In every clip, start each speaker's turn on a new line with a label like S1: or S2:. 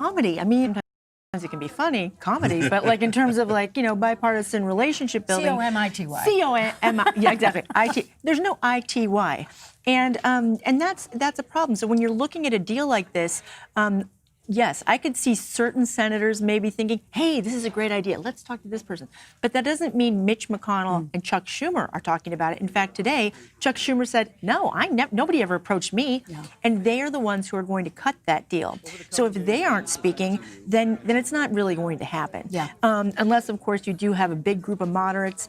S1: comedy. I mean, sometimes it can be funny, comedy, but like in terms of like, bipartisan relationship building.
S2: C-O-M-I-T-Y.
S1: C-O-M-I, yeah, exactly. I-T. There's no I-T-Y. And that's a problem. So when you're looking at a deal like this, yes, I could see certain senators maybe thinking, hey, this is a great idea. Let's talk to this person. But that doesn't mean Mitch McConnell and Chuck Schumer are talking about it. In fact, today, Chuck Schumer said, no, nobody ever approached me. Yeah. And they are the ones who are going to cut that deal. So if they aren't speaking, then it's not really going to happen.
S2: Yeah.
S1: Unless, of course, you do have a big group of moderates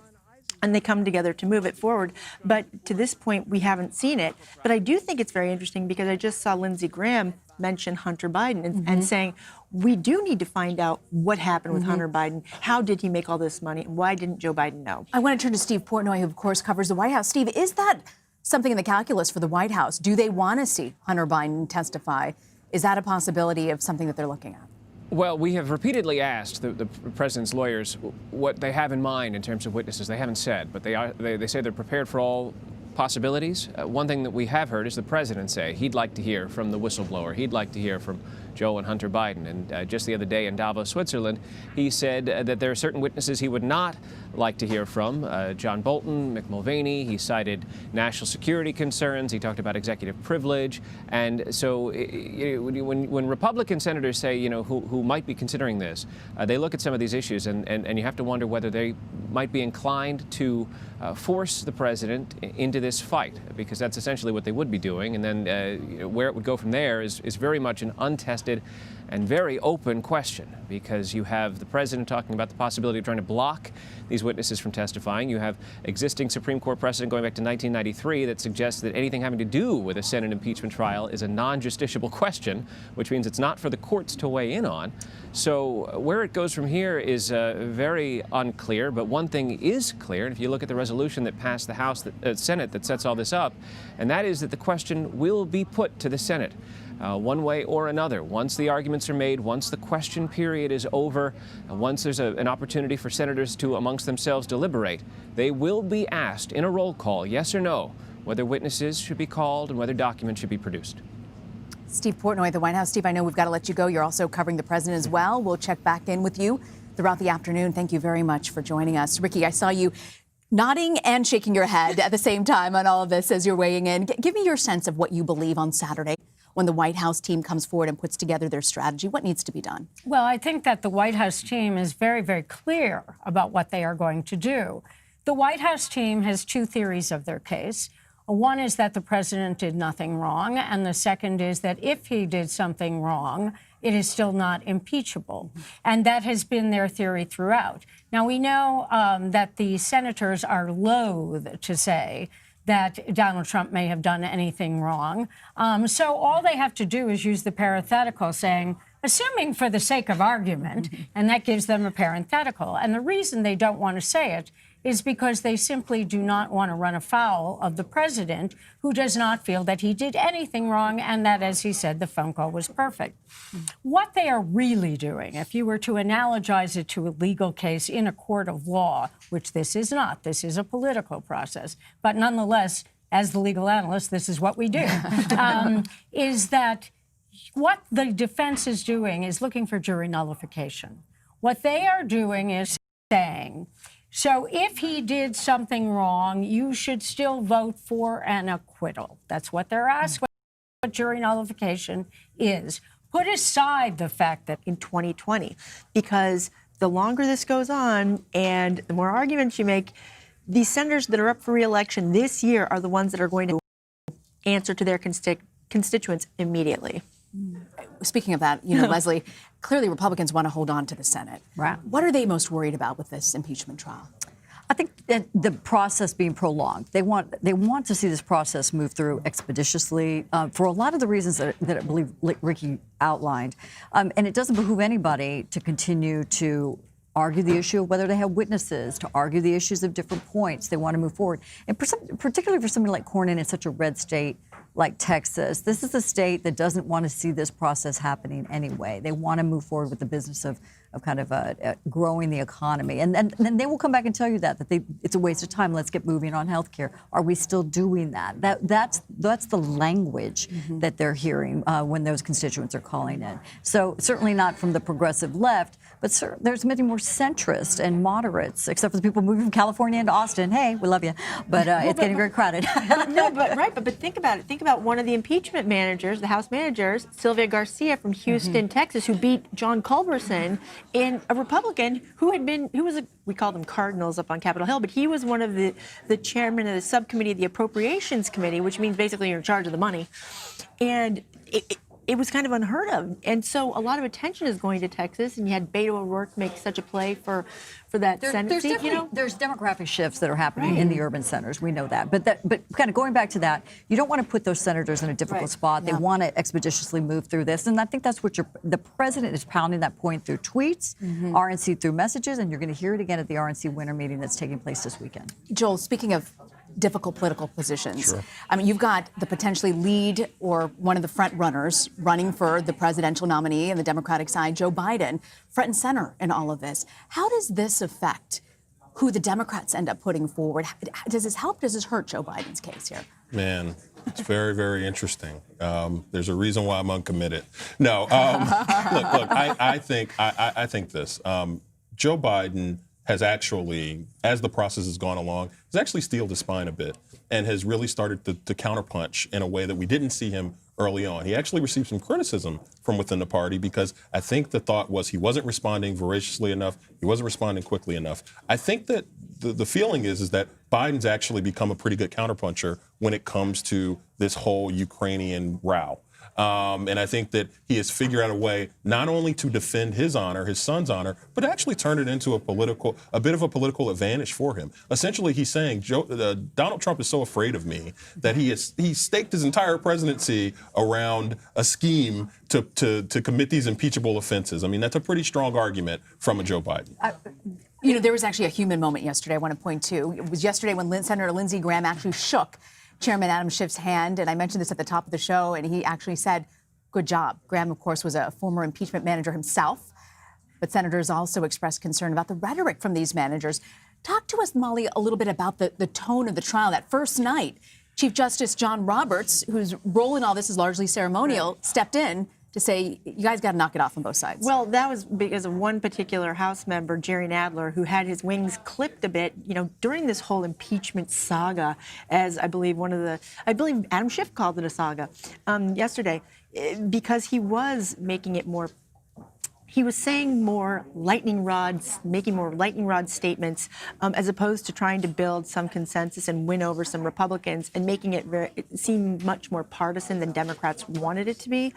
S1: and they come together to move it forward. But to this point, we haven't seen it. But I do think it's very interesting because I just saw Lindsey Graham mention Hunter Biden and saying, we do need to find out what happened with Hunter Biden. How did he make all this money? And why didn't Joe Biden know?
S2: I want to turn to Steve Portnoy, who, of course, covers the White House. Steve, is that something in the calculus for the White House? Do they want to see Hunter Biden testify? Is that a possibility of something that they're looking at?
S3: Well, we have repeatedly asked the president's lawyers what they have in mind in terms of witnesses. They haven't said, but they say they're prepared for all possibilities. One thing that we have heard is the president say he'd like to hear from the whistleblower. He'd like to hear from Joe and Hunter Biden. And just the other day in Davos, Switzerland, he said that there are certain witnesses he would not like to hear from. John Bolton, Mick Mulvaney. He cited national security concerns. He talked about executive privilege. And so when Republican senators say, who might be considering this, they look at some of these issues and you have to wonder whether they might be inclined to force the president into this fight, because that's essentially what they would be doing. And then where it would go from there is very much an untested and very open question, because you have the president talking about the possibility of trying to block these witnesses from testifying. You have existing Supreme Court precedent going back to 1993 that suggests that anything having to do with a Senate impeachment trial is a non-justiciable question, which means it's not for the courts to weigh in on. So where it goes from here is very unclear, but one thing is clear, and if you look at the resolution that passed the House, Senate that sets all this up, and that is that the question will be put to the Senate. One way or another. Once the arguments are made, once the question period is over, once there's an opportunity for senators to amongst themselves deliberate, they will be asked in a roll call, yes or no, whether witnesses should be called and whether documents should be produced.
S2: Steve Portnoy at the White House. Steve, I know we've got to let you go. You're also covering the president as well. We'll check back in with you throughout the afternoon. Thank you very much for joining us. Ricky, I saw you nodding and shaking your head at the same time on all of this as you're weighing in. Give me your sense of what you believe on Saturday when the White House team comes forward and puts together their strategy. What needs to be done?
S4: Well, I think that the White House team is very, very clear about what they are going to do. The White House team has two theories of their case. One is that the president did nothing wrong, and the second is that if he did something wrong, it is still not impeachable. And that has been their theory throughout. Now, we know that the senators are loath to say that Donald Trump may have done anything wrong. So all they have to do is use the parenthetical saying, assuming for the sake of argument, and that gives them a parenthetical. And the reason they don't want to say it is because they simply do not want to run afoul of the president, who does not feel that he did anything wrong and that, as he said, the phone call was perfect. What they are really doing, if you were to analogize it to a legal case in a court of law, which this is not, this is a political process, but nonetheless, as the legal analyst, this is what we do, is that what the defense is doing is looking for jury nullification. What they are doing is saying, so if he did something wrong, you should still vote for an acquittal. That's what they're asking, what jury nullification is. Put aside the fact that
S1: in 2020, because the longer this goes on and the more arguments you make, these senators that are up for re-election this year are the ones that are going to answer to their constituents immediately.
S2: Speaking of that, Leslie, clearly Republicans want to hold on to the Senate.
S5: Right.
S2: What are they most worried about with this impeachment trial?
S5: I think that the process being prolonged. They want to see this process move through expeditiously for a lot of the reasons that I believe Ricky outlined. And it doesn't behoove anybody to continue to argue the issue of whether they have witnesses, to argue the issues of different points they want to move forward. And particularly for somebody like Cornyn in such a red state like Texas. This is a state that doesn't want to see this process happening anyway. They want to move forward with the business of kind of growing the economy. And then they will come back and tell you that it's a waste of time. Let's get moving on health care. Are we still doing that? That's the language that they're hearing when those constituents are calling in. So certainly not from the progressive left, but there's many more centrists and moderates, except for the people moving from California into Austin. Hey, we love you. But it's getting very crowded.
S1: But think about it. Think about one of the impeachment managers, the House managers, Sylvia Garcia from Houston, Texas, who beat John Culberson, and a Republican who we call them cardinals up on Capitol Hill, but he was one of the chairman of the subcommittee of the Appropriations Committee, which means basically you're in charge of the money. And it was kind of unheard of. And so a lot of attention is going to Texas, and you had Beto O'Rourke make such a play for that Senate seat.
S5: There's demographic shifts that are happening in the urban centers. We know that. But kind of going back to that, you don't want to put those senators in a difficult spot. They want to expeditiously move through this. And I think that's what the president is pounding that point through tweets, RNC through messages, and you're going to hear it again at the RNC winter meeting that's taking place this weekend.
S2: Joel, speaking of difficult political positions.
S6: Sure.
S2: I mean, you've got the potentially lead or one of the front runners running for the presidential nominee on the Democratic side, Joe Biden, front and center in all of this. How does this affect who the Democrats end up putting forward? Does this help? Does this hurt Joe Biden's case here?
S6: Man, it's very, very interesting. There's a reason why I'm uncommitted. No, look. I think this. Joe Biden has actually, as the process has gone along, has actually steeled his spine a bit and has really started to counterpunch in a way that we didn't see him early on. He actually received some criticism from within the party because I think the thought was he wasn't responding voraciously enough. He wasn't responding quickly enough. I think that the feeling is that Biden's actually become a pretty good counterpuncher when it comes to this whole Ukrainian row. And I think that he has figured out a way not only to defend his honor, his son's honor, but actually turn it into a bit of a political advantage for him. Essentially, he's saying Donald Trump is so afraid of me that he staked his entire presidency around a scheme to commit these impeachable offenses. I mean, that's a pretty strong argument from a Joe Biden.
S2: You know, there was actually a human moment yesterday I want to point to. It was yesterday when Senator Lindsey Graham actually shook Chairman Adam Schiff's hand, and I mentioned this at the top of the show, and he actually said, good job. Graham, of course, was a former impeachment manager himself, but senators also expressed concern about the rhetoric from these managers. Talk to us, Molly, a little bit about the tone of the trial. That first night, Chief Justice John Roberts, whose role in all this is largely ceremonial, stepped in to say, you guys got to knock it off on both sides.
S1: Well, that was because of one particular House member, Jerry Nadler, who had his wings clipped a bit, during this whole impeachment saga, as I believe Adam Schiff called it a saga yesterday, because he was making it more. He was saying more lightning rods, making more lightning rod statements, as opposed to trying to build some consensus and win over some Republicans and making it seem much more partisan than Democrats wanted it to be.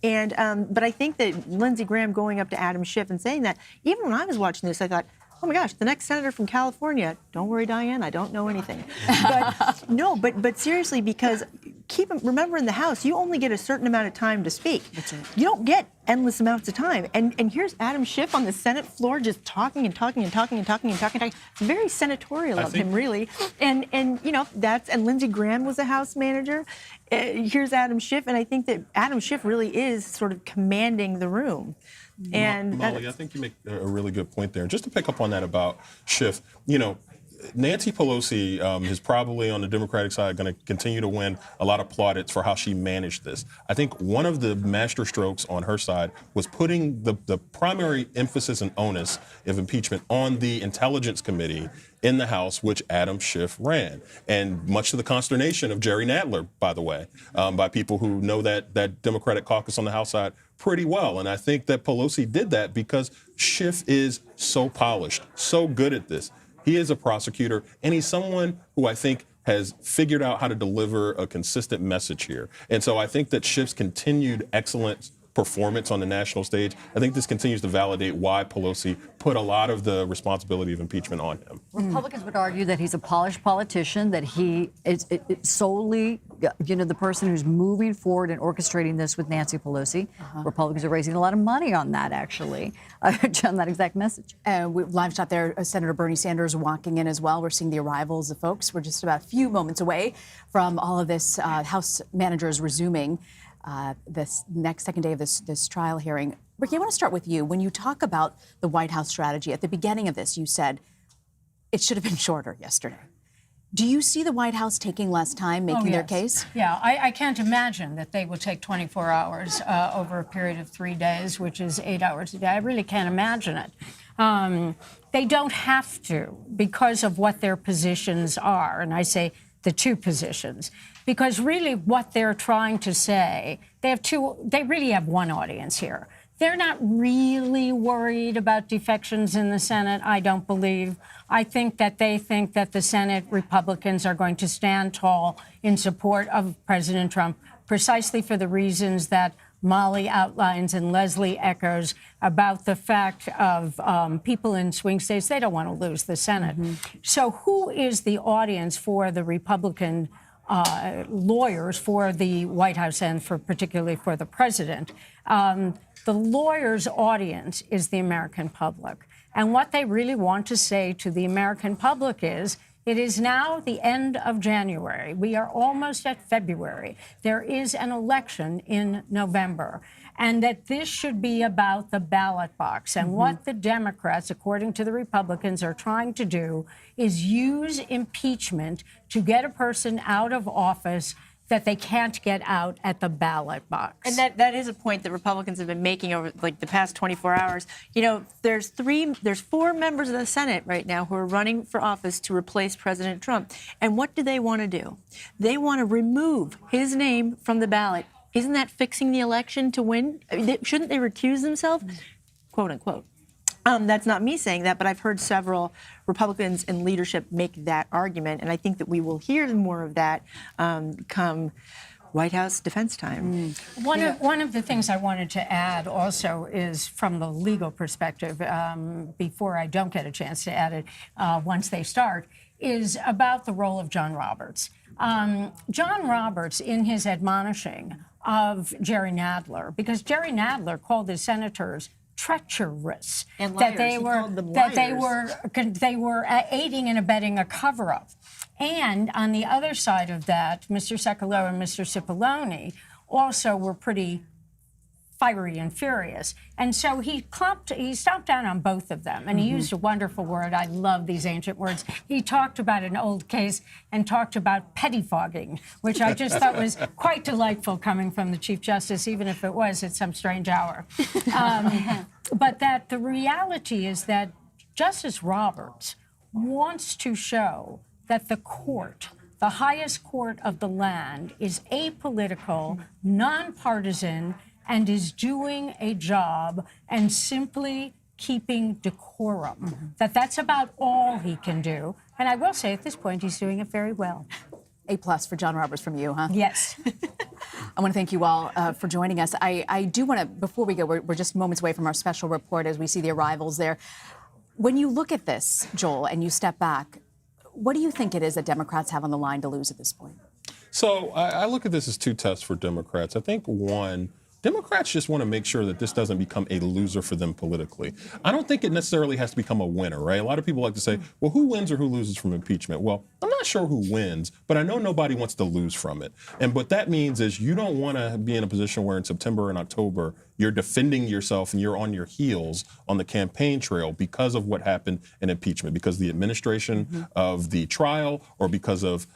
S1: And but I think that Lindsey Graham going up to Adam Schiff and saying that, even when I was watching this, I thought, oh my gosh, the next senator from California. Don't worry, Diane, I don't know anything. But seriously, because remember in the House, you only get a certain amount of time to speak.
S2: That's right.
S1: You don't get endless amounts of time. And here's Adam Schiff on the Senate floor just talking and talking and talking and talking and talking. It's very senatorial of him, really. And Lindsey Graham was a House manager. Here's Adam Schiff, and I think that Adam Schiff really is sort of commanding the room. And
S6: Molly, I think you make a really good point there. Just to pick up on that about Schiff, Nancy Pelosi is probably on the Democratic side going to continue to win a lot of plaudits for how she managed this. I think one of the master strokes on her side was putting the primary emphasis and onus of impeachment on the Intelligence Committee in the House, which Adam Schiff ran. And much to the consternation of Jerry Nadler, by the way, by people who know that Democratic caucus on the House side pretty well. And I think that Pelosi did that because Schiff is so polished, so good at this. He is a prosecutor, and he's someone who I think has figured out how to deliver a consistent message here. And so I think that Schiff's continued excellent performance on the national stage. I think this continues to validate why Pelosi put a lot of the responsibility of impeachment on him.
S5: Republicans would argue that he's a polished politician, that he is solely, the person who's moving forward and orchestrating this with Nancy Pelosi. Republicans are raising a lot of money on that, actually, on that exact message.
S2: Live shot there, Senator Bernie Sanders walking in as well. We're seeing the arrivals of folks. We're just about a few moments away from all of this House managers resuming this second day of this trial hearing. Ricky, I want to start with you. When you talk about the White House strategy, at the beginning of this, you said it should have been shorter yesterday. Do you see the White House taking less time making their case?
S4: Yeah, I can't imagine that they will take 24 hours over a period of 3 days, which is 8 hours a day. I really can't imagine it. They don't have to because of what their positions are. And I say the two positions. Because really what they're trying to say, they really have one audience here. They're not really worried about defections in the Senate, I don't believe. I think that they think that the Senate Republicans are going to stand tall in support of President Trump precisely for the reasons that Molly outlines and Leslie echoes about the fact of people in swing states, they don't want to lose the Senate. So who is the audience for the Republican lawyers for the White House and particularly for the president? The lawyers' audience is the American public. And what they really want to say to the American public is, it is now the end of January. We are almost at February. There is an election in November. And that this should be about the ballot box. And what the Democrats, according to the Republicans, are trying to do is use impeachment to get a person out of office that they can't get out at the ballot box.
S1: And that is a point that Republicans have been making over the past 24 hours. There's 4 members of the Senate right now who are running for office to replace President Trump. And what do they want to do? They want to remove his name from the ballot. Isn't that fixing the election to win? Shouldn't they recuse themselves? Quote unquote. That's not me saying that, but I've heard several Republicans in leadership make that argument, and I think that we will hear more of that come White House defense time.
S4: One of the things I wanted to add also is from the legal perspective, before I don't get a chance to add it once they start, is about the role of John Roberts. John Roberts, in his admonishing of Jerry Nadler, because Jerry Nadler called the senators treacherous,
S1: and liars.
S4: They were aiding and abetting a cover-up. And on the other side of that, Mr. Sekulow and Mr. Cipollone also were pretty fiery and furious. And so he stomped down on both of them. And he used a wonderful word. I love these ancient words. He talked about an old case and talked about pettifogging, which I just thought was quite delightful coming from the Chief Justice, even if it was at some strange hour. But that the reality is that Justice Roberts wants to show that the court, the highest court of the land, is apolitical, nonpartisan, and is doing a job and simply keeping decorum. That's about all he can do. And I will say at this point, he's doing it very well.
S2: A+ for John Roberts from you, huh?
S4: Yes.
S2: I want to thank you all for joining us. I do want to, before we go, we're just moments away from our special report as we see the arrivals there. When you look at this, Joel, and you step back, what do you think it is that Democrats have on the line to lose at this point?
S6: So I look at this as 2 tests for Democrats. I think one, Democrats just want to make sure that this doesn't become a loser for them politically. I don't think it necessarily has to become a winner, right? A lot of people like to say, well, who wins or who loses from impeachment? Well, I'm not sure who wins, but I know nobody wants to lose from it. And what that means is you don't want to be in a position where in September and October, you're defending yourself and you're on your heels on the campaign trail because of what happened in impeachment, because of the administration of the trial or because of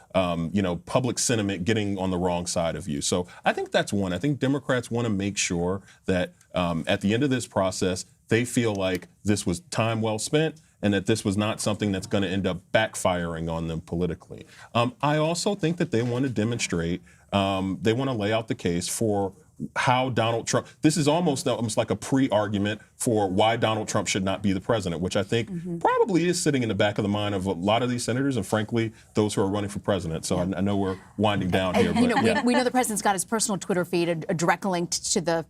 S6: public sentiment getting on the wrong side of you. So I think that's one. I think Democrats want to make sure that at the end of this process, they feel like this was time well spent and that this was not something that's going to end up backfiring on them politically. I also think that they want to demonstrate, they want to lay out the case for how Donald Trump, this is almost like a pre-argument for why Donald Trump should not be the president, which I think probably is sitting in the back of the mind of a lot of these senators and frankly, those who are running for president. So I know we're winding down here.
S2: We know the president's got his personal Twitter feed, a direct link to the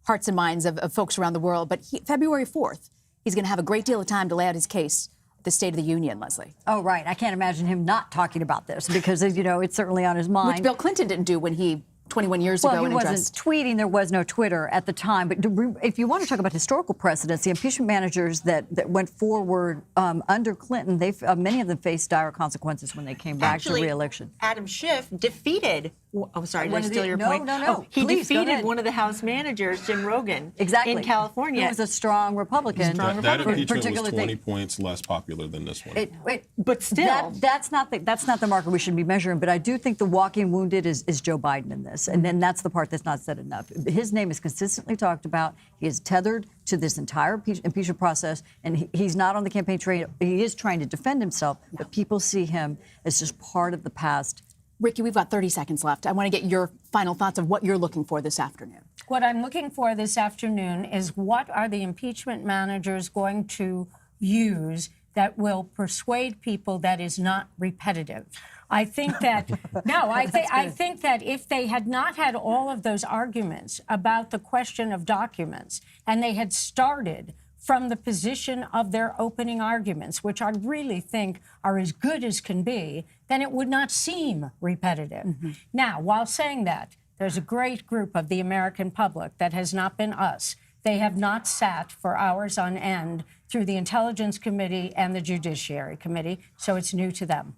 S2: hearts and minds of folks around the world. But February 4th, he's going to have a great deal of time to lay out his case at the State of the Union, Leslie.
S5: Oh, right. I can't imagine him not talking about this because, you know, it's certainly on his mind.
S2: Which Bill Clinton didn't do when he 21 years ago.
S5: Well, he
S2: when
S5: wasn't tweeting. There was no Twitter at the time. But if you want to talk about historical precedents, the impeachment managers that went forward under Clinton, many of them faced dire consequences when they came back to re-election.
S1: Adam Schiff defeated. I'm sorry, did I steal your
S5: no,
S1: point?
S5: No.
S1: Oh, he
S5: Please, go
S1: defeated
S5: ahead.
S1: one of the House managers, Jim Rogan,
S5: Exactly.
S1: in California.
S5: He was a strong Republican.
S6: That impeachment was
S5: particular
S6: 20 points less popular than this one.
S1: But still,
S5: that's not the marker we should be measuring. But I do think the walking wounded is Joe Biden in this, and then that's the part that's not said enough. His name is consistently talked about. He is tethered to this entire impeachment process, and he's not on the campaign trail. He is trying to defend himself, but people see him as just part of the past.
S2: Ricky, we've got 30 seconds left. I want to get your final thoughts of what you're looking for this afternoon.
S4: What I'm looking for this afternoon is what are the impeachment managers going to use that will persuade people that is not repetitive. I think that I think that if they had not had all of those arguments about the question of documents and they had started from the position of their opening arguments, which I really think are as good as can be, then it would not seem repetitive. Now, while saying that, there's a great group of the American public that has not been us. They have not sat for hours on end through the Intelligence Committee and the Judiciary Committee, so it's new to them.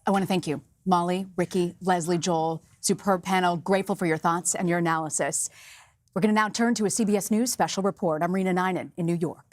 S2: I want to thank you, Molly, Ricky, Leslie, Joel. Superb panel. Grateful for your thoughts and your analysis. We're going to now turn to a CBS News special report. I'm Rena Ninan in New York.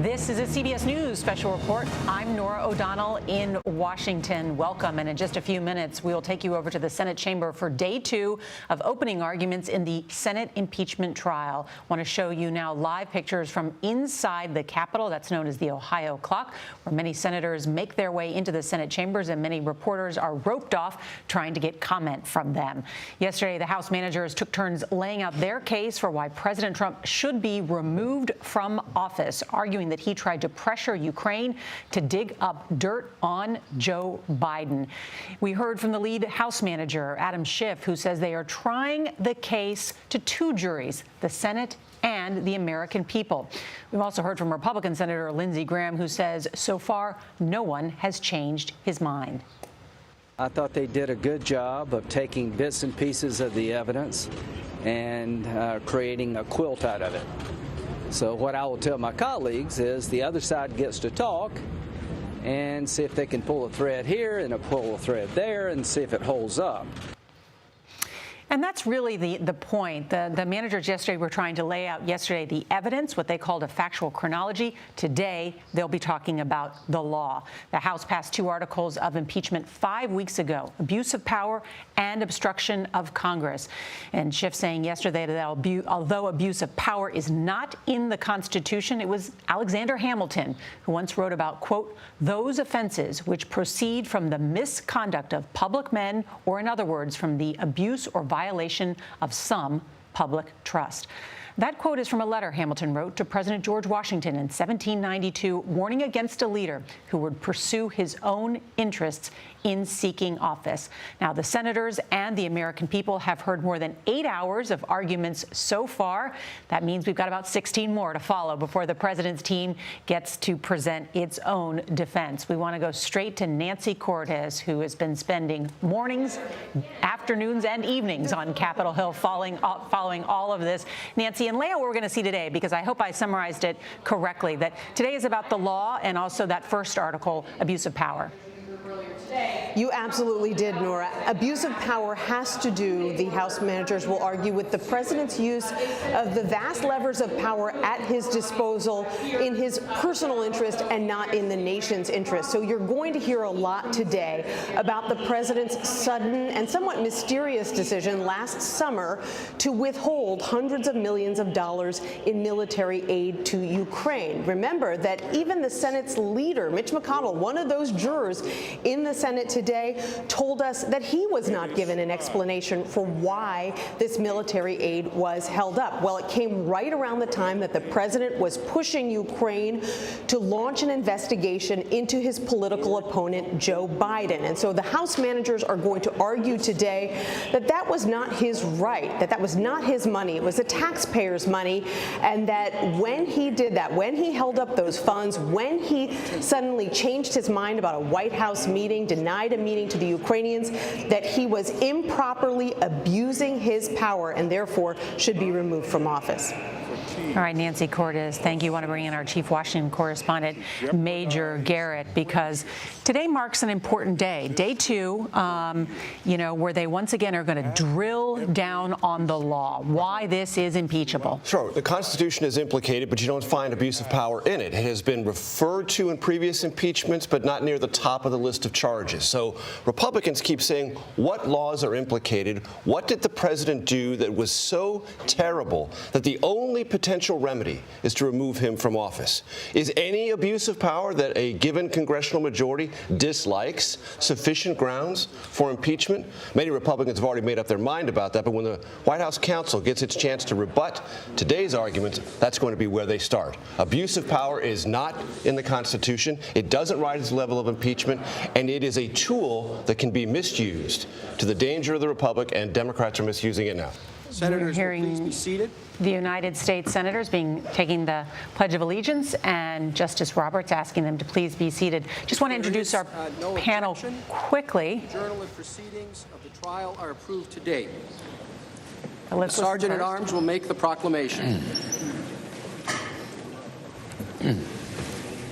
S7: This is a CBS News special report. I'm Nora O'Donnell in Washington. Welcome. And in just a few minutes, we will take you over to the Senate chamber for day 2 of opening arguments in the Senate impeachment trial. I want to show you now live pictures from inside the Capitol. That's known as the Ohio Clock, where many senators make their way into the Senate chambers and many reporters are roped off trying to get comment from them. Yesterday, the House managers took turns laying out their case for why President Trump should be removed from office, arguing that he tried to pressure Ukraine to dig up dirt on Joe Biden. We heard from the lead House manager, Adam Schiff, who says they are trying the case to 2 juries, the Senate and the American people. We've also heard from Republican Senator Lindsey Graham, who says so far no one has changed his mind.
S8: I thought they did a good job of taking bits and pieces of the evidence and creating a quilt out of it. So what I will tell my colleagues is the other side gets to talk and see if they can pull a thread here and pull a thread there and see if it holds up.
S7: And that's really the point. The managers yesterday were trying to lay out the evidence, what they called a factual chronology. Today, they'll be talking about the law. The House passed 2 articles of impeachment 5 weeks ago, abuse of power and obstruction of Congress. And Schiff saying yesterday that although abuse of power is not in the Constitution, it was Alexander Hamilton who once wrote about, quote, those offenses which proceed from the misconduct of public men, or in other words, from the abuse or violation of some public trust. That quote is from a letter Hamilton wrote to President George Washington in 1792, warning against a leader who would pursue his own interests in seeking office. Now, the senators and the American people have heard more than 8 hours of arguments so far. That means we've got about 16 more to follow before the president's team gets to present its own defense. We want to go straight to Nancy Cortez, who has been spending mornings, afternoons, and evenings on Capitol Hill following all of this. Nancy, and lay out what we're going to see today, because I hope I summarized it correctly, that today is about the law and also that first article, abuse of power.
S9: You absolutely did, Nora. Abuse of power has to do, the House managers will argue, with the president's use of the vast levers of power at his disposal in his personal interest and not in the nation's interest. So you're going to hear a lot today about the president's sudden and somewhat mysterious decision last summer to withhold hundreds of millions of dollars in military aid to Ukraine. Remember that even the Senate's leader, Mitch McConnell, one of those jurors in the Senate today told us that he was not given an explanation for why this military aid was held up. Well, it came right around the time that the president was pushing Ukraine to launch an investigation into his political opponent, Joe Biden. And so the House managers are going to argue today that that was not his right, that that was not his money. It was the taxpayers' money, and that when he did that, when he held up those funds, when he suddenly changed his mind about a White House meeting, denied a meeting to the Ukrainians, that he was improperly abusing his power and therefore should be removed from office.
S7: All right, Nancy Cortez, thank you. I want to bring in our chief Washington correspondent, Major Garrett, because today marks an important day, day 2, where they once again are going to drill down on the law, why this is impeachable.
S10: Sure, the Constitution is implicated, but you don't find abuse of power in it. It has been referred to in previous impeachments, but not near the top of the list of charges. So Republicans keep saying, what laws are implicated? What did the president do that was so terrible that the only potential remedy is to remove him from office? Is any abuse of power that a given congressional majority dislikes sufficient grounds for impeachment? Many Republicans have already made up their mind about that, but when the White House counsel gets its chance to rebut today's arguments, that's going to be where they start. Abuse of power is not in the Constitution. It doesn't rise to the level of impeachment, and it is a tool that can be misused to the danger of the Republic, and Democrats are misusing it now.
S7: Senators, please be seated. The United States senators taking the Pledge of Allegiance, and Justice Roberts asking them to please be seated. Just want to introduce our panel quickly.
S11: The journal and proceedings of the trial are approved today.
S7: The
S11: Sergeant at Arms will make the proclamation.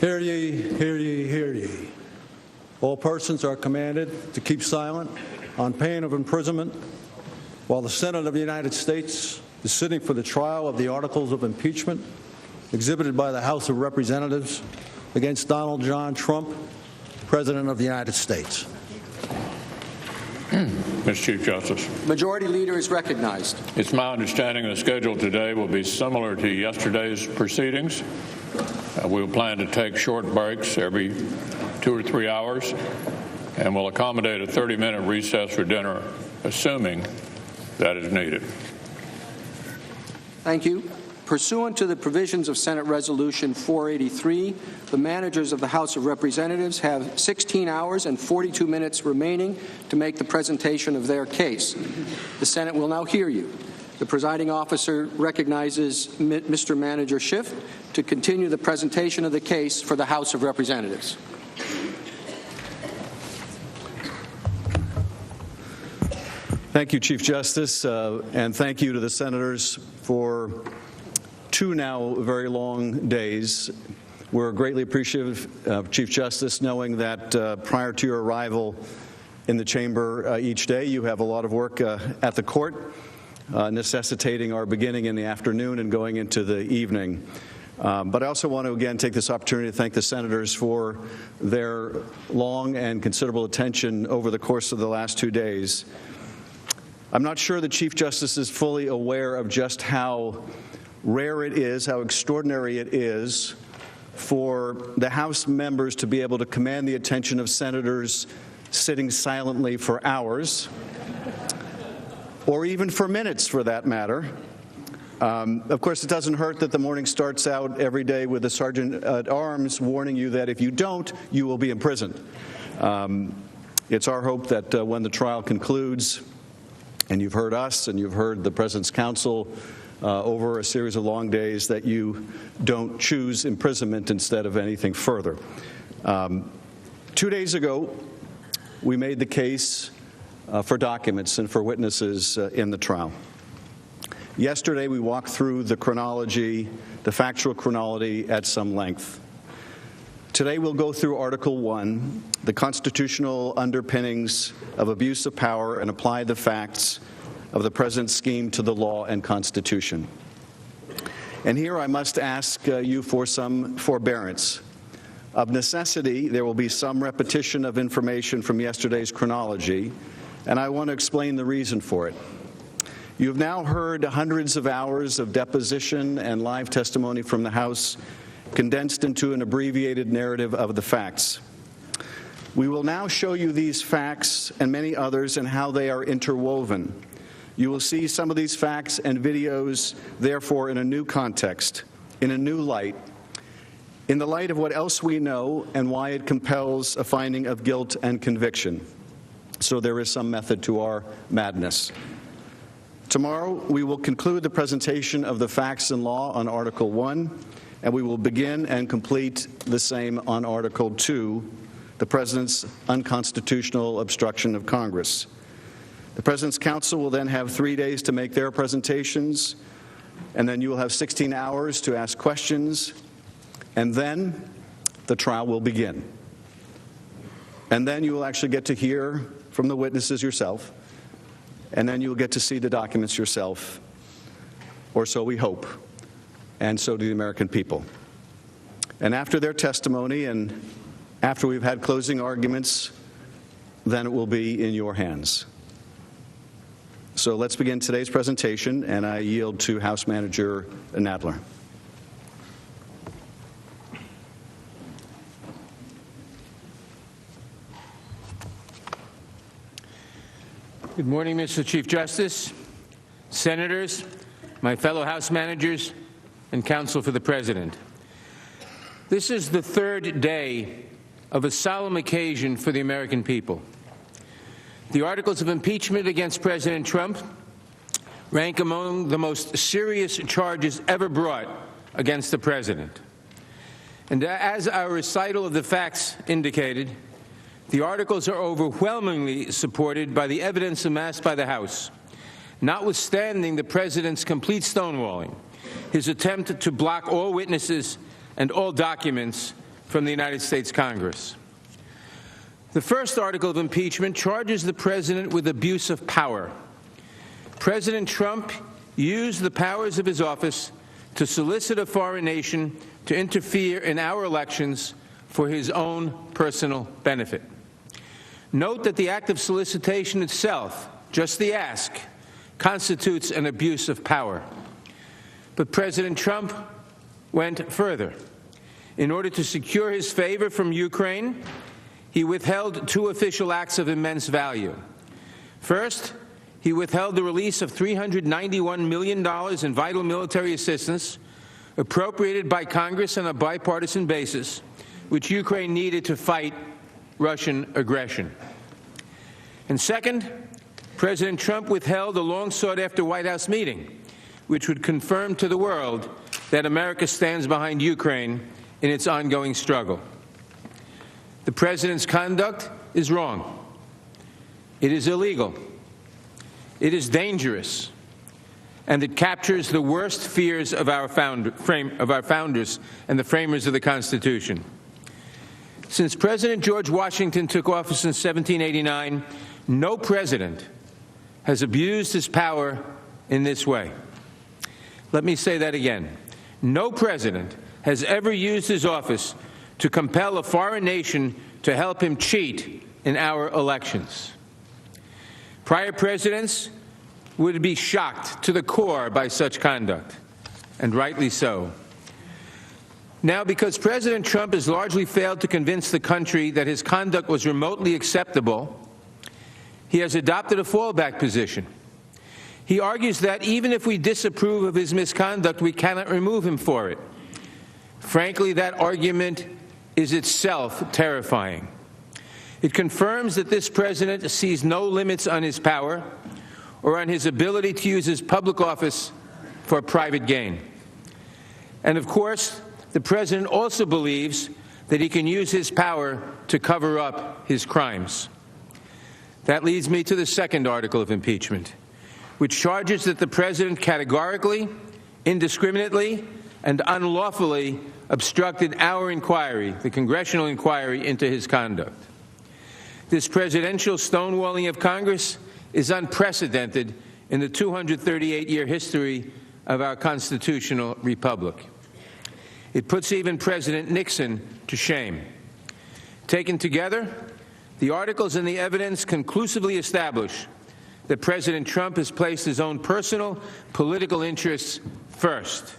S12: Hear ye, hear ye, hear ye. All persons are commanded to keep silent on pain of imprisonment while the Senate of the United States is sitting for the trial of the articles of impeachment exhibited by the House of Representatives against Donald John Trump, President of the United States.
S13: Mr. Chief Justice.
S11: Majority Leader is recognized.
S13: It's my understanding the schedule today will be similar to yesterday's proceedings. We will plan to take short breaks every 2 or 3 hours, and we'll accommodate a 30-minute recess for dinner, assuming that is needed.
S11: Thank you. Pursuant to the provisions of Senate Resolution 483, the managers of the House of Representatives have 16 hours and 42 minutes remaining to make the presentation of their case. The Senate will now hear you. The presiding officer recognizes Mr. Manager Schiff to continue the presentation of the case for the House of Representatives.
S12: Thank you, Chief Justice, and thank you to the senators for 2 now very long days. We're greatly appreciative of Chief Justice, knowing that prior to your arrival in the chamber each day, you have a lot of work at the court, necessitating our beginning in the afternoon and going into the evening. But I also want to again take this opportunity to thank the senators for their long and considerable attention over the course of the last 2 days. I'm not sure the Chief Justice is fully aware of just how rare it is, how extraordinary it is for the House members to be able to command the attention of senators sitting silently for hours, or even for minutes for that matter. Of course, it doesn't hurt that the morning starts out every day with the Sergeant at Arms warning you that if you don't, you will be imprisoned. It's our hope that when the trial concludes, and you've heard us and you've heard the President's counsel over a series of long days, that you don't choose imprisonment instead of anything further. 2 days ago, we made the case for documents and for witnesses in the trial. Yesterday, we walked through the chronology, the factual chronology at some length. Today, we'll go through Article 1, the constitutional underpinnings of abuse of power, and apply the facts of the President's scheme to the law and Constitution. And here I must ask you for some forbearance. Of necessity, there will be some repetition of information from yesterday's chronology, and I want to explain the reason for it. You've now heard hundreds of hours of deposition and live testimony from the House, condensed into an abbreviated narrative of the facts. We will now show you these facts and many others and how they are interwoven. You will see some of these facts and videos, therefore, in a new context, in a new light, in the light of what else we know and why it compels a finding of guilt and conviction. So there is some method to our madness. Tomorrow, we will conclude the presentation of the facts and law on Article 1, and we will begin and complete the same on Article 2, the President's unconstitutional obstruction of Congress. The President's counsel will then have 3 days to make their presentations, and then you will have 16 hours to ask questions, and then the trial will begin. And then you will actually get to hear from the witnesses yourself, and then you will get to see the documents yourself, or so we hope, and so do the American people. And after their testimony and after we've had closing arguments, then it will be in your hands. So let's begin today's presentation, and I yield to House Manager Nadler.
S14: Good morning, Mr. Chief Justice, Senators, my fellow House managers, and counsel for the President. This is the third day of a solemn occasion for the American people. The articles of impeachment against President Trump rank among the most serious charges ever brought against the President. And as our recital of the facts indicated, the articles are overwhelmingly supported by the evidence amassed by the House, notwithstanding the President's complete stonewalling, his attempt to block all witnesses and all documents from the United States Congress. The first article of impeachment charges the President with abuse of power. President Trump used the powers of his office to solicit a foreign nation to interfere in our elections for his own personal benefit. Note that the act of solicitation itself, just the ask, constitutes an abuse of power. But President Trump went further. In order to secure his favor from Ukraine, he withheld two official acts of immense value. First, he withheld the release of $391 million in vital military assistance appropriated by Congress on a bipartisan basis, which Ukraine needed to fight Russian aggression. And second, President Trump withheld a long sought-after White House meeting, which would confirm to the world that America stands behind Ukraine in its ongoing struggle. The President's conduct is wrong. It is illegal. It is dangerous. And it captures the worst fears of our founders and the framers of the Constitution. Since President George Washington took office in 1789, no president has abused his power in this way. Let me say that again. No president has ever used his office to compel a foreign nation to help him cheat in our elections. Prior presidents would be shocked to the core by such conduct, and rightly so. Now, because President Trump has largely failed to convince the country that his conduct was remotely acceptable, he has adopted a fallback position. He argues that even if we disapprove of his misconduct, we cannot remove him for it. Frankly, that argument is itself terrifying. It confirms that this president sees no limits on his power or on his ability to use his public office for private gain. And of course, the president also believes that he can use his power to cover up his crimes. That leads me to the second article of impeachment, which charges that the president categorically, indiscriminately, and unlawfully obstructed our inquiry, the congressional inquiry into his conduct. This presidential stonewalling of Congress is unprecedented in the 238-year history of our constitutional republic. It puts even President Nixon to shame. Taken together, the articles and the evidence conclusively establish that President Trump has placed his own personal political interests first.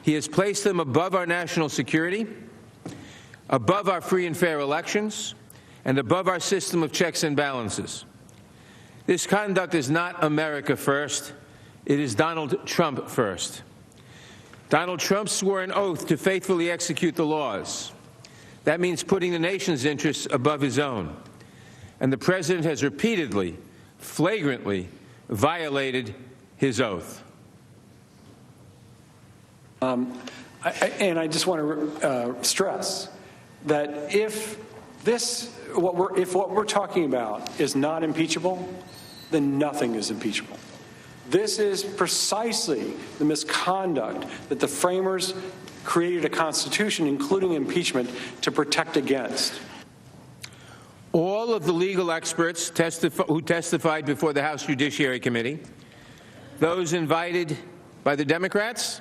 S14: He has placed them above our national security, above our free and fair elections, and above our system of checks and balances. This conduct is not America first. It is Donald Trump first. Donald Trump swore an oath to faithfully execute the laws. That means putting the nation's interests above his own. And the president has repeatedly, flagrantly violated his oath.
S15: I just want to stress that if what we're talking about is not impeachable, then nothing is impeachable. This is precisely the misconduct that the framers created a Constitution, including impeachment, to protect against.
S14: All of the legal experts who testified before the House Judiciary Committee, those invited by the Democrats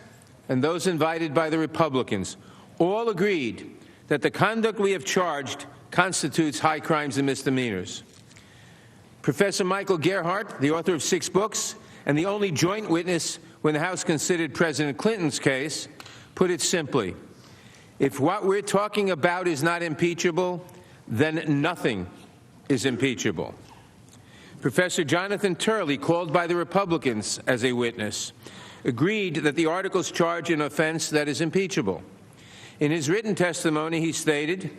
S14: and those invited by the Republicans, all agreed that the conduct we have charged constitutes high crimes and misdemeanors. Professor Michael Gerhardt, the author of 6 books and the only joint witness when the House considered President Clinton's case, put it simply: if what we're talking about is not impeachable, then nothing is impeachable. Professor Jonathan Turley, called by the Republicans as a witness, agreed that the articles charge an offense that is impeachable. In his written testimony, he stated,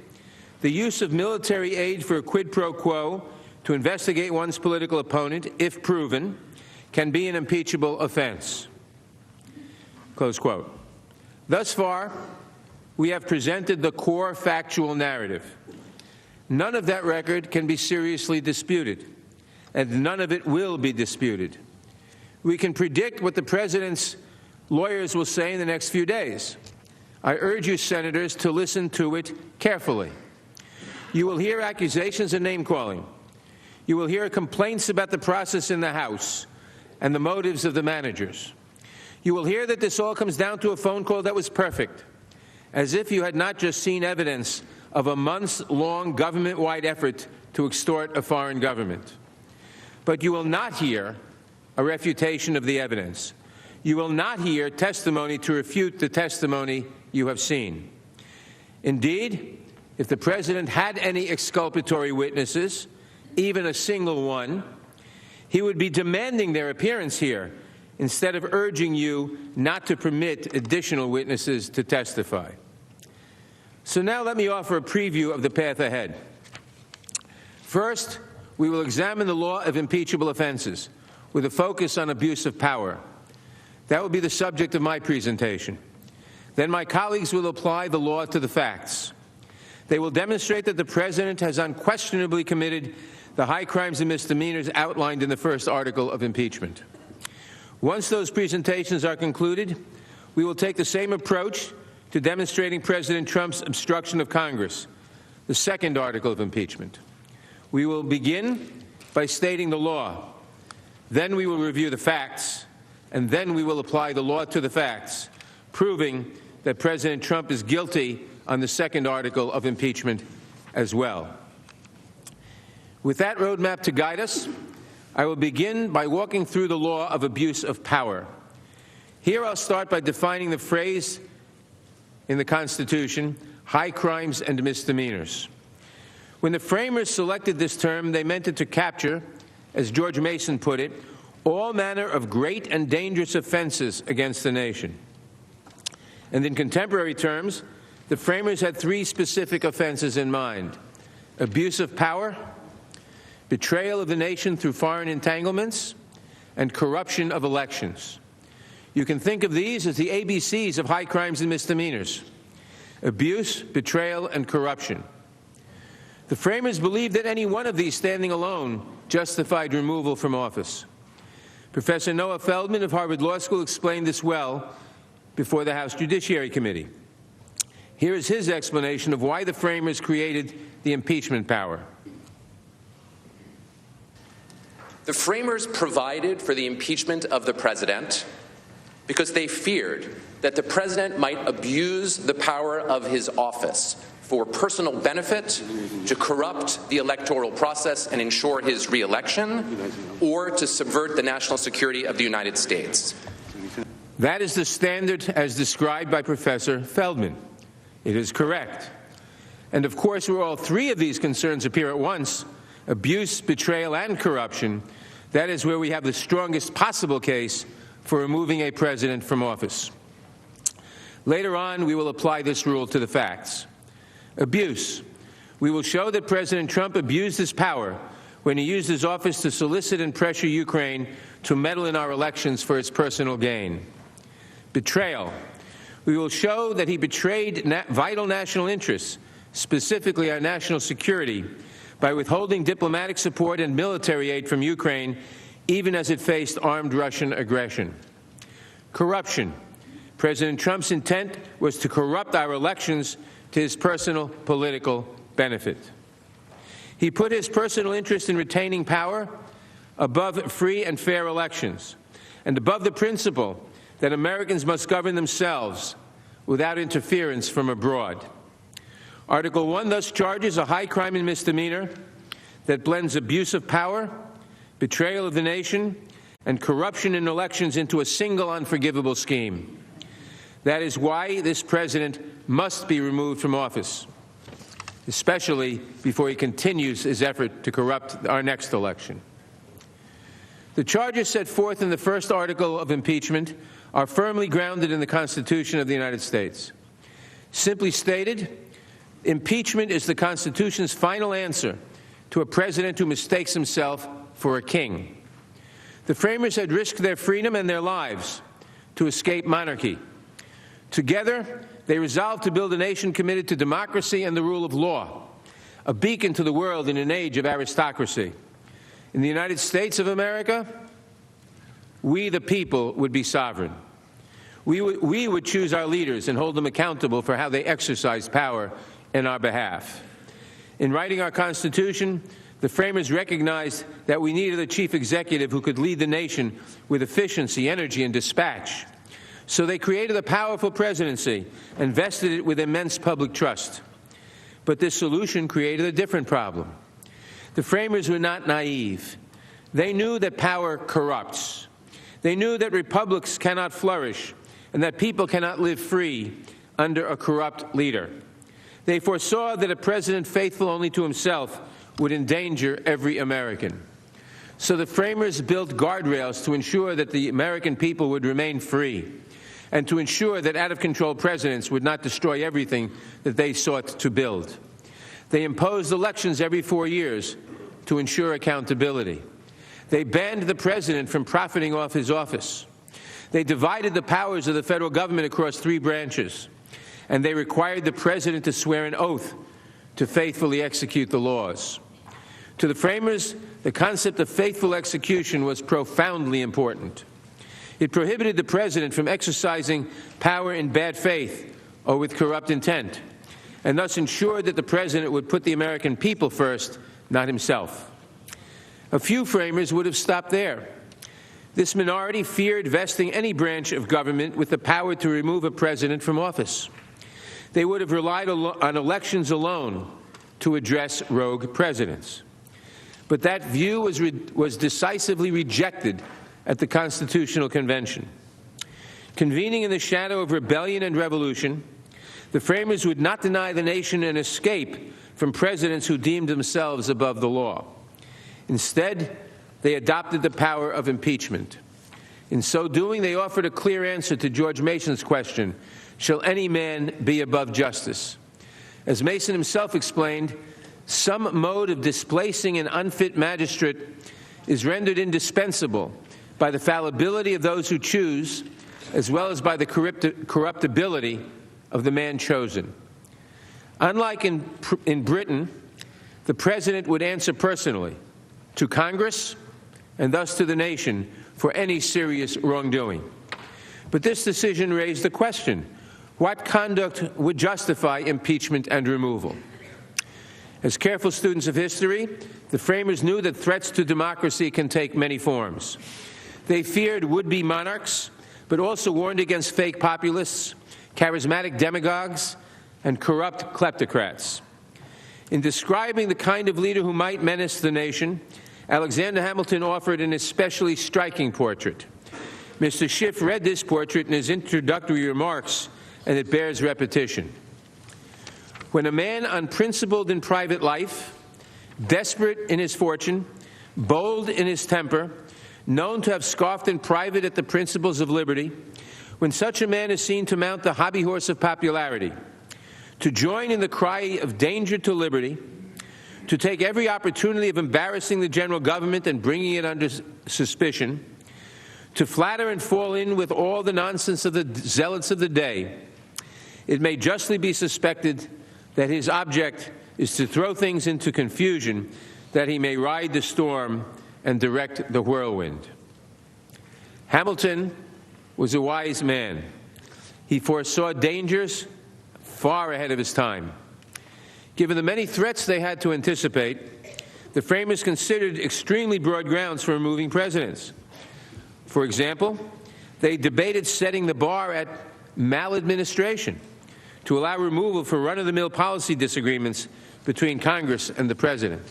S14: "The use of military aid for a quid pro quo to investigate one's political opponent, if proven, can be an impeachable offense." Close quote. Thus far, we have presented the core factual narrative. None of that record can be seriously disputed, and none of it will be disputed. We can predict what the president's lawyers will say in the next few days. I urge you, senators, to listen to it carefully. You will hear accusations and name-calling. You will hear complaints about the process in the House and the motives of the managers. You will hear that this all comes down to a phone call that was perfect, as if you had not just seen evidence of a months-long government-wide effort to extort a foreign government. But you will not hear a refutation of the evidence. You will not hear testimony to refute the testimony you have seen. Indeed, if the president had any exculpatory witnesses, even a single one, he would be demanding their appearance here instead of urging you not to permit additional witnesses to testify. So now let me offer a preview of the path ahead. First, we will examine the law of impeachable offenses with a focus on abuse of power. That will be the subject of my presentation. Then my colleagues will apply the law to the facts. They will demonstrate that the president has unquestionably committed the high crimes and misdemeanors outlined in the first article of impeachment. Once those presentations are concluded, we will take the same approach to demonstrating President Trump's obstruction of Congress, the second article of impeachment. We will begin by stating the law. Then we will review the facts, and then we will apply the law to the facts, proving that President Trump is guilty on the second article of impeachment as well. With that roadmap to guide us, I will begin by walking through the law of abuse of power. Here I'll start by defining the phrase in the Constitution, high crimes and misdemeanors. When the framers selected this term, they meant it to capture, as George Mason put it, all manner of great and dangerous offenses against the nation. And in contemporary terms, the framers had 3 specific offenses in mind: abuse of power, betrayal of the nation through foreign entanglements, and corruption of elections. You can think of these as the ABCs of high crimes and misdemeanors: abuse, betrayal, and corruption. The framers believed that any one of these standing alone justified removal from office. Professor Noah Feldman of Harvard Law School explained this well before the House Judiciary Committee. Here is his explanation of why the framers created the impeachment power.
S16: The framers provided for the impeachment of the president because they feared that the president might abuse the power of his office for personal benefit, to corrupt the electoral process and ensure his re-election, or to subvert the national security of the United States.
S14: That is the standard as described by Professor Feldman. It is correct. And of course, where all three of these concerns appear at once, abuse, betrayal, and corruption, that is where we have the strongest possible case for removing a president from office. Later on, we will apply this rule to the facts. Abuse. We will show that President Trump abused his power when he used his office to solicit and pressure Ukraine to meddle in our elections for its personal gain. Betrayal. We will show that he betrayed vital national interests, specifically our national security, by withholding diplomatic support and military aid from Ukraine, even as it faced armed Russian aggression. Corruption. President Trump's intent was to corrupt our elections to his personal political benefit. He put his personal interest in retaining power above free and fair elections, and above the principle that Americans must govern themselves without interference from abroad. Article 1 thus charges a high crime and misdemeanor that blends abuse of power, betrayal of the nation, and corruption in elections into a single unforgivable scheme. That is why this president must be removed from office, especially before he continues his effort to corrupt our next election. The charges set forth in the first article of impeachment are firmly grounded in the Constitution of the United States. Simply stated, impeachment is the Constitution's final answer to a president who mistakes himself for a king. The framers had risked their freedom and their lives to escape monarchy. Together, they resolved to build a nation committed to democracy and the rule of law, a beacon to the world in an age of aristocracy. In the United States of America, we, the people, would be sovereign. We would choose our leaders and hold them accountable for how they exercise power in our behalf. In writing our Constitution, the framers recognized that we needed a chief executive who could lead the nation with efficiency, energy, and dispatch. So they created a powerful presidency and vested it with immense public trust. But this solution created a different problem. The framers were not naive. They knew that power corrupts. They knew that republics cannot flourish and that people cannot live free under a corrupt leader. They foresaw that a president faithful only to himself would endanger every American. So the framers built guardrails to ensure that the American people would remain free and to ensure that out-of-control presidents would not destroy everything that they sought to build. They imposed elections every 4 years to ensure accountability. They banned the president from profiting off his office. They divided the powers of the federal government across 3 branches. And they required the president to swear an oath to faithfully execute the laws. To the framers, the concept of faithful execution was profoundly important. It prohibited the president from exercising power in bad faith or with corrupt intent, and thus ensured that the president would put the American people first, not himself. A few framers would have stopped there. This minority feared vesting any branch of government with the power to remove a president from office. They would have relied on elections alone to address rogue presidents. But that view was decisively rejected at the Constitutional Convention. Convening in the shadow of rebellion and revolution, the framers would not deny the nation an escape from presidents who deemed themselves above the law. Instead, they adopted the power of impeachment. In so doing, they offered a clear answer to George Mason's question, shall any man be above justice? As Mason himself explained, some mode of displacing an unfit magistrate is rendered indispensable by the fallibility of those who choose, as well as by the corruptibility of the man chosen. Unlike in Britain, the president would answer personally to Congress and thus to the nation for any serious wrongdoing. But this decision raised the question, what conduct would justify impeachment and removal? As careful students of history, the framers knew that threats to democracy can take many forms. They feared would-be monarchs, but also warned against fake populists, charismatic demagogues, and corrupt kleptocrats. In describing the kind of leader who might menace the nation, Alexander Hamilton offered an especially striking portrait. Mr. Schiff read this portrait in his introductory remarks, and it bears repetition. When a man unprincipled in private life, desperate in his fortune, bold in his temper, known to have scoffed in private at the principles of liberty, when such a man is seen to mount the hobby horse of popularity, to join in the cry of danger to liberty, to take every opportunity of embarrassing the general government and bringing it under suspicion, to flatter and fall in with all the nonsense of the zealots of the day, it may justly be suspected that his object is to throw things into confusion, that he may ride the storm and direct the whirlwind. Hamilton was a wise man. He foresaw dangers far ahead of his time. Given the many threats they had to anticipate, the framers considered extremely broad grounds for removing presidents. For example, they debated setting the bar at maladministration to allow removal for run-of-the-mill policy disagreements between Congress and the president.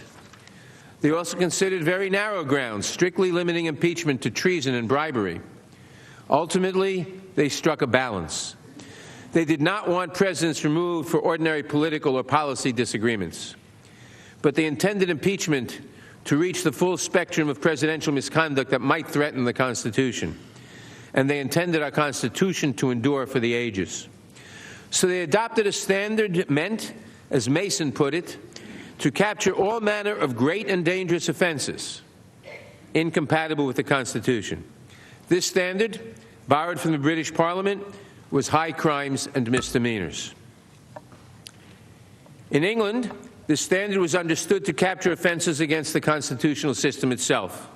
S14: They also considered very narrow grounds, strictly limiting impeachment to treason and bribery. Ultimately, they struck a balance. They did not want presidents removed for ordinary political or policy disagreements, but they intended impeachment to reach the full spectrum of presidential misconduct that might threaten the Constitution, and they intended our Constitution to endure for the ages. So they adopted a standard meant, as Mason put it, to capture all manner of great and dangerous offenses incompatible with the Constitution. This standard, borrowed from the British Parliament, was high crimes and misdemeanors. In England, the standard was understood to capture offenses against the constitutional system itself.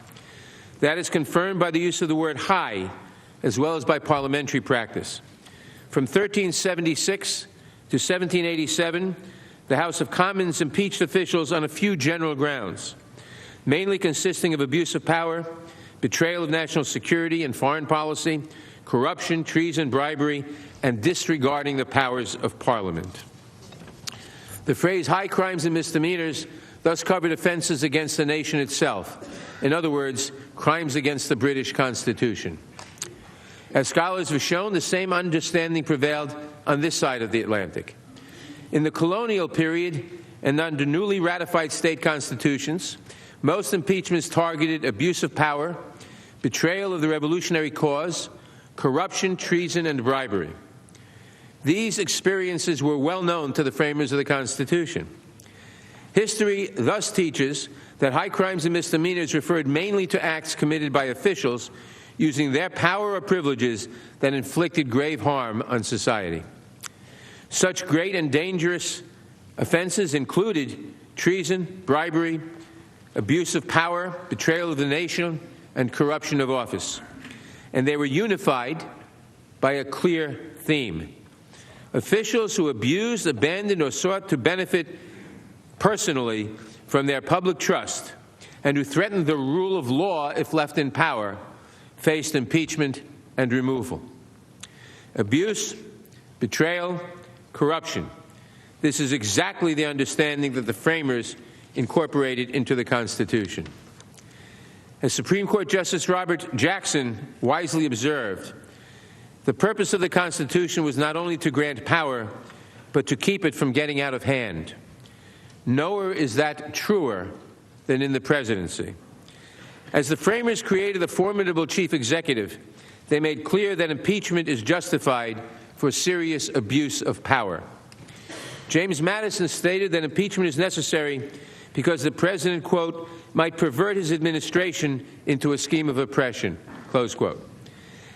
S14: That is confirmed by the use of the word high, as well as by parliamentary practice. From 1376 to 1787, the House of Commons impeached officials on a few general grounds, mainly consisting of abuse of power, betrayal of national security and foreign policy, corruption, treason, bribery, and disregarding the powers of Parliament. The phrase high crimes and misdemeanors thus covered offenses against the nation itself. In other words, crimes against the British Constitution. As scholars have shown, the same understanding prevailed on this side of the Atlantic. In the colonial period and under newly ratified state constitutions, most impeachments targeted abuse of power, betrayal of the revolutionary cause, corruption, treason, and bribery. These experiences were well known to the framers of the Constitution. History thus teaches that high crimes and misdemeanors referred mainly to acts committed by officials using their power or privileges that inflicted grave harm on society. Such great and dangerous offenses included treason, bribery, abuse of power, betrayal of the nation, and corruption of office. And they were unified by a clear theme. Officials who abused, abandoned, or sought to benefit personally from their public trust and who threatened the rule of law if left in power faced impeachment and removal. Abuse, betrayal, corruption. This is exactly the understanding that the framers incorporated into the Constitution. As Supreme Court Justice Robert Jackson wisely observed, the purpose of the Constitution was not only to grant power, but to keep it from getting out of hand. Nowhere is that truer than in the presidency. As the framers created the formidable chief executive, they made clear that impeachment is justified for serious abuse of power. James Madison stated that impeachment is necessary because the president, quote, might pervert his administration into a scheme of oppression, close quote.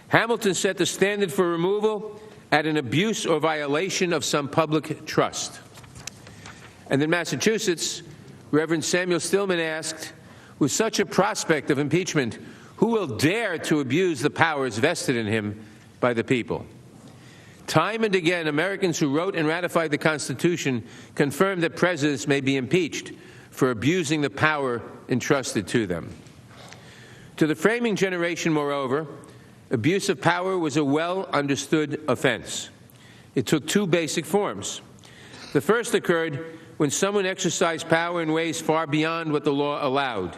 S14: Hamilton set the standard for removal at an abuse or violation of some public trust. And in Massachusetts, Reverend Samuel Stillman asked, with such a prospect of impeachment, who will dare to abuse the powers vested in him by the people? Time and again, Americans who wrote and ratified the Constitution confirmed that presidents may be impeached for abusing the power entrusted to them. To the framing generation, moreover, abuse of power was a well-understood offense. It took two basic forms. The first occurred when someone exercised power in ways far beyond what the law allowed,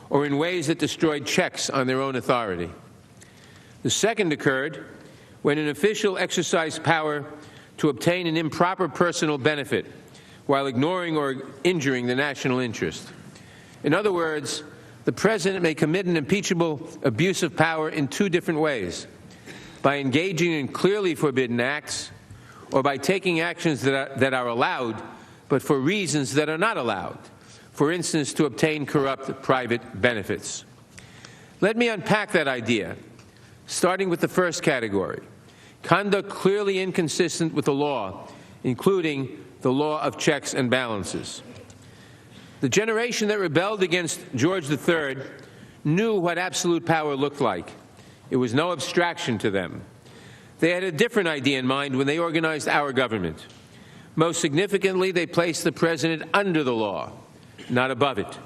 S14: or in ways that destroyed checks on their own authority. The second occurred when an official exercised power to obtain an improper personal benefit while ignoring or injuring the national interest. In other words, the president may commit an impeachable abuse of power in two different ways: by engaging in clearly forbidden acts, or by taking actions that are allowed, but for reasons that are not allowed, for instance, to obtain corrupt private benefits. Let me unpack that idea, starting with the first category: conduct clearly inconsistent with the law, including the law of checks and balances. The generation that rebelled against George III knew what absolute power looked like. It was no abstraction to them. They had a different idea in mind when they organized our government. Most significantly, they placed the president under the law, not above it.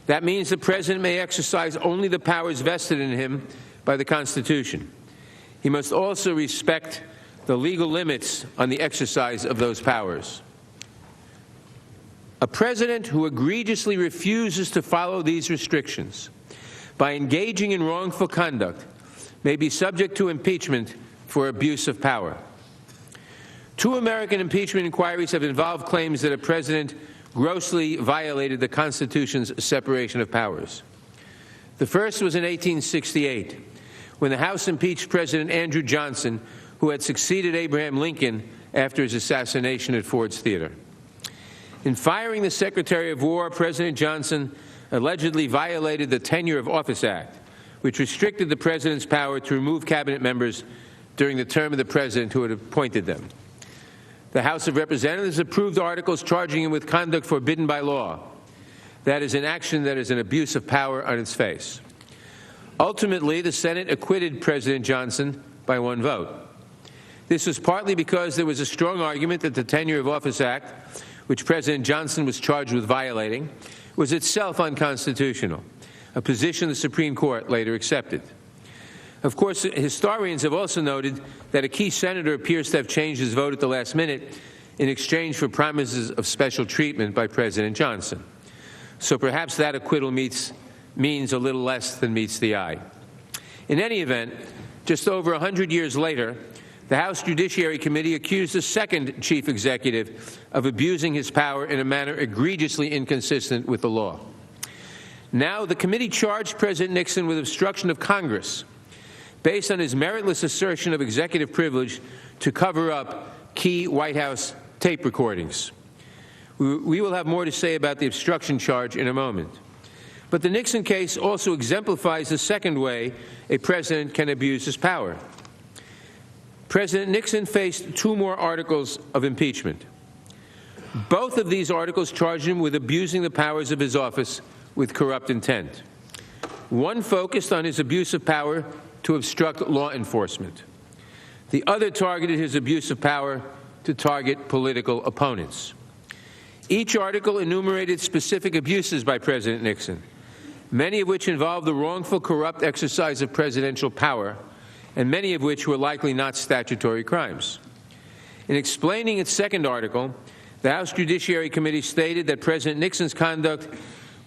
S14: That means the president may exercise only the powers vested in him by the Constitution. He must also respect the legal limits on the exercise of those powers. A president who egregiously refuses to follow these restrictions by engaging in wrongful conduct may be subject to impeachment for abuse of power. 2 American impeachment inquiries have involved claims that a president grossly violated the Constitution's separation of powers. The first was in 1868, when the House impeached President Andrew Johnson, who had succeeded Abraham Lincoln after his assassination at Ford's Theater. In firing the Secretary of War, President Johnson allegedly violated the Tenure of Office Act, which restricted the president's power to remove cabinet members during the term of the president who had appointed them. The House of Representatives approved articles charging him with conduct forbidden by law. That is an action that is an abuse of power on its face. Ultimately, the Senate acquitted President Johnson by 1 vote. This was partly because there was a strong argument that the Tenure of Office Act, which President Johnson was charged with violating, was itself unconstitutional, a position the Supreme Court later accepted. Of course, historians have also noted that a key senator appears to have changed his vote at the last minute in exchange for promises of special treatment by President Johnson. So perhaps that acquittal means a little less than meets the eye. In any event, just over 100 years later, the House Judiciary Committee accused the second chief executive of abusing his power in a manner egregiously inconsistent with the law. Now, the committee charged President Nixon with obstruction of Congress based on his meritless assertion of executive privilege to cover up key White House tape recordings. We will have more to say about the obstruction charge in a moment. But the Nixon case also exemplifies the second way a president can abuse his power. President Nixon faced 2 more articles of impeachment. Both of these articles charged him with abusing the powers of his office with corrupt intent. One focused on his abuse of power to obstruct law enforcement. The other targeted his abuse of power to target political opponents. Each article enumerated specific abuses by President Nixon, many of which involved the wrongful, corrupt exercise of presidential power, and many of which were likely not statutory crimes. In explaining its second article, the House Judiciary Committee stated that President Nixon's conduct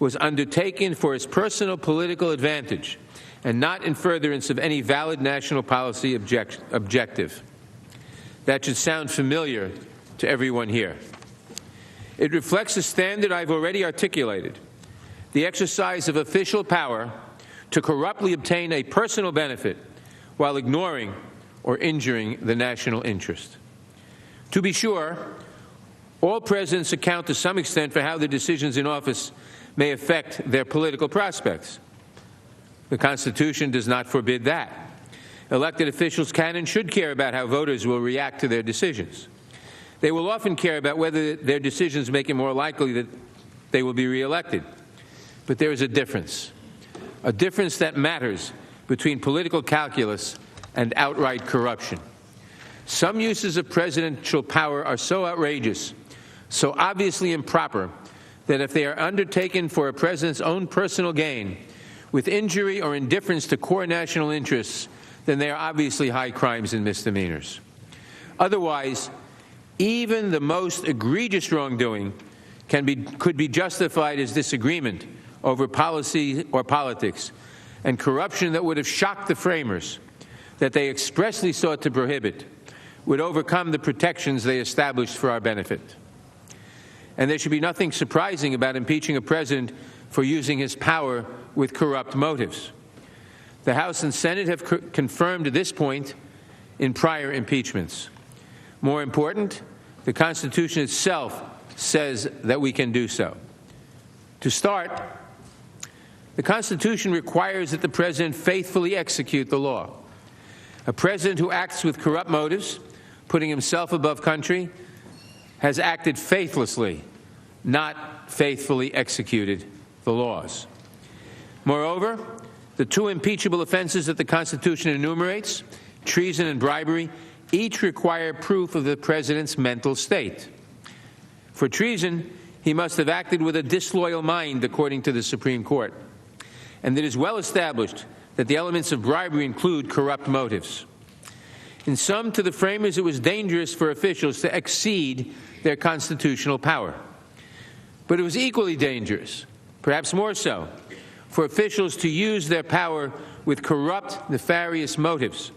S14: was undertaken for his personal political advantage and not in furtherance of any valid national policy objective. That should sound familiar to everyone here. It reflects the standard I've already articulated: the exercise of official power to corruptly obtain a personal benefit while ignoring or injuring the national interest. To be sure, all presidents account to some extent for how their decisions in office may affect their political prospects. The Constitution does not forbid that. Elected officials can and should care about how voters will react to their decisions. They will often care about whether their decisions make it more likely that they will be reelected. But there is a difference that matters between political calculus and outright corruption. Some uses of presidential power are so outrageous, so obviously improper, that if they are undertaken for a president's own personal gain, with injury or indifference to core national interests, then they are obviously high crimes and misdemeanors. Otherwise, even the most egregious wrongdoing could be justified as disagreement over policy or politics, and corruption that would have shocked the framers, that they expressly sought to prohibit, would overcome the protections they established for our benefit. And there should be nothing surprising about impeaching a president for using his power with corrupt motives. The House and Senate have confirmed this point in prior impeachments. More important, the Constitution itself says that we can do so. To start, the Constitution requires that the president faithfully execute the law. A president who acts with corrupt motives, putting himself above country, has acted faithlessly, not faithfully executed the laws. Moreover, the two impeachable offenses that the Constitution enumerates, treason and bribery, each require proof of the president's mental state. For treason, he must have acted with a disloyal mind, according to the Supreme Court. And it is well established that the elements of bribery include corrupt motives. In sum, to the framers, it was dangerous for officials to exceed their constitutional power. But it was equally dangerous, perhaps more so, for officials to use their power with corrupt, nefarious motives,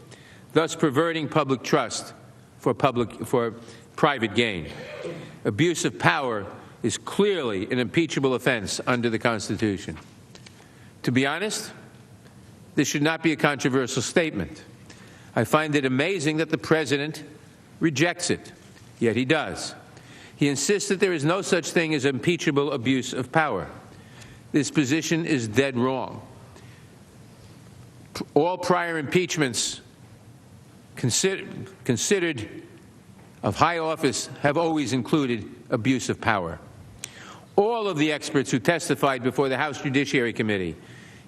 S14: thus perverting public trust for private gain. Abuse of power is clearly an impeachable offense under the Constitution. To be honest, this should not be a controversial statement. I find it amazing that the president rejects it, yet he does. He insists that there is no such thing as impeachable abuse of power. This position is dead wrong. All prior impeachments considered of high office have always included abuse of power. All of the experts who testified before the House Judiciary Committee,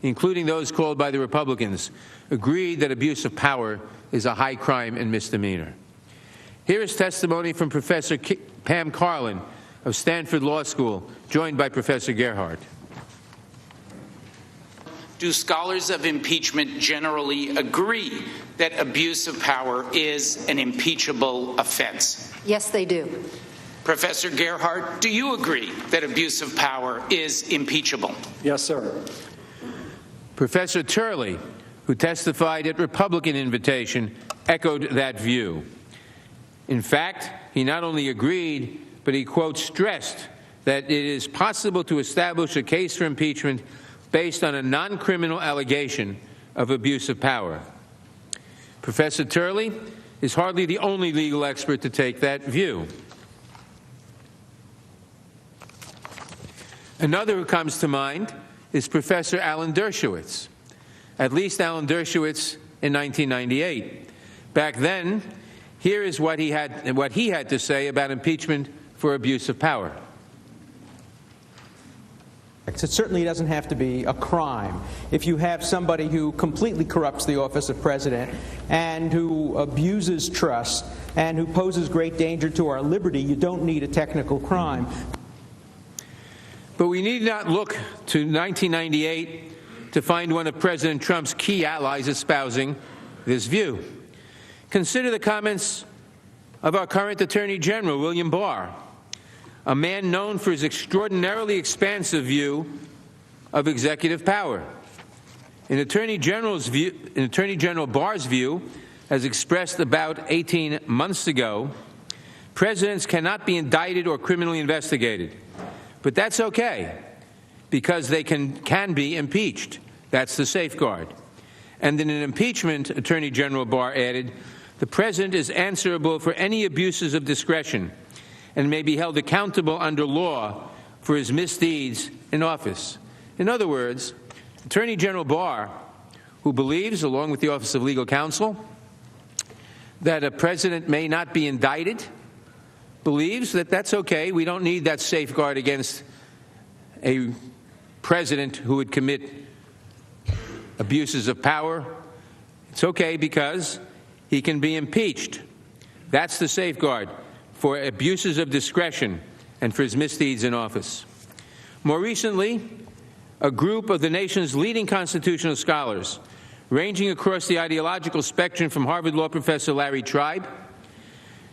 S14: including those called by the Republicans, agreed that abuse of power is a high crime and misdemeanor. Here is testimony from Professor Pam Karlan of Stanford Law School, joined by Professor Gerhardt.
S17: Do scholars of impeachment generally agree that abuse of power is an impeachable offense?
S18: Yes, they do.
S17: Professor Gerhardt, do you agree that abuse of power is impeachable?
S15: Yes, sir.
S14: Professor Turley, who testified at Republican invitation, echoed that view. In fact, he not only agreed, but he, quote, stressed that it is possible to establish a case for impeachment based on a non-criminal allegation of abuse of power. Professor Turley is hardly the only legal expert to take that view. Another who comes to mind is Professor Alan Dershowitz, at least Alan Dershowitz in 1998. Back then, here is what he had to say about impeachment for abuse of power.
S19: It certainly doesn't have to be a crime. If you have somebody who completely corrupts the office of president and who abuses trust and who poses great danger to our liberty, you don't need a technical crime.
S14: But we need not look to 1998 to find one of President Trump's key allies espousing this view. Consider the comments of our current Attorney General, William Barr, a man known for his extraordinarily expansive view of executive power. In Attorney General Barr's view, as expressed about 18 months ago, presidents cannot be indicted or criminally investigated. But that's okay, because they can be impeached. That's the safeguard. And in an impeachment, Attorney General Barr added, the president is answerable for any abuses of discretion and may be held accountable under law for his misdeeds in office. In other words, Attorney General Barr, who believes, along with the Office of Legal Counsel, that a president may not be indicted, believes that that's okay. We don't need that safeguard against a president who would commit abuses of power. It's okay because he can be impeached. That's the safeguard for abuses of discretion and for his misdeeds in office. More recently, a group of the nation's leading constitutional scholars, ranging across the ideological spectrum from Harvard Law professor Larry Tribe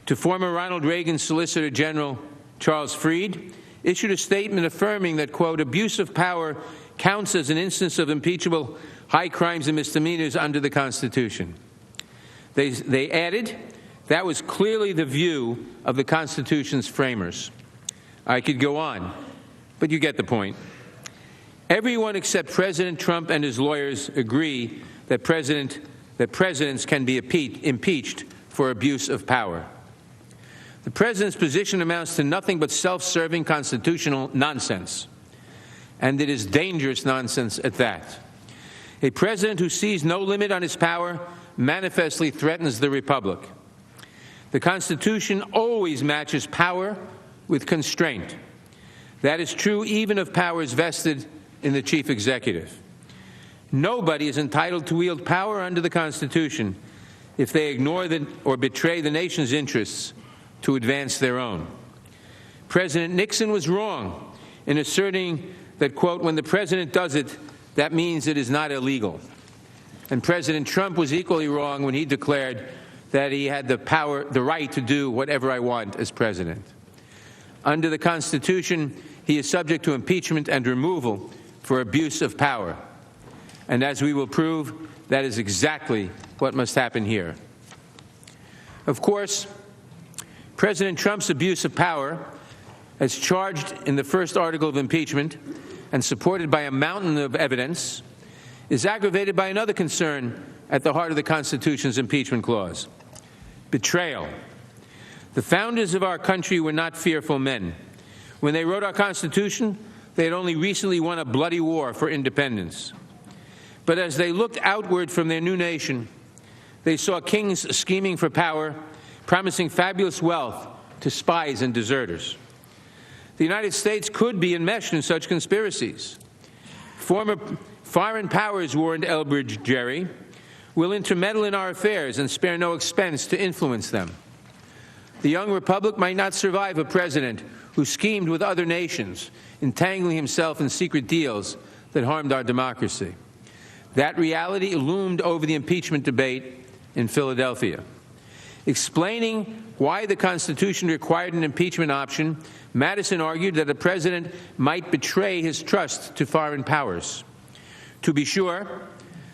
S14: to former Ronald Reagan Solicitor General Charles Fried, issued a statement affirming that, quote, abuse of power counts as an instance of impeachable high crimes and misdemeanors under the Constitution. They added That was clearly the view of the Constitution's framers. I could go on, but you get the point. Everyone except President Trump and his lawyers agree that presidents can be impeached for abuse of power. The president's position amounts to nothing but self-serving constitutional nonsense, and it is dangerous nonsense at that. A president who sees no limit on his power manifestly threatens the republic. The Constitution always matches power with constraint. That is true even of powers vested in the chief executive. Nobody is entitled to wield power under the Constitution if they ignore or betray the nation's interests to advance their own. President Nixon was wrong in asserting that, quote, when the president does it, that means it is not illegal. And President Trump was equally wrong when he declared that he had the right to do whatever I want as president. Under the Constitution, he is subject to impeachment and removal for abuse of power. And as we will prove, that is exactly what must happen here. Of course, President Trump's abuse of power, as charged in the first article of impeachment and supported by a mountain of evidence, is aggravated by another concern at the heart of the Constitution's impeachment clause: betrayal. The founders of our country were not fearful men. When they wrote our Constitution, they had only recently won a bloody war for independence. But as they looked outward from their new nation, they saw kings scheming for power, promising fabulous wealth to spies and deserters. The United States could be enmeshed in such conspiracies. Former foreign powers, warned Elbridge Gerry, will intermeddle in our affairs and spare no expense to influence them. The young republic might not survive a president who schemed with other nations, entangling himself in secret deals that harmed our democracy. That reality loomed over the impeachment debate in Philadelphia. Explaining why the Constitution required an impeachment option, Madison argued that a president might betray his trust to foreign powers. To be sure,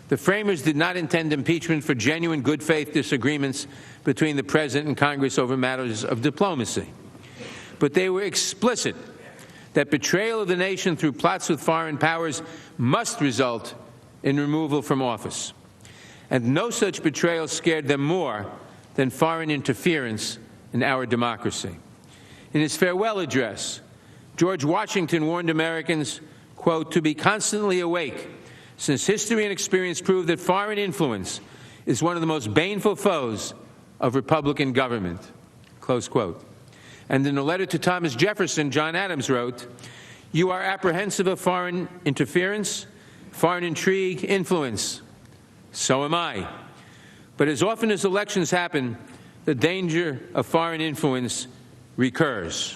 S14: the framers did not intend impeachment for genuine good faith disagreements between the president and Congress over matters of diplomacy. But they were explicit that betrayal of the nation through plots with foreign powers must result in removal from office. And no such betrayal scared them more than foreign interference in our democracy. In his farewell address, George Washington warned Americans, quote, to be constantly awake, since history and experience prove that foreign influence is one of the most baneful foes of Republican government, close quote. And in a letter to Thomas Jefferson, John Adams wrote, you are apprehensive of foreign interference, foreign intrigue, influence. So am I. But as often as elections happen, the danger of foreign influence recurs.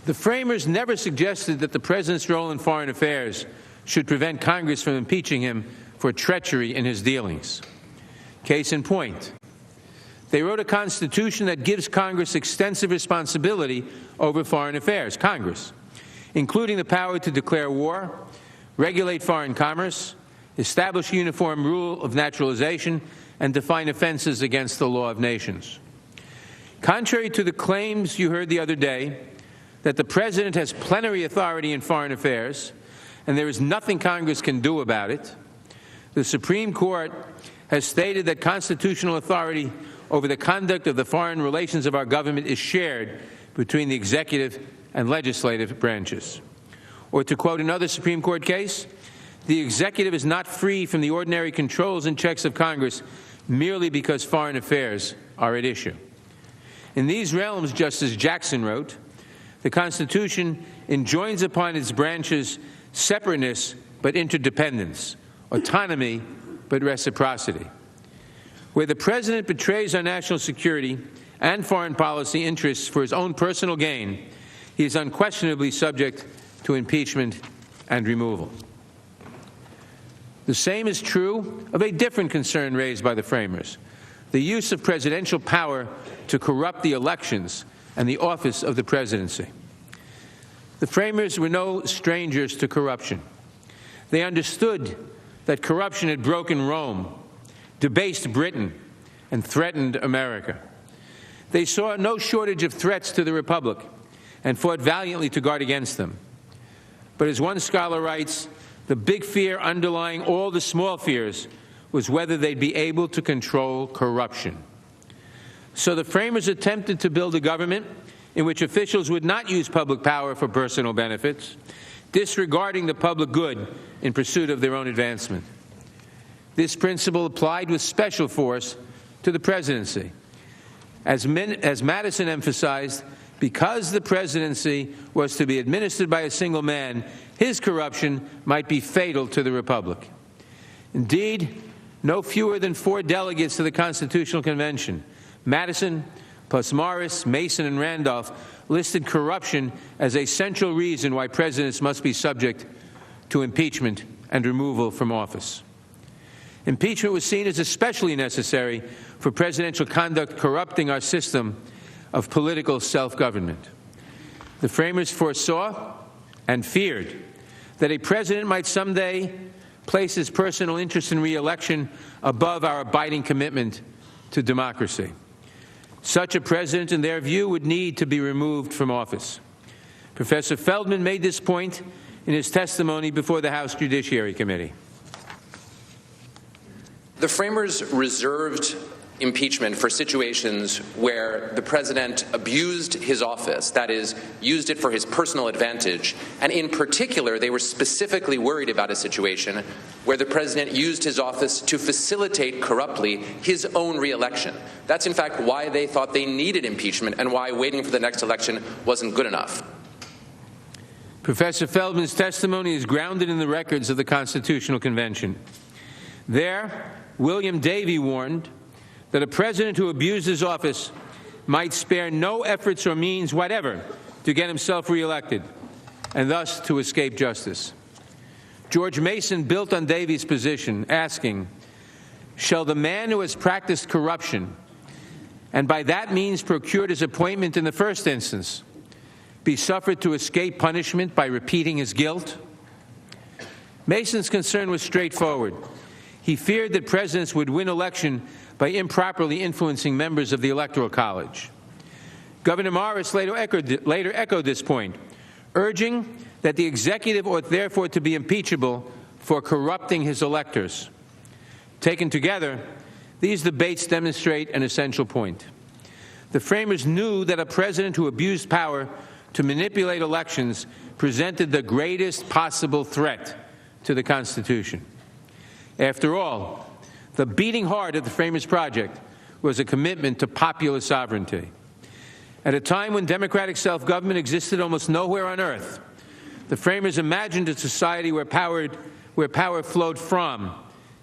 S14: The framers never suggested that the president's role in foreign affairs should prevent Congress from impeaching him for treachery in his dealings. Case in point, they wrote a Constitution that gives Congress extensive responsibility over foreign affairs, Congress, including the power to declare war, regulate foreign commerce, establish a uniform rule of naturalization, and define offenses against the law of nations. Contrary to the claims you heard the other day that the president has plenary authority in foreign affairs and there is nothing Congress can do about it, the Supreme Court has stated that constitutional authority over the conduct of the foreign relations of our government is shared between the executive and legislative branches. Or to quote another Supreme Court case, the executive is not free from the ordinary controls and checks of Congress merely because foreign affairs are at issue. In these realms, Justice Jackson wrote, the Constitution enjoins upon its branches separateness but interdependence, autonomy but reciprocity. Where the president betrays our national security and foreign policy interests for his own personal gain, he is unquestionably subject to impeachment and removal. The same is true of a different concern raised by the framers, the use of presidential power to corrupt the elections and the office of the presidency. The framers were no strangers to corruption. They understood that corruption had broken Rome, debased Britain, and threatened America. They saw no shortage of threats to the Republic and fought valiantly to guard against them. But as one scholar writes, the big fear underlying all the small fears was whether they'd be able to control corruption. So the framers attempted to build a government in which officials would not use public power for personal benefits, disregarding the public good in pursuit of their own advancement. This principle applied with special force to the presidency. As Madison emphasized, because the presidency was to be administered by a single man, his corruption might be fatal to the Republic. Indeed, no fewer than 4 delegates to the Constitutional Convention, Madison, plus Morris, Mason, and Randolph, listed corruption as a central reason why presidents must be subject to impeachment and removal from office. Impeachment was seen as especially necessary for presidential conduct corrupting our system of political self-government. The framers foresaw and feared that a president might someday place his personal interest in re-election above our abiding commitment to democracy. Such a president, in their view, would need to be removed from office. Professor Feldman made this point in his testimony before the House Judiciary Committee.
S16: The framers reserved impeachment for situations where the president abused his office, that is, used it for his personal advantage, and in particular, they were specifically worried about a situation where the president used his office to facilitate corruptly his own re-election. That's in fact why they thought they needed impeachment and why waiting for the next election wasn't good enough.
S14: Professor Feldman's testimony is grounded in the records of the Constitutional Convention. There, William Davey warned that a president who abused his office might spare no efforts or means whatever to get himself reelected and thus to escape justice. George Mason built on Davey's position, asking, shall the man who has practiced corruption and by that means procured his appointment in the first instance be suffered to escape punishment by repeating his guilt? Mason's concern was straightforward. He feared that presidents would win election by improperly influencing members of the Electoral College. Governor Morris later echoed this point, urging that the executive ought therefore to be impeachable for corrupting his electors. Taken together, these debates demonstrate an essential point. The framers knew that a president who abused power to manipulate elections presented the greatest possible threat to the Constitution. After all, the beating heart of the Framers Project was a commitment to popular sovereignty. At a time when democratic self-government existed almost nowhere on earth, the framers imagined a society where power flowed from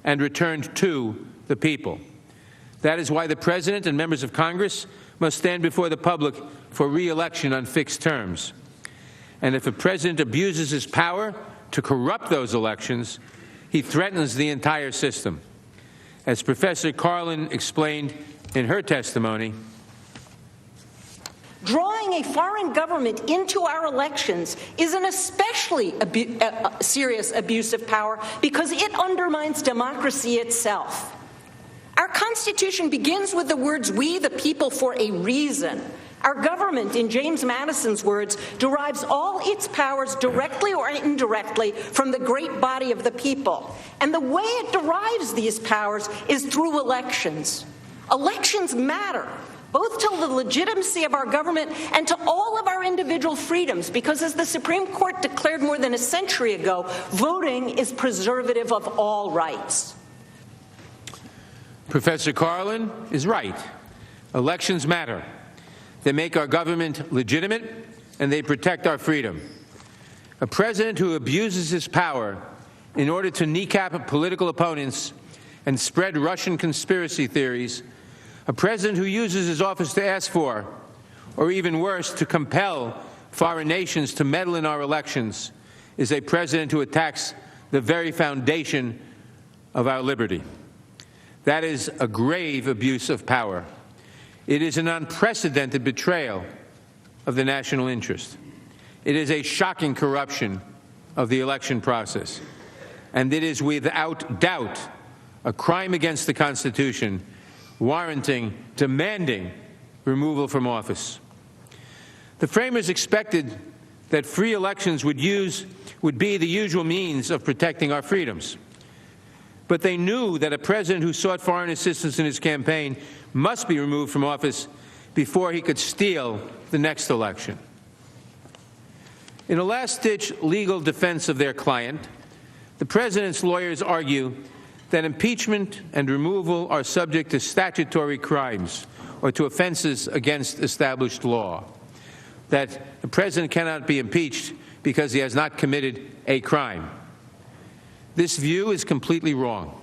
S14: and returned to the people. That is why the President and members of Congress must stand before the public for re-election on fixed terms. And if a president abuses his power to corrupt those elections, he threatens the entire system. As Professor Carlin explained in her testimony,
S18: drawing a foreign government into our elections is an especially serious abuse of power because it undermines democracy itself. Our Constitution begins with the words, "We the people," for a reason. Our government, in James Madison's words, derives all its powers directly or indirectly from the great body of the people. And the way it derives these powers is through elections. Elections matter, both to the legitimacy of our government and to all of our individual freedoms, because as the Supreme Court declared more than a century ago, voting is preservative of all rights.
S14: Professor Carlin is right. Elections matter. They make our government legitimate, and they protect our freedom. A president who abuses his power in order to kneecap political opponents and spread Russian conspiracy theories, a president who uses his office to ask for, or even worse, to compel foreign nations to meddle in our elections, is a president who attacks the very foundation of our liberty. That is a grave abuse of power. It is an unprecedented betrayal of the national interest. It is a shocking corruption of the election process. And it is without doubt a crime against the Constitution warranting, demanding removal from office. The framers expected that free elections would be the usual means of protecting our freedoms. But they knew that a president who sought foreign assistance in his campaign must be removed from office before he could steal the next election. In a last-ditch legal defense of their client, the president's lawyers argue that impeachment and removal are subject to statutory crimes or to offenses against established law, that the president cannot be impeached because he has not committed a crime. This view is completely wrong.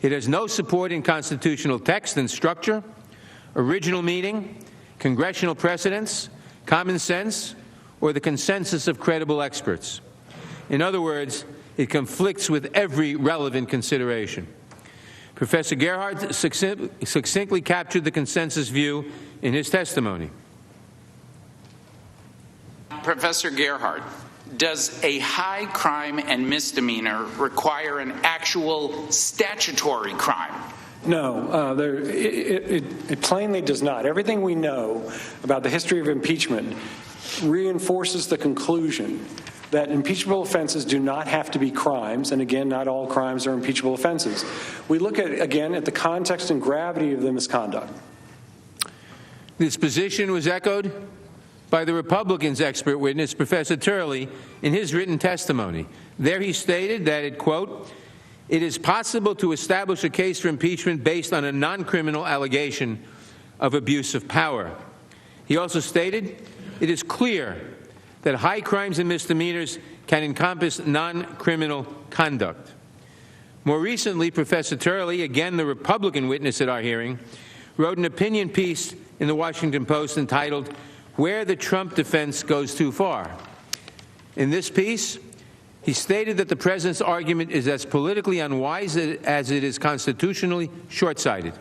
S14: It has no support in constitutional text and structure, original meaning, congressional precedents, common sense, or the consensus of credible experts. In other words, it conflicts with every relevant consideration. Professor Gerhardt succinctly captured the consensus view in his testimony.
S17: Professor Gerhardt, does a high crime and misdemeanor require an actual statutory crime?
S15: No, it plainly does not. Everything we know about the history of impeachment reinforces the conclusion that impeachable offenses do not have to be crimes, and again, not all crimes are impeachable offenses. We look at, again, at the context and gravity of the misconduct.
S14: This position was echoed by the Republicans' expert witness, Professor Turley, in his written testimony. There he stated that it, quote, "It is possible to establish a case for impeachment based on a non-criminal allegation of abuse of power." He also stated, "It is clear that high crimes and misdemeanors can encompass non-criminal conduct." More recently, Professor Turley, again the Republican witness at our hearing, wrote an opinion piece in the Washington Post entitled, "Where the Trump Defense Goes Too Far." In this piece, he stated that the president's argument is as politically unwise as it is constitutionally short-sighted.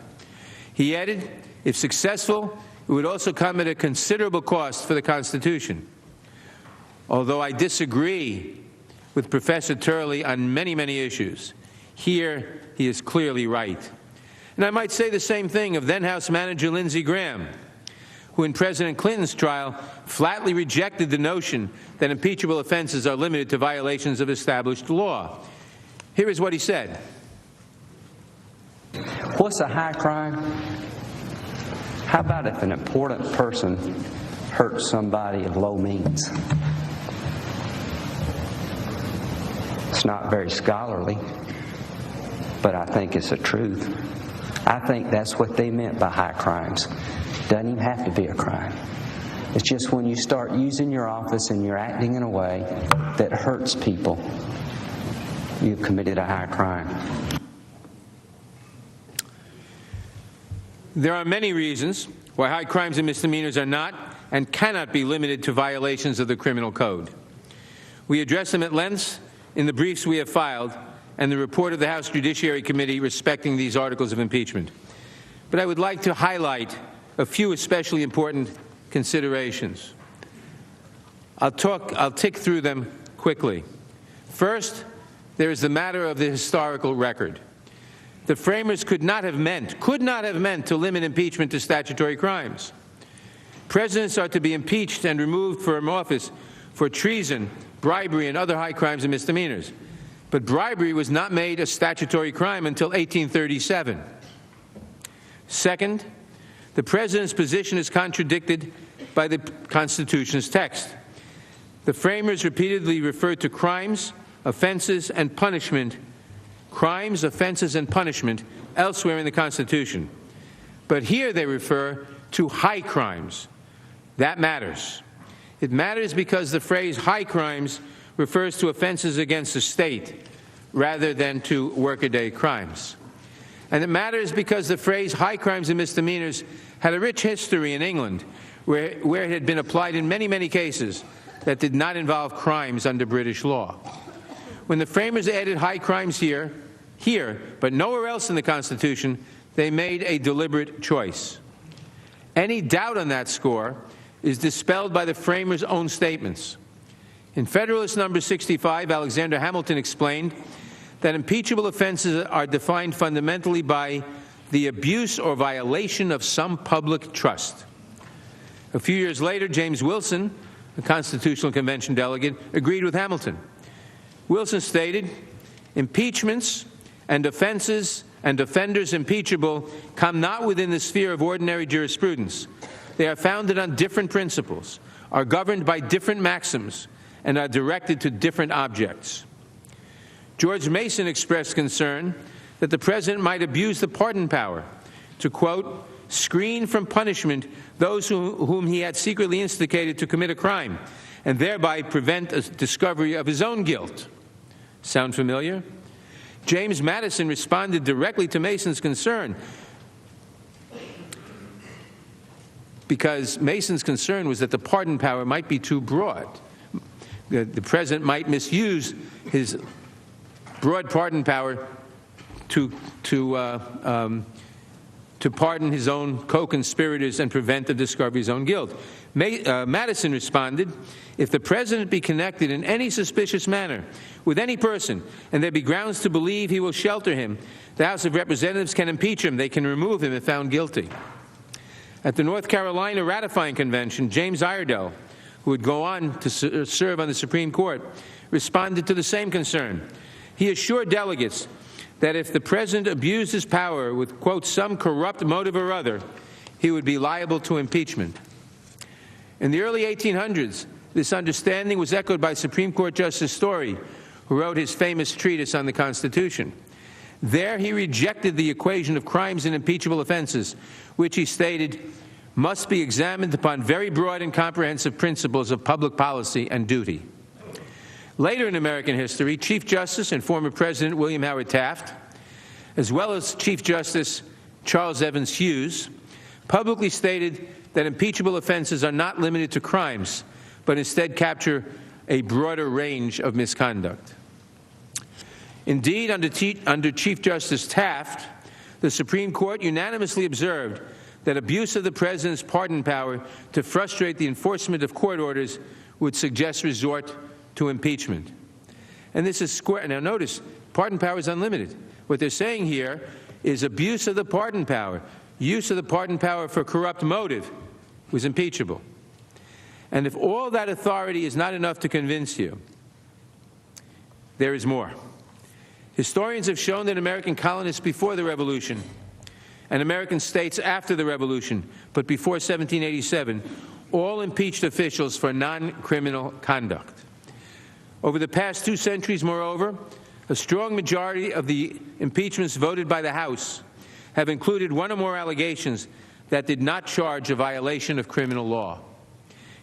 S14: He added, if successful, it would also come at a considerable cost for the Constitution. Although I disagree with Professor Turley on many, many issues, here he is clearly right. And I might say the same thing of then-House Manager Lindsey Graham, who in President Clinton's trial flatly rejected the notion that impeachable offenses are limited to violations of established law. Here is what he said.
S20: What's a high crime? How about if an important person hurts somebody of low means? It's not very scholarly, but I think it's the truth. I think that's what they meant by high crimes. Doesn't even have to be a crime. It's just when you start using your office and you're acting in a way that hurts people, you've committed a high crime.
S14: There are many reasons why high crimes and misdemeanors are not and cannot be limited to violations of the criminal code. We address them at length in the briefs we have filed and the report of the House Judiciary Committee respecting these articles of impeachment. But I would like to highlight a few especially important considerations. I'll tick through them quickly. First, there is the matter of the historical record. The framers could not have meant to limit impeachment to statutory crimes. Presidents are to be impeached and removed from office for treason, bribery, and other high crimes and misdemeanors. But bribery was not made a statutory crime until 1837. Second, the president's position is contradicted by the Constitution's text. The framers repeatedly referred to crimes, offenses, and punishment elsewhere in the Constitution. But here they refer to high crimes. That matters. It matters because the phrase high crimes refers to offenses against the state rather than to workaday crimes. And it matters because the phrase high crimes and misdemeanors had a rich history in England where it had been applied in many, many cases that did not involve crimes under British law. When the framers added high crimes here, but nowhere else in the Constitution, they made a deliberate choice. Any doubt on that score is dispelled by the framers' own statements. In Federalist Number 65, Alexander Hamilton explained that impeachable offenses are defined fundamentally by the abuse or violation of some public trust. A few years later, James Wilson, a Constitutional Convention delegate, agreed with Hamilton. Wilson stated, "Impeachments and offenses and offenders impeachable come not within the sphere of ordinary jurisprudence. They are founded on different principles, are governed by different maxims, and are directed to different objects." George Mason expressed concern that the president might abuse the pardon power to, quote, "screen from punishment those whom he had secretly instigated to commit a crime, and thereby prevent a discovery of his own guilt." Sound familiar? James Madison responded directly to Mason's concern, because Mason's concern was that the pardon power might be too broad. The president might misuse his broad pardon power to pardon his own co-conspirators and prevent the discovery of his own guilt. Madison responded, "If the president be connected in any suspicious manner with any person, and there be grounds to believe he will shelter him, the House of Representatives can impeach him. They can remove him if found guilty." At the North Carolina ratifying convention, James Iredell, who would go on to serve on the Supreme Court, responded to the same concern. He assured delegates that if the president abused his power with, quote, "some corrupt motive or other," he would be liable to impeachment. In the early 1800s, this understanding was echoed by Supreme Court Justice Story, who wrote his famous treatise on the Constitution. There he rejected the equation of crimes and impeachable offenses, which he stated must be examined upon very broad and comprehensive principles of public policy and duty. Later in American history, Chief Justice and former President William Howard Taft, as well as Chief Justice Charles Evans Hughes, publicly stated that impeachable offenses are not limited to crimes, but instead capture a broader range of misconduct. Indeed, under Chief Justice Taft, the Supreme Court unanimously observed that abuse of the president's pardon power to frustrate the enforcement of court orders would suggest resort to impeachment. And this is square. Now notice, pardon power is unlimited. What they're saying here is abuse of the pardon power, use of the pardon power for corrupt motive was impeachable. And if all that authority is not enough to convince you, there is more. Historians have shown that American colonists before the Revolution and American states after the Revolution, but before 1787, all impeached officials for non-criminal conduct. Over the past 2 centuries, moreover, a strong majority of the impeachments voted by the House have included one or more allegations that did not charge a violation of criminal law.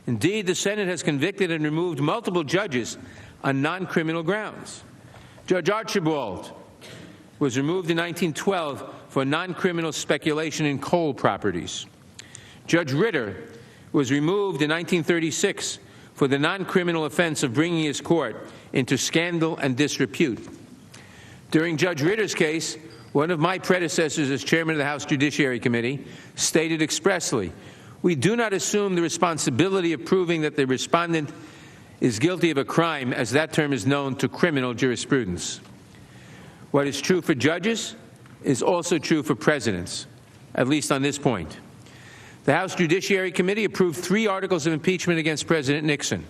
S14: Indeed, the Senate has convicted and removed multiple judges on non-criminal grounds. Judge Archibald was removed in 1912 for non-criminal speculation in coal properties. Judge Ritter was removed in 1936 for the non-criminal offense of bringing his court into scandal and disrepute. During Judge Ritter's case, one of my predecessors as chairman of the House Judiciary Committee stated expressly, "We do not assume the responsibility of proving that the respondent is guilty of a crime, as that term is known to criminal jurisprudence." What is true for judges is also true for presidents, at least on this point. The House Judiciary Committee approved 3 articles of impeachment against President Nixon.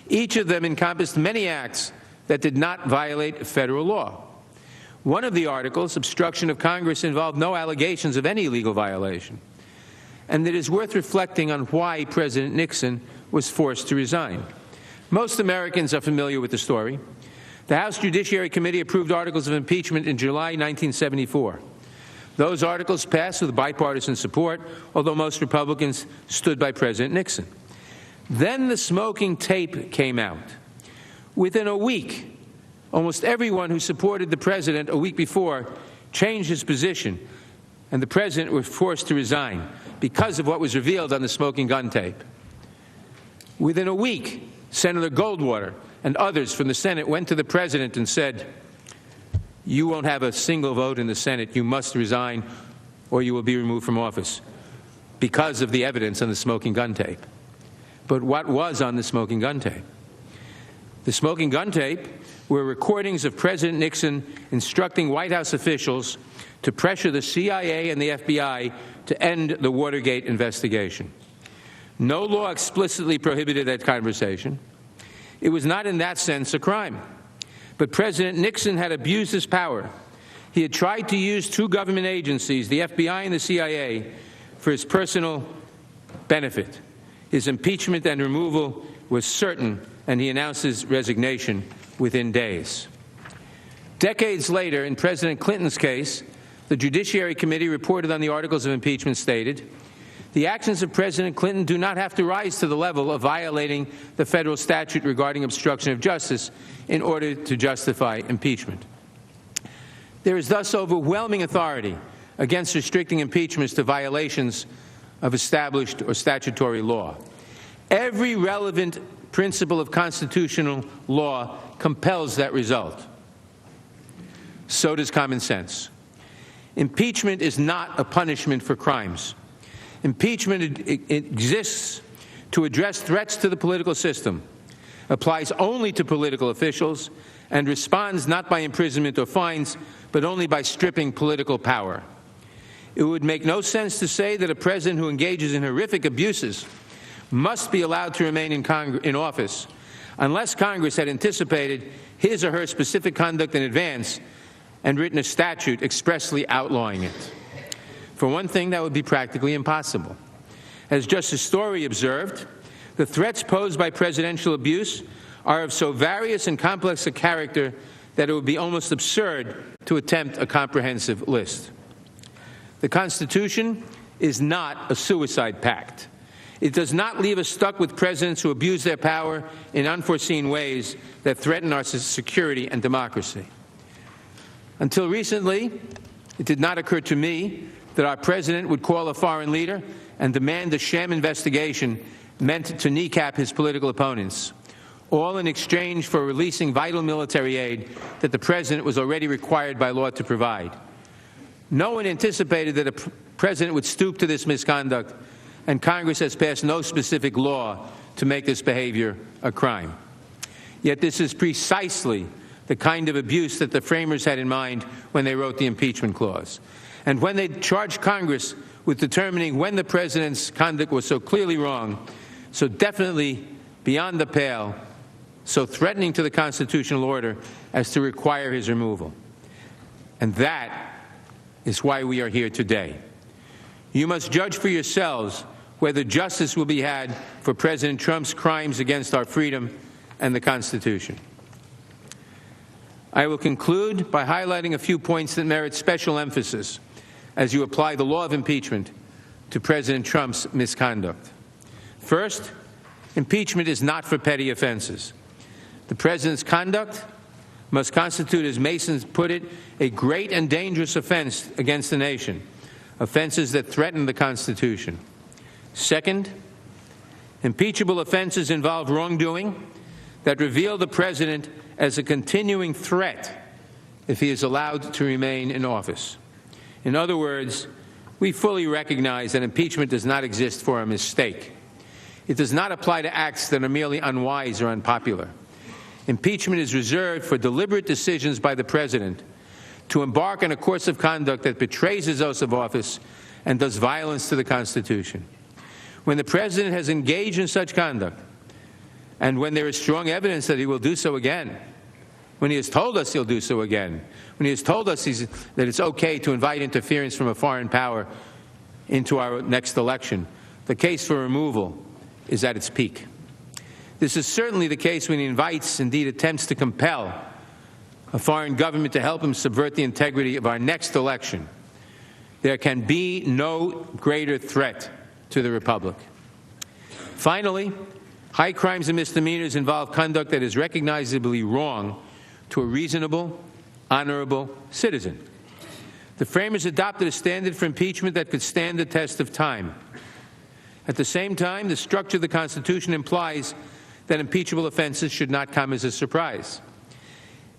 S14: Each of them encompassed many acts that did not violate federal law. One of the articles, obstruction of Congress, involved no allegations of any legal violation. And it is worth reflecting on why President Nixon was forced to resign. Most Americans are familiar with the story. The House Judiciary Committee approved articles of impeachment in July 1974. Those articles passed with bipartisan support, although most Republicans stood by President Nixon. Then the smoking tape came out. Within a week, almost everyone who supported the president a week before changed his position, and the president was forced to resign because of what was revealed on the smoking gun tape. Within a week, Senator Goldwater and others from the Senate went to the president and said, "You won't have a single vote in the Senate. You must resign or you will be removed from office," because of the evidence on the smoking gun tape. But what was on the smoking gun tape? The smoking gun tape were recordings of President Nixon instructing White House officials to pressure the CIA and the FBI to end the Watergate investigation. No law explicitly prohibited that conversation. It was not in that sense a crime. But President Nixon had abused his power. He had tried to use two government agencies, the FBI and the CIA, for his personal benefit. His impeachment and removal was certain, and he announced his resignation within days. Decades later, in President Clinton's case, the Judiciary Committee reported on the articles of impeachment stated, the actions of President Clinton do not have to rise to the level of violating the federal statute regarding obstruction of justice in order to justify impeachment. There is thus overwhelming authority against restricting impeachments to violations of established or statutory law. Every relevant principle of constitutional law compels that result. So does common sense. Impeachment is not a punishment for crimes. Impeachment exists to address threats to the political system, applies only to political officials, and responds not by imprisonment or fines, but only by stripping political power. It would make no sense to say that a president who engages in horrific abuses must be allowed to remain in office unless Congress had anticipated his or her specific conduct in advance and written a statute expressly outlawing it. For one thing, that would be practically impossible. As Justice Story observed, the threats posed by presidential abuse are of so various and complex a character that it would be almost absurd to attempt a comprehensive list. The Constitution is not a suicide pact. It does not leave us stuck with presidents who abuse their power in unforeseen ways that threaten our security and democracy. Until recently, it did not occur to me that our president would call a foreign leader and demand a sham investigation meant to kneecap his political opponents, all in exchange for releasing vital military aid that the president was already required by law to provide. No one anticipated that a president would stoop to this misconduct, and Congress has passed no specific law to make this behavior a crime. Yet this is precisely the kind of abuse that the framers had in mind when they wrote the impeachment clause. And when they charged Congress with determining when the president's conduct was so clearly wrong, so definitely beyond the pale, so threatening to the constitutional order as to require his removal. And that is why we are here today. You must judge for yourselves whether justice will be had for President Trump's crimes against our freedom and the Constitution. I will conclude by highlighting a few points that merit special emphasis as you apply the law of impeachment to President Trump's misconduct. First, impeachment is not for petty offenses. The president's conduct must constitute, as Mason put it, a great and dangerous offense against the nation, offenses that threaten the Constitution. Second, impeachable offenses involve wrongdoing that reveal the president as a continuing threat if he is allowed to remain in office. In other words, we fully recognize that impeachment does not exist for a mistake. It does not apply to acts that are merely unwise or unpopular. Impeachment is reserved for deliberate decisions by the president to embark on a course of conduct that betrays his oath of office and does violence to the Constitution. When the president has engaged in such conduct, and when there is strong evidence that he will do so again, when he has told us he'll do so again, when he has told us that it's okay to invite interference from a foreign power into our next election, the case for removal is at its peak. This is certainly the case when he invites, indeed attempts to compel, a foreign government to help him subvert the integrity of our next election. There can be no greater threat to the Republic. Finally, high crimes and misdemeanors involve conduct that is recognizably wrong to a reasonable, honorable citizen. The framers adopted a standard for impeachment that could stand the test of time. At the same time, the structure of the Constitution implies that impeachable offenses should not come as a surprise.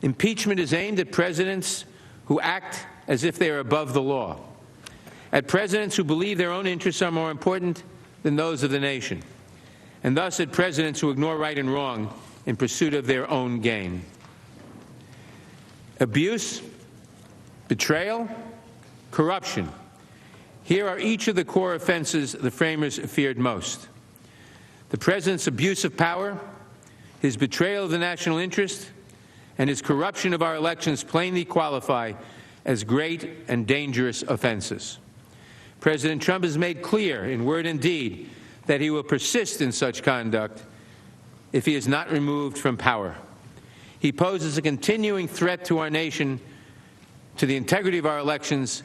S14: Impeachment is aimed at presidents who act as if they are above the law, at presidents who believe their own interests are more important than those of the nation, and thus at presidents who ignore right and wrong in pursuit of their own gain. Abuse, betrayal, corruption. Here are each of the core offenses the framers feared most. The president's abuse of power, his betrayal of the national interest, and his corruption of our elections plainly qualify as great and dangerous offenses. President Trump has made clear in word and deed that he will persist in such conduct if he is not removed from power. He poses a continuing threat to our nation, to the integrity of our elections,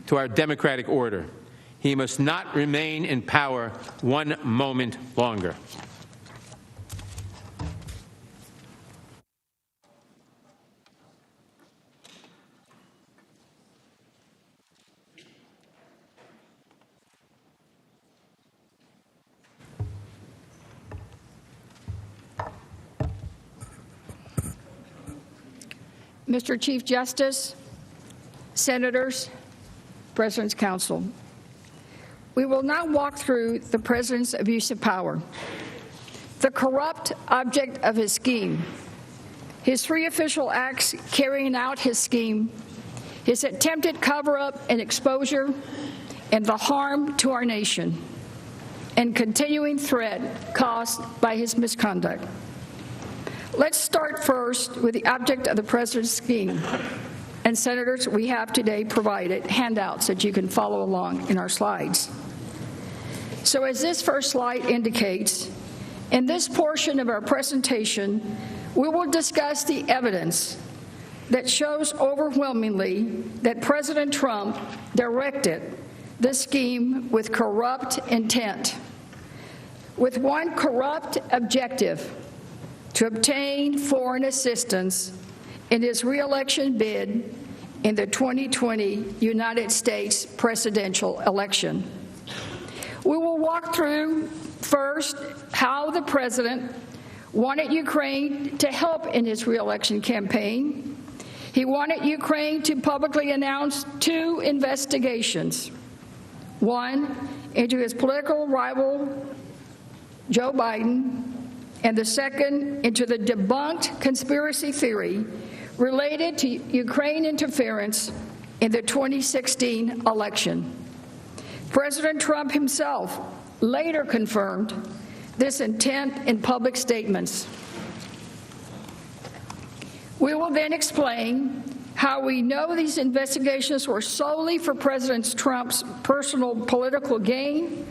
S14: to our democratic order. He must not remain in power one moment longer.
S21: Mr. Chief Justice, Senators, President's Council, we will now walk through the President's abuse of power, the corrupt object of his scheme, his 3 official acts carrying out his scheme, his attempted cover-up and exposure, and the harm to our nation and continuing threat caused by his misconduct. Let's start first with the object of the President's scheme. And Senators, we have today provided handouts that you can follow along in our slides. So as this first slide indicates, in this portion of our presentation, we will discuss the evidence that shows overwhelmingly that President Trump directed this scheme with corrupt intent, with one corrupt objective: to obtain foreign assistance in his re-election bid in the 2020 United States presidential election. We will walk through first how the president wanted Ukraine to help in his re-election campaign. He wanted Ukraine to publicly announce 2 investigations, one into his political rival, Joe Biden, and the second into the debunked conspiracy theory related to Ukraine interference in the 2016 election. President Trump himself later confirmed this intent in public statements. We will then explain how we know these investigations were solely for President Trump's personal political gain.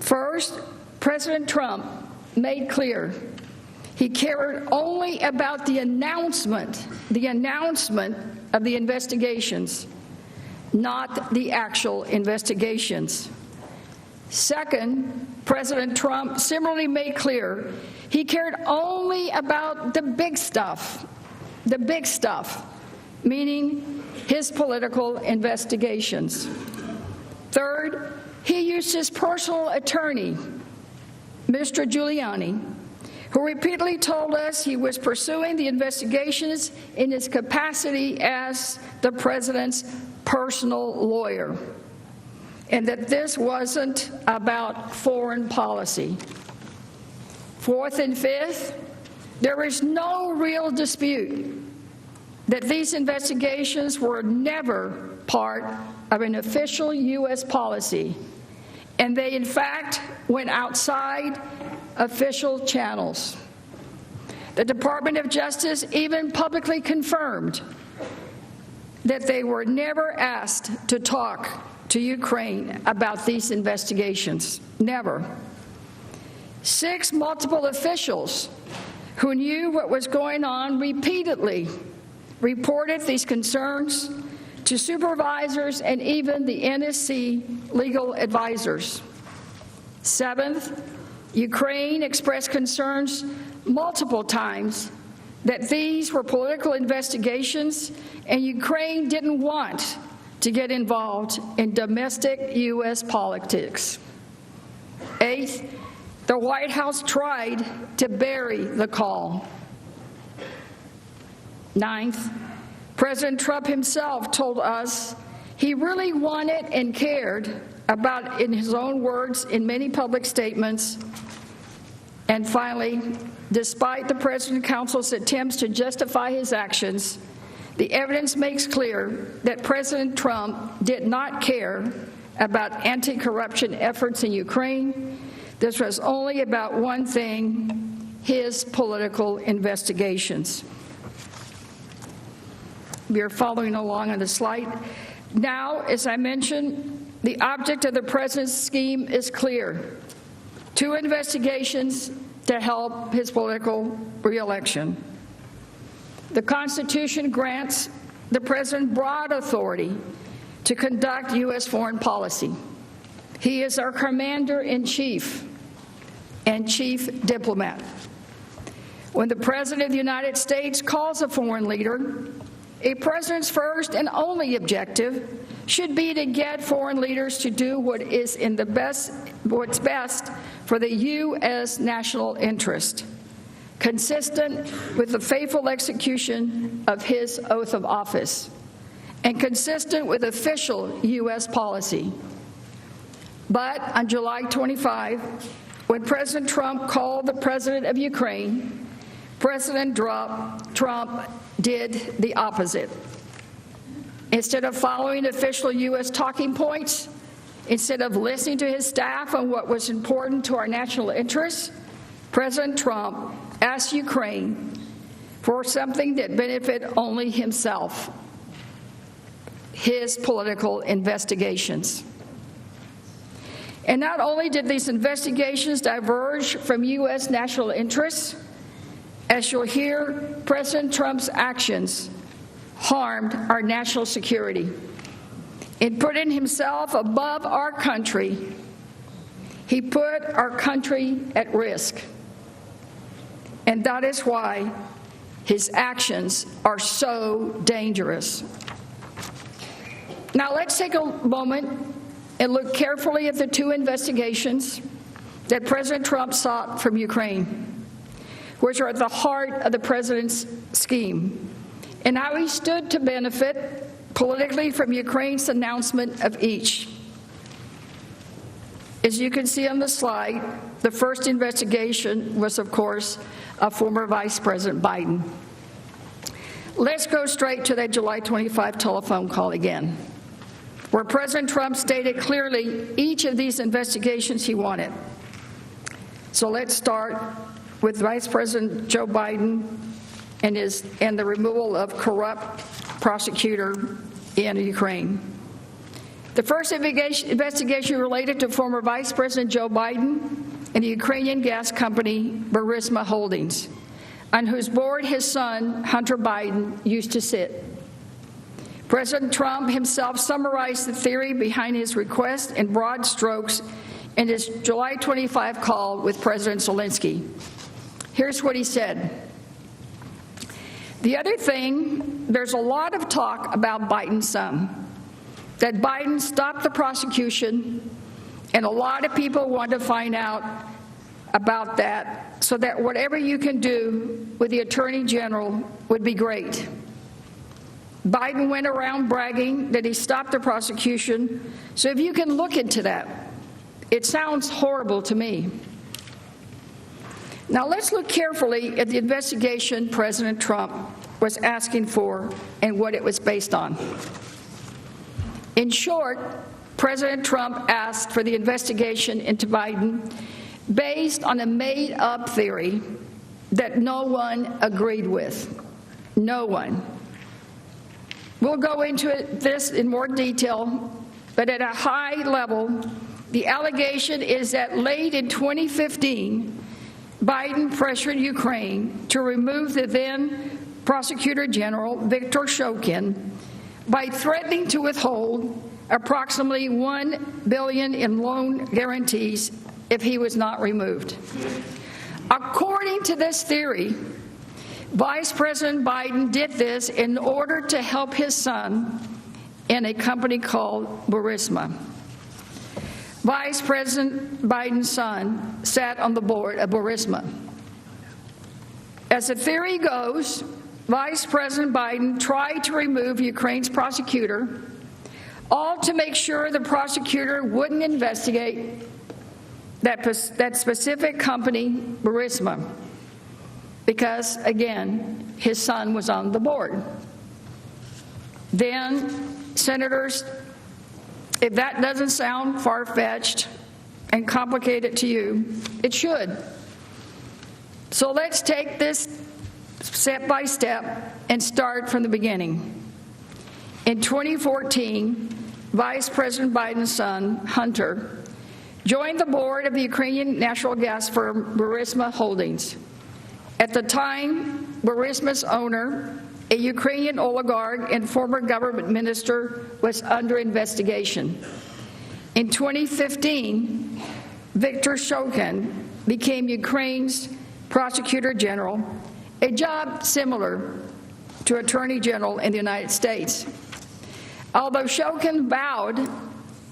S21: First, President Trump made clear he cared only about the announcement of the investigations, not the actual investigations. Second, President Trump similarly made clear he cared only about the big stuff, meaning his political investigations. Third, he used his personal attorney, Mr. Giuliani, who repeatedly told us he was pursuing the investigations in his capacity as the president's personal lawyer, and that this wasn't about foreign policy. Fourth and fifth, there is no real dispute that these investigations were never part of an official U.S. policy, and they, in fact, went outside official channels. The Department of Justice even publicly confirmed that they were never asked to talk to Ukraine about these investigations. Never. 6 multiple officials who knew what was going on repeatedly reported these concerns to supervisors and even the NSC legal advisors. 7th, Ukraine expressed concerns multiple times that these were political investigations and Ukraine didn't want to get involved in domestic U.S. politics. 8th, the White House tried to bury the call. 9th, President Trump himself told us he really wanted and cared about, in his own words, in many public statements, And finally, despite the President and Council's attempts to justify his actions, the evidence makes clear that President Trump did not care about anti-corruption efforts in Ukraine. This was only about one thing: his political investigations. We are following along on the slide. Now, as I mentioned, the object of the President's scheme is clear: 2 investigations to help his political reelection. The Constitution grants the President broad authority to conduct U.S. foreign policy. He is our commander-in-chief and chief diplomat. When the President of the United States calls a foreign leader, a president's first and only objective should be to get foreign leaders to do what's best for the U.S. national interest, consistent with the faithful execution of his oath of office, and consistent with official U.S. policy. But on July 25, when President Trump called the president of Ukraine, President Trump did the opposite. Instead of following official U.S. talking points, instead of listening to his staff on what was important to our national interests, President Trump asked Ukraine for something that benefited only himself: his political investigations. And not only did these investigations diverge from U.S. national interests, as you'll hear, President Trump's actions harmed our national security. In putting himself above our country, he put our country at risk. And that is why his actions are so dangerous. Now let's take a moment and look carefully at the 2 investigations that President Trump sought from Ukraine, which are at the heart of the president's scheme, and how he stood to benefit politically from Ukraine's announcement of each. As you can see on the slide, the first investigation was, of course, of former Vice President Biden. Let's go straight to that July 25 telephone call again, where President Trump stated clearly each of these investigations he wanted. So let's start with Vice President Joe Biden and the removal of corrupt prosecutor in Ukraine. The first investigation related to former Vice President Joe Biden and the Ukrainian gas company Burisma Holdings, on whose board his son, Hunter Biden, used to sit. President Trump himself summarized the theory behind his request in broad strokes in his July 25 call with President Zelensky. Here's what he said. The other thing, there's a lot of talk about Biden's son, that Biden stopped the prosecution, and a lot of people want to find out about that, so that whatever you can do with the Attorney General would be great. Biden went around bragging that he stopped the prosecution, so if you can look into that, it sounds horrible to me. Now let's look carefully at the investigation President Trump was asking for and what it was based on. In short, President Trump asked for the investigation into Biden based on a made-up theory that no one agreed with. No one. We'll go into this in more detail, but at a high level, the allegation is that late in 2015, Biden pressured Ukraine to remove the then Prosecutor General, Viktor Shokin, by threatening to withhold approximately $1 billion in loan guarantees if he was not removed. According to this theory, Vice President Biden did this in order to help his son in a company called Burisma. Vice President Biden's son sat on the board of Burisma. As the theory goes, Vice President Biden tried to remove Ukraine's prosecutor, all to make sure the prosecutor wouldn't investigate that specific company, Burisma, because, again, his son was on the board. Then, senators, if that doesn't sound far-fetched and complicated to you, it should. So let's take this step by step and start from the beginning. In 2014, Vice President Biden's son, Hunter, joined the board of the Ukrainian natural gas firm Burisma Holdings. At the time, Burisma's owner, a Ukrainian oligarch and former government minister, was under investigation. In 2015, Viktor Shokin became Ukraine's prosecutor general, a job similar to Attorney General in the United States. Although Shokin vowed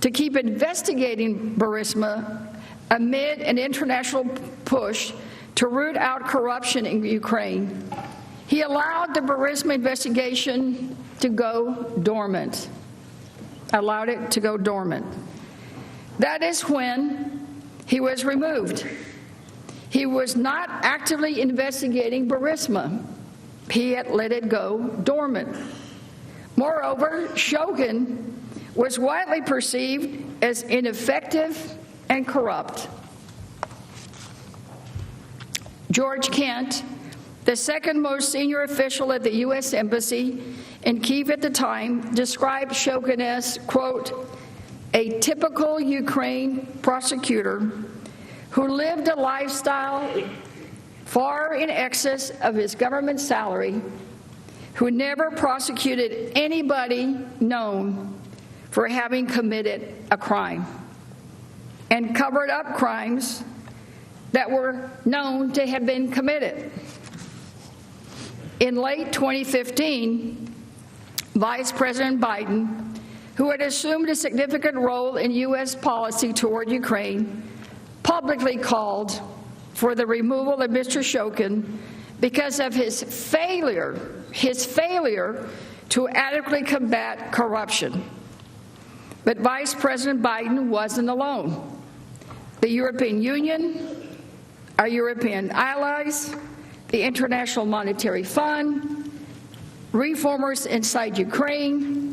S21: to keep investigating Burisma amid an international push to root out corruption in Ukraine, he allowed the Burisma investigation to go dormant. Allowed it to go dormant. That is when he was removed. He was not actively investigating Burisma. He had let it go dormant. Moreover, Shokin was widely perceived as ineffective and corrupt. George Kent, the second most senior official at the U.S. Embassy in Kyiv at the time, described Shokin as, quote, a typical Ukraine prosecutor who lived a lifestyle far in excess of his government salary, who never prosecuted anybody known for having committed a crime, and covered up crimes that were known to have been committed. In late 2015, Vice President Biden, who had assumed a significant role in U.S. policy toward Ukraine, publicly called for the removal of Mr. Shokin because of his failure to adequately combat corruption. But Vice President Biden wasn't alone. The European Union, our European allies, the International Monetary Fund, reformers inside Ukraine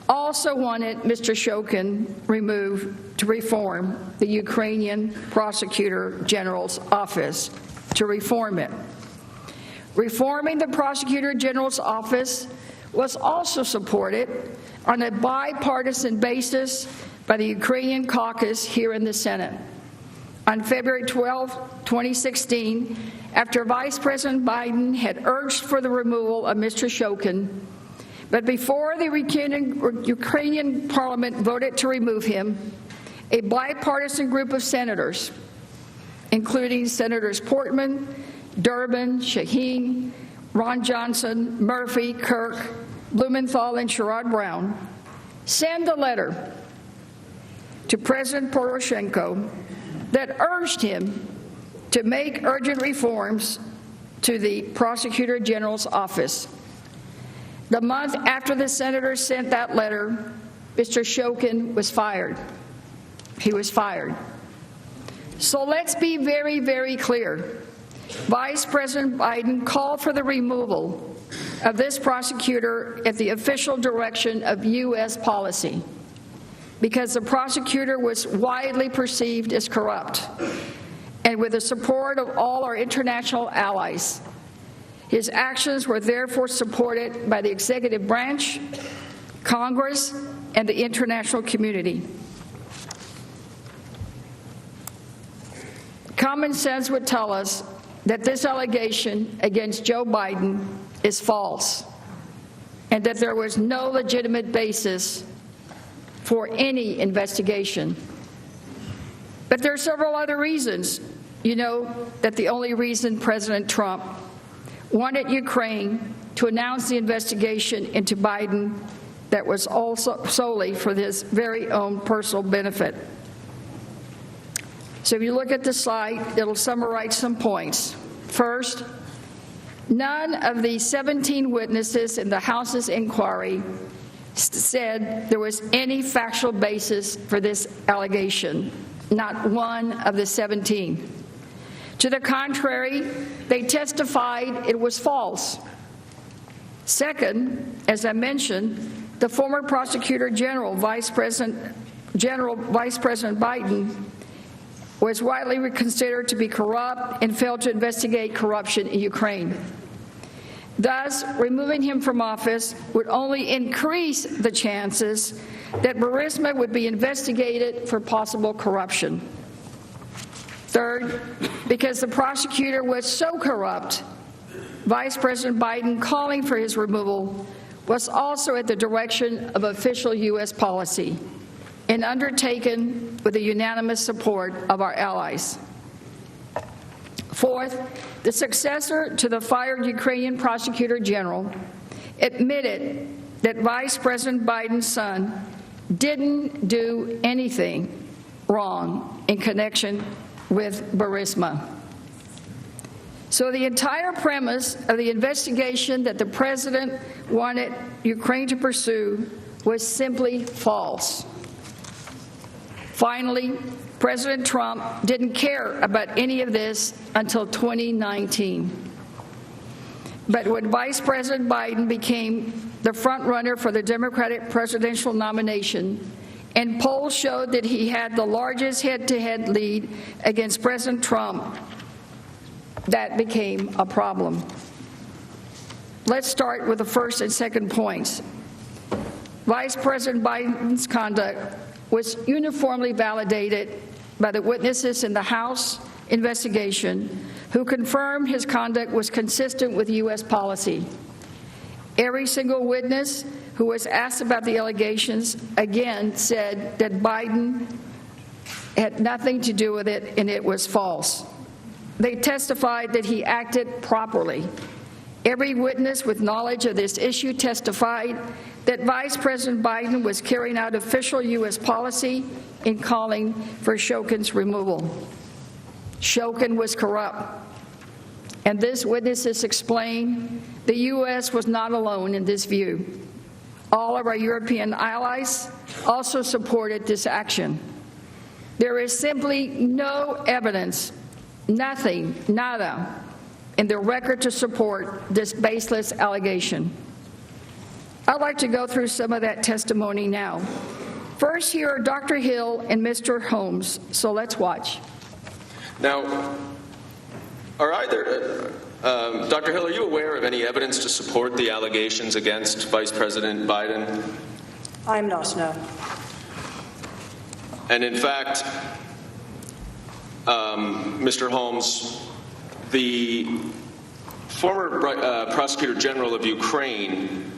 S21: also wanted Mr. Shokin removed to reform the Ukrainian Prosecutor General's office, to reform it. Reforming the Prosecutor General's office was also supported on a bipartisan basis by the Ukrainian caucus here in the Senate. On February 12, 2016, after Vice President Biden had urged for the removal of Mr. Shokin, but before the Ukrainian parliament voted to remove him, a bipartisan group of senators, including Senators Portman, Durbin, Shaheen, Ron Johnson, Murphy, Kirk, Blumenthal, and Sherrod Brown, sent a letter to President Poroshenko that urged him to make urgent reforms to the Prosecutor General's office. The month after the senators sent that letter, Mr. Shokin was fired. He was fired. So let's be very, very clear. Vice President Biden called for the removal of this prosecutor at the official direction of U.S. policy because the prosecutor was widely perceived as corrupt, and with the support of all our international allies. His actions were therefore supported by the executive branch, Congress, and the international community. Common sense would tell us that this allegation against Joe Biden is false and that there was no legitimate basis for any investigation. But there are several other reasons. You know that the only reason President Trump wanted Ukraine to announce the investigation into Biden that was also solely for his very own personal benefit. So if you look at the slide, it'll summarize some points. First, none of the 17 witnesses in the House's inquiry said there was any factual basis for this allegation. not one of the 17. To the contrary, they testified it was false. Second, as I mentioned, the former Prosecutor General, Vice President Biden, was widely considered to be corrupt and failed to investigate corruption in Ukraine. Thus, removing him from office would only increase the chances that Burisma would be investigated for possible corruption. Third, because the prosecutor was so corrupt, Vice President Biden calling for his removal was also at the direction of official U.S. policy and undertaken with the unanimous support of our allies. Fourth, the successor to the fired Ukrainian Prosecutor General admitted that Vice President Biden's son didn't do anything wrong in connection with Burisma. So the entire premise of the investigation that the president wanted Ukraine to pursue was simply false. Finally, President Trump didn't care about any of this until 2019. But when Vice President Biden became the front runner for the Democratic presidential nomination, and polls showed that he had the largest head-to-head lead against President Trump, that became a problem. Let's start with the first and second points. Vice President Biden's conduct was uniformly validated by the witnesses in the House investigation who confirmed his conduct was consistent with U.S. policy. Every single witness who was asked about the allegations again said that Biden had nothing to do with it and it was false. They testified that he acted properly. Every witness with knowledge of this issue testified that Vice President Biden was carrying out official U.S. policy in calling for Shokin's removal. Shokin was corrupt. And these witnesses explained the U.S. was not alone in this view. All of our European allies also supported this action. There is simply no evidence, nothing, nada, in the record to support this baseless allegation. I'd like to go through some of that testimony now. First, here are Dr. Hill and Mr. Holmes, so let's watch.
S3: Now, Dr. Hill, are you aware of any evidence to support the allegations against Vice President Biden?
S22: I'm not, no.
S3: And in fact, Mr. Holmes, the former Prosecutor General of Ukraine,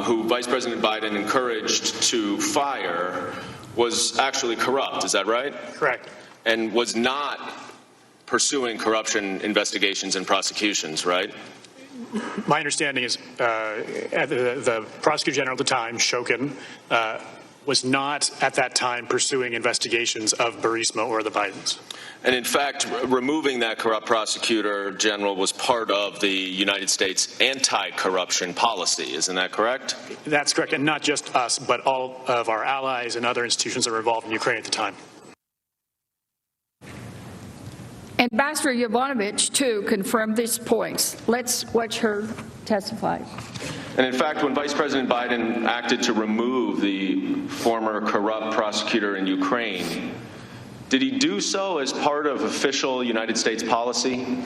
S3: who Vice President Biden encouraged to fire, was actually corrupt, is that right?
S22: Correct.
S3: And was not pursuing corruption investigations and prosecutions, right?
S22: My understanding is the Prosecutor General at the time, Shokin, was not at that time pursuing investigations of Burisma or the Bidens.
S3: And in fact, removing that corrupt Prosecutor General was part of the United States anti-corruption policy, isn't that correct?
S22: That's correct, and not just us, but all of our allies and other institutions that were involved in Ukraine at the time.
S21: Ambassador Yovanovitch, too, confirmed these points. Let's watch her testify.
S3: And in fact, when Vice President Biden acted to remove the former corrupt prosecutor in Ukraine, did he do so as part of official United States policy?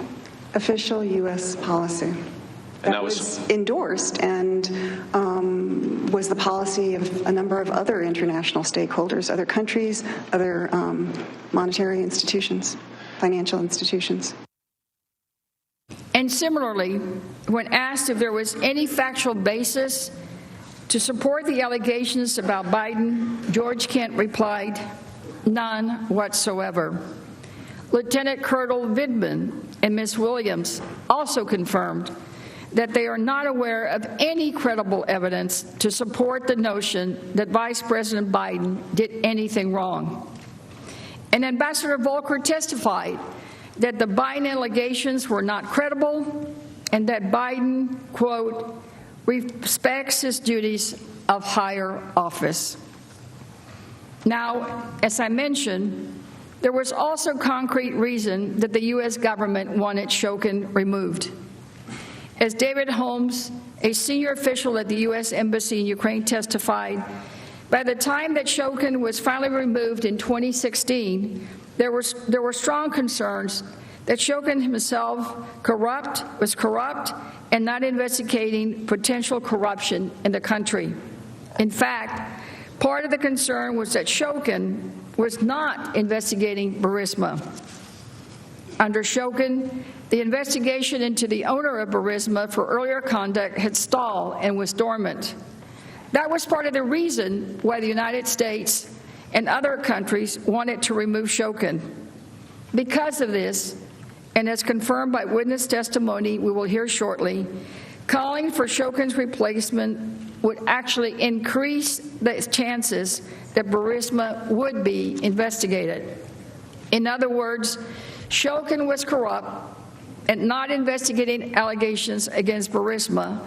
S23: Official U.S. policy.
S3: And
S23: that was endorsed and was the policy of a number of other international stakeholders, other countries, other monetary institutions, financial institutions.
S21: And similarly, when asked if there was any factual basis to support the allegations about Biden, George Kent replied, none whatsoever. Lieutenant Colonel Vidman and Ms. Williams also confirmed that they are not aware of any credible evidence to support the notion that Vice President Biden did anything wrong. And Ambassador Volker testified that the Biden allegations were not credible and that Biden, quote, respects his duties of higher office. Now, as I mentioned, There was also concrete reason that the U.S. government wanted Shokin removed. As David Holmes, a senior official at the U.S. Embassy in Ukraine, testified, by the time that Shokin was finally removed in 2016, there were strong concerns that Shokin himself was corrupt and not investigating potential corruption in the country. In fact, part of the concern was that Shokin was not investigating Burisma. Under Shokin, the investigation into the owner of Burisma for earlier conduct had stalled and was dormant. That was part of the reason why the United States and other countries wanted to remove Shokin. Because of this, and as confirmed by witness testimony we will hear shortly, calling for Shokin's replacement would actually increase the chances that Burisma would be investigated. In other words, Shokin was corrupt and not investigating allegations against Burisma.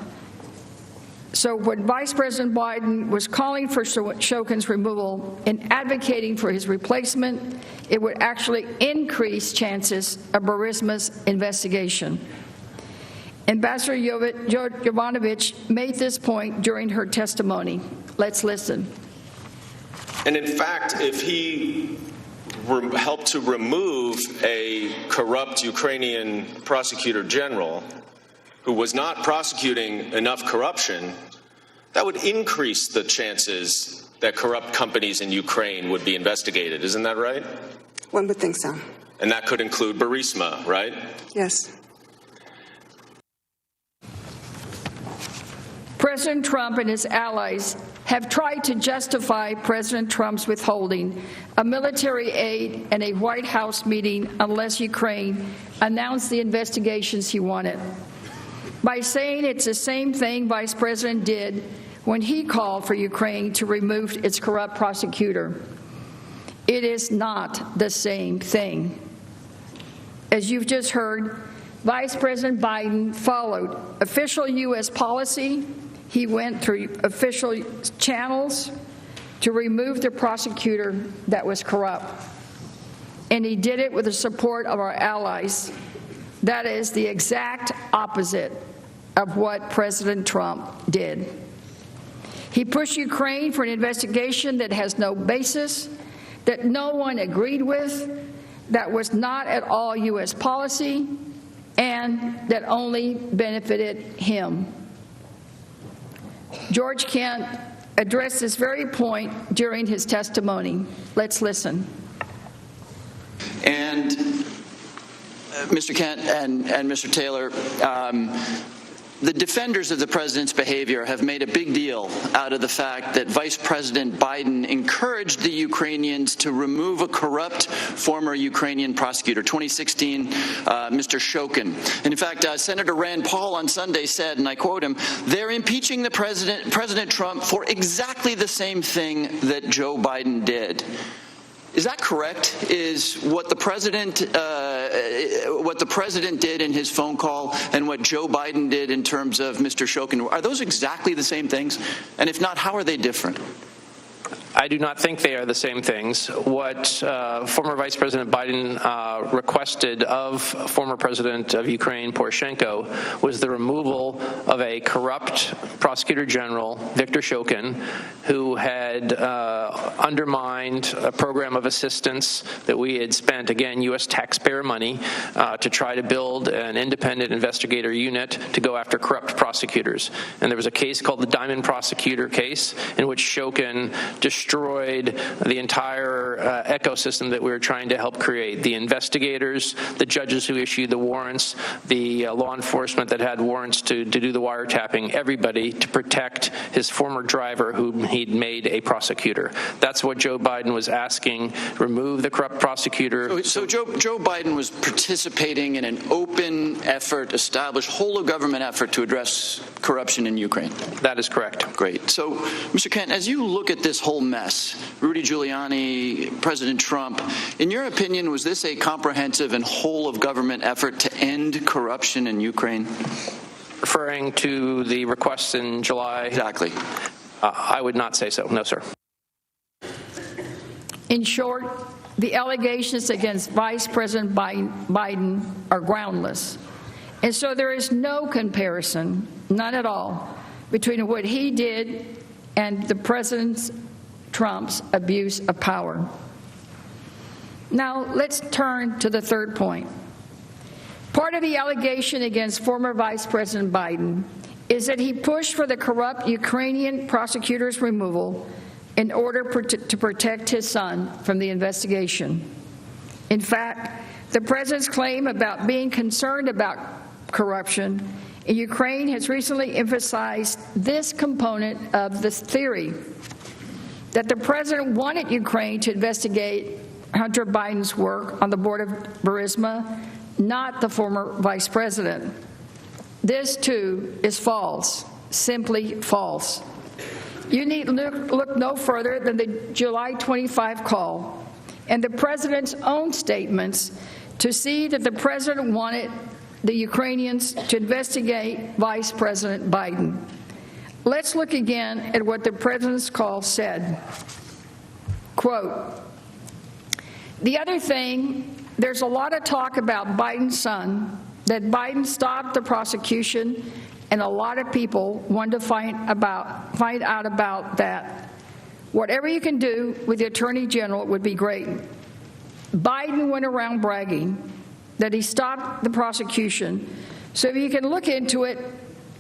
S21: So when Vice President Biden was calling for Shokin's removal and advocating for his replacement, it would actually increase chances of Burisma's investigation. Ambassador Yovanovitch made this point during her testimony. Let's listen.
S3: And in fact, if he helped to remove a corrupt Ukrainian prosecutor general who was not prosecuting enough corruption, that would increase the chances that corrupt companies in Ukraine would be investigated. Isn't that right?
S23: One would think so.
S3: And that could include Burisma, right?
S23: Yes.
S21: President Trump and his allies have tried to justify President Trump's withholding a military aid and a White House meeting unless Ukraine announced the investigations he wanted, by saying it's the same thing Vice President did when he called for Ukraine to remove its corrupt prosecutor. It is not the same thing. As you've just heard, Vice President Biden followed official U.S. policy. He went through official channels to remove the prosecutor that was corrupt. And he did it with the support of our allies. That is the exact opposite of what President Trump did. He pushed Ukraine for an investigation that has no basis, that no one agreed with, that was not at all U.S. policy, and that only benefited him. George Kent addressed this very point during his testimony. Let's listen.
S1: And Mr. Kent and Mr. Taylor, the defenders of the president's behavior have made a big deal out of the fact that Vice President Biden encouraged the Ukrainians to remove a corrupt former Ukrainian prosecutor, 2016, Mr. Shokin. And in fact, Senator Rand Paul on Sunday said, and I quote him, "They're impeaching the President Trump for exactly the same thing that Joe Biden did." Is that correct? Is what the president did in his phone call and what Joe Biden did in terms of Mr. Shokin, are those exactly the same things? And if not, how are they different?
S5: I do not think they are the same things. What former Vice President Biden requested of former President of Ukraine, Poroshenko, was the removal of a corrupt prosecutor general, Viktor Shokin, who had undermined a program of assistance that we had spent, again, U.S. taxpayer money, to try to build an independent investigator unit to go after corrupt prosecutors. And there was a case called the Diamond Prosecutor case in which Shokin destroyed the entire ecosystem that we were trying to help create. The investigators, the judges who issued the warrants, the law enforcement that had warrants to do the wiretapping, everybody to protect his former driver whom he'd made a prosecutor. That's what Joe Biden was asking, remove the corrupt prosecutor.
S1: So Joe Biden was participating in an open effort, established whole of government effort to address corruption in Ukraine.
S5: That is correct.
S1: Great. So, Mr. Kent, as you look at this whole mess, Rudy Giuliani, President Trump, in your opinion, was this a comprehensive and whole of government effort to end corruption in Ukraine?
S5: Referring to the requests in July?
S1: Exactly.
S5: I would not say so. No, sir.
S21: In short, the allegations against Vice President Biden are groundless. And so there is no comparison, none at all, between what he did and the President Trump's abuse of power. Now, let's turn to the third point. Part of the allegation against former Vice President Biden is that he pushed for the corrupt Ukrainian prosecutor's removal in order to protect his son from the investigation. In fact, the president's claim about being concerned about corruption in Ukraine has recently emphasized this component of this theory, that the president wanted Ukraine to investigate Hunter Biden's work on the board of Burisma, not the former vice president. This, too, is false, simply false. You need look no further than the July 25 call and the president's own statements to see that the president wanted the Ukrainians to investigate Vice President Biden. Let's look again at what the president's call said. Quote, "The other thing, there's a lot of talk about Biden's son, that Biden stopped the prosecution, and a lot of people want to find out about that. Whatever you can do with the Attorney General would be great. Biden went around bragging that he stopped the prosecution, so if you can look into it,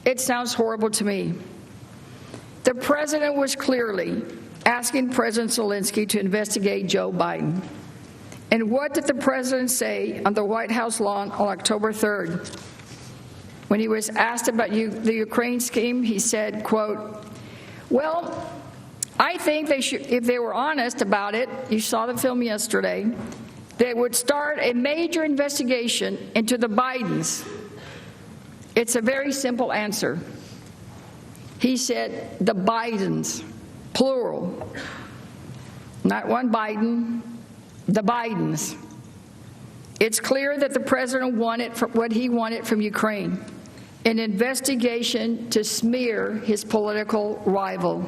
S21: it sounds horrible to me." The president was clearly asking President Zelensky to investigate Joe Biden. And what did the president say on the White House lawn on October 3rd? When he was asked about the Ukraine scheme, he said, quote, "Well, I think they should, if they were honest about it, you saw the film yesterday, they would start a major investigation into the Bidens." It's a very simple answer. He said the Bidens, plural. Not one Biden, the Bidens. It's clear that the president wanted what he wanted from Ukraine, an investigation to smear his political rival.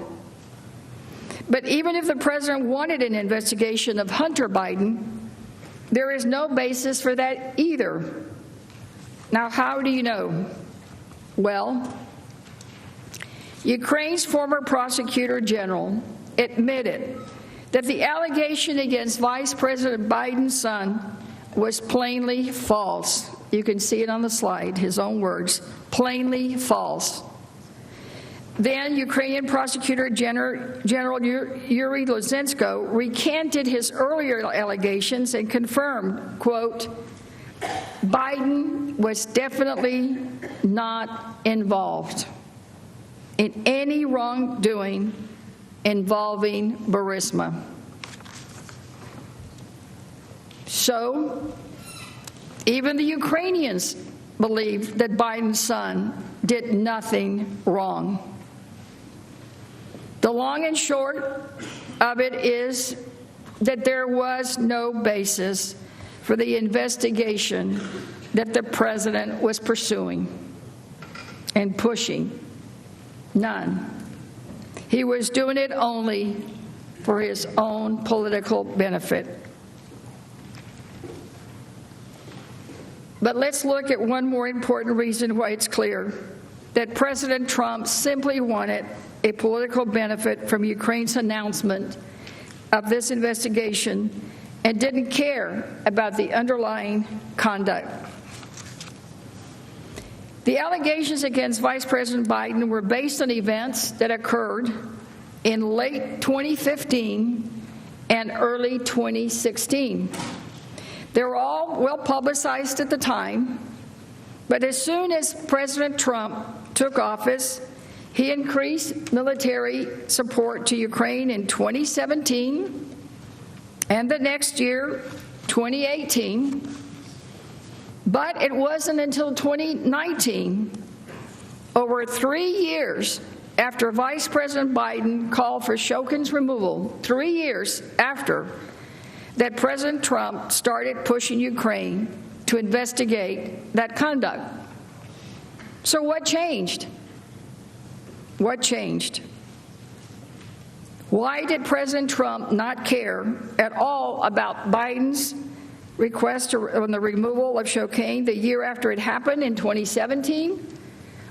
S21: But even if the president wanted an investigation of Hunter Biden, there is no basis for that either. Now, how do you know? Well, Ukraine's former prosecutor general admitted that the allegation against Vice President Biden's son was plainly false. You can see it on the slide, his own words, plainly false. Then Ukrainian Prosecutor General Yuri Lutsenko recanted his earlier allegations and confirmed, quote, "Biden was definitely not involved in any wrongdoing involving Burisma." So, even the Ukrainians believe that Biden's son did nothing wrong. The long and short of it is that there was no basis for the investigation that the president was pursuing and pushing. None. He was doing it only for his own political benefit. But let's look at one more important reason why it's clear that President Trump simply wanted a political benefit from Ukraine's announcement of this investigation and didn't care about the underlying conduct. The allegations against Vice President Biden were based on events that occurred in late 2015 and early 2016. They were all well publicized at the time, but as soon as President Trump took office, he increased military support to Ukraine in 2017 and the next year, 2018. But it wasn't until 2019, over 3 years after Vice President Biden called for Shokin's removal, 3 years after, that President Trump started pushing Ukraine to investigate that conduct. So what changed? What changed? Why did President Trump not care at all about Biden's request on the removal of Shokin the year after it happened in 2017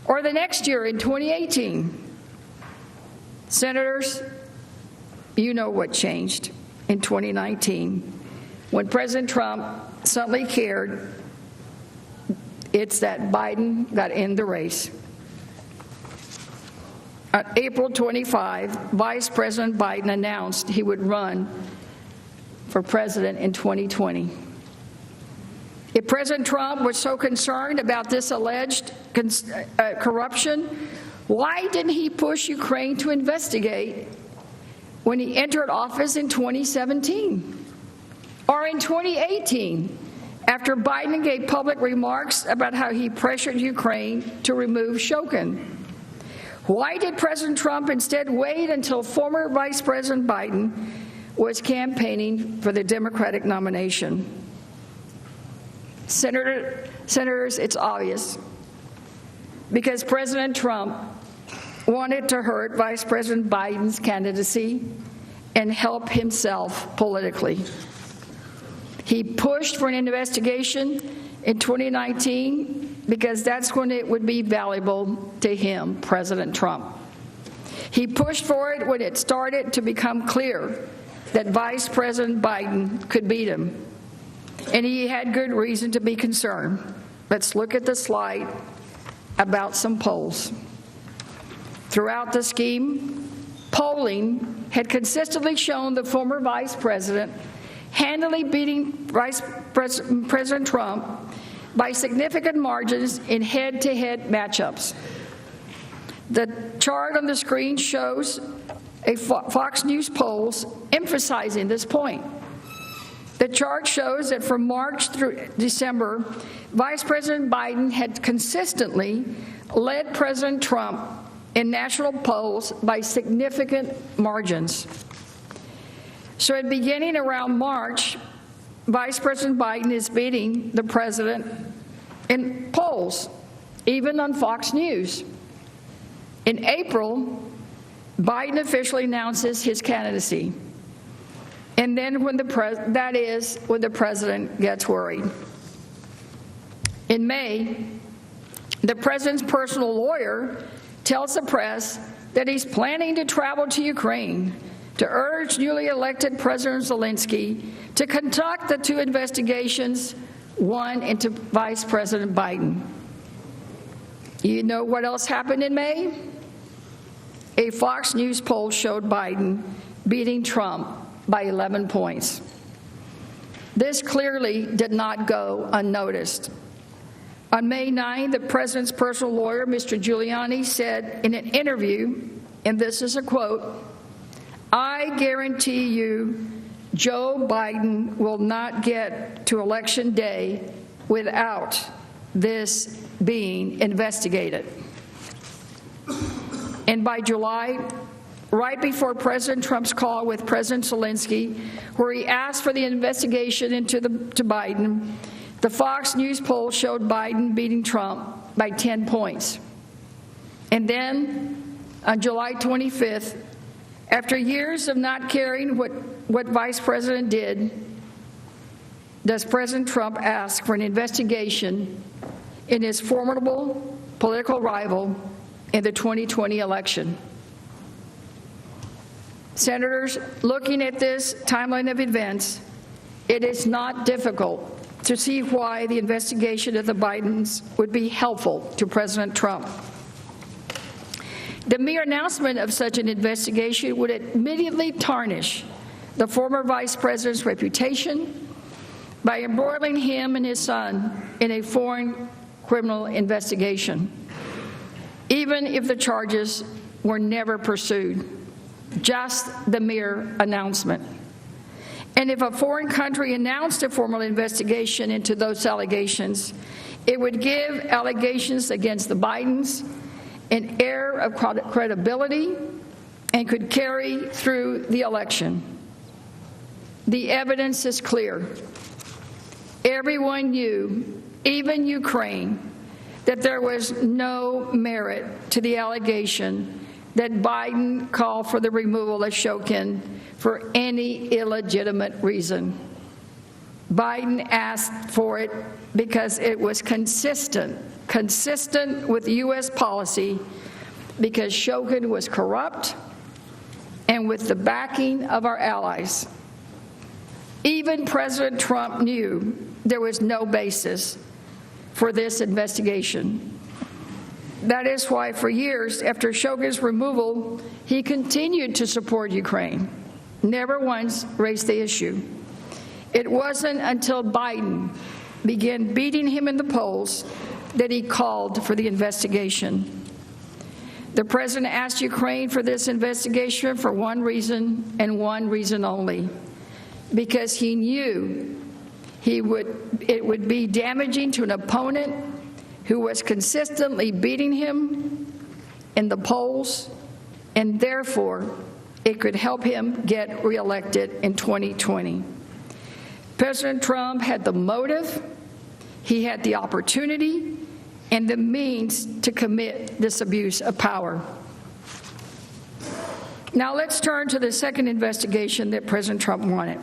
S21: or the next year in 2018? Senators, you know what changed in 2019 when President Trump suddenly cared. It's that Biden got in the race. On April 25, Vice President Biden announced he would run for president in 2020. If President Trump was so concerned about this alleged corruption, why didn't he push Ukraine to investigate when he entered office in 2017? Or in 2018, after Biden gave public remarks about how he pressured Ukraine to remove Shokin? Why did President Trump instead wait until former Vice President Biden was campaigning for the Democratic nomination? Senators, it's obvious. Because President Trump wanted to hurt Vice President Biden's candidacy and help himself politically. He pushed for an investigation in 2019 because that's when it would be valuable to him, President Trump. He pushed for it when it started to become clear that Vice President Biden could beat him. And he had good reason to be concerned. Let's look at the slide about some polls. Throughout the scheme, polling had consistently shown the former vice president handily beating President Trump by significant margins in head-to-head matchups. The chart on the screen shows a Fox News polls emphasizing this point. The chart shows that from March through December, Vice President Biden had consistently led President Trump in national polls by significant margins. So beginning around March, Vice President Biden is beating the president in polls, even on Fox News. In April, Biden officially announces his candidacy. And then when the president gets worried. In May, the president's personal lawyer tells the press that he's planning to travel to Ukraine to urge newly elected President Zelensky to conduct the two investigations, one into Vice President Biden. You know what else happened in May? A Fox News poll showed Biden beating Trump by 11 points. This clearly did not go unnoticed. On May 9, the president's personal lawyer, Mr. Giuliani, said in an interview, and this is a quote, "I guarantee you Joe Biden will not get to Election Day without this being investigated." And by July, right before President Trump's call with President Zelensky, where he asked for the investigation into Biden, the Fox News poll showed Biden beating Trump by 10 points. And then, on July 25th, after years of not caring what Vice President did, does President Trump ask for an investigation in his formidable political rival in the 2020 election? Senators, looking at this timeline of events, it is not difficult to see why the investigation of the Bidens would be helpful to President Trump. The mere announcement of such an investigation would immediately tarnish the former vice president's reputation by embroiling him and his son in a foreign criminal investigation, even if the charges were never pursued, just the mere announcement. And if a foreign country announced a formal investigation into those allegations, it would give allegations against the Bidens an air of credibility and could carry through the election. The evidence is clear. Everyone knew, even Ukraine, that there was no merit to the allegation that Biden called for the removal of Shokin for any illegitimate reason. Biden asked for it because it was consistent with U.S. policy, because Shokin was corrupt and with the backing of our allies. Even President Trump knew there was no basis for this investigation. That is why for years after Shokin's removal, he continued to support Ukraine, never once raised the issue. It wasn't until Biden began beating him in the polls that he called for the investigation. The president asked Ukraine for this investigation for one reason and one reason only, because he knew it would be damaging to an opponent who was consistently beating him in the polls, and therefore it could help him get reelected in 2020. President Trump had the motive, he had the opportunity, and the means to commit this abuse of power. Now let's turn to the second investigation that President Trump wanted.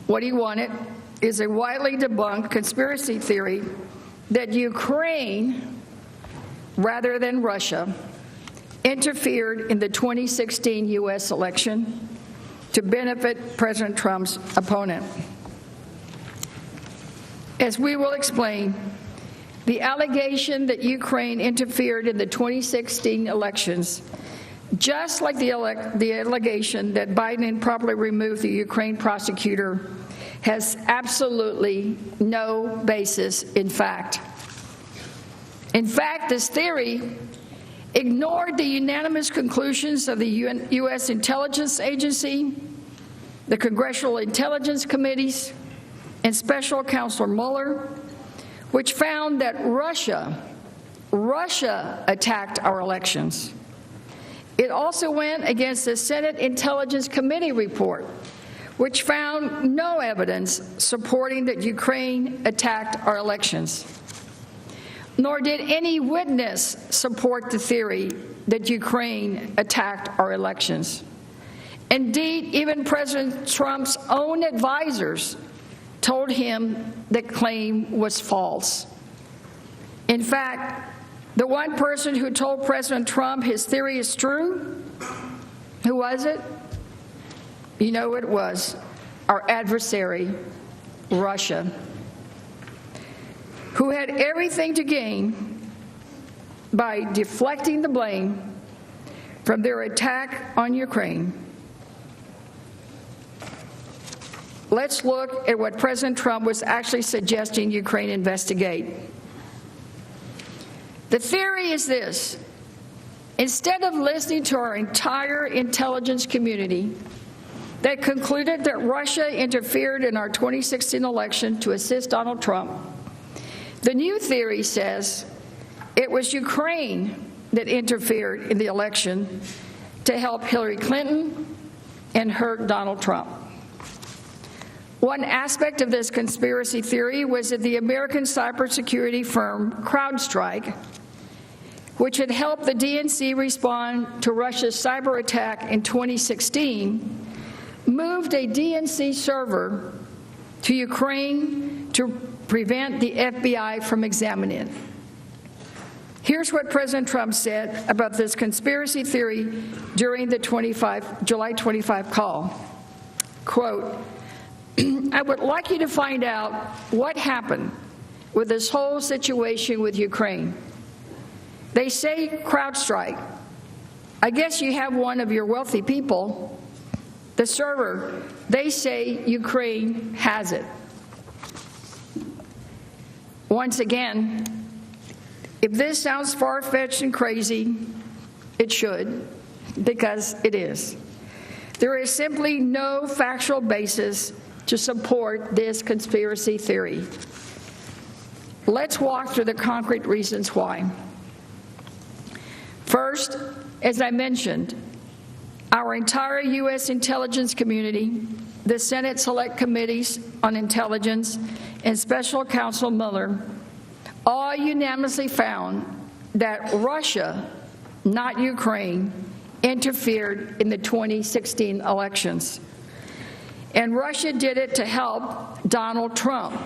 S21: What he wanted is a widely debunked conspiracy theory that Ukraine, rather than Russia, interfered in the 2016 U.S. election to benefit President Trump's opponent. As we will explain, the allegation that Ukraine interfered in the 2016 elections, just like the allegation that Biden improperly removed the Ukraine prosecutor, has absolutely no basis in fact. In fact, this theory ignored the unanimous conclusions of the U.S. Intelligence Agency, the Congressional Intelligence Committees, and Special Counsel Mueller, which found that Russia attacked our elections. It also went against the Senate Intelligence Committee report, which found no evidence supporting that Ukraine attacked our elections. Nor did any witness support the theory that Ukraine attacked our elections. Indeed, even President Trump's own advisors told him the claim was false. In fact, the one person who told President Trump his theory is true, who was it? You know it was our adversary, Russia, who had everything to gain by deflecting the blame from their attack on Ukraine. Let's look at what President Trump was actually suggesting Ukraine investigate. The theory is this: instead of listening to our entire intelligence community that concluded that Russia interfered in our 2016 election to assist Donald Trump, the new theory says it was Ukraine that interfered in the election to help Hillary Clinton and hurt Donald Trump. One aspect of this conspiracy theory was that the American cybersecurity firm CrowdStrike, which had helped the DNC respond to Russia's cyber attack in 2016, moved a DNC server to Ukraine to prevent the FBI from examining it. Here's what President Trump said about this conspiracy theory during the July 25 call. Quote, I would like you to find out what happened with this whole situation with Ukraine. They say CrowdStrike. I guess you have one of your wealthy people. The server, they say Ukraine has it. Once again, if this sounds far-fetched and crazy, it should, because it is. There is simply no factual basis to support this conspiracy theory. Let's walk through the concrete reasons why. First, as I mentioned, our entire U.S. intelligence community the Senate Select Committees on Intelligence and Special Counsel Mueller all unanimously found that Russia, not Ukraine, interfered in the 2016 elections. And Russia did it to help Donald Trump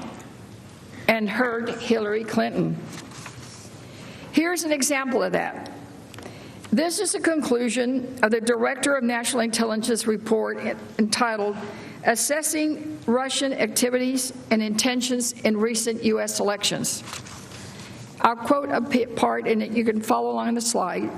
S21: and hurt Hillary Clinton. Here's an example of that. This is a conclusion of the Director of National Intelligence report entitled Assessing Russian Activities and Intentions in Recent U.S. Elections. I'll quote a part in it. You can follow along on the slide.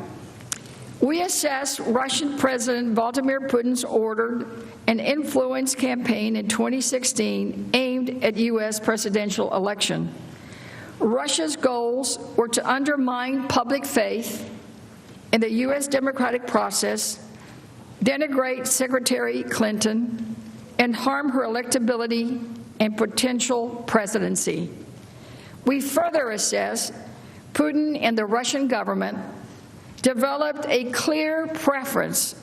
S21: We assess Russian President Vladimir Putin's ordered and influence campaign in 2016 aimed at U.S. presidential election. Russia's goals were to undermine public faith in the U.S. democratic process, denigrate Secretary Clinton, and harm her electability and potential presidency. We further assess Putin and the Russian government developed a clear preference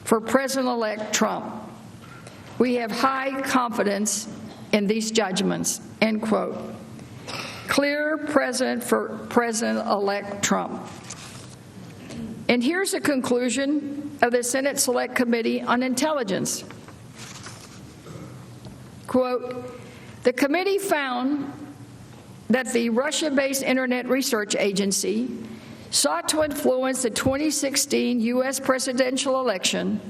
S21: for President-elect Trump. We have high confidence in these judgments, end quote. Clear precedent for President-elect Trump. And here's a conclusion of the Senate Select Committee on Intelligence. Quote, the committee found that the Russia-based Internet Research Agency sought to influence the 2016 U.S. presidential election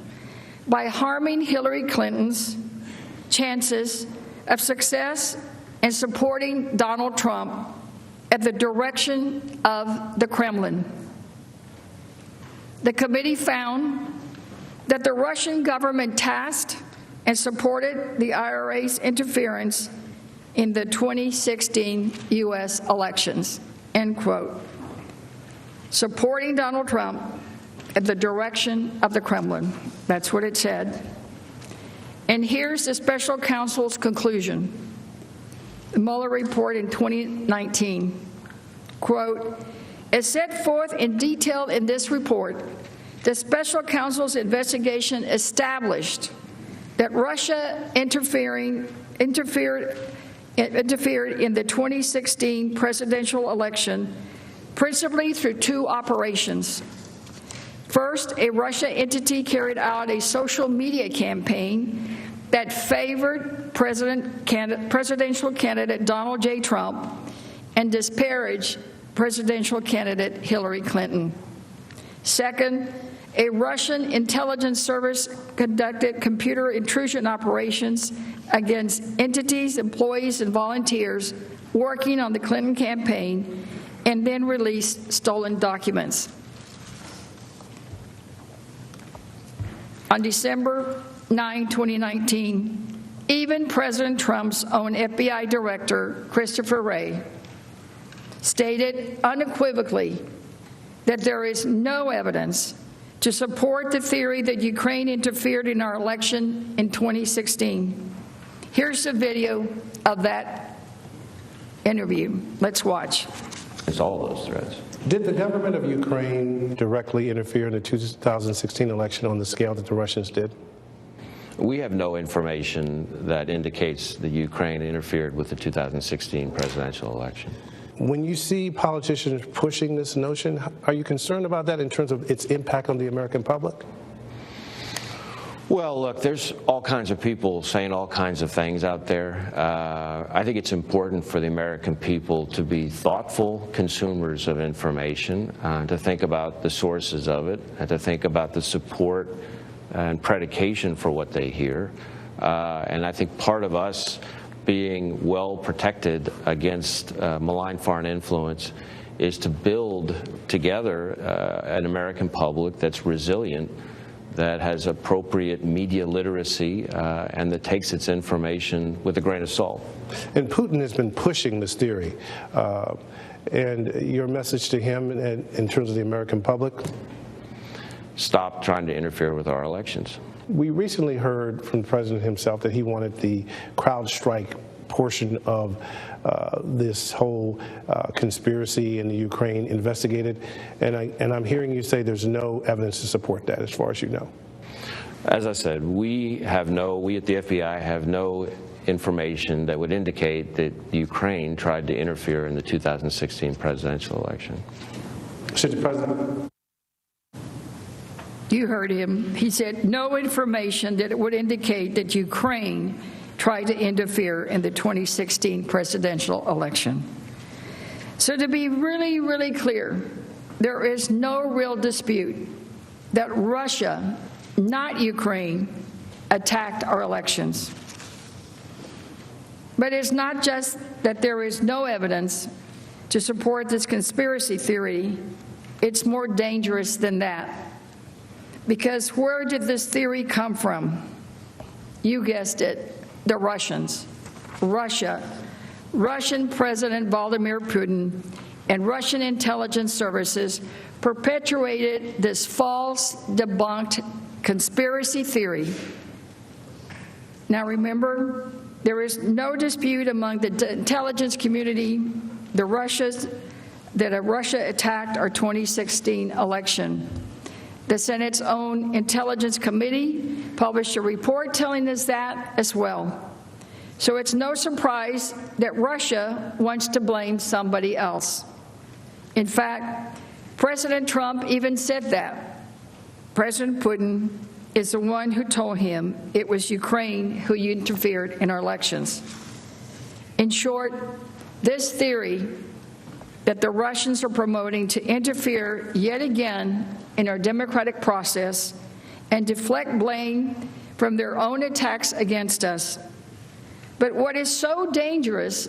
S21: by harming Hillary Clinton's chances of success and supporting Donald Trump at the direction of the Kremlin. The committee found that the Russian government tasked and supported the IRA's interference in the 2016 U.S. elections, end quote. Supporting Donald Trump at the direction of the Kremlin. That's what it said. And here's the special counsel's conclusion. The Mueller report in 2019, quote, as set forth in detail in this report, the special counsel's investigation established that Russia interfered in the 2016 presidential election principally through two operations. First, a Russia entity carried out a social media campaign that favored presidential candidate Donald J. Trump and disparaged presidential candidate Hillary Clinton. Second, a Russian intelligence service conducted computer intrusion operations against entities, employees, and volunteers working on the Clinton campaign and then released stolen documents. On December 9, 2019, even President Trump's own FBI director, Christopher Wray, stated unequivocally that there is no evidence to support the theory that Ukraine interfered in our election in 2016. Here's a video of that interview. Let's watch.
S2: It's all those threats.
S4: Did the government of Ukraine directly interfere in the 2016 election on the scale that the Russians did?
S2: We have no information that indicates that Ukraine interfered with the 2016 presidential election.
S4: When you see politicians pushing this notion, are you concerned about that in terms of its impact on the American public?
S2: Well, look, there's all kinds of people saying all kinds of things out there. I think it's important for the American people to be thoughtful consumers of information, to think about the sources of it, and to think about the support and predication for what they hear. And I think part of us being well protected against malign foreign influence is to build together an American public that's resilient, that has appropriate media literacy, and that takes its information with a grain of salt.
S4: And Putin has been pushing this theory. And your message to him in terms of the American public?
S2: Stop trying to interfere with our elections.
S4: We recently heard from the president himself that he wanted the CrowdStrike portion of this whole conspiracy in the Ukraine investigated, and I'm hearing you say there's no evidence to support that, as far as you know.
S2: As I said, we at the FBI have no information that would indicate that Ukraine tried to interfere in the 2016 presidential election.
S4: Mr. President.
S21: You heard him. He said no information that it would indicate that Ukraine tried to interfere in the 2016 presidential election. So to be really, really clear, there is no real dispute that Russia, not Ukraine, attacked our elections. But it's not just that there is no evidence to support this conspiracy theory. It's more dangerous than that. Because where did this theory come from? You guessed it, the Russians. Russia. Russian President Vladimir Putin and Russian intelligence services perpetuated this false, debunked conspiracy theory. Now remember, there is no dispute among the intelligence community that Russia attacked our 2016 election. The Senate's own Intelligence Committee published a report telling us that as well. So it's no surprise that Russia wants to blame somebody else. In fact, President Trump even said that. President Putin is the one who told him it was Ukraine who interfered in our elections. In short, this theory that the Russians are promoting to interfere yet again in our democratic process and deflect blame from their own attacks against us. But what is so dangerous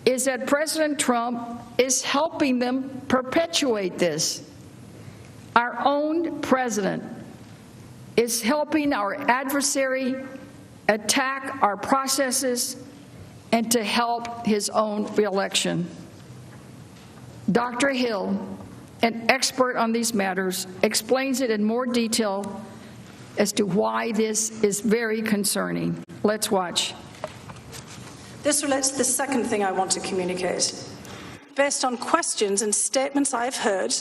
S21: is that President Trump is helping them perpetuate this. Our own president is helping our adversary attack our processes and to help his own reelection. Dr. Hill, an expert on these matters, explains it in more detail as to why this is very concerning. Let's watch.
S6: This relates to the second thing I want to communicate. Based on questions and statements I have heard,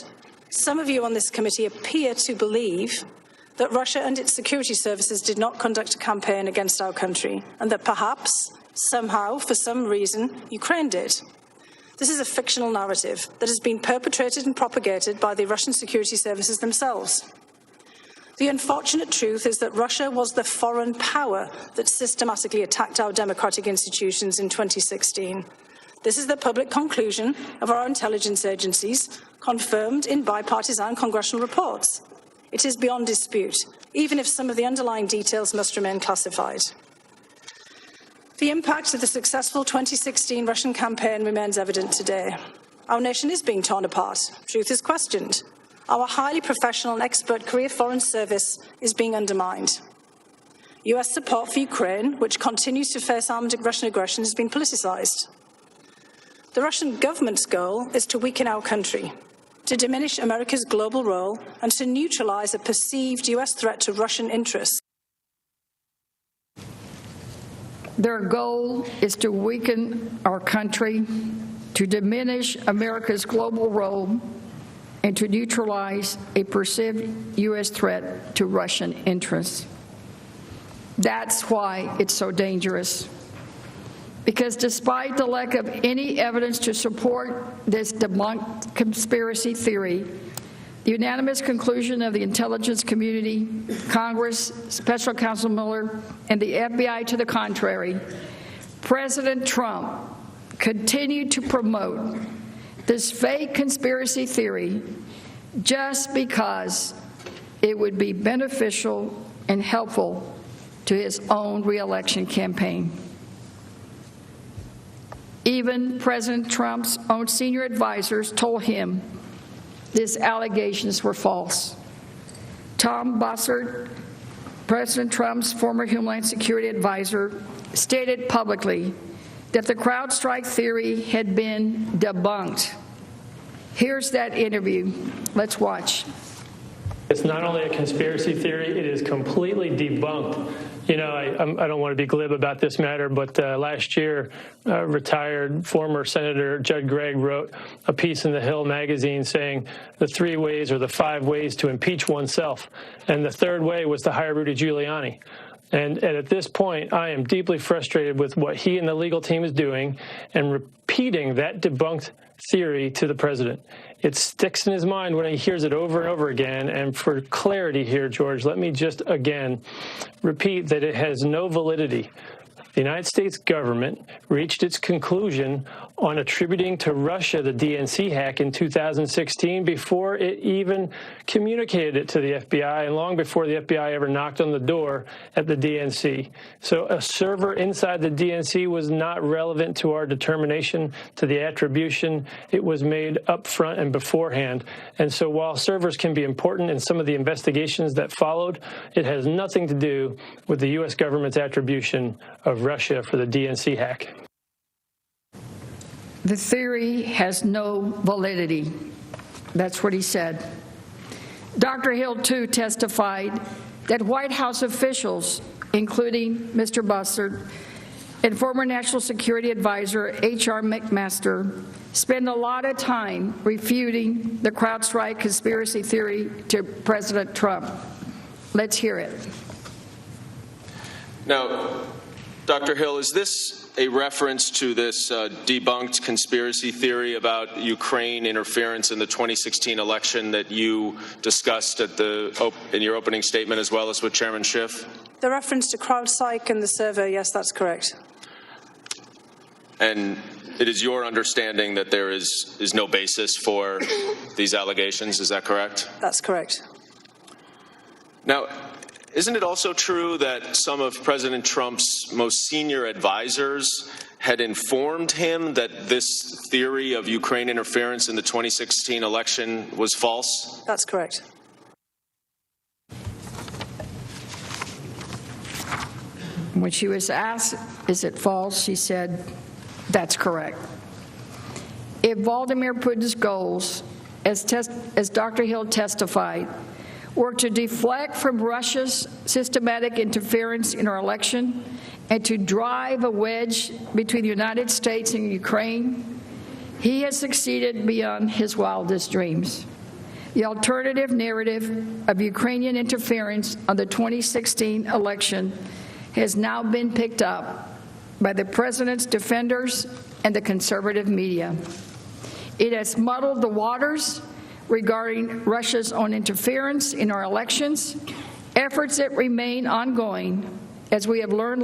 S6: some of you on this committee appear to believe that Russia and its security services did not conduct a campaign against our country, and that perhaps, somehow, for some reason, Ukraine did. This is a fictional narrative that has been perpetrated and propagated by the Russian security services themselves. The unfortunate truth is that Russia was the foreign power that systematically attacked our democratic institutions in 2016. This is the public conclusion of our intelligence agencies, confirmed in bipartisan congressional reports. It is beyond dispute, even if some of the underlying details must remain classified. The impact of the successful 2016 Russian campaign remains evident today. Our nation is being torn apart. Truth is questioned. Our highly professional and expert career foreign service is being undermined. US support for Ukraine, which continues to face armed Russian aggression, has been politicized. The Russian government's goal is to weaken our country, to diminish America's global role, and to neutralize a perceived US threat to Russian interests.
S21: Their goal is to weaken our country, to diminish America's global role, and to neutralize a perceived U.S. threat to Russian interests. That's why it's so dangerous. Because despite the lack of any evidence to support this debunked conspiracy theory, the unanimous conclusion of the intelligence community, Congress, Special Counsel Mueller, and the FBI to the contrary, President Trump continued to promote this fake conspiracy theory just because it would be beneficial and helpful to his own reelection campaign. Even President Trump's own senior advisors told him these allegations were false. Tom Bossert, President Trump's former Homeland Security advisor, stated publicly that the CrowdStrike theory had been debunked. Here's that interview. Let's watch.
S8: It's not only a conspiracy theory, it is completely debunked. You know, I don't want to be glib about this matter, but last year, retired former Senator Judd Gregg wrote a piece in the Hill magazine saying the 3 ways or the 5 ways to impeach oneself. And the third way was to hire Rudy Giuliani. And at this point, I am deeply frustrated with what he and the legal team is doing and repeating that debunked theory to the president. It sticks in his mind when he hears it over and over again. And for clarity here, George, let me just again repeat that it has no validity. The United States government reached its conclusion on attributing to Russia the DNC hack in 2016 before it even communicated it to the FBI and long before the FBI ever knocked on the door at the DNC. So a server inside the DNC was not relevant to our determination to the attribution. It was made up front and beforehand. And so while servers can be important in some of the investigations that followed, it has nothing to do with the U.S. government's attribution of Russia for the DNC hack.
S21: The theory has no validity. That's what he said. Dr. Hill, too, testified that White House officials, including Mr. Bussard and former National Security Advisor H.R. McMaster, spend a lot of time refuting the CrowdStrike conspiracy theory to President Trump. Let's hear it.
S3: Now, Dr. Hill, is this a reference to this debunked conspiracy theory about Ukraine interference in the 2016 election that you discussed in your opening statement as well as with Chairman Schiff?
S6: The reference to CrowdStrike and the server, yes, that's correct.
S3: And it is your understanding that there is no basis for these allegations, is that correct?
S6: That's correct.
S3: Now, isn't it also true that some of President Trump's most senior advisors had informed him that this theory of Ukraine interference in the 2016 election was false?
S6: That's correct.
S21: When she was asked, is it false, she said, that's correct. If Vladimir Putin's goals, as Dr. Hill testified, were to deflect from Russia's systematic interference in our election and to drive a wedge between the United States and Ukraine, he has succeeded beyond his wildest dreams. The alternative narrative of Ukrainian interference on the 2016 election has now been picked up by the president's defenders and the conservative media. It has muddled the waters regarding Russia's own interference in our elections, efforts that remain ongoing, as we have learned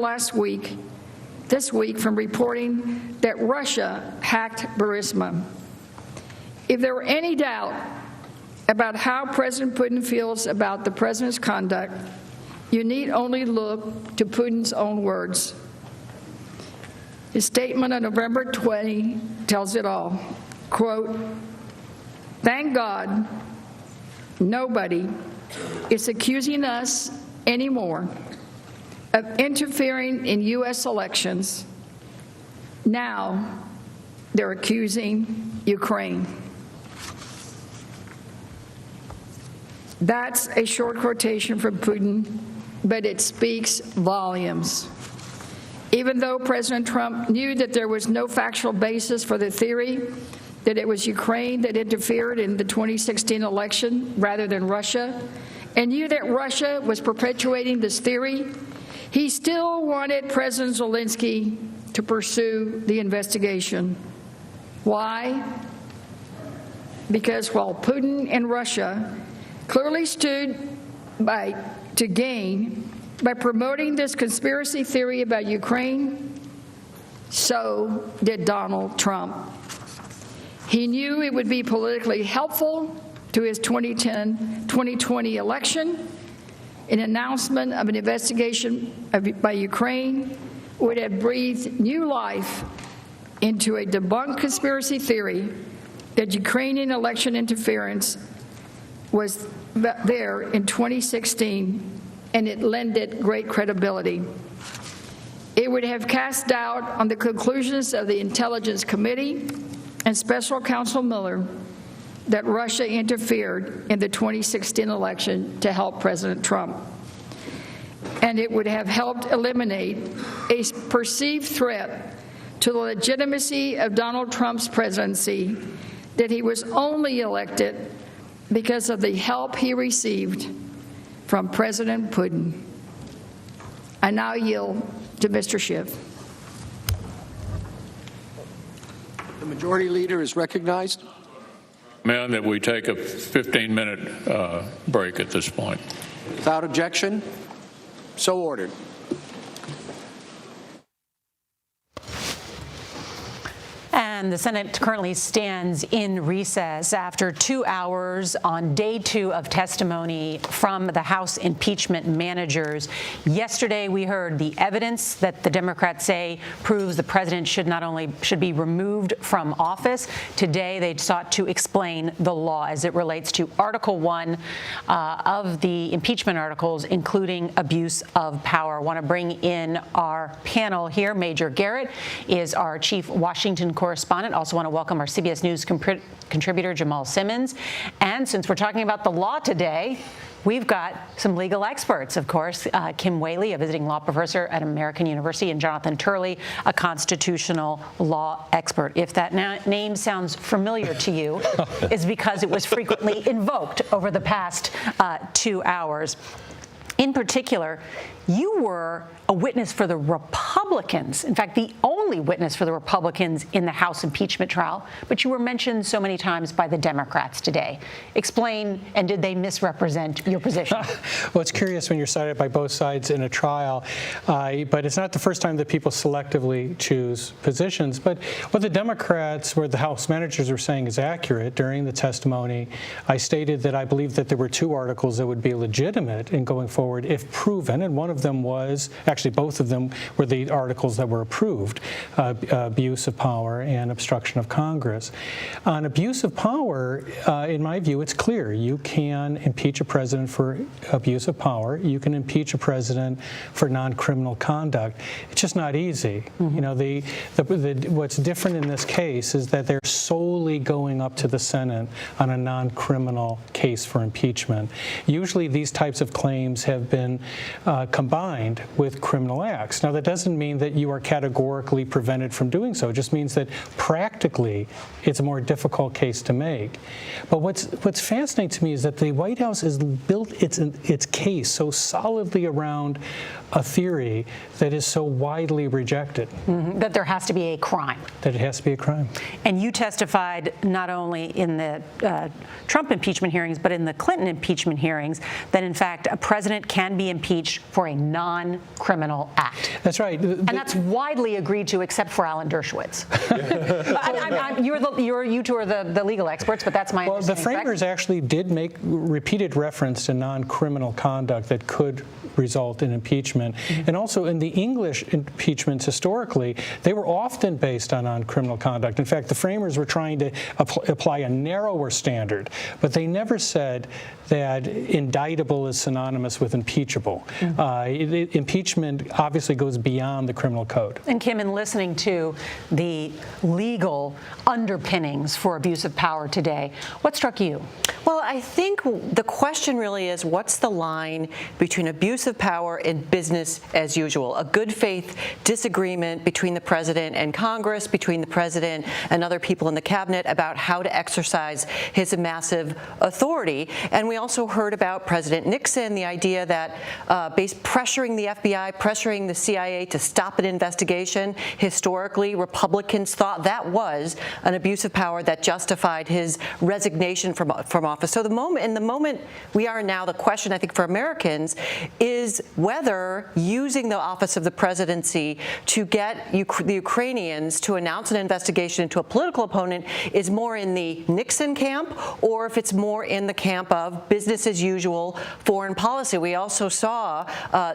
S21: this week from reporting that Russia hacked Burisma. If there were any doubt about how President Putin feels about the president's conduct, you need only look to Putin's own words. His statement on November 20 tells it all. Quote, "Thank God nobody is accusing us anymore of interfering in U.S. elections. Now they're accusing Ukraine." That's a short quotation from Putin, but it speaks volumes. Even though President Trump knew that there was no factual basis for the theory that it was Ukraine that interfered in the 2016 election rather than Russia, and knew that Russia was perpetuating this theory, he still wanted President Zelensky to pursue the investigation. Why? Because while Putin and Russia clearly stood to gain by promoting this conspiracy theory about Ukraine, so did Donald Trump. He knew it would be politically helpful to his 2020 election. An announcement of an investigation by Ukraine would have breathed new life into a debunked conspiracy theory that Ukrainian election interference was there in 2016, and it lended great credibility. It would have cast doubt on the conclusions of the Intelligence Committee and Special Counsel Mueller, that Russia interfered in the 2016 election to help President Trump. And it would have helped eliminate a perceived threat to the legitimacy of Donald Trump's presidency that he was only elected because of the help he received from President Putin. I now yield to Mr. Schiff.
S11: The Majority Leader is recognized.
S13: Man, that we take a 15-minute break at this point.
S11: Without objection, so ordered.
S7: And the Senate currently stands in recess after 2 hours on day 2 of testimony from the House impeachment managers. Yesterday, we heard the evidence that the Democrats say proves the president should be removed from office. Today, they sought to explain the law as it relates to Article 1 of the impeachment articles, including abuse of power. I want to bring in our panel here. Major Garrett is our chief Washington correspondent. Also want to welcome our CBS News contributor, Jamal Simmons. And since we're talking about the law today, we've got some legal experts, of course. Kim Whaley, a visiting law professor at American University, and Jonathan Turley, a constitutional law expert. If that name sounds familiar to you, it's because it was frequently invoked over the past 2 hours. In particular, you were a witness for the Republicans, in fact, the only witness for the Republicans in the House impeachment trial, but you were mentioned so many times by the Democrats today. Explain, and did they misrepresent your position?
S9: Well, it's curious when you're cited by both sides in a trial, but it's not the first time that people selectively choose positions. But what the Democrats, what the House managers were saying is accurate. During the testimony, I stated that I believe that there were 2 articles that would be legitimate in going forward if proven, and one of them was, actually both of them were the articles that were approved, abuse of power and obstruction of Congress. On abuse of power, in my view, it's clear. You can impeach a president for abuse of power. You can impeach a president for non-criminal conduct. It's just not easy. You know, what's different in this case is that they're solely going up to the Senate on a non-criminal case for impeachment. Usually these types of claims have been combined with criminal acts. Now, that doesn't mean that you are categorically prevented from doing so. It just means that practically it's a more difficult case to make. But what's fascinating to me is that the White House has built its case so solidly around a theory that is so widely rejected.
S7: That there has to be a crime.
S9: That it has to be a crime.
S7: And you testified not only in the Trump impeachment hearings, but in the Clinton impeachment hearings, that in fact a president can be impeached for a non-criminal act.
S9: That's right.
S7: And that's widely agreed to, except for Alan Dershowitz. You two are the legal experts, but that's my understanding.
S9: Well, the framers actually did make repeated reference to non-criminal conduct that could result in impeachment. And also in the English impeachments historically, they were often based on non-criminal conduct. In fact, the framers were trying to apply a narrower standard, but they never said that indictable is synonymous with impeachable. Impeachment obviously goes beyond the criminal code.
S7: And Kim, in listening to the legal underpinnings for abuse of power today, what struck you?
S10: Well, I think the question really is, what's the line between abuse of power and business as usual? A good faith disagreement between the president and Congress, between the president and other people in the cabinet about how to exercise his massive authority. And we also heard about President Nixon, the idea that pressuring the FBI, pressuring the CIA to stop an investigation. Historically, Republicans thought that was an abuse of power that justified his resignation from office. So in the moment we are now, the question I think for Americans is whether using the office of the presidency to get the Ukrainians to announce an investigation into a political opponent is more in the Nixon camp, or if it's more in the camp of business as usual foreign policy. We also saw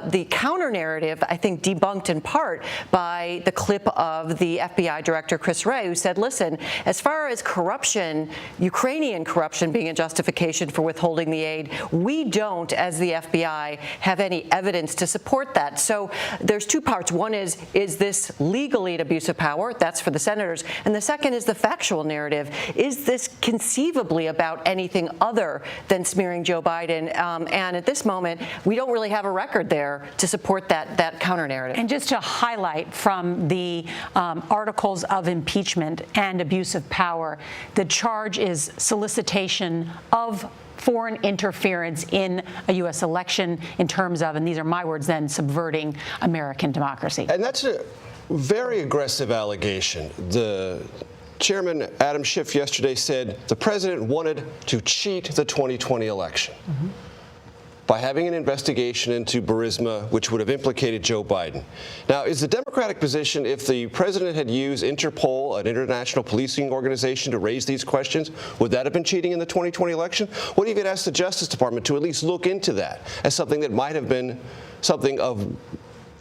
S10: the counter-narrative, I think, debunked in part by the clip of the FBI Director Chris Wray, who said, listen, as far as corruption, Ukrainian corruption being a justification for withholding the aid, we don't, as the FBI, have any evidence to support that. So there's two parts. One is this legally an abuse of power? That's for the senators. And the second is the factual narrative. Is this conceivably about anything other than smearing Joe Biden? And at this moment, we don't really have a record there to support that counter-narrative.
S7: And just to highlight from the articles of impeachment and abuse of power, the charge is solicitation of foreign interference in a U.S. election in terms of, and these are my words then, subverting American democracy.
S12: And that's a very aggressive allegation. The Chairman Adam Schiff yesterday said the president wanted to cheat the 2020 election by having an investigation into Burisma, which would have implicated Joe Biden. Now, is the Democratic position, if the president had used Interpol, an international policing organization, to raise these questions, would that have been cheating in the 2020 election? What if you'd asked the Justice Department to at least look into that as something that might have been something of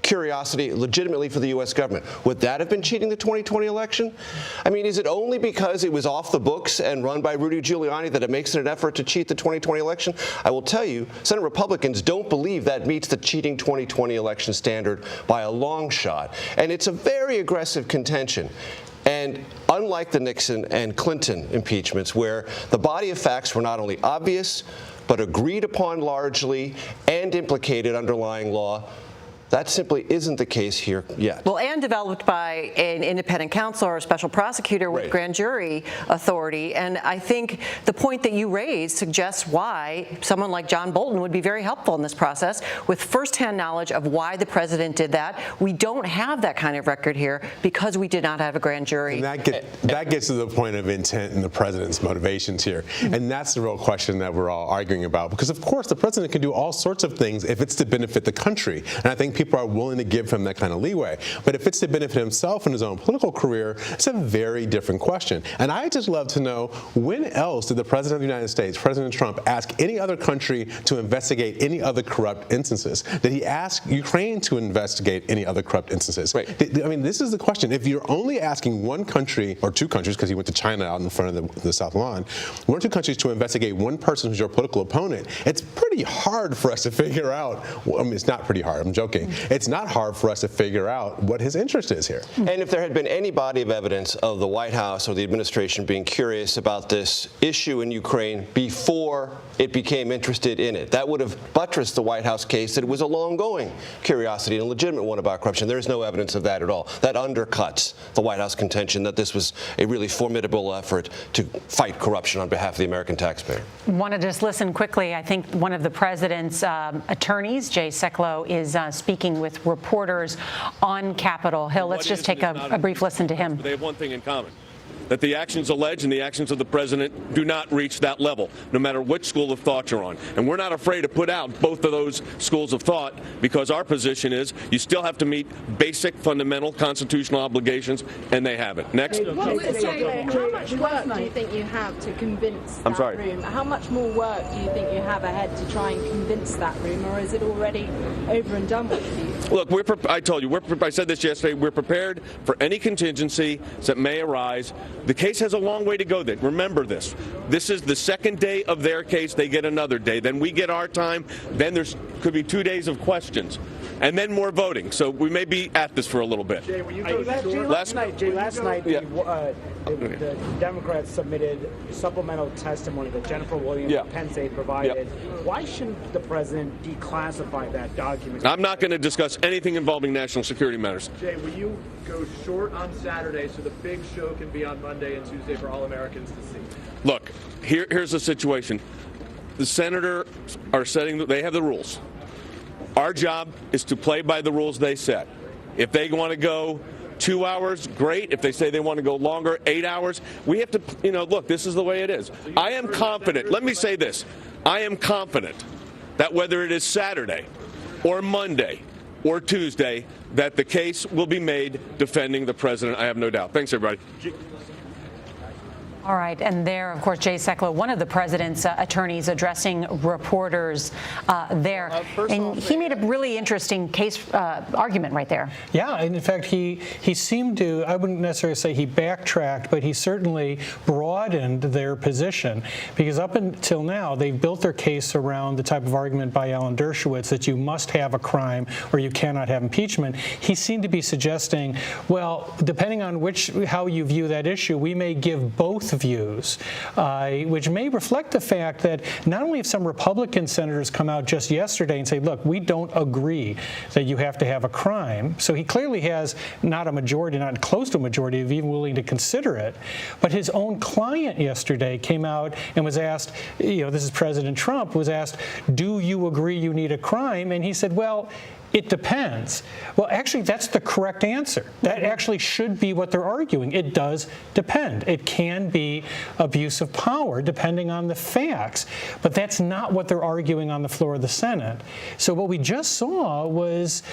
S12: curiosity legitimately for the U.S. government? Would that have been cheating the 2020 election? I mean, is it only because it was off the books and run by Rudy Giuliani that it makes it an effort to cheat the 2020 election? I will tell you, Senate Republicans don't believe that meets the cheating 2020 election standard by a long shot. And it's a very aggressive contention. And unlike the Nixon and Clinton impeachments, where the body of facts were not only obvious, but agreed upon largely and implicated underlying law, that simply isn't the case here yet.
S10: Well, and developed by an independent counsel or a special prosecutor with grand jury authority. And I think the point that you raised suggests why someone like John Bolton would be very helpful in this process with firsthand knowledge of why the president did that. We don't have that kind of record here because we did not have a grand jury.
S16: And that gets to the point of intent and the president's motivations here. And that's the real question that we're all arguing about. Because, of course, the president can do all sorts of things if it's to benefit the country. And I think people are willing to give him that kind of leeway. But if it's to benefit himself in his own political career, it's a very different question. And I'd just love to know, when else did the President of the United States, President Trump, ask any other country to investigate any other corrupt instances? Did he ask Ukraine to investigate any other corrupt instances? Right. I mean, this is the question. If you're only asking one country, or two countries, because he went to China out in front of the South Lawn, one or two countries to investigate one person who's your political opponent, it's pretty hard for us to figure out. I mean, it's not pretty hard. I'm joking. It's not hard for us to figure out what his interest is here.
S12: And if there had been any body of evidence of the White House or the administration being curious about this issue in Ukraine before it became interested in it, that would have buttressed the White House case that it was a long-going curiosity and a legitimate one about corruption. There is no evidence of that at all. That undercuts the White House contention that this was a really formidable effort to fight corruption on behalf of the American taxpayer.
S7: Want to just listen quickly. I think one of the president's attorneys, Jay Sekulow, is speaking with reporters on Capitol Hill. Let's just take a brief listen to him.
S19: They have one thing in common, that the actions alleged and the actions of the president do not reach that level, no matter which school of thought you're on. And we're not afraid to put out both of those schools of thought, because our position is you still have to meet basic, fundamental constitutional obligations, and they haven't. Next.
S24: How much work do you think you have to convince that room? How much more work do you think you have ahead to try and convince that room, or is it already over and done with for you?
S19: Look, I told you, I said this yesterday, we're prepared for any contingency that may arise. The case has a long way to go then. Remember this. This is the second day of their case. They get another day. Then we get our time. Then there could be 2 days of questions. And then more voting. So we may be at this for a little bit.
S25: Jay, last night, the Democrats submitted supplemental testimony that Jennifer Williams and Penn State provided. Why shouldn't the president declassify that document?
S19: I'm not going to discuss anything involving national security matters.
S25: Jay, will you go short on Saturday so the big show can be on Monday and Tuesday for all Americans to see?
S19: Look, here's the situation. The senators are they have the rules. Our job is to play by the rules they set. If they want to go 2 hours, great. If they say they want to go longer, 8 hours, we have to, look, this is the way it is. I am confident. Let me say this. I am confident that whether it is Saturday or Monday or Tuesday, that the case will be made defending the president. I have no doubt. Thanks, everybody.
S7: All right, and there, of course, Jay Sekulow, one of the president's attorneys addressing reporters there. And he made a really interesting case argument right there.
S9: Yeah, and in fact, he seemed to, I wouldn't necessarily say he backtracked, but he certainly broadened their position, because up until now, they've built their case around the type of argument by Alan Dershowitz that you must have a crime or you cannot have impeachment. He seemed to be suggesting, well, depending on how you view that issue, we may give both views, which may reflect the fact that not only have some Republican senators come out just yesterday and say, look, we don't agree that you have to have a crime. So he clearly has not a majority, not close to a majority, of even willing to consider it. But his own client yesterday came out and was asked, this is President Trump, was asked, do you agree you need a crime? And he said, well, it depends. Well, actually, that's the correct answer. That actually should be what they're arguing. It does depend. It can be abuse of power depending on the facts, but that's not what they're arguing on the floor of the Senate. So what we just saw was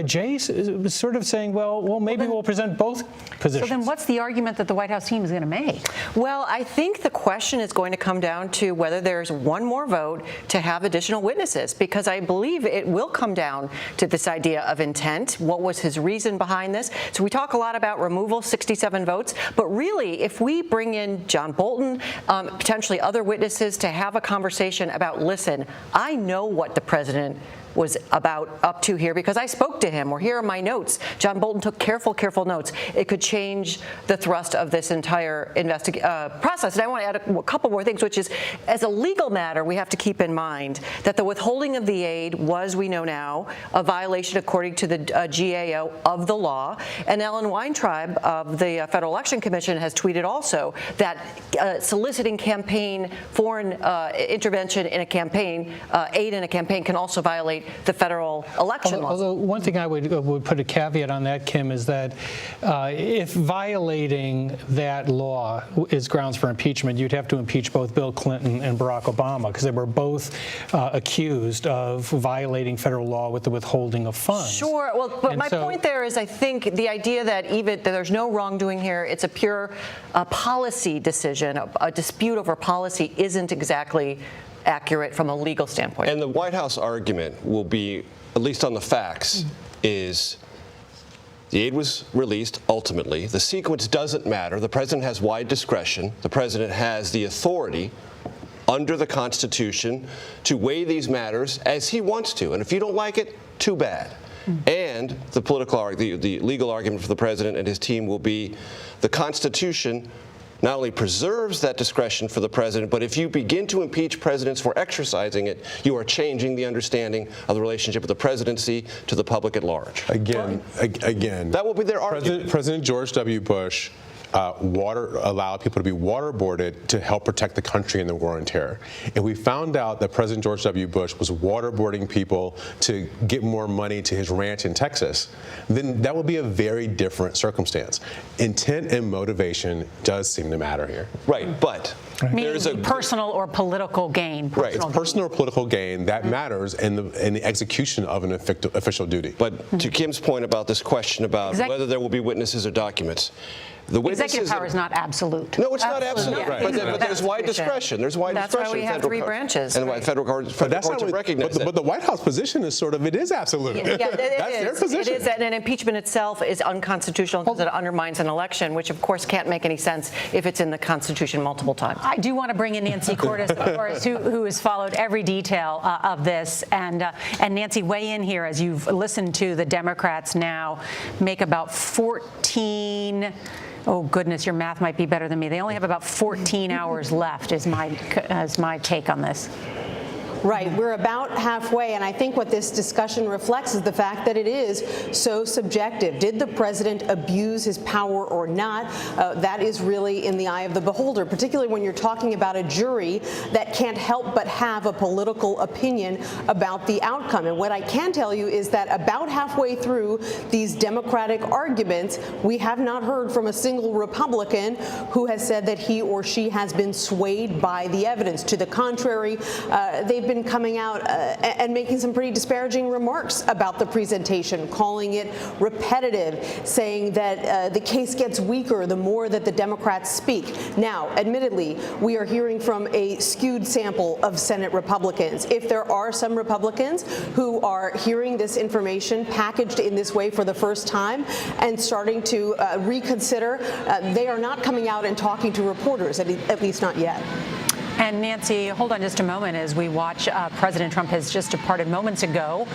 S9: Jay sort of saying, well, maybe we'll present both positions.
S7: So then what's the argument that the White House team is going to make?
S10: Well, I think the question is going to come down to whether there's one more vote to have additional witnesses, because I believe it will come down to this idea of intent. What was his reason behind this? So we talk a lot about removal, 67 votes, but really, if we bring in John Bolton, potentially other witnesses to have a conversation about, listen, I know what the president was up to here because I spoke to him, or here are my notes. John Bolton took careful notes. It could change the thrust of this entire process. And I want to add a couple more things, which is, as a legal matter, we have to keep in mind that the withholding of the aid was, we know now, a violation according to the GAO of the law. And Ellen Weintraub of the Federal Election Commission has tweeted also that soliciting foreign intervention in a campaign, aid in a campaign, can also violate the federal election laws.
S9: Although one thing I would put a caveat on that, Kim, is that if violating that law is grounds for impeachment, you'd have to impeach both Bill Clinton and Barack Obama, because they were both accused of violating federal law with the withholding of funds.
S10: Sure. Well, but my point there is, I think the idea that even that there's no wrongdoing here, it's a pure policy decision, a dispute over policy isn't exactly accurate from a legal standpoint.
S12: And the White House argument will be, at least on the facts, is the aid was released ultimately. The sequence doesn't matter. The president has wide discretion. The president has the authority under the Constitution to weigh these matters as he wants to. And if you don't like it, too bad. And the legal argument for the president and his team will be the Constitution not only preserves that discretion for the president, but if you begin to impeach presidents for exercising it, you are changing the understanding of the relationship of the presidency to the public at large.
S16: Again,
S12: that will be their argument.
S16: President George W. Bush allowed people to be waterboarded to help protect the country in the war on terror. If we found out that President George W. Bush was waterboarding people to get more money to his ranch in Texas, then that would be a very different circumstance. Intent and motivation does seem to matter here.
S12: Right, but
S7: there's a personal or political gain.
S16: Right, it's personal or political gain that matters in the execution of an official duty.
S12: But to Kim's point about this question about whether there will be witnesses or documents, the
S7: executive power is not absolute.
S12: No, it's not absolute. Right. But there's wide discretion. There's wide discretion.
S10: That's why we have three branches.
S12: And the federal courts have recognized that.
S16: But the White House position is it is absolute.
S10: Yeah,
S16: That's their position.
S10: It is, and impeachment itself is unconstitutional because it undermines an election, which of course can't make any sense if it's in the Constitution multiple times.
S7: I do want to bring in Nancy Cordes, of course, who has followed every detail of this. And Nancy, weigh in here as you've listened to the Democrats now make about 14. Oh, goodness, your math might be better than me. They only have about 14 hours left, is my take on this.
S14: Right. We're about halfway, and I think what this discussion reflects is the fact that it is so subjective. Did the president abuse his power or not? That is really in the eye of the beholder, particularly when you're talking about a jury that can't help but have a political opinion about the outcome. And what I can tell you is that about halfway through these Democratic arguments, we have not heard from a single Republican who has said that he or she has been swayed by the evidence. To the contrary, they've they've been coming out and making some pretty disparaging remarks about the presentation, calling it repetitive, saying that the case gets weaker the more that the Democrats speak. Now, admittedly, we are hearing from a skewed sample of Senate Republicans. If there are some Republicans who are hearing this information packaged in this way for the first time and starting to reconsider, they are not coming out and talking to reporters, at least not yet.
S7: And Nancy, hold on just a moment as we watch. President Trump has just departed moments ago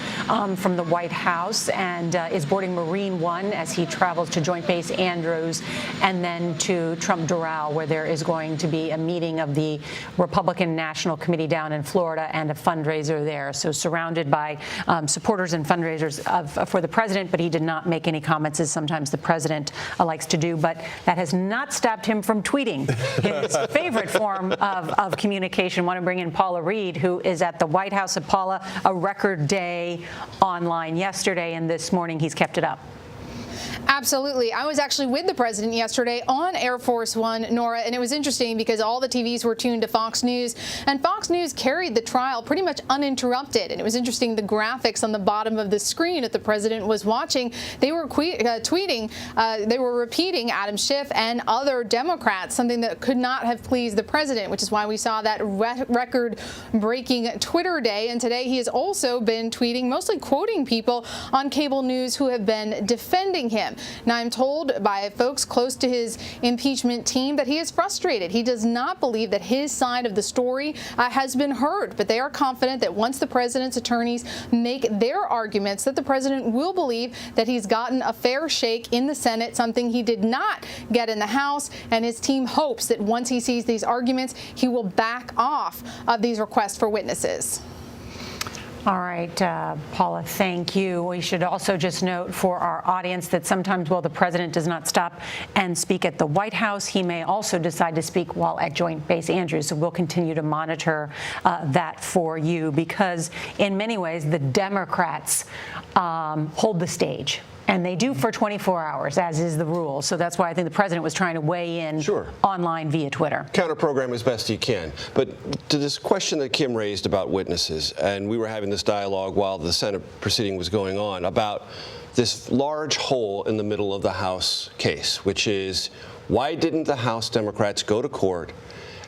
S7: from the White House and is boarding Marine One as he travels to Joint Base Andrews and then to Trump Doral, where there is going to be a meeting of the Republican National Committee down in Florida and a fundraiser there. So surrounded by supporters and fundraisers for the president, but he did not make any comments, as sometimes the president likes to do. But that has not stopped him from tweeting, his favorite form of communication. I want to bring in Paula Reed, who is at the White House. Paula, a record day online yesterday, and this morning he's kept it up.
S15: Absolutely. I was actually with the president yesterday on Air Force One, Nora, and it was interesting because all the TVs were tuned to Fox News, and Fox News carried the trial pretty much uninterrupted. And it was interesting, the graphics on the bottom of the screen that the president was watching, they were tweeting, they were repeating Adam Schiff and other Democrats, something that could not have pleased the president, which is why we saw that record-breaking Twitter day. And today he has also been tweeting, mostly quoting people on cable news who have been defending him. Now, I'm told by folks close to his impeachment team that he is frustrated. He does not believe that his side of the story has been heard, but they are confident that once the president's attorneys make their arguments, that the president will believe that he's gotten a fair shake in the Senate, something he did not get in the House, and his team hopes that once he sees these arguments, he will back off of these requests for witnesses.
S7: All right, Paula, thank you. We should also just note for our audience that sometimes while the president does not stop and speak at the White House, he may also decide to speak while at Joint Base Andrews. So we'll continue to monitor that for you, because in many ways the Democrats hold the stage. And they do for 24 hours, as is the rule. So that's why I think the president was trying to weigh in online via Twitter.
S12: Counter-program as best he can. But to this question that Kim raised about witnesses, and we were having this dialogue while the Senate proceeding was going on about this large hole in the middle of the House case, which is, why didn't the House Democrats go to court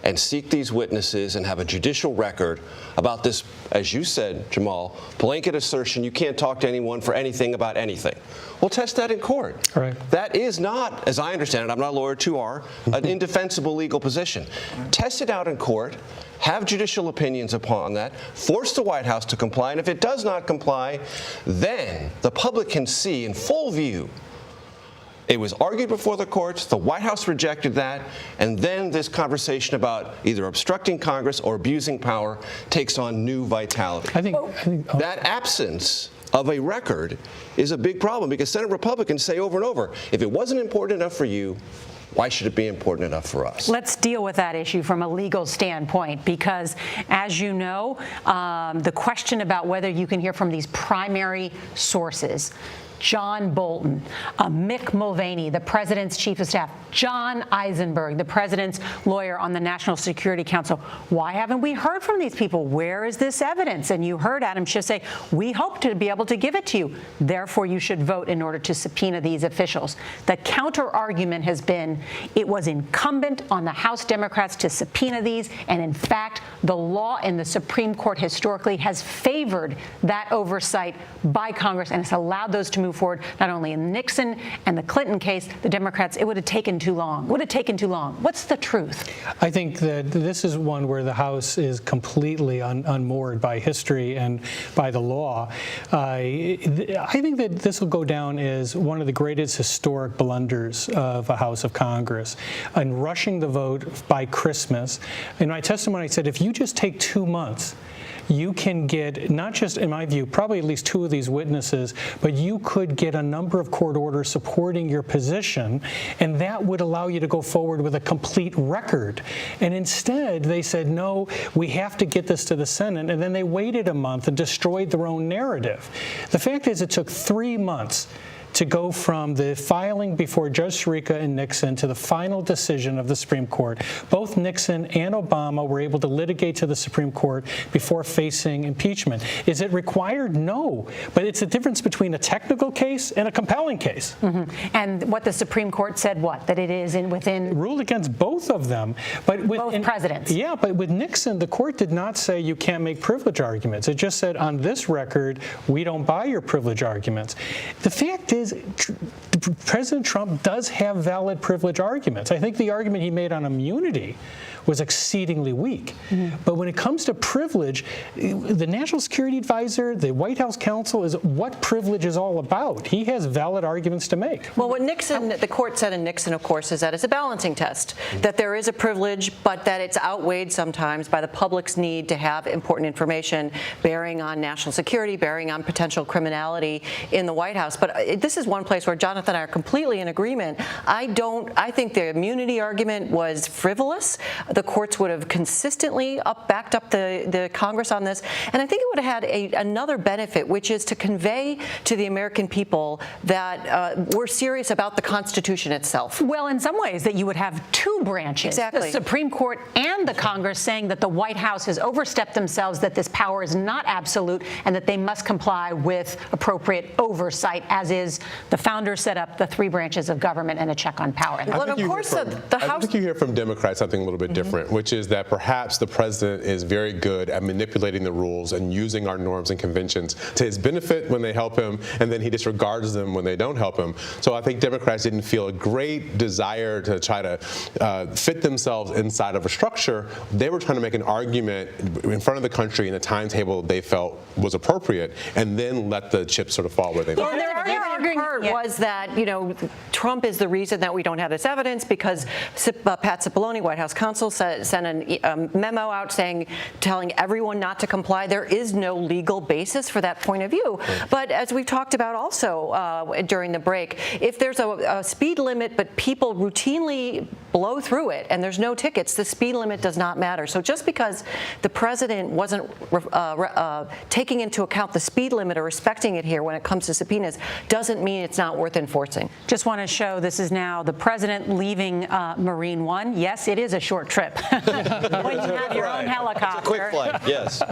S12: and seek these witnesses and have a judicial record about this, as you said, Jamal, blanket assertion you can't talk to anyone for anything about anything? We'll test that in court.
S9: Right.
S12: That is not, as I understand it, I'm not a lawyer, you are, an indefensible legal position. Test it out in court, have judicial opinions upon that, force the White House to comply, and if it does not comply, then the public can see in full view. It was argued before the courts, the White House rejected that, and then this conversation about either obstructing Congress or abusing power takes on new vitality.
S9: I think
S12: that absence of a record is a big problem, because Senate Republicans say over and over, if it wasn't important enough for you, why should it be important enough for us?
S7: Let's deal with that issue from a legal standpoint, because, as you know, the question about whether you can hear from these primary sources, John Bolton, Mick Mulvaney, the president's chief of staff, John Eisenberg, the president's lawyer on the National Security Council. Why haven't we heard from these people? Where is this evidence? And you heard Adam Schiff say, we hope to be able to give it to you. Therefore, you should vote in order to subpoena these officials. The counter argument has been it was incumbent on the House Democrats to subpoena these. And in fact, the law in the Supreme Court historically has favored that oversight by Congress, and it's allowed those to move forward, not only in Nixon and the Clinton case, the Democrats, it would have taken too long. Would have taken too long. What's the truth?
S9: I think that this is one where the House is completely unmoored by history and by the law. I think that this will go down as one of the greatest historic blunders of a House of Congress. In rushing the vote by Christmas, in my testimony I said, if you just take 2 months, you can get, not just, in my view, probably at least 2 of these witnesses, but you could get a number of court orders supporting your position, and that would allow you to go forward with a complete record. And instead, they said, no, we have to get this to the Senate, and then they waited a month and destroyed their own narrative. The fact is, it took 3 months to go from the filing before Judge Sirica and Nixon to the final decision of the Supreme Court. Both Nixon and Obama were able to litigate to the Supreme Court before facing impeachment. Is it required? No. But it's a difference between a technical case and a compelling case.
S7: And what the Supreme Court said, what? That it is within...
S9: Ruled against both of them. But
S7: both presidents.
S9: Yeah, but with Nixon, the court did not say you can't make privilege arguments. It just said, on this record, we don't buy your privilege arguments. The fact is, President Trump does have valid privilege arguments. I think the argument he made on immunity was exceedingly weak. But when it comes to privilege, the National Security Advisor, the White House counsel, is what privilege is all about. He has valid arguments to make.
S10: Well, what Nixon, the court said in Nixon, of course, is that it's a balancing test, that there is a privilege, but that it's outweighed sometimes by the public's need to have important information bearing on national security, bearing on potential criminality in the White House. But this is one place where Jonathan and I are completely in agreement. I think the immunity argument was frivolous. The courts would have consistently backed up the Congress on this. And I think it would have had another benefit, which is to convey to the American people that we're serious about the Constitution itself.
S7: Well, in some ways, that you would have two branches.
S10: Exactly.
S7: The Supreme Court and the Congress saying that the White House has overstepped themselves, that this power is not absolute, and that they must comply with appropriate oversight, as is the founders set up the three branches of government and a check on power.
S10: Well, of course, the House...
S16: I think you hear from Democrats something a little bit different, which is that perhaps the president is very good at manipulating the rules and using our norms and conventions to his benefit when they help him, and then he disregards them when they don't help him. So I think Democrats didn't feel a great desire to try to fit themselves inside of a structure. They were trying to make an argument in front of the country in a timetable they felt was appropriate, and then let the chips sort of fall where they
S10: Well,
S16: fall.
S10: their argument was that, you know, Trump is the reason that we don't have this evidence because Pat Cipollone, White House counsel, sent a memo out telling everyone not to comply. There is no legal basis for that point of view. But as we've talked about also during the break, if there's a speed limit but people routinely blow through it and there's no tickets, the speed limit does not matter. So just because the president wasn't taking into account the speed limit or respecting it here when it comes to subpoenas doesn't mean it's not worth enforcing.
S7: Just want to show this is now the president leaving Marine One. Yes, it is a short trip. When you have your own helicopter.
S12: It's a quick flight, yes.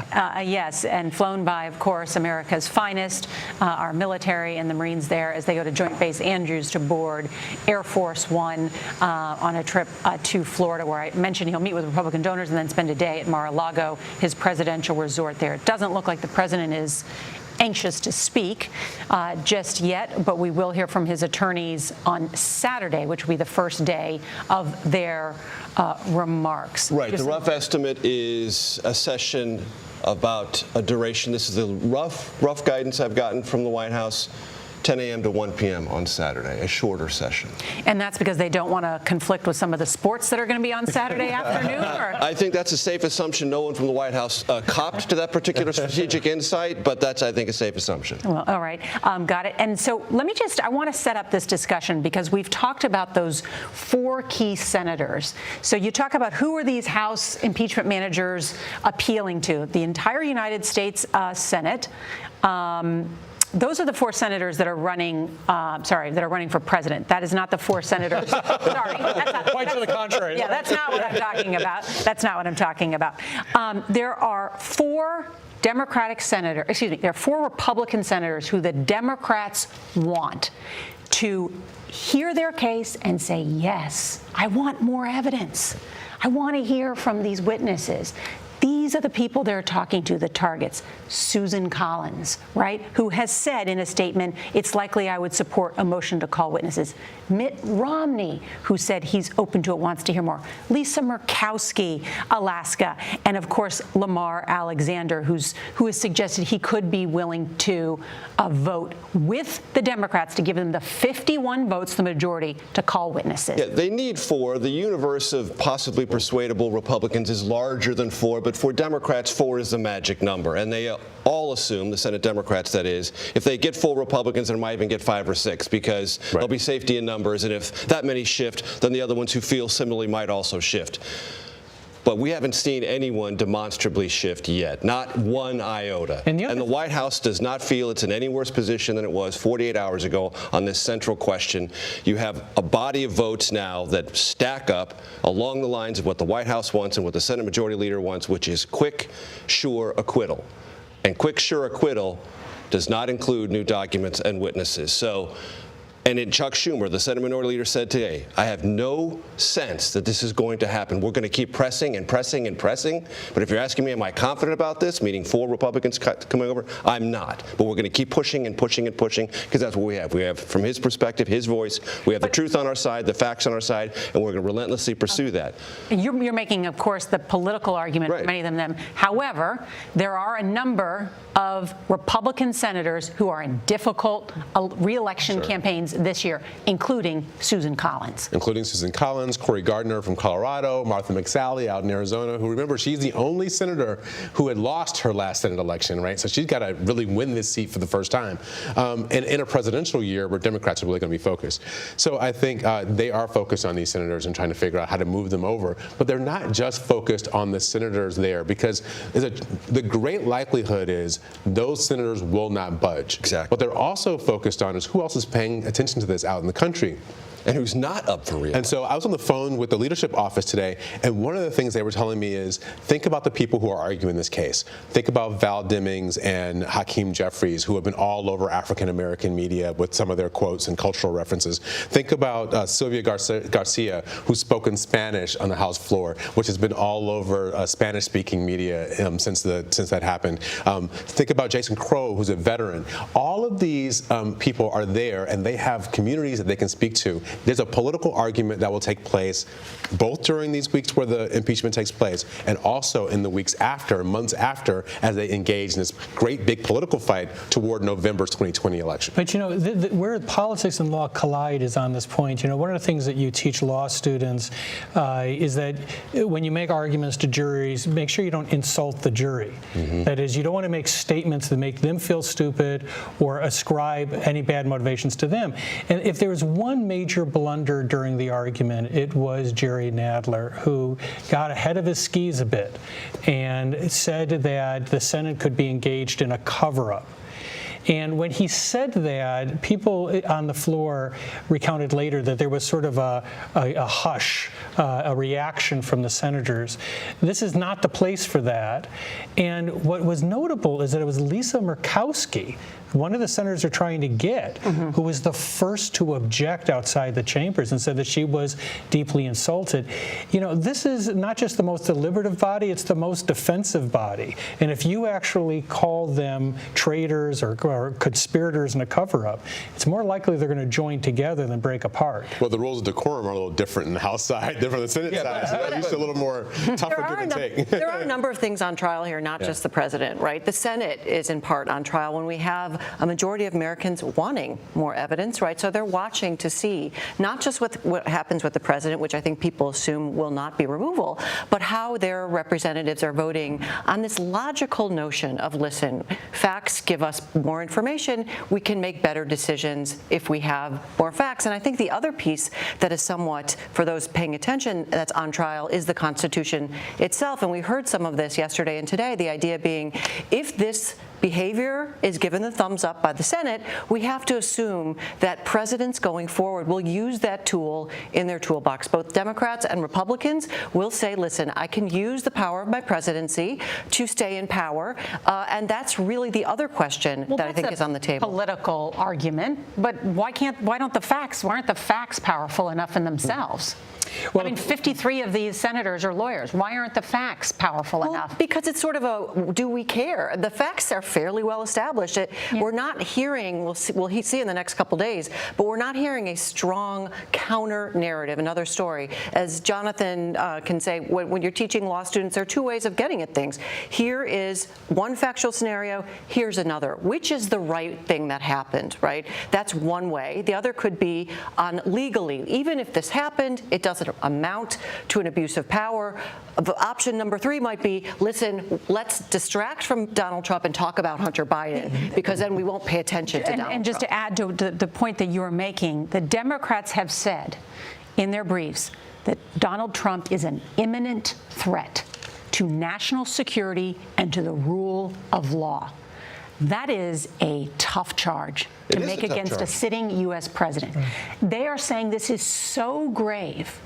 S7: Yes, and flown by, of course, America's finest, our military and the Marines there as they go to Joint Base Andrews to board Air Force One on a trip to Florida, where I mentioned he'll meet with Republican donors and then spend a day at Mar-a-Lago, his presidential resort there. It doesn't look like the president is anxious to speak just yet, but we will hear from his attorneys on Saturday, which will be the first day of their remarks.
S12: Right. The rough estimate is a session about a duration. This is the rough guidance I've gotten from the White House. 10 a.m. to 1 p.m. on Saturday, a shorter session.
S7: And that's because they don't want to conflict with some of the sports that are going to be on Saturday afternoon? Or?
S12: I think that's a safe assumption. No one from the White House copped to that particular strategic insight, but that's, I think, a safe assumption.
S7: Well, all right. Got it. And so I want to set up this discussion because we've talked about those four key senators. So you talk about who are these House impeachment managers appealing to? The entire United States Senate. Those are the four senators that are running. That are running for president. That is not the four senators. Sorry, that's not,
S9: quite to the contrary.
S7: Yeah, that's not what I'm talking about. That's not what I'm talking about. There are four Democratic senators. Excuse me. There are four Republican senators who the Democrats want to hear their case and say, yes, I want more evidence. I want to hear from these witnesses. These are the people they're talking to, the targets. Susan Collins, right, who has said in a statement, it's likely I would support a motion to call witnesses. Mitt Romney, who said he's open to it, wants to hear more. Lisa Murkowski, Alaska. And, of course, Lamar Alexander, who has suggested he could be willing to vote with the Democrats to give them the 51 votes, the majority, to call witnesses.
S12: Yeah, they need four. The universe of possibly persuadable Republicans is larger than four, but for Democrats, 4 is the magic number. And they all assume, the Senate Democrats that is, if they get full Republicans, they might even get 5 or 6 because there'll be safety in numbers. And if that many shift, then the other ones who feel similarly might also shift. But we haven't seen anyone demonstrably shift yet, not one iota. And the White House does not feel it's in any worse position than it was 48 hours ago on this central question. You have a body of votes now that stack up along the lines of what the White House wants and what the Senate Majority Leader wants, which is quick, sure acquittal. And quick, sure acquittal does not include new documents and witnesses. So. And in Chuck Schumer, the Senate Minority Leader, said today, I have no sense that this is going to happen. We're going to keep pressing and pressing and pressing. But if you're asking me, am I confident about this, meaning 4 Republicans coming over, I'm not. But we're going to keep pushing and pushing and pushing, because that's what we have. We have, from his perspective, his voice. We have the truth on our side, the facts on our side, and we're going to relentlessly pursue that.
S7: You're making, of course, the political argument for many of them. However, there are a number of Republican senators who are in difficult re-election campaigns this year, including Susan Collins.
S16: Including Susan Collins, Cory Gardner from Colorado, Martha McSally out in Arizona, who, remember, she's the only senator who had lost her last Senate election, right? So she's got to really win this seat for the first time. And in a presidential year where Democrats are really going to be focused. So I think they are focused on these senators and trying to figure out how to move them over. But they're not just focused on the senators there, because the great likelihood is those senators will not budge. Exactly. What they're also focused on is who else is paying attention to this out in the country.
S12: And who's not up for real.
S16: And so I was on the phone with the leadership office today, and one of the things they were telling me is, think about the people who are arguing this case. Think about Val Demings and Hakeem Jeffries, who have been all over African-American media with some of their quotes and cultural references. Think about Sylvia Garcia, who's spoken Spanish on the House floor, which has been all over Spanish-speaking media since that happened. Think about Jason Crow, who's a veteran. All of these people are there, and they have communities that they can speak to. There's a political argument that will take place both during these weeks where the impeachment takes place and also in the weeks after, months after, as they engage in this great big political fight toward November's 2020 election.
S9: But, you know, where politics and law collide is on this point. You know, one of the things that you teach law students is that when you make arguments to juries, make sure you don't insult the jury. Mm-hmm. That is, you don't want to make statements that make them feel stupid or ascribe any bad motivations to them. And if there was one major blunder during the argument, it was Jerry Nadler, who got ahead of his skis a bit and said that the Senate could be engaged in a cover-up. And when he said that, people on the floor recounted later that there was sort of a hush, a reaction from the senators. This is not the place for that. And what was notable is that it was Lisa Murkowski, one of the senators they're trying to get, who was the first to object outside the chambers and said that she was deeply insulted. You know, this is not just the most deliberative body, it's the most defensive body. And if you actually call them traitors or conspirators in a cover-up, it's more likely they're going to join together than break apart.
S16: Well, the rules of decorum are a little different in the House side, different on the Senate side, so that's just a little more tougher give and take.
S10: There are a number of things on trial here, not just the president, right? The Senate is in part on trial when we have a majority of Americans wanting more evidence, right? So they're watching to see not just what happens with the president, which I think people assume will not be removal, but how their representatives are voting on this logical notion of, listen, facts give us more information, we can make better decisions if we have more facts. And I think the other piece that is somewhat, for those paying attention, that's on trial is the Constitution itself. And we heard some of this yesterday and today, the idea being, if this behavior is given the thumbs up by the Senate, we have to assume that presidents going forward will use that tool in their toolbox. Both Democrats and Republicans will say, listen, I can use the power of my presidency to stay in power. And that's really the other question that I think is on the table.
S7: Political argument, but why aren't the facts powerful enough in themselves? Well, I mean, 53 of these senators are lawyers. Why aren't the facts powerful enough?
S10: Because it's sort of a, do we care? The facts are fairly well established. We're not hearing, we'll see in the next couple days, but we're not hearing a strong counter narrative, another story. As Jonathan can say, when you're teaching law students, there are two ways of getting at things. Here is one factual scenario, here's another. Which is the right thing that happened, right? That's one way. The other could be on legally. Even if this happened, it doesn't amount to an abuse of power. Option number 3 might be, listen, let's distract from Donald Trump and talk about Hunter Biden, because then we won't pay attention to Donald Trump.
S7: And just to add to the point that you were making, the Democrats have said in their briefs that Donald Trump is an imminent threat to national security and to the rule of law. That is a tough charge to make against a sitting U.S. president. They are saying this is so grave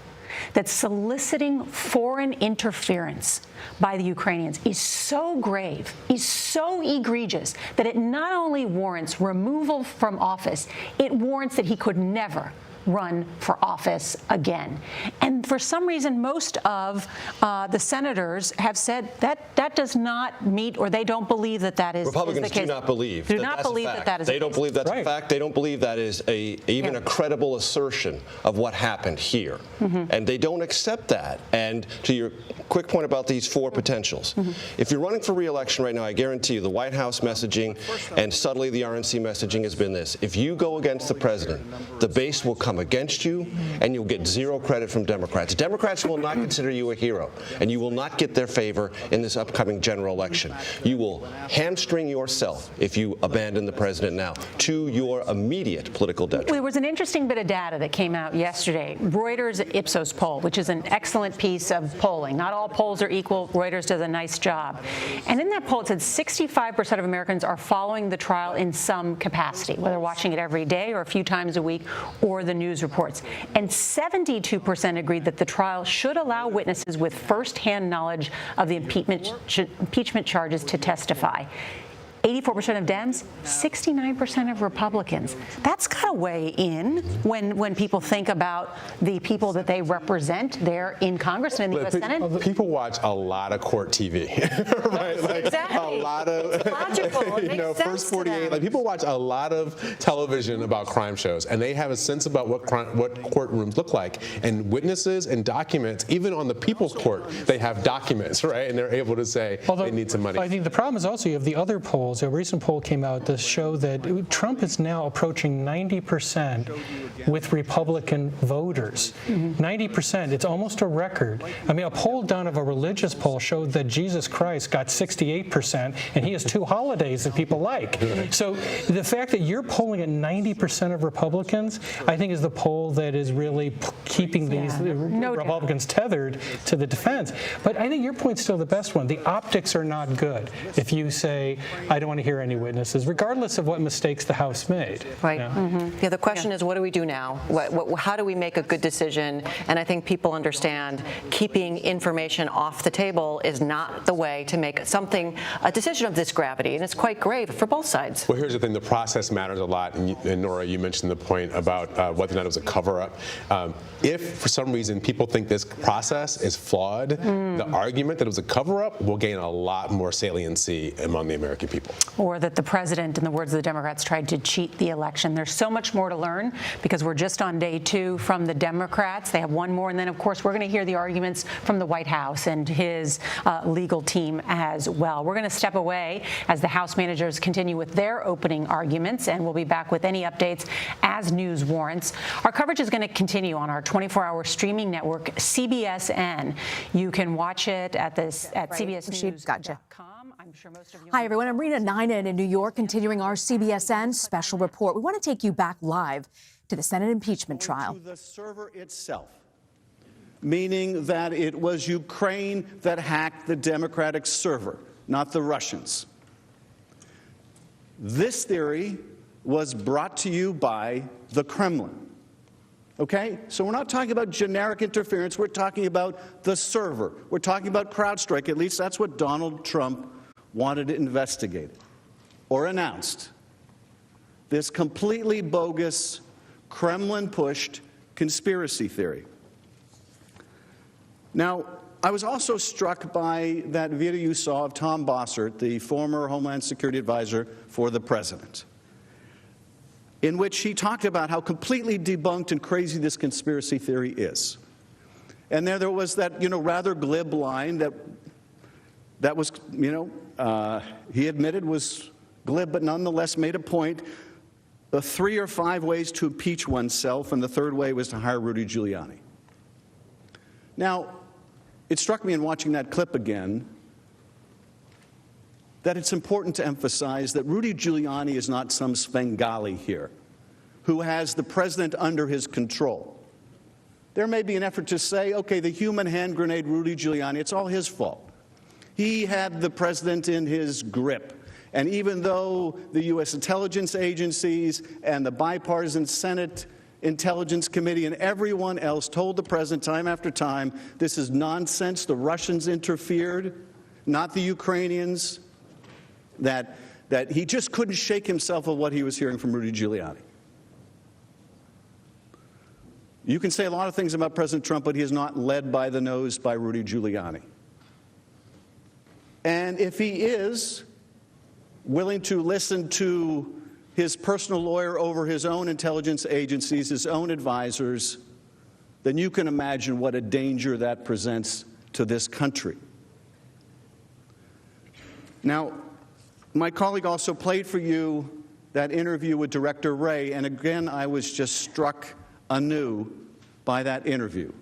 S7: that soliciting foreign interference by the Ukrainians is so grave, is so egregious, that it not only warrants removal from office, it warrants that he could never run for office again. And for some reason, most of the senators have said that that does not meet, or they don't believe that that is
S12: Republicans
S7: the case.
S12: do not believe
S7: Do
S12: that
S7: not
S12: that's
S7: believe
S12: a fact.
S7: that is
S12: They
S7: the
S12: don't
S7: case.
S12: believe that's a fact. They don't believe that is even a credible assertion of what happened here. And they don't accept that. And to your quick point about these four potentials, if you're running for re-election right now, I guarantee you the White House messaging and subtly the RNC messaging has been this: if you go against the president, the base will come against you, and you'll get zero credit from Democrats. Democrats will not consider you a hero, and you will not get their favor in this upcoming general election. You will hamstring yourself if you abandon the president now, to your immediate political detriment.
S7: There was an interesting bit of data that came out yesterday. Reuters Ipsos poll, which is an excellent piece of polling. Not all polls are equal. Reuters does a nice job. And in that poll, it said 65% of Americans are following the trial in some capacity, whether watching it every day or a few times a week, or the news reports. And 72% agreed that the trial should allow witnesses with first-hand knowledge of the impeachment charges to testify. 84% of Dems, 69% of Republicans. That's got to weigh in when people think about the people that they represent there in Congress and in the U.S. Senate.
S16: People watch a lot of court TV, right? Like
S7: exactly.
S16: A lot of,
S7: it's logical. It makes sense
S16: First 48. Like people watch a lot of television about crime shows, and they have a sense about what courtrooms look like, and witnesses and documents. Even on the People's Court, they have documents, right? And they're able to say they need some money.
S9: I think the problem is also you have the other polls. A recent poll came out to show that Trump is now approaching 90% with Republican voters. 90%, it's almost a record. I mean, a poll done of a religious poll showed that Jesus Christ got 68%, and he has two holidays that people like. So the fact that you're polling at 90% of Republicans, I think is the poll that is really keeping these Republicans tethered to the defense. But I think your point's still the best one. The optics are not good if you say, I don't want to hear any witnesses, regardless of what mistakes the House made.
S10: Right. Yeah, the question is, what do we do now? How do we make a good decision? And I think people understand keeping information off the table is not the way to make a decision of this gravity, and it's quite grave for both sides.
S16: Well, here's the thing. The process matters a lot, and Nora, you mentioned the point about whether or not it was a cover-up. If, for some reason, people think this process is flawed, the argument that it was a cover-up will gain a lot more saliency among the American people.
S7: Or that the president, in the words of the Democrats, tried to cheat the election. There's so much more to learn because we're just on day 2 from the Democrats. They have one more, and then, of course, we're going to hear the arguments from the White House and his legal team as well. We're going to step away as the House managers continue with their opening arguments, and we'll be back with any updates as news warrants. Our coverage is going to continue on our 24-hour streaming network, CBSN. You can watch it at CBSNews.com.
S17: Hi, everyone. I'm Rena Ninen in New York, continuing our CBSN special report. We want to take you back live to the Senate impeachment trial.
S18: To the server itself, meaning that it was Ukraine that hacked the Democratic server, not the Russians. This theory was brought to you by the Kremlin. Okay? So we're not talking about generic interference. We're talking about the server. We're talking about CrowdStrike. At least that's what Donald Trump wanted to investigate or announced. This completely bogus, Kremlin-pushed conspiracy theory. Now, I was also struck by that video you saw of Tom Bossert, the former Homeland Security advisor for the president, in which he talked about how completely debunked and crazy this conspiracy theory is. And there was that, rather glib line that was, he admitted was glib, but nonetheless made a point. 3 or 5 ways to impeach oneself, and the third way was to hire Rudy Giuliani. Now, it struck me in watching that clip again that it's important to emphasize that Rudy Giuliani is not some Svengali here who has the president under his control. there may be an effort to say, okay, the human hand grenade, Rudy Giuliani, it's all his fault. He had the president in his grip. And even though the U.S. intelligence agencies and the bipartisan Senate Intelligence Committee and everyone else told the president time after time, this is nonsense, the Russians interfered, not the Ukrainians, that he just couldn't shake himself of what he was hearing from Rudy Giuliani. You can say a lot of things about President Trump, but he is not led by the nose by Rudy Giuliani. And if he is willing to listen to his personal lawyer over his own intelligence agencies, his own advisors, then you can imagine what a danger that presents to this country. Now, my colleague also played for you that interview with Director Wray, and again, I was just struck anew by that interview.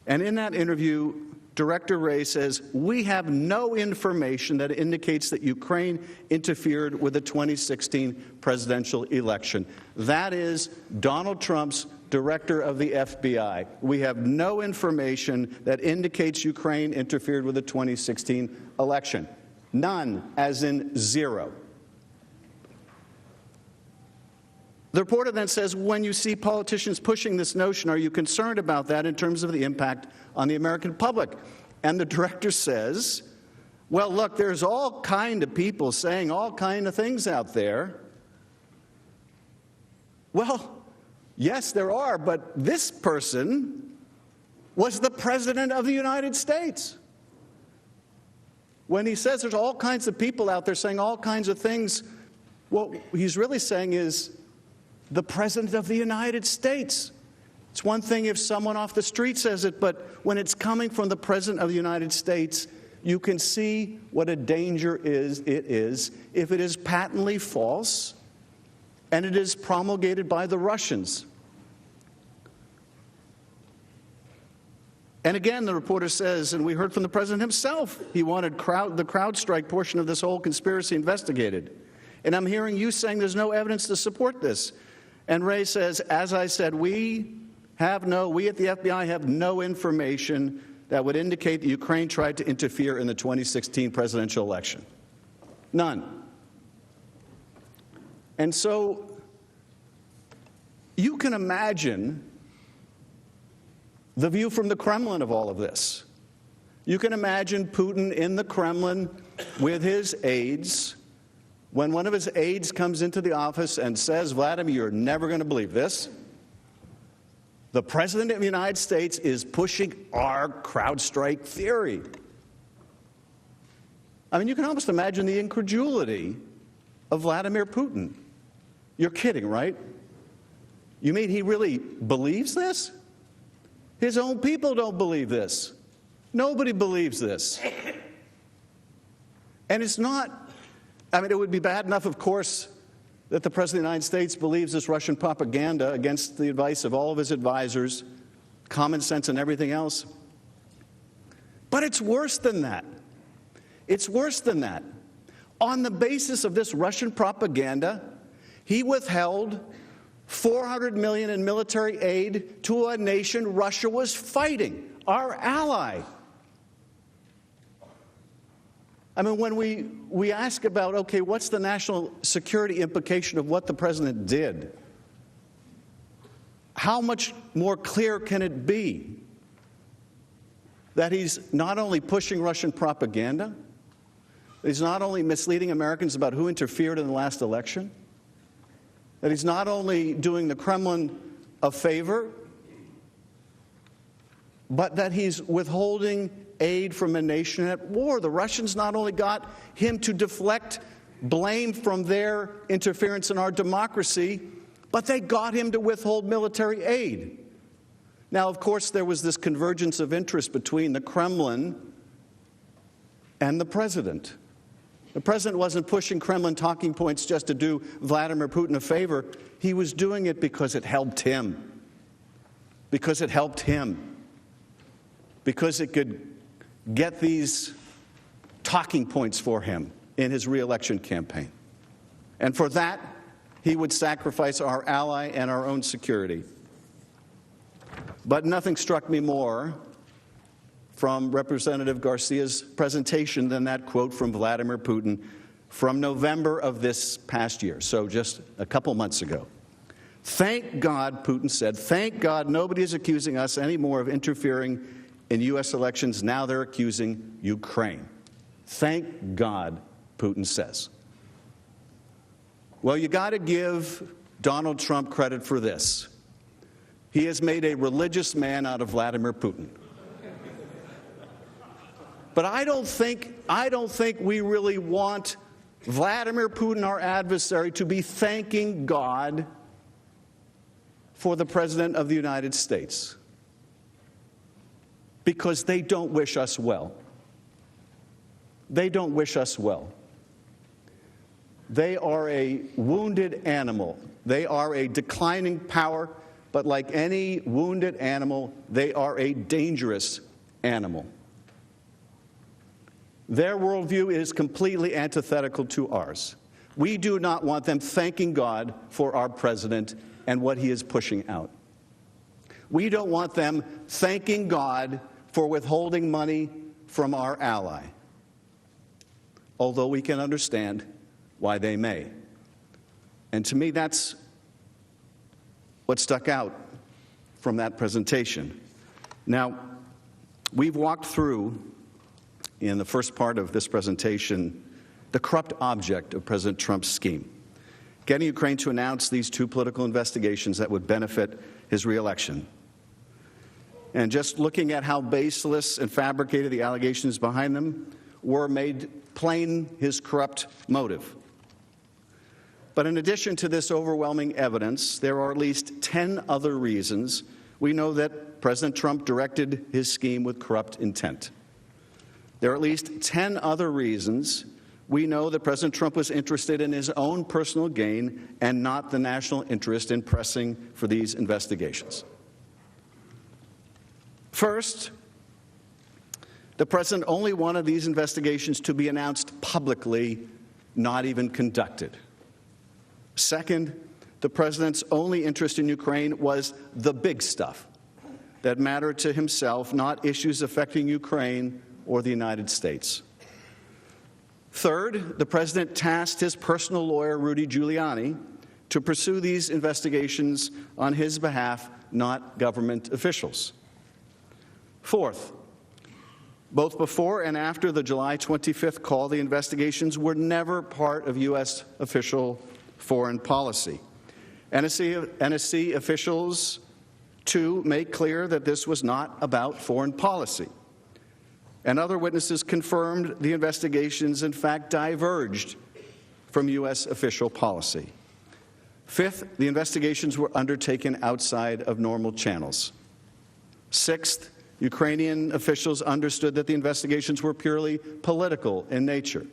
S18: And in that interview, Director Wray says, we have no information that indicates that Ukraine interfered with the 2016 presidential election. That is Donald Trump's director of the FBI. We have no information that indicates Ukraine interfered with the 2016 election. None, as in zero. The reporter then says, when you see politicians pushing this notion, are you concerned about that in terms of the impact on the American public? And the director says, well, look, there's all kind of people saying all kind of things out there. Well, yes, there are, but this person was the President of the United States. When he says there's all kinds of people out there saying all kinds of things, what he's really saying is, the President of the United States. It's one thing if someone off the street says it, but when it's coming from the President of the United States, you can see what a danger it is if it is patently false and it is promulgated by the Russians. And again, the reporter says, and we heard from the President himself, he wanted the CrowdStrike portion of this whole conspiracy investigated. And I'm hearing you saying there's no evidence to support this. And Wray says, as I said, we at the FBI have no information that would indicate that Ukraine tried to interfere in the 2016 presidential election. None. And so you can imagine the view from the Kremlin of all of this. You can imagine Putin in the Kremlin with his aides. When one of his aides comes into the office and says, Vladimir, you're never going to believe this. The President of the United States is pushing our CrowdStrike theory. I mean, you can almost imagine the incredulity of Vladimir Putin. You're kidding, right? You mean he really believes this? His own people don't believe this. Nobody believes this. And it's not, I mean, it would be bad enough, of course, that the President of the United States believes this Russian propaganda against the advice of all of his advisors, common sense and everything else. But it's worse than that. It's worse than that. On the basis of this Russian propaganda, he withheld $400 million in military aid to a nation Russia was fighting, our ally. I mean, when we ask about, okay, what's the national security implication of what the president did? How much more clear can it be that he's not only pushing Russian propaganda, he's not only misleading Americans about who interfered in the last election, that he's not only doing the Kremlin a favor, but that he's withholding aid from a nation at war. The Russians not only got him to deflect blame from their interference in our democracy, but they got him to withhold military aid. Now, of course, there was this convergence of interest between the Kremlin and the president. The president wasn't pushing Kremlin talking points just to do Vladimir Putin a favor. He was doing it because it helped him. Because it helped him. Because it could get these talking points for him in his re-election campaign. And for that, he would sacrifice our ally and our own security. But nothing struck me more from Representative Garcia's presentation than that quote from Vladimir Putin from November of this past year, so just a couple months ago. Thank God, Putin said, thank God nobody is accusing us anymore of interfering in U.S. elections. Now they're accusing Ukraine. Thank God, Putin says. Well, you got to give Donald Trump credit for this. He has made a religious man out of Vladimir Putin. But I don't think we really want Vladimir Putin, our adversary, to be thanking God for the President of the United States, because they don't wish us well. They don't wish us well. They are a wounded animal. They are a declining power, but like any wounded animal, they are a dangerous animal. Their worldview is completely antithetical to ours. We do not want them thanking God for our president and what he is pushing out. We don't want them thanking God for withholding money from our ally, although we can understand why they may. And to me, that's what stuck out from that presentation. Now, we've walked through, in the first part of this presentation, the corrupt object of President Trump's scheme, getting Ukraine to announce these two political investigations that would benefit his reelection. And just looking at how baseless and fabricated the allegations behind them were, made plain his corrupt motive. But in addition to this overwhelming evidence, there are at least 10 other reasons we know that President Trump directed his scheme with corrupt intent. There are at least 10 other reasons we know that President Trump was interested in his own personal gain and not the national interest in pressing for these investigations. First, the president only wanted these investigations to be announced publicly, not even conducted. Second, the president's only interest in Ukraine was the big stuff that mattered to himself, not issues affecting Ukraine or the United States. Third, the president tasked his personal lawyer, Rudy Giuliani, to pursue these investigations on his behalf, not government officials. Fourth, both before and after the July 25th call, the investigations were never part of U.S. official foreign policy. NSC officials, too, make clear that this was not about foreign policy. And other witnesses confirmed the investigations, in fact, diverged from U.S. official policy. Fifth, the investigations were undertaken outside of normal channels. Sixth, Ukrainian officials understood that the investigations were purely political in nature.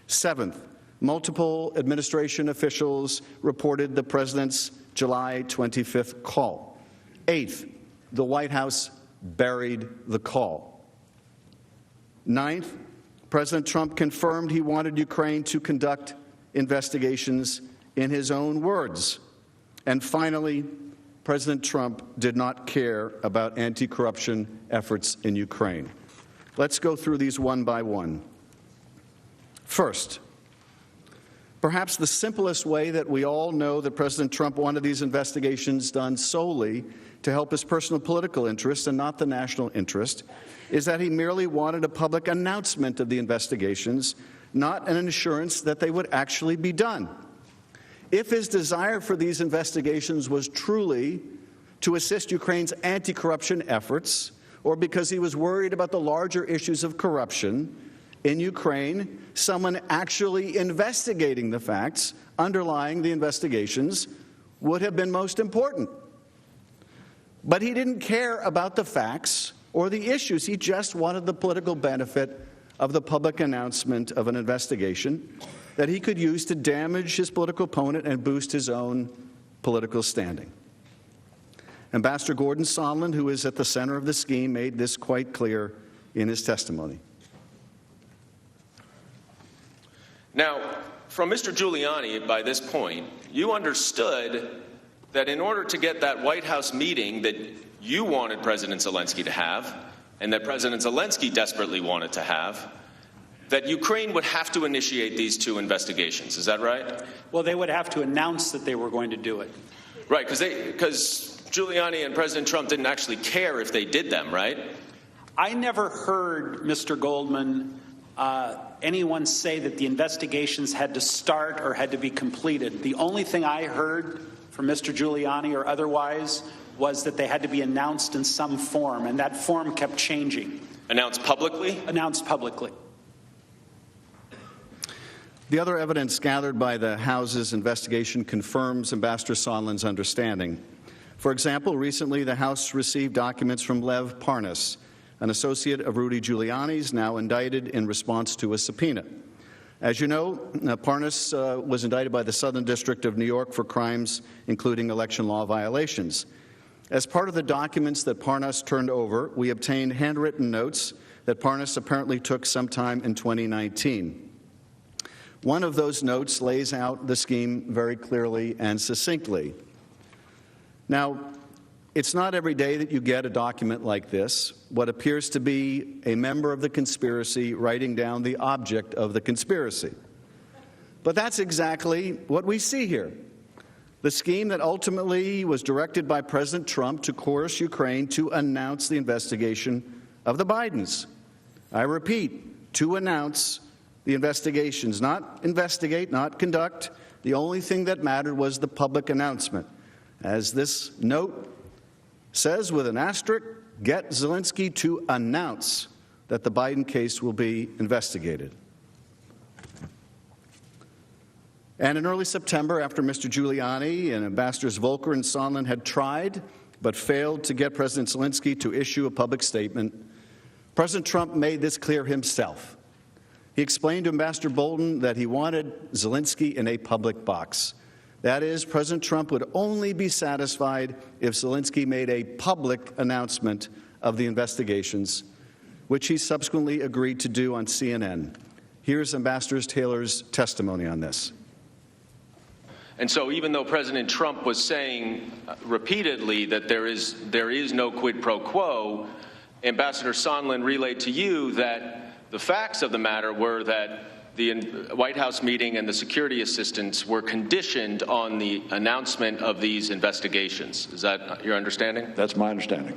S18: Seventh, multiple administration officials reported the president's July 25th call. Eighth, the White House buried the call. Ninth, President Trump confirmed he wanted Ukraine to conduct investigations in his own words. And finally, President Trump did not care about anti-corruption efforts in Ukraine. Let's go through these one by one. First, perhaps the simplest way that we all know that President Trump wanted these investigations done solely to help his personal political interests and not the national interest is that he merely wanted a public announcement of the investigations, not an assurance that they would actually be done. If his desire for these investigations was truly to assist Ukraine's anti-corruption efforts, or because he was worried about the larger issues of corruption in Ukraine, someone actually investigating the facts underlying the investigations would have been most important. But he didn't care about the facts or the issues. He just wanted the political benefit of the public announcement of an investigation that he could use to damage his political opponent and boost his own political standing. Ambassador Gordon Sondland, who is at the center of the scheme, made this quite clear in his testimony.
S3: Now, from Mr. Giuliani, by this point, you understood that in order to get that White House meeting that you wanted President Zelensky to have, and that President Zelensky desperately wanted to have, that Ukraine would have to initiate these two investigations. Is that right?
S1: Well, they would have to announce that they were going to do it.
S3: Right, because Giuliani and President Trump didn't actually care if they did them, right?
S1: I never heard, Mr. Goldman, anyone say that the investigations had to start or had to be completed. The only thing I heard from Mr. Giuliani or otherwise was that they had to be announced in some form, and that form kept changing.
S3: Announced publicly?
S1: Announced publicly.
S18: The other evidence gathered by the House's investigation confirms Ambassador Sondland's understanding. For example, recently the House received documents from Lev Parnas, an associate of Rudy Giuliani's, now indicted in response to a subpoena. As you know, Parnas was indicted by the Southern District of New York for crimes including election law violations. As part of the documents that Parnas turned over, we obtained handwritten notes that Parnas apparently took sometime in 2019. One of those notes lays out the scheme very clearly and succinctly. Now, it's not every day that you get a document like this, what appears to be a member of the conspiracy writing down the object of the conspiracy. But that's exactly what we see here. The scheme that ultimately was directed by President Trump to coerce Ukraine to announce the investigation of the Bidens. I repeat, to announce the investigations, not investigate, not conduct. The only thing that mattered was the public announcement. As this note says with an asterisk, get Zelensky to announce that the Biden case will be investigated. And in early September, after Mr. Giuliani and Ambassadors Volker and Sondland had tried but failed to get President Zelensky to issue a public statement, President Trump made this clear himself. He explained to Ambassador Bolton that he wanted Zelensky in a public box. That is, President Trump would only be satisfied if Zelensky made a public announcement of the investigations, which he subsequently agreed to do on CNN. Here's Ambassador Taylor's testimony on this.
S3: And so even though President Trump was saying repeatedly that there is no quid pro quo, Ambassador Sondland relayed to you that the facts of the matter were that the White House meeting and the security assistance were conditioned on the announcement of these investigations. Is that your understanding?
S5: That's my understanding.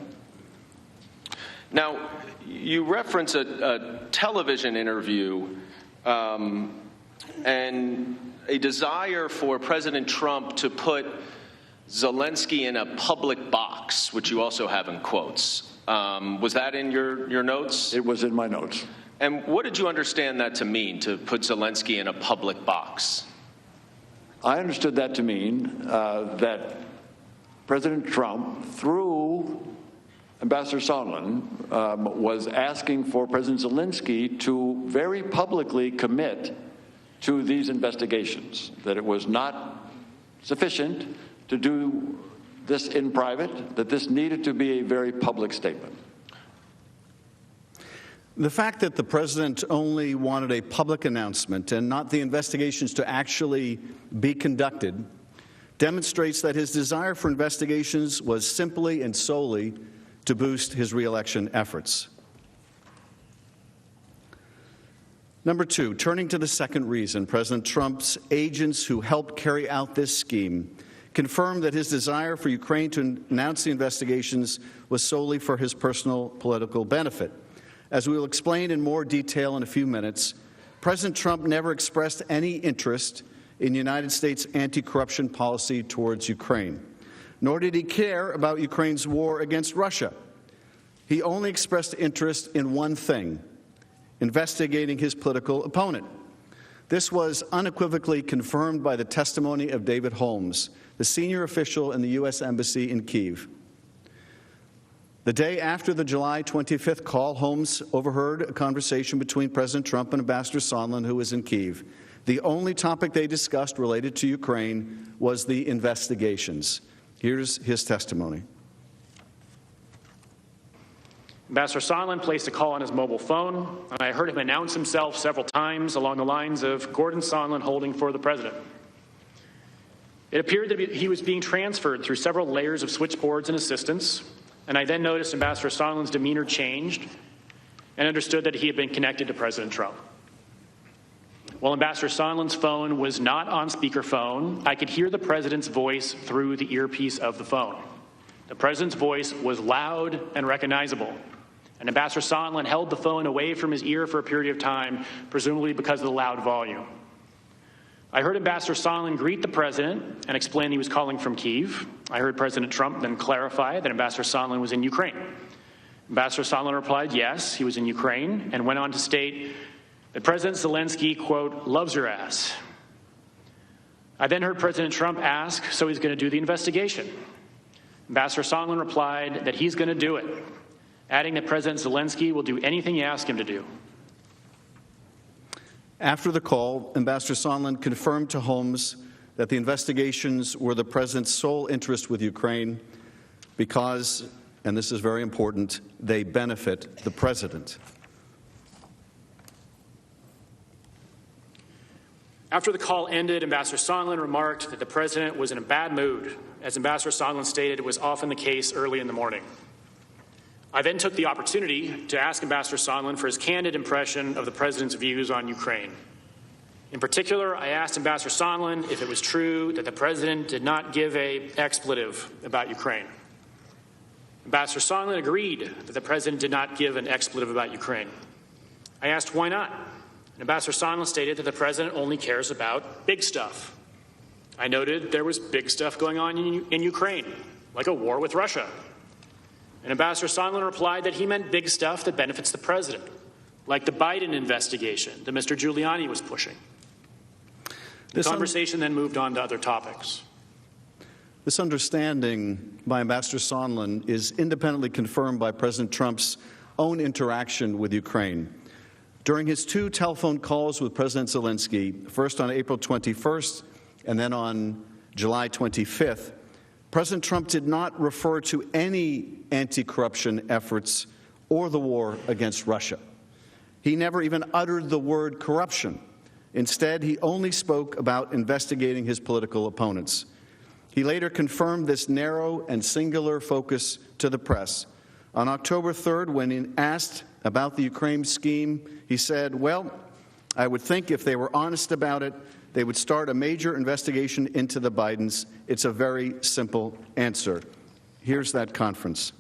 S3: Now, you reference a television interview and a desire for President Trump to put Zelensky in a public box, which you also have in quotes. Was that in your notes?
S5: It was in my notes.
S3: And what did you understand that to mean, to put Zelensky in a public box?
S5: I understood that to mean that President Trump, through Ambassador Sondland, was asking for President Zelensky to very publicly commit to these investigations, that it was not sufficient to do this in private, that this needed to be a very public statement.
S18: The fact that the president only wanted a public announcement and not the investigations to actually be conducted demonstrates that his desire for investigations was simply and solely to boost his reelection efforts. Number two, turning to the second reason, President Trump's agents who helped carry out this scheme confirmed that his desire for Ukraine to announce the investigations was solely for his personal political benefit. As we will explain in more detail in a few minutes, President Trump never expressed any interest in the United States' anti-corruption policy towards Ukraine, nor did he care about Ukraine's war against Russia. He only expressed interest in one thing: investigating his political opponent. This was unequivocally confirmed by the testimony of David Holmes, the senior official in the U.S. Embassy in Kyiv. The day after the July 25th call, Holmes overheard a conversation between President Trump and Ambassador Sondland, who was in Kyiv. The only topic they discussed related to Ukraine was the investigations. Here's his testimony.
S20: Ambassador Sondland placed a call on his mobile phone, and I heard him announce himself several times along the lines of Gordon Sondland holding for the president. It appeared that he was being transferred through several layers of switchboards and assistants, and I then noticed Ambassador Sondland's demeanor changed and understood that he had been connected to President Trump. While Ambassador Sondland's phone was not on speakerphone, I could hear the president's voice through the earpiece of the phone. The president's voice was loud and recognizable, and Ambassador Sondland held the phone away from his ear for a period of time, presumably because of the loud volume. I heard Ambassador Sondland greet the president and explain he was calling from Kyiv. I heard President Trump then clarify that Ambassador Sondland was in Ukraine. Ambassador Sondland replied yes, he was in Ukraine, and went on to state that President Zelensky, quote, loves your ass. I then heard President Trump ask, so he's going to do the investigation. Ambassador Sondland replied that he's going to do it, adding that President Zelensky will do anything you ask him to do.
S18: After the call, Ambassador Sondland confirmed to Holmes that the investigations were the president's sole interest with Ukraine because, and this is very important, they benefit the president.
S20: After the call ended, Ambassador Sondland remarked that the president was in a bad mood. As Ambassador Sondland stated, it was often the case early in the morning. I then took the opportunity to ask Ambassador Sondland for his candid impression of the president's views on Ukraine. In particular, I asked Ambassador Sondland if it was true that the president did not give an expletive about Ukraine. Ambassador Sondland agreed that the president did not give an expletive about Ukraine. I asked why not. And Ambassador Sondland stated that the president only cares about big stuff. I noted there was big stuff going on in Ukraine, like a war with Russia. And Ambassador Sondland replied that he meant big stuff that benefits the president, like the Biden investigation that Mr. Giuliani was pushing. The conversation then moved on to other topics.
S18: This understanding by Ambassador Sondland is independently confirmed by President Trump's own interaction with Ukraine. During his 2 telephone calls with President Zelensky, first on April 21st and then on July 25th, President Trump did not refer to any anti-corruption efforts or the war against Russia. He never even uttered the word corruption. Instead, he only spoke about investigating his political opponents. He later confirmed this narrow and singular focus to the press. On October 3rd, when asked about the Ukraine scheme, he said, well, I would think if they were honest about it, they would start a major investigation into the Bidens. It's a very simple answer. Here's that conference.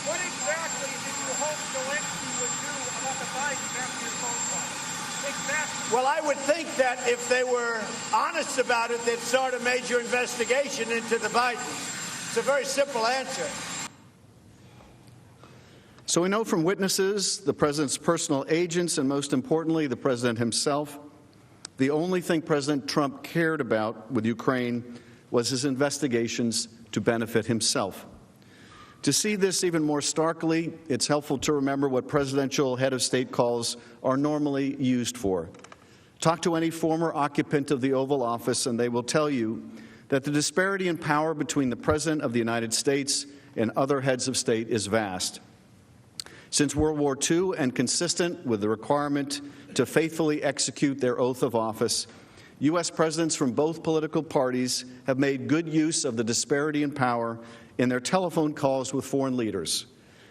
S2: What exactly did you hope Zelensky would do about the Bidens after your phone call? Exactly.
S4: Well, I would think that if they were honest about it, they'd start a major investigation into the Bidens. It's a very simple answer.
S18: So we know from witnesses, the president's personal agents, and most importantly, the president himself, the only thing President Trump cared about with Ukraine was his investigations to benefit himself. To see this even more starkly, it's helpful to remember what presidential head of state calls are normally used for. Talk to any former occupant of the Oval Office, and they will tell you that the disparity in power between the President of the United States and other heads of state is vast. Since World War II, and consistent with the requirement to faithfully execute their oath of office, U.S. presidents from both political parties have made good use of the disparity in power in their telephone calls with foreign leaders.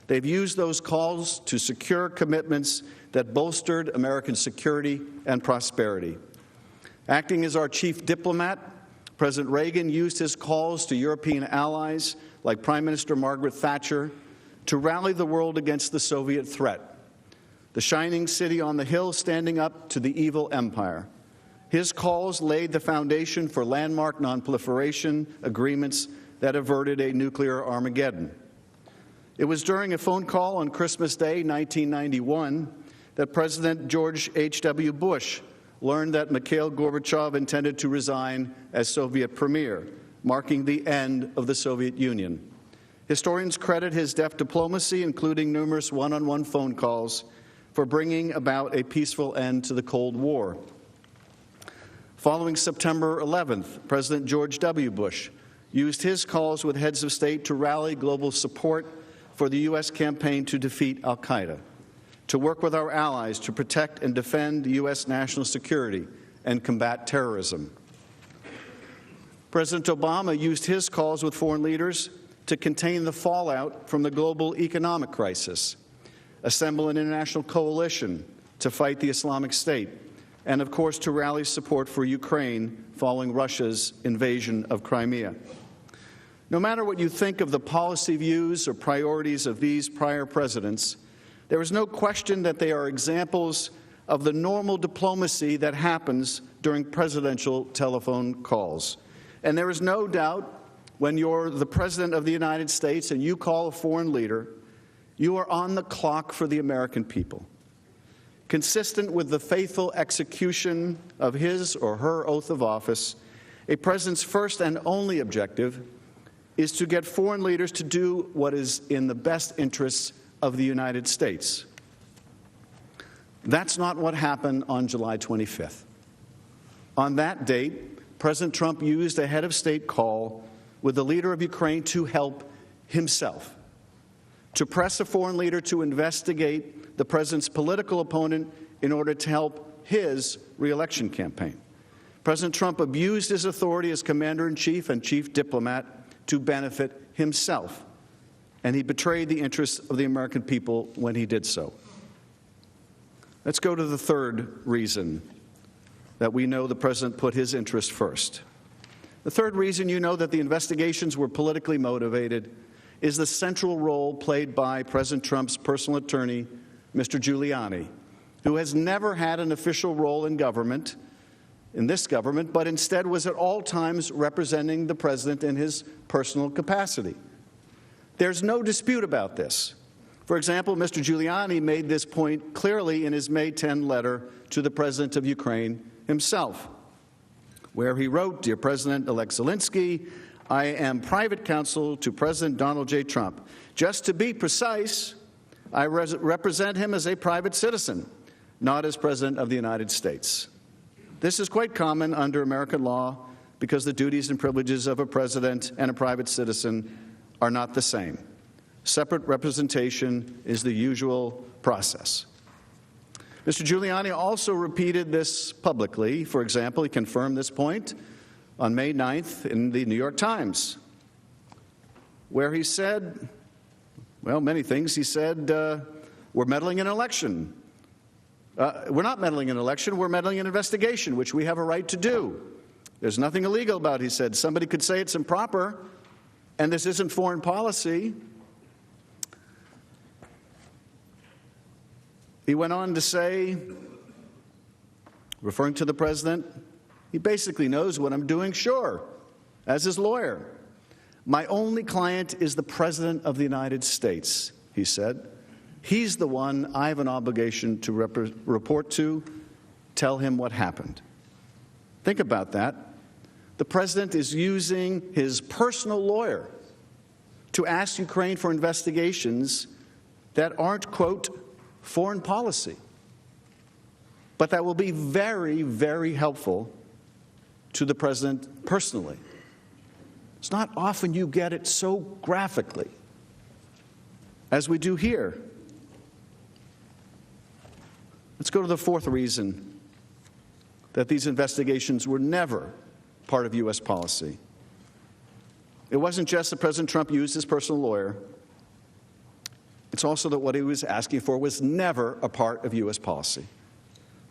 S18: They've used those calls to secure commitments that bolstered American security and prosperity. Acting as our chief diplomat, President Reagan used his calls to European allies like Prime Minister Margaret Thatcher to rally the world against the Soviet threat, the shining city on the hill standing up to the evil empire. His calls laid the foundation for landmark nonproliferation agreements that averted a nuclear Armageddon. It was during a phone call on Christmas Day, 1991, that President George H.W. Bush learned that Mikhail Gorbachev intended to resign as Soviet premier, marking the end of the Soviet Union. Historians credit his deft diplomacy, including numerous one-on-one phone calls, for bringing about a peaceful end to the Cold War. Following September 11th, President George W. Bush used his calls with heads of state to rally global support for the U.S. campaign to defeat al-Qaeda, to work with our allies to protect and defend U.S. national security and combat terrorism. President Obama used his calls with foreign leaders to contain the fallout from the global economic crisis, assemble an international coalition to fight the Islamic State, and, of course, to rally support for Ukraine following Russia's invasion of Crimea. No matter what you think of the policy views or priorities of these prior presidents, there is no question that they are examples of the normal diplomacy that happens during presidential telephone calls. And there is no doubt when you're the President of the United States and you call a foreign leader, you are on the clock for the American people. Consistent with the faithful execution of his or her oath of office, a president's first and only objective is to get foreign leaders to do what is in the best interests of the United States. That's not what happened on July 25th. On that date, President Trump used a head of state call with the leader of Ukraine to help himself, to press a foreign leader to investigate the president's political opponent in order to help his re-election campaign. President Trump abused his authority as commander-in-chief and chief diplomat to benefit himself, and he betrayed the interests of the American people when he did so. Let's go to the third reason that we know the president put his interests first. The third reason you know that the investigations were politically motivated is the central role played by President Trump's personal attorney, Mr. Giuliani, who has never had an official role in government, in this government, but instead was at all times representing the president in his personal capacity. There's no dispute about this. For example, Mr. Giuliani made this point clearly in his May 10 letter to the president of Ukraine himself, where he wrote, "Dear President-elect Zelensky, I am private counsel to President Donald J. Trump. Just to be precise, I represent him as a private citizen, not as President of the United States." This is quite common under American law because the duties and privileges of a president and a private citizen are not the same. Separate representation is the usual process. Mr. Giuliani also repeated this publicly. For example, he confirmed this point on May 9th in the New York Times, where he said, well, many things. He said, we're meddling in an election. We're not meddling in an election, we're meddling in an investigation, which we have a right to do. There's nothing illegal about it, he said. Somebody could say it's improper, and this isn't foreign policy. He went on to say, referring to the president, he basically knows what I'm doing, sure, as his lawyer. My only client is the President of the United States, he said. He's the one I have an obligation to report to, tell him what happened. Think about that. The president is using his personal lawyer to ask Ukraine for investigations that aren't, quote, foreign policy, but that will be very, very helpful to the president personally. It's not often you get it so graphically as we do here. Let's go to the fourth reason that these investigations were never part of U.S. policy. It wasn't just that President Trump used his personal lawyer. It's also that what he was asking for was never a part of U.S. policy.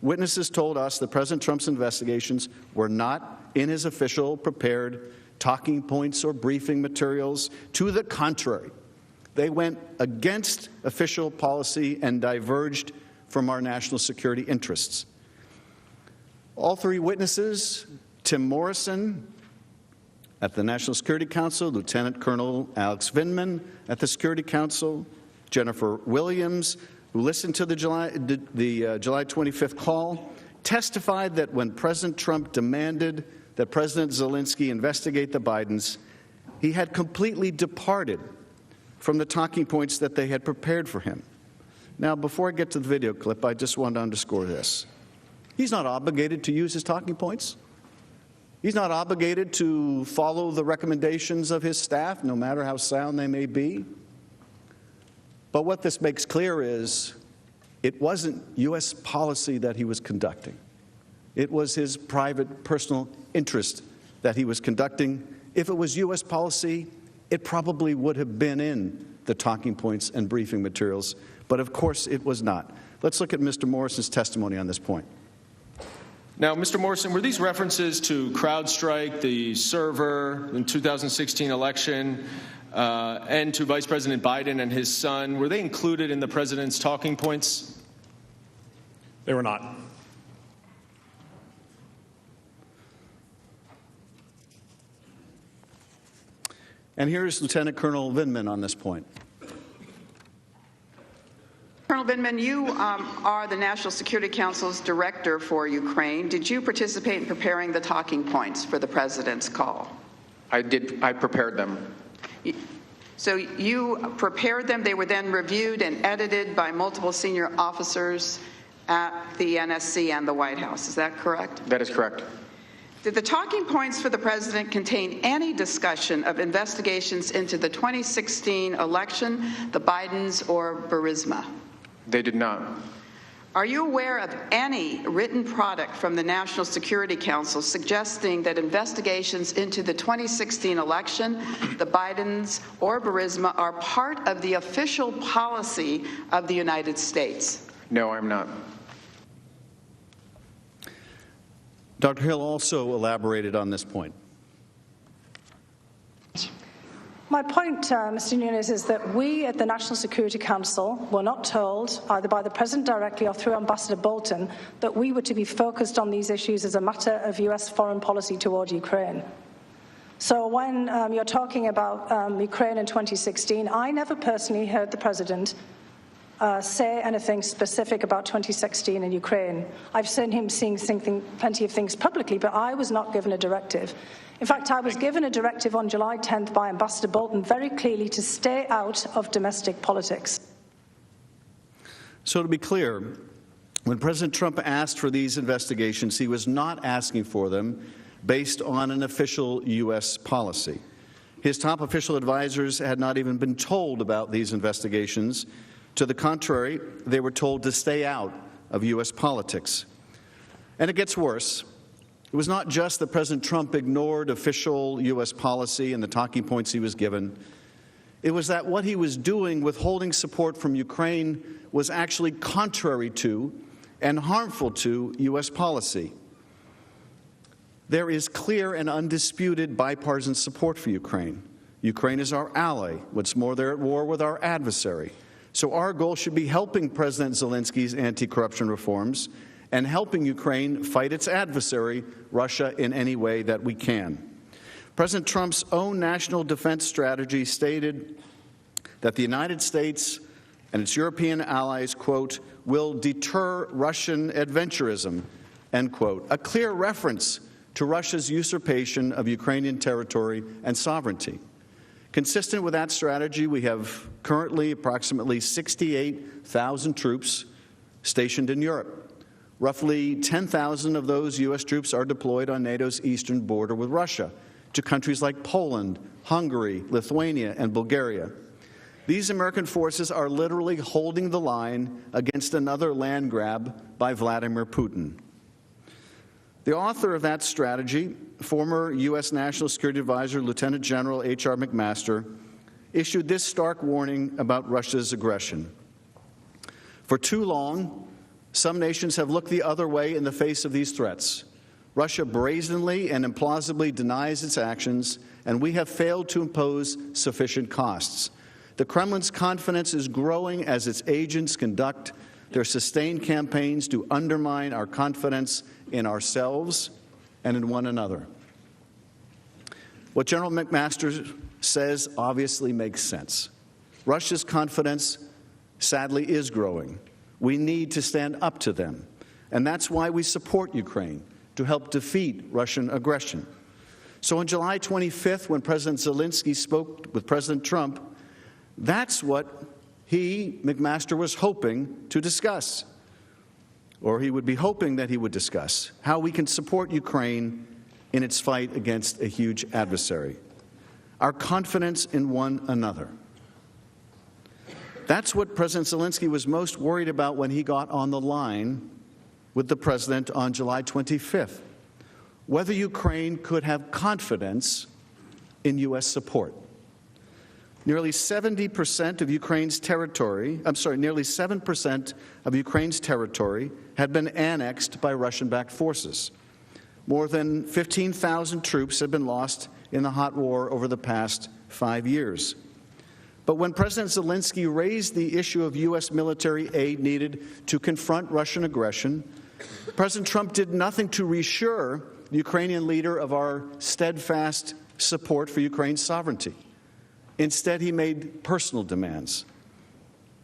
S18: Witnesses told us that President Trump's investigations were not in his official prepared talking points or briefing materials. To the contrary, they went against official policy and diverged from our national security interests. All three witnesses, Tim Morrison at the National Security Council, Lieutenant Colonel Alex Vindman at the Security Council, Jennifer Williams, who listened to the July 25th call, testified that when President Trump demanded that President Zelensky investigate the Bidens, he had completely departed from the talking points that they had prepared for him. Now, before I get to the video clip, I just want to underscore this. He's not obligated to use his talking points. He's not obligated to follow the recommendations of his staff, no matter how sound they may be. But what this makes clear is it wasn't U.S. policy that he was conducting. It was his private, personal interest that he was conducting. If it was U.S. policy, it probably would have been in the talking points and briefing materials, but of course it was not. Let's look at Mr. Morrison's testimony on this point.
S3: Now, Mr. Morrison, were these references to CrowdStrike, the server, in 2016 election, and to Vice President Biden and his son, were they included in the president's talking points?
S6: They were not.
S18: And here's Lieutenant Colonel Vindman on this point.
S8: Colonel Vindman, you are the National Security Council's director for Ukraine. Did you participate in preparing the talking points for the president's call?
S21: I did. I prepared them.
S8: So you prepared them. They were then reviewed and edited by multiple senior officers at the NSC and the White House. Is that correct?
S21: That is correct.
S8: Did the talking points for the president contain any discussion of investigations into the 2016 election, the Bidens, or Burisma?
S21: They did not.
S8: Are you aware of any written product from the National Security Council suggesting that investigations into the 2016 election, the Bidens, or Burisma are part of the official policy of the United States?
S21: No, I'm not.
S18: Dr. Hill also elaborated on this point.
S24: My point, Mr. Nunes, is that we at the National Security Council were not told, either by the President directly or through Ambassador Bolton, that we were to be focused on these issues as a matter of U.S. foreign policy toward Ukraine. So when you're talking about Ukraine in 2016, I never personally heard the President say anything specific about 2016 in Ukraine. I've seen him saying plenty of things publicly, but I was not given a directive. In fact, I was given a directive on July 10th by Ambassador Bolton very clearly to stay out of domestic politics.
S18: So to be clear, when President Trump asked for these investigations, he was not asking for them based on an official U.S. policy. His top official advisors had not even been told about these investigations. To the contrary, they were told to stay out of U.S. politics. And it gets worse. It was not just that President Trump ignored official U.S. policy and the talking points he was given. It was that what he was doing, withholding support from Ukraine, was actually contrary to and harmful to U.S. policy. There is clear and undisputed bipartisan support for Ukraine. Ukraine is our ally. What's more, they're at war with our adversary. So our goal should be helping President Zelensky's anti-corruption reforms and helping Ukraine fight its adversary, Russia, in any way that we can. President Trump's own national defense strategy stated that the United States and its European allies, quote, will deter Russian adventurism, end quote, a clear reference to Russia's usurpation of Ukrainian territory and sovereignty. Consistent with that strategy, we have currently approximately 68,000 troops stationed in Europe. Roughly 10,000 of those U.S. troops are deployed on NATO's eastern border with Russia to countries like Poland, Hungary, Lithuania, and Bulgaria. These American forces are literally holding the line against another land grab by Vladimir Putin. The author of that strategy, former U.S. National Security Advisor Lieutenant General H.R. McMaster, issued this stark warning about Russia's aggression. For too long, some nations have looked the other way in the face of these threats. Russia brazenly and implausibly denies its actions, and we have failed to impose sufficient costs. The Kremlin's confidence is growing as its agents conduct their sustained campaigns to undermine our confidence in ourselves and in one another. What General McMaster says obviously makes sense. Russia's confidence, sadly, is growing. We need to stand up to them, and that's why we support Ukraine, to help defeat Russian aggression. So on July 25th, when President Zelensky spoke with President Trump, that's what he, McMaster, was hoping to discuss, or he would be hoping that he would discuss, how we can support Ukraine in its fight against a huge adversary, our confidence in one another. That's what President Zelensky was most worried about when he got on the line with the president on July 25th. whether Ukraine could have confidence in U.S. support. Nearly 70% of Ukraine's territory, nearly 7% of Ukraine's territory had been annexed by Russian-backed forces. More than 15,000 troops have been lost in the hot war over the past 5 years. But when President Zelensky raised the issue of U.S. military aid needed to confront Russian aggression, President Trump did nothing to reassure the Ukrainian leader of our steadfast support for Ukraine's sovereignty. Instead, he made personal demands.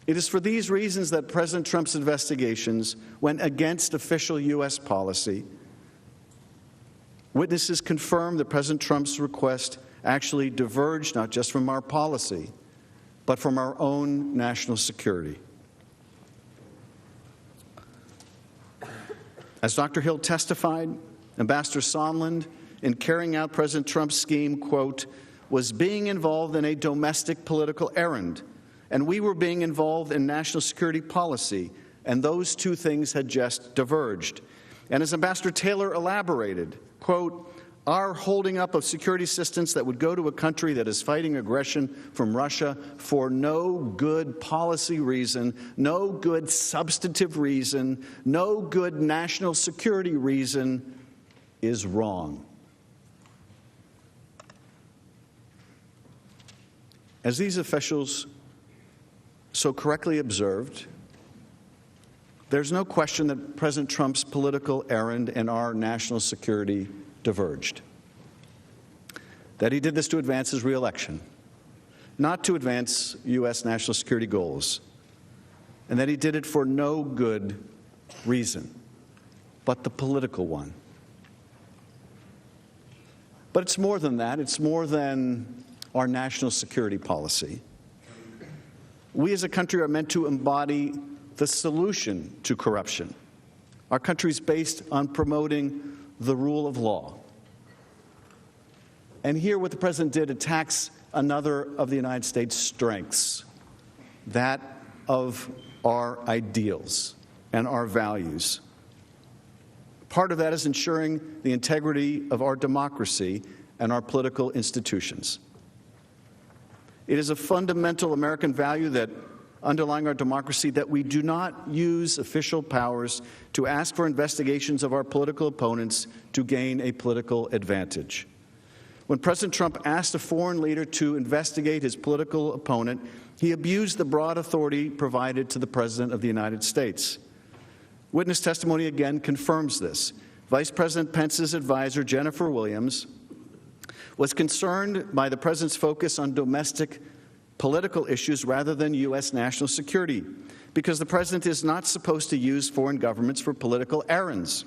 S18: It is for these reasons that President Trump's investigations went against official U.S. policy. Witnesses confirm that President Trump's request actually diverged not just from our policy, but from our own national security. As Dr. Hill testified, Ambassador Sondland, in carrying out President Trump's scheme, quote, was being involved in a domestic political errand, and we were being involved in national security policy, and those two things had just diverged. And as Ambassador Taylor elaborated, quote, our holding up of security assistance that would go to a country that is fighting aggression from Russia for no good policy reason, no good substantive reason, no good national security reason is wrong. As these officials so correctly observed, there's no question that President Trump's political errand and our national security diverged. That he did this to advance his reelection, not to advance U.S. national security goals, and that he did it for no good reason, but the political one. But it's more than that. It's more than our national security policy. We as a country are meant to embody the solution to corruption. Our country is based on promoting the rule of law. And here what the President did attacks another of the United States' strengths, that of our ideals and our values. Part of that is ensuring the integrity of our democracy and our political institutions. It is a fundamental American value that underlying our democracy that we do not use official powers to ask for investigations of our political opponents to gain a political advantage. When President Trump asked a foreign leader to investigate his political opponent, he abused the broad authority provided to the President of the United States. Witness testimony again confirms this. Vice President Pence's advisor, Jennifer Williams, was concerned by the President's focus on domestic political issues rather than U.S. national security, because the President is not supposed to use foreign governments for political errands.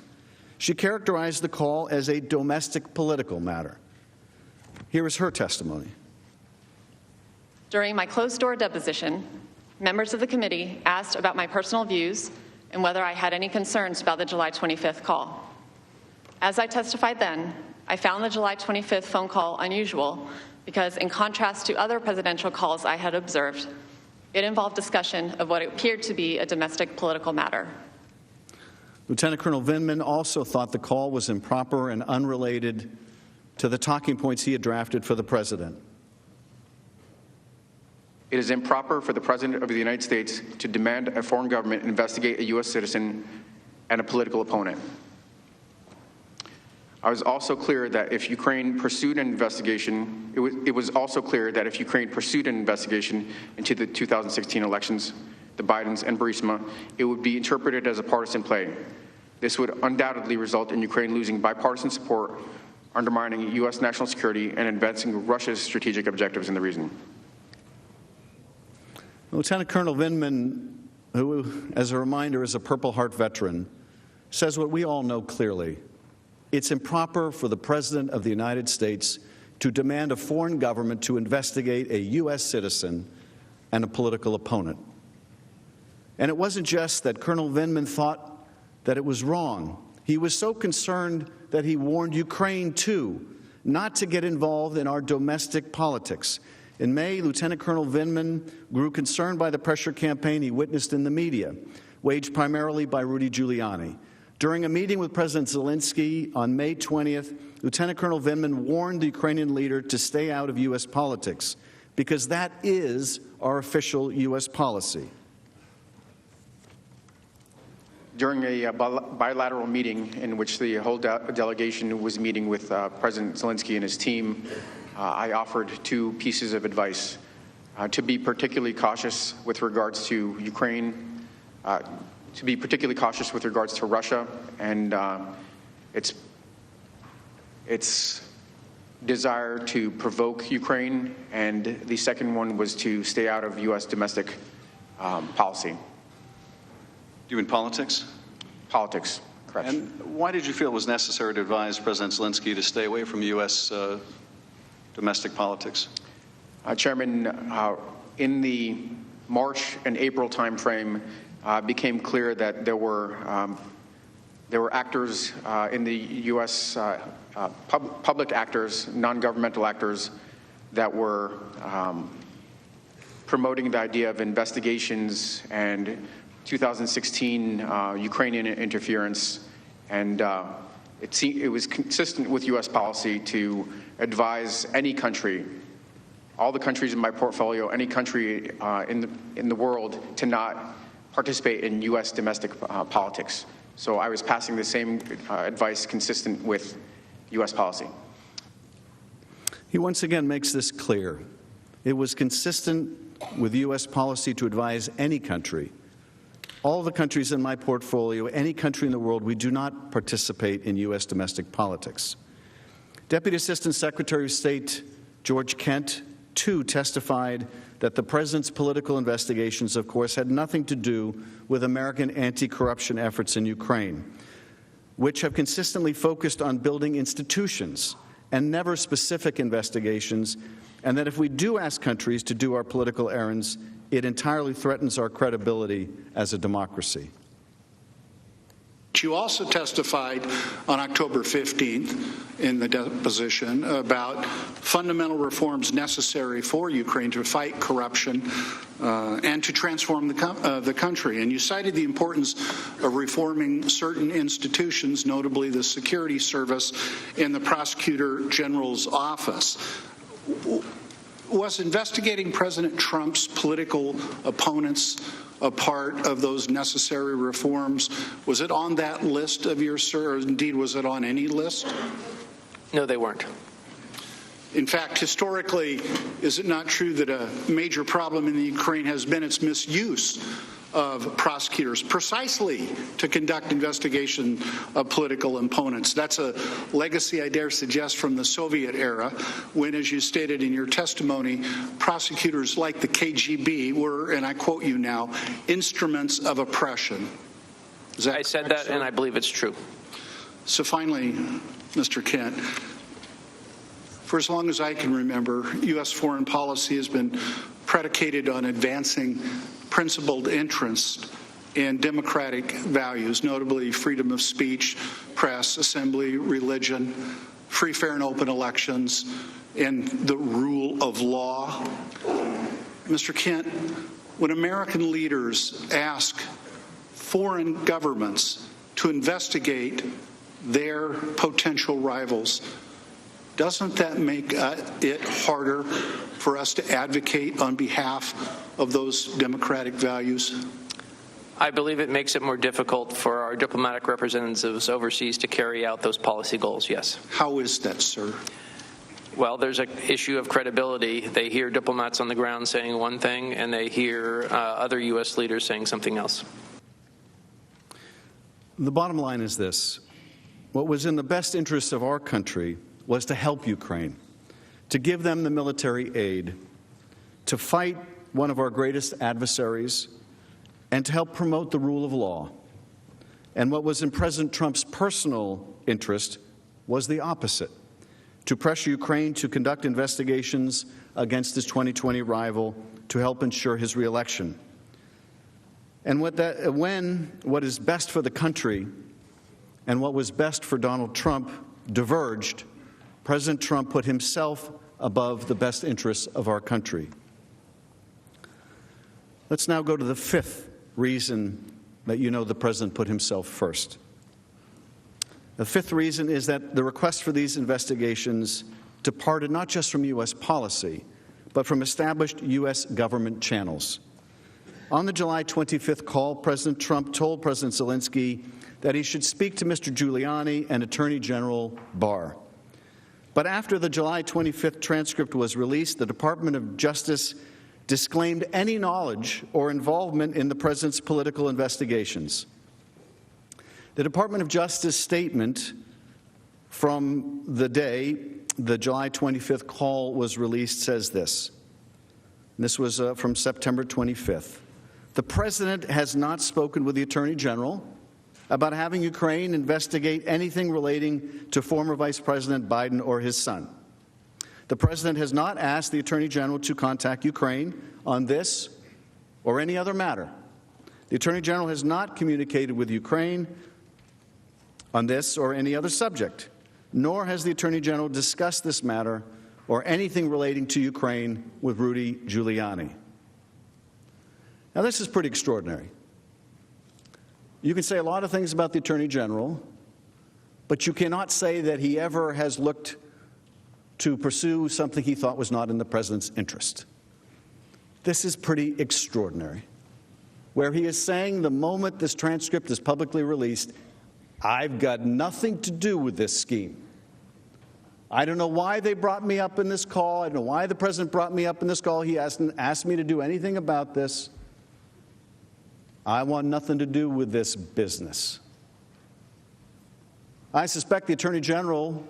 S18: She characterized the call as a domestic political matter. Here is her testimony.
S11: During my closed-door deposition, members of the committee asked about my personal views and whether I had any concerns about the July 25th call. As I testified then, I found the July 25th phone call unusual because, in contrast to other presidential calls I had observed, it involved discussion of what appeared to be a domestic political matter.
S18: Lieutenant Colonel Vindman also thought the call was improper and unrelated to the talking points he had drafted for the President.
S21: It is improper for the President of the United States to demand a foreign government investigate a U.S. citizen and a political opponent. I was also clear that if Ukraine pursued an investigation, it was also clear that if Ukraine pursued an investigation into the 2016 elections, the Bidens and Burisma, it would be interpreted as a partisan play. This would undoubtedly result in Ukraine losing bipartisan support, undermining U.S. national security, and advancing Russia's strategic objectives in the region.
S18: Lieutenant Colonel Vindman, who, as a reminder, is a Purple Heart veteran, says what we all know clearly. It's improper for the President of the United States to demand a foreign government to investigate a U.S. citizen and a political opponent. And it wasn't just that Colonel Vindman thought that it was wrong. He was so concerned that he warned Ukraine, too, not to get involved in our domestic politics. In May, Lieutenant Colonel Vindman grew concerned by the pressure campaign he witnessed in the media, waged primarily by Rudy Giuliani. During a meeting with President Zelensky on May 20th, Lieutenant Colonel Vindman warned the Ukrainian leader to stay out of U.S. politics, because that is our official U.S. policy.
S21: During a bilateral meeting in which the whole delegation was meeting with President Zelensky and his team, I offered two pieces of advice. To be particularly cautious with regards to Ukraine, to be particularly cautious with regards to Russia and its desire to provoke Ukraine, and the second one was to stay out of U.S. domestic policy.
S13: You mean politics?
S21: Politics, correct.
S13: And why did you feel it was necessary to advise President Zelensky to stay away from U.S. domestic politics?
S21: Chairman, in the March and April timeframe, became clear that there were actors in the U.S. Public actors, non-governmental actors, that were promoting the idea of investigations and 2016 Ukrainian interference, and it was consistent with U.S. policy to advise any country, all the countries in my portfolio, any country in the world, to not participate in U.S. domestic politics. So I was passing the same advice consistent with U.S. policy.
S18: He once again makes this clear. It was consistent with U.S. policy to advise any country, all the countries in my portfolio, any country in the world, we do not participate in U.S. domestic politics. Deputy Assistant Secretary of State George Kent, too, testified that the President's political investigations, of course, had nothing to do with American anti-corruption efforts in Ukraine, which have consistently focused on building institutions and never specific investigations, and that if we do ask countries to do our political errands, it entirely threatens our credibility as a democracy.
S19: You also testified on October 15th in the deposition about fundamental reforms necessary for Ukraine to fight corruption and to transform the country. And you cited the importance of reforming certain institutions, notably the security service and the Prosecutor General's office. Was investigating President Trump's political opponents a part of those necessary reforms? Was it on that list of yours, sir, or indeed was it on any list?
S22: No, they weren't.
S19: In fact, historically, is it not true that a major problem in the Ukraine has been its misuse of prosecutors precisely to conduct investigation of political opponents? That's a legacy, I dare suggest, from the Soviet era, when, as you stated in your testimony, prosecutors like the KGB were, and I quote you now, instruments of oppression.
S22: I said that, and I believe it's true.
S19: So finally, Mr. Kent, for as long as I can remember, U.S. foreign policy has been predicated on advancing principled interest in democratic values, notably freedom of speech, press, assembly, religion, free, fair, and open elections, and the rule of law. Mr. Kent, when American leaders ask foreign governments to investigate their potential rivals, doesn't that make it harder for us to advocate on behalf of those democratic values?
S22: I believe it makes it more difficult for our diplomatic representatives overseas to carry out those policy goals, yes.
S19: How is that, sir?
S22: Well, there's an issue of credibility. They hear diplomats on the ground saying one thing, and they hear other U.S. leaders saying something else.
S18: The bottom line is this. What was in the best interests of our country was to help Ukraine, to give them the military aid, to fight one of our greatest adversaries, and to help promote the rule of law. And what was in President Trump's personal interest was the opposite, to pressure Ukraine to conduct investigations against his 2020 rival to help ensure his reelection. And when what is best for the country and what was best for Donald Trump diverged, President Trump put himself above the best interests of our country. Let's now go to the fifth reason that you know the President put himself first. The fifth reason is that the request for these investigations departed not just from U.S. policy, but from established U.S. government channels. On the July 25th call, President Trump told President Zelensky that he should speak to Mr. Giuliani and Attorney General Barr. But after the July 25th transcript was released, the Department of Justice disclaimed any knowledge or involvement in the president's political investigations. The Department of Justice statement from the day the July 25th call was released says this. This was from September 25th. The president has not spoken with the Attorney General about having Ukraine investigate anything relating to former Vice President Biden or his son. The president has not asked the Attorney General to contact Ukraine on this or any other matter. The Attorney General has not communicated with Ukraine on this or any other subject, nor has the Attorney General discussed this matter or anything relating to Ukraine with Rudy Giuliani. Now, this is pretty extraordinary. You can say a lot of things about the Attorney General, but you cannot say that he ever has looked to pursue something he thought was not in the president's interest. This is pretty extraordinary, where he is saying the moment this transcript is publicly released, I've got nothing to do with this scheme. I don't know why they brought me up in this call. I don't know why the president brought me up in this call. He hasn't asked me to do anything about this. I want nothing to do with this business. I suspect the Attorney General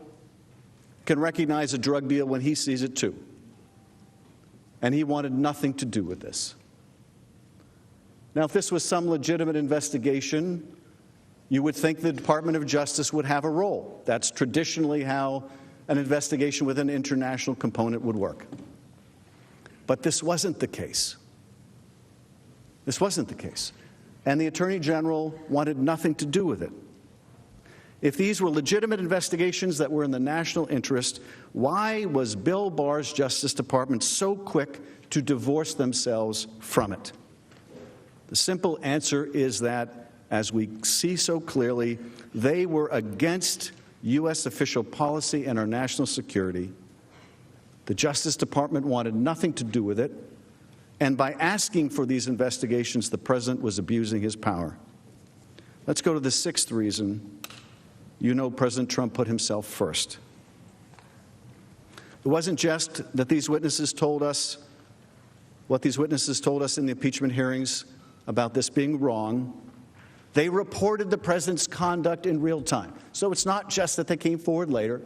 S18: can recognize a drug deal when he sees it too. And he wanted nothing to do with this. Now, if this was some legitimate investigation, you would think the Department of Justice would have a role. That's traditionally how an investigation with an international component would work. But this wasn't the case. This wasn't the case. And the Attorney General wanted nothing to do with it. If these were legitimate investigations that were in the national interest, why was Bill Barr's Justice Department so quick to divorce themselves from it? The simple answer is that, as we see so clearly, they were against U.S. official policy and our national security. The Justice Department wanted nothing to do with it. And by asking for these investigations, the president was abusing his power. Let's go to the sixth reason. You know President Trump put himself first. It wasn't just that these witnesses told us what these witnesses told us in the impeachment hearings about this being wrong. They reported the president's conduct in real time. So it's not just that they came forward later.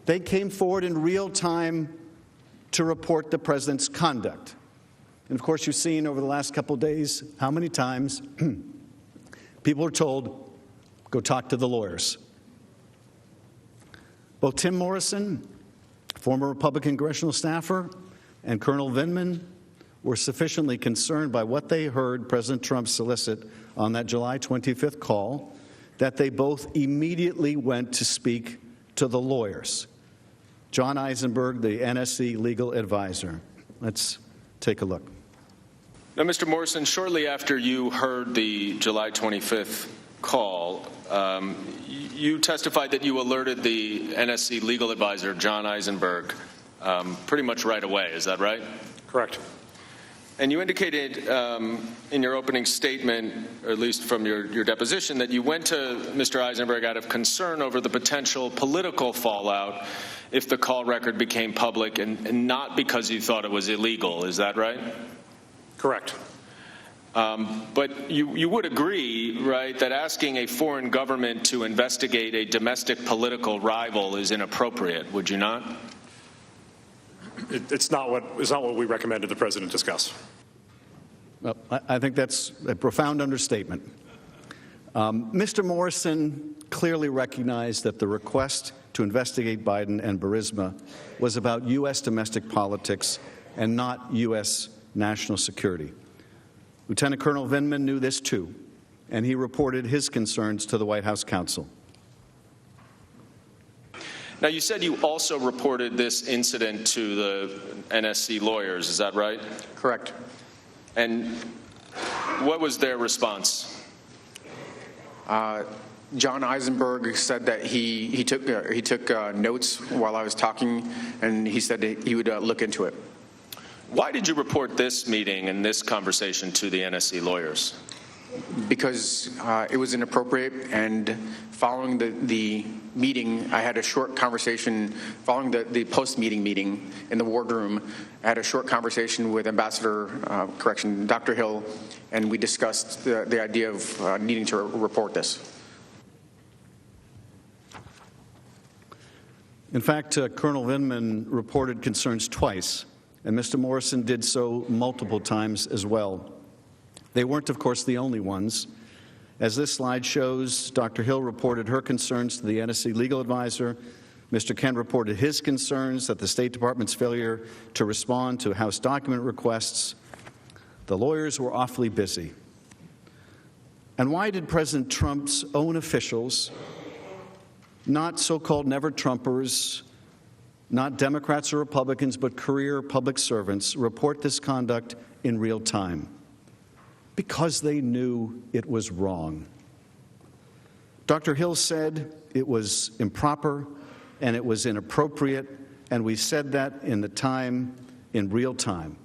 S18: They came forward in real time to report the president's conduct. And of course, you've seen over the last couple of days how many times people are told, go talk to the lawyers. Both Tim Morrison, former Republican congressional staffer, and Colonel Vindman were sufficiently concerned by what they heard President Trump solicit on that July 25th call that they both immediately went to speak to the lawyers. John Eisenberg, the NSC legal advisor. Let's take a look.
S3: Now, Mr. Morrison, shortly after you heard the July 25th call, you testified that you alerted the NSC legal advisor, John Eisenberg, pretty much right away. Is that right?
S6: Correct.
S3: And you indicated in your opening statement, or at least from your deposition, that you went to Mr. Eisenberg out of concern over the potential political fallout if the call record became public and not because you thought it was illegal. Is that right?
S6: Correct.
S3: But you would agree, right, that asking a foreign government to investigate a domestic political rival is inappropriate, would you not?
S6: It's not what we recommended the president discuss.
S18: Well, I think that's a profound understatement. Mr. Morrison clearly recognized that the request to investigate Biden and Burisma was about U.S. domestic politics and not U.S. national security. Lieutenant Colonel Vindman knew this too, and he reported his concerns to the White House counsel.
S3: Now, you said you also reported this incident to the NSC lawyers, is that right?
S21: Correct.
S3: And what was their response?
S21: John Eisenberg said that he took notes while I was talking, and he said that he would look into it.
S3: Why did you report this meeting and this conversation to the NSC lawyers?
S21: Because it was inappropriate, and following the meeting, I had a short conversation, following the post-meeting meeting in the wardroom, I had a short conversation with Dr. Hill, and we discussed the idea of needing to report this.
S18: In fact, Colonel Vindman reported concerns twice, and Mr. Morrison did so multiple times as well. They weren't, of course, the only ones. As this slide shows, Dr. Hill reported her concerns to the NSC legal advisor. Mr. Kent reported his concerns at the State Department's failure to respond to House document requests. The lawyers were awfully busy. And why did President Trump's own officials, not so-called never-Trumpers, not Democrats or Republicans, but career public servants, report this conduct in real time? Because they knew it was wrong. Dr. Hill said it was improper and it was inappropriate, and we said that in real time.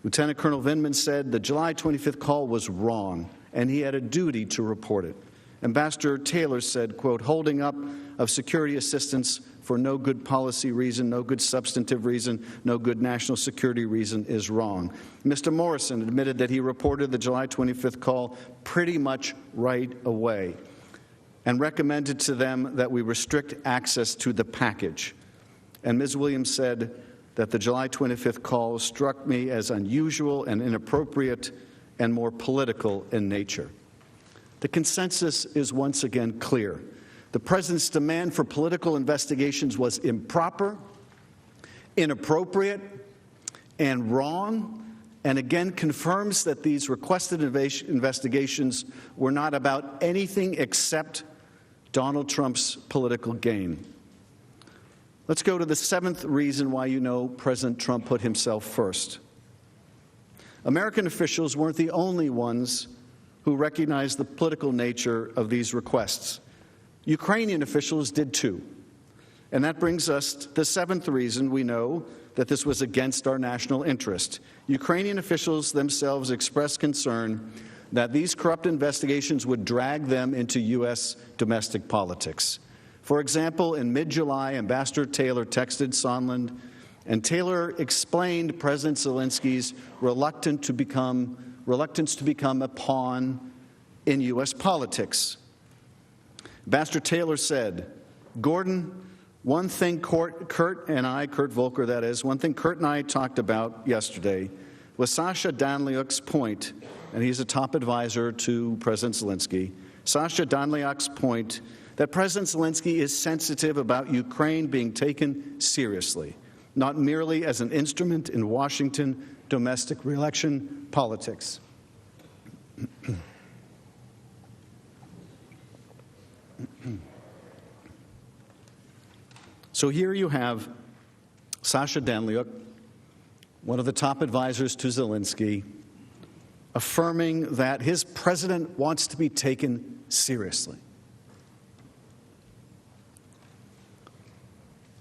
S18: Lieutenant Colonel Vindman said the July 25th call was wrong, and he had a duty to report it. Ambassador Taylor said, quote, holding up of security assistance for no good policy reason, no good substantive reason, no good national security reason is wrong. Mr. Morrison admitted that he reported the July 25th call pretty much right away and recommended to them that we restrict access to the package. And Ms. Williams said that the July 25th call struck me as unusual and inappropriate and more political in nature. The consensus is once again clear. The President's demand for political investigations was improper, inappropriate, and wrong, and again confirms that these requested investigations were not about anything except Donald Trump's political gain. Let's go to the seventh reason why you know President Trump put himself first. American officials weren't the only ones who recognized the political nature of these requests. Ukrainian officials did too. And that brings us to the seventh reason we know that this was against our national interest. Ukrainian officials themselves expressed concern that these corrupt investigations would drag them into U.S. domestic politics. For example, in mid-July, Ambassador Taylor texted Sondland, and Taylor explained President Zelensky's reluctance to become a pawn in U.S. politics. Ambassador Taylor said, Gordon, one thing Kurt Volker, that is, one thing Kurt and I talked about yesterday was Sasha Danliuk's point, and he's a top advisor to President Zelensky, Sasha Danliuk's point that President Zelensky is sensitive about Ukraine being taken seriously, not merely as an instrument in Washington domestic re-election politics. So here you have Sasha Danliuk, one of the top advisors to Zelensky, affirming that his president wants to be taken seriously.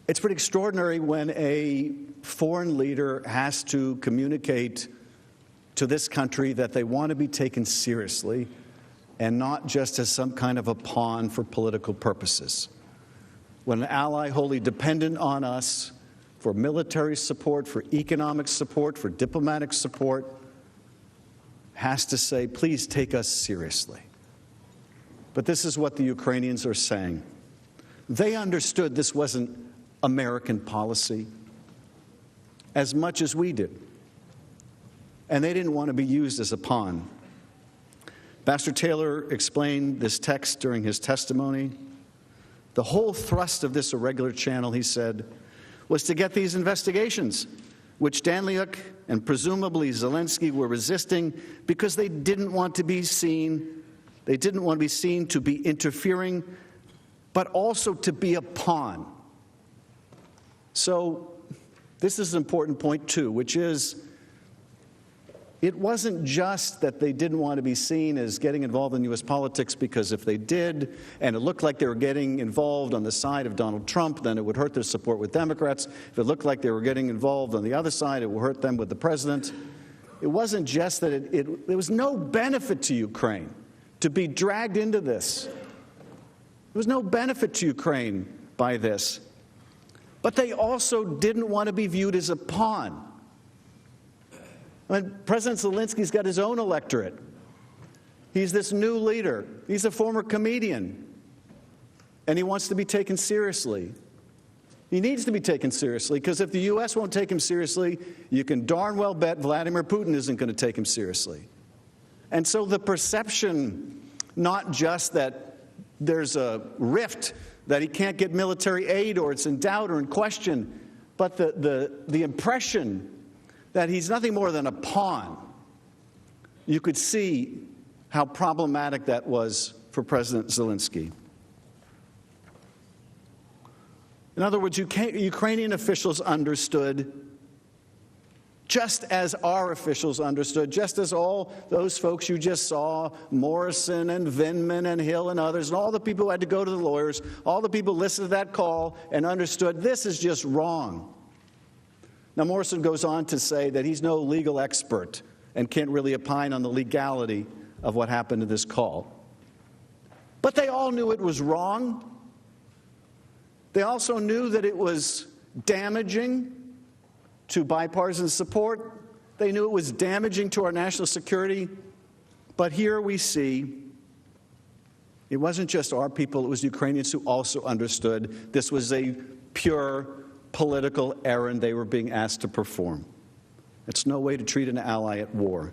S18: It's pretty extraordinary when a foreign leader has to communicate to this country that they want to be taken seriously and not just as some kind of a pawn for political purposes. When an ally wholly dependent on us for military support, for economic support, for diplomatic support, has to say, please take us seriously. But this is what the Ukrainians are saying. They understood this wasn't American policy as much as we did. And they didn't want to be used as a pawn. Ambassador Taylor explained this text during his testimony. The whole thrust of this irregular channel, he said, was to get these investigations, which Danliuk and presumably Zelensky were resisting because they didn't want to be seen to be interfering, but also to be a pawn. So this is an important point, too, which is it wasn't just that they didn't want to be seen as getting involved in U.S. politics, because if they did, and it looked like they were getting involved on the side of Donald Trump, then it would hurt their support with Democrats. If it looked like they were getting involved on the other side, it would hurt them with the president. It wasn't just that there was no benefit to Ukraine to be dragged into this. There was no benefit to Ukraine by this. But they also didn't want to be viewed as a pawn. When President Zelensky's got his own electorate. He's this new leader. He's a former comedian. And he wants to be taken seriously. He needs to be taken seriously, because if the U.S. won't take him seriously, you can darn well bet Vladimir Putin isn't going to take him seriously. And so the perception, not just that there's a rift, that he can't get military aid, or it's in doubt or in question, but the impression that he's nothing more than a pawn. You could see how problematic that was for President Zelensky. In other words, Ukrainian officials understood, just as our officials understood, just as all those folks you just saw, Morrison and Vindman and Hill and others, and all the people who had to go to the lawyers, all the people listened to that call and understood this is just wrong. Now, Morrison goes on to say that he's no legal expert and can't really opine on the legality of what happened to this call. But they all knew it was wrong. They also knew that it was damaging to bipartisan support. They knew it was damaging to our national security. But here we see it wasn't just our people, it was Ukrainians who also understood this was a pure political errand they were being asked to perform. It's no way to treat an ally at war.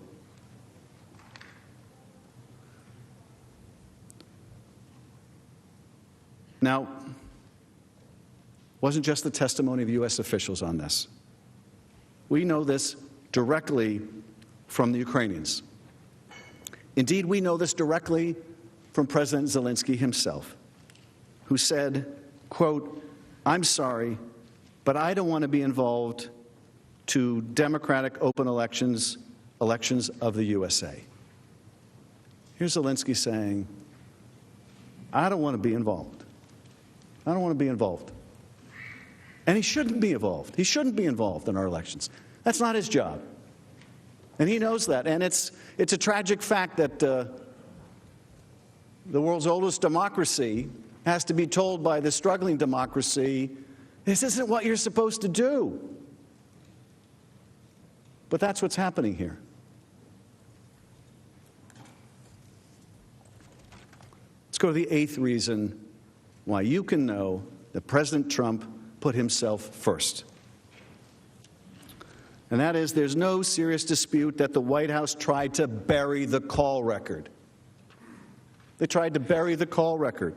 S18: Now, it wasn't just the testimony of U.S. officials on this. We know this directly from the Ukrainians. Indeed, we know this directly from President Zelensky himself, who said, quote, "I'm sorry, but I don't want to be involved to democratic open elections of the USA." Here's Zelensky saying, I don't want to be involved. I don't want to be involved. And he shouldn't be involved. He shouldn't be involved in our elections. That's not his job. And he knows that. And it's a tragic fact that the world's oldest democracy has to be told by the struggling democracy, this isn't what you're supposed to do. But that's what's happening here. Let's go to the eighth reason why you can know that President Trump put himself first. And that is, there's no serious dispute that the White House tried to bury the call record. They tried to bury the call record.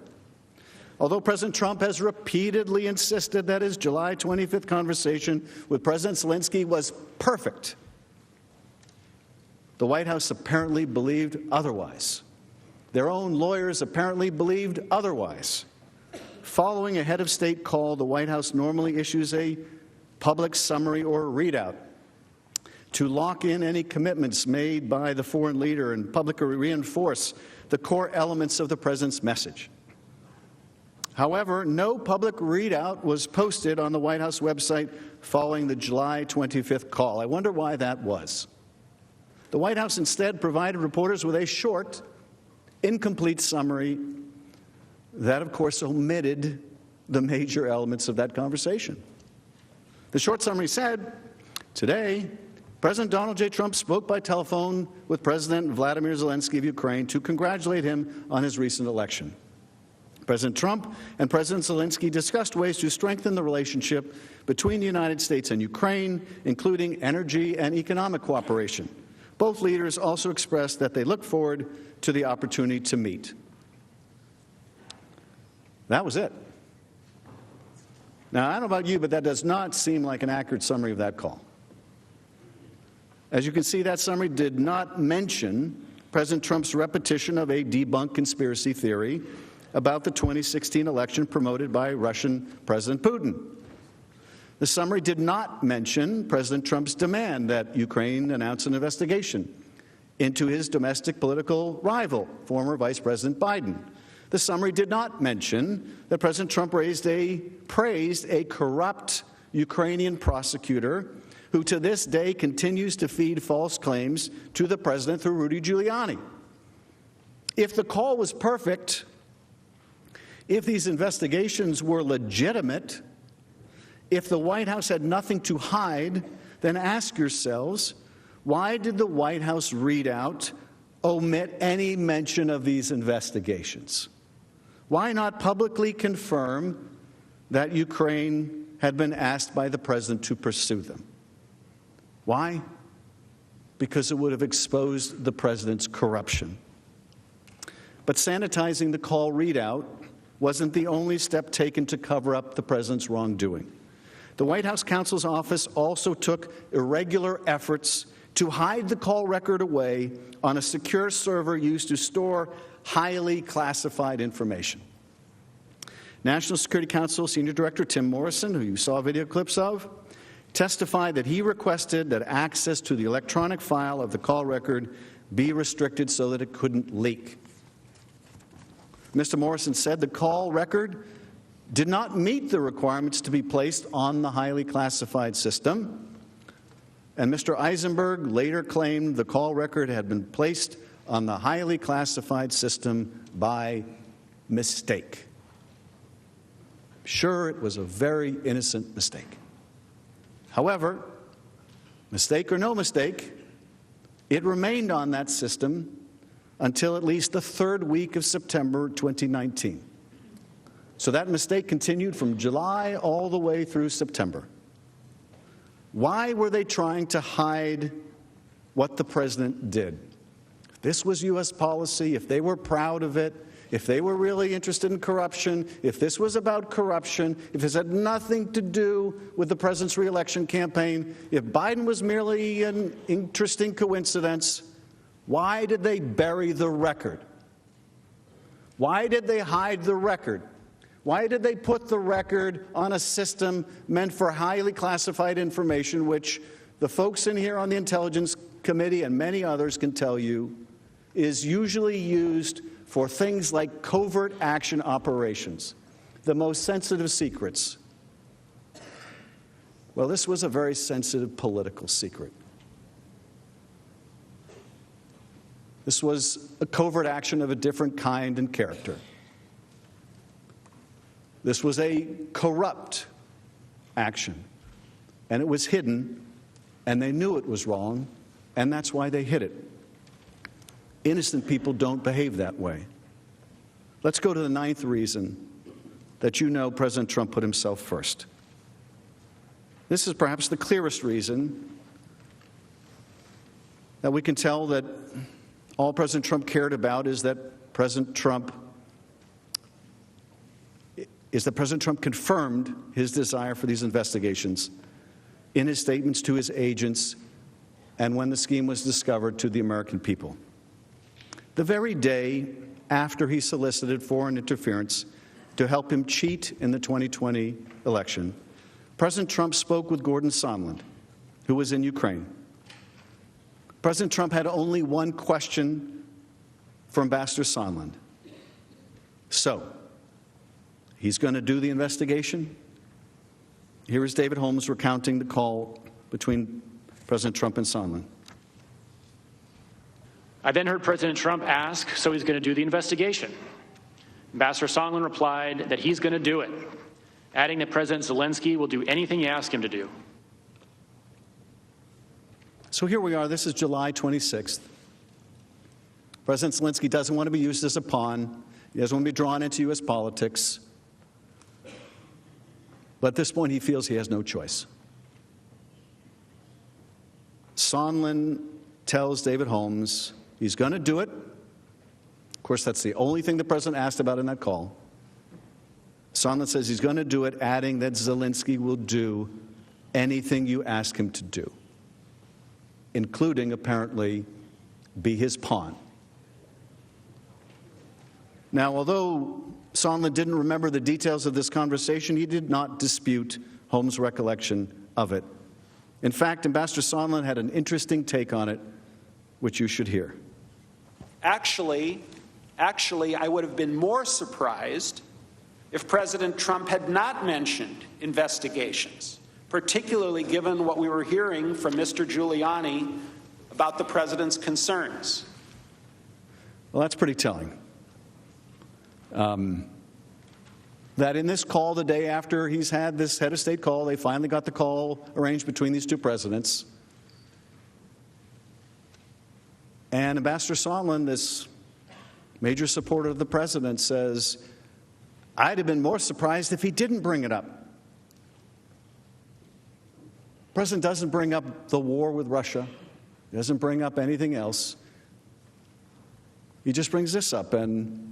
S18: Although President Trump has repeatedly insisted that his July 25th conversation with President Zelensky was perfect, the White House apparently believed otherwise. Their own lawyers apparently believed otherwise. Following a head of state call, the White House normally issues a public summary or readout to lock in any commitments made by the foreign leader and publicly reinforce the core elements of the president's message. However, no public readout was posted on the White House website following the July 25th call. I wonder why that was. The White House instead provided reporters with a short, incomplete summary that, of course, omitted the major elements of that conversation. The short summary said, today, President Donald J. Trump spoke by telephone with President Vladimir Zelensky of Ukraine to congratulate him on his recent election. President Trump and President Zelensky discussed ways to strengthen the relationship between the United States and Ukraine, including energy and economic cooperation. Both leaders also expressed that they look forward to the opportunity to meet. That was it. Now, I don't know about you, but that does not seem like an accurate summary of that call. As you can see, that summary did not mention President Trump's repetition of a debunked conspiracy theory about the 2016 election promoted by Russian President Putin. The summary did not mention President Trump's demand that Ukraine announce an investigation into his domestic political rival, former Vice President Biden. The summary did not mention that President Trump praised a corrupt Ukrainian prosecutor who to this day continues to feed false claims to the president through Rudy Giuliani. If the call was perfect, if these investigations were legitimate, if the White House had nothing to hide, then ask yourselves, why did the White House readout omit any mention of these investigations? Why not publicly confirm that Ukraine had been asked by the president to pursue them? Why? Because it would have exposed the president's corruption. But sanitizing the call readout wasn't the only step taken to cover up the president's wrongdoing. The White House counsel's office also took irregular efforts to hide the call record away on a secure server used to store highly classified information. National Security Council Senior Director Tim Morrison, who you saw video clips of, testified that he requested that access to the electronic file of the call record be restricted so that it couldn't leak. Mr. Morrison said the call record did not meet the requirements to be placed on the highly classified system. And Mr. Eisenberg later claimed the call record had been placed on the highly classified system by mistake. Sure, it was a very innocent mistake. However, mistake or no mistake, it remained on that system until at least the third week of September 2019. So that mistake continued from July all the way through September. Why were they trying to hide what the president did? If this was U.S. policy, if they were proud of it, if they were really interested in corruption, if this was about corruption, if this had nothing to do with the president's re-election campaign, if Biden was merely an interesting coincidence, why did they bury the record? Why did they hide the record? Why did they put the record on a system meant for highly classified information, which the folks in here on the Intelligence Committee and many others can tell you is usually used for things like covert action operations, the most sensitive secrets? Well, this was a very sensitive political secret. This was a covert action of a different kind and character. This was a corrupt action, and it was hidden, and they knew it was wrong, and that's why they hid it. Innocent people don't behave that way. Let's go to the ninth reason that you know President Trump put himself first. This is perhaps the clearest reason that we can tell that all President Trump cared about is that President Trump confirmed his desire for these investigations in his statements to his agents and when the scheme was discovered to the American people. The very day after he solicited foreign interference to help him cheat in the 2020 election, President Trump spoke with Gordon Sondland, who was in Ukraine. President Trump had only one question for Ambassador Sondland. So, he's going to do the investigation? Here is David Holmes recounting the call between President Trump and Sondland.
S20: I then heard President Trump ask, so he's going to do the investigation. Ambassador Sondland replied that he's going to do it, adding that President Zelensky will do anything you ask him to do.
S18: So here we are. This is July 26th. President Zelensky doesn't want to be used as a pawn. He doesn't want to be drawn into U.S. politics. But at this point, he feels he has no choice. Sondland tells David Holmes he's going to do it. Of course, that's the only thing the president asked about in that call. Sondland says he's going to do it, adding that Zelensky will do anything you ask him to do, including, apparently, be his pawn. Now, although Sondland didn't remember the details of this conversation, he did not dispute Holmes' recollection of it. In fact, Ambassador Sondland had an interesting take on it, which you should hear.
S1: Actually, I would have been more surprised if President Trump had not mentioned investigations, particularly given what we were hearing from Mr. Giuliani about the president's concerns.
S18: Well, that's pretty telling. That in this call, the day after he's had this head of state call, they finally got the call arranged between these two presidents. And Ambassador Sondland, this major supporter of the president, says, I'd have been more surprised if he didn't bring it up. The president doesn't bring up the war with Russia. He doesn't bring up anything else. He just brings this up, and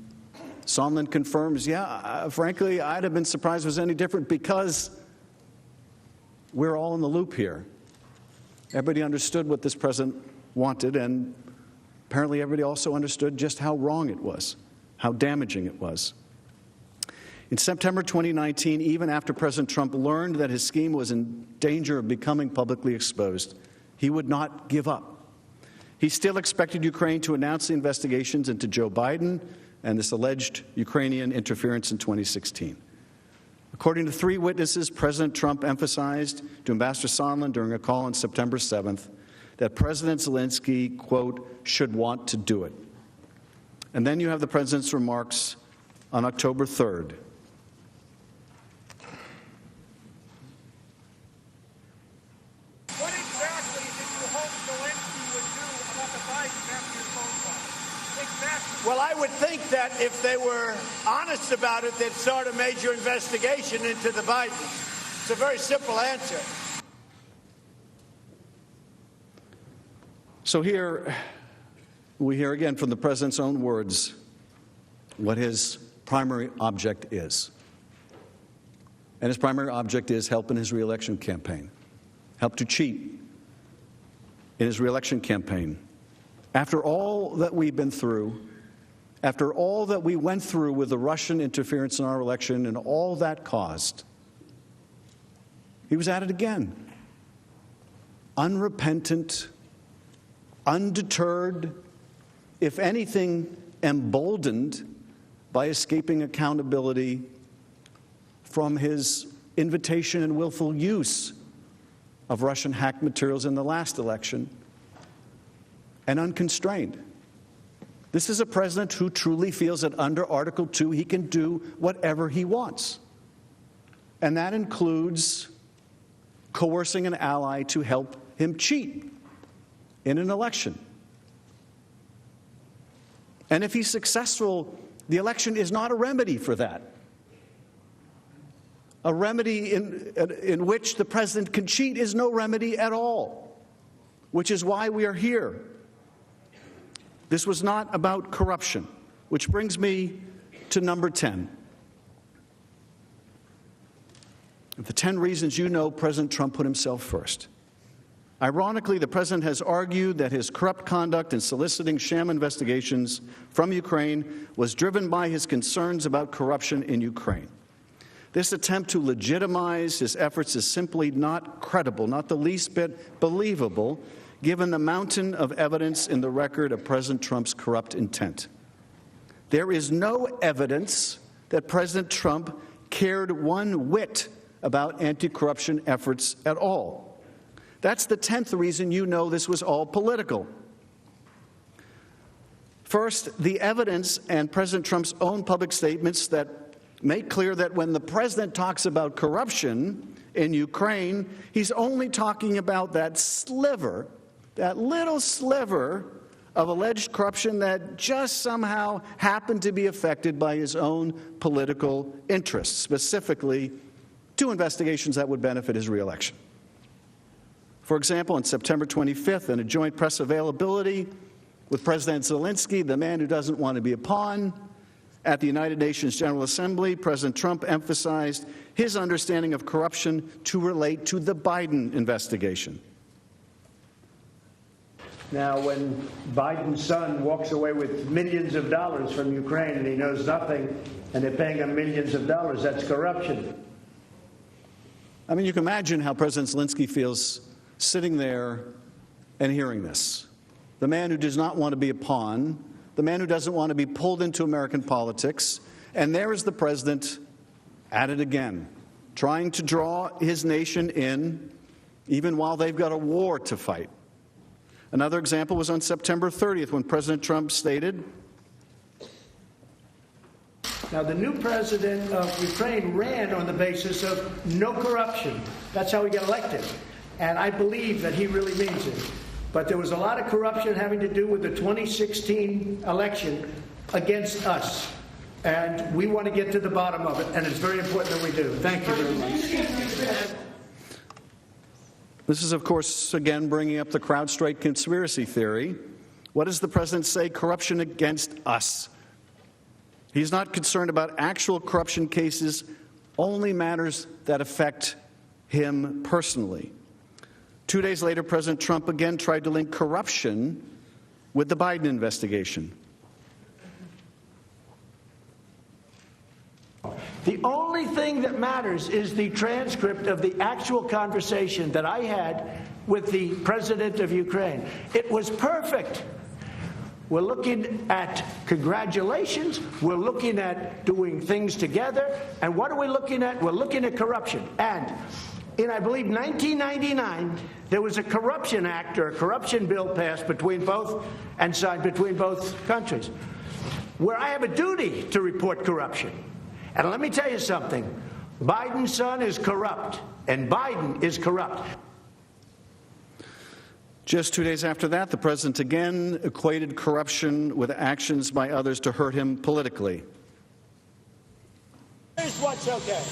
S18: Sondland confirms, frankly, I'd have been surprised if it was any different because we're all in the loop here. Everybody understood what this president wanted, and apparently everybody also understood just how wrong it was, how damaging it was. In September 2019, even after President Trump learned that his scheme was in danger of becoming publicly exposed, he would not give up. He still expected Ukraine to announce the investigations into Joe Biden and this alleged Ukrainian interference in 2016. According to 3 witnesses, President Trump emphasized to Ambassador Sondland during a call on September 7th that President Zelensky, quote, should want to do it. And then you have the president's remarks on October 3rd.
S2: What exactly did you hope Zelensky would do about the Bidens after your phone call? Exactly.
S4: Well, I would think that if they were honest about it, they'd start a major investigation into the Bidens. It's a very simple answer.
S18: So here we hear again from the president's own words what his primary object is. And his primary object is help in his reelection campaign, help to cheat in his reelection campaign. After all that we've been through, after all that we went through with the Russian interference in our election and all that caused, he was at it again. Unrepentant, undeterred, if anything, emboldened by escaping accountability from his invitation and willful use of Russian hacked materials in the last election, and unconstrained. This is a president who truly feels that under Article 2 he can do whatever he wants. And that includes coercing an ally to help him cheat in an election. And if he's successful, the election is not a remedy for that. A remedy in which the president can cheat is no remedy at all, which is why we are here. This was not about corruption, which brings me to number 10. The 10 reasons you know President Trump put himself first. Ironically, the president has argued that his corrupt conduct in soliciting sham investigations from Ukraine was driven by his concerns about corruption in Ukraine. This attempt to legitimize his efforts is simply not credible, not the least bit believable, given the mountain of evidence in the record of President Trump's corrupt intent. There is no evidence that President Trump cared one whit about anti-corruption efforts at all. That's the 10th reason you know this was all political. First, the evidence and President Trump's own public statements that make clear that when the president talks about corruption in Ukraine, he's only talking about that sliver, that little sliver of alleged corruption that just somehow happened to be affected by his own political interests, specifically 2 investigations that would benefit his reelection. For example, on September 25th, in a joint press availability with President Zelensky, the man who doesn't want to be a pawn, at the United Nations General Assembly, President Trump emphasized his understanding of corruption to relate to the Biden investigation.
S12: Now, when Biden's son walks away with millions of dollars from Ukraine and he knows nothing, and they're paying him millions of dollars, that's corruption.
S18: I mean, you can imagine how President Zelensky feels sitting there and hearing this. The man who does not want to be a pawn, the man who doesn't want to be pulled into American politics, and there is the president at it again, trying to draw his nation in, even while they've got a war to fight. Another example was on September 30th when President Trump stated,
S12: now, the new president of Ukraine ran on the basis of no corruption. That's how he got elected. And I believe that he really means it. But there was a lot of corruption having to do with the 2016 election against us. And we want to get to the bottom of it, and it's very important that we do. Thank you very much.
S18: this is, of course, again bringing up the CrowdStrike conspiracy theory. What does the president say? Corruption against us. He's not concerned about actual corruption cases, only matters that affect him personally. 2 days later, President Trump again tried to link corruption with the Biden investigation.
S12: The only thing that matters is the transcript of the actual conversation that I had with the president of Ukraine. It was perfect. We're looking at congratulations. We're looking at doing things together. And what are we looking at? We're looking at corruption. And in, I believe, 1999, there was a corruption act or a corruption bill passed between both and signed between both countries, where I have a duty to report corruption. And let me tell you something. Biden's son is corrupt, and Biden is corrupt.
S18: Just 2 days after that, the president again equated corruption with actions by others to hurt him politically.
S4: Here's what's okay.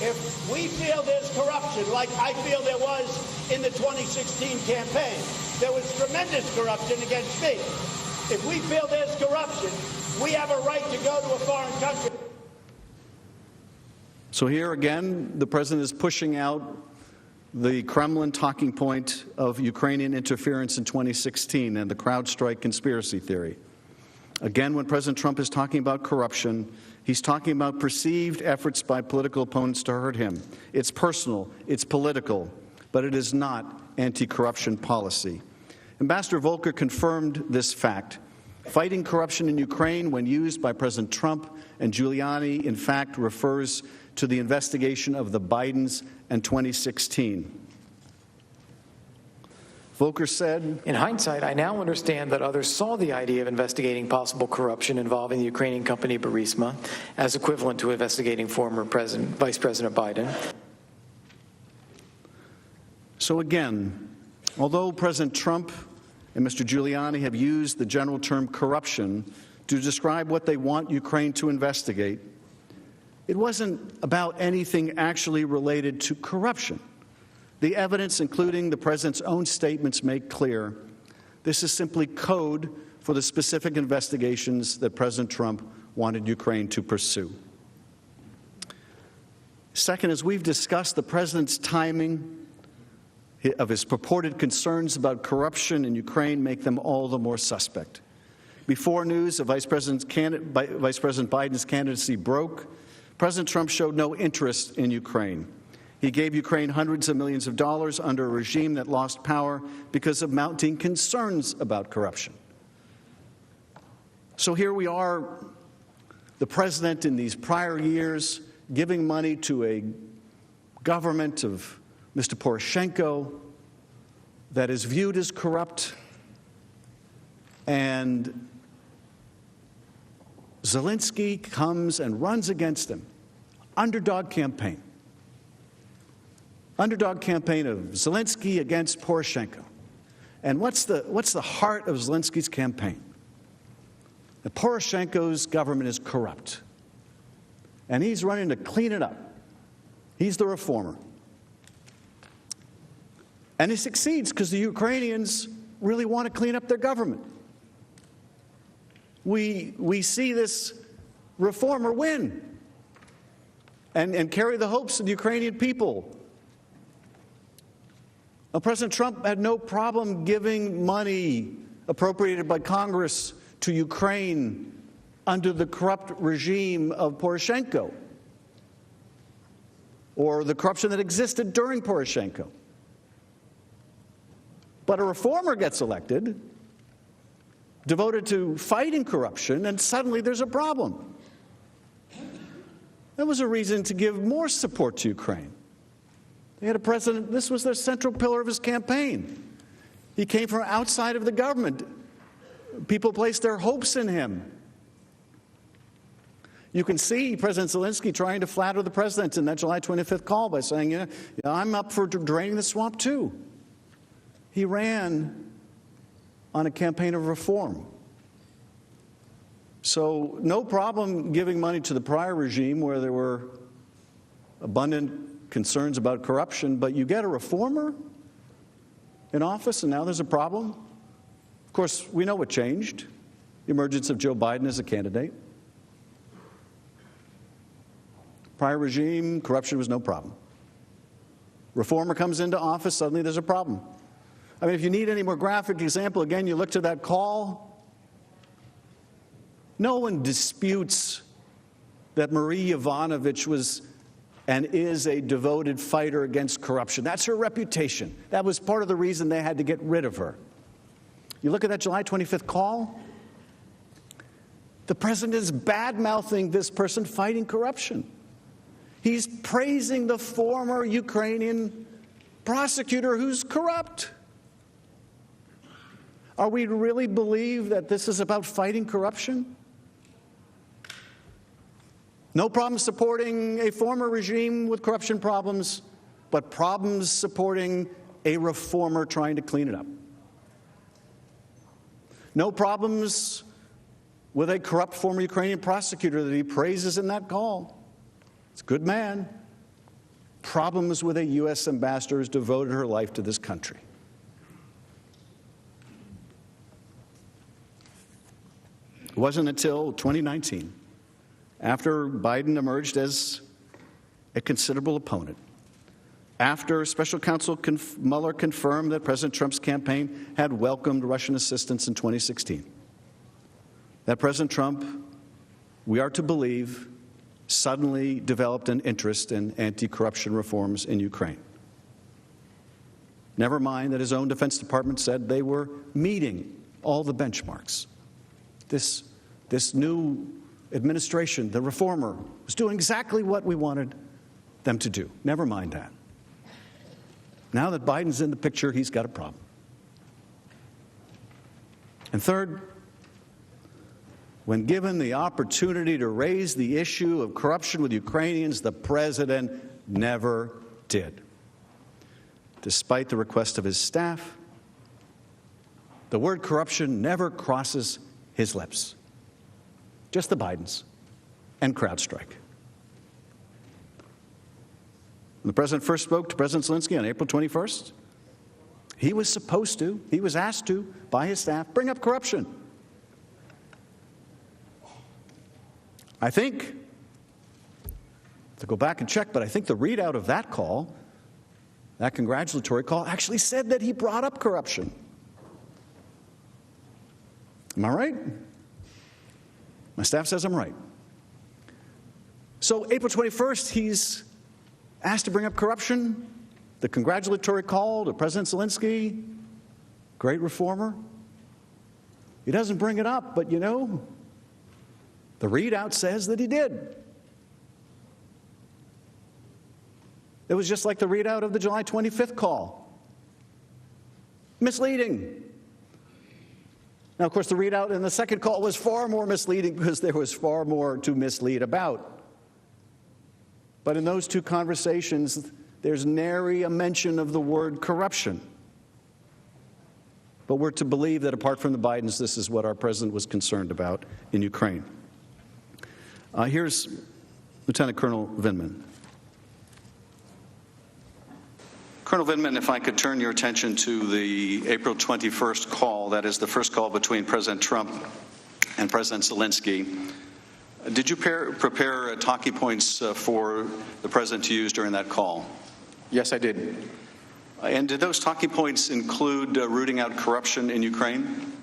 S4: If we feel there's corruption, like I feel there was in the 2016 campaign, there was tremendous corruption against me. If we feel there's corruption, we have a right to go to a foreign country.
S18: So here again, the president is pushing out the Kremlin talking point of Ukrainian interference in 2016 and the CrowdStrike conspiracy theory. Again, when President Trump is talking about corruption, he's talking about perceived efforts by political opponents to hurt him. It's personal, it's political, but it is not anti-corruption policy. Ambassador Volker confirmed this fact. Fighting corruption in Ukraine, when used by President Trump and Giuliani, in fact refers to the investigation of the Bidens and 2016. Volker said,
S9: in hindsight, I now understand that others saw the idea of investigating possible corruption involving the Ukrainian company Burisma as equivalent to investigating former Vice President Biden.
S18: So again, although President Trump and Mr. Giuliani have used the general term corruption to describe what they want Ukraine to investigate, it wasn't about anything actually related to corruption. The evidence, including the president's own statements, make clear this is simply code for the specific investigations that President Trump wanted Ukraine to pursue. Second, as we've discussed, the president's timing of his purported concerns about corruption in Ukraine make them all the more suspect. Before news of Vice President Biden's candidacy broke, President Trump showed no interest in Ukraine. He gave Ukraine hundreds of millions of dollars under a regime that lost power because of mounting concerns about corruption. So here we are, the president in these prior years giving money to a government of Mr. Poroshenko that is viewed as corrupt, and Zelensky comes and runs against him. Underdog campaign. Underdog campaign of Zelensky against Poroshenko. And what's the heart of Zelensky's campaign? That Poroshenko's government is corrupt. And he's running to clean it up. He's the reformer. And he succeeds because the Ukrainians really want to clean up their government. We see this reformer win and carry the hopes of the Ukrainian people. Now, President Trump had no problem giving money appropriated by Congress to Ukraine under the corrupt regime of Poroshenko. or the corruption that existed during Poroshenko. But a reformer gets elected, devoted to fighting corruption, and suddenly there's a problem. That was a reason to give more support to Ukraine. They had a president, this was their central pillar of his campaign. He came from outside of the government. People placed their hopes in him. You can see President Zelensky trying to flatter the president in that July 25th call by saying, yeah, I'm up for draining the swamp too. He ran on a campaign of reform. So no problem giving money to the prior regime where there were abundant concerns about corruption, but you get a reformer in office and now there's a problem. Of course, we know what changed. The emergence of Joe Biden as a candidate. Prior regime, corruption was no problem. Reformer comes into office, suddenly there's a problem. I mean, if you need any more graphic example, again, you look to that call. No one disputes that Marie Yovanovitch was and is a devoted fighter against corruption. That's her reputation. That was part of the reason they had to get rid of her. You look at that July 25th call, the president is bad-mouthing this person fighting corruption. He's praising the former Ukrainian prosecutor who's corrupt. Are we to really believe that this is about fighting corruption? No problem supporting a former regime with corruption problems, but problems supporting a reformer trying to clean it up. No problems with a corrupt former Ukrainian prosecutor that he praises in that call. It's a good man. Problems with a U.S. ambassador who's devoted her life to this country. It wasn't until 2019, after Biden emerged as a considerable opponent, after Special Counsel Mueller confirmed that President Trump's campaign had welcomed Russian assistance in 2016, that President Trump, we are to believe, suddenly developed an interest in anti-corruption reforms in Ukraine. Never mind that his own Defense Department said they were meeting all the benchmarks. This new administration, the reformer, was doing exactly what we wanted them to do. Never mind that. Now that Biden's in the picture, he's got a problem. And third, when given the opportunity to raise the issue of corruption with Ukrainians, the president never did. Despite the request of his staff, the word corruption never crosses his lips. Just the Bidens and CrowdStrike. When the president first spoke to President Zelensky on April 21st, he was asked to, by his staff, bring up corruption. I think, to go back and check, but I think the readout of that call, that congratulatory call, actually said that he brought up corruption. Am I right? My staff says I'm right. So April 21st, he's asked to bring up corruption, the congratulatory call to President Zelensky, great reformer. He doesn't bring it up, but you know, the readout says that he did. It was just like the readout of the July 25th call. Misleading. Now, of course, the readout in the second call was far more misleading because there was far more to mislead about. But in those two conversations, there's nary a mention of the word corruption. But we're to believe that apart from the Bidens, this is what our president was concerned about in Ukraine. Here's Lieutenant Colonel Vindman.
S13: Colonel Vindman, if I could turn your attention to the April 21st call, that is the first call between President Trump and President Zelensky. Did you prepare talking points for the president to use during that call?
S21: Yes, I did.
S13: And did those talking points include rooting out corruption in Ukraine?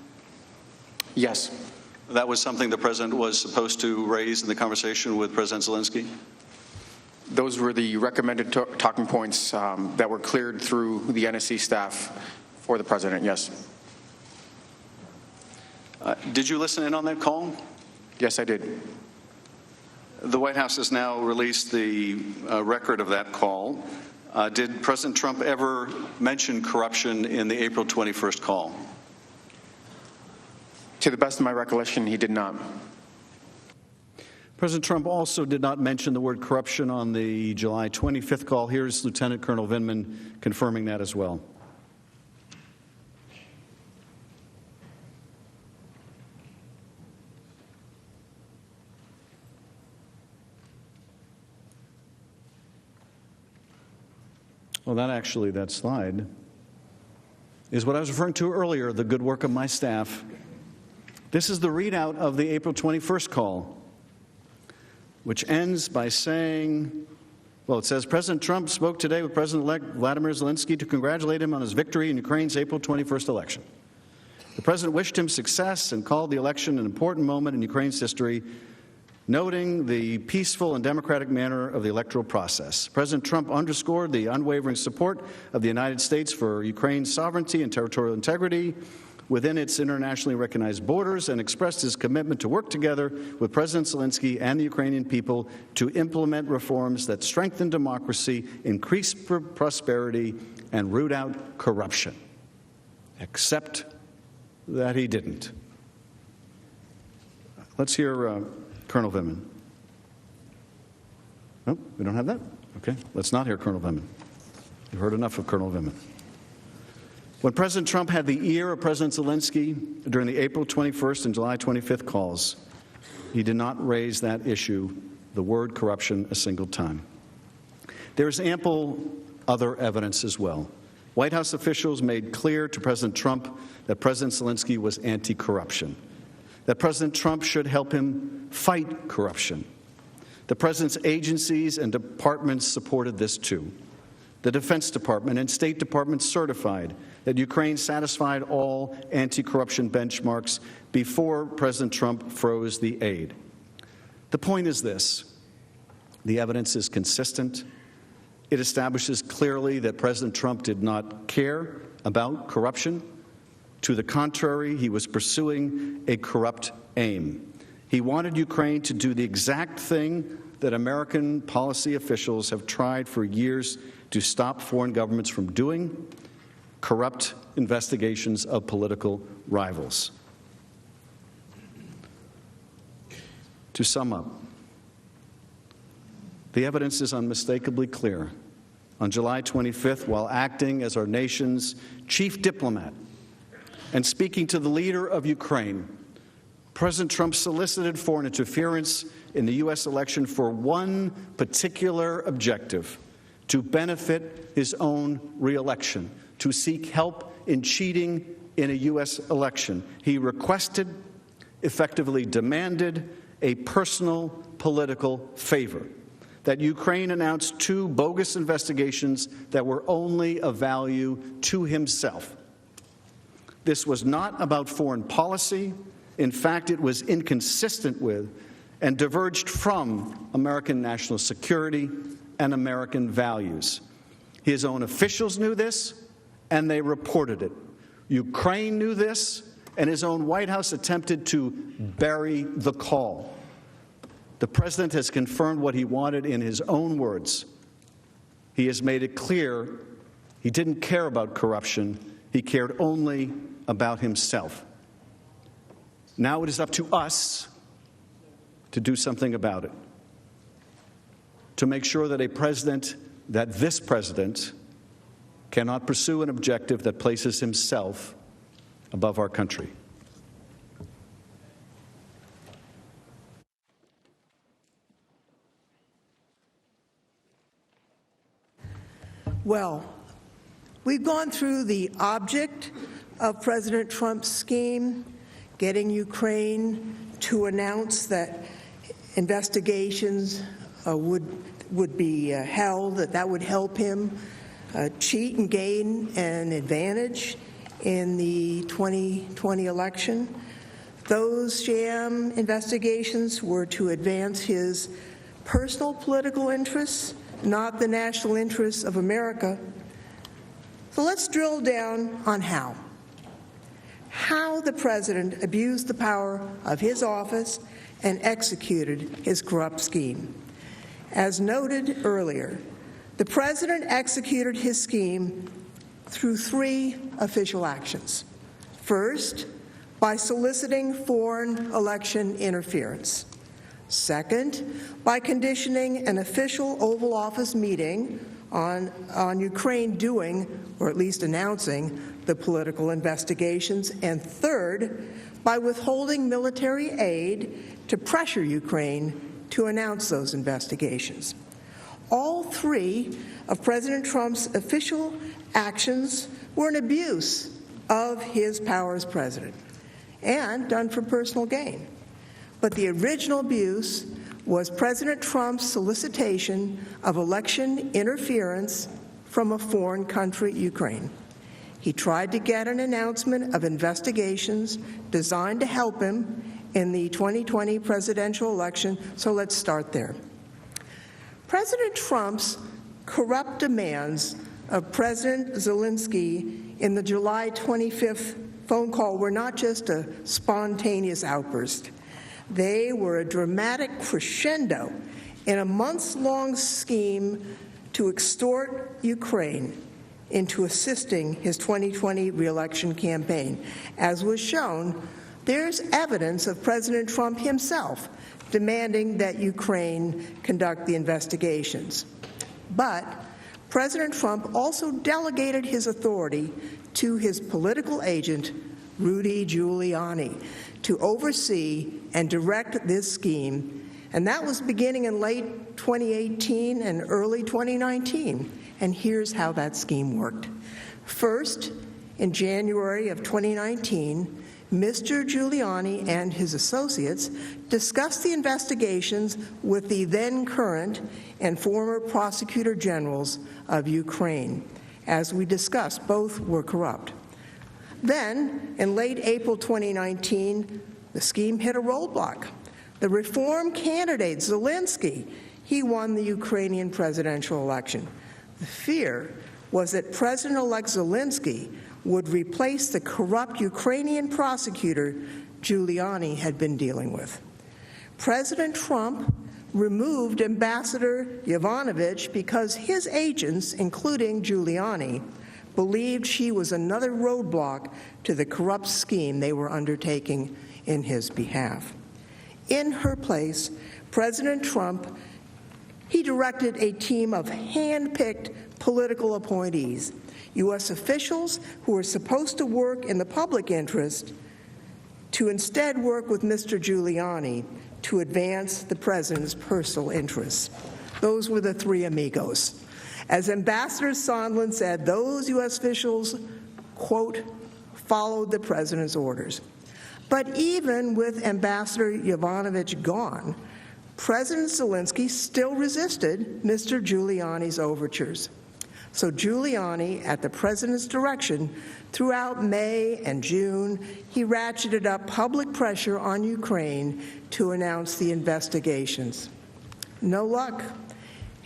S21: Yes.
S13: That was something the president was supposed to raise in the conversation with President Zelensky?
S21: Those were the recommended talking points that were cleared through the NSC staff for the president, yes.
S13: Did you listen in on that call?
S21: Yes, I did.
S13: The White House has now released the record of that call. Did President Trump ever mention corruption in the April 21st call?
S21: To the best of my recollection, he did not.
S18: President Trump also did not mention the word corruption on the July 25th call. Here's Lieutenant Colonel Vindman confirming that as well. Well, that slide is what I was referring to earlier, the good work of my staff. This is the readout of the April 21st call, which ends by saying, well, it says, President Trump spoke today with President-elect Vladimir Zelensky to congratulate him on his victory in Ukraine's April 21st election. The president wished him success and called the election an important moment in Ukraine's history, noting the peaceful and democratic manner of the electoral process. President Trump underscored the unwavering support of the United States for Ukraine's sovereignty and territorial integrity within its internationally recognized borders and expressed his commitment to work together with President Zelensky and the Ukrainian people to implement reforms that strengthen democracy, increase prosperity, and root out corruption. Except that he didn't. Let's hear Colonel Vindman. No, we don't have that? Okay, let's not hear Colonel Vindman. You've heard enough of Colonel Vindman. When President Trump had the ear of President Zelensky during the April 21st and July 25th calls, he did not raise that issue, the word corruption, a single time. There is ample other evidence as well. White House officials made clear to President Trump that President Zelensky was anti-corruption, that President Trump should help him fight corruption. The President's agencies and departments supported this too. The Defense Department and State Department certified that Ukraine satisfied all anti-corruption benchmarks before President Trump froze the aid. The point is this: the evidence is consistent. It establishes clearly that President Trump did not care about corruption. To the contrary, he was pursuing a corrupt aim. He wanted Ukraine to do the exact thing that American policy officials have tried for years to stop foreign governments from doing: corrupt investigations of political rivals. To sum up, the evidence is unmistakably clear. On July 25th, while acting as our nation's chief diplomat and speaking to the leader of Ukraine, President Trump solicited foreign interference in the U.S. election for one particular objective: to benefit his own re-election, to seek help in cheating in a U.S. election. He requested, effectively demanded, a personal political favor: that Ukraine announced 2 bogus investigations that were only of value to himself. This was not about foreign policy. In fact, it was inconsistent with and diverged from American national security and American values. His own officials knew this, and they reported it. Ukraine knew this, and his own White House attempted to bury the call. The president has confirmed what he wanted in his own words. He has made it clear he didn't care about corruption. He cared only about himself. Now it is up to us to do something about it, to make sure that this president cannot pursue an objective that places himself above our country.
S10: Well, we've gone through the object of President Trump's scheme, getting Ukraine to announce that investigations would be held, that would help him cheat and gain an advantage in the 2020 election. Those sham investigations were to advance his personal political interests not the national interests of America. So let's drill down on how. How the president abused the power of his office and executed his corrupt scheme. As noted earlier, the president executed his scheme through 3 official actions. First, by soliciting foreign election interference. Second, by conditioning an official Oval Office meeting on Ukraine doing, or at least announcing, the political investigations. And third, by withholding military aid to pressure Ukraine to announce those investigations. All 3 of President Trump's official actions were an abuse of his power as president and done for personal gain. But the original abuse was President Trump's solicitation of election interference from a foreign country, Ukraine. He tried to get an announcement of investigations designed to help him in the 2020 presidential election, so let's start there. President Trump's corrupt demands of President Zelensky in the July 25th phone call were not just a spontaneous outburst. They were a dramatic crescendo in a months-long scheme to extort Ukraine into assisting his 2020 re-election campaign. As was shown, there's evidence of President Trump himself demanding that Ukraine conduct the investigations. But President Trump also delegated his authority to his political agent, Rudy Giuliani, to oversee and direct this scheme, and that was beginning in late 2018 and early 2019. And here's how that scheme worked. First, in January of 2019, Mr. Giuliani and his associates discussed the investigations with the then current and former prosecutor generals of Ukraine. As we discussed, both were corrupt. Then, in late April 2019, the scheme hit a roadblock. The reform candidate, Zelensky, he won the Ukrainian presidential election. The fear was that President-elect Zelensky would replace the corrupt Ukrainian prosecutor Giuliani had been dealing with. President Trump removed Ambassador Yovanovitch because his agents, including Giuliani, believed she was another roadblock to the corrupt scheme they were undertaking in his behalf. In her place, President Trump, he directed a team of hand-picked political appointees, U.S. officials who were supposed to work in the public interest, to instead work with Mr. Giuliani to advance the president's personal interests. Those were the 3 amigos. As Ambassador Sondland said, those U.S. officials, quote, followed the president's orders. But even with Ambassador Yovanovitch gone, President Zelensky still resisted Mr. Giuliani's overtures. So Giuliani, at the president's direction, throughout May and June, he ratcheted up public pressure on Ukraine to announce the investigations. No luck.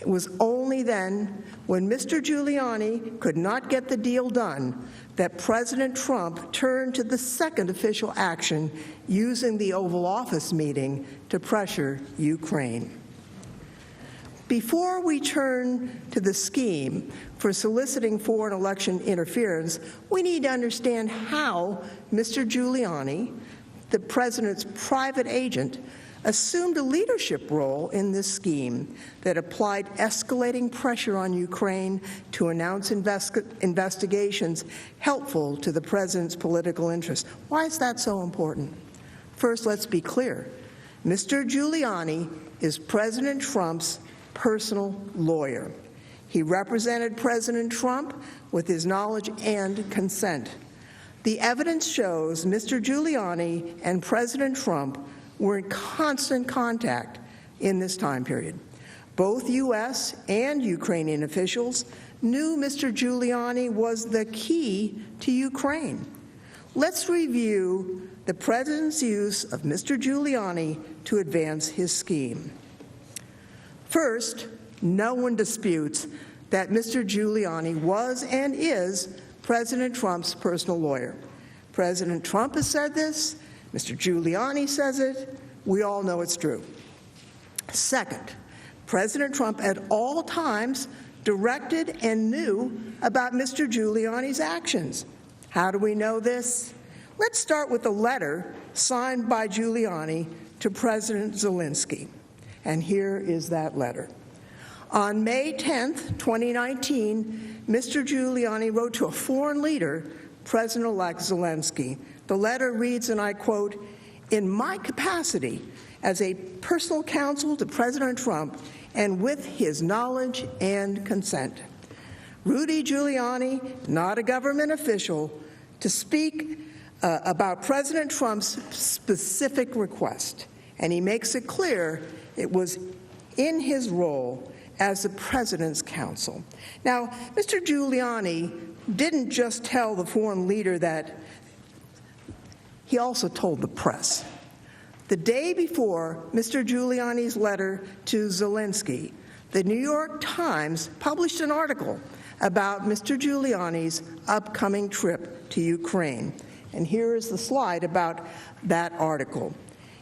S10: It was only then, when Mr. Giuliani could not get the deal done, that President Trump turned to the second official action, using the Oval Office meeting to pressure Ukraine. Before we turn to the scheme for soliciting foreign election interference, we need to understand how Mr. Giuliani, the president's private agent, assumed a leadership role in this scheme that applied escalating pressure on Ukraine to announce investigations helpful to the president's political interests. Why is that so important? First, let's be clear. Mr. Giuliani is President Trump's personal lawyer. He represented President Trump with his knowledge and consent. The evidence shows Mr. Giuliani and President Trump were in constant contact in this time period. Both U.S. and Ukrainian officials knew Mr. Giuliani was the key to Ukraine. Let's review the president's use of Mr. Giuliani to advance his scheme. First, No one disputes that Mr. Giuliani was and is President Trump's personal lawyer. President Trump has said this. Mr. Giuliani says it. We all know it's true. Second, President Trump at all times directed and knew about Mr. Giuliani's actions. How do we know this? Let's start with a letter signed by Giuliani to President Zelensky. And here is that letter. On May 10th, 2019, Mr. Giuliani wrote to a foreign leader, President-elect Zelensky. The letter reads, and I quote, "In my capacity as a personal counsel to President Trump and with his knowledge and consent. Rudy Giuliani, not a government official, to speak about President Trump's specific request." And he makes it clear it was in his role as the president's counsel. Now, Mr. Giuliani didn't just tell the foreign leader that, he also told the press. The day before Mr. Giuliani's letter to Zelensky, the New York Times published an article about Mr. Giuliani's upcoming trip to Ukraine. And here is the slide about that article.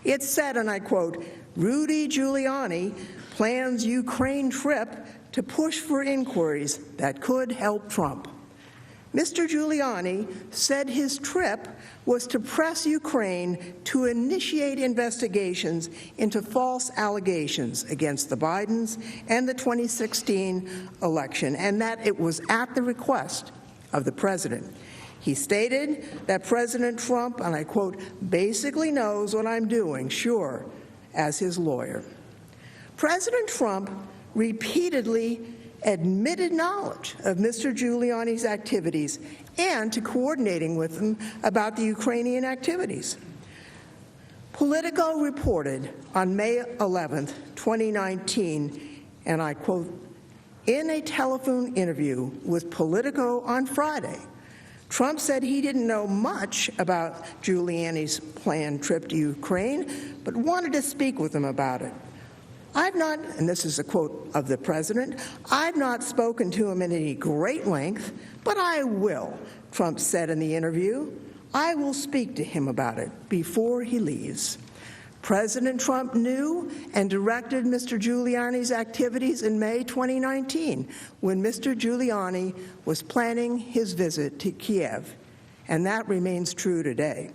S10: It said, and I quote, "Rudy Giuliani plans Ukraine trip to push for inquiries that could help Trump." Mr. Giuliani said his trip was to press Ukraine to initiate investigations into false allegations against the Bidens and the 2016 election, and that it was at the request of the president. He stated that President Trump, and I quote, "basically knows what I'm doing, sure, as his lawyer." President Trump repeatedly admitted knowledge of Mr. Giuliani's activities and to coordinating with him about the Ukrainian activities. Politico reported on May 11th, 2019, and I quote, "In a telephone interview with Politico on Friday, Trump said he didn't know much about Giuliani's planned trip to Ukraine, but wanted to speak with him about it. I've not," and this is a quote of the president, "I've not spoken to him in any great length, but I will," Trump said in the interview. "I will speak to him about it before he leaves." President Trump knew and directed Mr. Giuliani's activities in May 2019 when Mr. Giuliani was planning his visit to Kiev, and that remains true today.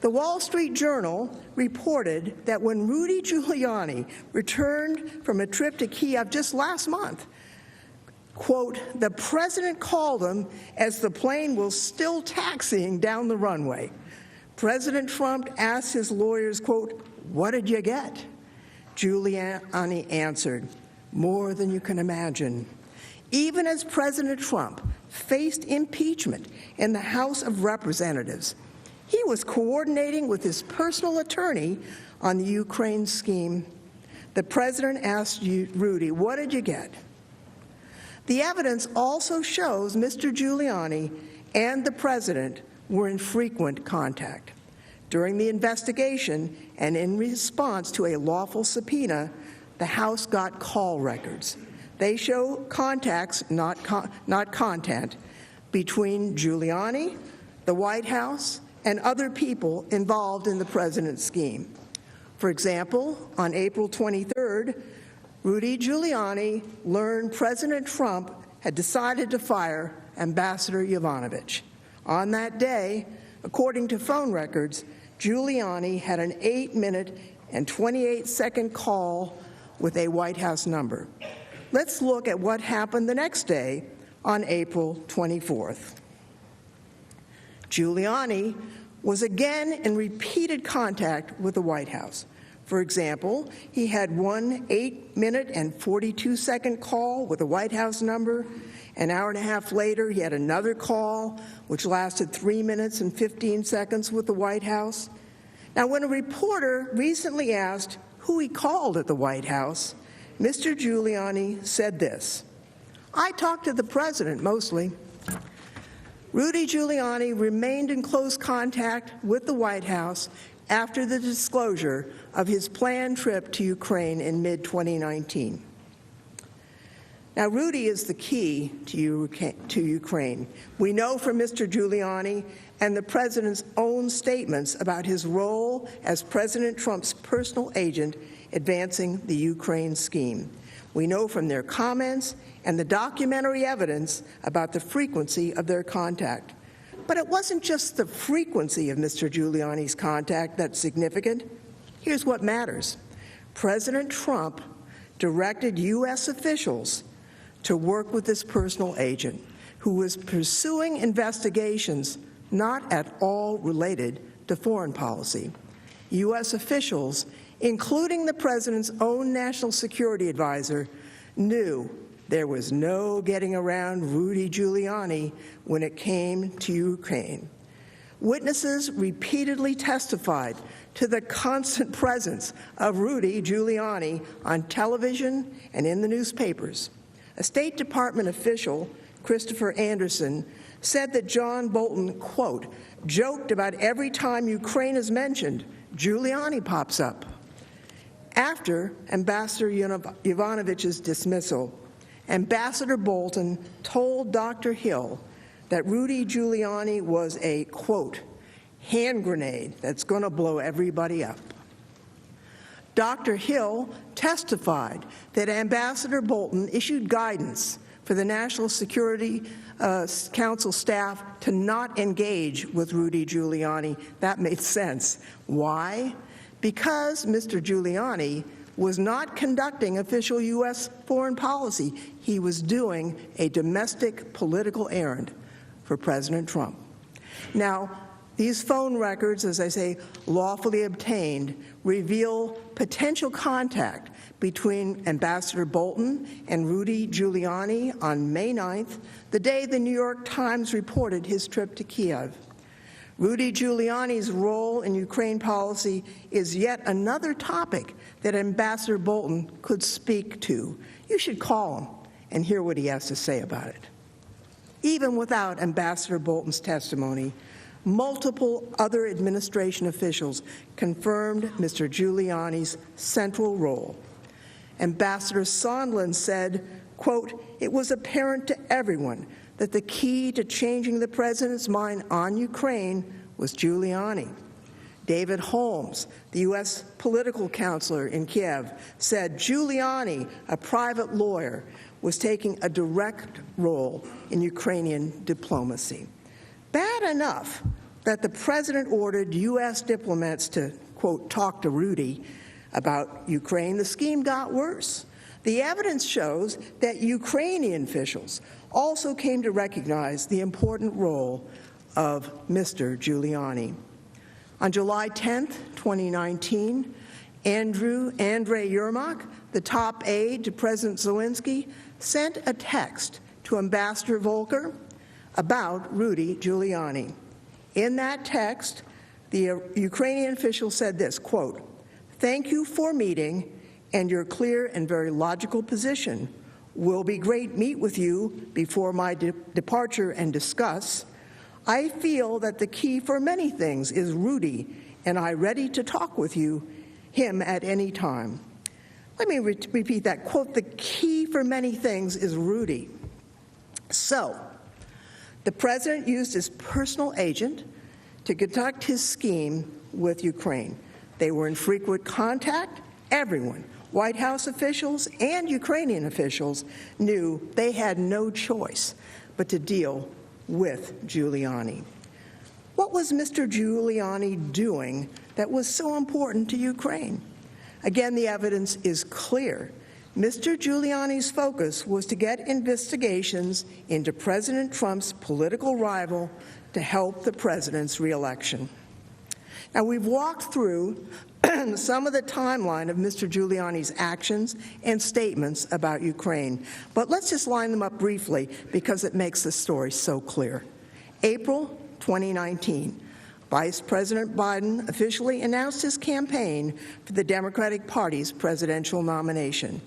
S10: The Wall Street Journal reported that when Rudy Giuliani returned from a trip to Kiev just last month, quote, "the president called him as the plane was still taxiing down the runway. President Trump asked his lawyers, quote, 'What did you get?' Giuliani answered, 'More than you can imagine.'" Even as President Trump faced impeachment in the House of Representatives, he was coordinating with his personal attorney on the Ukraine scheme. The president asked Rudy, "What did you get?" The evidence also shows Mr. Giuliani and the president were in frequent contact. During the investigation and in response to a lawful subpoena, the House got call records. They show contacts, not content, between Giuliani, the White House, and other people involved in the president's scheme. For example, on April 23rd, Rudy Giuliani learned President Trump had decided to fire Ambassador Yovanovitch. On that day, according to phone records, Giuliani had an 8-minute and 28-second call with a White House number. Let's look at what happened the next day on April 24th. Giuliani was again in repeated contact with the White House. For example, he had one 8-minute and 42-second call with a White House number. An hour and a half later, he had another call, which lasted 3 minutes and 15 seconds with the White House. Now, when a reporter recently asked who he called at the White House, Mr. Giuliani said this, "I talked to the president mostly." Rudy Giuliani remained in close contact with the White House after the disclosure of his planned trip to Ukraine in mid-2019. Now, Rudy is the key to Ukraine. We know from Mr. Giuliani and the president's own statements about his role as President Trump's personal agent advancing the Ukraine scheme. We know from their comments and the documentary evidence about the frequency of their contact. But it wasn't just the frequency of Mr. Giuliani's contact that's significant. Here's what matters. President Trump directed U.S. officials to work with this personal agent who was pursuing investigations not at all related to foreign policy. U.S. officials, including the president's own national security advisor, knew there was no getting around Rudy Giuliani when it came to Ukraine. Witnesses repeatedly testified to the constant presence of Rudy Giuliani on television and in the newspapers. A State Department official, Christopher Anderson, said that John Bolton, quote, joked about every time Ukraine is mentioned, Giuliani pops up. After Ambassador Yovanovitch's dismissal, Ambassador Bolton told Dr. Hill that Rudy Giuliani was a, quote, hand grenade that's going to blow everybody up. Dr. Hill testified that Ambassador Bolton issued guidance for the National Security Council staff to not engage with Rudy Giuliani. That made sense. Why? Because Mr. Giuliani was not conducting official U.S. foreign policy. He was doing a domestic political errand for President Trump. Now, these phone records, as I say, lawfully obtained, reveal potential contact between Ambassador Bolton and Rudy Giuliani on May 9th, the day the New York Times reported his trip to Kiev. Rudy Giuliani's role in Ukraine policy is yet another topic that Ambassador Bolton could speak to. You should call him and hear what he has to say about it. Even without Ambassador Bolton's testimony, multiple other administration officials confirmed Mr. Giuliani's central role. Ambassador Sondland said, quote, it was apparent to everyone that the key to changing the president's mind on Ukraine was Giuliani. David Holmes, the U.S. political counselor in Kiev, said Giuliani, a private lawyer, was taking a direct role in Ukrainian diplomacy. Bad enough that the president ordered U.S. diplomats to, quote, talk to Rudy about Ukraine. The scheme got worse. The evidence shows that Ukrainian officials also came to recognize the important role of Mr. Giuliani. On July 10th, 2019, Andrei Yermak, the top aide to President Zelensky, sent a text to Ambassador Volker about Rudy Giuliani. In that text, the Ukrainian official said this, quote, thank you for meeting and your clear and very logical position. Will be great meet with you before my departure and discuss. I feel that the key for many things is Rudy, and I ready to talk with him at any time. Let me repeat that, quote, the key for many things is Rudy. So, the president used his personal agent to conduct his scheme with Ukraine. They were in frequent contact. Everyone, White House officials and Ukrainian officials, knew they had no choice but to deal with Giuliani. What was Mr. Giuliani doing that was so important to Ukraine? Again, the evidence is clear. Mr. Giuliani's focus was to get investigations into President Trump's political rival to help the president's reelection. Now, we've walked through some of the timeline of Mr. Giuliani's actions and statements about Ukraine, but let's just line them up briefly because it makes the story so clear. April 2019, Vice President Biden officially announced his campaign for the Democratic Party's presidential nomination.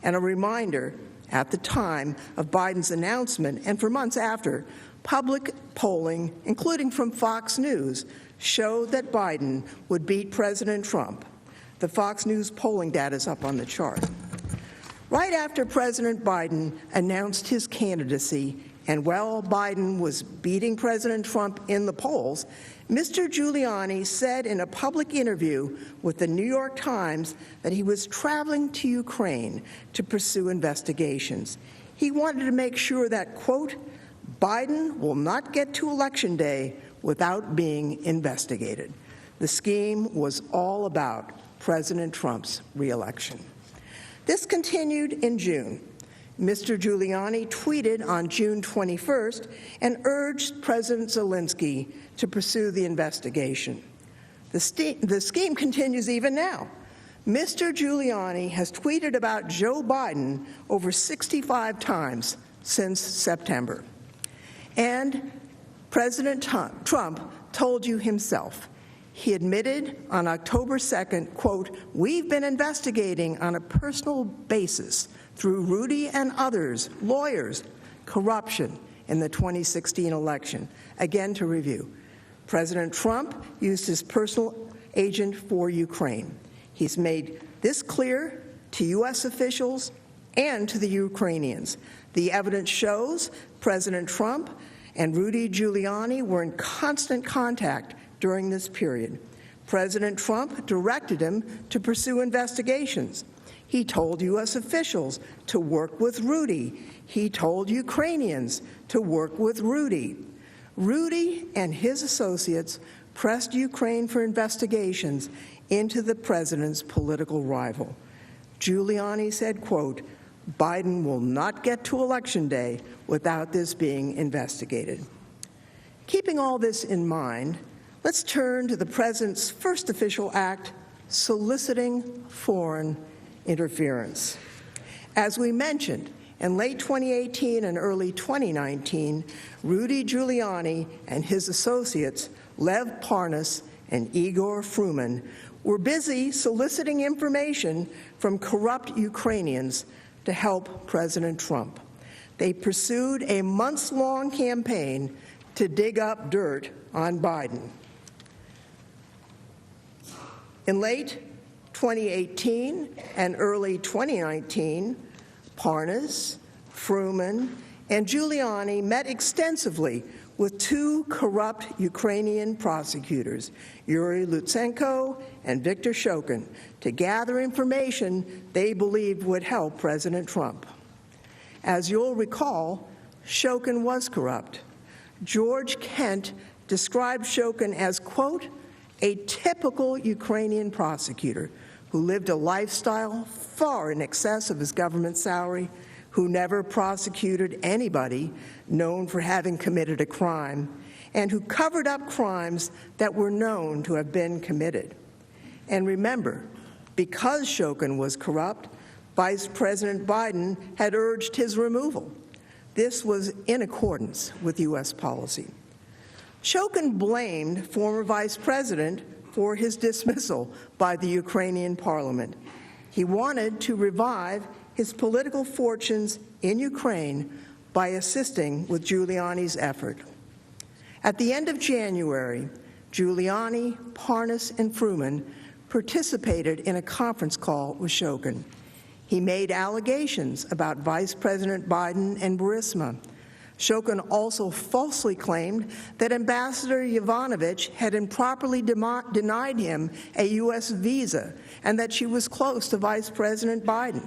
S10: And a reminder, at the time of Biden's announcement and for months after, public polling, including from Fox News, showed that Biden would beat President Trump. The Fox News polling data is up on the chart. Right after President Biden announced his candidacy, and while Biden was beating President Trump in the polls, Mr. Giuliani said in a public interview with the New York Times that he was traveling to Ukraine to pursue investigations. He wanted to make sure that, quote, Biden will not get to Election Day without being investigated. The scheme was all about President Trump's reelection. This continued in June. Mr. Giuliani tweeted on June 21st and urged President Zelensky to pursue the investigation. The scheme continues even now. Mr. Giuliani has tweeted about Joe Biden over 65 times since September. And President Trump told you himself. He admitted on October 2nd, quote, we've been investigating on a personal basis through Rudy and others, lawyers, corruption in the 2016 election. Again, to review, President Trump used his personal agent for Ukraine. He's made this clear to U.S. officials and to the Ukrainians. The evidence shows President Trump and Rudy Giuliani were in constant contact during this period. President Trump directed him to pursue investigations. He told U.S. officials to work with Rudy. He told Ukrainians to work with Rudy. Rudy and his associates pressed Ukraine for investigations into the president's political rival. Giuliani said, quote, Biden will not get to Election Day without this being investigated. Keeping all this in mind, let's turn to the president's first official act, soliciting foreign interference. As we mentioned, in late 2018 and early 2019, Rudy Giuliani and his associates, Lev Parnas and Igor Fruman, were busy soliciting information from corrupt Ukrainians to help President Trump. They pursued a months-long campaign to dig up dirt on Biden. In late 2018 and early 2019, Parnas, Fruman, and Giuliani met extensively with two corrupt Ukrainian prosecutors, Yuri Lutsenko and Viktor Shokin, to gather information they believed would help President Trump. As you'll recall, Shokin was corrupt. George Kent described Shokin as, quote, a typical Ukrainian prosecutor who lived a lifestyle far in excess of his government salary, who never prosecuted anybody known for having committed a crime, and who covered up crimes that were known to have been committed. And remember, because Shokin was corrupt, Vice President Biden had urged his removal. This was in accordance with U.S. policy. Shokin blamed former Vice President for his dismissal by the Ukrainian parliament. He wanted to revive his political fortunes in Ukraine by assisting with Giuliani's effort. At the end of January, Giuliani, Parnas, and Fruman participated in a conference call with Shokin. He made allegations about Vice President Biden and Burisma. Shokin also falsely claimed that Ambassador Yovanovitch had improperly denied him a U.S. visa and that she was close to Vice President Biden.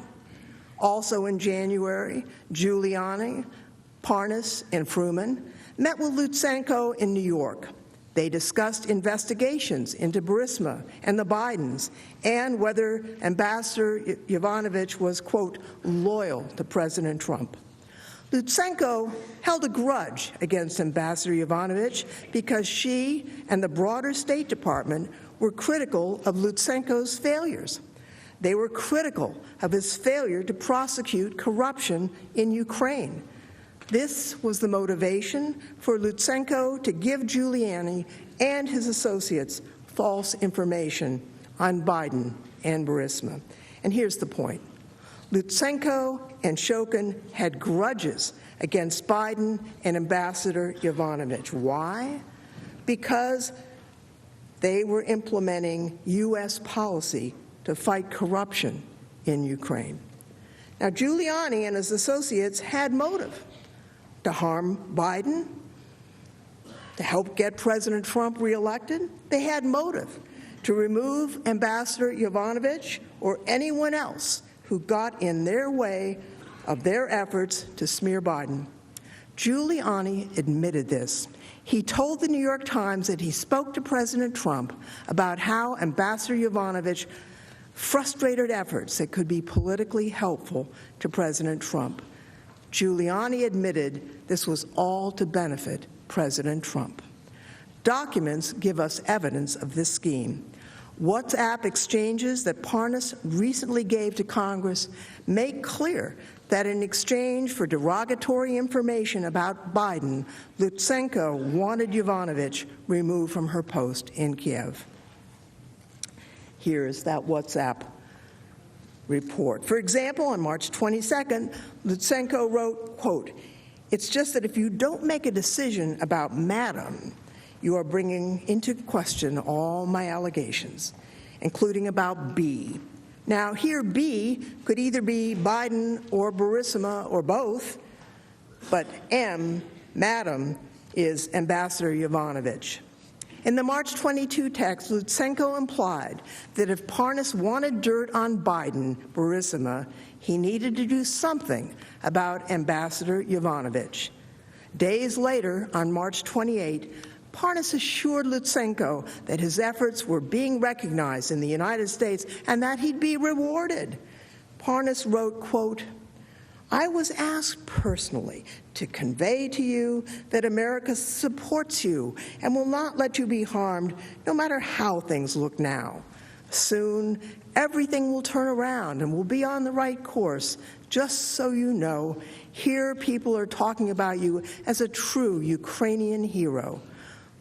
S10: Also in January, Giuliani, Parnas, and Fruman met with Lutsenko in New York. They discussed investigations into Burisma and the Bidens and whether Ambassador Yovanovitch was, quote, loyal to President Trump. Lutsenko held a grudge against Ambassador Yovanovitch because she and the broader State Department were critical of Lutsenko's failures. They were critical of his failure to prosecute corruption in Ukraine. This was the motivation for Lutsenko to give Giuliani and his associates false information on Biden and Burisma. And here's the point. Lutsenko and Shokin had grudges against Biden and Ambassador Yovanovitch. Why? Because they were implementing U.S. policy to fight corruption in Ukraine. Now, Giuliani and his associates had motive to harm Biden, to help get President Trump reelected. They had motive to remove Ambassador Yovanovitch or anyone else who got in their way of their efforts to smear Biden. Giuliani admitted this. He told the New York Times that he spoke to President Trump about how Ambassador Yovanovitch frustrated efforts that could be politically helpful to President Trump. Giuliani admitted this was all to benefit President Trump. Documents give us evidence of this scheme. WhatsApp exchanges that Parnas recently gave to Congress make clear that in exchange for derogatory information about Biden, Lutsenko wanted Yovanovitch removed from her post in Kiev. Here's that WhatsApp report. For example, on March 22nd, Lutsenko wrote, quote, "It's just that if you don't make a decision about Madam, you are bringing into question all my allegations, including about B." Now, here B could either be Biden or Burisma or both, but M, Madam, is Ambassador Yovanovitch. In the March 22 text, Lutsenko implied that if Parnas wanted dirt on Biden, Burisma, he needed to do something about Ambassador Yovanovitch. Days later, on March 28, Parnas assured Lutsenko that his efforts were being recognized in the United States and that he'd be rewarded. Parnas wrote, quote, "I was asked personally to convey to you that America supports you and will not let you be harmed no matter how things look now. Soon, everything will turn around and we'll be on the right course. Just so you know, here people are talking about you as a true Ukrainian hero."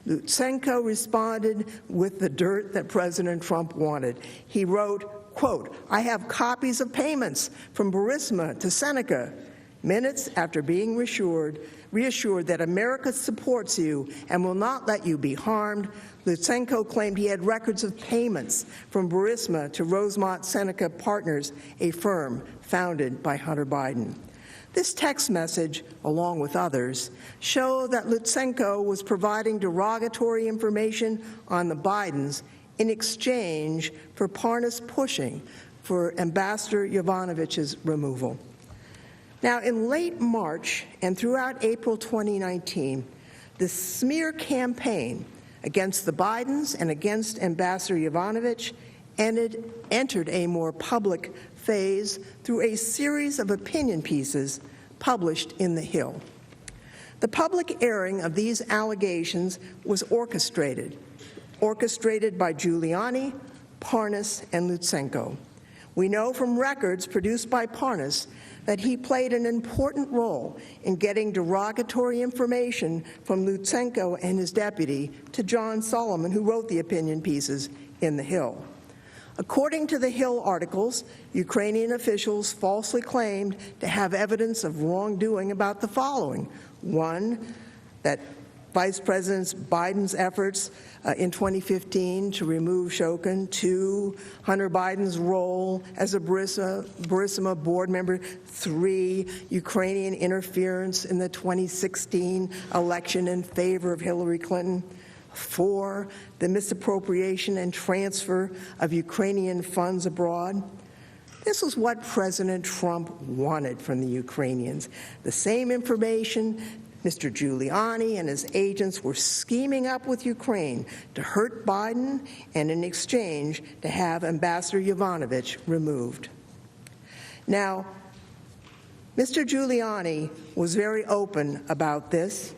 S10: Lutsenko responded with the dirt that President Trump wanted. He wrote, quote, "I have copies of payments from Burisma to Seneca, minutes after being reassured that America supports you and will not let you be harmed." Lutsenko claimed he had records of payments from Burisma to Rosemont Seneca Partners, a firm founded by Hunter Biden. This text message, along with others, show that Lutsenko was providing derogatory information on the Bidens in exchange for Parnas pushing for Ambassador Yovanovitch's removal. Now, in late March and throughout April 2019, the smear campaign against the Bidens and against Ambassador Yovanovitch entered a more public phase through a series of opinion pieces published in The Hill. The public airing of these allegations was orchestrated by Giuliani, Parnas, and Lutsenko. We know from records produced by Parnas that he played an important role in getting derogatory information from Lutsenko and his deputy to John Solomon, who wrote the opinion pieces in The Hill. According to the Hill articles, Ukrainian officials falsely claimed to have evidence of wrongdoing about the following. One, that Vice President Biden's efforts in 2015 to remove Shokin. Two, Hunter Biden's role as a Burisma board member. Three, Ukrainian interference in the 2016 election in favor of Hillary Clinton. Four, the misappropriation and transfer of Ukrainian funds abroad. This was what President Trump wanted from the Ukrainians. The same information Mr. Giuliani and his agents were scheming up with Ukraine to hurt Biden and in exchange to have Ambassador Yovanovitch removed. Now, Mr. Giuliani was very open about this,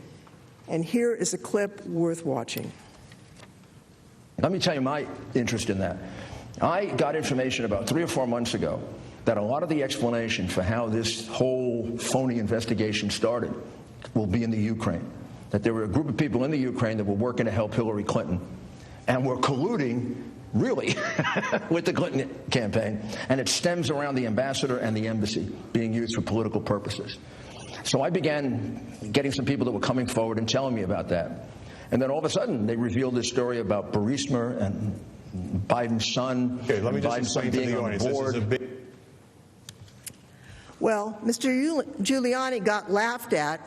S10: and here is a clip worth watching.
S14: Let me tell you my interest in that. I got information about 3 or 4 months ago that a lot of the explanation for how this whole phony investigation started will be in the Ukraine. That there were a group of people in the Ukraine that were working to help Hillary Clinton and were colluding, really, with the Clinton campaign. And it stems around the ambassador and the embassy being used for political purposes. So I began getting some people that were coming forward and telling me about that. And then all of a sudden, they revealed this story about Burisma and Biden's son.
S15: Okay, let me just explain to the audience.
S10: Well, Mr. Giuliani got laughed at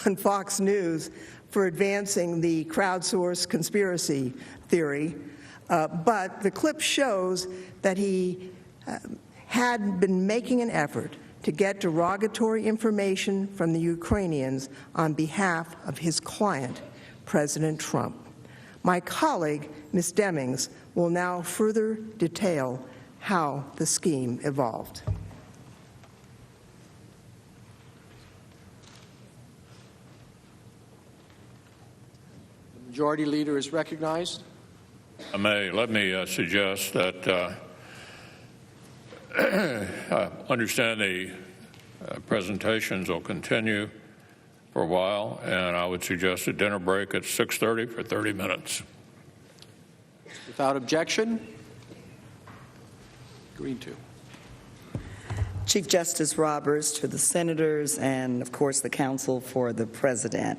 S10: on Fox News for advancing the crowdsourced conspiracy theory, but the clip shows that he had been making an effort to get derogatory information from the Ukrainians on behalf of his client, President Trump. My colleague, Ms. Demings, will now further detail how the scheme evolved.
S7: The Majority Leader is recognized.
S15: Let me suggest that I understand the presentations will continue for a while, and I would suggest a dinner break at 6:30 for 30 minutes.
S7: Without objection, agreed to.
S16: Chief Justice Roberts, to the senators, and of course the counsel for the president.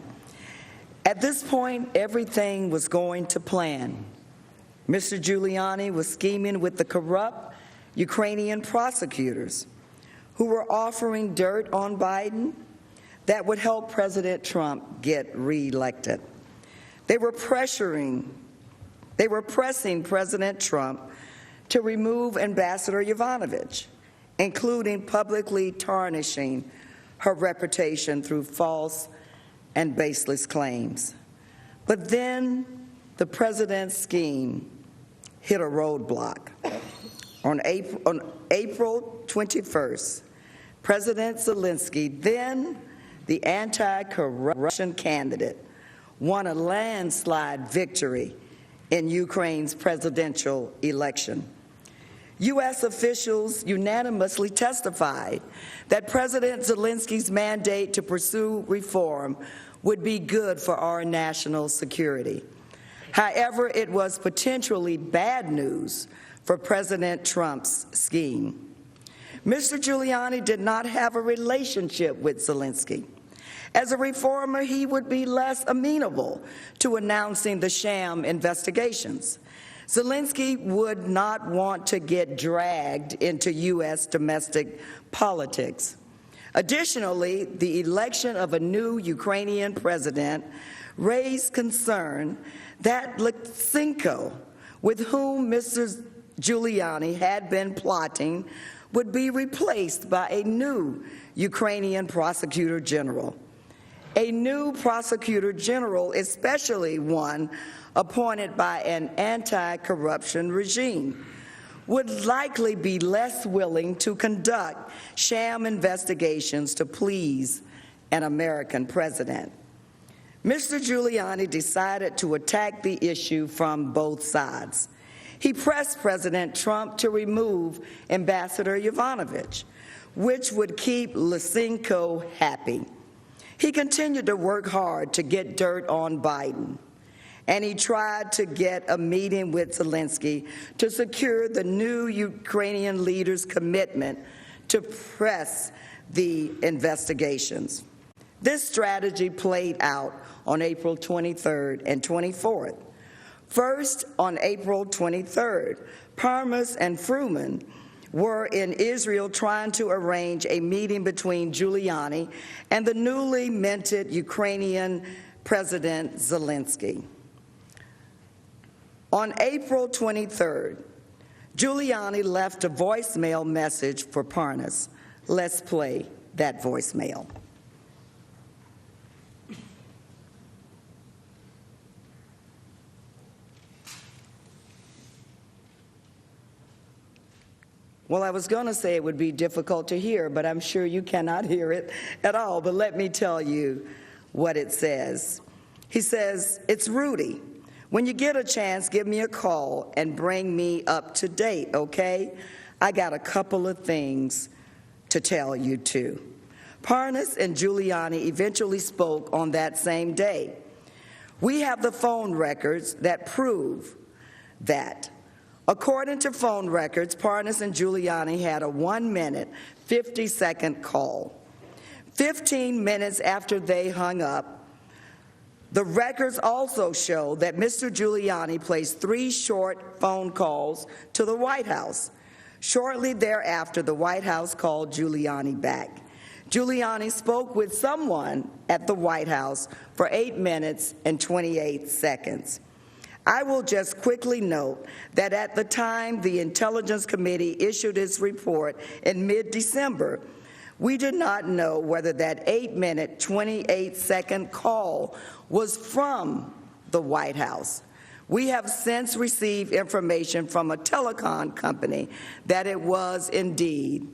S16: At this point, everything was going to plan. Mr. Giuliani was scheming with the corrupt Ukrainian prosecutors who were offering dirt on Biden that would help President Trump get reelected. They were pressing President Trump to remove Ambassador Yovanovitch, including publicly tarnishing her reputation through false and baseless claims. But then the president's scheme hit a roadblock. On April 21st, President Zelensky, then the anti-corruption candidate, won a landslide victory in Ukraine's presidential election. U.S. officials unanimously testified that President Zelensky's mandate to pursue reform would be good for our national security. However, it was potentially bad news for President Trump's scheme. Mr. Giuliani did not have a relationship with Zelensky. As a reformer, he would be less amenable to announcing the sham investigations. Zelensky would not want to get dragged into U.S. domestic politics. Additionally, the election of a new Ukrainian president raised concern that Lysenko, with whom Mr. Giuliani had been plotting, would be replaced by a new Ukrainian prosecutor general. A new prosecutor general, especially one appointed by an anti-corruption regime, would likely be less willing to conduct sham investigations to please an American president. Mr. Giuliani decided to attack the issue from both sides. He pressed President Trump to remove Ambassador Yovanovitch, which would keep Lysenko happy. He continued to work hard to get dirt on Biden, and he tried to get a meeting with Zelensky to secure the new Ukrainian leader's commitment to press the investigations. This strategy played out on April 23rd and 24th. First, on April 23rd, Parnas and Fruman were in Israel trying to arrange a meeting between Giuliani and the newly minted Ukrainian President Zelensky. On April 23rd, Giuliani left a voicemail message for Parnas. Let's play that voicemail. Well, I was going to say it would be difficult to hear, but I'm sure you cannot hear it at all. But let me tell you what it says. He says, "It's Rudy. When you get a chance, give me a call and bring me up to date, okay? I got a couple of things to tell you, too." Parnas and Giuliani eventually spoke on that same day. We have the phone records that prove that. According to phone records, Parnas and Giuliani had a 1-minute, 50-second call. 15 minutes after they hung up, the records also show that Mr. Giuliani placed 3 short phone calls to the White House Shortly thereafter, the White House called Giuliani back. Giuliani spoke with someone at the White House for 8 minutes and 28 seconds. I will just quickly note that at the time the Intelligence Committee issued its report in mid-December, we did not know whether that 8-minute, 28-second call was from the White House. We have since received information from a telecom company that it was indeed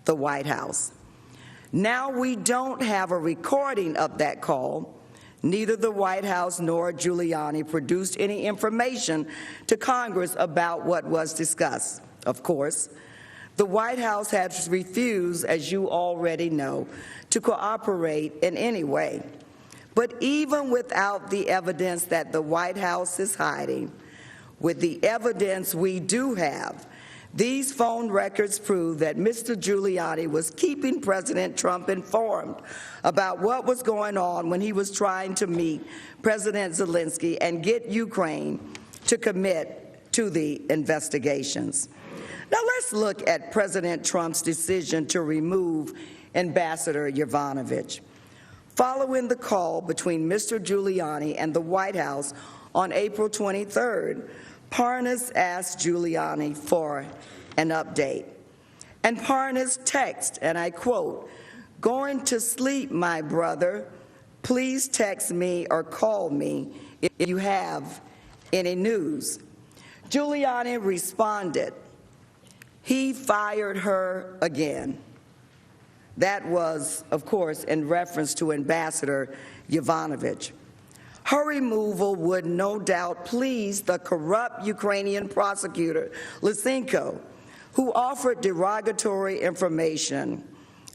S16: the White House. Now we don't have a recording of that call. Neither the White House nor Giuliani produced any information to Congress about what was discussed. Of course, the White House has refused, as you already know, to cooperate in any way. But even without the evidence that the White House is hiding, with the evidence we do have, these phone records prove that Mr. Giuliani was keeping President Trump informed about what was going on when he was trying to meet President Zelensky and get Ukraine to commit to the investigations. Now let's look at President Trump's decision to remove Ambassador Yovanovitch. Following the call between Mr. Giuliani and the White House on April 23rd, Parnas asked Giuliani for an update. And Parnas texted, and I quote, "Going to sleep, my brother. Please text me or call me if you have any news." Giuliani responded, "He fired her again." That was, of course, in reference to Ambassador Yovanovitch. Her removal would no doubt please the corrupt Ukrainian prosecutor, Lysenko, who offered derogatory information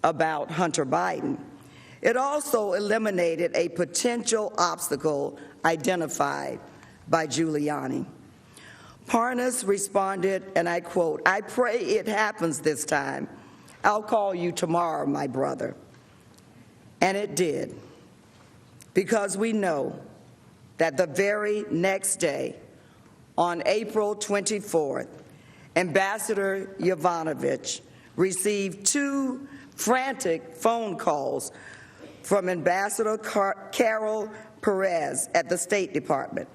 S16: about Hunter Biden. It also eliminated a potential obstacle identified by Giuliani. Parnas responded, and I quote, "I pray it happens this time. I'll call you tomorrow, my brother." And it did, because we know that the very next day, on April 24th, Ambassador Yovanovitch received 2 frantic phone calls from Ambassador Carol Perez at the State Department.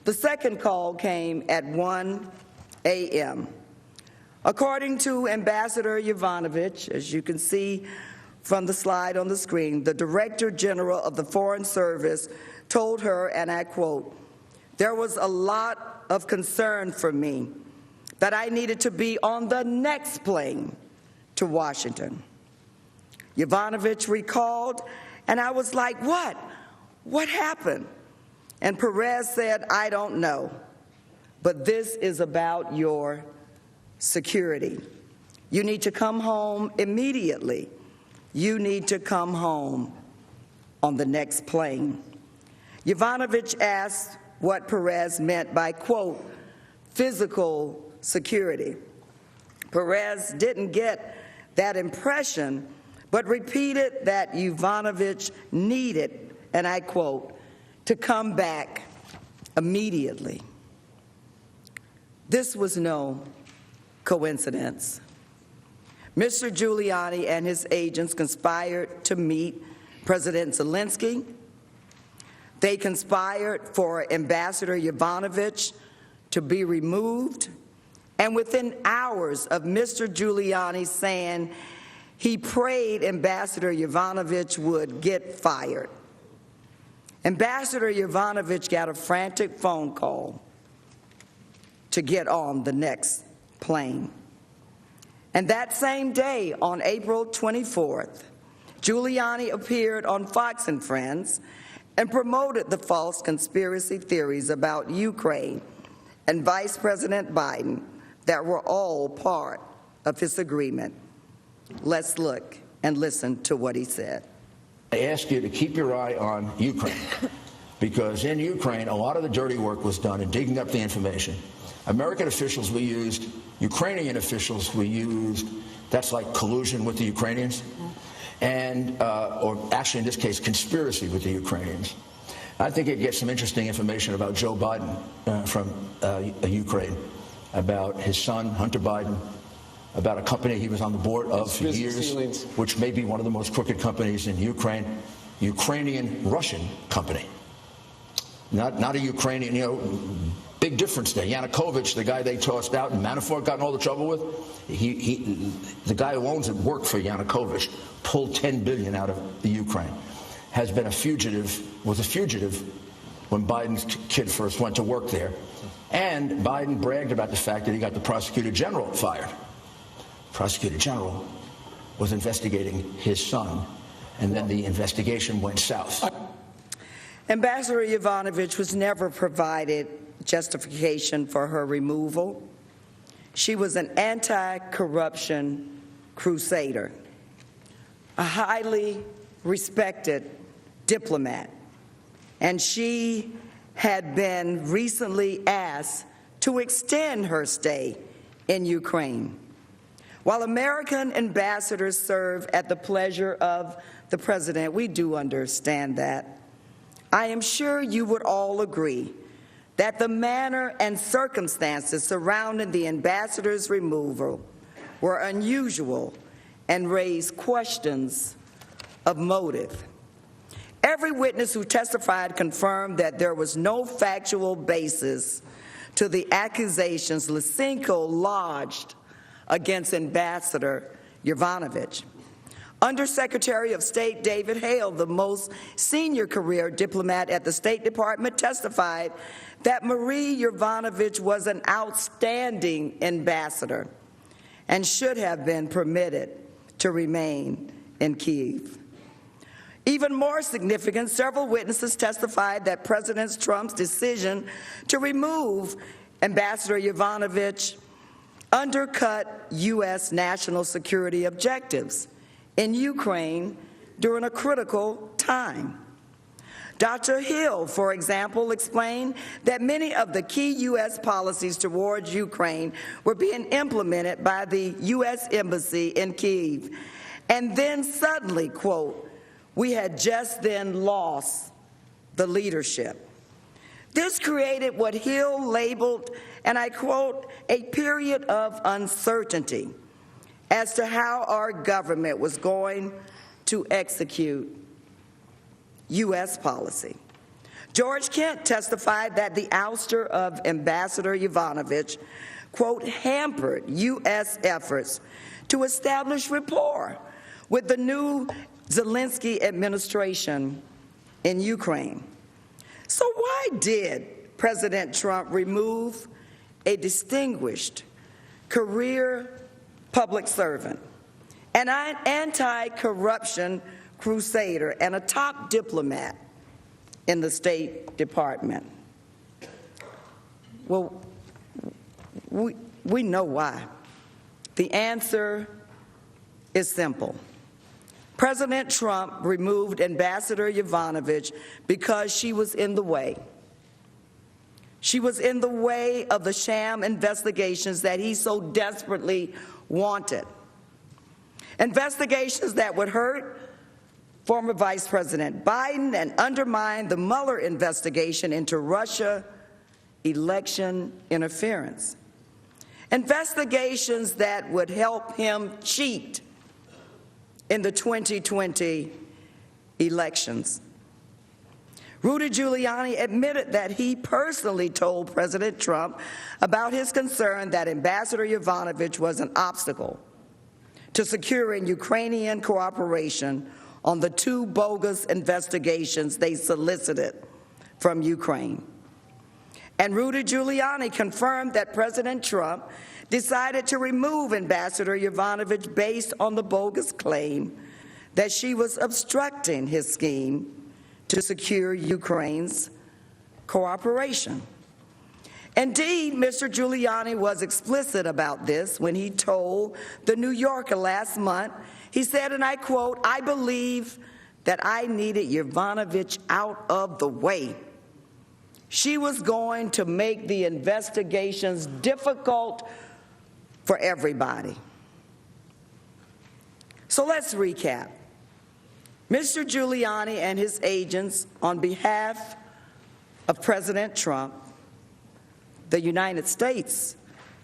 S16: The second call came at 1 a.m. According to Ambassador Yovanovitch, as you can see from the slide on the screen, the Director General of the Foreign Service told her, and I quote, "There was a lot of concern for me that I needed to be on the next plane to Washington." Yovanovitch recalled, and I was like, "What? What happened?" And Perez said, "I don't know, but this is about your security. You need to come home immediately. You need to come home on the next plane." Yovanovitch asked what Perez meant by, quote, "physical security." Perez didn't get that impression, but repeated that Yovanovitch needed, and I quote, "to come back immediately." This was no coincidence. Mr. Giuliani and his agents conspired to meet President Zelensky. They conspired for Ambassador Yovanovitch to be removed, and within hours of Mr. Giuliani saying he prayed Ambassador Yovanovitch would get fired, Ambassador Yovanovitch got a frantic phone call to get on the next plane. And that same day, on April 24th, Giuliani appeared on Fox and Friends and promoted the false conspiracy theories about Ukraine and Vice President Biden that were all part of his agreement. Let's look and listen to what he said.
S14: I ask you to keep your eye on Ukraine, because in Ukraine, a lot of the dirty work was done in digging up the information. American officials we used, Ukrainian officials we used, that's like collusion with the Ukrainians, and, or actually in this case, conspiracy with the Ukrainians. I think it gets some interesting information about Joe Biden from Ukraine, about his son, Hunter Biden, about a company he was on the board of for years, which may be one of the most crooked companies in Ukraine, Ukrainian-Russian company. Not a Ukrainian, big difference there. Yanukovych, the guy they tossed out and Manafort got in all the trouble with, the guy who owns it worked for Yanukovych, pulled $10 billion out of the Ukraine, was a fugitive when Biden's kid first went to work there. And Biden bragged about the fact that he got the prosecutor general fired. Prosecutor general was investigating his son, and then the investigation went south.
S16: Ambassador Yovanovitch was never provided justification for her removal. She was an anti-corruption crusader, a highly respected diplomat, and she had been recently asked to extend her stay in Ukraine. While American ambassadors serve at the pleasure of the president, we do understand that. I am sure you would all agree that the manner and circumstances surrounding the ambassador's removal were unusual and raised questions of motive. Every witness who testified confirmed that there was no factual basis to the accusations Lysenko lodged against Ambassador Yovanovitch. Undersecretary of State David Hale, the most senior career diplomat at the State Department, testified that Marie Yovanovitch was an outstanding ambassador and should have been permitted to remain in Kyiv. Even more significant, several witnesses testified that President Trump's decision to remove Ambassador Yovanovitch undercut U.S. national security objectives in Ukraine during a critical time. Dr. Hill, for example, explained that many of the key U.S. policies towards Ukraine were being implemented by the U.S. Embassy in Kyiv. And then suddenly, quote, we had just then lost the leadership. This created what Hill labeled, and I quote, a period of uncertainty as to how our government was going to execute U.S. policy. George Kent testified that the ouster of Ambassador Yovanovitch, quote, hampered U.S. efforts to establish rapport with the new Zelensky administration in Ukraine. So why did President Trump remove a distinguished career public servant, an anti-corruption crusader, and a top diplomat in the State Department? Well, we know why. The answer is simple. President Trump removed Ambassador Yovanovitch because she was in the way. She was in the way of the sham investigations that he so desperately wanted. Investigations that would hurt former Vice President Biden and undermine the Mueller investigation into Russia election interference. Investigations that would help him cheat in the 2020 elections. Rudy Giuliani admitted that he personally told President Trump about his concern that Ambassador Yovanovitch was an obstacle to securing Ukrainian cooperation on the two bogus investigations they solicited from Ukraine. And Rudy Giuliani confirmed that President Trump decided to remove Ambassador Yovanovitch based on the bogus claim that she was obstructing his scheme to secure Ukraine's cooperation. Indeed, Mr. Giuliani was explicit about this when he told The New Yorker last month. He said, and I quote, "I believe that I needed Yovanovitch out of the way. She was going to make the investigations difficult for everybody." So let's recap. Mr. Giuliani and his agents, on behalf of President Trump, the United States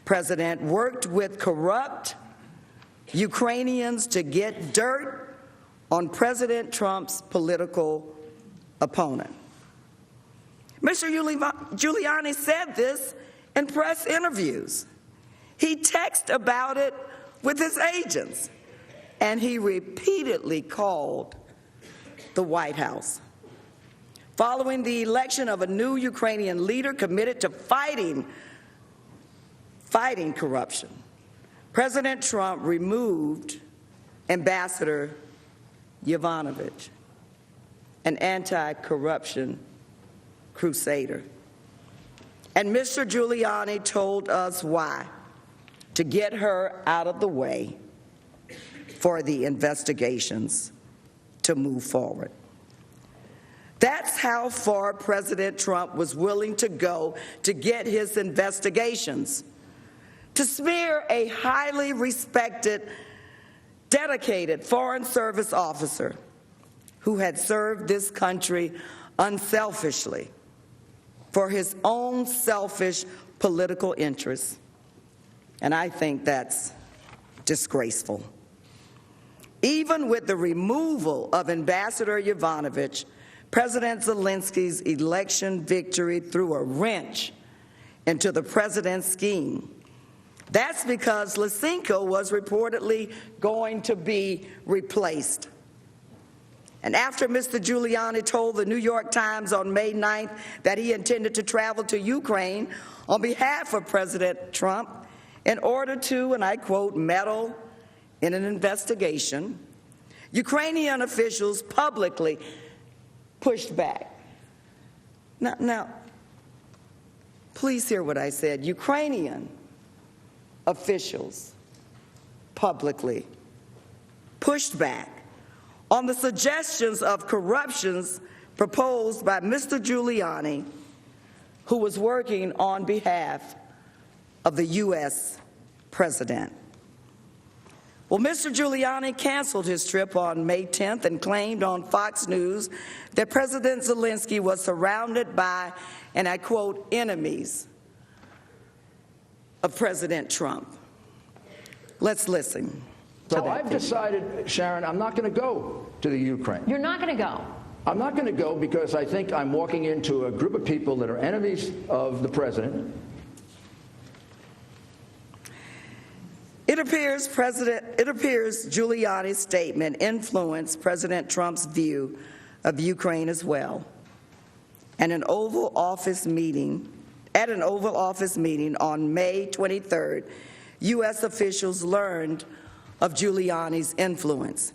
S16: president, worked with corrupt Ukrainians to get dirt on President Trump's political opponent. Mr. Giuliani said this in press interviews. He texted about it with his agents, and he repeatedly called the White House. Following the election of a new Ukrainian leader committed to fighting corruption, President Trump removed Ambassador Yovanovitch, an anti-corruption crusader. And Mr. Giuliani told us why: to get her out of the way for the investigations to move forward. That's how far President Trump was willing to go to get his investigations, to smear a highly respected, dedicated Foreign Service officer who had served this country unselfishly for his own selfish political interests. And I think that's disgraceful. Even with the removal of Ambassador Yovanovitch, President Zelensky's election victory threw a wrench into the president's scheme. That's because Lysenko was reportedly going to be replaced. And after Mr. Giuliani told the New York Times on May 9th that he intended to travel to Ukraine on behalf of President Trump in order to, and I quote, meddle in an investigation, Ukrainian officials publicly pushed back. Now, please hear what I said. Ukrainian officials publicly pushed back on the suggestions of corruptions proposed by Mr. Giuliani, who was working on behalf of the U.S. president. Well, Mr. Giuliani canceled his trip on May 10th and claimed on Fox News that President Zelensky was surrounded by, and I quote, enemies of President Trump. Let's listen.
S14: So I've decided, Sharon, I'm not going to go to the Ukraine.
S5: You're not going to go?
S14: I'm not going to go because I think I'm walking into a group of people that are enemies of the president.
S16: It appears Giuliani's statement influenced President Trump's view of Ukraine as well. And at an Oval Office meeting on May 23rd, U.S. officials learned of Giuliani's influence.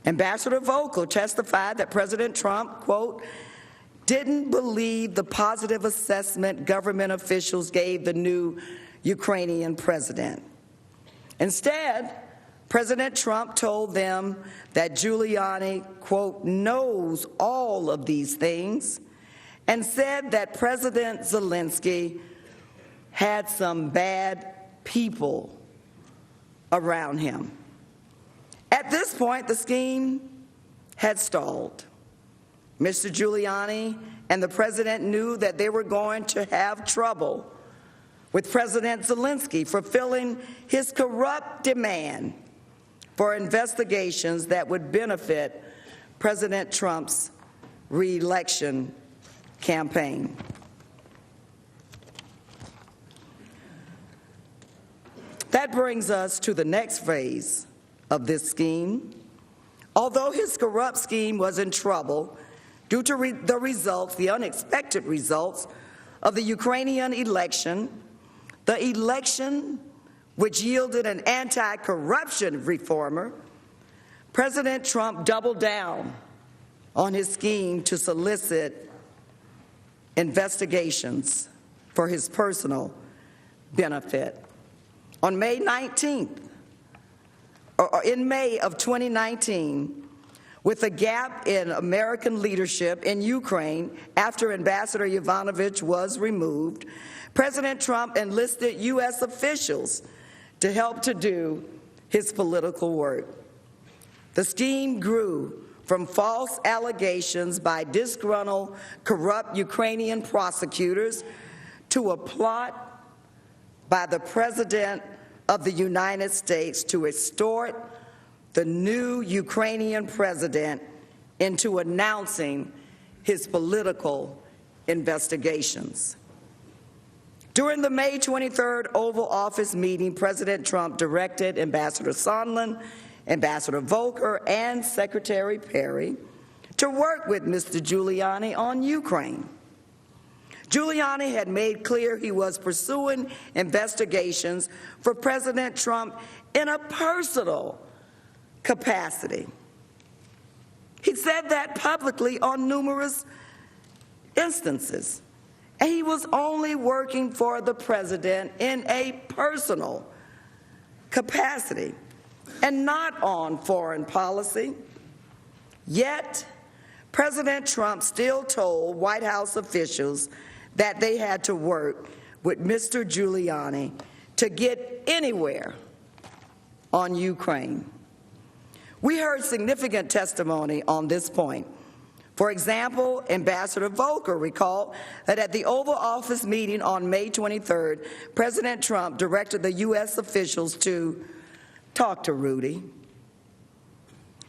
S16: Ambassador Volker testified that President Trump, quote, didn't believe the positive assessment government officials gave the new Ukrainian president. Instead, President Trump told them that Giuliani, quote, knows all of these things, and said that President Zelensky had some bad people around him. At this point, the scheme had stalled. Mr. Giuliani and the president knew that they were going to have trouble with President Zelensky fulfilling his corrupt demand for investigations that would benefit President Trump's re-election campaign. That brings us to the next phase of this scheme. Although his corrupt scheme was in trouble due to the results, the unexpected results of the Ukrainian election, the election which yielded an anti-corruption reformer, President Trump doubled down on his scheme to solicit investigations for his personal benefit. On May 19th, or in May of 2019, with a gap in American leadership in Ukraine after Ambassador Yovanovitch was removed, President Trump enlisted U.S. officials to help to do his political work. The scheme grew from false allegations by disgruntled, corrupt Ukrainian prosecutors to a plot by the president of the United States to extort the new Ukrainian president into announcing his political investigations. During the May 23rd Oval Office meeting, President Trump directed Ambassador Sondland, Ambassador Volker, and Secretary Perry to work with Mr. Giuliani on Ukraine. Giuliani had made clear he was pursuing investigations for President Trump in a personal capacity. He said that publicly on numerous instances. And he was only working for the president in a personal capacity and not on foreign policy. Yet, President Trump still told White House officials that they had to work with Mr. Giuliani to get anywhere on Ukraine. We heard significant testimony on this point. For example, Ambassador Volker recalled that at the Oval Office meeting on May 23rd, President Trump directed the U.S. officials to talk to Rudy.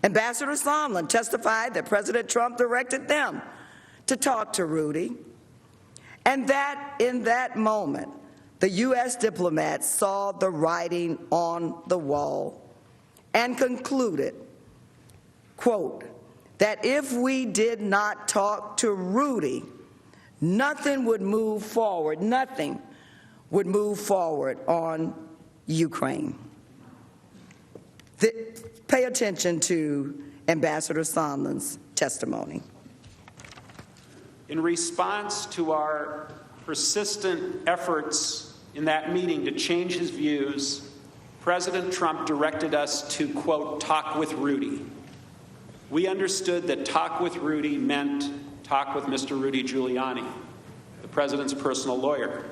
S16: Ambassador Sondland testified that President Trump directed them to talk to Rudy, and that in that moment, the U.S. diplomats saw the writing on the wall and concluded, quote, that if we did not talk to Rudy, nothing would move forward on Ukraine. Pay attention to Ambassador Sondland's testimony.
S1: In response to our persistent efforts in that meeting to change his views, President Trump directed us to, quote, talk with Rudy. We understood that talk with Rudy meant talk with Mr. Rudy Giuliani, the president's personal lawyer.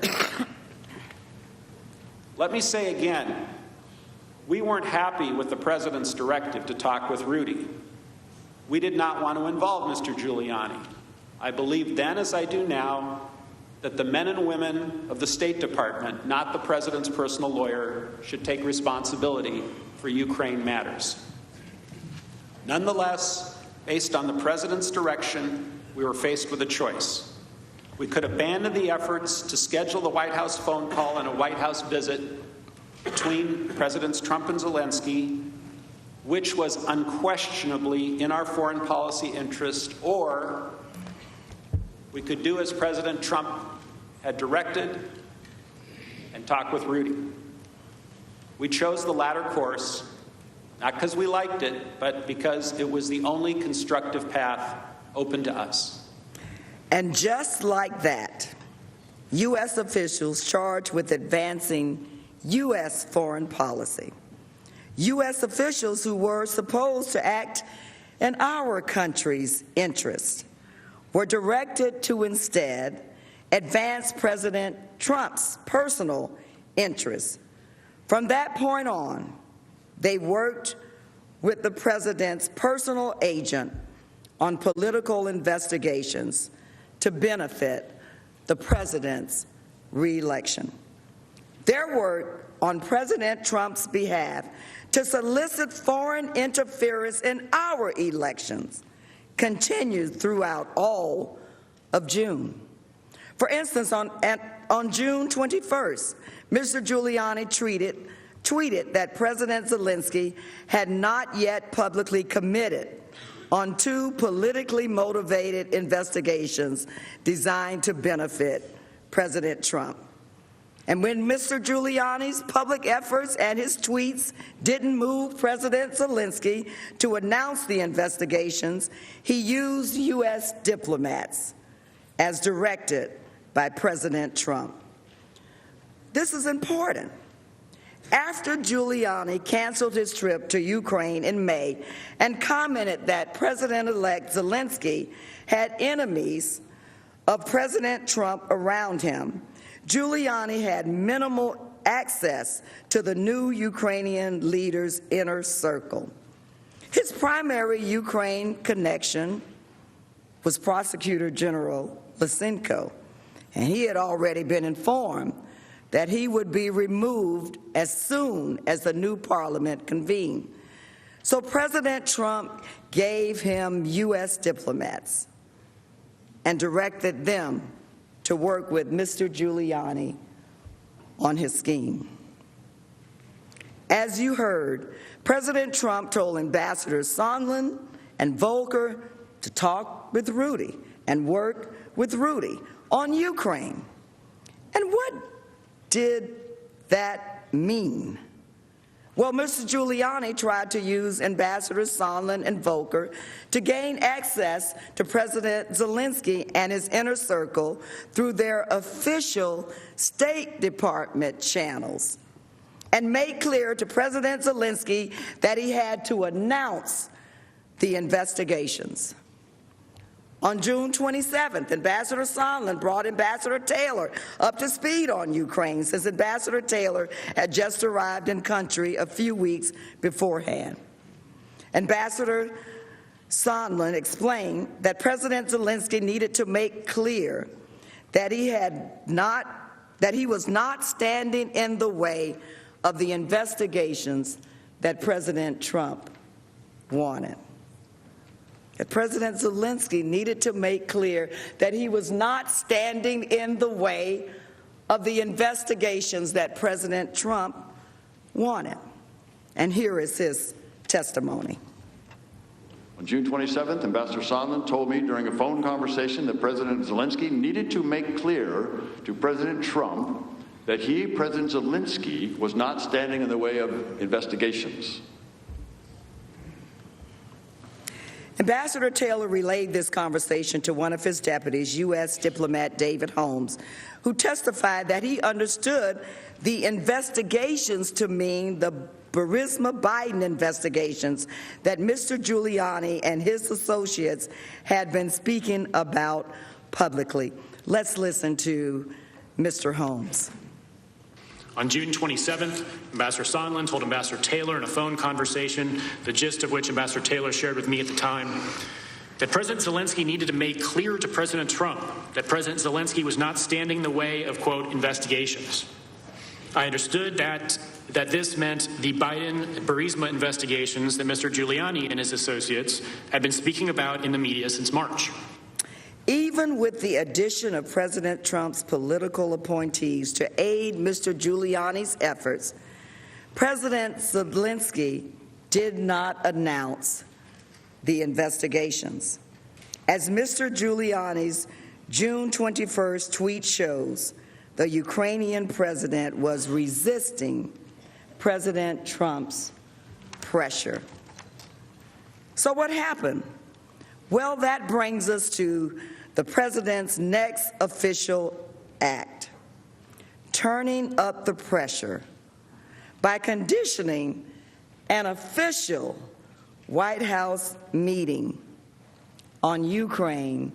S1: Let me say again, we weren't happy with the president's directive to talk with Rudy. We did not want to involve Mr. Giuliani. I believed then, as I do now, that the men and women of the State Department, not the president's personal lawyer, should take responsibility for Ukraine matters. Nonetheless, based on the president's direction, we were faced with a choice. We could abandon the efforts to schedule the White House phone call and a White House visit between Presidents Trump and Zelensky, which was unquestionably in our foreign policy interest, or we could do as President Trump had directed and talk with Rudy. We chose the latter course, not because we liked it, but because it was the only constructive path open to us.
S16: And just like that, U.S. officials charged with advancing U.S. foreign policy, U.S. officials who were supposed to act in our country's interest, were directed to instead advance President Trump's personal interests. From that point on, they worked with the president's personal agent on political investigations to benefit the president's re-election. Their work on President Trump's behalf to solicit foreign interference in our elections continued throughout all of June. For instance, on June 21st, Mr. Giuliani tweeted that President Zelensky had not yet publicly committed on 2 politically motivated investigations designed to benefit President Trump. And when Mr. Giuliani's public efforts and his tweets didn't move President Zelensky to announce the investigations, he used U.S. diplomats as directed by President Trump. This is important. After Giuliani canceled his trip to Ukraine in May and commented that President-elect Zelensky had enemies of President Trump around him, Giuliani had minimal access to the new Ukrainian leader's inner circle. His primary Ukraine connection was Prosecutor General Lysenko, and he had already been informed that he would be removed as soon as the new parliament convened. So President Trump gave him U.S. diplomats and directed them to work with Mr. Giuliani on his scheme. As you heard, President Trump told Ambassadors Sondland and Volker to talk with Rudy and work with Rudy on Ukraine. And what did that mean? Well, Mr. Giuliani tried to use Ambassadors Sondland and Volker to gain access to President Zelensky and his inner circle through their official State Department channels, and made clear to President Zelensky that he had to announce the investigations. On June 27th, Ambassador Sondland brought Ambassador Taylor up to speed on Ukraine, since Ambassador Taylor had just arrived in country a few weeks beforehand. Ambassador Sondland explained that President Zelensky needed to make clear that he was not standing in the way of the investigations that President Trump wanted. That President Zelensky needed to make clear that he was not standing in the way of the investigations that President Trump wanted. And here is his testimony.
S5: On June 27th, Ambassador Sondland told me during a phone conversation that President Zelensky needed to make clear to President Trump that he, President Zelensky, was not standing in the way of investigations.
S16: Ambassador Taylor relayed this conversation to one of his deputies, U.S. diplomat David Holmes, who testified that he understood the investigations to mean the Burisma Biden investigations that Mr. Giuliani and his associates had been speaking about publicly. Let's listen to Mr. Holmes.
S20: On June 27th, Ambassador Sondland told Ambassador Taylor in a phone conversation, the gist of which Ambassador Taylor shared with me at the time, that President Zelensky needed to make clear to President Trump that President Zelensky was not standing in the way of, quote, investigations. I understood that this meant the Biden-Burisma investigations that Mr. Giuliani and his associates had been speaking about in the media since March.
S16: Even with the addition of President Trump's political appointees to aid Mr. Giuliani's efforts, President Zelensky did not announce the investigations. As Mr. Giuliani's June 21st tweet shows, the Ukrainian president was resisting President Trump's pressure. So what happened? Well, that brings us to the president's next official act, turning up the pressure by conditioning an official White House meeting on Ukraine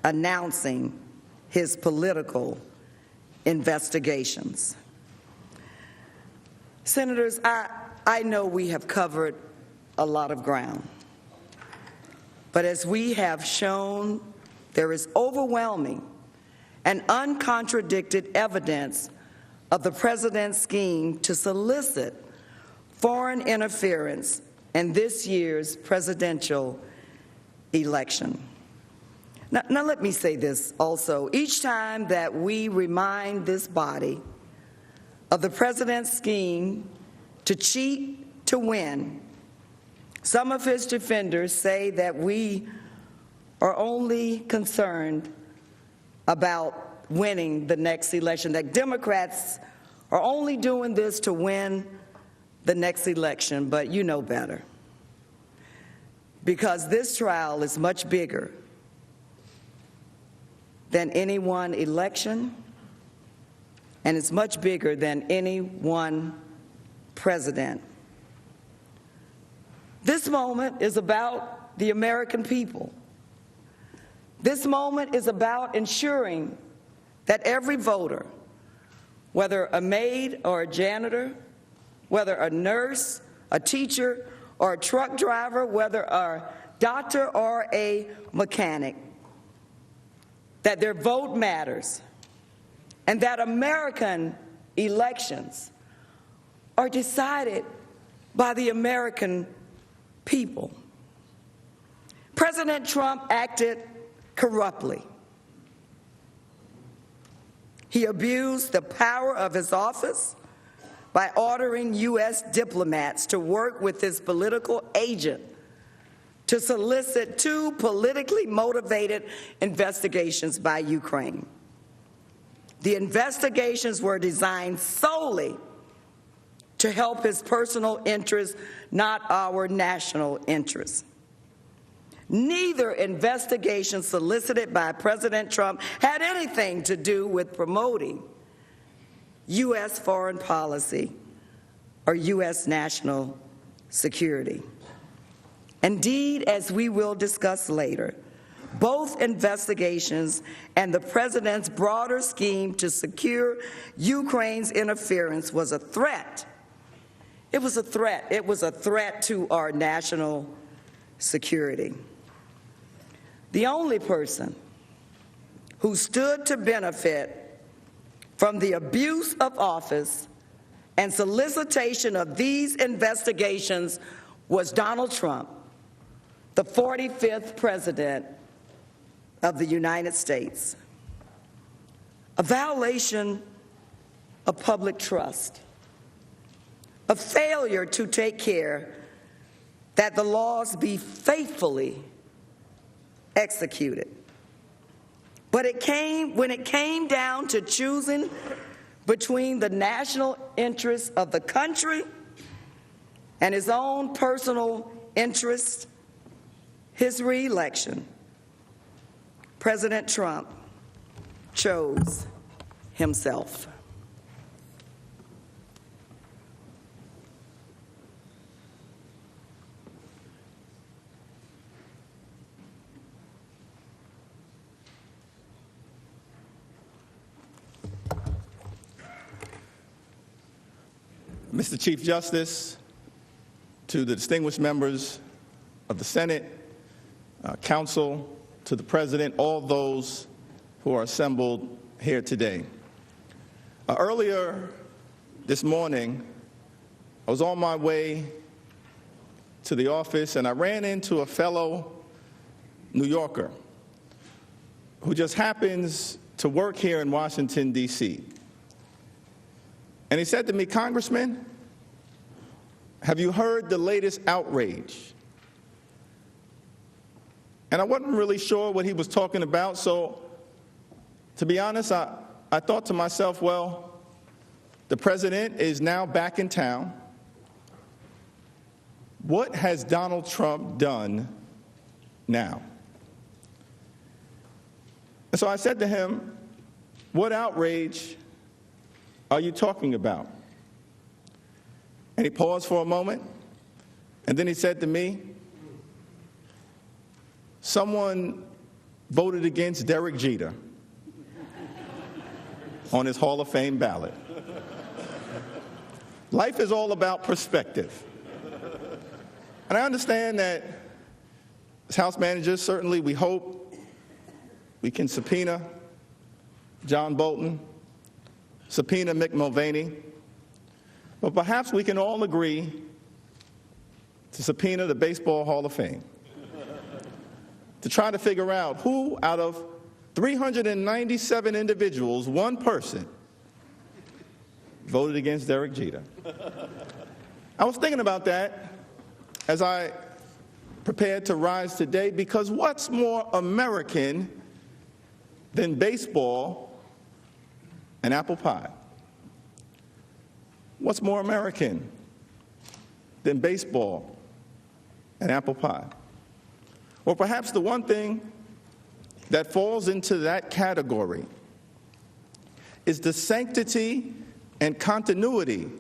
S16: announcing his political investigations. Senators, I know we have covered a lot of ground. But as we have shown, there is overwhelming and uncontradicted evidence of the president's scheme to solicit foreign interference in this year's presidential election. Now let me say this also. Each time that we remind this body of the president's scheme to cheat to win, some of his defenders say that we are only concerned about winning the next election, that Democrats are only doing this to win the next election, but you know better. Because this trial is much bigger than any one election, and it's much bigger than any one president. This moment is about the American people. This moment is about ensuring that every voter, whether a maid or a janitor, whether a nurse, a teacher, or a truck driver, whether a doctor or a mechanic, that their vote matters, and that American elections are decided by the American people. President Trump acted corruptly. He abused the power of his office by ordering U.S. diplomats to work with his political agent to solicit 2 politically motivated investigations by Ukraine. The investigations were designed solely to help his personal interests, not our national interests. Neither investigation solicited by President Trump had anything to do with promoting U.S. foreign policy or U.S. national security. Indeed, as we will discuss later, both investigations and the president's broader scheme to secure Ukraine's interference was a threat. It was a threat. It was a threat to our national security. The only person who stood to benefit from the abuse of office and solicitation of these investigations was Donald Trump, the 45th president of the United States. A violation of public trust, a failure to take care that the laws be faithfully executed. But when it came down to choosing between the national interests of the country and his own personal interests, his re-election, President Trump chose himself.
S8: Mr. Chief Justice, to the distinguished members of the Senate, Council, to the President, all those who are assembled here today. Earlier this morning, I was on my way to the office and I ran into a fellow New Yorker who just happens to work here in Washington, D.C. And he said to me, "Congressman, have you heard the latest outrage?" And I wasn't really sure what he was talking about, so to be honest, I thought to myself, well, the president is now back in town. What has Donald Trump done now? And so I said to him, what outrage are you talking about? And he paused for a moment, and then he said to me, someone voted against Derek Jeter on his Hall of Fame ballot. Life is all about perspective. And I understand that as House managers, certainly we hope we can subpoena John Bolton, subpoena Mick Mulvaney, but perhaps we can all agree to subpoena the Baseball Hall of Fame to try to figure out who out of 397 individuals, one person, voted against Derek Jeter. I was thinking about that as I prepared to rise today, because what's more American than baseball and apple pie? What's more American than baseball and apple pie? Or perhaps the one thing that falls into that category is the sanctity and continuity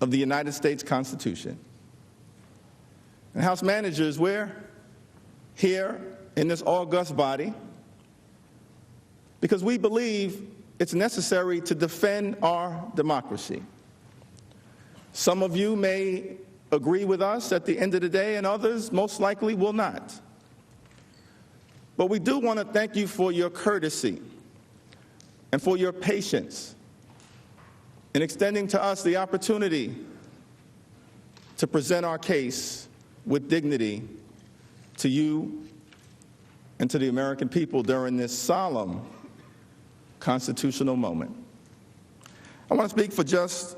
S8: of the United States Constitution. And House managers, we're here in this august body because we believe it's necessary to defend our democracy. Some of you may agree with us at the end of the day, and others most likely will not. But we do want to thank you for your courtesy and for your patience in extending to us the opportunity to present our case with dignity to you and to the American people during this solemn constitutional moment. I want to speak for just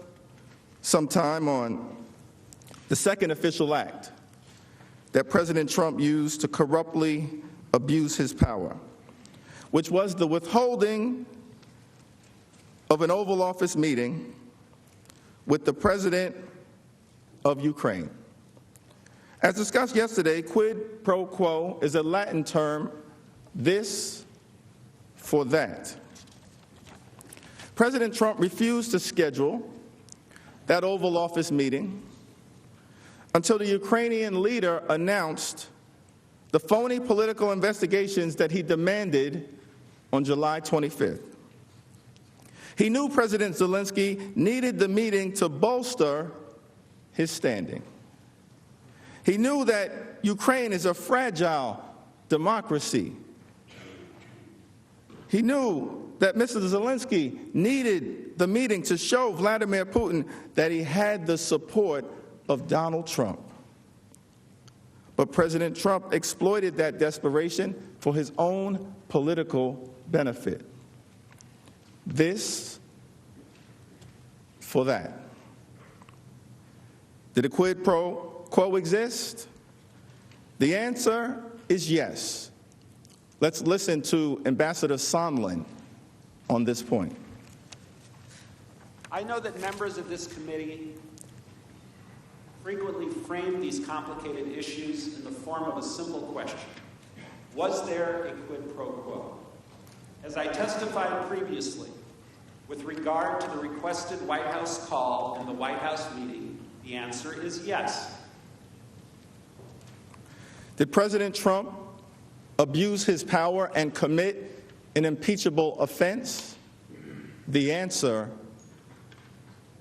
S8: some time on the second official act that President Trump used to corruptly abuse his power, which was the withholding of an Oval Office meeting with the President of Ukraine. As discussed yesterday, quid pro quo is a Latin term, this for that. President Trump refused to schedule that Oval Office meeting until the Ukrainian leader announced the phony political investigations that he demanded on July 25th. He knew President Zelensky needed the meeting to bolster his standing. He knew that Ukraine is a fragile democracy. He knew that Mr. Zelensky needed the meeting to show Vladimir Putin that he had the support of Donald Trump. But President Trump exploited that desperation for his own political benefit. This for that. Did a quid pro quo exist? The answer is yes. Let's listen to Ambassador Sondland on this point.
S1: I know that members of this committee frequently frame these complicated issues in the form of a simple question. Was there a quid pro quo? As I testified previously, with regard to the requested White House call and the White House meeting, the answer is yes.
S8: Did President Trump abuse his power and commit an impeachable offense? The answer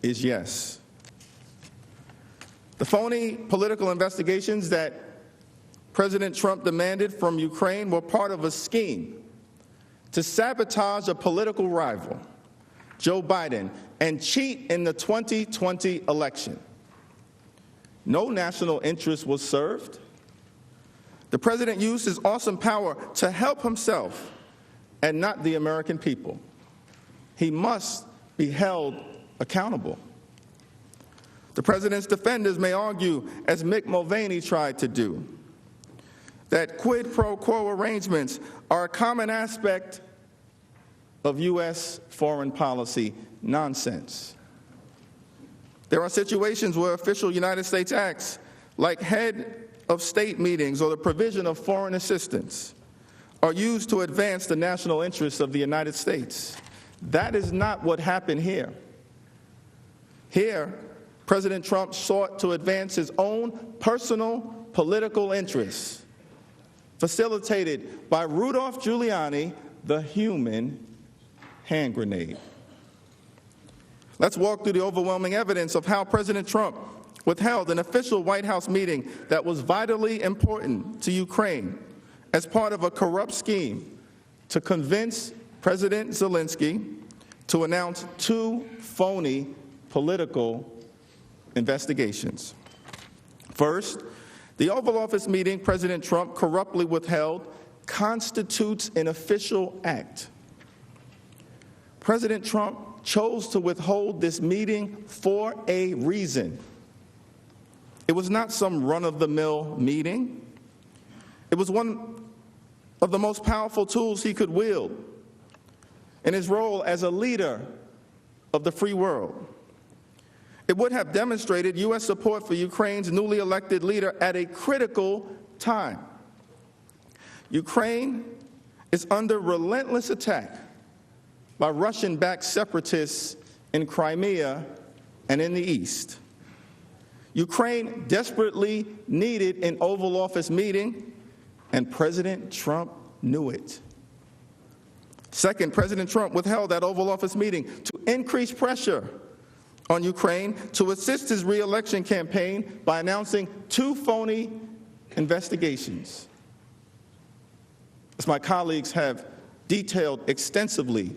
S8: is yes. The phony political investigations that President Trump demanded from Ukraine were part of a scheme to sabotage a political rival, Joe Biden, and cheat in the 2020 election. No national interest was served. The president used his awesome power to help himself and not the American people. He must be held accountable. The president's defenders may argue, as Mick Mulvaney tried to do, that quid pro quo arrangements are a common aspect of U.S. foreign policy. Nonsense. There are situations where official United States acts, like head of state meetings or the provision of foreign assistance, are used to advance the national interests of the United States. That is not what happened here. Here, President Trump sought to advance his own personal political interests, facilitated by Rudolph Giuliani, the human hand grenade. Let's walk through the overwhelming evidence of how President Trump withheld an official White House meeting that was vitally important to Ukraine as part of a corrupt scheme to convince President Zelensky to announce two phony political investigations. First, the Oval Office meeting President Trump corruptly withheld constitutes an official act. President Trump chose to withhold this meeting for a reason. It was not some run-of-the-mill meeting. It was one of the most powerful tools he could wield in his role as a leader of the free world. It would have demonstrated U.S. support for Ukraine's newly elected leader at a critical time. Ukraine is under relentless attack by Russian-backed separatists in Crimea and in the East. Ukraine desperately needed an Oval Office meeting, and President Trump knew it. Second, President Trump withheld that Oval Office meeting to increase pressure on Ukraine to assist his re-election campaign by announcing two phony investigations. As my colleagues have detailed extensively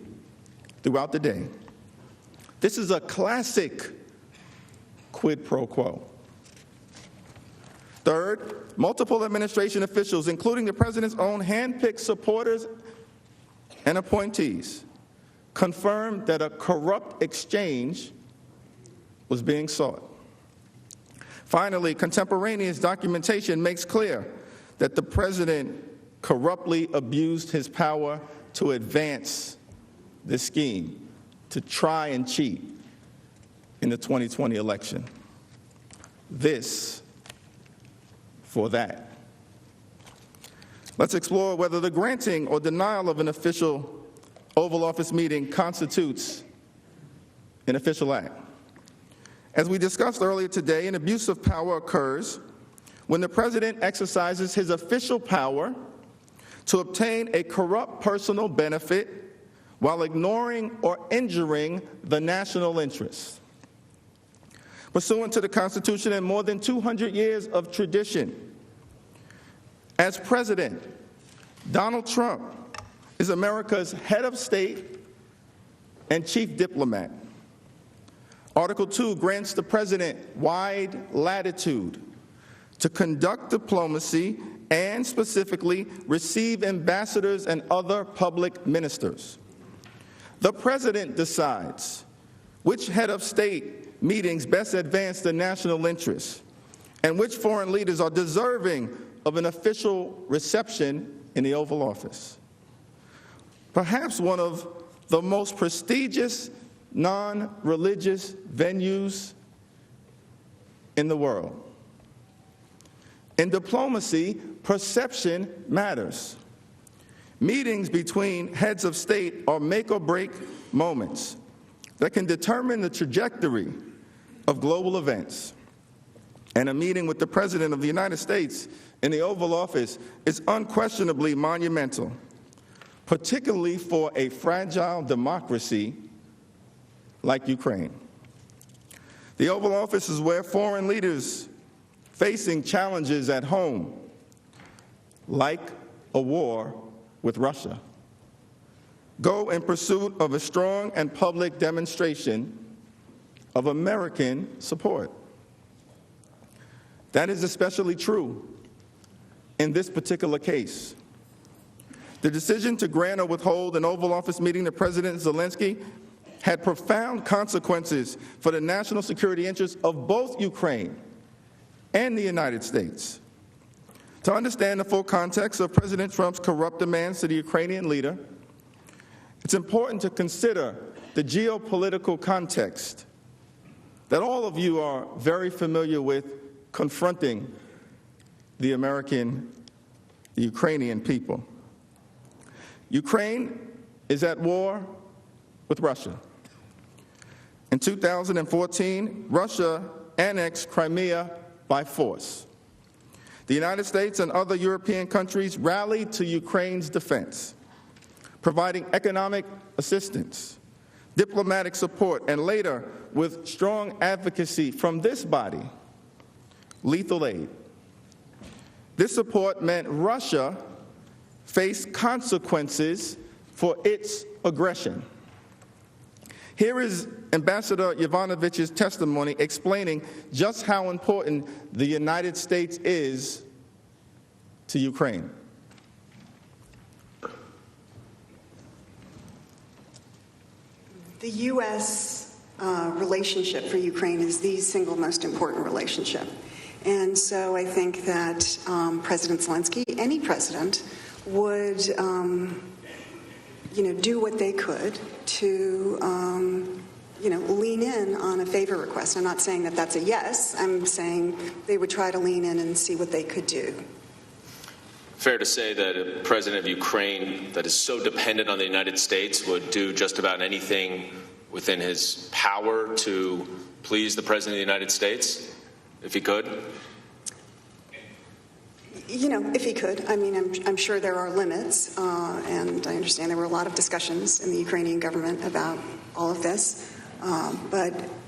S8: throughout the day, This is a classic quid pro quo. Third, multiple administration officials, including the president's own hand-picked supporters and appointees, confirmed that a corrupt exchange was being sought. Finally, contemporaneous documentation makes clear that the president corruptly abused his power to advance this scheme, to try and cheat in the 2020 election. This for that. Let's explore whether the granting or denial of an official Oval Office meeting constitutes an official act. As we discussed earlier today, an abuse of power occurs when the president exercises his official power to obtain a corrupt personal benefit while ignoring or injuring the national interest. Pursuant to the Constitution and more than 200 years of tradition, as president, Donald Trump is America's head of state and chief diplomat. Article 2 grants the president wide latitude to conduct diplomacy and specifically receive ambassadors and other public ministers. The president decides which head of state meetings best advance the national interest and which foreign leaders are deserving of an official reception in the Oval Office. Perhaps one of the most prestigious non-religious venues in the world. In diplomacy, perception matters. Meetings between heads of state are make or break moments that can determine the trajectory of global events. And a meeting with the President of the United States in the Oval Office is unquestionably monumental, particularly for a fragile democracy like Ukraine. The Oval Office is where foreign leaders facing challenges at home, like a war with Russia, go in pursuit of a strong and public demonstration of American support. That is especially true in this particular case. The decision to grant or withhold an Oval Office meeting to President Zelensky had profound consequences for the national security interests of both Ukraine and the United States. To understand the full context of President Trump's corrupt demands to the Ukrainian leader, it's important to consider the geopolitical context that all of you are very familiar with confronting the Ukrainian people. Ukraine is at war with Russia. In 2014, Russia annexed Crimea by force. The United States and other European countries rallied to Ukraine's defense, providing economic assistance, diplomatic support, and later, with strong advocacy from this body, lethal aid. This support meant Russia faced consequences for its aggression. Here is Ambassador Yovanovitch's testimony explaining just how important the United States is to Ukraine.
S11: The U.S. relationship for Ukraine is the single most important relationship. And so I think that President Zelensky, any president, would do what they could to lean in on a favor request. I'm not saying that that's a yes. I'm saying they would try to lean in and see what they could do.
S3: Fair to say that a president of Ukraine that is so dependent on the United States would do just about anything within his power to please the President of the United States, if he could?
S11: If he could. I mean, I'm sure there are limits, and I understand there were a lot of discussions in the Ukrainian government about all of this.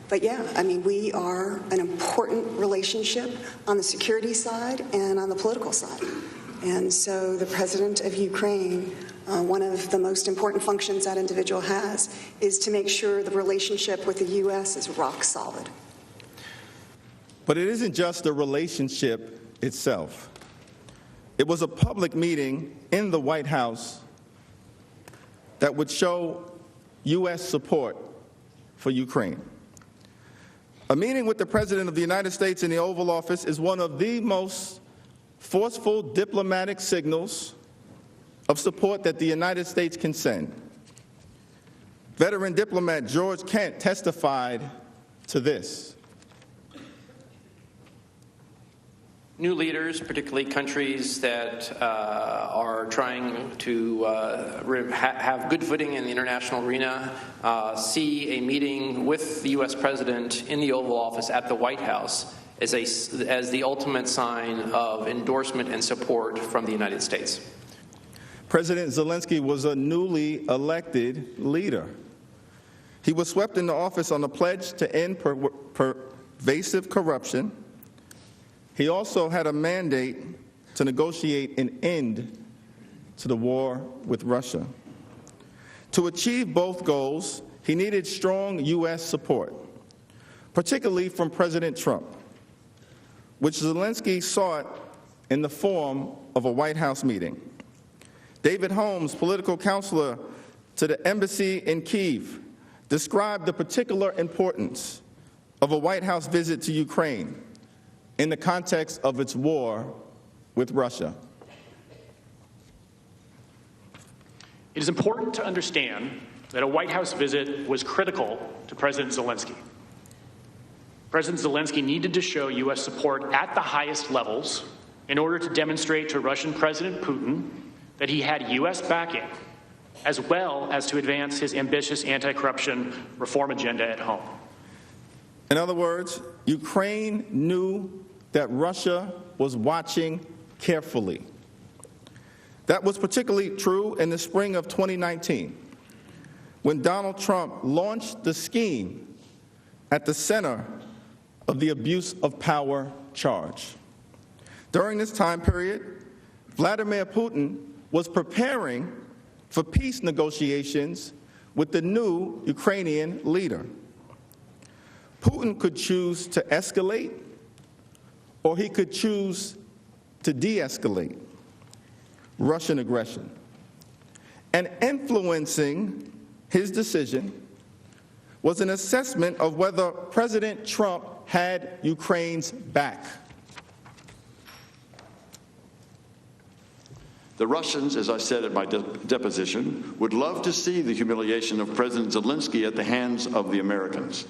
S11: But yeah, I mean, we are an important relationship on the security side and on the political side. And so the president of Ukraine, one of the most important functions that individual has is to make sure the relationship with the U.S. is rock solid.
S8: But it isn't just the relationship itself. It was a public meeting in the White House that would show U.S. support for Ukraine. A meeting with the President of the United States in the Oval Office is one of the most forceful diplomatic signals of support that the United States can send. Veteran diplomat George Kent testified to this.
S22: New leaders, particularly countries that are trying to have good footing in the international arena, see a meeting with the U.S. President in the Oval Office at the White House as the ultimate sign of endorsement and support from the United States.
S8: President Zelensky was a newly elected leader. He was swept into office on the pledge to end pervasive corruption. He also had a mandate to negotiate an end to the war with Russia. To achieve both goals, he needed strong U.S. support, particularly from President Trump, which Zelensky sought in the form of a White House meeting. David Holmes, political counselor to the embassy in Kyiv, described the particular importance of a White House visit to Ukraine in the context of its war with Russia.
S20: It is important to understand that a White House visit was critical to President Zelensky. President Zelensky needed to show U.S. support at the highest levels in order to demonstrate to Russian President Putin that he had U.S. backing, as well as to advance his ambitious anti-corruption reform agenda at home.
S8: In other words, Ukraine knew that Russia was watching carefully. That was particularly true in the spring of 2019, when Donald Trump launched the scheme at the center of the abuse of power charge. During this time period, Vladimir Putin was preparing for peace negotiations with the new Ukrainian leader. Putin could choose to escalate, or he could choose to de-escalate Russian aggression. And influencing his decision was an assessment of whether President Trump had Ukraine's back.
S5: The Russians, as I said at my deposition, would love to see the humiliation of President Zelensky at the hands of the Americans.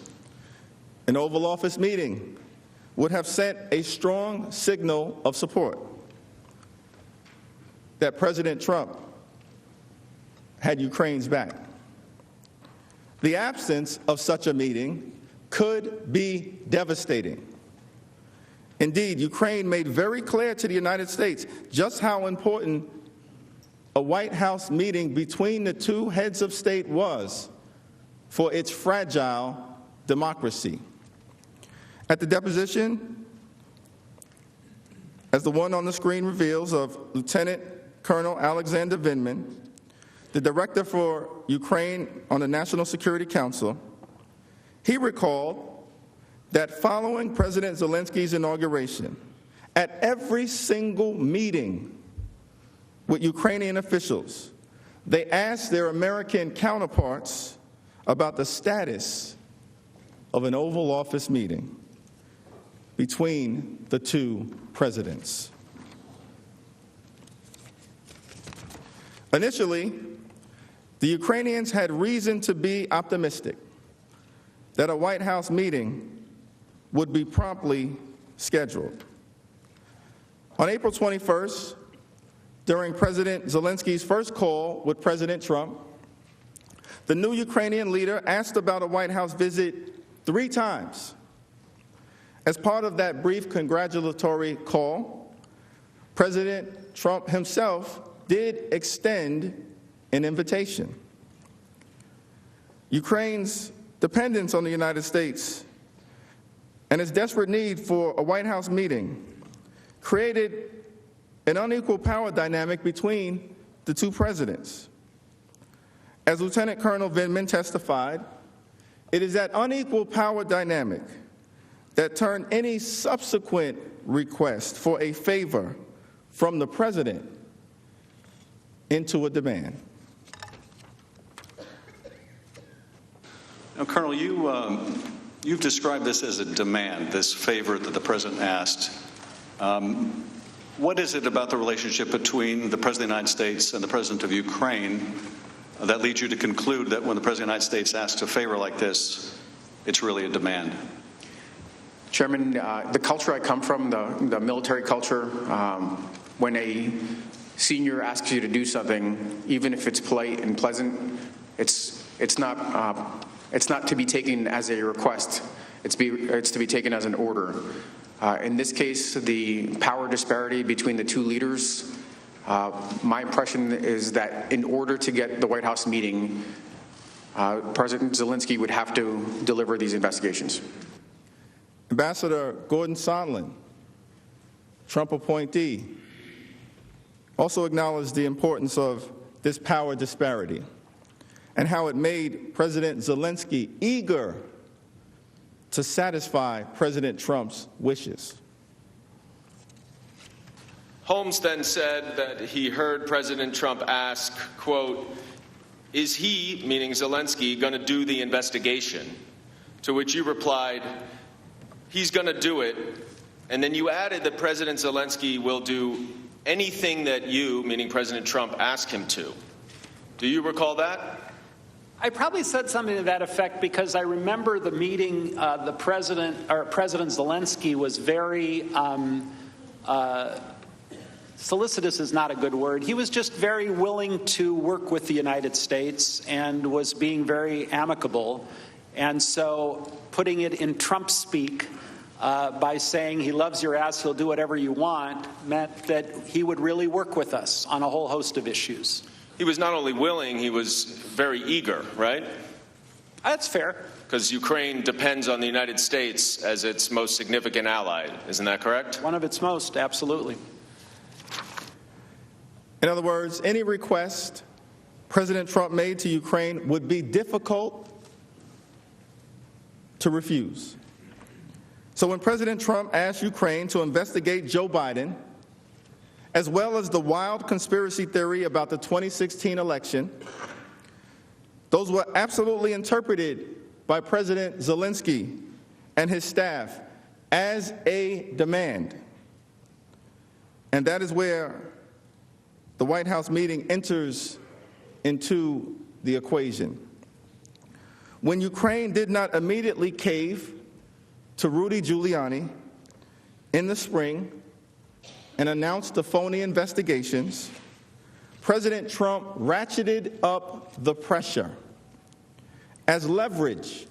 S8: An Oval Office meeting would have sent a strong signal of support that President Trump had Ukraine's back. The absence of such a meeting could be devastating. Indeed, Ukraine made very clear to the United States just how important a White House meeting between the two heads of state was for its fragile democracy. At the deposition, as the one on the screen reveals, of Lieutenant Colonel Alexander Vindman, the director for Ukraine on the National Security Council, he recalled that following President Zelensky's inauguration, at every single meeting with Ukrainian officials, they asked their American counterparts about the status of an Oval Office meeting between the two presidents. Initially, the Ukrainians had reason to be optimistic that a White House meeting would be promptly scheduled. On April 21st, during President Zelensky's first call with President Trump, the new Ukrainian leader asked about a White House visit 3 times. As part of that brief congratulatory call, President Trump himself did extend an invitation. Ukraine's dependence on the United States and its desperate need for a White House meeting created an unequal power dynamic between the two presidents. As Lieutenant Colonel Vindman testified, it is that unequal power dynamic that turned any subsequent request for a favor from the president into a demand.
S13: Now, Colonel, you've described this as a demand, this favor that the president asked. What is it about the relationship between the President of the United States and the President of Ukraine that leads you to conclude that when the President of the United States asks a favor like this, it's really a demand?
S21: Chairman, the culture I come from, the military culture, when a senior asks you to do something, even if it's polite and pleasant, it's not to be taken as a request. It's to be taken as an order. In this case, the power disparity between the two leaders, my impression is that in order to get the White House meeting, President Zelensky would have to deliver these investigations.
S8: Ambassador Gordon Sondland, Trump appointee, also acknowledged the importance of this power disparity and how it made President Zelensky eager to satisfy President Trump's wishes.
S3: Holmes then said that he heard President Trump ask, quote, "Is he," meaning Zelensky, "going to do the investigation?" To which you replied, "He's going to do it." And then you added that President Zelensky will do anything that you, meaning President Trump, ask him to. Do you recall that?
S1: I probably said something to that effect because I remember the meeting. President Zelensky was very solicitous is not a good word. He was just very willing to work with the United States and was being very amicable. And so putting it in Trump speak by saying he loves your ass, he'll do whatever you want, meant that he would really work with us on a whole host of issues.
S3: He was not only willing, he was very eager, right?
S1: That's fair.
S3: Because Ukraine depends on the United States as its most significant ally. Isn't that correct?
S1: One of its most, absolutely.
S8: In other words, any request President Trump made to Ukraine would be difficult to refuse. So when President Trump asked Ukraine to investigate Joe Biden, as well as the wild conspiracy theory about the 2016 election, those were absolutely interpreted by President Zelensky and his staff as a demand. And that is where the White House meeting enters into the equation. When Ukraine did not immediately cave to Rudy Giuliani in the spring and announced the phony investigations, President Trump ratcheted up the pressure. As leverage,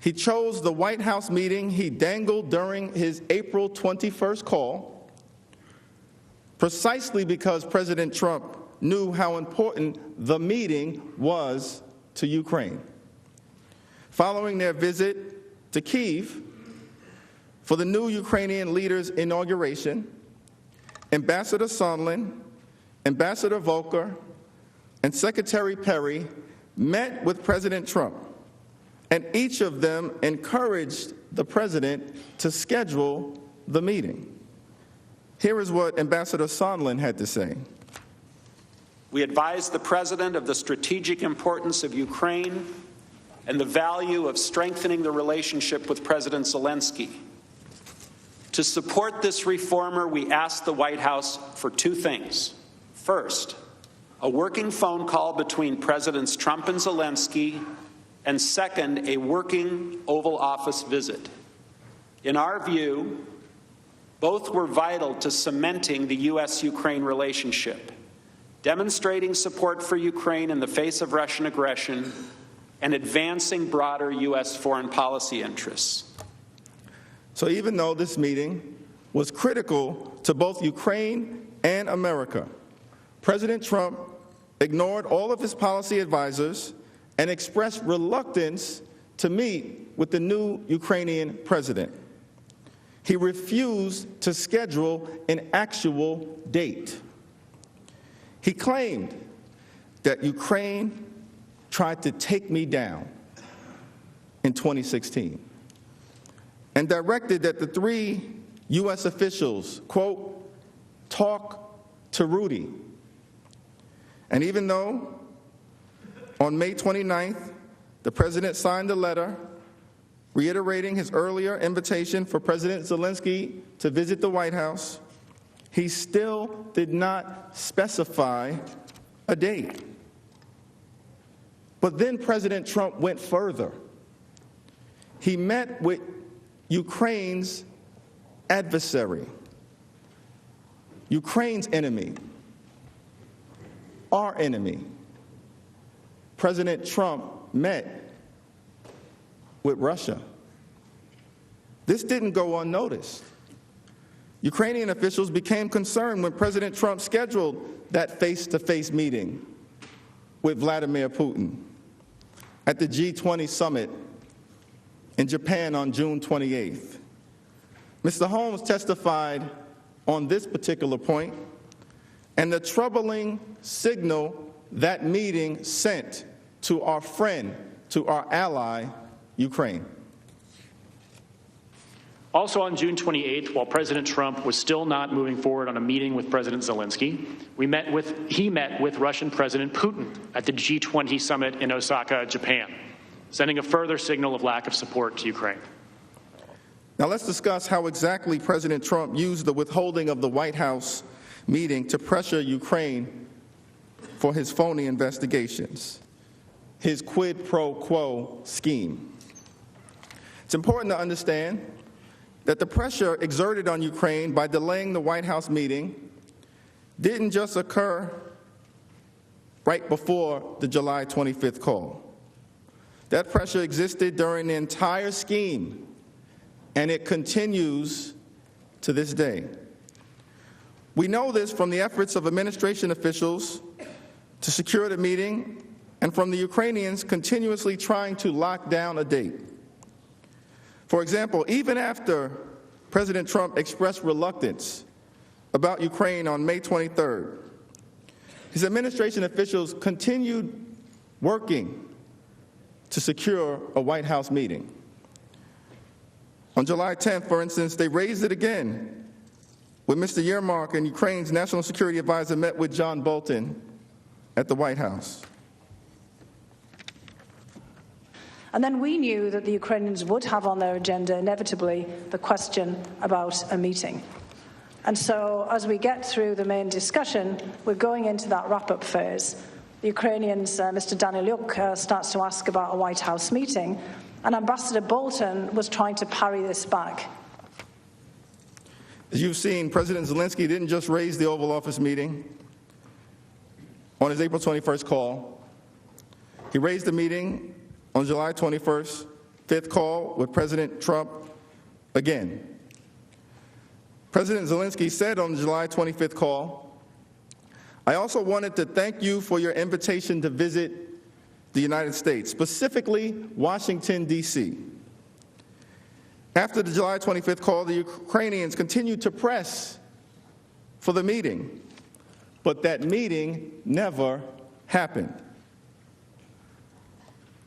S8: he chose the White House meeting he dangled during his April 21st call, precisely because President Trump knew how important the meeting was to Ukraine. Following their visit to Kyiv for the new Ukrainian leader's inauguration, Ambassador Sondland, Ambassador Volker, and Secretary Perry met with President Trump, and each of them encouraged the president to schedule the meeting. Here is what Ambassador Sondland had to say.
S1: We advised the president of the strategic importance of Ukraine and the value of strengthening the relationship with President Zelensky. To support this reformer, we asked the White House for two things. First, a working phone call between Presidents Trump and Zelensky, and second, a working Oval Office visit. In our view, both were vital to cementing the U.S.-Ukraine relationship, demonstrating support for Ukraine in the face of Russian aggression, and advancing broader U.S. foreign policy interests.
S8: So even though this meeting was critical to both Ukraine and America, President Trump ignored all of his policy advisors and expressed reluctance to meet with the new Ukrainian president. He refused to schedule an actual date. He claimed that Ukraine tried to take me down in 2016 and directed that the 3 U.S. officials, quote, talk to Rudy. And even though on May 29th, the president signed a letter reiterating his earlier invitation for President Zelensky to visit the White House, he still did not specify a date. But then President Trump went further. He met with Ukraine's adversary, Ukraine's enemy, our enemy. President Trump met with Russia. This didn't go unnoticed. Ukrainian officials became concerned when President Trump scheduled that face-to-face meeting with Vladimir Putin at the G20 summit in Japan on June 28th. Mr. Holmes testified on this particular point and the troubling signal that meeting sent to our friend, to our ally, Ukraine.
S20: Also on June 28th, while President Trump was still not moving forward on a meeting with President Zelensky, he met with Russian President Putin at the G20 summit in Osaka, Japan, sending a further signal of lack of support to Ukraine.
S8: Now let's discuss how exactly President Trump used the withholding of the White House meeting to pressure Ukraine for his phony investigations, his quid pro quo scheme. It's important to understand that the pressure exerted on Ukraine by delaying the White House meeting didn't just occur right before the July 25th call. That pressure existed during the entire scheme, and it continues to this day. We know this from the efforts of administration officials to secure the meeting and from the Ukrainians continuously trying to lock down a date. For example, even after President Trump expressed reluctance about Ukraine on May 23rd, his administration officials continued working to secure a White House meeting. On July 10th, for instance, they raised it again when Mr. Yermak and Ukraine's national security advisor met with John Bolton at the White House.
S17: And then we knew that the Ukrainians would have on their agenda inevitably the question about a meeting. And so as we get through the main discussion, we're going into that wrap-up phase. The Ukrainians, Mr. Danylyuk, starts to ask about a White House meeting, and Ambassador Bolton was trying to parry this back.
S8: As you've seen, President Zelensky didn't just raise the Oval Office meeting on his April 21st call. He raised the meeting on July 21st, 5th call with President Trump again. President Zelensky said on the July 25th call, "I also wanted to thank you for your invitation to visit the United States, specifically Washington, D.C." After the July 25th call, the Ukrainians continued to press for the meeting, but that meeting never happened.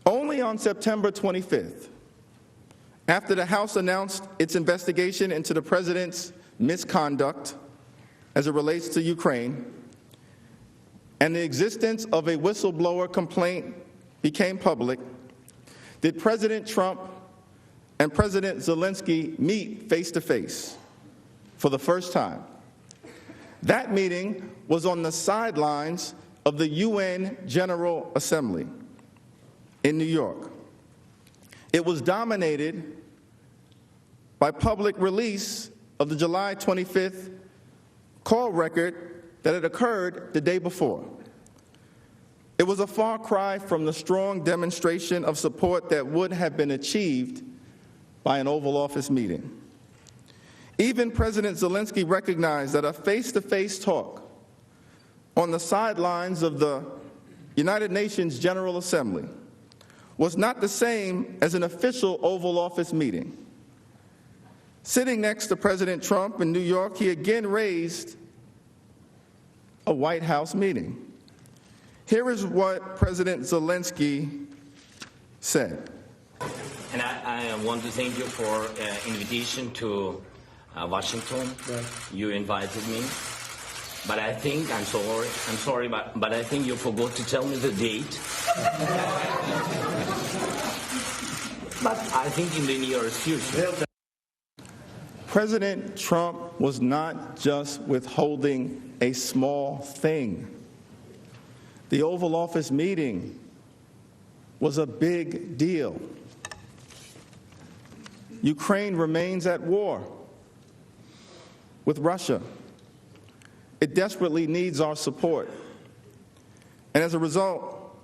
S8: Only on September 25th, after the House announced its investigation into the president's misconduct as it relates to Ukraine, and the existence of a whistleblower complaint became public, did President Trump and President Zelensky meet face-to-face for the first time. That meeting was on the sidelines of the UN General Assembly in New York. It was dominated by public release of the July 25th call record that had occurred the day before. It was a far cry from the strong demonstration of support that would have been achieved by an Oval Office meeting. Even President Zelensky recognized that a face-to-face talk on the sidelines of the United Nations General Assembly was not the same as an official Oval Office meeting. Sitting next to President Trump in New York, he again raised a White House meeting. Here is what President Zelensky said.
S6: And I want to thank you for invitation to Washington. You invited me. But I think, I'm sorry, but I think you forgot to tell me the date. But I think in the nearest future.
S8: President Trump was not just withholding a small thing. The Oval Office meeting was a big deal. Ukraine remains at war with Russia. It desperately needs our support. And as a result,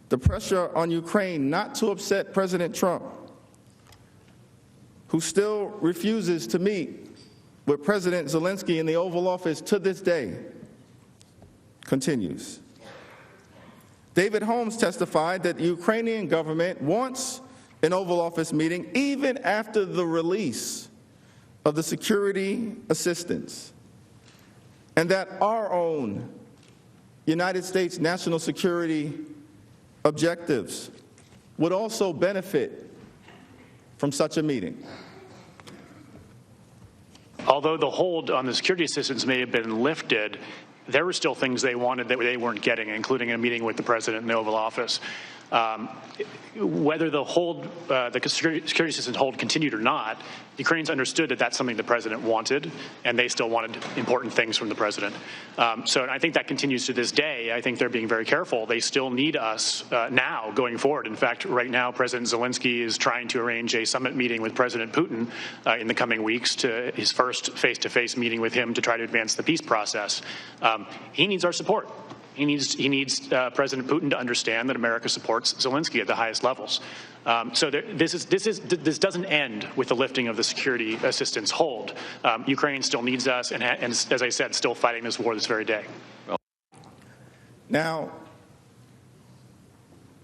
S8: the pressure on Ukraine not to upset President Trump, who still refuses to meet with President Zelensky in the Oval Office to this day, continues. David Holmes testified that the Ukrainian government wants an Oval Office meeting even after the release of the security assistance, and that our own United States national security objectives would also benefit from such a meeting.
S20: Although the hold on the security assistance may have been lifted, there were still things they wanted that they weren't getting, including a meeting with the president in the Oval Office. Whether the hold, the security assistance hold continued or not, Ukrainians understood that that's something the president wanted, and they still wanted important things from the president. So I think that continues to this day. I think they're being very careful. They still need us now going forward. In fact, right now, President Zelensky is trying to arrange a summit meeting with President Putin in the coming weeks, to his first face-to-face meeting with him to try to advance the peace process. He needs our support. He needs President Putin to understand that America supports Zelensky at the highest levels. So this doesn't end with the lifting of the security assistance hold. Ukraine still needs us, and as I said, still fighting this war this very day.
S8: Now,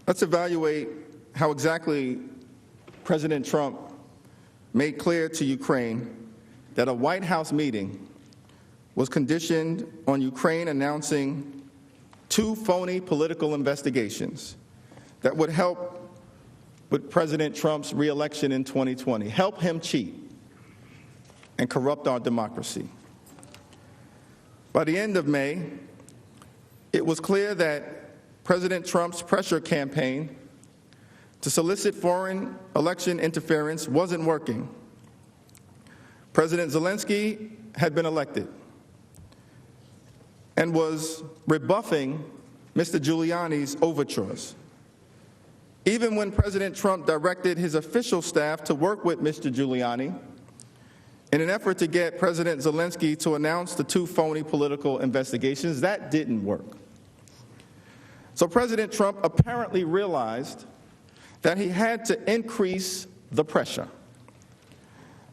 S8: let's evaluate how exactly President Trump made clear to Ukraine that a White House meeting was conditioned on Ukraine announcing 2 phony political investigations that would help with President Trump's reelection in 2020, help him cheat and corrupt our democracy. By the end of May, it was clear that President Trump's pressure campaign to solicit foreign election interference wasn't working. President Zelensky had been elected and was rebuffing Mr. Giuliani's overtures. Even when President Trump directed his official staff to work with Mr. Giuliani in an effort to get President Zelensky to announce the 2 phony political investigations, that didn't work. So President Trump apparently realized that he had to increase the pressure.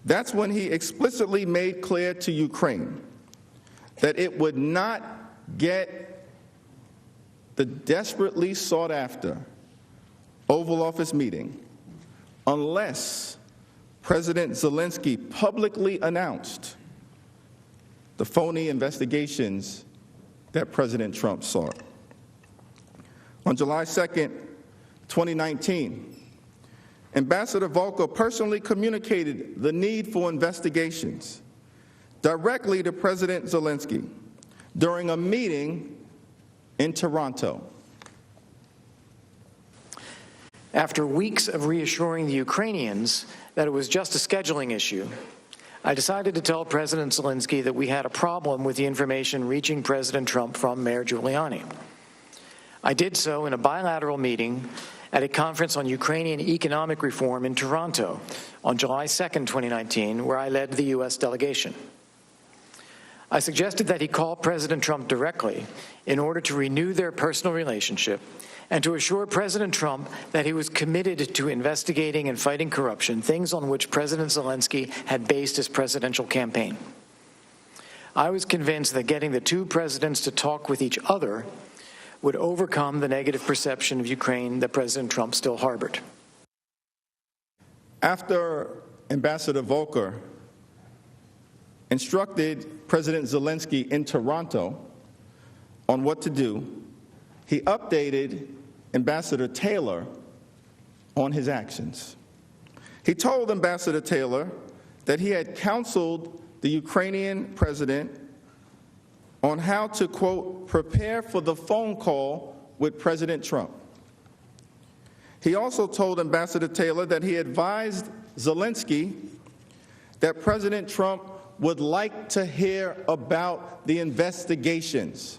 S8: That's when he explicitly made clear to Ukraine that it would not get the desperately sought after Oval Office meeting unless President Zelensky publicly announced the phony investigations that President Trump sought. On July 2nd, 2019, Ambassador Volker personally communicated the need for investigations directly to President Zelensky during a meeting in Toronto.
S9: After weeks of reassuring the Ukrainians that it was just a scheduling issue, I decided to tell President Zelensky that we had a problem with the information reaching President Trump from Mayor Giuliani. I did so in a bilateral meeting at a conference on Ukrainian economic reform in Toronto on July 2nd, 2019, where I led the U.S. delegation. I suggested that he call President Trump directly in order to renew their personal relationship and to assure President Trump that he was committed to investigating and fighting corruption, things on which President Zelensky had based his presidential campaign. I was convinced that getting the 2 presidents to talk with each other would overcome the negative perception of Ukraine that President Trump still harbored.
S8: After Ambassador Volker instructed President Zelensky in Toronto on what to do, he updated Ambassador Taylor on his actions. He told Ambassador Taylor that he had counseled the Ukrainian president on how to, quote, prepare for the phone call with President Trump. He also told Ambassador Taylor that he advised Zelensky that President Trump would like to hear about the investigations.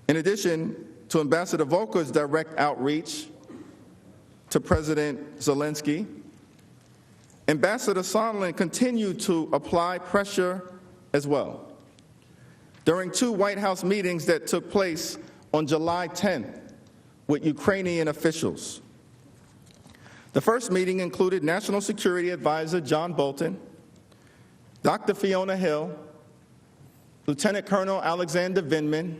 S8: In addition to Ambassador Volker's direct outreach to President Zelensky, Ambassador Sondland continued to apply pressure as well. During 2 White House meetings that took place on July 10th with Ukrainian officials. The first meeting included National Security Advisor John Bolton, Dr. Fiona Hill, Lieutenant Colonel Alexander Vindman,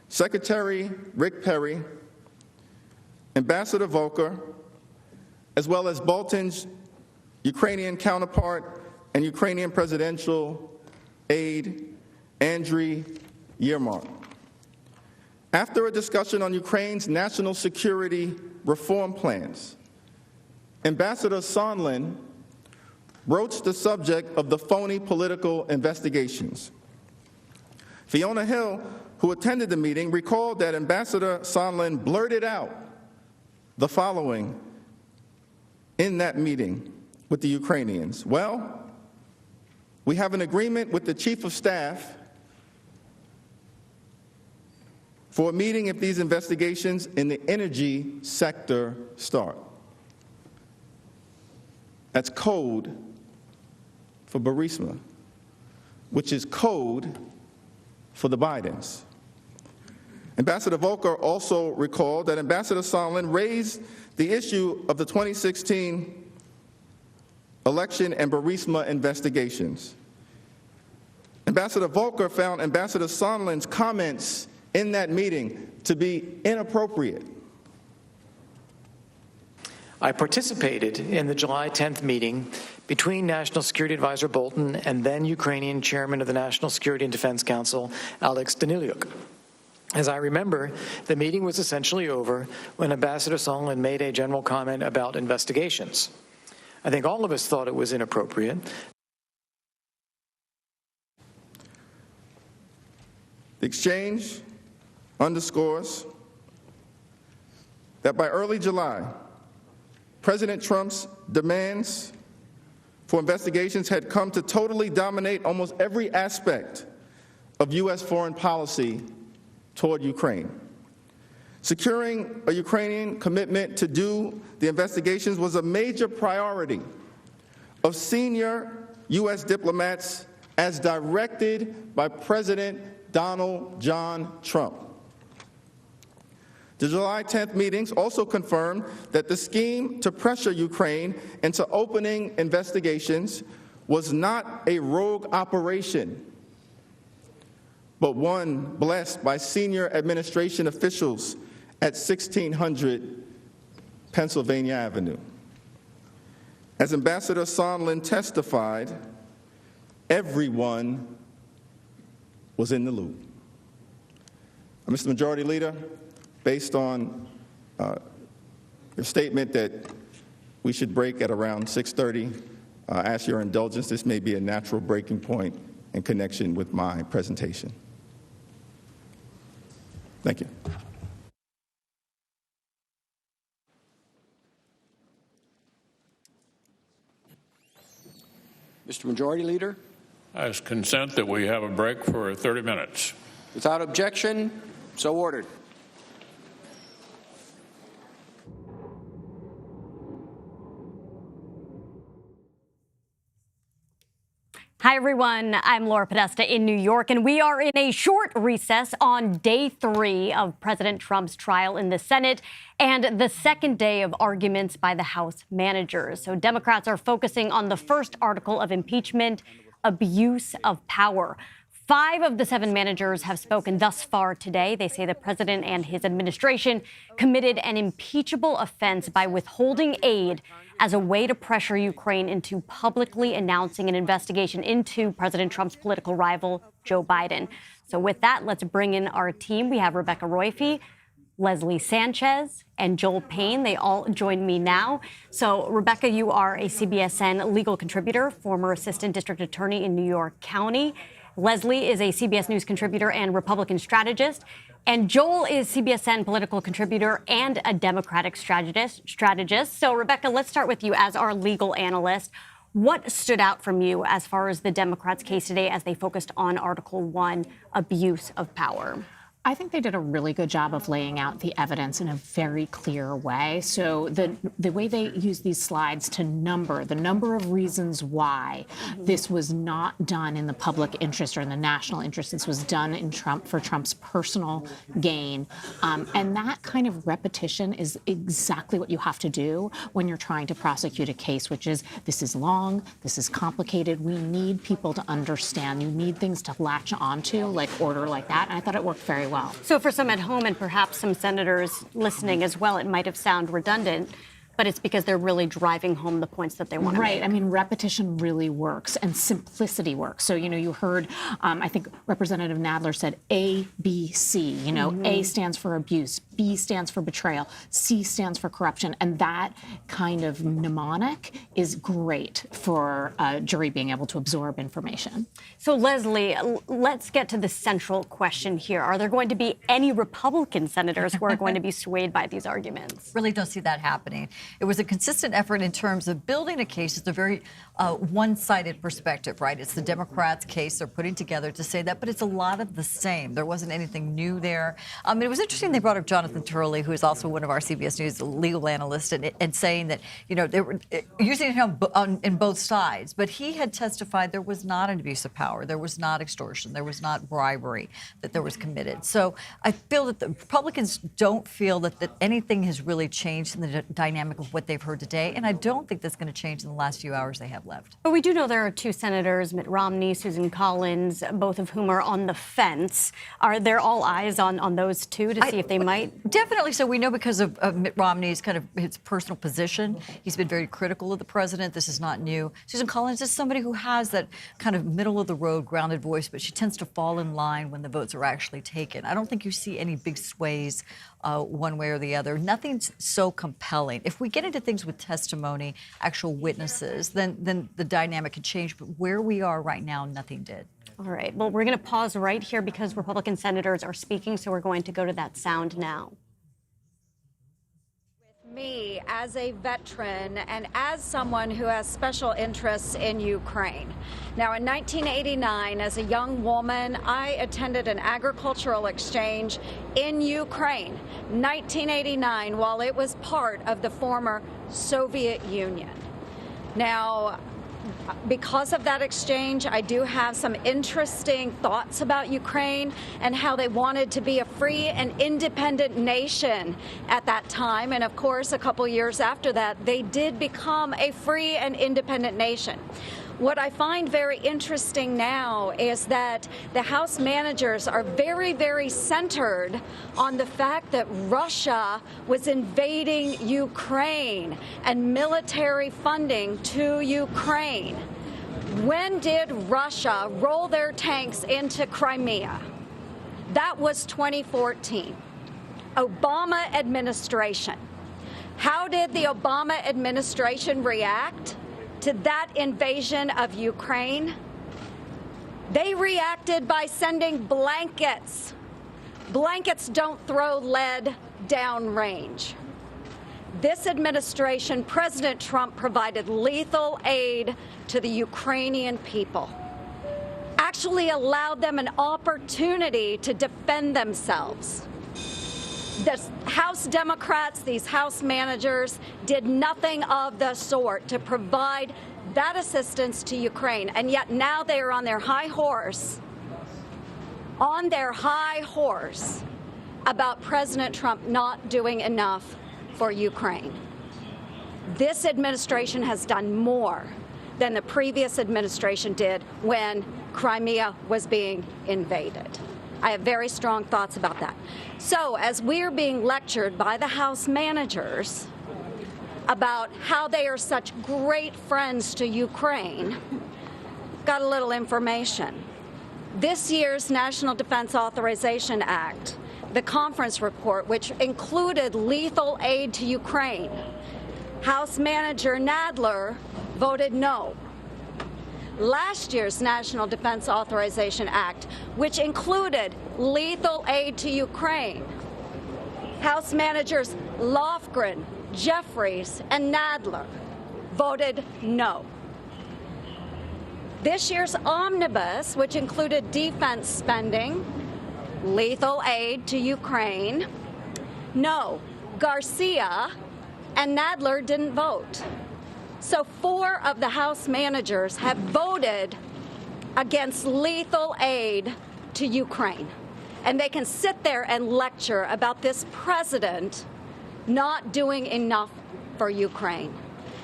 S8: Secretary Rick Perry, Ambassador Volker, as well as Bolton's Ukrainian counterpart and Ukrainian presidential aide, Andriy Yermak. After a discussion on Ukraine's national security reform plans, Ambassador Sondland broached the subject of the phony political investigations. Fiona Hill, who attended the meeting, recalled that Ambassador Sondland blurted out the following in that meeting with the Ukrainians. Well, we have an agreement with the Chief of Staff for a meeting if these investigations in the energy sector start. That's code for Burisma, which is code for the Bidens. Ambassador Volker also recalled that Ambassador Sondland raised the issue of the 2016 election and Burisma investigations. Ambassador Volker found Ambassador Sondland's comments in that meeting to be inappropriate.
S9: I participated in the July 10th meeting between National Security Advisor Bolton and then Ukrainian Chairman of the National Security and Defense Council, Alex Danylyuk. As I remember, the meeting was essentially over when Ambassador Sondland made a general comment about investigations. I think all of us thought it was inappropriate.
S8: The exchange underscores that by early July, President Trump's demands for investigations had come to totally dominate almost every aspect of U.S. foreign policy toward Ukraine. Securing a Ukrainian commitment to do the investigations was a major priority of senior U.S. diplomats as directed by President Donald John Trump. The July 10th meetings also confirmed that the scheme to pressure Ukraine into opening investigations was not a rogue operation, but one blessed by senior administration officials at 1600 Pennsylvania Avenue. As Ambassador Sondland testified, everyone was in the loop. Mr. Majority Leader, based on your statement that we should break at around 6:30, I ask your indulgence. This may be a natural breaking point in connection with my presentation. Thank you.
S7: Mr. Majority Leader?
S15: I ask consent that we have a break for 30 minutes.
S7: Without objection, so ordered.
S2: Hi, everyone. I'm Laura Podesta in New York, and we are in a short recess on day 3 of President Trump's trial in the Senate and the second day of arguments by the House managers. So Democrats are focusing on the first article of impeachment, abuse of power. 5 of the 7 managers have spoken thus far today. They say the president and his administration committed an impeachable offense by withholding aid as a way to pressure Ukraine into publicly announcing an investigation into President Trump's political rival, Joe Biden. So with that, let's bring in our team. We have Rebecca Roiphe, Leslie Sanchez, and Joel Payne. They all join me now. So, Rebecca, you are a CBSN legal contributor, former assistant district attorney in New York County. Leslie is a CBS News contributor and Republican strategist. And Joel is CBSN political contributor and a Democratic strategist. So, Rebecca, let's start with you as our legal analyst. What stood out from you as far as the Democrats' case today as they focused on Article 1, abuse of power?
S12: I think they did a really good job of laying out the evidence in a very clear way. So the way they use these slides to number the number of reasons why this was not done in the public interest or in the national interest. This was done for Trump's personal gain. And that kind of repetition is exactly what you have to do when you're trying to prosecute a case, which is this is long, this is complicated. We need people to understand. You need things to latch onto, like order like that. And I thought it worked very well.
S2: So for some at home and perhaps some senators listening as well, it might have sounded redundant, but it's because they're really driving home the points that they want to make.
S12: Right. I mean, repetition really works and simplicity works. So, you heard, I think Representative Nadler said A, B, C. A stands for abuse, B stands for betrayal, C stands for corruption. And that kind of mnemonic is great for a jury being able to absorb information.
S2: So, Leslie, let's get to the central question here. Are there going to be any Republican senators who are going to be swayed by these arguments?
S19: Really don't see that happening. It was a consistent effort in terms of building a case. It's a very one-sided perspective, right? It's the Democrats' case they're putting together to say that, but it's a lot of the same. There wasn't anything new there. It was interesting they brought up Jonathan Turley, who is also one of our CBS News legal analysts, and saying that, they were using him in both sides, but he had testified there was not an abuse of power, there was not extortion, there was not bribery that there was committed. So I feel that the Republicans don't feel that anything has really changed in the dynamic of what they've heard today, and I don't think that's going to change in the last few hours they have left.
S2: But we do know there are 2 senators, Mitt Romney, Susan Collins, both of whom are on the fence. Are there all eyes on those 2 to see if they might?
S19: Definitely so. We know because of Mitt Romney's kind of his personal position. He's been very critical of the president. This is not new. Susan Collins is somebody who has that kind of middle-of-the-road, grounded voice, but she tends to fall in line when the votes are actually taken. I don't think you see any big sways one way or the other. Nothing's so compelling. If we get into things with testimony, actual witnesses, then the dynamic could change. But where we are right now, nothing did.
S2: All right. Well, we're going to pause right here because Republican senators are speaking, so we're going to go to that sound now.
S23: Me as a veteran and as someone who has special interests in Ukraine. Now, in 1989, as a young woman, I attended an agricultural exchange in Ukraine, 1989, while it was part of the former Soviet Union. Now, because of that exchange, I do have some interesting thoughts about Ukraine and how they wanted to be a free and independent nation at that time. And of course, a couple years after that, they did become a free and independent nation. What I find very interesting now is that the House managers are very, very centered on the fact that Russia was invading Ukraine and military funding to Ukraine. When did Russia roll their tanks into Crimea? That was 2014. Obama administration. How did the Obama administration react to that invasion of Ukraine? They reacted by sending blankets. Blankets don't throw lead downrange. This administration, President Trump provided lethal aid to the Ukrainian people, actually allowed them an opportunity to defend themselves. The House Democrats, these House managers, did nothing of the sort to provide that assistance to Ukraine. And yet now they are on their high horse, about President Trump not doing enough for Ukraine. This administration has done more than the previous administration did when Crimea was being invaded. I have very strong thoughts about that. So as we're being lectured by the House managers about how they are such great friends to Ukraine, got a little information. This year's National Defense Authorization Act, the conference report, which included lethal aid to Ukraine, House Manager Nadler voted no. Last year's National Defense Authorization Act, which included lethal aid to Ukraine, House Managers Lofgren, Jeffries, and Nadler voted no. This year's omnibus, which included defense spending, lethal aid to Ukraine, no. Garcia and Nadler didn't vote. So 4 of the House managers have voted against lethal aid to Ukraine. And they can sit there and lecture about this president not doing enough for Ukraine.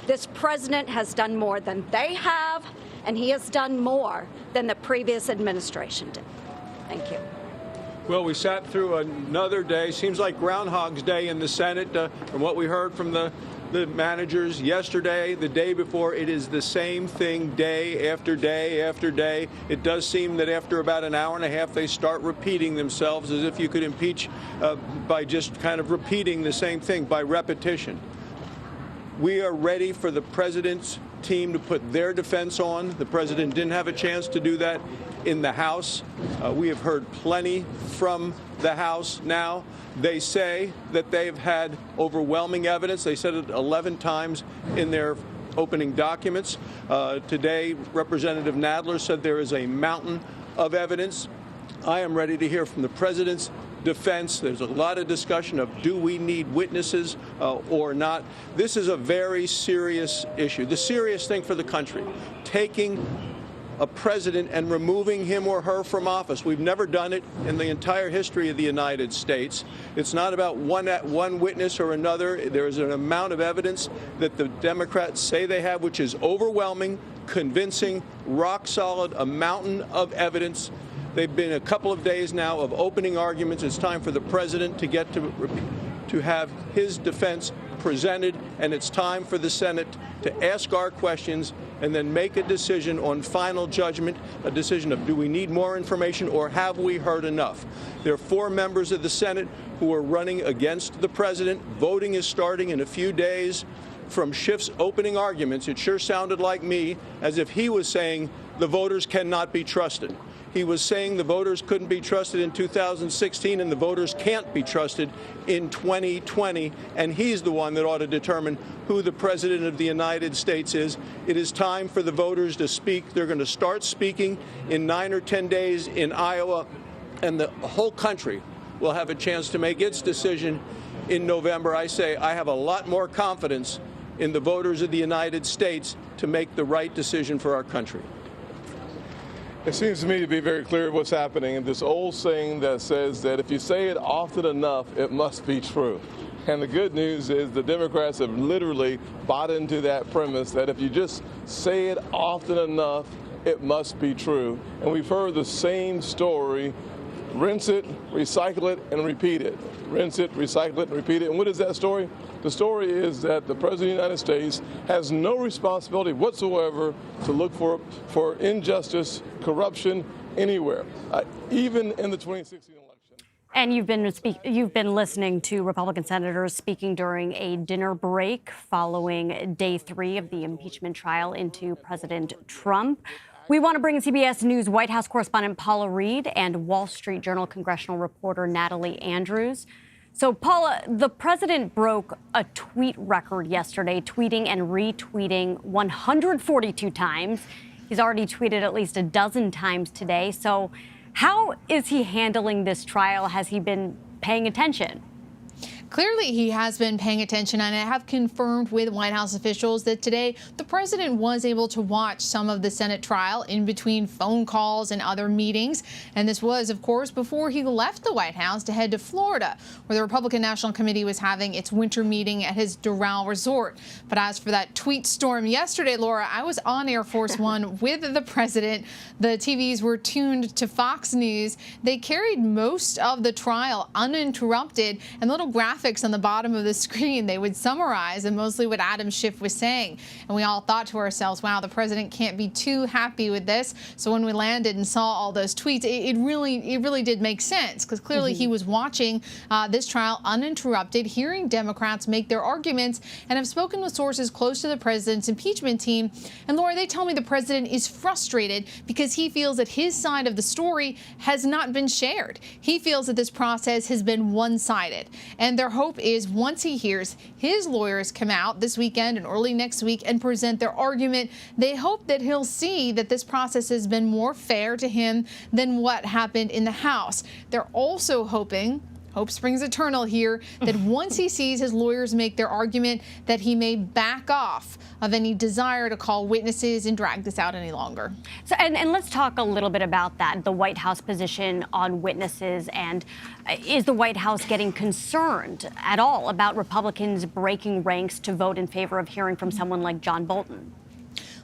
S23: This president has done more than they have, and he has done more than the previous administration did. Thank you.
S4: Well, we sat through another day, seems like Groundhog's Day in the Senate, from what we heard from the managers yesterday, the day before. It is the same thing day after day after day. It does seem that after about an hour and a half, they start repeating themselves, as if you could impeach by just kind of repeating the same thing, by repetition. We are ready for the president's team to put their defense on. The president didn't have a chance to do that in the House. We have heard plenty from the House now. They say that they've had overwhelming evidence. They said it 11 times in their opening documents. Today, Representative Nadler said there is a mountain of evidence. I am ready to hear from the president's defense. There's a lot of discussion of, do we need witnesses or not? This is a very serious issue. The serious thing for the country, taking a president and removing him or her from office. We've never done it in the entire history of the United States. It's not about one witness or another. There is an amount of evidence that the Democrats say they have, which is overwhelming, convincing, rock solid, a mountain of evidence. They've been a couple of days now of opening arguments. It's time for the president to get to have his defense presented, and it's time for the Senate to ask our questions and then make a decision on final judgment, a decision of, do we need more information or have we heard enough? There are 4 members of the Senate who are running against the president. Voting is starting in a few days. From Schiff's opening arguments, it sure sounded like me as if he was saying the voters cannot be trusted. He was saying the voters couldn't be trusted in 2016 and the voters can't be trusted in 2020, and he's the one that ought to determine who the president of the United States is. It is time for the voters to speak. They're going to start speaking in 9 or 10 days in Iowa, and the whole country will have a chance to make its decision in November. I say I have a lot more confidence in the voters of the United States to make the right decision for our country.
S10: It seems to me to be very clear what's happening, and this old saying that says that if you say it often enough, it must be true. And the good news is the Democrats have literally bought into that premise that if you just say it often enough, it must be true. And we've heard the same story. Rinse it, recycle it, and repeat it. Rinse it, recycle it, and repeat it. And what is that story? The story is that the President of the United States has no responsibility whatsoever to look for injustice, corruption anywhere, even in the 2016 election.
S2: And you've been listening to Republican senators speaking during a dinner break following day 3 of the impeachment trial into President Trump. We want to bring CBS News White House correspondent Paula Reed and Wall Street Journal congressional reporter Natalie Andrews. So, Paula, the president broke a tweet record yesterday, tweeting and retweeting 142 times. He's already tweeted at least a dozen times today. So how is he handling this trial? Has he been paying attention?
S14: Clearly, he has been paying attention, and I have confirmed with White House officials that today the president was able to watch some of the Senate trial in between phone calls and other meetings. And this was, of course, before he left the White House to head to Florida, where the Republican National Committee was having its winter meeting at his Doral resort. But as for that tweet storm yesterday, Laura, I was on Air Force One with the president. The TVs were tuned to Fox News. They carried most of the trial uninterrupted, and little graphics on the bottom of the screen they would summarize and mostly what Adam Schiff was saying. And we all thought to ourselves, wow, the president can't be too happy with this. So when we landed and saw all those tweets, it really did make sense, because clearly he was watching this trial uninterrupted, hearing Democrats make their arguments, and have spoken with sources close to the president's impeachment team. And Laura, they tell me the president is frustrated because he feels that his side of the story has not been shared. He feels that this process has been one-sided, and their hope is once he hears his lawyers come out this weekend and early next week and present their argument, they hope that he'll see that this process has been more fair to him than what happened in the House. They're also hoping, hope springs eternal here, that once he sees his lawyers make their argument, that he may back off of any desire to call witnesses and drag this out any longer.
S2: So, and let's talk a little bit about that, the White House position on witnesses. And is the White House getting concerned at all about Republicans breaking ranks to vote in favor of hearing from someone like John Bolton?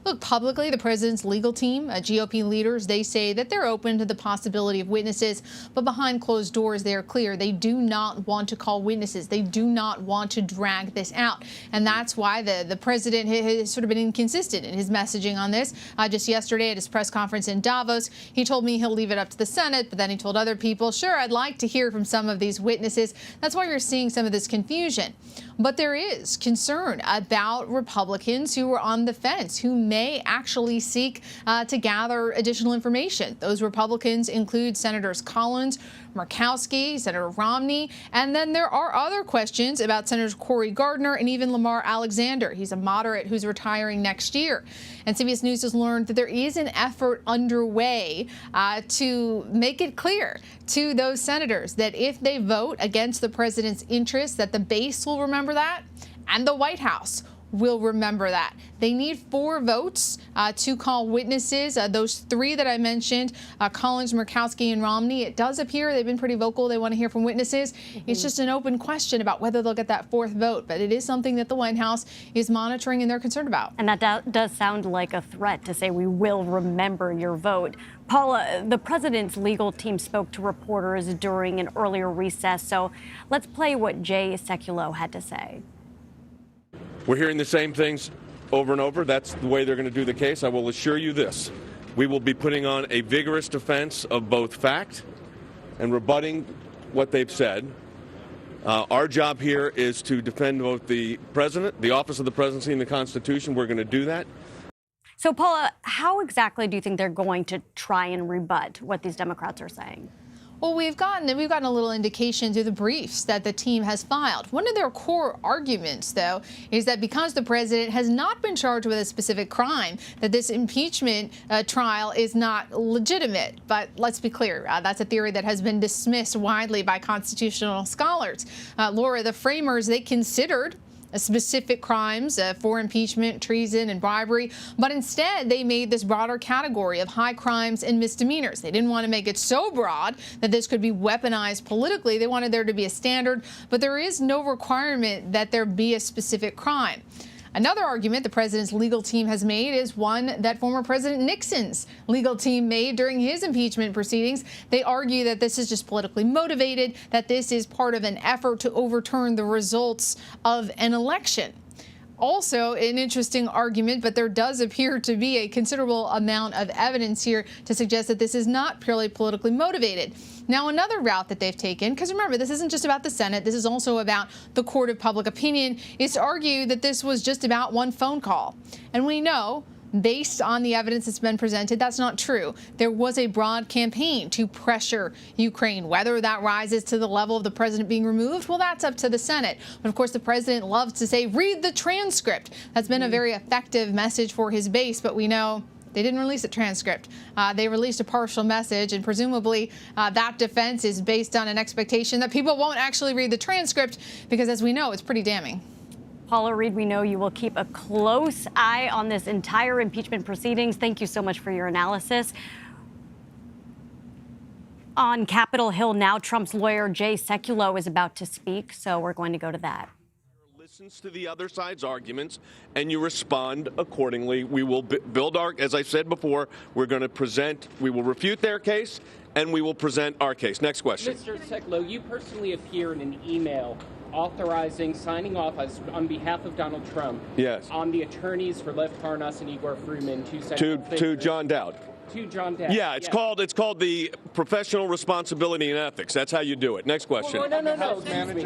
S14: Look, publicly, the president's legal team, GOP leaders, they say that they're open to the possibility of witnesses, but behind closed doors, they are clear. They do not want to call witnesses. They do not want to drag this out. And that's why the president has sort of been inconsistent in his messaging on this. Just yesterday at his press conference in Davos, he told me he'll leave it up to the Senate, but then he told other people, sure, I'd like to hear from some of these witnesses. That's why you're seeing some of this confusion. But there is concern about Republicans who are on the fence, who may actually seek to gather additional information. Those Republicans include Senators Collins, Murkowski, Senator Romney, and then there are other questions about Senators Cory Gardner and even Lamar Alexander. He's a moderate who's retiring next year. And CBS News has learned that there is an effort underway to make it clear to those senators that if they vote against the president's interests, that the base will remember that and the White House will remember that. They need 4 votes to call witnesses. Those 3 that I mentioned, Collins, Murkowski, and Romney, it does appear they've been pretty vocal. They want to hear from witnesses. It's just an open question about whether they'll get that 4th vote. But it is something that the White House is monitoring and they're concerned about.
S2: And that does sound like a threat to say we will remember your vote. Paula, the president's legal team spoke to reporters during an earlier recess. So let's play what Jay Sekulow had to say.
S16: We're hearing the same things over and over. That's the way they're going to do the case. I will assure you this. We will be putting on a vigorous defense of both fact and rebutting what they've said. Our job here is to defend both the president, the office of the presidency, and the Constitution. We're going to do that.
S2: So, Paula, how exactly do you think they're going to try and rebut what these Democrats are saying?
S14: Well, we've gotten a little indication through the briefs that the team has filed. One of their core arguments, though, is that because the president has not been charged with a specific crime, that this impeachment trial is not legitimate. But let's be clear, that's a theory that has been dismissed widely by constitutional scholars. Laura, the framers, they considered specific crimes for impeachment, treason, and bribery. But instead, they made this broader category of high crimes and misdemeanors. They didn't want to make it so broad that this could be weaponized politically. They wanted there to be a standard, but there is no requirement that there be a specific crime. Another argument the president's legal team has made is one that former President Nixon's legal team made during his impeachment proceedings. They argue that this is just politically motivated, that this is part of an effort to overturn the results of an election. Also, an interesting argument, but there does appear to be a considerable amount of evidence here to suggest that this is not purely politically motivated. Now, another route that they've taken, because remember, this isn't just about the Senate, this is also about the court of public opinion, is to argue that this was just about one phone call. And we know, based on the evidence that's been presented, that's not true. There was a broad campaign to pressure Ukraine. Whether that rises to the level of the president being removed, well, that's up to the Senate. But of course, the president loves to say, read the transcript. That's been a very effective message for his base, but we know They didn't release a transcript. They released a partial message, and presumably that defense is based on an expectation that people won't actually read the transcript because, as we know, it's pretty damning.
S2: Paula Reed, we know you will keep a close eye on this entire impeachment proceedings. Thank you so much for your analysis. On Capitol Hill now, Trump's lawyer Jay Sekulow is about to speak, so we're going to go to that.
S16: Listens to the other side's arguments, and you respond accordingly. We will build our, as I said before, we will refute their case, and we will present our case. Next question.
S11: Mr. Sekulow, you personally appear in an email authorizing signing off on behalf of Donald Trump.
S16: Yes.
S11: On the attorneys for Lev Parnas and Igor Fruman,
S16: to John Dowd.
S11: To John Dowd.
S16: Yeah, it's called the professional responsibility and ethics. That's how you do it. Next question.
S11: Well, no.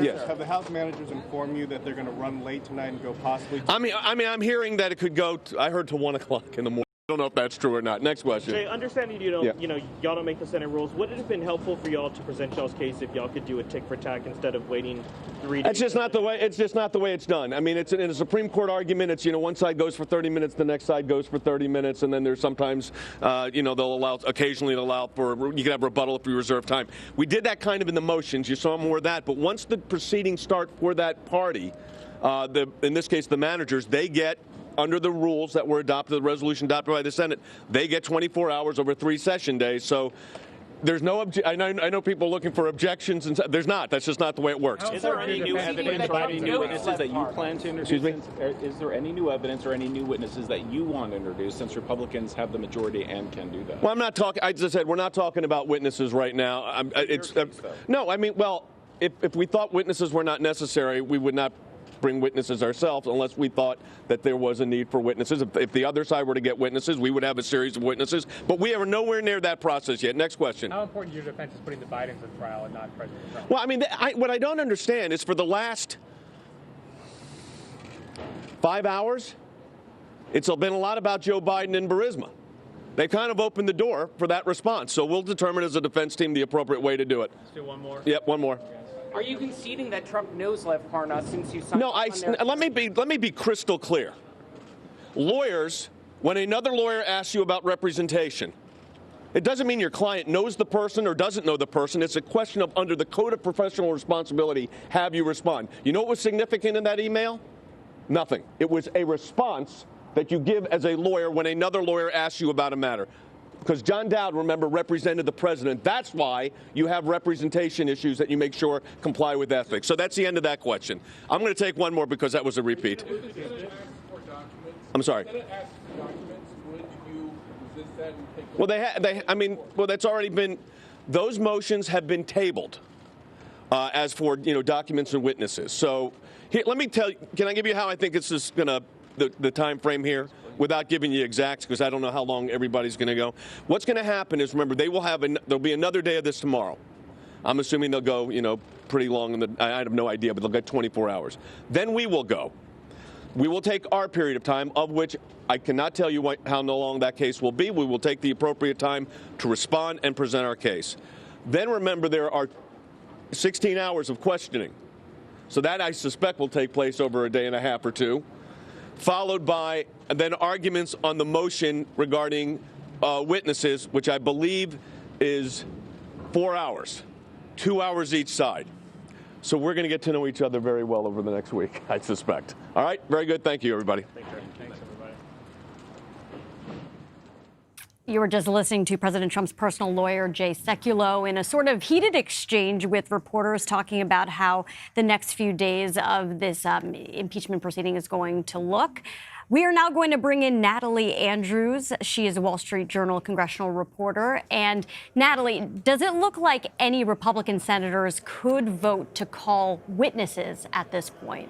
S16: Yes.
S18: Have the House managers informed you that they're going to run late tonight and go possibly?
S16: I'm hearing that it could go. I heard till 1 o'clock in the morning. I don't know if that's true or not. Next question.
S22: Jay, understanding y'all don't make the Senate rules. Would it have been helpful for y'all to present y'all's case if y'all could do a tick for tack instead of waiting 3 days?
S16: It's just not the way. It's just not the way it's done. I mean, it's in a Supreme Court argument. It's one side goes for 30 minutes, the next side goes for 30 minutes, and then there's sometimes occasionally they'll allow for you can have rebuttal if you reserve time. We did that kind of in the motions. You saw more of that, but once the proceedings start for that party, in this case the managers, they get, under the rules that were adopted, the resolution adopted by the Senate, they get 24 hours over 3 session days. So there's no I know people are looking for objections, and there's not. That's just not the way it works.
S22: Is there any new evidence or any new witnesses that you plan to introduce?
S16: Excuse me?
S22: Is there any new evidence or any new witnesses that you want to introduce, since Republicans have the majority and can do that?
S16: Well, I'm not talking. I just said we're not talking about witnesses right now. No, I mean, well, if we thought witnesses were not necessary, we would not bring witnesses ourselves unless we thought that there was a need for witnesses. If the other side were to get witnesses, we would have a series of witnesses. But we are nowhere near that process yet. Next question.
S24: How important is your defense is putting the Bidens on trial and not President Trump?
S16: Well, I mean, what I don't understand is for the last 5 hours, it's been a lot about Joe Biden and Burisma. They kind of opened the door for that response. So we'll determine as a defense team the appropriate way to do it.
S24: Let's do one more.
S16: Yep, one more.
S11: Are you conceding that Trump knows Lev Parnas since you signed?
S16: No, let me be crystal clear. Lawyers, when another lawyer asks you about representation, it doesn't mean your client knows the person or doesn't know the person. It's a question of, under the Code of Professional Responsibility, have you respond. You know what was significant in that email? Nothing. It was a response that you give as a lawyer when another lawyer asks you about a matter. Because John Dowd, remember, represented the president. That's why you have representation issues that you make sure comply with ethics. So that's the end of that question. I'm going to take one more because that was a repeat. I'm sorry. Well, that's already been, those motions have been tabled as for, documents and witnesses. So here, let me tell you, can I give you how I think this is going to, the time frame here? Without giving you exacts, because I don't know how long everybody's going to go. What's going to happen is, remember, there'll be another day of this tomorrow. I'm assuming they'll go, pretty long. I have no idea, but they'll get 24 hours. Then we will go. We will take our period of time, of which I cannot tell you how long that case will be. We will take the appropriate time to respond and present our case. Then remember, there are 16 hours of questioning. So that, I suspect, will take place over a day and a half or two, followed by then arguments on the motion regarding witnesses, which I believe is 4 hours, 2 hours each side. So we're going to get to know each other very well over the next week, I suspect. All right, very good. Thank you, everybody.
S24: Thanks, everybody.
S2: You were just listening to President Trump's personal lawyer, Jay Sekulow, in a sort of heated exchange with reporters talking about how the next few days of this impeachment proceeding is going to look. We are now going to bring in Natalie Andrews. She is a Wall Street Journal congressional reporter. And Natalie, does it look like any Republican senators could vote to call witnesses at this point?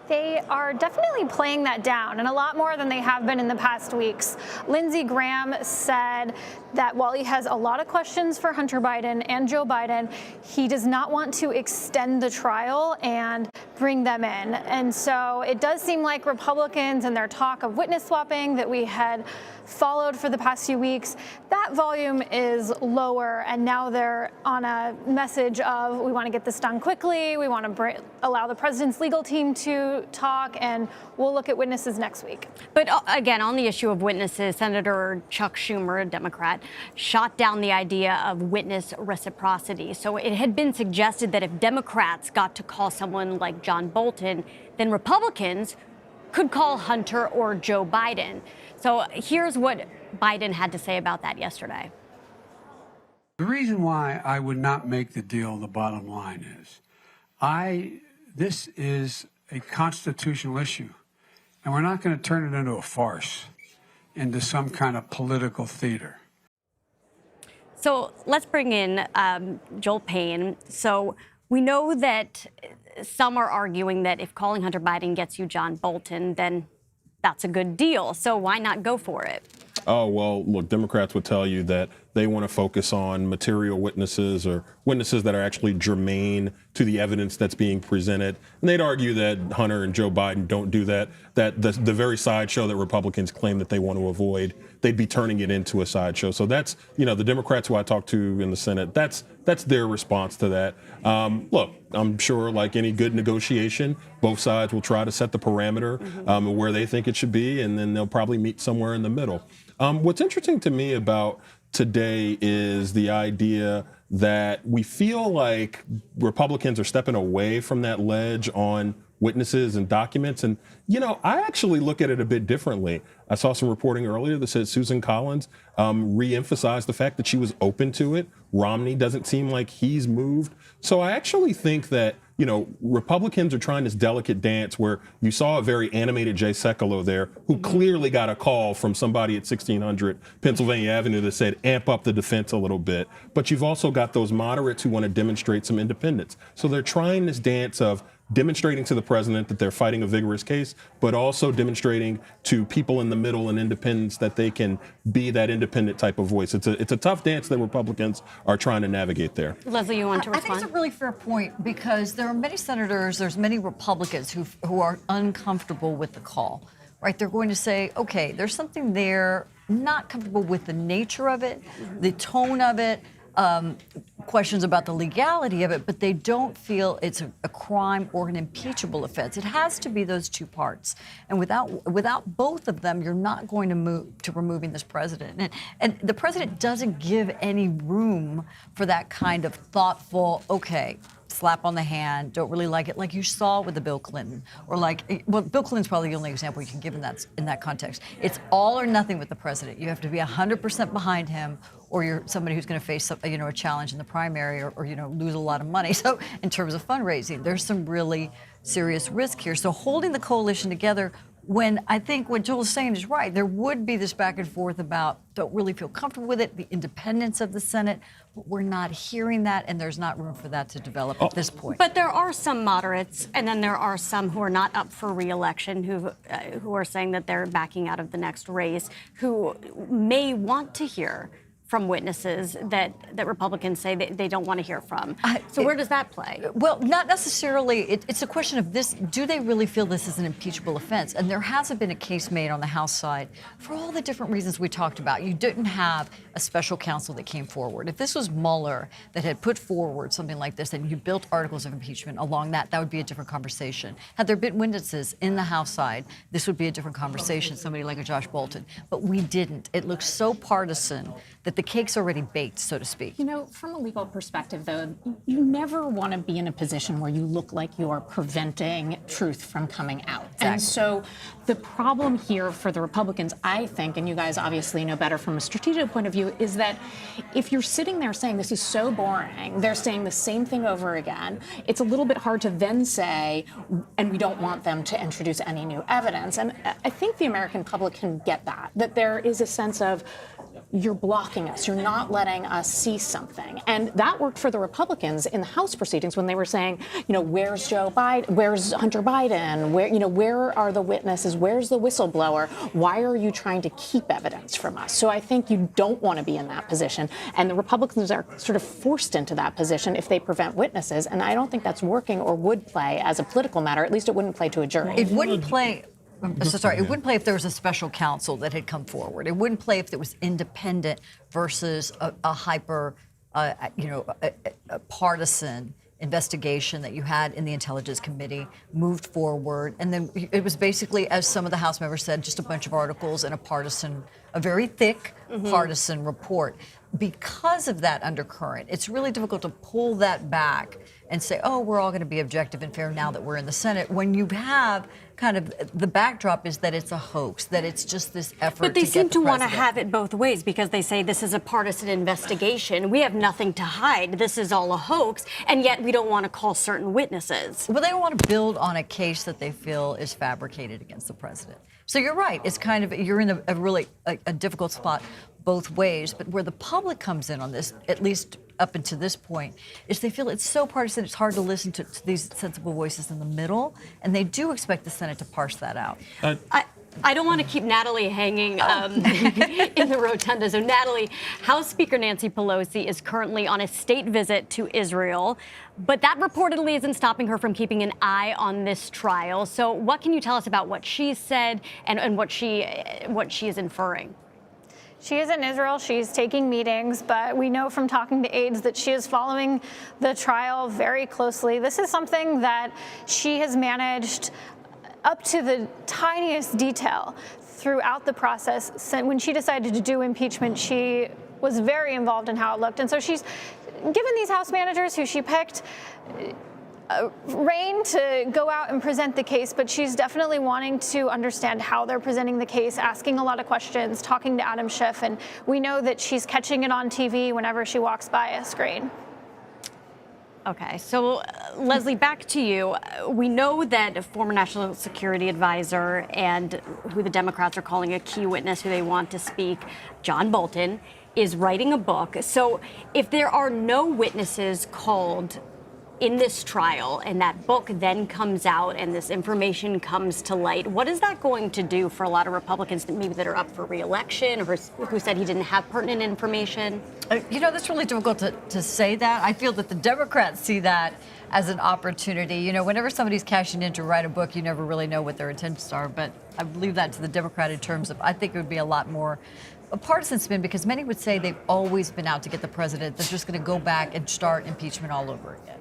S25: They are definitely playing that down, and a lot more than they have been in the past weeks. Lindsey Graham said that while he has a lot of questions for Hunter Biden and Joe Biden, he does not want to extend the trial and bring them in. And so it does seem like Republicans and their talk of witness swapping that we had followed for the past few weeks, that volume is lower, and now they're on a message of, we want to get this done quickly, we want to allow the president's legal team to to talk, and we'll look at witnesses next week.
S2: But again, on the issue of witnesses, Senator Chuck Schumer, a Democrat, shot down the idea of witness reciprocity. So it had been suggested that if Democrats got to call someone like John Bolton, then Republicans could call Hunter or Joe Biden. So here's what Biden had to say about that yesterday.
S1: The reason why I would not make the deal, the bottom line is, this is a constitutional issue, and we're not going to turn it into a farce, into some kind of political theater.
S2: So let's bring in Joel Payne. So we know that some are arguing that if calling Hunter Biden gets you John Bolton, then that's a good deal. So why not go for it?
S3: Oh, well, look, Democrats would tell you that they want to focus on material witnesses or witnesses that are actually germane to the evidence that's being presented. And they'd argue that Hunter and Joe Biden don't do that, that the very sideshow that Republicans claim that they want to avoid, they'd be turning it into a sideshow. So that's, the Democrats who I talked to in the Senate, that's their response to that. Look, I'm sure like any good negotiation, both sides will try to set the parameter where they think it should be, and then they'll probably meet somewhere in the middle. What's interesting to me about today is the idea that we feel like Republicans are stepping away from that ledge on witnesses and documents. And, I actually look at it a bit differently. I saw some reporting earlier that said Susan Collins re-emphasized the fact that she was open to it. Romney doesn't seem like he's moved. So I actually think that, Republicans are trying this delicate dance where you saw a very animated Jay Sekulow there who clearly got a call from somebody at 1600 Pennsylvania Avenue that said, amp up the defense a little bit. But you've also got those moderates who want to demonstrate some independence. So they're trying this dance of demonstrating to the president that they're fighting a vigorous case, but also demonstrating to people in the middle and independents that they can be that independent type of voice. It's a tough dance that Republicans are trying to navigate there.
S2: Leslie, you want to respond?
S19: I think it's a really fair point because there are many senators, there's many Republicans who are uncomfortable with the call, right? They're going to say, okay, there's something there, not comfortable with the nature of it, the tone of it, questions about the legality of it, but they don't feel it's a crime or an impeachable offense. It has to be those two parts. And without both of them, you're not going to move to removing this president. And the president doesn't give any room for that kind of thoughtful, okay, slap on the hand, don't really like it, like you saw with the Bill Clinton, or Bill Clinton's probably the only example you can give in that context. It's all or nothing with the president. You have to be 100% behind him, or you're somebody who's going to face a challenge in the primary, or lose a lot of money. So in terms of fundraising, there's some really serious risk here. So holding the coalition together, when I think what Joel is saying is right, there would be this back and forth about don't really feel comfortable with it, the independence of the Senate, but we're not hearing that, and there's not room for that to develop at this point.
S2: But there are some moderates, and then there are some who are not up for re-election, who are saying that they're backing out of the next race, who may want to hear from witnesses that Republicans say they don't want to hear from. So where does that play?
S19: Well, not necessarily. It's a question of this, do they really feel this is an impeachable offense? And there hasn't been a case made on the House side for all the different reasons we talked about. You didn't have a special counsel that came forward. If this was Mueller that had put forward something like this and you built articles of impeachment along that would be a different conversation. Had there been witnesses in the House side, this would be a different conversation, somebody like a Josh Bolton. But we didn't. It looks so partisan that the cake's already baked, so to speak.
S12: From a legal perspective, though, you never want to be in a position where you look like you are preventing truth from coming out. Exactly. And so the problem here for the Republicans, I think, and you guys obviously know better from a strategic point of view, is that if you're sitting there saying this is so boring, they're saying the same thing over again, it's a little bit hard to then say, and we don't want them to introduce any new evidence. And I think the American public can get that there is a sense of, you're blocking us. You're not letting us see something. And that worked for the Republicans in the House proceedings when they were saying, where's Joe Biden? Where's Hunter Biden? Where are the witnesses? Where's the whistleblower? Why are you trying to keep evidence from us? So I think you don't want to be in that position. And the Republicans are sort of forced into that position if they prevent witnesses. And I don't think that's working or would play as a political matter. At least it wouldn't play to a jury.
S19: It wouldn't play. It wouldn't play if there was a special counsel that had come forward. It wouldn't play if there was independent versus a hyper, a partisan investigation that you had in the Intelligence Committee moved forward. And then it was basically, as some of the House members said, just a bunch of articles and a very thick partisan report. Because of that undercurrent, it's really difficult to pull that back and say, oh, we're all going to be objective and fair now that we're in the Senate, when you have kind of the backdrop is that it's a hoax, that it's just this effort.
S2: But they seem to want to
S19: president.
S2: have it both ways, because they say this is a partisan investigation. We have nothing to hide. This is all a hoax, and yet we don't want to call certain witnesses.
S19: Well, they don't want to build on a case that they feel is fabricated against the president. So you're right. It's kind of, you're in a really a difficult spot both ways. But where the public comes in on this, at least up until this point, is they feel it's so partisan, it's hard to listen to these sensible voices in the middle, and they do expect the Senate to parse that out.
S2: I don't want to keep Natalie hanging in the rotunda. So, Natalie, House Speaker Nancy Pelosi is currently on a state visit to Israel, but that reportedly isn't stopping her from keeping an eye on this trial. So, what can you tell us about what she said and what she is inferring?
S25: She is in Israel. She's taking meetings, but we know from talking to aides that she is following the trial very closely. This is something that she has managed up to the tiniest detail throughout the process. So when she decided to do impeachment, she was very involved in how it looked. And so she's given these House managers who she picked reign to go out and present the case, but she's definitely wanting to understand how they're presenting the case, asking a lot of questions, talking to Adam Schiff, and we know that she's catching it on TV whenever she walks by a screen.
S2: Okay, so Leslie, back to you. We know that a former national security advisor and who the Democrats are calling a key witness who they want to speak, John Bolton, is writing a book. So if there are no witnesses called in this trial and that book then comes out and this information comes to light, what is that going to do for a lot of Republicans that maybe that are up for re-election or who said he didn't have pertinent information?
S19: You know, that's really difficult to say that. I feel that the Democrats see that as an opportunity. You know, whenever somebody's cashing in to write a book, you never really know what their intentions are. But I believe that to the Democrat in terms of, I think it would be a lot more a partisan spin, because many would say they've always been out to get the president. They're just going to go back and start impeachment all over again.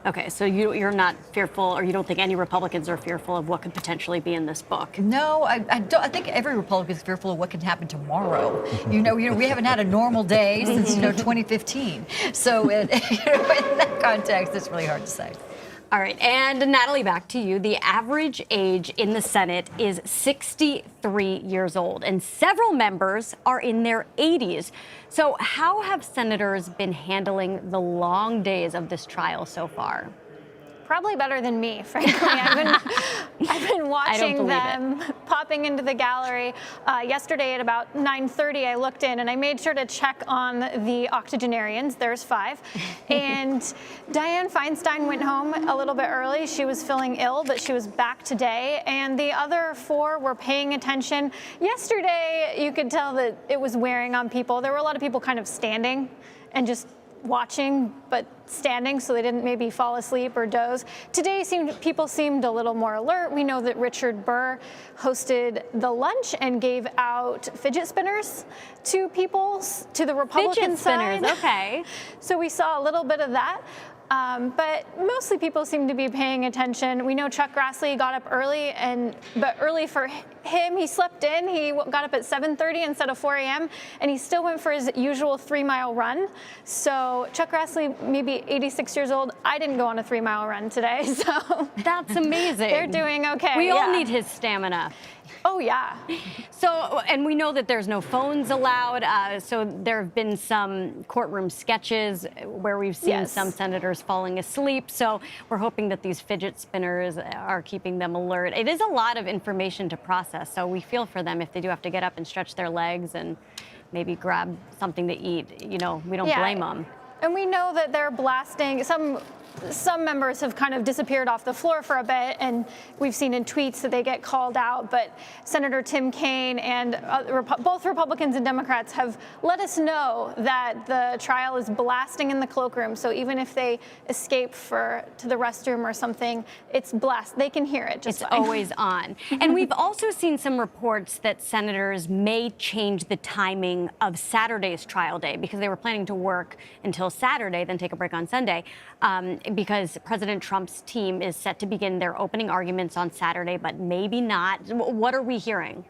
S2: Okay, so you're not fearful, or you don't think any Republicans are fearful of what could potentially be in this book?
S19: No, I don't. I think every Republican is fearful of what can happen tomorrow. You know, we haven't had a normal day since 2015. So in that context, it's really hard to say.
S2: All right, and Natalie, back to you. The average age in the Senate is 63 years old, and several members are in their 80s. So how have senators been handling the long days of this trial so far?
S25: Probably better than me, frankly. I've been watching them popping into the gallery. Yesterday at about 9:30, I looked in and I made sure to check on the octogenarians. There's 5. And Dianne Feinstein went home a little bit early. She was feeling ill, but she was back today. And the other 4 were paying attention. Yesterday, you could tell that it was wearing on people. There were a lot of people kind of standing and just watching, but standing, so they didn't maybe fall asleep or doze. Today, people seemed a little more alert. We know that Richard Burr hosted the lunch and gave out fidget spinners to people, to the Republican side.
S2: Fidget spinners, okay.
S25: So we saw a little bit of that. But mostly people seem to be paying attention. We know Chuck Grassley got up early, but early for him, he slept in. He got up at 7:30 instead of 4 a.m., and he still went for his usual 3-mile run. So Chuck Grassley, maybe 86 years old. I didn't go on a 3-mile run today, so
S2: that's amazing.
S25: They're doing okay.
S2: We all need his stamina.
S25: Oh, yeah.
S2: So, and we know that there's no phones allowed. So there have been some courtroom sketches where we've seen some senators falling asleep. So we're hoping that these fidget spinners are keeping them alert. It is a lot of information to process. So we feel for them if they do have to get up and stretch their legs and maybe grab something to eat. You know, we don't blame them.
S25: And we know that they're blasting. Some members have kind of disappeared off the floor for a bit, and we've seen in tweets that they get called out. But Senator Tim Kaine and both Republicans and Democrats have let us know that the trial is blasting in the cloakroom. So even if they escape to the restroom or something, it's blast. They can hear it just
S2: It's
S25: fine.
S2: always on. And we've also seen some reports that senators may change the timing of Saturday's trial day because they were planning to work until Saturday, then take a break on Sunday. because President Trump's team is set to begin their opening arguments on Saturday, but maybe not. What are we hearing?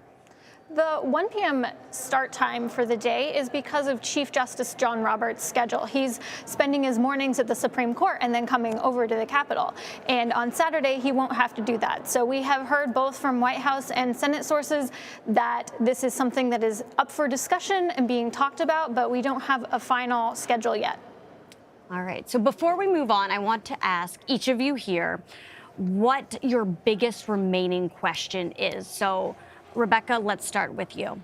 S25: The 1 p.m. start time for the day is because of Chief Justice John Roberts' schedule. He's spending his mornings at the Supreme Court and then coming over to the Capitol. And on Saturday, he won't have to do that. So we have heard both from White House and Senate sources that this is something that is up for discussion and being talked about, but we don't have a final schedule yet.
S2: All right. So before we move on, I want to ask each of you here what your biggest remaining question is. So Rebecca, let's start with you.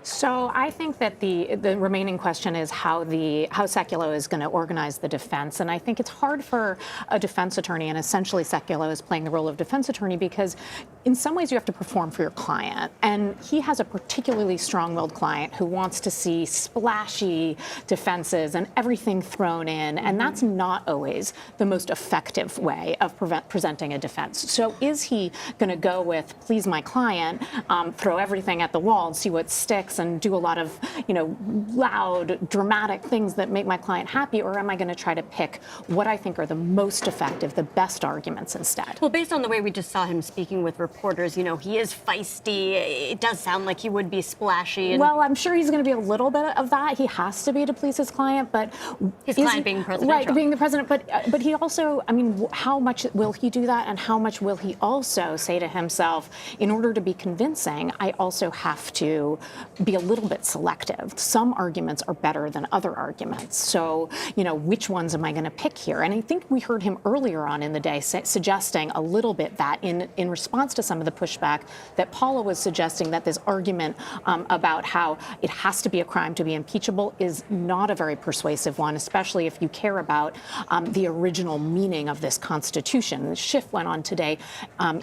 S12: So I think that the remaining question is how Sekulow is going to organize the defense. And I think it's hard for a defense attorney, and essentially Sekulow is playing the role of defense attorney, because in some ways you have to perform for your client. And he has a particularly strong-willed client who wants to see splashy defenses and everything thrown in. And that's not always the most effective way of presenting a defense. So is he going to go with, please my client, throw everything at the wall and see what sticks, and do a lot of, loud, dramatic things that make my client happy? Or am I going to try to pick what I think are the most effective, the best arguments instead?
S2: Well, based on the way we just saw him speaking with reporters, he is feisty. It does sound like he would be splashy.
S12: Well, I'm sure he's going to be a little bit of that. He has to be to please his client, but
S2: his client being President
S12: Trump.
S2: Right,
S12: being the president. But he also, how much will he do that, and how much will he also say to himself, in order to be convincing, I also have to be a little bit selective. Some arguments are better than other arguments. So, which ones am I going to pick here? And I think we heard him earlier on in the day suggesting a little bit that in response to some of the pushback that Paula was suggesting, that this argument about how it has to be a crime to be impeachable is not a very persuasive one, especially if you care about the original meaning of this Constitution. Schiff went on today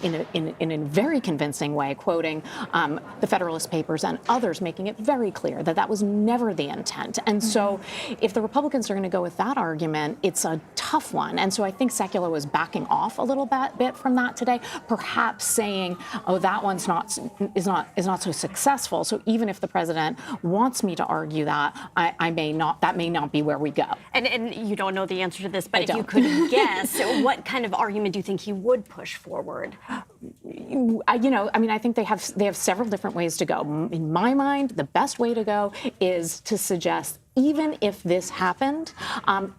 S12: in a very convincing way, quoting the Federalist Papers and others, making it very clear that that was never the intent. And so if the Republicans are going to go with that argument, it's a tough one. And so I think Sekulow is backing off a little bit from that today, perhaps saying, oh, that one's is not so successful. So even if the president wants me to argue that, that may not be where we go.
S2: And you don't know the answer to this, but if you could guess, what kind of argument do you think he would push forward?
S12: I think they have several different ways to go. In my mind, the best way to go is to suggest, even if this happened,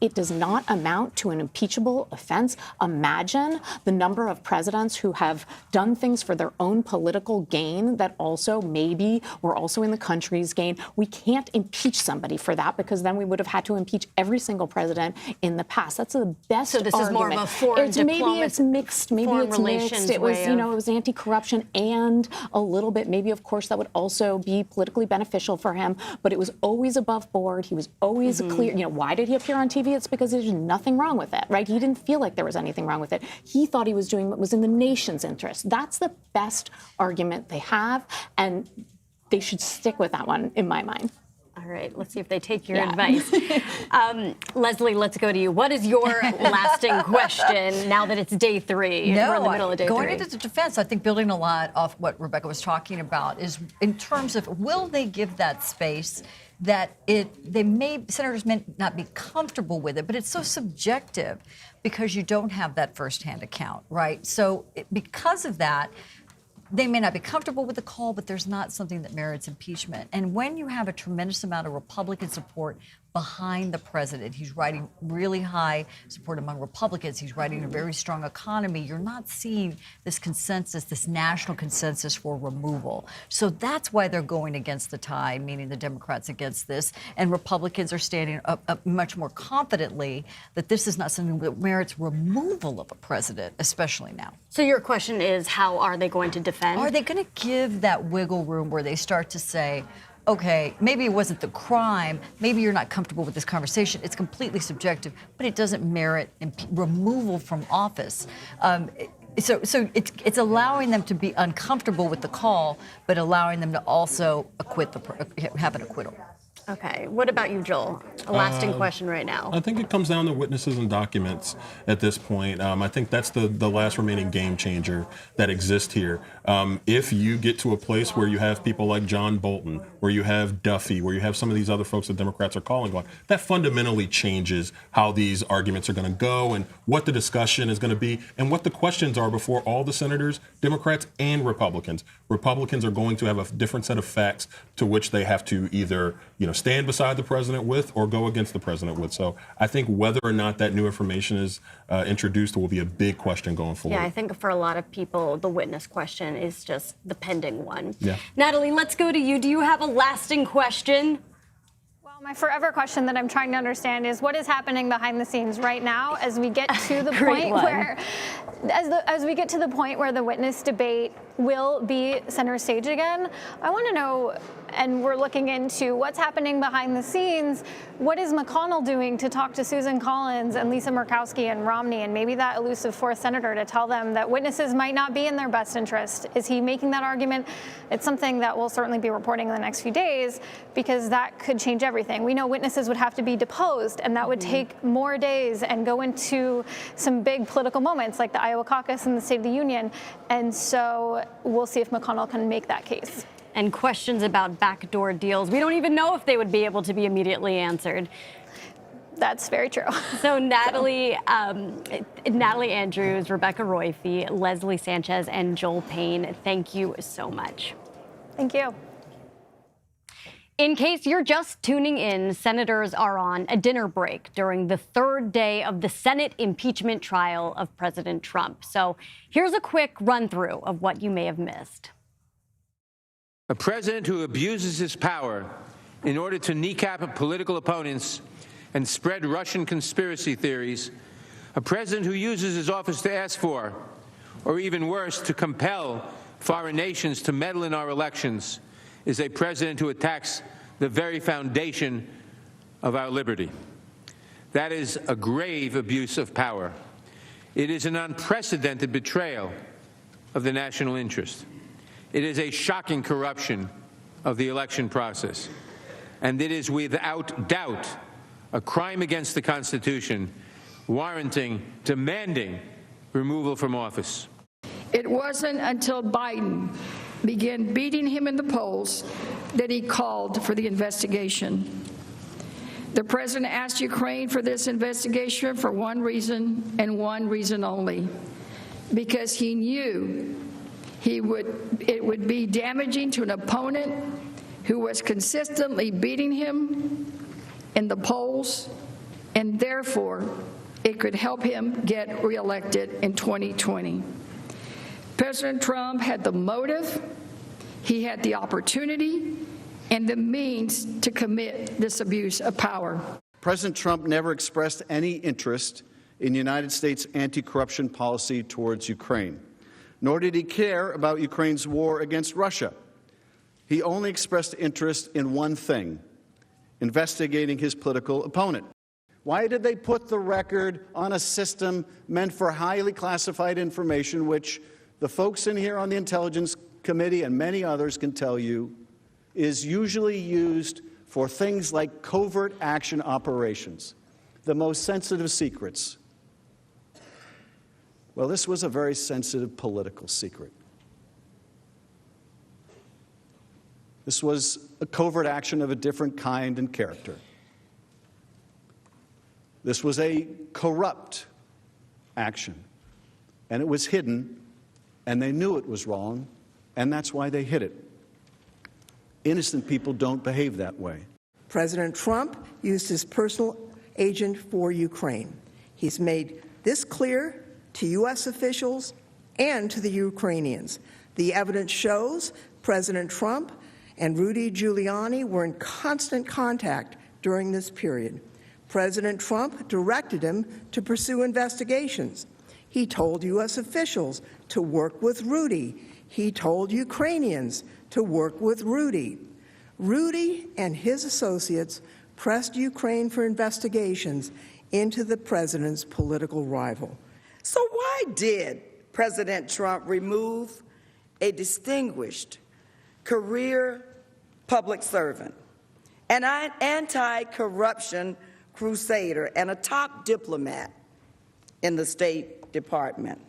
S12: it does not amount to an impeachable offense. Imagine the number of presidents who have done things for their own political gain that also maybe were also in the country's gain. We can't impeach somebody for that, because then we would have had to impeach every single president in the past. That's the best argument.
S2: So this is more of a foreign diplomacy.
S12: Maybe it's mixed. Maybe it's mixed. It was, it was anti-corruption and a little bit, maybe, of course, that would also be politically beneficial for him. But it was always above board. He was always clear. Why did he appear on TV? It's because there's nothing wrong with it, right? He didn't feel like there was anything wrong with it. He thought he was doing what was in the nation's interest. That's the best argument they have, and they should stick with that one, in my mind.
S2: All right, let's see if they take your advice. Leslie, let's go to you. What is your lasting question now that it's day 3? We're in the middle of day 3.
S19: Going into the defense, I think building a lot off what Rebecca was talking about is in terms of, will they give that space that senators may not be comfortable with it, but it's so subjective because you don't have that firsthand account, right? So because of that, they may not be comfortable with the call, but there's not something that merits impeachment. And when you have a tremendous amount of Republican support behind the president, he's riding really high support among Republicans, he's riding a very strong economy, you're not seeing this consensus, this national consensus for removal. So that's why they're going against the tide, meaning the Democrats against this, and Republicans are standing up much more confidently that this is not something that merits removal of a president, especially now.
S2: So your question is, how are they going to defend?
S19: Are they going to give that wiggle room where they start to say, okay, maybe it wasn't the crime, maybe you're not comfortable with this conversation, it's completely subjective, but it doesn't merit removal from office. So it's allowing them to be uncomfortable with the call, but allowing them to also have an acquittal.
S2: Okay. What about you, Joel? A lasting question right now.
S3: I think it comes down to witnesses and documents at this point. I think that's the last remaining game changer that exists here. If you get to a place where you have people like John Bolton, where you have Duffy, where you have some of these other folks that Democrats are calling on, that fundamentally changes how these arguments are going to go and what the discussion is going to be and what the questions are before all the senators, Democrats and Republicans. Republicans are going to have a different set of facts to which they have to either, stand beside the president with or go against the president with. So I think whether or not that new information is introduced will be a big question going forward.
S2: Yeah, I think for a lot of people, the witness question is just the pending one.
S3: Yeah.
S2: Natalie, let's go to you. Do you have a lasting question?
S25: My forever question that I'm trying to understand is what is happening behind the scenes right now as we get to the
S2: Great
S25: point
S2: one.
S25: where, as we get to the point where the witness debate will be center stage again. I want to know, and we're looking into what's happening behind the scenes. What is McConnell doing to talk to Susan Collins and Lisa Murkowski and Romney and maybe that elusive fourth senator to tell them that witnesses might not be in their best interest? Is he making that argument? It's something that we'll certainly be reporting in the next few days because that could change everything. We know witnesses would have to be deposed, and that would take more days and go into some big political moments like the Iowa caucus and the State of the Union. And so we'll see if McConnell can make that case.
S2: And questions about backdoor deals, we don't even know if they would be able to be immediately answered.
S25: That's very true.
S2: So Natalie Andrews, Rebecca Roiphe, Leslie Sanchez, and Joel Payne, thank you so much.
S25: Thank you.
S2: In case you're just tuning in, senators are on a dinner break during the third day of the Senate impeachment trial of President Trump. So here's a quick run through of what you may have missed.
S5: A president who abuses his power in order to kneecap political opponents and spread Russian conspiracy theories, a president who uses his office to ask for, or even worse, to compel foreign nations to meddle in our elections, is a president who attacks the very foundation of our liberty. That is a grave abuse of power. It is an unprecedented betrayal of the national interest. It is a shocking corruption of the election process. And it is without doubt a crime against the Constitution, warranting, demanding removal from office.
S6: It wasn't until Biden began beating him in the polls that he called for the investigation. The president asked Ukraine for this investigation for one reason and one reason only, because he knew it would be damaging to an opponent who was consistently beating him in the polls, and therefore it could help him get reelected in 2020. President Trump had the motive, he had the opportunity, and the means to commit this abuse of power.
S13: President Trump never expressed any interest in United States anti-corruption policy towards Ukraine, nor did he care about Ukraine's war against Russia. He only expressed interest in one thing: investigating his political opponent. Why did they put the record on a system meant for highly classified information, which the folks in here on the Intelligence Committee and many others can tell you is usually used for things like covert action operations, the most sensitive secrets? Well, this was a very sensitive political secret. This was a covert action of a different kind and character. This was a corrupt action, and it was hidden, and they knew it was wrong, and that's why they hid it. Innocent people don't behave that way.
S17: President Trump used his personal agent for Ukraine. He's made this clear to U.S. officials and to the Ukrainians. The evidence shows President Trump and Rudy Giuliani were in constant contact during this period. President Trump directed him to pursue investigations. He told U.S. officials to work with Rudy. He told Ukrainians to work with Rudy. Rudy and his associates pressed Ukraine for investigations into the president's political rival.
S21: So why did President Trump remove a distinguished career public servant an anti-corruption crusader, and a top diplomat in the State Department.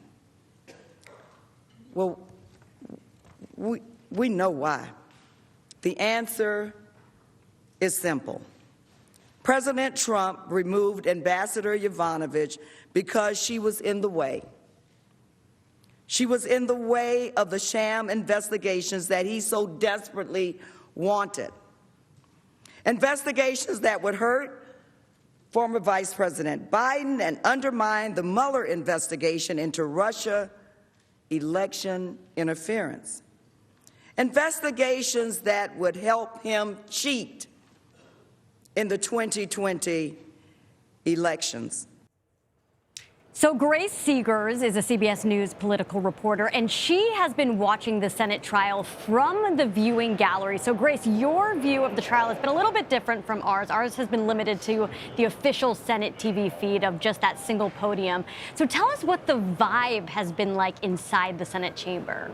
S21: Well, we know why. The answer is simple. President Trump removed Ambassador Yovanovitch because she was in the way. She was in the way of the sham investigations that he so desperately wanted. Investigations that would hurt former Vice President Biden and undermine the Mueller investigation into Russia election interference. Investigations that would help him cheat in the 2020 elections.
S2: So Grace Seegers is a CBS News political reporter, and she has been watching the Senate trial from the viewing gallery. So Grace, your view of the trial has been a little bit different from ours. Ours has been limited to the official Senate TV feed of just that single podium. So tell us what the vibe has been like inside the Senate chamber.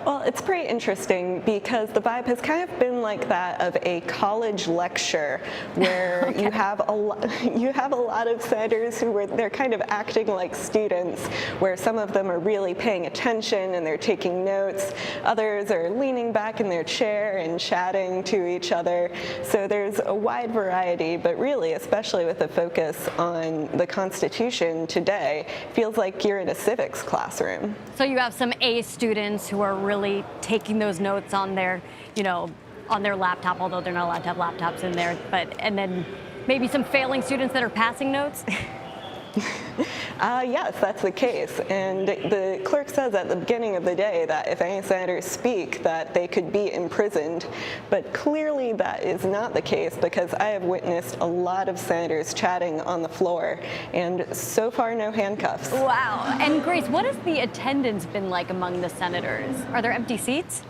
S7: Well, it's pretty interesting because the vibe has kind of been like that of a college lecture where you have a lot of senators they're kind of acting like students, where some of them are really paying attention and they're taking notes. Others are leaning back in their chair and chatting to each other. So there's a wide variety, but really, especially with the focus on the Constitution today, feels like you're in a civics classroom.
S2: So you have some A students who are really taking those notes on their, on their laptop, although they're not allowed to have laptops in there, and then maybe some failing students that are passing notes?
S7: Yes, that's the case. And the clerk says at the beginning of the day that if any senators speak, that they could be imprisoned. But clearly that is not the case, because I have witnessed a lot of senators chatting on the floor, and so far no handcuffs.
S2: Wow. And Grace, what has the attendance been like among the senators? Are there empty seats?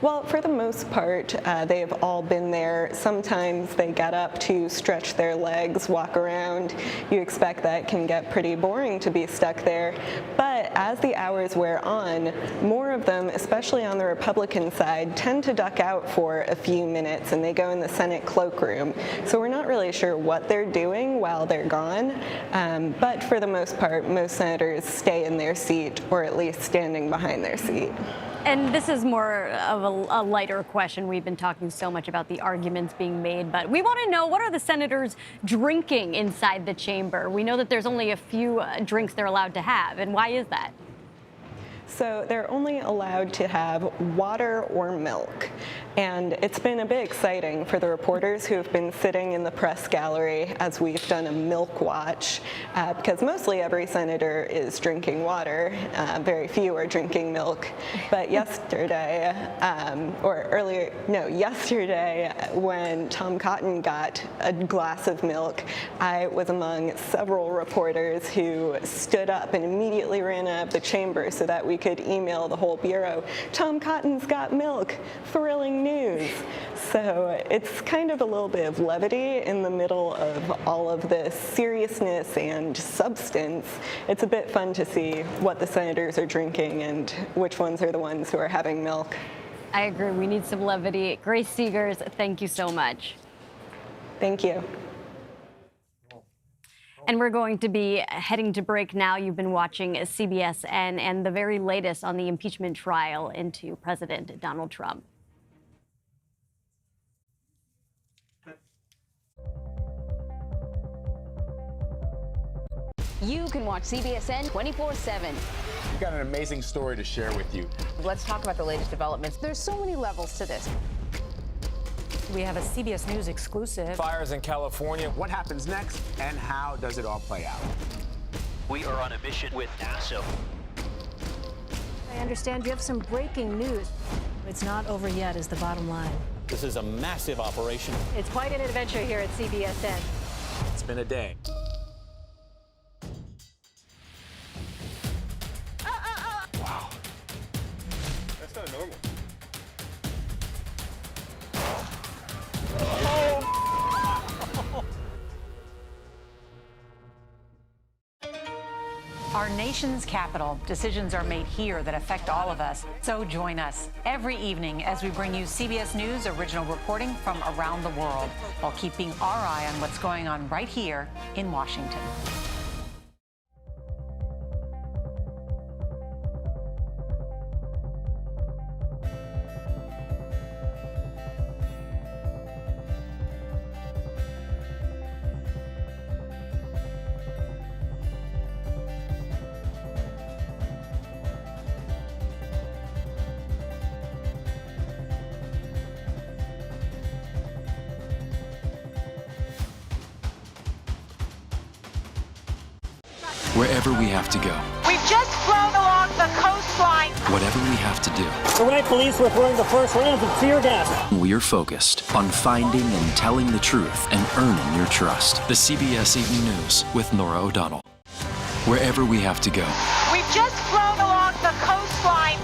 S7: Well, for the most part, they have all been there. Sometimes they get up to stretch their legs, walk around. You expect that can get pretty boring to be stuck there. But as the hours wear on, more of them, especially on the Republican side, tend to duck out for a few minutes, and they go in the Senate cloakroom. So we're not really sure what they're doing while they're gone. But for the most part, most senators stay in their seat, or at least standing behind their seat.
S2: And this is more of a lighter question. We've been talking so much about the arguments being made, but we want to know, what are the senators drinking inside the chamber? We know that there's only a few drinks they're allowed to have, and why is that?
S7: So they're only allowed to have water or milk. And it's been a bit exciting for the reporters who have been sitting in the press gallery as we've done a milk watch, because mostly every senator is drinking water. Very few are drinking milk. But yesterday, yesterday when Tom Cotton got a glass of milk, I was among several reporters who stood up and immediately ran out of the chamber so that we could email the whole bureau, "Tom Cotton's got milk, thrilling news." So it's kind of a little bit of levity in the middle of all of this seriousness and substance. It's a bit fun to see what the senators are drinking and which ones are the ones who are having milk.
S2: I agree. We need some levity. Grace Seegers, thank you so much.
S7: Thank you.
S2: And we're going to be heading to break now. You've been watching CBSN and the very latest on the impeachment trial into President Donald Trump.
S8: You can watch CBSN 24/7.
S9: We've got an amazing story to share with you.
S8: Let's talk about the latest developments. There's so many levels to this.
S15: We have a CBS News exclusive.
S9: Fires in California. What happens next, and how does it all play out?
S20: We are on a mission with NASA.
S15: I understand you have some breaking news. It's not over yet, is the bottom line.
S20: This is a massive operation.
S15: It's quite an adventure here at CBSN.
S9: It's been a day. Wow. That's not normal.
S4: Our nation's capital, decisions are made here that affect all of us. So join us every evening as we bring you CBS News original reporting from around the world while keeping our eye on what's going on right here in Washington.
S10: Wherever we have to go.
S4: We've just flown along the coastline.
S10: Whatever we have to do.
S4: Tonight, police were throwing the first rounds of tear gas.
S10: We are focused on finding and telling the truth and earning your trust. The CBS Evening News with Norah O'Donnell. Wherever we have to go.
S4: We've just flown along the coastline.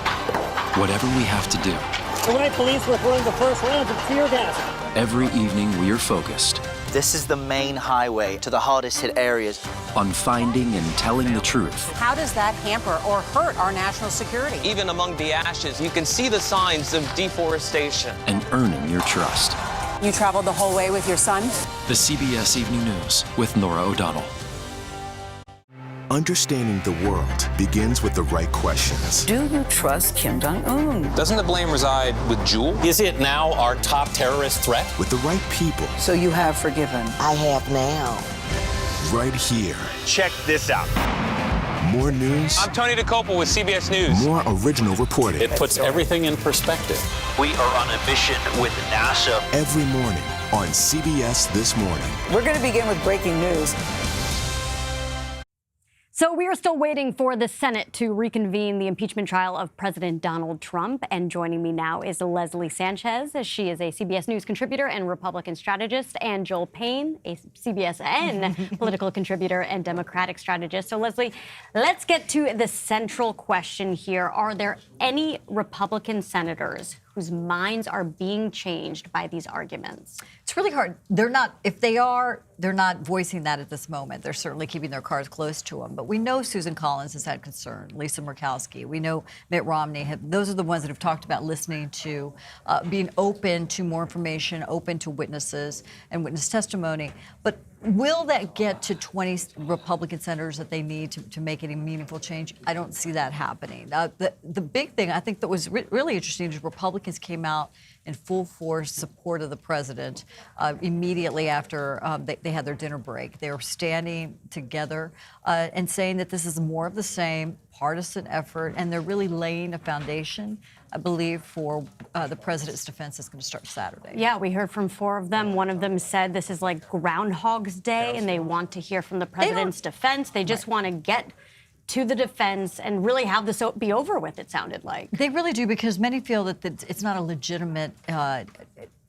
S10: Whatever we have to do.
S4: Tonight, police were throwing the first rounds of tear gas.
S10: Every evening we are focused.
S14: This is the main highway to the hardest hit areas.
S10: On finding and telling the truth.
S4: How does that hamper or hurt our national security?
S20: Even among the ashes, you can see the signs of deforestation.
S10: And earning your trust.
S4: You traveled the whole way with your son?
S10: The CBS Evening News with Norah O'Donnell.
S18: Understanding the world begins with the right questions.
S23: Do you trust Kim Jong-un?
S20: Doesn't the blame reside with Jewel? Is it now our top terrorist threat?
S18: With the right people.
S23: So you have forgiven. I have now.
S18: Right here.
S20: Check this out.
S18: More news.
S20: I'm Tony DeCoppel with CBS News.
S18: More original reporting.
S20: It puts everything in perspective.
S10: We are on a mission with NASA.
S18: Every morning on CBS This Morning.
S23: We're going to begin with breaking news.
S2: So we are still waiting for the Senate to reconvene the impeachment trial of President Donald Trump. And joining me now is Leslie Sanchez. She is a CBS News contributor and Republican strategist, and Joel Payne, a CBSN political contributor and Democratic strategist. So Leslie, let's get to the central question here. Are there any Republican senators whose minds are being changed by these arguments?
S19: It's really hard. They're not, if they are, they're not voicing that at this moment. They're certainly keeping their cards close to them. But we know Susan Collins has had concern, Lisa Murkowski. We know Mitt Romney. Those are the ones that have talked about listening to, being open to more information, open to witnesses and witness testimony. But will that get to 20 Republican senators that they need to make any meaningful change? I don't see that happening. The big thing I think that was really interesting is Republicans came out in full force support of the president immediately after they had their dinner break. They were standing together and saying that this is more of the same partisan effort, and they're really laying a foundation, I believe, for the president's defense is going to start Saturday.
S2: Yeah, we heard from 4 of them. One of them said this is like Groundhog's Day, and they want to hear from the president's defense. They just want to get to the defense and really have this be over with, it sounded like.
S19: They really do, because many feel that it's not a legitimate,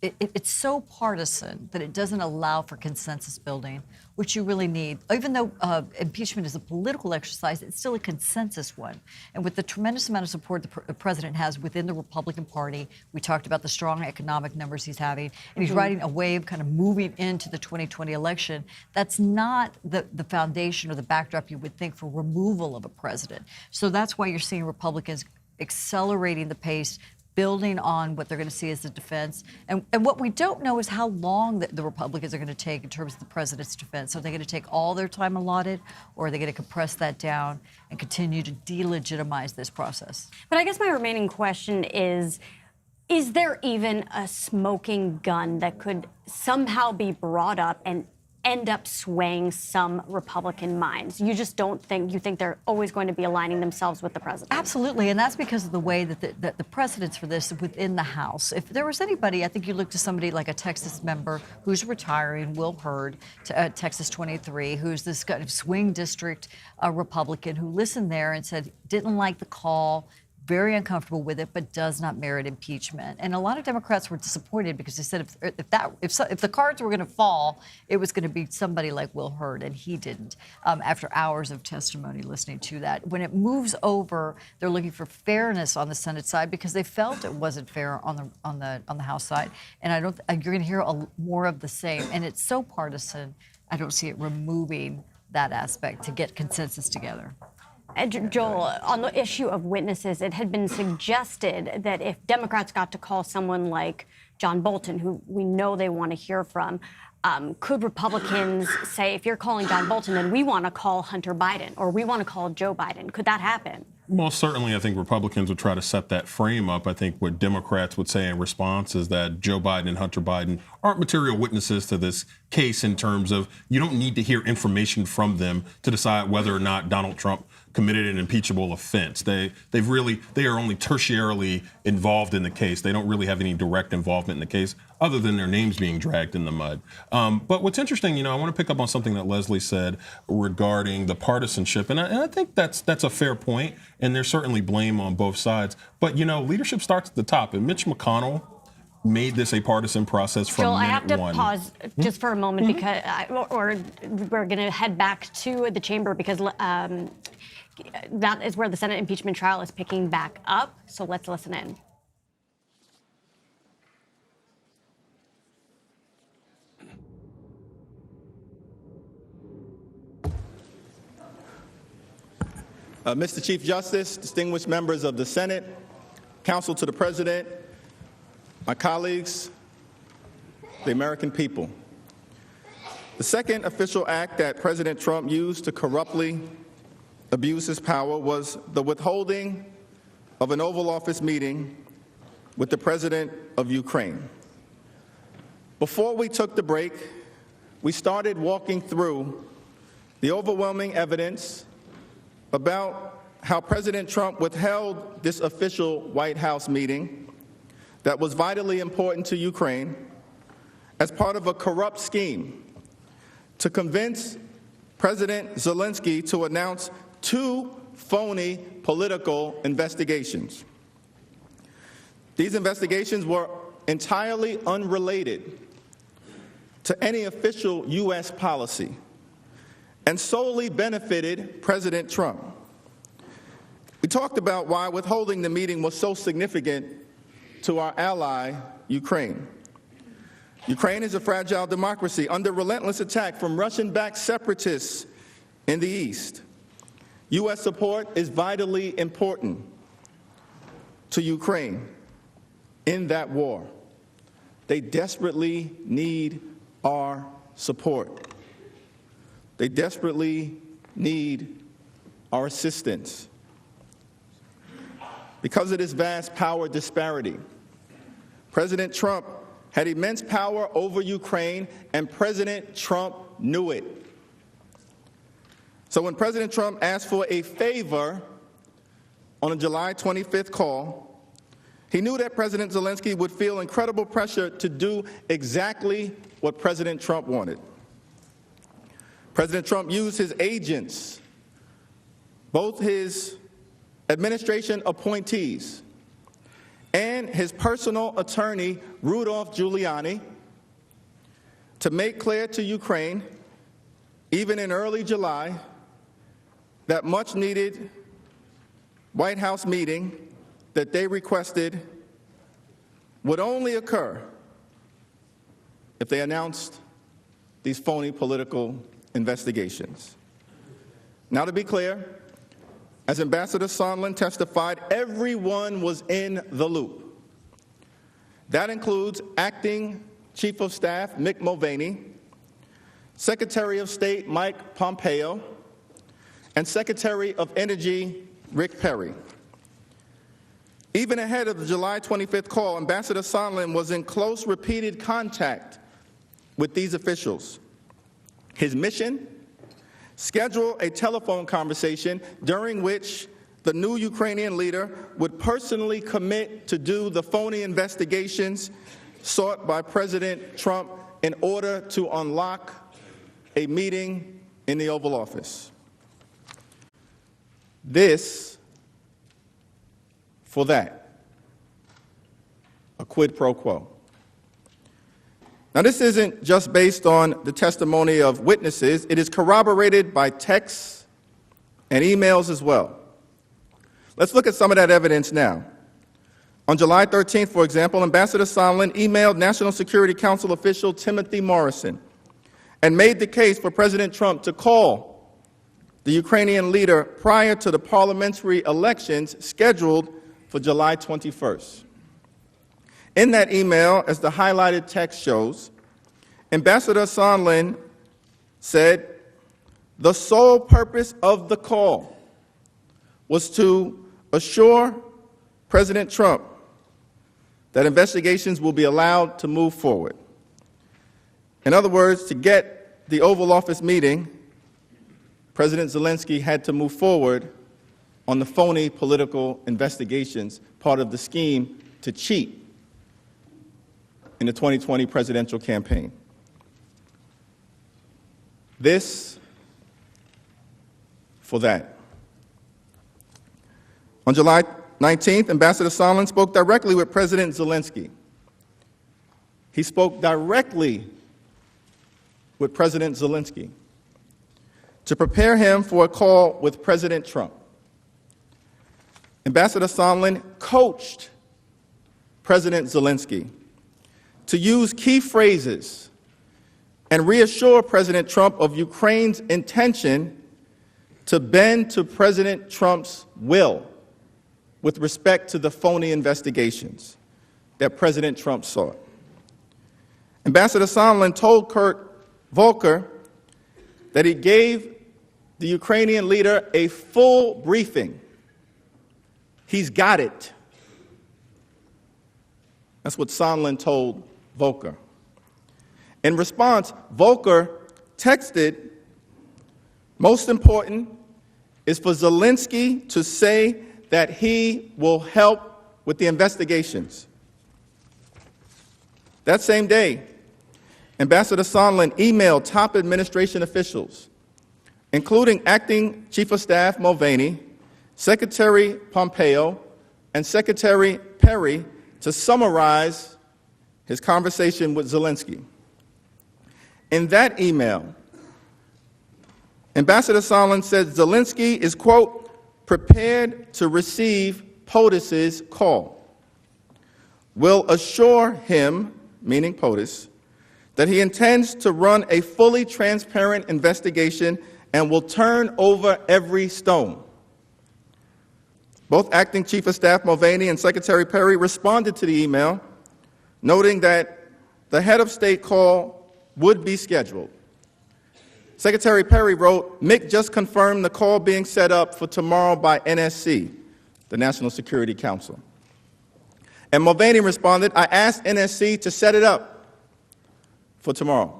S19: it's so partisan that it doesn't allow for consensus building, which you really need. Even though impeachment is a political exercise, it's still a consensus one. And with the tremendous amount of support the president has within the Republican Party, we talked about the strong economic numbers he's having, and he's riding a wave kind of moving into the 2020 election. That's not the foundation or the backdrop you would think for removal of a president. So that's why you're seeing Republicans accelerating the pace, building on what they're going to see as the defense. And what we don't know is how long the Republicans are going to take in terms of the president's defense. Are they going to take all their time allotted, or are they going to compress that down and continue to delegitimize this process?
S2: But I guess my remaining question is there even a smoking gun that could somehow be brought up and end up swaying some Republican minds? You just don't think, you think they're always going to be aligning themselves with the president?
S19: Absolutely, and that's because of the way that the precedents for this within the House. If there was anybody, I think you look to somebody like a Texas member who's retiring, Will Hurd, Texas 23, who's this kind of swing district Republican who listened there and said, didn't like the call, very uncomfortable with it, but does not merit impeachment. And a lot of Democrats were disappointed because they said if the cards were going to fall, it was going to be somebody like Will Hurd, and he didn't. After hours of testimony, listening to that, when it moves over, they're looking for fairness on the Senate side because they felt it wasn't fair on the House side. And you're going to hear more of the same. And it's so partisan. I don't see it removing that aspect to get consensus together.
S2: Joel, on the issue of witnesses, it had been suggested that if Democrats got to call someone like John Bolton, who we know they want to hear from, could Republicans say, if you're calling John Bolton, then we want to call Hunter Biden or we want to call Joe Biden? Could that happen?
S3: Well, certainly, I think Republicans would try to set that frame up. I think what Democrats would say in response is that Joe Biden and Hunter Biden aren't material witnesses to this case in terms of you don't need to hear information from them to decide whether or not Donald Trump committed an impeachable offense. They are only tertiarily involved in the case. They don't really have any direct involvement in the case other than their names being dragged in the mud. But what's interesting, I want to pick up on something that Leslie said regarding the partisanship. And I think that's a fair point. And there's certainly blame on both sides. But, leadership starts at the top. And Mitch McConnell made this a partisan process from
S2: Joel,
S3: minute
S2: I have to
S3: one.
S2: Pause just for a moment because we're going to head back to the chamber because that is where the Senate impeachment trial is picking back up. So let's listen in.
S1: Mr. Chief Justice, distinguished members of the Senate, counsel to the President, my colleagues, the American people. The second official act that President Trump used to corruptly abuse his power was the withholding of an Oval Office meeting with the President of Ukraine. Before we took the break, we started walking through the overwhelming evidence about how President Trump withheld this official White House meeting that was vitally important to Ukraine as part of a corrupt scheme to convince President Zelensky to announce 2 phony political investigations. These investigations were entirely unrelated to any official U.S. policy and solely benefited President Trump. We talked about why withholding the meeting was so significant to our ally, Ukraine. Ukraine is a fragile democracy under relentless attack from Russian-backed separatists in the east. U.S. support is vitally important to Ukraine in that war. They desperately need our support. They desperately need our assistance. Because of this vast power disparity, President Trump had immense power over Ukraine, and President Trump knew it. So when President Trump asked for a favor on a July 25th call, he knew that President Zelensky would feel incredible pressure to do exactly what President Trump wanted. President Trump used his agents, both his administration appointees and his personal attorney, Rudolph Giuliani, to make clear to Ukraine, even in early July, that much-needed White House meeting that they requested would only occur if they announced these phony political investigations. Now, to be clear, as Ambassador Sondland testified, everyone was in the loop. That includes Acting Chief of Staff Mick Mulvaney, Secretary of State Mike Pompeo, and Secretary of Energy Rick Perry. Even ahead of the July 25th call, Ambassador Sondland was in close, repeated contact with these officials. His mission? Schedule a telephone conversation during which the new Ukrainian leader would personally commit to do the phony investigations sought by President Trump in order to unlock a meeting in the Oval Office. This for that. A quid pro quo. Now, this isn't just based on the testimony of witnesses. It is corroborated by texts and emails as well. Let's look at some of that evidence now. On July 13th, for example, Ambassador Sondland emailed National Security Council official Timothy Morrison and made the case for President Trump to call the Ukrainian leader prior to the parliamentary elections scheduled for July 21st. In that email, as the highlighted text shows, Ambassador Sondland said, "The sole purpose of the call was to assure President Trump that investigations will be allowed to move forward." In other words, to get the Oval Office meeting, President Zelensky had to move forward on the phony political investigations, part of the scheme to cheat in the 2020 presidential campaign. This for that. On July 19th, Ambassador Sondland spoke directly with President Zelensky. He spoke directly with President Zelensky to prepare him for a call with President Trump. Ambassador Sondland coached President Zelensky to use key phrases and reassure President Trump of Ukraine's intention to bend to President Trump's will with respect to the phony investigations that President Trump sought. Ambassador Sondland told Kurt Volker that he gave the Ukrainian leader a full briefing. He's got it. That's what Sondland told Volker. In response, Volker texted, "Most important is for Zelensky to say that he will help with the investigations." That same day, Ambassador Sondland emailed top administration officials, including Acting Chief of Staff Mulvaney, Secretary Pompeo, and Secretary Perry, to summarize his conversation with Zelensky. In that email, Ambassador Sondland said Zelensky is, quote, "prepared to receive POTUS's call. Will assure him," meaning POTUS, "that he intends to run a fully transparent investigation and will turn over every stone." Both Acting Chief of Staff Mulvaney and Secretary Perry responded to the email, noting that the head of state call would be scheduled. Secretary Perry wrote, "Mick just confirmed the call being set up for tomorrow by NSC, the National Security Council." And Mulvaney responded, "I asked NSC to set it up for tomorrow."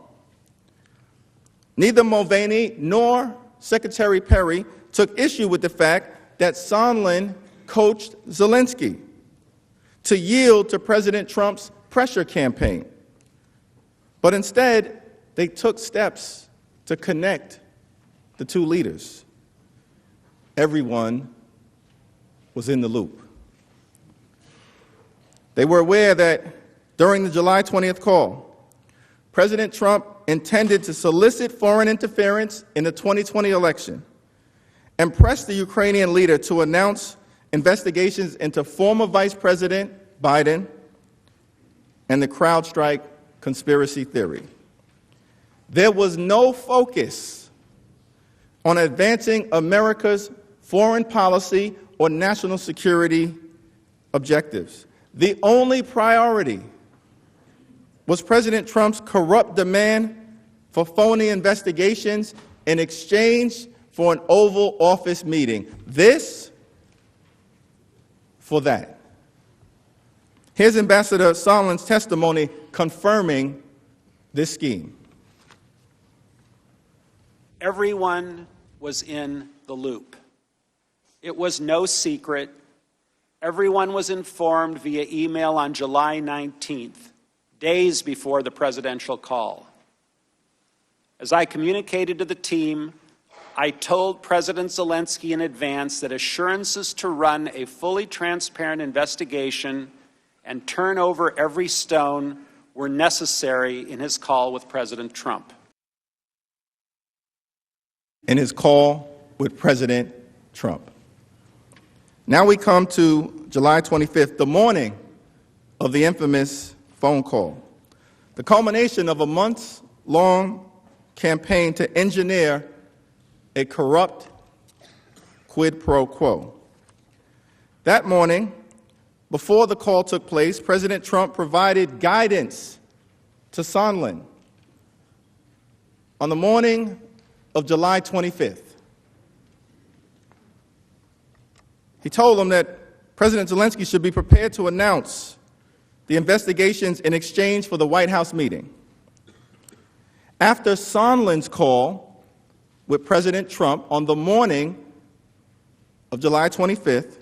S1: Neither Mulvaney nor Secretary Perry took issue with the fact that Sondland coached Zelensky to yield to President Trump's pressure campaign. But instead, they took steps to connect the two leaders. Everyone was in the loop. They were aware that during the July 20th call, President Trump intended to solicit foreign interference in the 2020 election and press the Ukrainian leader to announce investigations into former Vice President Biden and the CrowdStrike conspiracy theory. There was no focus on advancing America's foreign policy or national security objectives. The only priority was President Trump's corrupt demand for phony investigations in exchange for an Oval Office meeting. This for that. Here's Ambassador Sondland's testimony confirming this scheme.
S11: Everyone was in the loop. It was no secret. Everyone was informed via email on July 19th, days before the presidential call. As I communicated to the team, I told President Zelensky in advance that assurances to run a fully transparent investigation and turn over every stone were necessary in his call with President Trump.
S1: In his call with President Trump. Now we come to July 25th, the morning of the infamous phone call, the culmination of a months-long campaign to engineer a corrupt quid pro quo. That morning, before the call took place, President Trump provided guidance to Sondland. On the morning of July 25th, he told him that President Zelensky should be prepared to announce the investigations in exchange for the White House meeting. After Sondland's call with President Trump on the morning of July 25th,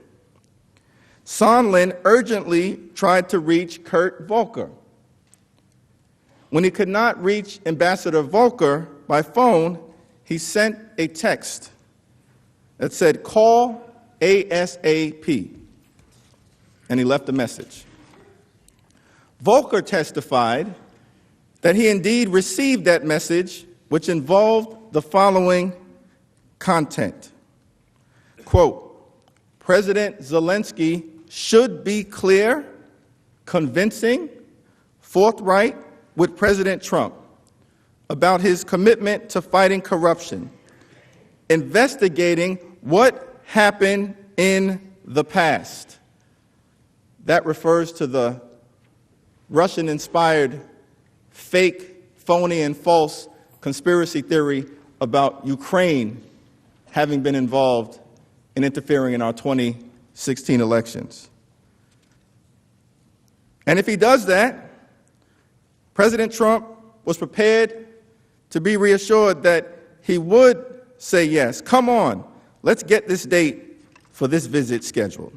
S1: Sondland urgently tried to reach Kurt Volker. When he could not reach Ambassador Volker by phone, he sent a text that said, "Call ASAP," and he left a message. Volker testified that he indeed received that message, which involved the following content. Quote, "President Zelensky should be clear, convincing, forthright with President Trump about his commitment to fighting corruption, investigating what happened in the past." That refers to the Russian-inspired, fake, phony, and false conspiracy theory about Ukraine having been involved in interfering in our 2016 elections. And if he does that, President Trump was prepared to be reassured that he would say yes. Come on, let's get this date for this visit scheduled.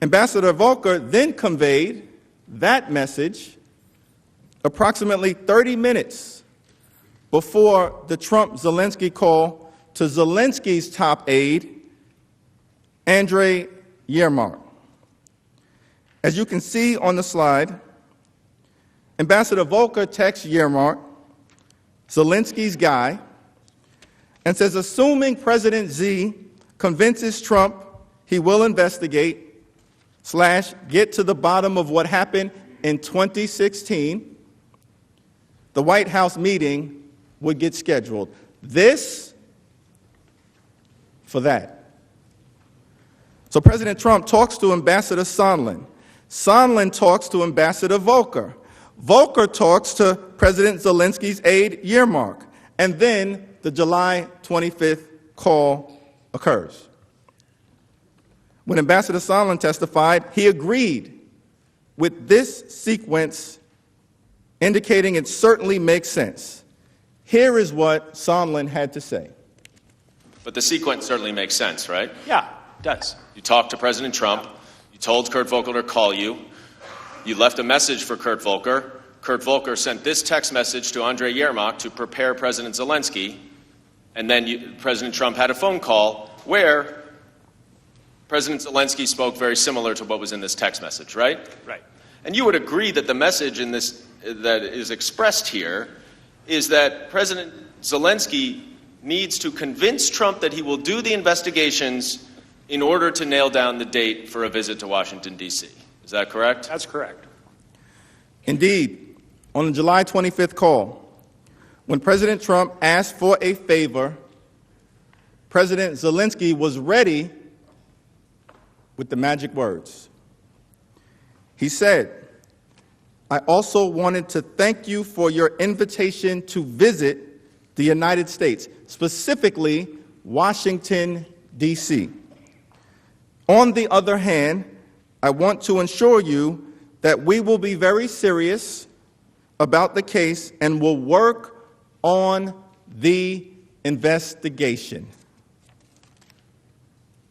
S1: Ambassador Volker then conveyed that message approximately 30 minutes before the Trump-Zelensky call to Zelensky's top aide, Andrei Yermak. As you can see on the slide, Ambassador Volker texts Yermak, Zelensky's guy, and says, assuming President Z convinces Trump he will investigate / get to the bottom of what happened in 2016, the White House meeting would get scheduled. This for that. So President Trump talks to Ambassador Sondland. Sondland talks to Ambassador Volker. Volker talks to President Zelensky's aide, Yermak. And then the July 25th call occurs. When Ambassador Sondland testified, he agreed with this sequence, indicating it certainly makes sense. Here is what Sondland had to say.
S12: But the sequence certainly makes sense, right?
S11: Yeah, it does.
S12: You talked to President Trump. You told Kurt Volker to call you. You left a message for Kurt Volker. Kurt Volker sent this text message to Andrei Yermak to prepare President Zelensky. And then President Trump had a phone call where President Zelensky spoke very similar to what was in this text message, right?
S11: Right.
S12: And you would agree that the message in this that is expressed here is that President Zelensky needs to convince Trump that he will do the investigations in order to nail down the date for a visit to Washington, D.C. Is that correct?
S11: That's correct.
S1: Indeed, on the July 25th call, when President Trump asked for a favor, President Zelensky was ready with the magic words. He said, "I also wanted to thank you for your invitation to visit the United States, specifically Washington, D.C. On the other hand, I want to assure you that we will be very serious about the case and will work on the investigation."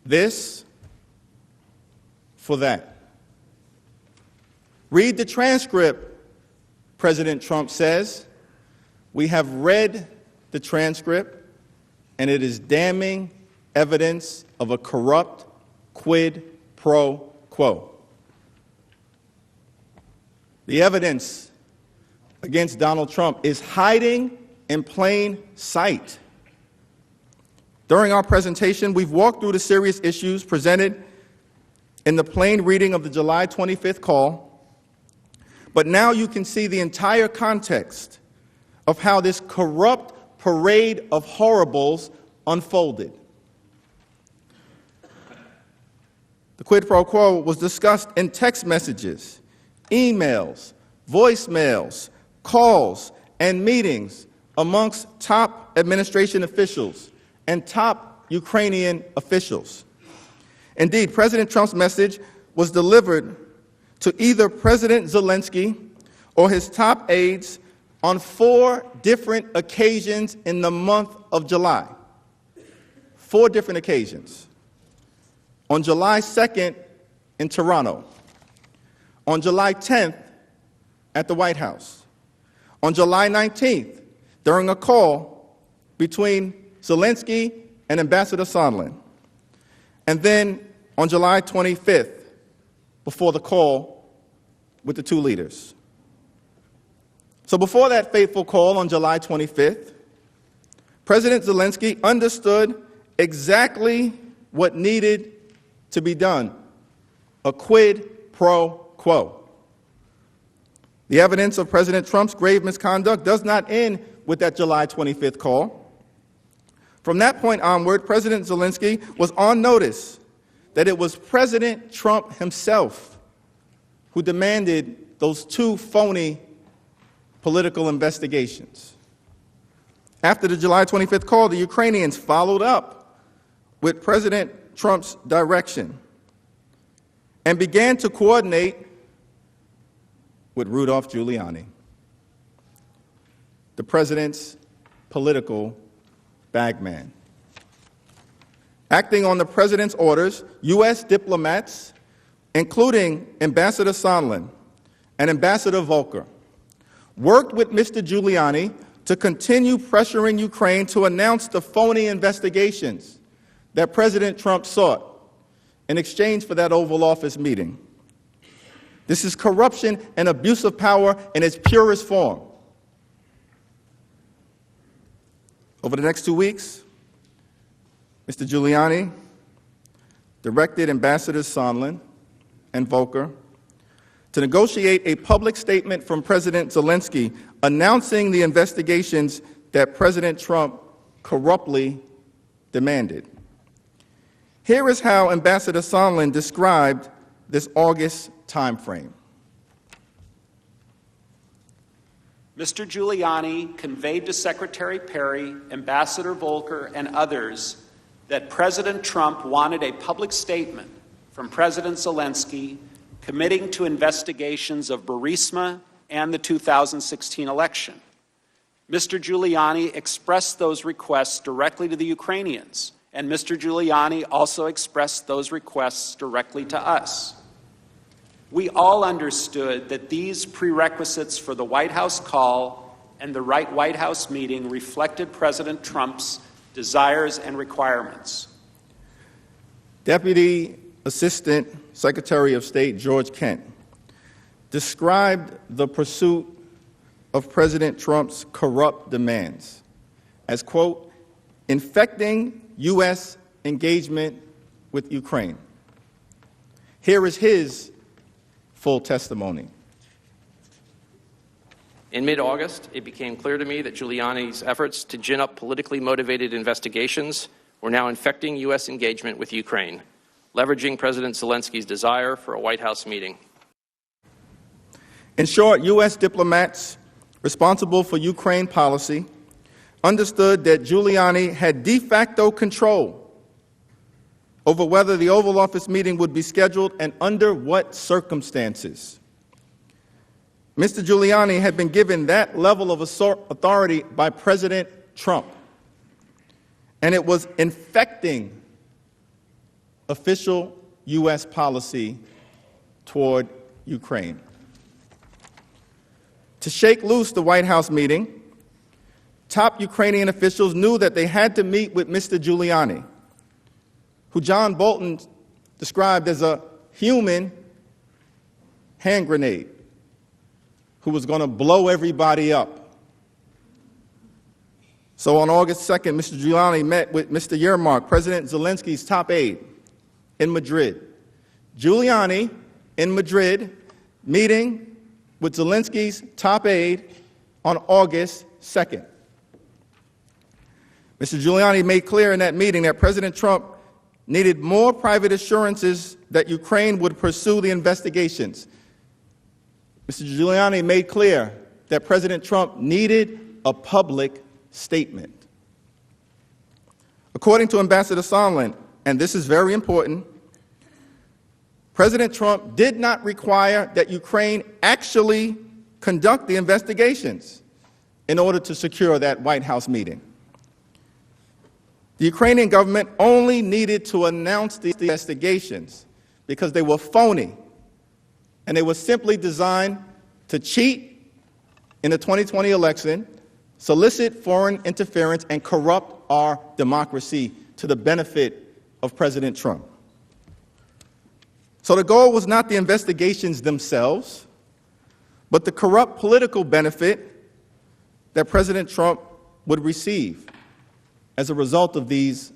S1: This for that. Read the transcript, President Trump says. We have read the transcript, and it is damning evidence of a corrupt quid pro quo. The evidence against Donald Trump is hiding in plain sight. During our presentation, we've walked through the serious issues presented in the plain reading of the July 25th call, but now you can see the entire context of how this corrupt parade of horribles unfolded. quid pro quo was discussed in text messages, emails, voicemails, calls, and meetings amongst top administration officials and top Ukrainian officials. Indeed, President Trump's message was delivered to either President Zelensky or his top aides on 4 different occasions in the month of July. 4 different occasions. On July 2nd in Toronto. On July 10th at the White House. On July 19th, during a call between Zelensky and Ambassador Sondland. And then on July 25th, before the call with the 2 leaders. So before that fateful call on July 25th, President Zelensky understood exactly what needed to be done, a quid pro quo. The evidence of President Trump's grave misconduct does not end with that July 25th call. From that point onward, President Zelensky was on notice that it was President Trump himself who demanded those 2 phony political investigations. After the July 25th call, the Ukrainians followed up with President Trump's direction and began to coordinate with Rudolph Giuliani, the president's political bagman. Acting on the president's orders, U.S. diplomats, including Ambassador Sondland and Ambassador Volker, worked with Mr. Giuliani to continue pressuring Ukraine to announce the phony investigations that President Trump sought in exchange for that Oval Office meeting. This is corruption and abuse of power in its purest form. Over the next 2 weeks, Mr. Giuliani directed Ambassadors Sondland and Volker to negotiate a public statement from President Zelensky announcing the investigations that President Trump corruptly demanded. Here is how Ambassador Sondland described this August timeframe.
S11: Mr. Giuliani conveyed to Secretary Perry, Ambassador Volker, and others that President Trump wanted a public statement from President Zelensky committing to investigations of Burisma and the 2016 election. Mr. Giuliani expressed those requests directly to the Ukrainians, and Mr. Giuliani also expressed those requests directly to us. We all understood that these prerequisites for the White House call and the White House meeting reflected President Trump's desires and requirements.
S1: Deputy Assistant Secretary of State George Kent described the pursuit of President Trump's corrupt demands as, quote, infecting U.S. engagement with Ukraine. Here is his full testimony.
S5: In mid-August, it became clear to me that Giuliani's efforts to gin up politically motivated investigations were now infecting U.S. engagement with Ukraine, leveraging President Zelensky's desire for a White House meeting.
S1: In short, U.S. diplomats responsible for Ukraine policy understood that Giuliani had de facto control over whether the Oval Office meeting would be scheduled and under what circumstances. Mr. Giuliani had been given that level of authority by President Trump, and it was infecting official U.S. policy toward Ukraine. To shake loose the White House meeting, top Ukrainian officials knew that they had to meet with Mr. Giuliani, who John Bolton described as a human hand grenade, who was going to blow everybody up. So on August 2nd, Mr. Giuliani met with Mr. Yermak, President Zelensky's top aide, in Madrid. Giuliani in Madrid, meeting with Zelensky's top aide on August 2nd. Mr. Giuliani made clear in that meeting that President Trump needed more private assurances that Ukraine would pursue the investigations. Mr. Giuliani made clear that President Trump needed a public statement. According to Ambassador Sondland, and this is very important, President Trump did not require that Ukraine actually conduct the investigations in order to secure that White House meeting. The Ukrainian government only needed to announce the investigations because they were phony, and they were simply designed to cheat in the 2020 election, solicit foreign interference, and corrupt our democracy to the benefit of President Trump. So the goal was not the investigations themselves, but the corrupt political benefit that President Trump would receive as a result of these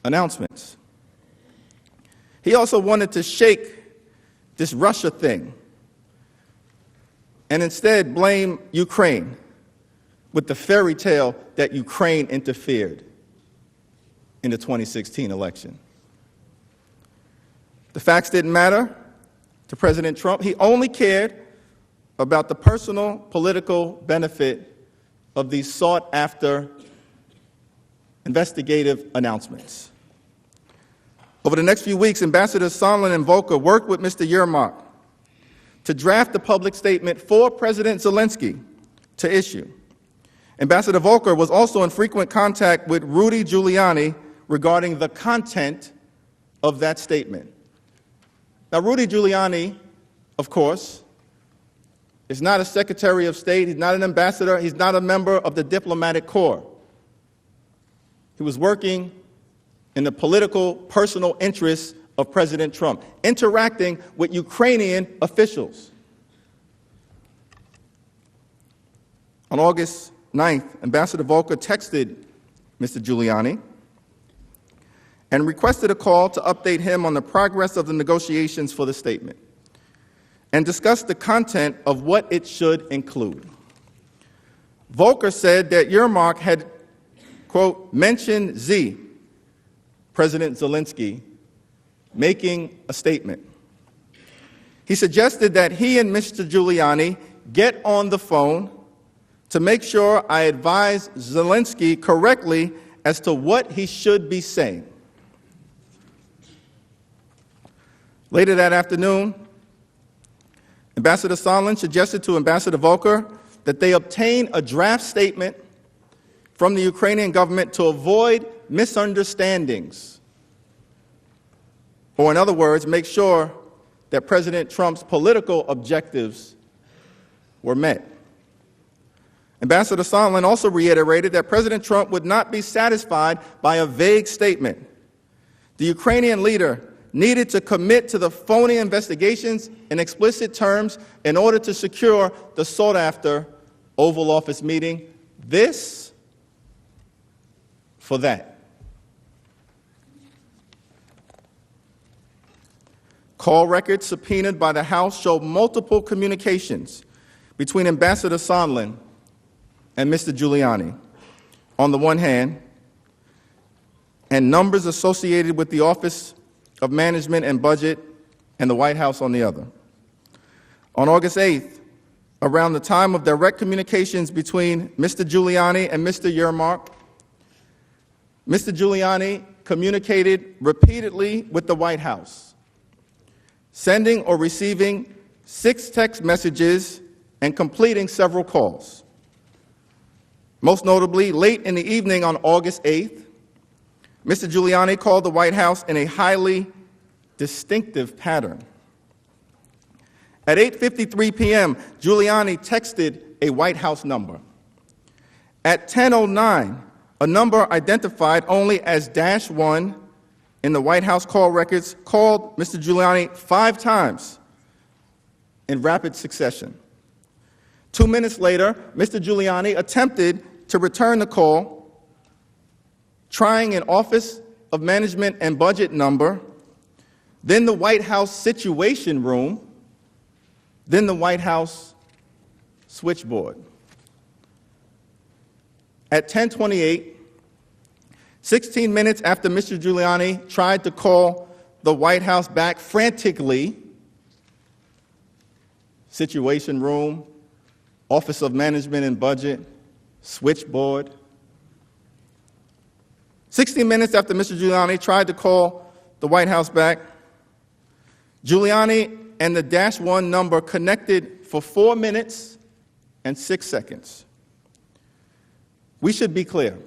S1: announcements. He also wanted to shake this Russia thing and instead blame Ukraine with the fairy tale that Ukraine interfered in the 2016 election. The facts didn't matter to President Trump. He only cared about the personal political benefit of these sought-after investigative announcements. Over the next few weeks, Ambassadors Sondland and Volker worked with Mr. Yermak to draft a public statement for President Zelensky to issue. Ambassador Volker was also in frequent contact with Rudy Giuliani regarding the content of that statement. Now, Rudy Giuliani, of course, is not a Secretary of State, he's not an ambassador, he's not a member of the diplomatic corps. He was working in the political, personal interests of President Trump, interacting with Ukrainian officials. On August 9th, Ambassador Volker texted Mr. Giuliani and requested a call to update him on the progress of the negotiations for the statement and discuss the content of what it should include. Volker said that Yermak had, quote, mentioned Z, President Zelensky, making a statement. He suggested that he and Mr. Giuliani get on the phone to make sure I advise Zelensky correctly as to what he should be saying. Later that afternoon, Ambassador Sondland suggested to Ambassador Volker that they obtain a draft statement from the Ukrainian government to avoid misunderstandings, or in other words, make sure that President Trump's political objectives were met. Ambassador Sondland also reiterated that President Trump would not be satisfied by a vague statement. The Ukrainian leader needed to commit to the phony investigations in explicit terms in order to secure the sought-after Oval Office meeting. This for that. Call records subpoenaed by the House show multiple communications between Ambassador Sondland and Mr. Giuliani on the one hand, and numbers associated with the Office of Management and Budget and the White House on the other. On August 8th, around the time of direct communications between Mr. Giuliani and Mr. Yermak, Mr. Giuliani communicated repeatedly with the White House, sending or receiving 6 text messages and completing several calls. Most notably, late in the evening on August 8th, Mr. Giuliani called the White House in a highly distinctive pattern. At 8:53 p.m., Giuliani texted a White House number. At 10:09, a number identified only as -1 in the White House call records called Mr. Giuliani 5 times in rapid succession. 2 minutes later, Mr. Giuliani attempted to return the call, trying an Office of Management and Budget number, then the White House Situation Room, then the White House switchboard. At 10:28, 16 minutes after Mr. Giuliani tried to call the White House back frantically, Situation Room, Office of Management and Budget, switchboard. 16 minutes after Mr. Giuliani tried to call the White House back, Giuliani and the -1 number connected for 4 minutes and 6 seconds. We should be clear.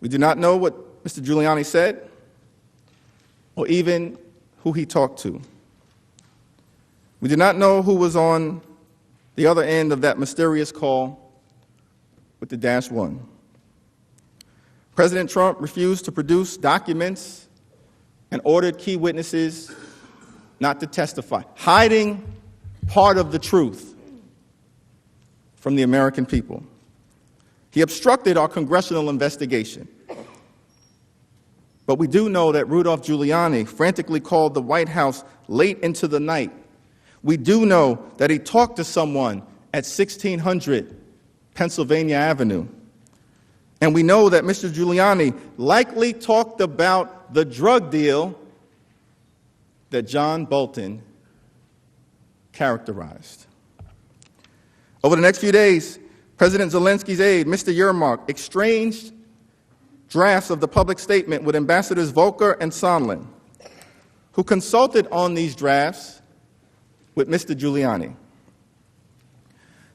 S1: We do not know what Mr. Giuliani said or even who he talked to. We do not know who was on the other end of that mysterious call with the -1. President Trump refused to produce documents and ordered key witnesses not to testify, hiding part of the truth from the American people. He obstructed our congressional investigation. But we do know that Rudolph Giuliani frantically called the White House late into the night. We do know that he talked to someone at 1600 Pennsylvania Avenue. And we know that Mr. Giuliani likely talked about the drug deal that John Bolton characterized. Over the next few days, President Zelensky's aide, Mr. Yermak, exchanged drafts of the public statement with Ambassadors Volker and Sondland, who consulted on these drafts with Mr. Giuliani.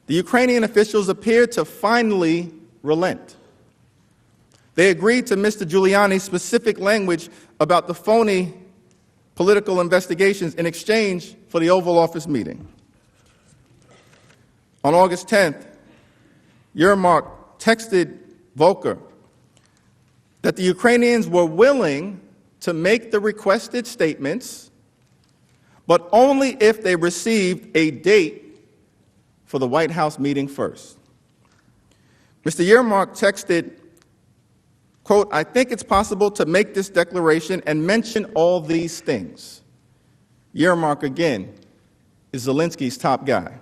S1: The Ukrainian officials appeared to finally relent. They agreed to Mr. Giuliani's specific language about the phony political investigations in exchange for the Oval Office meeting. On August 10th, Yermak texted Volker that the Ukrainians were willing to make the requested statements, but only if they received a date for the White House meeting first. Mr. Yermak texted, quote, "I think it's possible to make this declaration and mention all these things." Yermak, again, is Zelensky's top guy.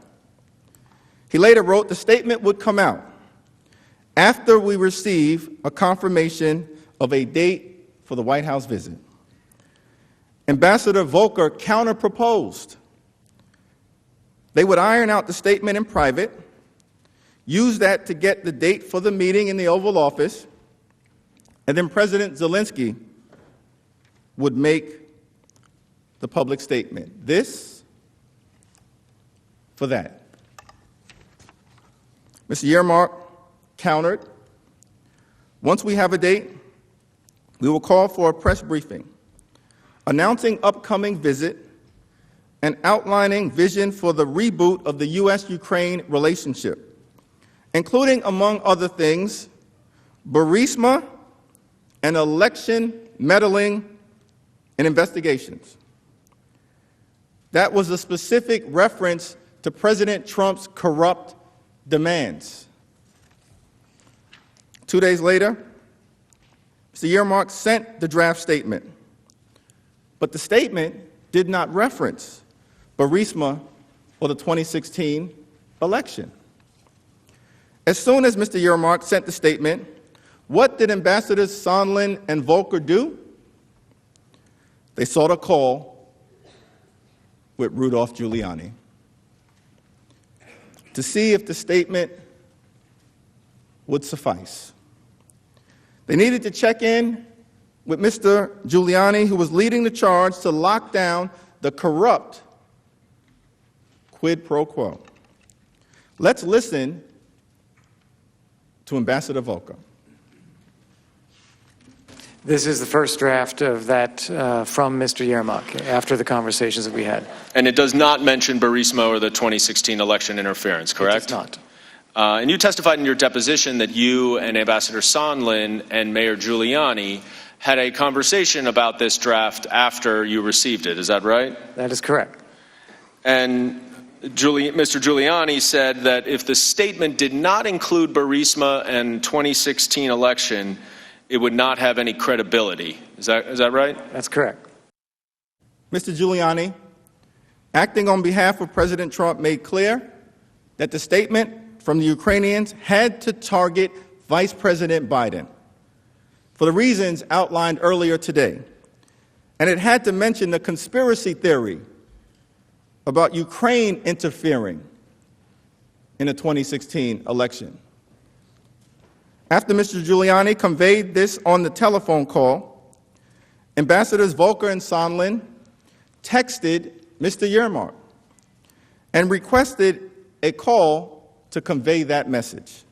S1: He later wrote the statement would come out after we receive a confirmation of a date for the White House visit. Ambassador Volker counter-proposed. They would iron out the statement in private, use that to get the date for the meeting in the Oval Office, and then President Zelensky would make the public statement. This for that. Mr. Yermak countered, "Once we have a date, we will call for a press briefing, announcing upcoming visit and outlining vision for the reboot of the U.S.-Ukraine relationship, including, among other things, Burisma and election meddling and investigations." That was a specific reference to President Trump's corrupt demands. 2 days later, Mr. Yermak sent the draft statement, but the statement did not reference Burisma or the 2016 election. As soon as Mr. Yermak sent the statement, what did Ambassadors Sondland and Volker do? They sought a call with Rudolph Giuliani to see if the statement would suffice. They needed to check in with Mr. Giuliani, who was leading the charge to lock down the corrupt quid pro quo. Let's listen to Ambassador Volker.
S6: This is the first draft of that from Mr. Yermak after the conversations that we had.
S12: And it does not mention Burisma or the 2016 election interference, correct?
S6: It does not.
S12: And you testified in your deposition that you and Ambassador Sondland and Mayor Giuliani had a conversation about this draft after you received it. Is that right?
S6: That is correct.
S12: And Mr. Giuliani said that if the statement did not include Burisma and 2016 election, it would not have any credibility. Is that right?
S6: That's correct.
S1: Mr. Giuliani, acting on behalf of President Trump, made clear that the statement from the Ukrainians had to target Vice President Biden. for the reasons outlined earlier today. And it had to mention the conspiracy theory about Ukraine interfering in the 2016 election. After Mr. Giuliani conveyed this on the telephone call, Ambassadors Volker and Sondland texted Mr. Yermak and requested a call to convey that message.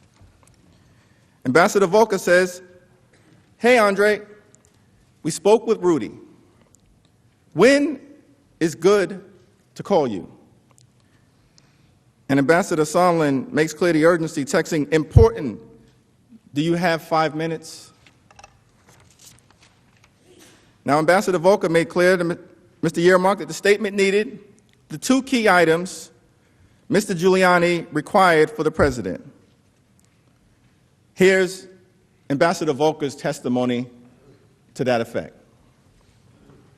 S1: Ambassador Volker says, "Hey, Andre, we spoke with Rudy. When is good to call you?" And Ambassador Sondland makes clear the urgency, texting, "Important. Do you have 5 minutes?" Now, Ambassador Volker made clear to Mr. Yermak that the statement needed the two key items Mr. Giuliani required for the president. Here's Ambassador Volker's testimony to that effect.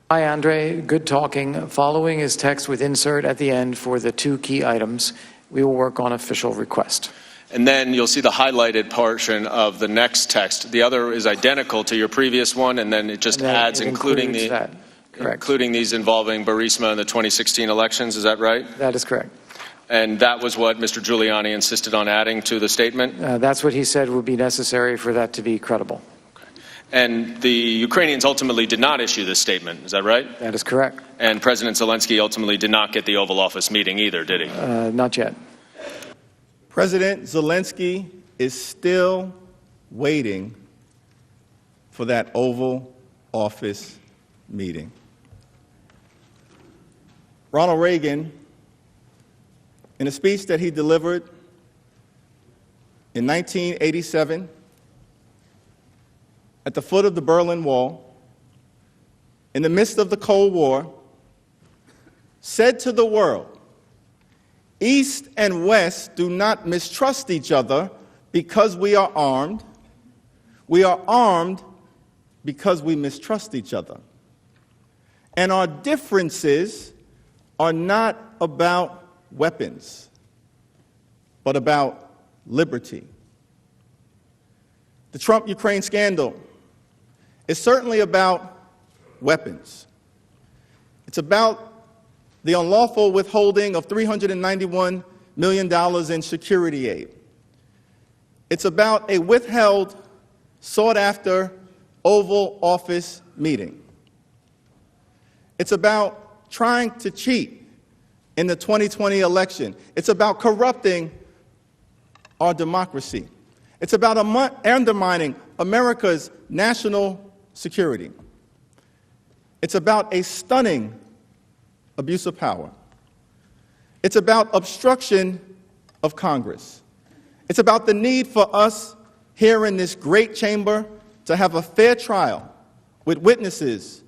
S6: Hi, Andre. Good talking. Following his text with insert at the end for the two key items, we will work on official request.
S12: And then you'll see the highlighted portion of the next text. The other is identical to your previous one, and then it just adds, including these involving Burisma in the 2016 elections. Is that right?
S6: That is correct.
S12: And that was what Mr. Giuliani insisted on adding to the statement?
S6: That's what he said would be necessary for that to be credible.
S12: And the Ukrainians ultimately did not issue this statement. Is that right?
S6: That is correct.
S12: And President Zelensky ultimately did not get the Oval Office meeting either, did he?
S6: Not yet.
S1: President Zelensky is still waiting for that Oval Office meeting. Ronald Reagan, in a speech that he delivered in 1987 at the foot of the Berlin Wall, in the midst of the Cold War, said to the world, "East and West do not mistrust each other because we are armed. We are armed because we mistrust each other. And our differences are not about weapons, but about liberty." The Trump-Ukraine scandal is certainly about weapons. It's about the unlawful withholding of $391 million in security aid. It's about a withheld, sought-after Oval Office meeting. It's about trying to cheat in the 2020 election. It's about corrupting our democracy. It's about undermining America's national security. It's about a stunning abuse of power. It's about obstruction of Congress. It's about the need for us here in this great chamber to have a fair trial with witnesses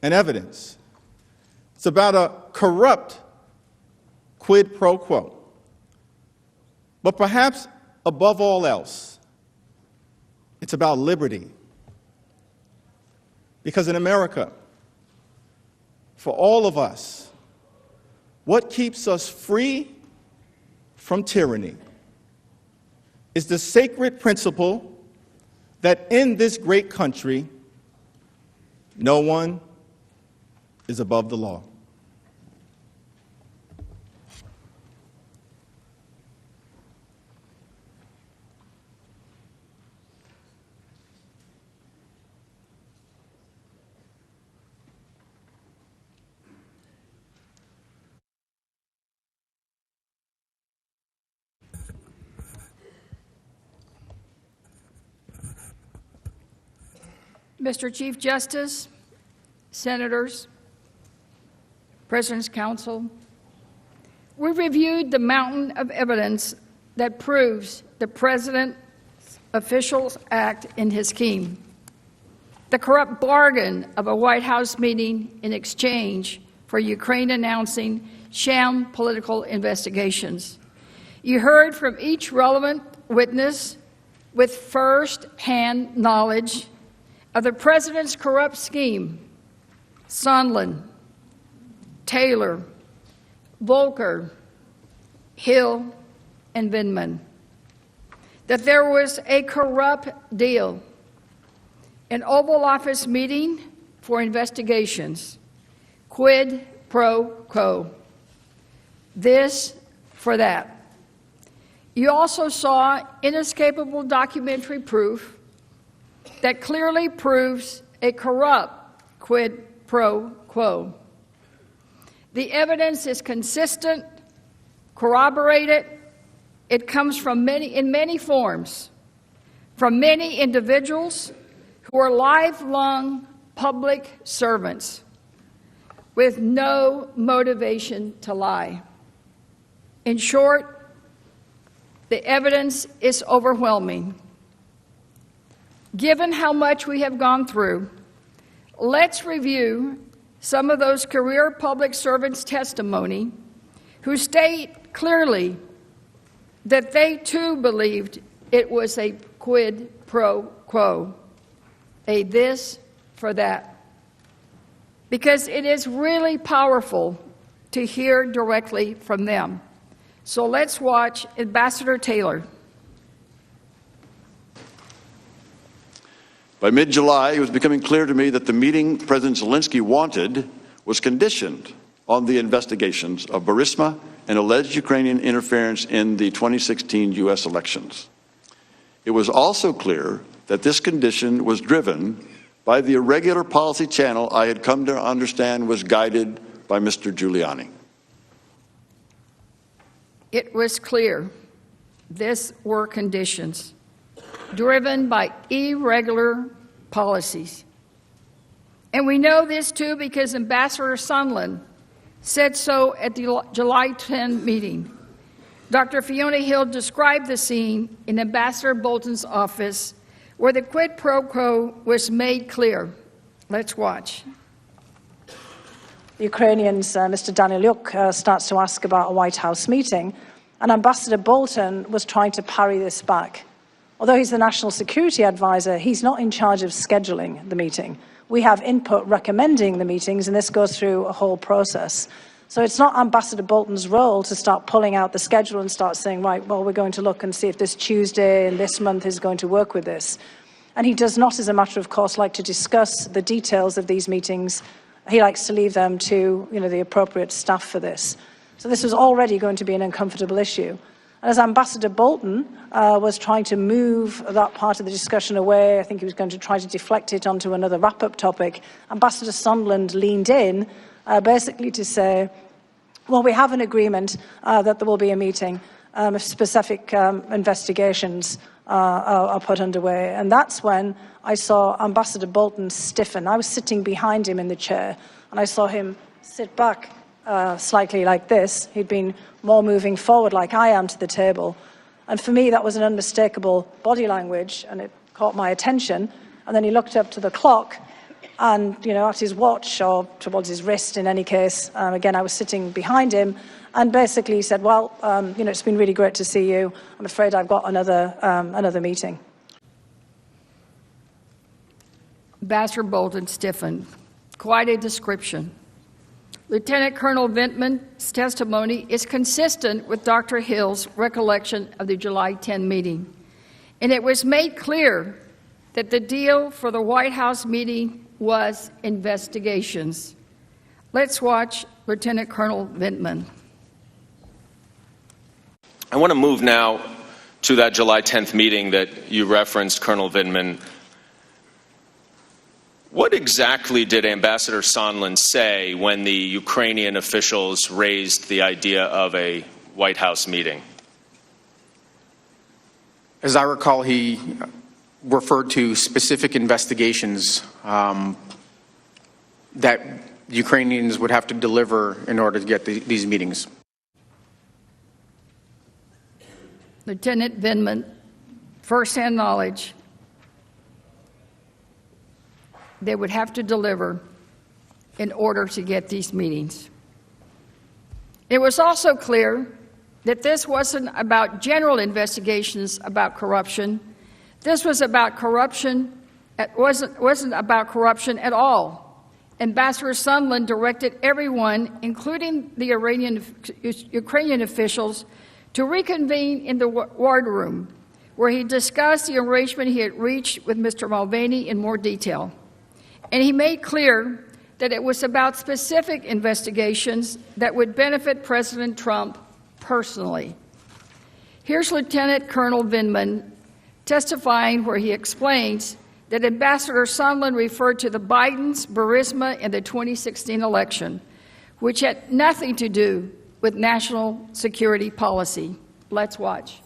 S1: and evidence. It's about a corrupt quid pro quo. But perhaps above all else, it's about liberty. Because in America, for all of us, what keeps us free from tyranny is the sacred principle that in this great country, no one is above the law.
S13: Mr. Chief Justice, Senators, President's Council, we reviewed the mountain of evidence that proves the President's officials act in his scheme. The corrupt bargain of a White House meeting in exchange for Ukraine announcing sham political investigations. You heard from each relevant witness with first-hand knowledge of the President's corrupt scheme: Sondland, Taylor, Volker, Hill, and Vindman. That there was a corrupt deal An Oval Office meeting for investigations. Quid pro quo. This for that. You also saw inescapable documentary proof that clearly proves a corrupt quid pro quo. The evidence is consistent, corroborated. It comes from in many forms, from many individuals who are lifelong public servants with no motivation to lie. In short, the evidence is overwhelming. Given how much we have gone through, let's review some of those career public servants' testimony who state clearly that they too believed it was a quid pro quo, a this for that. Because it is really powerful to hear directly from them. So let's watch Ambassador Taylor.
S16: By mid-July, it was becoming clear to me that the meeting President Zelensky wanted was conditioned on the investigations of Burisma and alleged Ukrainian interference in the 2016 U.S. elections. It was also clear that this condition was driven by the irregular policy channel I had come to understand was guided by Mr. Giuliani.
S13: It was clear these were conditions driven by irregular policies. And we know this too because Ambassador Sondland said so at the July 10 meeting. Dr. Fiona Hill described the scene in Ambassador Bolton's office where the quid pro quo was made clear. Let's watch.
S17: The Ukrainians, Mr. Danylyuk, starts to ask about a White House meeting, and Ambassador Bolton was trying to parry this back. Although he's the National Security Advisor, he's not in charge of scheduling the meeting. We have input recommending the meetings, and this goes through a whole process. So it's not Ambassador Bolton's role to start pulling out the schedule and start saying, right, well, we're going to look and see if this Tuesday and this month is going to work with this. And he does not, as a matter of course, like to discuss the details of these meetings. He likes to leave them to, the appropriate staff for this. So this was already going to be an uncomfortable issue. And as Ambassador Bolton was trying to move that part of the discussion away, I think he was going to try to deflect it onto another wrap-up topic, Ambassador Sondland leaned in basically to say, well, we have an agreement that there will be a meeting if specific investigations are put underway. And that's when I saw Ambassador Bolton stiffen. I was sitting behind him in the chair, and I saw him sit back slightly like this. He'd been more moving forward like I am to the table. And for me, that was an unmistakable body language, and it caught my attention. And then he looked up to the clock, and, at his watch, or towards his wrist in any case. Again, I was sitting behind him, and basically he said, well, it's been really great to see you. I'm afraid I've got another meeting.
S13: Ambassador Bolton stiffened. Quite a description. Lieutenant Colonel Vindman's testimony is consistent with Dr. Hill's recollection of the July 10 meeting. And it was made clear that the deal for the White House meeting was investigations. Let's watch Lieutenant Colonel Vindman.
S12: I want to move now to that July 10th meeting that you referenced, Colonel Vindman. What exactly did Ambassador Sondland say when the Ukrainian officials raised the idea of a White House meeting?
S22: As I recall, he referred to specific investigations that Ukrainians would have to deliver in order to get these meetings.
S13: Lieutenant Vindman, first-hand knowledge, they would have to deliver in order to get these meetings. It was also clear that this wasn't about general investigations about corruption. This was about corruption. It wasn't about corruption at all. Ambassador Sondland directed everyone, including the Ukrainian officials, to reconvene in the war room where he discussed the arrangement he had reached with Mr. Mulvaney in more detail. And he made clear that it was about specific investigations that would benefit President Trump personally. Here's Lieutenant Colonel Vindman testifying where he explains that Ambassador Sondland referred to the Bidens, Burisma, and the 2016 election, which had nothing to do with national security policy. Let's watch.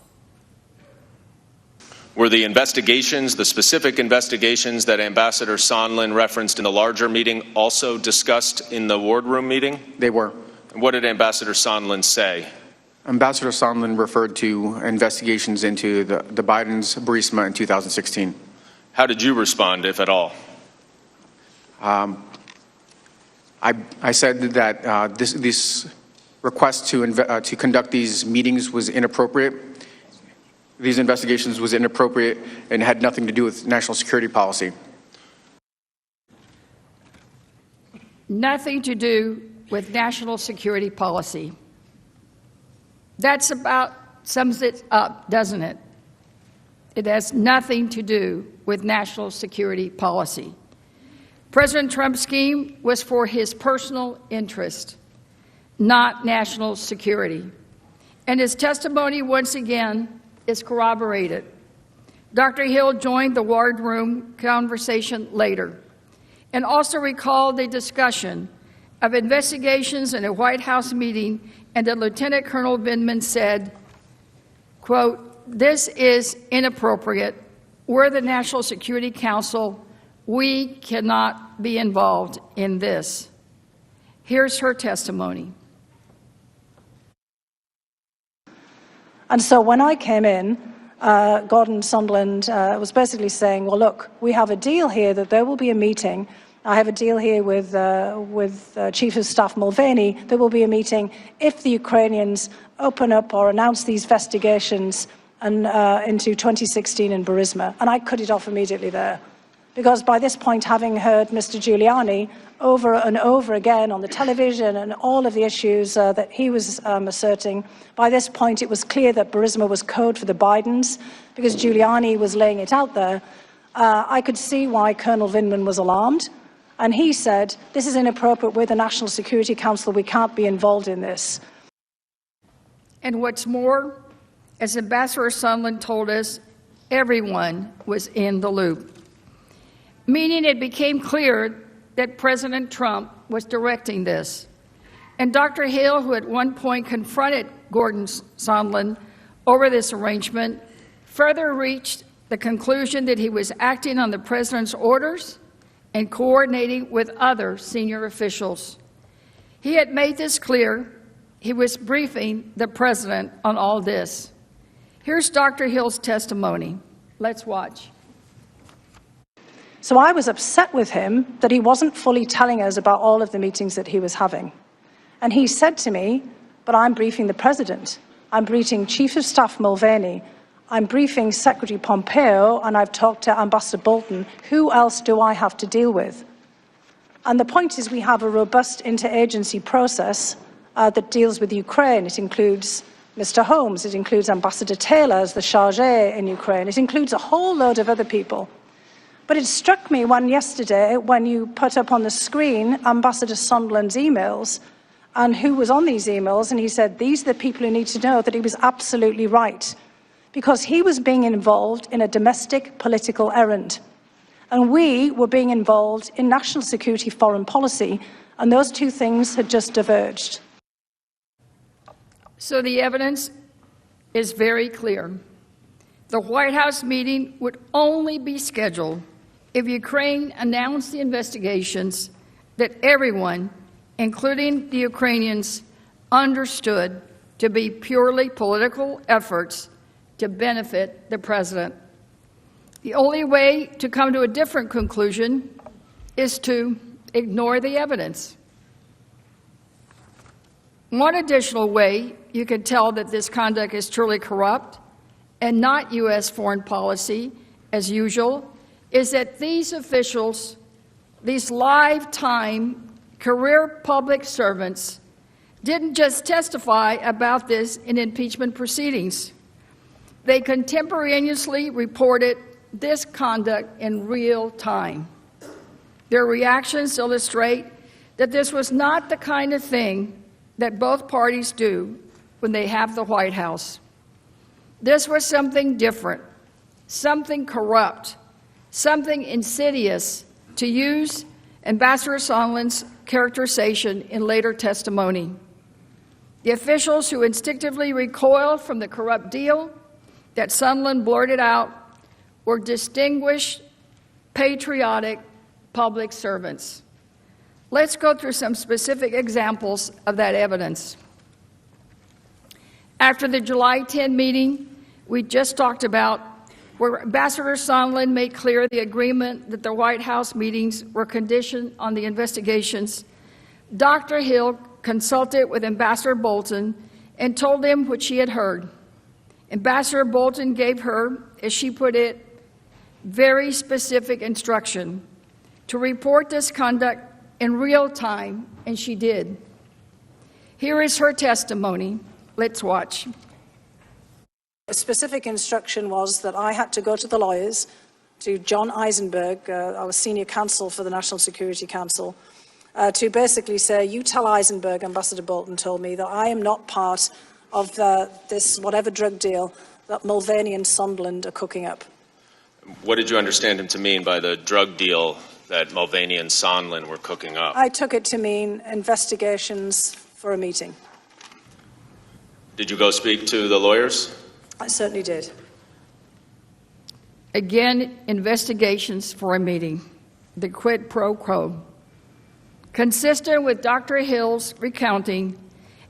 S12: Were the investigations, the specific investigations that Ambassador Sondland referenced in the larger meeting, also discussed in the War Room meeting?
S22: They were.
S12: And what did Ambassador Sondland say?
S22: Ambassador Sondland referred to investigations into the Bidens, Burisma in 2016.
S12: How did you respond, if at all?
S22: I said that this request to conduct these meetings was inappropriate. These investigations was inappropriate and had nothing to do with national security policy.
S13: Nothing to do with national security policy. That's about sums it up, doesn't it? It has nothing to do with national security policy. President Trump's scheme was for his personal interest, not national security. And his testimony, once again, is corroborated. Dr. Hill joined the War Room conversation later and also recalled the discussion of investigations in a White House meeting, and that Lieutenant Colonel Vindman said, quote, "This is inappropriate. We're the National Security Council. We cannot be involved in this." Here's her testimony.
S17: And so when I came in, Gordon Sondland was basically saying, well, look, we have a deal here that there will be a meeting. I have a deal here with Chief of Staff Mulvaney. There will be a meeting if the Ukrainians open up or announce these investigations into 2016 in Burisma. And I cut it off immediately there. Because by this point, having heard Mr. Giuliani over and over again on the television and all of the issues that he was asserting, by this point it was clear that Burisma was code for the Bidens, because Giuliani was laying it out there. I could see why Colonel Vindman was alarmed, and he said, this is inappropriate, we're the National Security Council, we can't be involved in this.
S13: And what's more, as Ambassador Sondland told us, everyone was in the loop, meaning it became clear that President Trump was directing this. And Dr. Hill, who at one point confronted Gordon Sondland over this arrangement, further reached the conclusion that he was acting on the president's orders and coordinating with other senior officials. He had made this clear. He was briefing the president on all this. Here's Dr. Hill's testimony. Let's watch.
S17: So I was upset with him that he wasn't fully telling us about all of the meetings that he was having. And he said to me, but I'm briefing the president. I'm briefing Chief of Staff Mulvaney. I'm briefing Secretary Pompeo, and I've talked to Ambassador Bolton. Who else do I have to deal with? And the point is we have a robust interagency process that deals with Ukraine. It includes Mr. Holmes. It includes Ambassador Taylor as the chargé in Ukraine. It includes a whole load of other people. But it struck me yesterday when you put up on the screen Ambassador Sondland's emails and who was on these emails, and he said, these are the people who need to know, that he was absolutely right, because he was being involved in a domestic political errand. And we were being involved in national security foreign policy, and those two things had just diverged.
S13: So the evidence is very clear. The White House meeting would only be scheduled if Ukraine announced the investigations that everyone, including the Ukrainians, understood to be purely political efforts to benefit the president. The only way to come to a different conclusion is to ignore the evidence. One additional way you can tell that this conduct is truly corrupt and not U.S. foreign policy, as usual, is that these officials, these lifetime career public servants, didn't just testify about this in impeachment proceedings, They contemporaneously reported this conduct in real time. Their reactions illustrate that this was not the kind of thing that both parties do when they have the White House. This was something different, something corrupt, something insidious, to use Ambassador Sondland's characterization in later testimony. The officials who instinctively recoiled from the corrupt deal that Sondland blurted out were distinguished, patriotic public servants. Let's go through some specific examples of that evidence. After the July 10 meeting we just talked about, where Ambassador Sondland made clear the agreement that the White House meetings were conditioned on the investigations, Dr. Hill consulted with Ambassador Bolton and told him what she had heard. Ambassador Bolton gave her, as she put it, very specific instruction to report this conduct in real time, and she did. Here is her testimony. Let's watch.
S17: A specific instruction was that I had to go to the lawyers, to John Eisenberg, our senior counsel for the National Security Council, to basically say, you tell Eisenberg, Ambassador Bolton told me, that I am not part of this whatever drug deal that Mulvaney and Sondland are cooking up.
S12: What did you understand him to mean by the drug deal that Mulvaney and Sondland were cooking up?
S17: I took it to mean investigations for a meeting.
S12: Did you go speak to the lawyers?
S17: I certainly did.
S13: Again, investigations for a meeting, the quid pro quo. Consistent with Dr. Hill's recounting,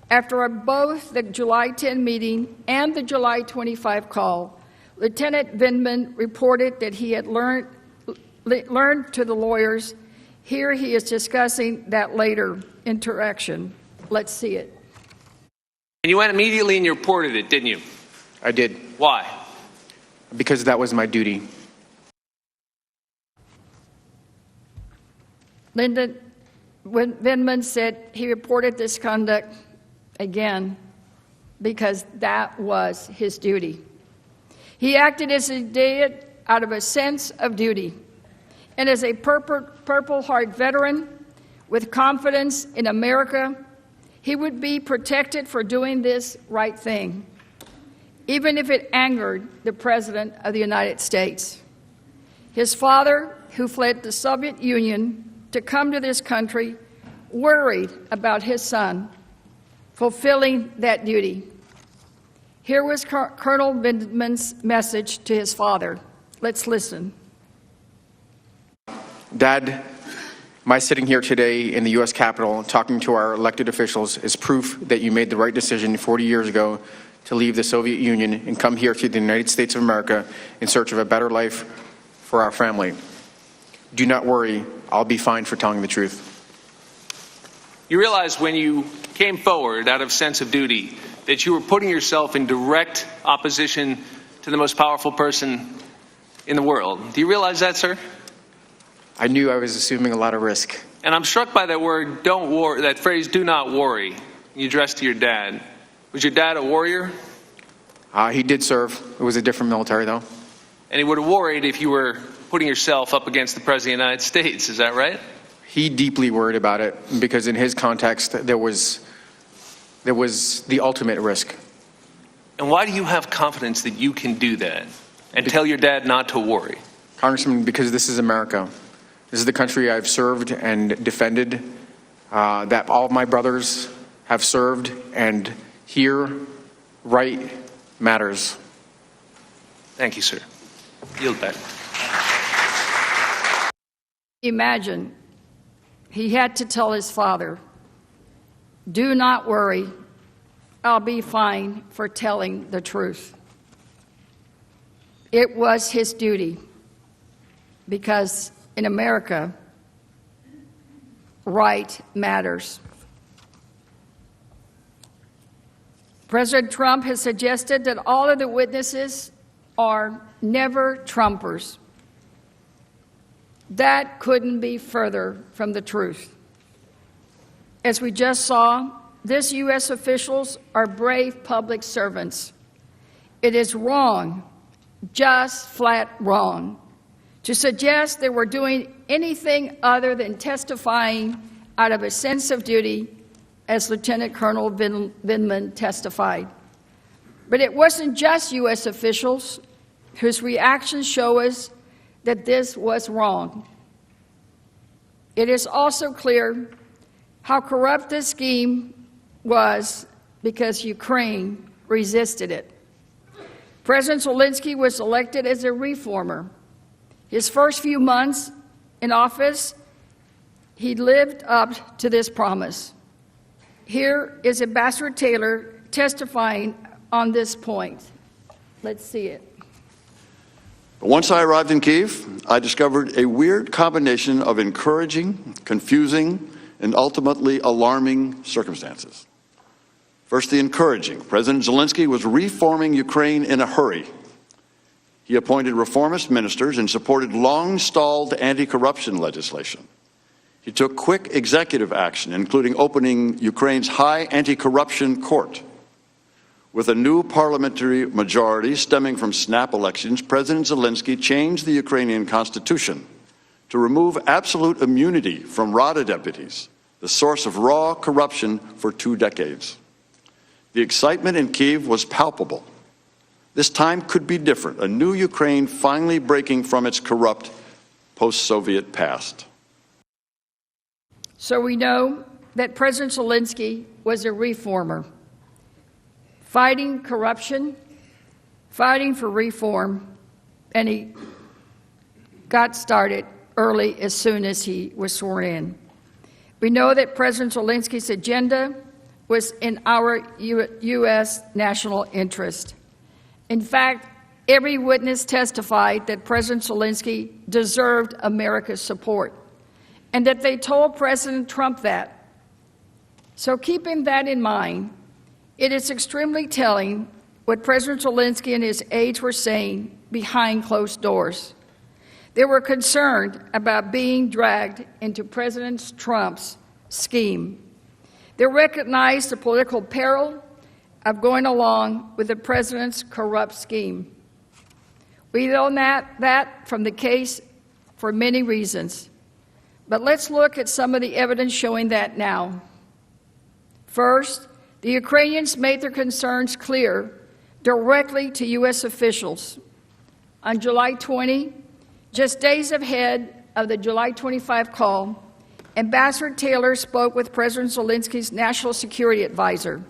S13: after both the July 10 meeting and the July 25 call, Lieutenant Vindman reported that he had learned to the lawyers. Here he is discussing that later interaction. Let's see it.
S7: And you went immediately and you reported it, didn't you?
S22: I did.
S7: Why?
S22: Because that was my duty.
S13: Vindman said he reported this conduct again because that was his duty. He acted as he did out of a sense of duty, and as a Purple Heart veteran with confidence in America, he would be protected for doing this right thing, even if it angered the President of the United States. His father, who fled the Soviet Union to come to this country, worried about his son fulfilling that duty. Here was Colonel Vindman's message to his father. Let's listen.
S22: Dad, my sitting here today in the U.S. Capitol talking to our elected officials is proof that you made the right decision 40 years ago to leave the Soviet Union and come here to the United States of America in search of a better life for our family. Do not worry, I'll be fine for telling the truth.
S7: You realized when you came forward out of sense of duty that you were putting yourself in direct opposition to the most powerful person in the world. Do you realize that, sir?
S22: I knew I was assuming a lot of risk.
S7: And I'm struck by that word, don't worry, that phrase, do not worry, you addressed to your dad. Was your dad a warrior?
S22: He did serve. It was a different military, though.
S7: And he would have worried if you were putting yourself up against the President of the United States, is that right?
S22: He deeply worried about it because in his context, there was the ultimate risk.
S7: And why do you have confidence that you can do that and tell your dad not to worry?
S22: Congressman, because this is America. This is the country I've served and defended, that all of my brothers have served, and here, right matters.
S7: Thank you, sir. Yield back.
S13: Imagine he had to tell his father, do not worry, I'll be fine for telling the truth. It was his duty because in America, right matters. President Trump has suggested that all of the witnesses are never Trumpers. That couldn't be further from the truth. As we just saw, these U.S. officials are brave public servants, It is wrong, just flat wrong, to suggest that we're doing anything other than testifying out of a sense of duty, as Lieutenant Colonel Vindman testified. But it wasn't just U.S. officials whose reactions show us that this was wrong. It is also clear how corrupt this scheme was because Ukraine resisted it. President Zelensky was elected as a reformer. His first few months in office, he lived up to this promise. Here is Ambassador Taylor testifying on this point. Let's see it.
S16: Once I arrived in Kyiv, I discovered a weird combination of encouraging, confusing, and ultimately alarming circumstances. First, the encouraging. President Zelensky was reforming Ukraine in a hurry. He appointed reformist ministers and supported long-stalled anti-corruption legislation. He took quick executive action, including opening Ukraine's high anti-corruption court. With a new parliamentary majority stemming from snap elections, President Zelensky changed the Ukrainian constitution to remove absolute immunity from Rada deputies, the source of raw corruption for 2 decades. The excitement in Kyiv was palpable. This time could be different, a new Ukraine finally breaking from its corrupt post-Soviet past.
S13: So we know that President Zelensky was a reformer, fighting corruption, fighting for reform, and he got started early as soon as he was sworn in. We know that President Zelensky's agenda was in our U.S. national interest. In fact, every witness testified that President Zelensky deserved America's support, and that they told President Trump that. So keeping that in mind, it is extremely telling what President Zelensky and his aides were saying behind closed doors. They were concerned about being dragged into President Trump's scheme. They recognized the political peril of going along with the president's corrupt scheme. We know that from the case for many reasons. But let's look at some of the evidence showing that now. First, the Ukrainians made their concerns clear directly to U.S. officials. On July 20, just days ahead of the July 25 call, Ambassador Taylor spoke with President Zelensky's national security advisor.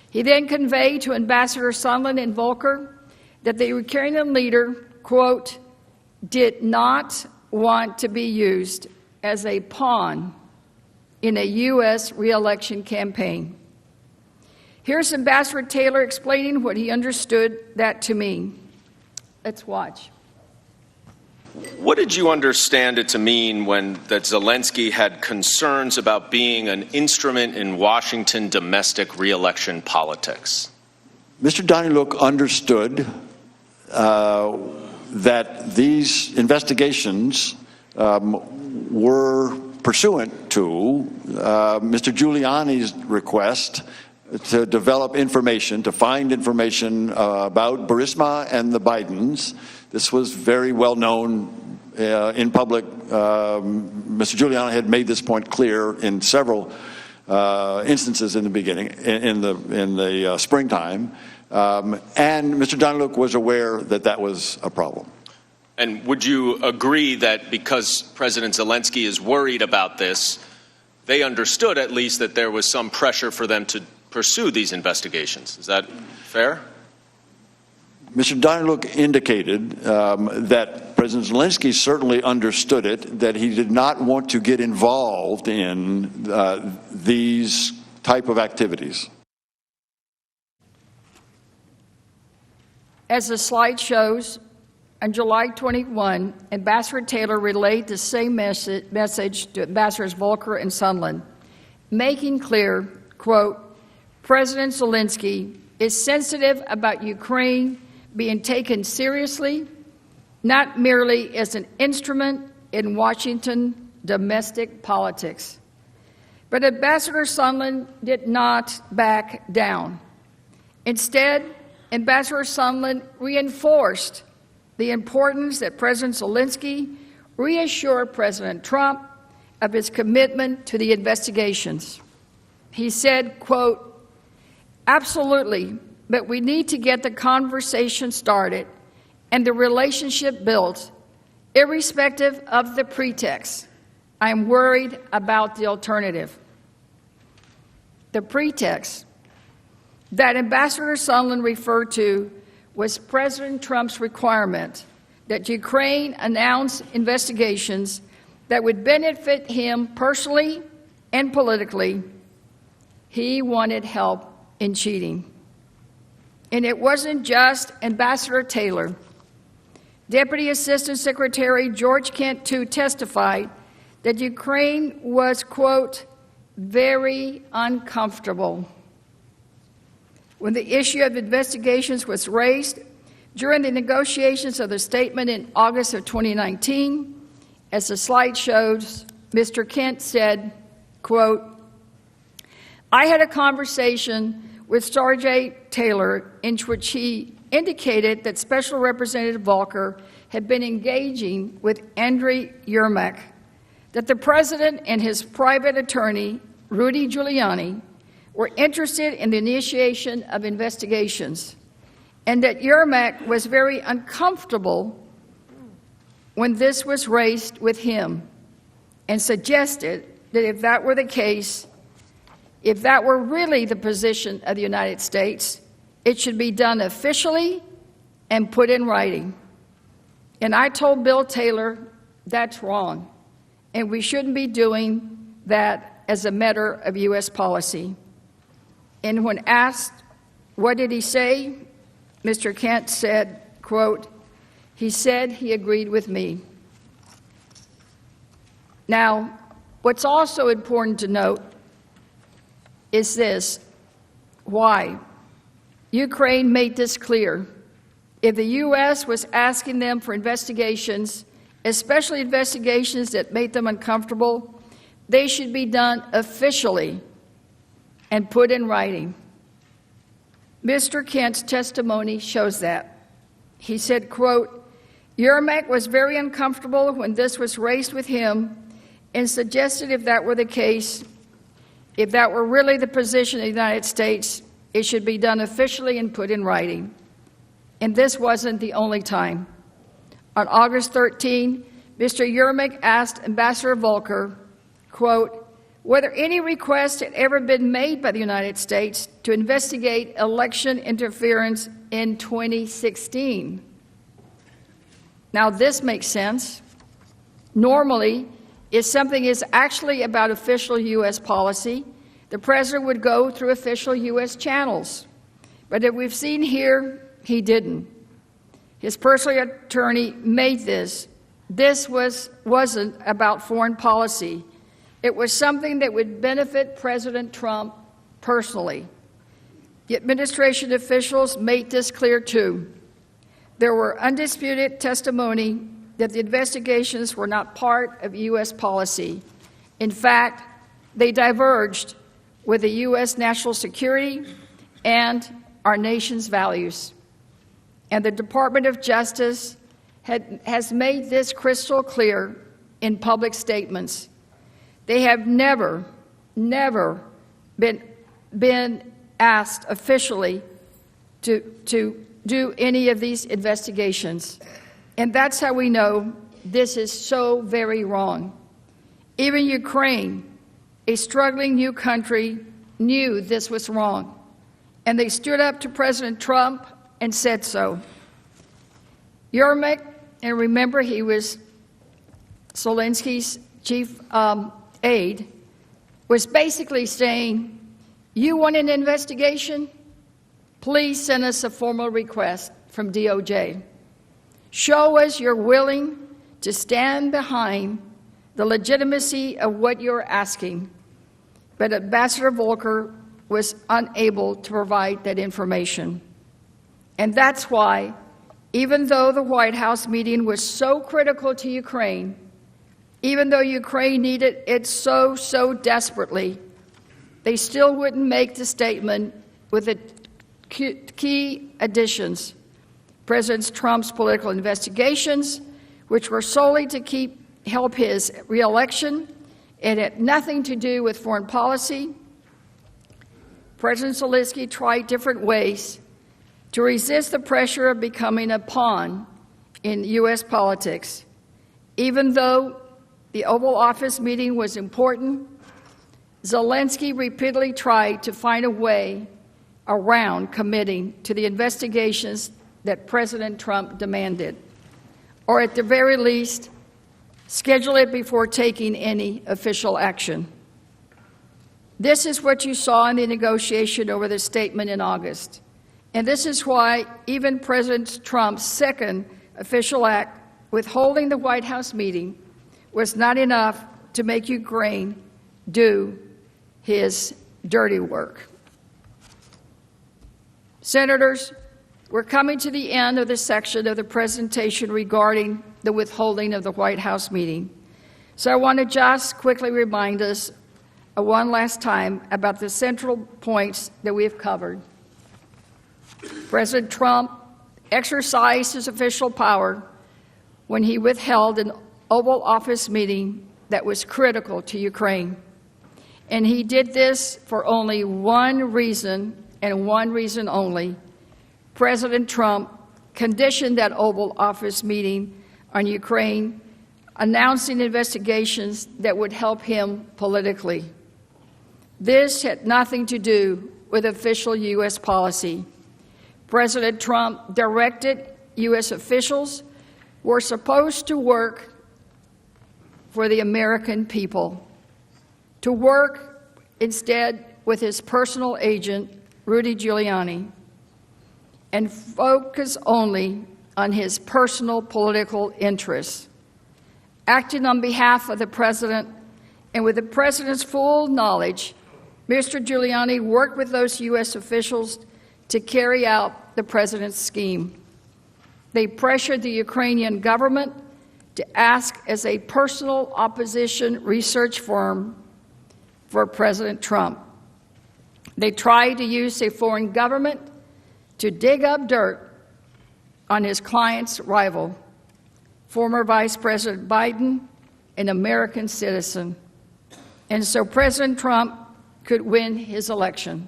S13: He then conveyed to Ambassador Sondland and Volker that the Ukrainian leader, quote, did not want to be used as a pawn in a U.S. re-election campaign. Here's Ambassador Taylor explaining what he understood that to mean. Let's watch.
S12: What did you understand it to mean when that Zelensky had concerns about being an instrument in Washington domestic re-election politics?
S16: Mr. Daniluk understood that these investigations were pursuant to Mr. Giuliani's request to develop information, to find information about Burisma and the Bidens. This was very well known in public. Mr. Giuliani had made this point clear in several instances in the beginning, in the springtime, and Mr. Daniluk was aware that that was a problem.
S12: And would you agree that because President Zelensky is worried about this, they understood at least that there was some pressure for them to pursue these investigations? Is that fair?
S16: Mr. Daniluk indicated that President Zelensky certainly understood it, that he did not want to get involved in these type of activities.
S13: As the slide shows, on July 21, Ambassador Taylor relayed the same message to Ambassadors Volker and Sondland, making clear, quote, President Zelensky is sensitive about Ukraine being taken seriously, not merely as an instrument in Washington domestic politics. But Ambassador Sondland did not back down. Instead, Ambassador Sondland reinforced the importance that President Zelensky reassure President Trump of his commitment to the investigations. He said, quote, "Absolutely, but we need to get the conversation started and the relationship built, irrespective of the pretext. I am worried about the alternative." The pretext that Ambassador Sondland referred to was President Trump's requirement that Ukraine announce investigations that would benefit him personally and politically. He wanted help in cheating. And it wasn't just Ambassador Taylor. Deputy Assistant Secretary George Kent, too, testified that Ukraine was, quote, "very uncomfortable" when the issue of investigations was raised during the negotiations of the statement in August of 2019. As the slide shows, Mr. Kent said, quote, "I had a conversation with Sergei Taylor in which he indicated that Special Representative Volker had been engaging with Andriy Yermak, that the President and his private attorney, Rudy Giuliani, were interested in the initiation of investigations, and that Yermak was very uncomfortable when this was raised with him, and suggested that if that were the case, if that were really the position of the United States, it should be done officially and put in writing. And I told Bill Taylor, that's wrong, and we shouldn't be doing that as a matter of U.S. policy." And when asked, what did he say? Mr. Kent said, quote, "He said he agreed with me." Now, what's also important to note is this: why? Ukraine made this clear. If the U.S. was asking them for investigations, especially investigations that made them uncomfortable, they should be done officially and put in writing. Mr. Kent's testimony shows that. He said, quote, "Yermak was very uncomfortable when this was raised with him and suggested if that were the case, if that were really the position of the United States, it should be done officially and put in writing." And this wasn't the only time. On August 13, Mr. Yermak asked Ambassador Volker, quote, whether any request had ever been made by the United States to investigate election interference in 2016. Now, this makes sense. Normally, if something is actually about official U.S. policy, the President would go through official U.S. channels. But as we've seen here, he didn't. His personal attorney made this. This wasn't about foreign policy. It was something that would benefit President Trump personally. The administration officials made this clear, too. There were undisputed testimony that the investigations were not part of U.S. policy. In fact, they diverged with the U.S. national security and our nation's values. And the Department of Justice has made this crystal clear in public statements. They have never been asked officially to do any of these investigations. And that's how we know this is so very wrong. Even Ukraine, a struggling new country, knew this was wrong. And they stood up to President Trump and said so. Yermak, and remember he was Zelensky's chief aide, was basically saying, you want an investigation? Please send us a formal request from DOJ. Show us you're willing to stand behind the legitimacy of what you're asking. But Ambassador Volker was unable to provide that information. And that's why, even though the White House meeting was so critical to Ukraine, even though Ukraine needed it so desperately, they still wouldn't make the statement with the key additions: President Trump's political investigations, which were solely to help his reelection. It had nothing to do with foreign policy. President Zelensky tried different ways to resist the pressure of becoming a pawn in U.S. politics. Even though the Oval Office meeting was important, Zelensky repeatedly tried to find a way around committing to the investigations that President Trump demanded, or at the very least, schedule it before taking any official action. This is what you saw in the negotiation over the statement in August. And this is why even President Trump's second official act, withholding the White House meeting, was not enough to make Ukraine do his dirty work. Senators, we're coming to the end of this section of the presentation regarding the withholding of the White House meeting. So I want to just quickly remind us one last time about the central points that we have covered. President Trump exercised his official power when he withheld an Oval Office meeting that was critical to Ukraine. And he did this for only one reason, and one reason only. President Trump conditioned that Oval Office meeting on Ukraine, announcing investigations that would help him politically. This had nothing to do with official U.S. policy. President Trump directed U.S. officials were supposed to work for the American people, to work instead with his personal agent, Rudy Giuliani, and focus only on his personal political interests. Acting on behalf of the President and with the President's full knowledge, Mr. Giuliani worked with those U.S. officials to carry out the President's scheme. They pressured the Ukrainian government to ask as a personal opposition research firm for President Trump. They tried to use a foreign government to dig up dirt on his client's rival, former Vice President Biden, an American citizen. And so President Trump could win his election.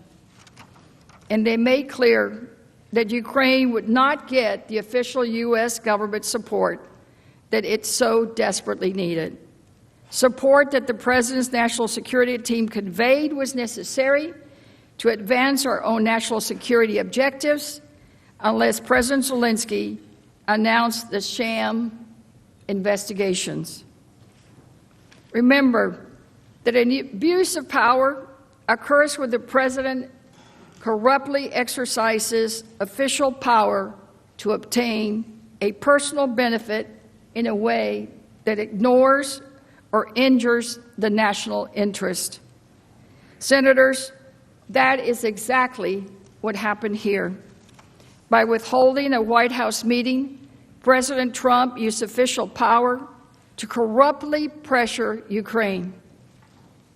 S13: And they made clear that Ukraine would not get the official U.S. government support that it so desperately needed. Support that the President's national security team conveyed was necessary to advance our own national security objectives unless President Zelensky announced the sham investigations. Remember that an abuse of power occurs when the President corruptly exercises official power to obtain a personal benefit in a way that ignores or injures the national interest. Senators, that is exactly what happened here. By withholding a White House meeting, President Trump used official power to corruptly pressure Ukraine.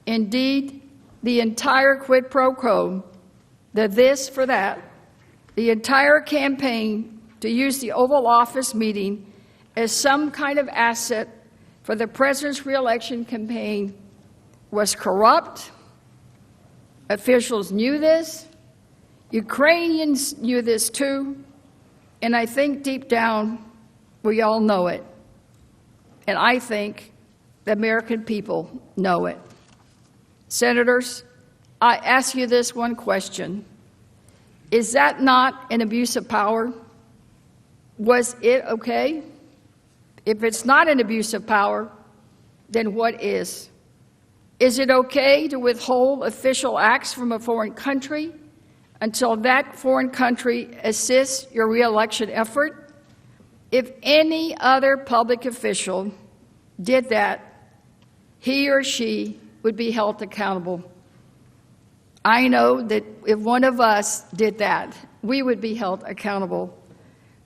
S13: Indeed, the entire quid pro quo, the this for that, the entire campaign to use the Oval Office meeting as some kind of asset for the President's reelection campaign was corrupt. Officials knew this. Ukrainians knew this too. And I think deep down, we all know it. And I think the American people know it. Senators, I ask you this one question. Is that not an abuse of power? Was it okay? If it's not an abuse of power, then what is? Is it okay to withhold official acts from a foreign country until that foreign country assists your reelection effort? If any other public official did that, he or she would be held accountable. I know that if one of us did that, we would be held accountable.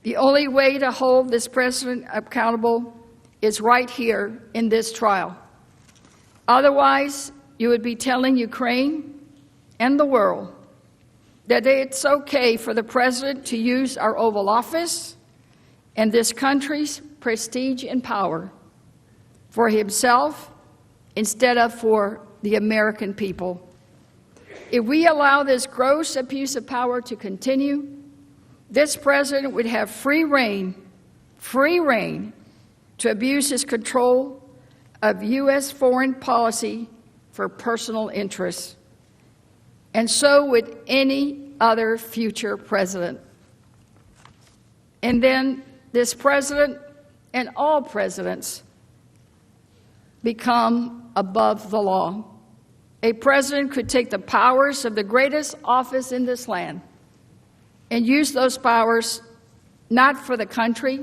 S13: The only way to hold this president accountable is right here in this trial. Otherwise, you would be telling Ukraine and the world that it's okay for the president to use our Oval Office and this country's prestige and power for himself instead of for the American people. If we allow this gross abuse of power to continue, this president would have free rein to abuse his control of U.S. foreign policy for personal interests. And so would any other future president. And then this president and all presidents become above the law. A president could take the powers of the greatest office in this land and use those powers not for the country,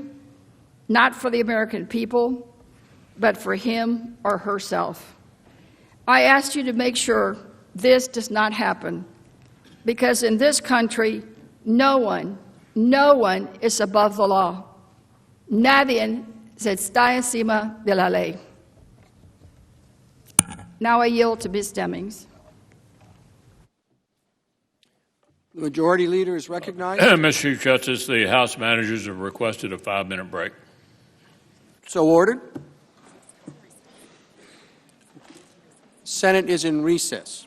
S13: not for the American people, but for him or herself. I ask you to make sure this does not happen, because in this country, no one is above the law. Nadie se está encima de la ley. Now I yield to Ms. Demings.
S8: The Majority Leader is recognized.
S15: Mr. Chief Justice, the House managers have requested a 5-minute break.
S8: So ordered. Senate is in recess.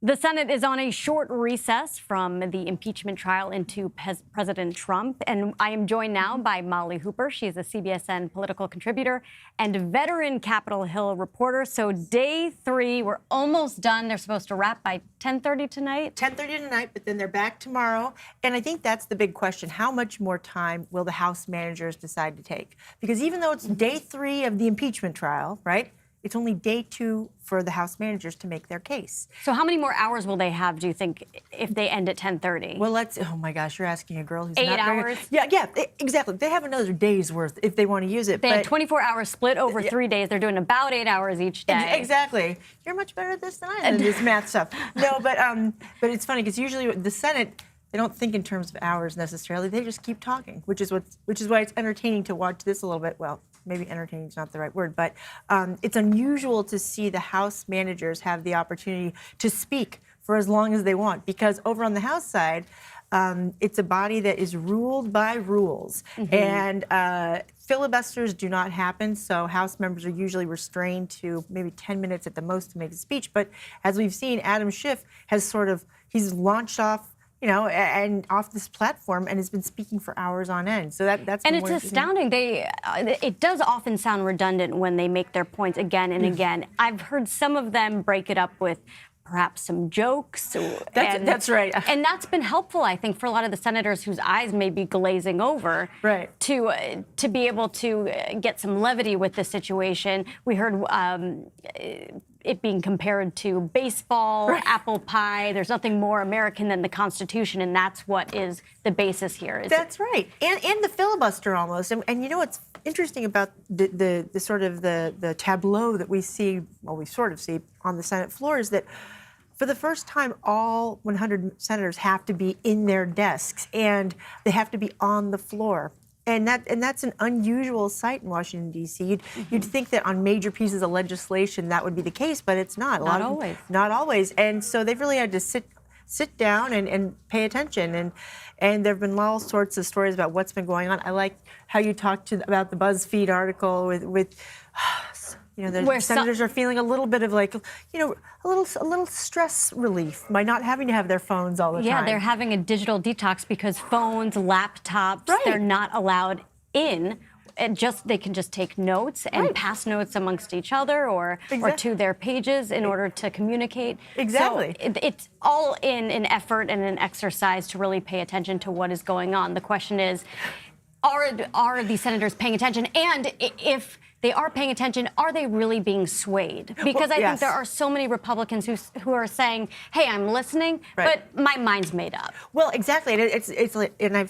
S2: The Senate is on a short recess from the impeachment trial into President Trump, and I am joined now by Molly Hooper. She is a CBSN political contributor and veteran Capitol Hill reporter. So day 3, we're almost done. They're supposed to wrap by 10:30 tonight?
S21: 10:30 tonight, but then they're back tomorrow. And I think that's the big question. How much more time will the House managers decide to take? Because even though it's day 3 of the impeachment trial, right? It's only day 2 for the House managers to make their case.
S2: So how many more hours will they have, do you think, if they end at 10:30?
S21: Well, oh my gosh, you're asking a girl who's
S2: 8
S21: not
S2: hours?
S21: Yeah, exactly. They have another day's worth if they want to use it.
S2: They had 24 hours split over 3 days. They're doing about 8 hours each day.
S21: Exactly. You're much better at this than I am, this math stuff. No, but it's funny because usually the Senate, they don't think in terms of hours necessarily. They just keep talking, which is why it's entertaining to watch this a little bit. Well, maybe entertaining is not the right word, but it's unusual to see the House managers have the opportunity to speak for as long as they want, because over on the House side, it's a body that is ruled by rules. And filibusters do not happen, so House members are usually restrained to maybe 10 minutes at the most to make a speech. But as we've seen, Adam Schiff has he's launched off, and off this platform and has been speaking for hours on end. So that's
S2: and it's astounding. It does often sound redundant when they make their points again and again. I've heard some of them break it up with perhaps some jokes.
S21: That's right.
S2: And that's been helpful, I think, for a lot of the senators whose eyes may be glazing over,
S21: right,
S2: to be able to get some levity with the situation. We heard it being compared to baseball, apple pie. There's nothing more American than the Constitution, and that's what is the basis here.
S21: That's right, and the filibuster almost. And you know what's interesting about the sort of the tableau that we see, we sort of see on the Senate floor, is that for the first time, all 100 senators have to be in their desks, and they have to be on the floor. And that's an unusual sight in Washington, D.C. You'd think that on major pieces of legislation that would be the case, but it's not.
S2: Not always.
S21: Not always. And so they've really had to sit down and pay attention. And there have been all sorts of stories about what's been going on. I like how you talked about the BuzzFeed article with the senators are feeling a little bit of a little stress relief by not having to have their phones all the time.
S2: Yeah, they're having a digital detox because phones, laptops, they're not allowed in. They can just take notes and pass notes amongst each other or to their pages in order to communicate.
S21: Exactly.
S2: So it's all in an effort and an exercise to really pay attention to what is going on. The question is, are these senators paying attention? And if they are paying attention, are they really being swayed? Because I think there are so many Republicans who are saying, hey, I'm listening, but my mind's made up.
S21: Well, exactly. And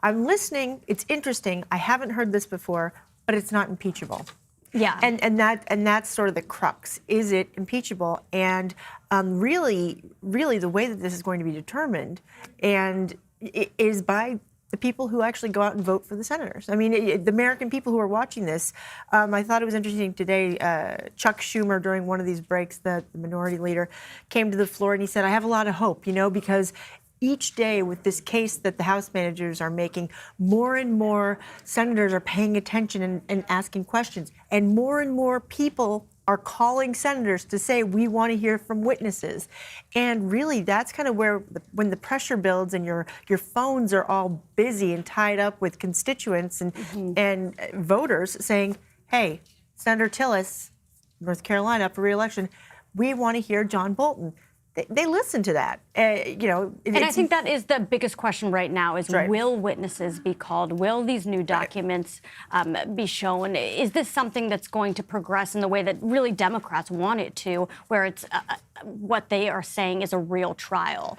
S21: I'm listening, it's interesting, I haven't heard this before, but it's not impeachable.
S2: Yeah.
S21: And that's sort of the crux. Is it impeachable? And really the way that this is going to be determined is by the people who actually go out and vote for the senators. I mean, the American people who are watching this. I thought it was interesting today, Chuck Schumer, during one of these breaks, the minority leader, came to the floor and he said, I have a lot of hope, because each day with this case that the House managers are making, more and more senators are paying attention and asking questions. And more people are calling senators to say, we want to hear from witnesses. And really, that's kind of where, when the pressure builds and your phones are all busy and tied up with constituents and voters saying, hey, Senator Tillis, North Carolina, up for re-election, we want to hear John Bolton. They listen to that. And I
S2: think that is the biggest question right now is, will witnesses be called? Will these new documents be shown? Is this something that's going to progress in the way that really Democrats want it to, where it's what they are saying is a real trial?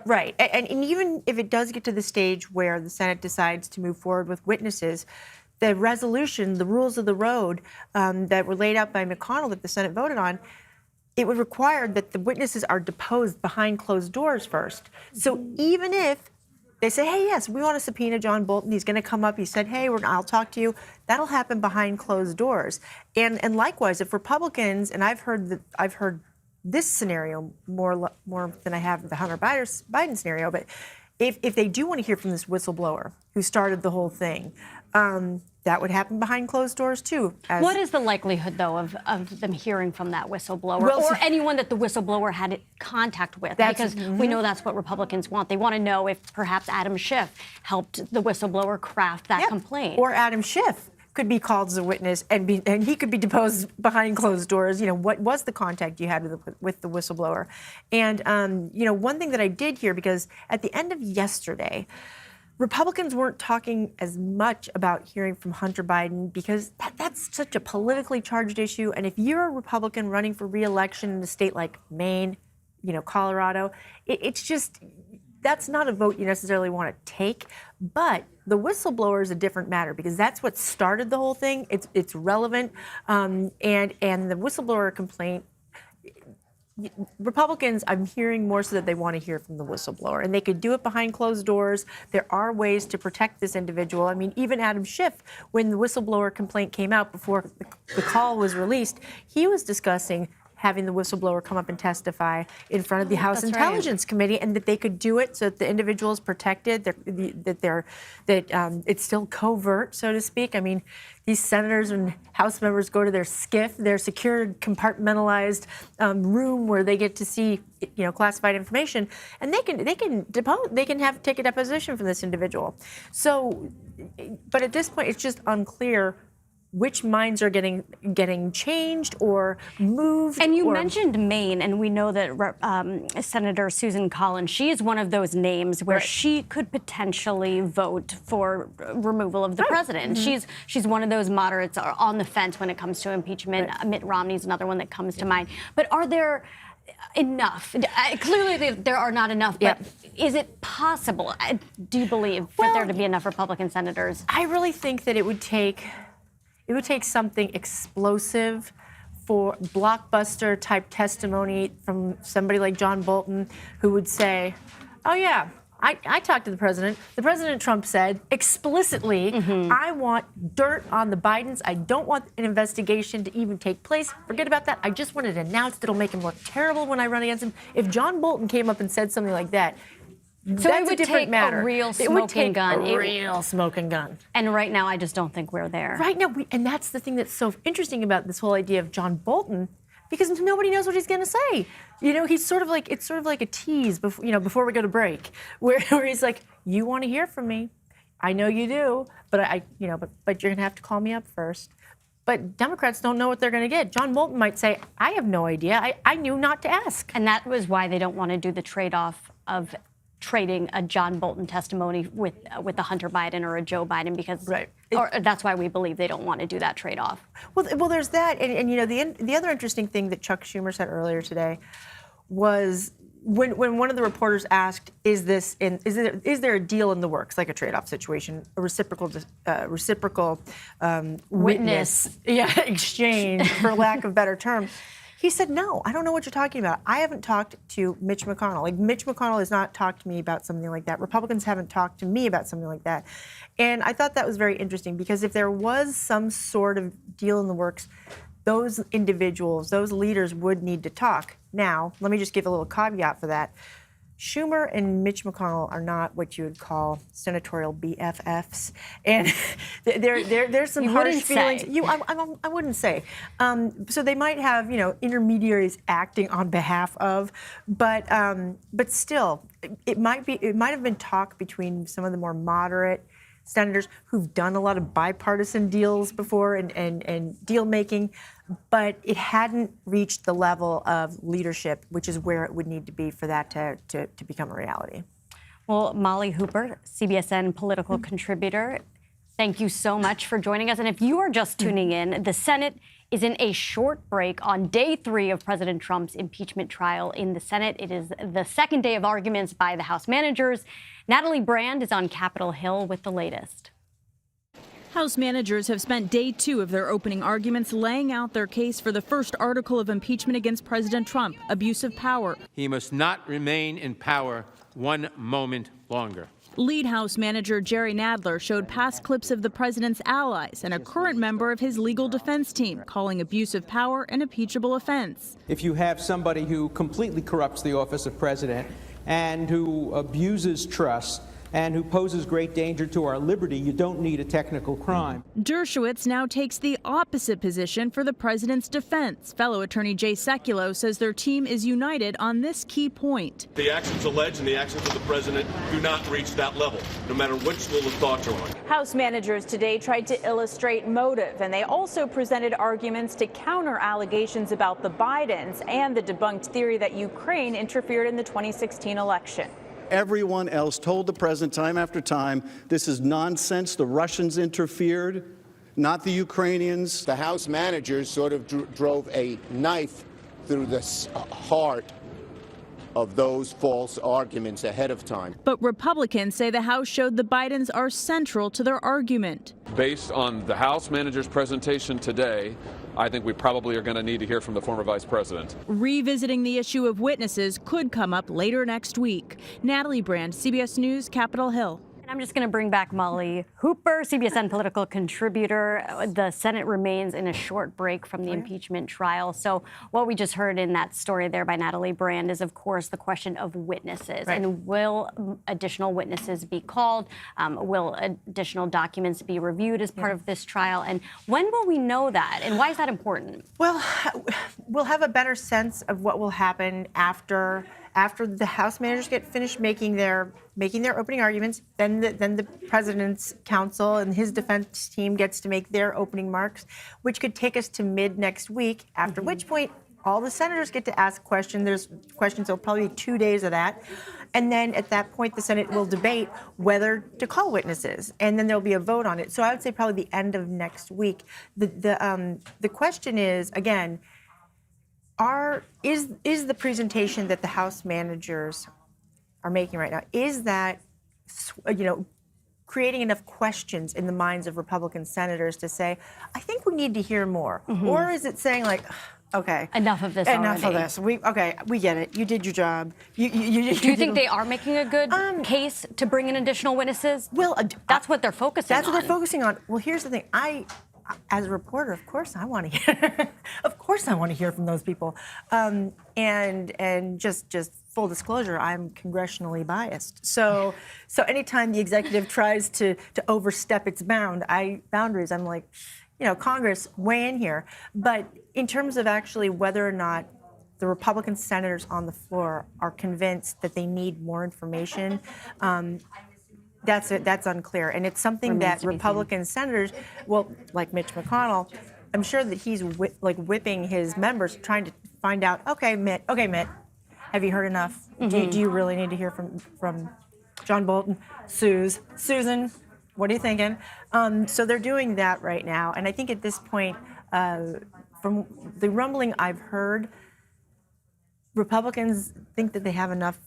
S21: Right. And even if it does get to the stage where the Senate decides to move forward with witnesses, the resolution, the rules of the road that were laid out by McConnell that the Senate voted on, it would require that the witnesses are deposed behind closed doors first. So even if they say, hey, yes, we want to subpoena John Bolton, he's going to come up, he said, hey, I'll talk to you, that'll happen behind closed doors. And likewise, if Republicans, and I've heard this scenario more than I have the Hunter Biden scenario, but if they do want to hear from this whistleblower who started the whole thing, that would happen behind closed doors, too.
S2: What is the likelihood, though, of them hearing from that whistleblower or anyone that the whistleblower had contact with? Because we know that's what Republicans want. They want to know if perhaps Adam Schiff helped the whistleblower craft that complaint.
S21: Or Adam Schiff could be called as a witness and he could be deposed behind closed doors. What was the contact you had with the whistleblower? And, one thing that I did hear, because at the end of yesterday, Republicans weren't talking as much about hearing from Hunter Biden because that's such a politically charged issue. And if you're a Republican running for re-election in a state like Maine, Colorado, it's just, that's not a vote you necessarily want to take. But the whistleblower is a different matter because that's what started the whole thing. It's relevant. And the whistleblower complaint Republicans, I'm hearing more so that they want to hear from the whistleblower, and they could do it behind closed doors. There are ways to protect this individual. I mean, even Adam Schiff, when the whistleblower complaint came out before the call was released, he was discussing having the whistleblower come up and testify in front of the House Intelligence Committee, and that they could do it so that the individual is protected, that it's still covert, so to speak. I mean, these senators and House members go to their SCIF, their secured, compartmentalized room where they get to see, classified information, and they can take a deposition from this individual. So, but at this point, it's just unclear which minds are getting changed or moved.
S2: And you mentioned Maine, and we know that Senator Susan Collins, she is one of those names where she could potentially vote for removal of the president. She's one of those moderates on the fence when it comes to impeachment. Mitt Romney's another one that comes to mind. But are there enough? Clearly, there are not enough, but is it possible, do you believe, for there to be enough Republican senators?
S21: I really think that it would take something explosive for blockbuster type testimony from somebody like John Bolton, who would say, oh yeah, I talked to the president. The President Trump said explicitly, I want dirt on the Bidens. I don't want an investigation to even take place. Forget about that. I just want it announced. It'll make him look terrible when I run against him. If John Bolton came up and said something like that,
S2: so
S21: that's
S2: it would
S21: a different
S2: take
S21: matter.
S2: a real
S21: It would
S2: smoking
S21: take
S2: gun.
S21: a real smoking gun.
S2: And right now, I just don't think we're there.
S21: Right now, and that's the thing that's so interesting about this whole idea of John Bolton, because nobody knows what he's going to say. He's sort of like a tease before we go to break, where he's like, "You want to hear from me? I know you do, but but you're going to have to call me up first." But Democrats don't know what they're going to get. John Bolton might say, "I have no idea. I knew not to ask."
S2: And that was why they don't want to do the trade-off of trading a John Bolton testimony with a Hunter Biden or a Joe Biden, because or that's why we believe they don't want to do that trade-off.
S21: Well, there's that, and the other interesting thing that Chuck Schumer said earlier today was when one of the reporters asked, "Is there a deal in the works, like a trade-off situation, a reciprocal witness exchange, for lack of better term?" He said, "No, I don't know what you're talking about. I haven't talked to Mitch McConnell. Like, Mitch McConnell has not talked to me about something like that. Republicans haven't talked to me about something like that." And I thought that was very interesting, because if there was some sort of deal in the works, those individuals, those leaders would need to talk. Now, let me just give a little caveat for that. Schumer and Mitch McConnell are not what you would call senatorial BFFs, and there's some harsh feelings. I wouldn't say. So they might have intermediaries acting on behalf of, but still, it might have been talk between some of the more moderate senators who've done a lot of bipartisan deals before and deal making, but it hadn't reached the level of leadership, which is where it would need to be for that to become a reality.
S2: Well, Molly Hooper, CBSN political contributor, thank you so much for joining us. And if you are just tuning in, the Senate is in a short break on day 3 of President Trump's impeachment trial in the Senate. It is the second day of arguments by the House managers. Natalie Brand is on Capitol Hill with the latest.
S4: House managers have spent day 2 of their opening arguments laying out their case for the first article of impeachment against President Trump, abuse of power.
S9: He must not remain in power one moment longer.
S4: Lead House manager Jerry Nadler showed past clips of the president's allies and a current member of his legal defense team calling abuse of power an impeachable offense.
S14: If you have somebody who completely corrupts the office of president and who abuses trust and who poses great danger to our liberty, you don't need a technical crime.
S4: Dershowitz now takes the opposite position for the president's defense. Fellow attorney Jay Sekulow says their team is united on this key point.
S24: The actions alleged and the actions of the president do not reach that level, no matter which school of thought you're on.
S25: House managers today tried to illustrate motive, and they also presented arguments to counter allegations about the Bidens and the debunked theory that Ukraine interfered in the 2016 election.
S26: Everyone else told the president time after time, this is nonsense. The Russians interfered, not the Ukrainians.
S27: The House managers sort of drove a knife through the heart
S3: of those false arguments ahead of time.
S4: But Republicans say the House showed the Bidens are central to their argument.
S10: Based on the House manager's presentation today, I think we probably are going to need to hear from the former vice president.
S4: Revisiting the issue of witnesses could come up later next week. Natalie Brand, CBS News, Capitol Hill.
S2: I'm just going to bring back Molly Hooper, CBSN political contributor. The Senate remains in a short break from the impeachment trial. So what we just heard in that story there by Natalie Brand is, of course, the question of witnesses.
S21: Right.
S2: And will additional witnesses be called? Will additional documents be reviewed as part of this trial? And when will we know that? And why is that important?
S21: Well, we'll have a better sense of what will happen after the House managers get finished making their opening arguments. Then the president's counsel and his defense team gets to make their opening remarks, which could take us to mid next week. After which point, all the senators get to ask questions. There's questions. There'll probably be 2 days of that. And then at that point, the Senate will debate whether to call witnesses, and then there'll be a vote on it. So I would say probably the end of next week. The question is, again, is the presentation that the House managers are making right now, is that, creating enough questions in the minds of Republican senators to say, I think we need to hear more?
S2: Mm-hmm.
S21: Or is it saying like, okay,
S2: enough of this
S21: enough
S2: already.
S21: of this. We get it. You did your job.
S2: Do you think they are making a good case to bring in additional witnesses?
S21: Well,
S2: that's what they're focusing on.
S21: That's what they're focusing on. Well, here's the thing. As a reporter, of course I want to hear. Of course I want to hear from those people. And just full disclosure, I'm congressionally biased. So anytime the executive tries to overstep its boundaries, I'm like, Congress, weigh in here. But in terms of actually whether or not the Republican senators on the floor are convinced that they need more information, that's unclear. And it's something that Republican senators, like Mitch McConnell, I'm sure that he's whipping his members, trying to find out, okay, Mitt, have you heard enough?
S2: Mm-hmm.
S21: Do you really need to hear from John Bolton? Susan, what are you thinking? So they're doing that right now. And I think at this point, from the rumbling I've heard, Republicans think that they have enough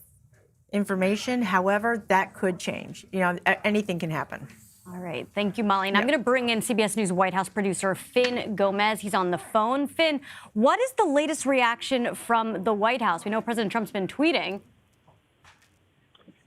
S21: information. However, that could change. Anything can happen.
S2: All right. Thank you, Molly. And I'm going to bring in CBS News White House producer Finn Gomez. He's on the phone. Finn, what is the latest reaction from the White House? We know President Trump's been tweeting.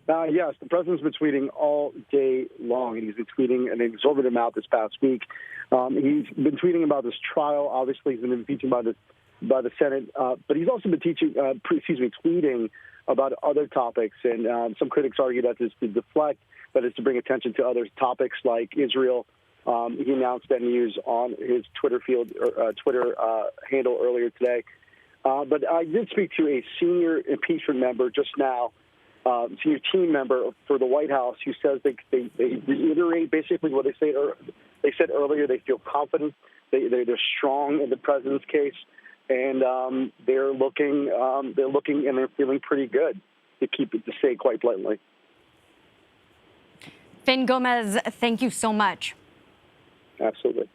S18: Yes, the president's been tweeting all day long, and he's been tweeting an exorbitant amount this past week. He's been tweeting about this trial. Obviously, he's been impeaching by the Senate, but he's also been tweeting about other topics, and some critics argue that is to deflect, that is to bring attention to other topics like Israel. He announced that news on his Twitter handle earlier today. But I did speak to a senior impeachment member just now, senior team member for the White House, who says they reiterate basically what they said earlier. They feel confident. They're strong in the president's case. And they're looking and they're feeling pretty good, to say it quite bluntly.
S2: Finn Gomez, thank you so much.
S18: Absolutely.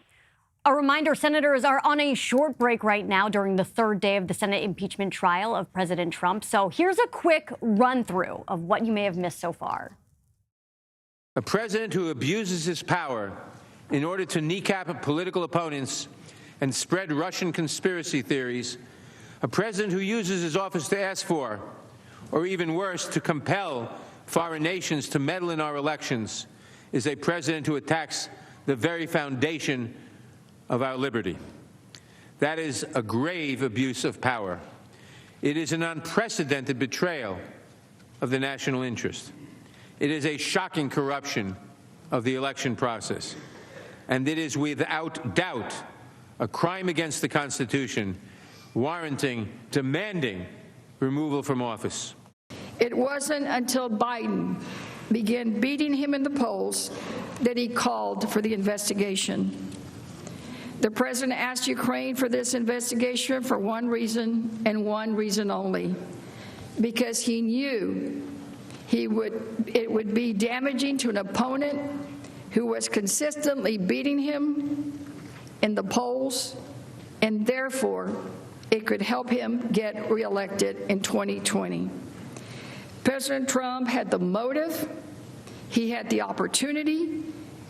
S2: A reminder, senators are on a short break right now during the third day of the Senate impeachment trial of President Trump. So here's a quick run through of what you may have missed so far.
S9: A president who abuses his power in order to kneecap political opponents and spread Russian conspiracy theories, a president who uses his office to ask for, or even worse, to compel foreign nations to meddle in our elections, is a president who attacks the very foundation of our liberty. That is a grave abuse of power. It is an unprecedented betrayal of the national interest. It is a shocking corruption of the election process. And it is without doubt a crime against the Constitution, demanding removal from office.
S13: It wasn't until Biden began beating him in the polls that he called for the investigation. The president asked Ukraine for this investigation for one reason and one reason only, because he knew it would be damaging to an opponent who was consistently beating him in the polls, and therefore it could help him get reelected in 2020. President Trump had the motive, he had the opportunity,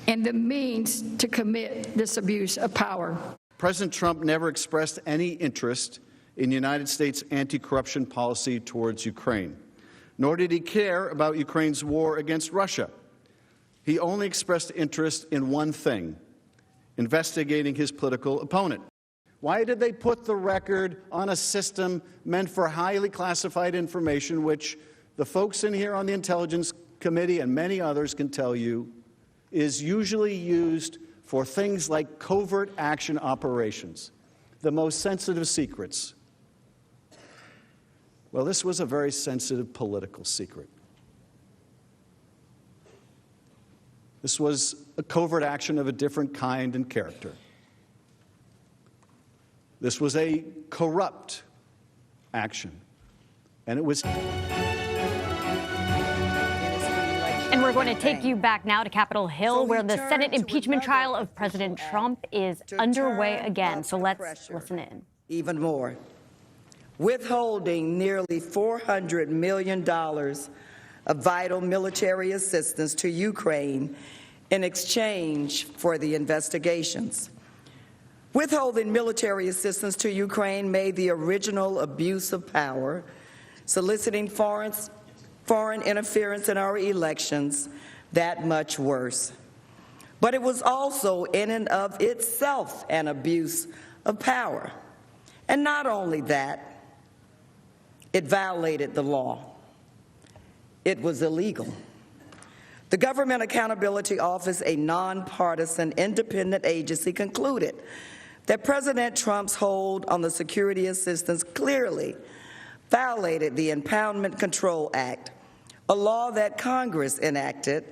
S13: and the means to commit this abuse of power.
S26: President Trump never expressed any interest in the United States' anti-corruption policy towards Ukraine, nor did he care about Ukraine's war against Russia. He only expressed interest in one thing: investigating his political opponent. Why did they put the record on a system meant for highly classified information, which the folks in here on the Intelligence Committee and many others can tell you is usually used for things like covert action operations, the most sensitive secrets? Well, this was a very sensitive political secret. This was a covert action of a different kind and character. This was a corrupt action, and it was...
S2: And we're going to take you back now to Capitol Hill, where the Senate impeachment trial of President Trump is underway again. So let's listen in.
S5: Even more. Withholding nearly $400 million of vital military assistance to Ukraine in exchange for the investigations. Withholding military assistance to Ukraine made the original abuse of power, soliciting foreign interference in our elections, that much worse. But it was also in and of itself an abuse of power. And not only that, it violated the law. It was illegal. The Government Accountability Office, a nonpartisan independent agency, concluded that President Trump's hold on the security assistance clearly violated the Impoundment Control Act, a law that Congress enacted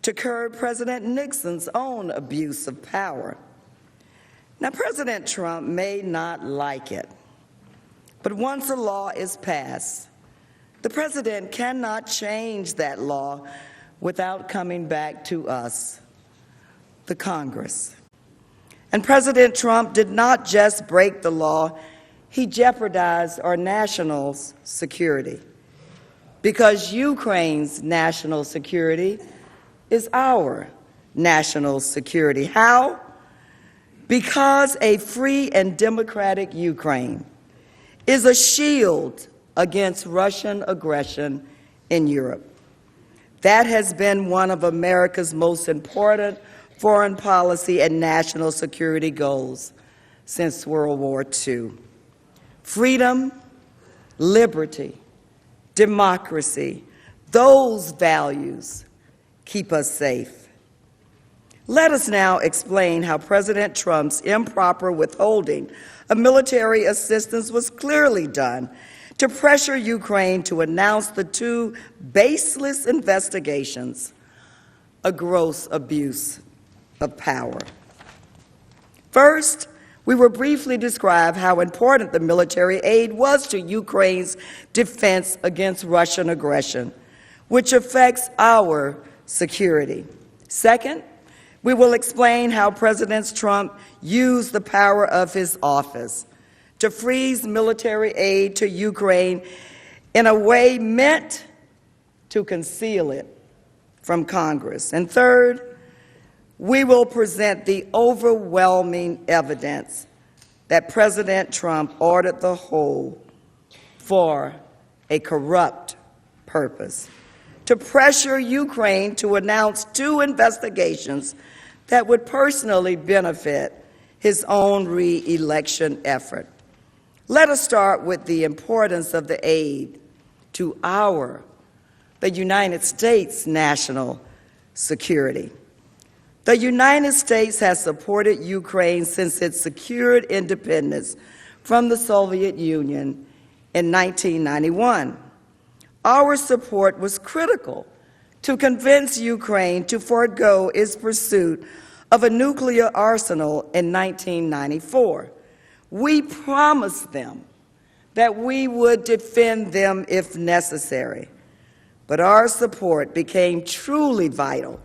S5: to curb President Nixon's own abuse of power. Now, President Trump may not like it, but once a law is passed, the president cannot change that law without coming back to us, the Congress. And President Trump did not just break the law, he jeopardized our national security, because Ukraine's national security is our national security. How? Because a free and democratic Ukraine is a shield against Russian aggression in Europe. That has been one of America's most important foreign policy and national security goals since World War II. Freedom, liberty, democracy, those values keep us safe. Let us now explain how President Trump's improper withholding of military assistance was clearly done to pressure Ukraine to announce the two baseless investigations, a gross abuse of power. First, we will briefly describe how important the military aid was to Ukraine's defense against Russian aggression, which affects our security. Second, we will explain how President Trump used the power of his office to freeze military aid to Ukraine in a way meant to conceal it from Congress. And third, we will present the overwhelming evidence that President Trump ordered the hold for a corrupt purpose, to pressure Ukraine to announce two investigations that would personally benefit his own re-election effort. Let us start with the importance of the aid to the United States national security. The United States has supported Ukraine since it secured independence from the Soviet Union in 1991. Our support was critical to convince Ukraine to forego its pursuit of a nuclear arsenal in 1994. We promised them that we would defend them if necessary, but our support became truly vital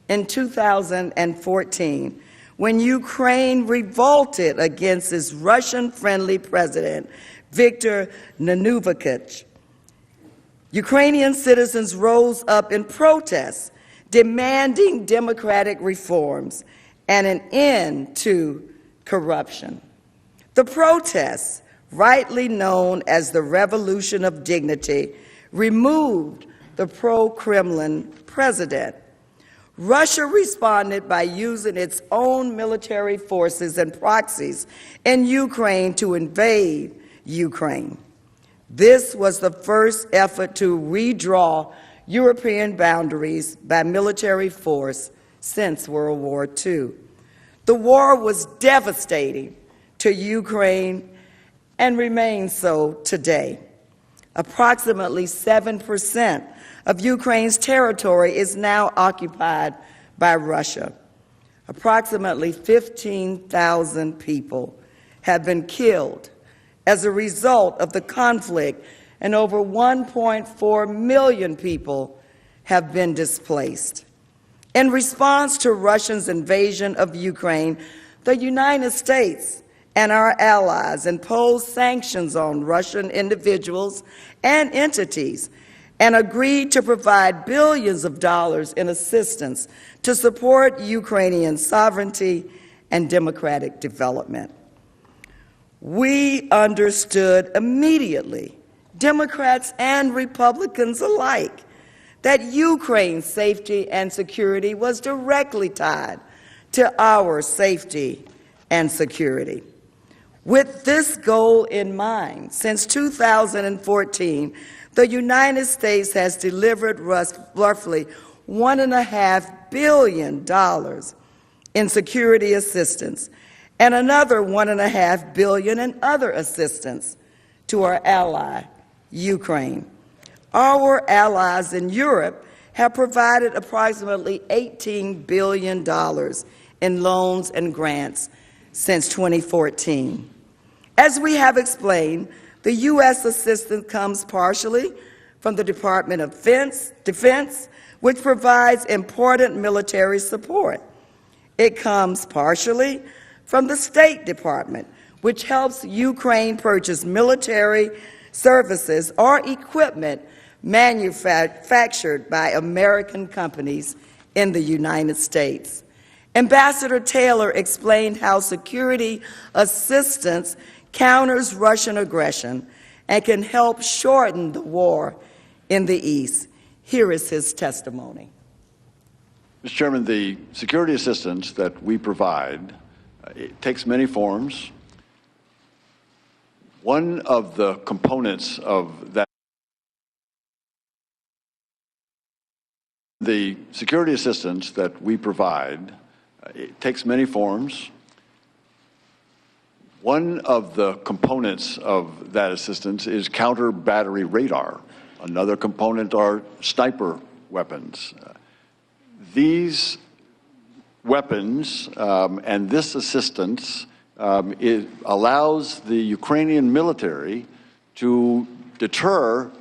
S5: in 2014 when Ukraine revolted against its Russian-friendly president, Viktor Yanukovych. Ukrainian citizens rose up in protest, demanding democratic reforms and an end to corruption. The protests, rightly known as the Revolution of Dignity, removed the pro-Kremlin president. Russia responded by using its own military forces and proxies in Ukraine to invade Ukraine. This was the first effort to redraw European boundaries by military force since World War II. The war was devastating to Ukraine and remains so today. Approximately 7% of Ukraine's territory is now occupied by Russia. Approximately 15,000 people have been killed as a result of the conflict, and over 1.4 million people have been displaced. In response to Russia's invasion of Ukraine, the United States and our allies imposed sanctions on Russian individuals and entities and agreed to provide billions of dollars in assistance to support Ukrainian sovereignty and democratic development. We understood immediately, Democrats and Republicans alike, that Ukraine's safety and security was directly tied to our safety and security. With this goal in mind, since 2014, the United States has delivered roughly $1.5 billion in security assistance and another $1.5 billion in other assistance to our ally, Ukraine. Our allies in Europe have provided approximately $18 billion in loans and grants since 2014. As we have explained, the U.S. assistance comes partially from the Department of Defense, which provides important military support. It comes partially from the State Department, which helps Ukraine purchase military services or equipment manufactured by American companies in the United States. Ambassador Taylor explained how security assistance counters Russian aggression and can help shorten the war in the East. Here is his testimony.
S16: Mr. Chairman, the security assistance that we provide it takes many forms. One of the components of that, the security assistance that we provide, it takes many forms. One of the components of that assistance is counter-battery radar. Another component are sniper weapons. These weapons and this assistance it allows the Ukrainian military to deter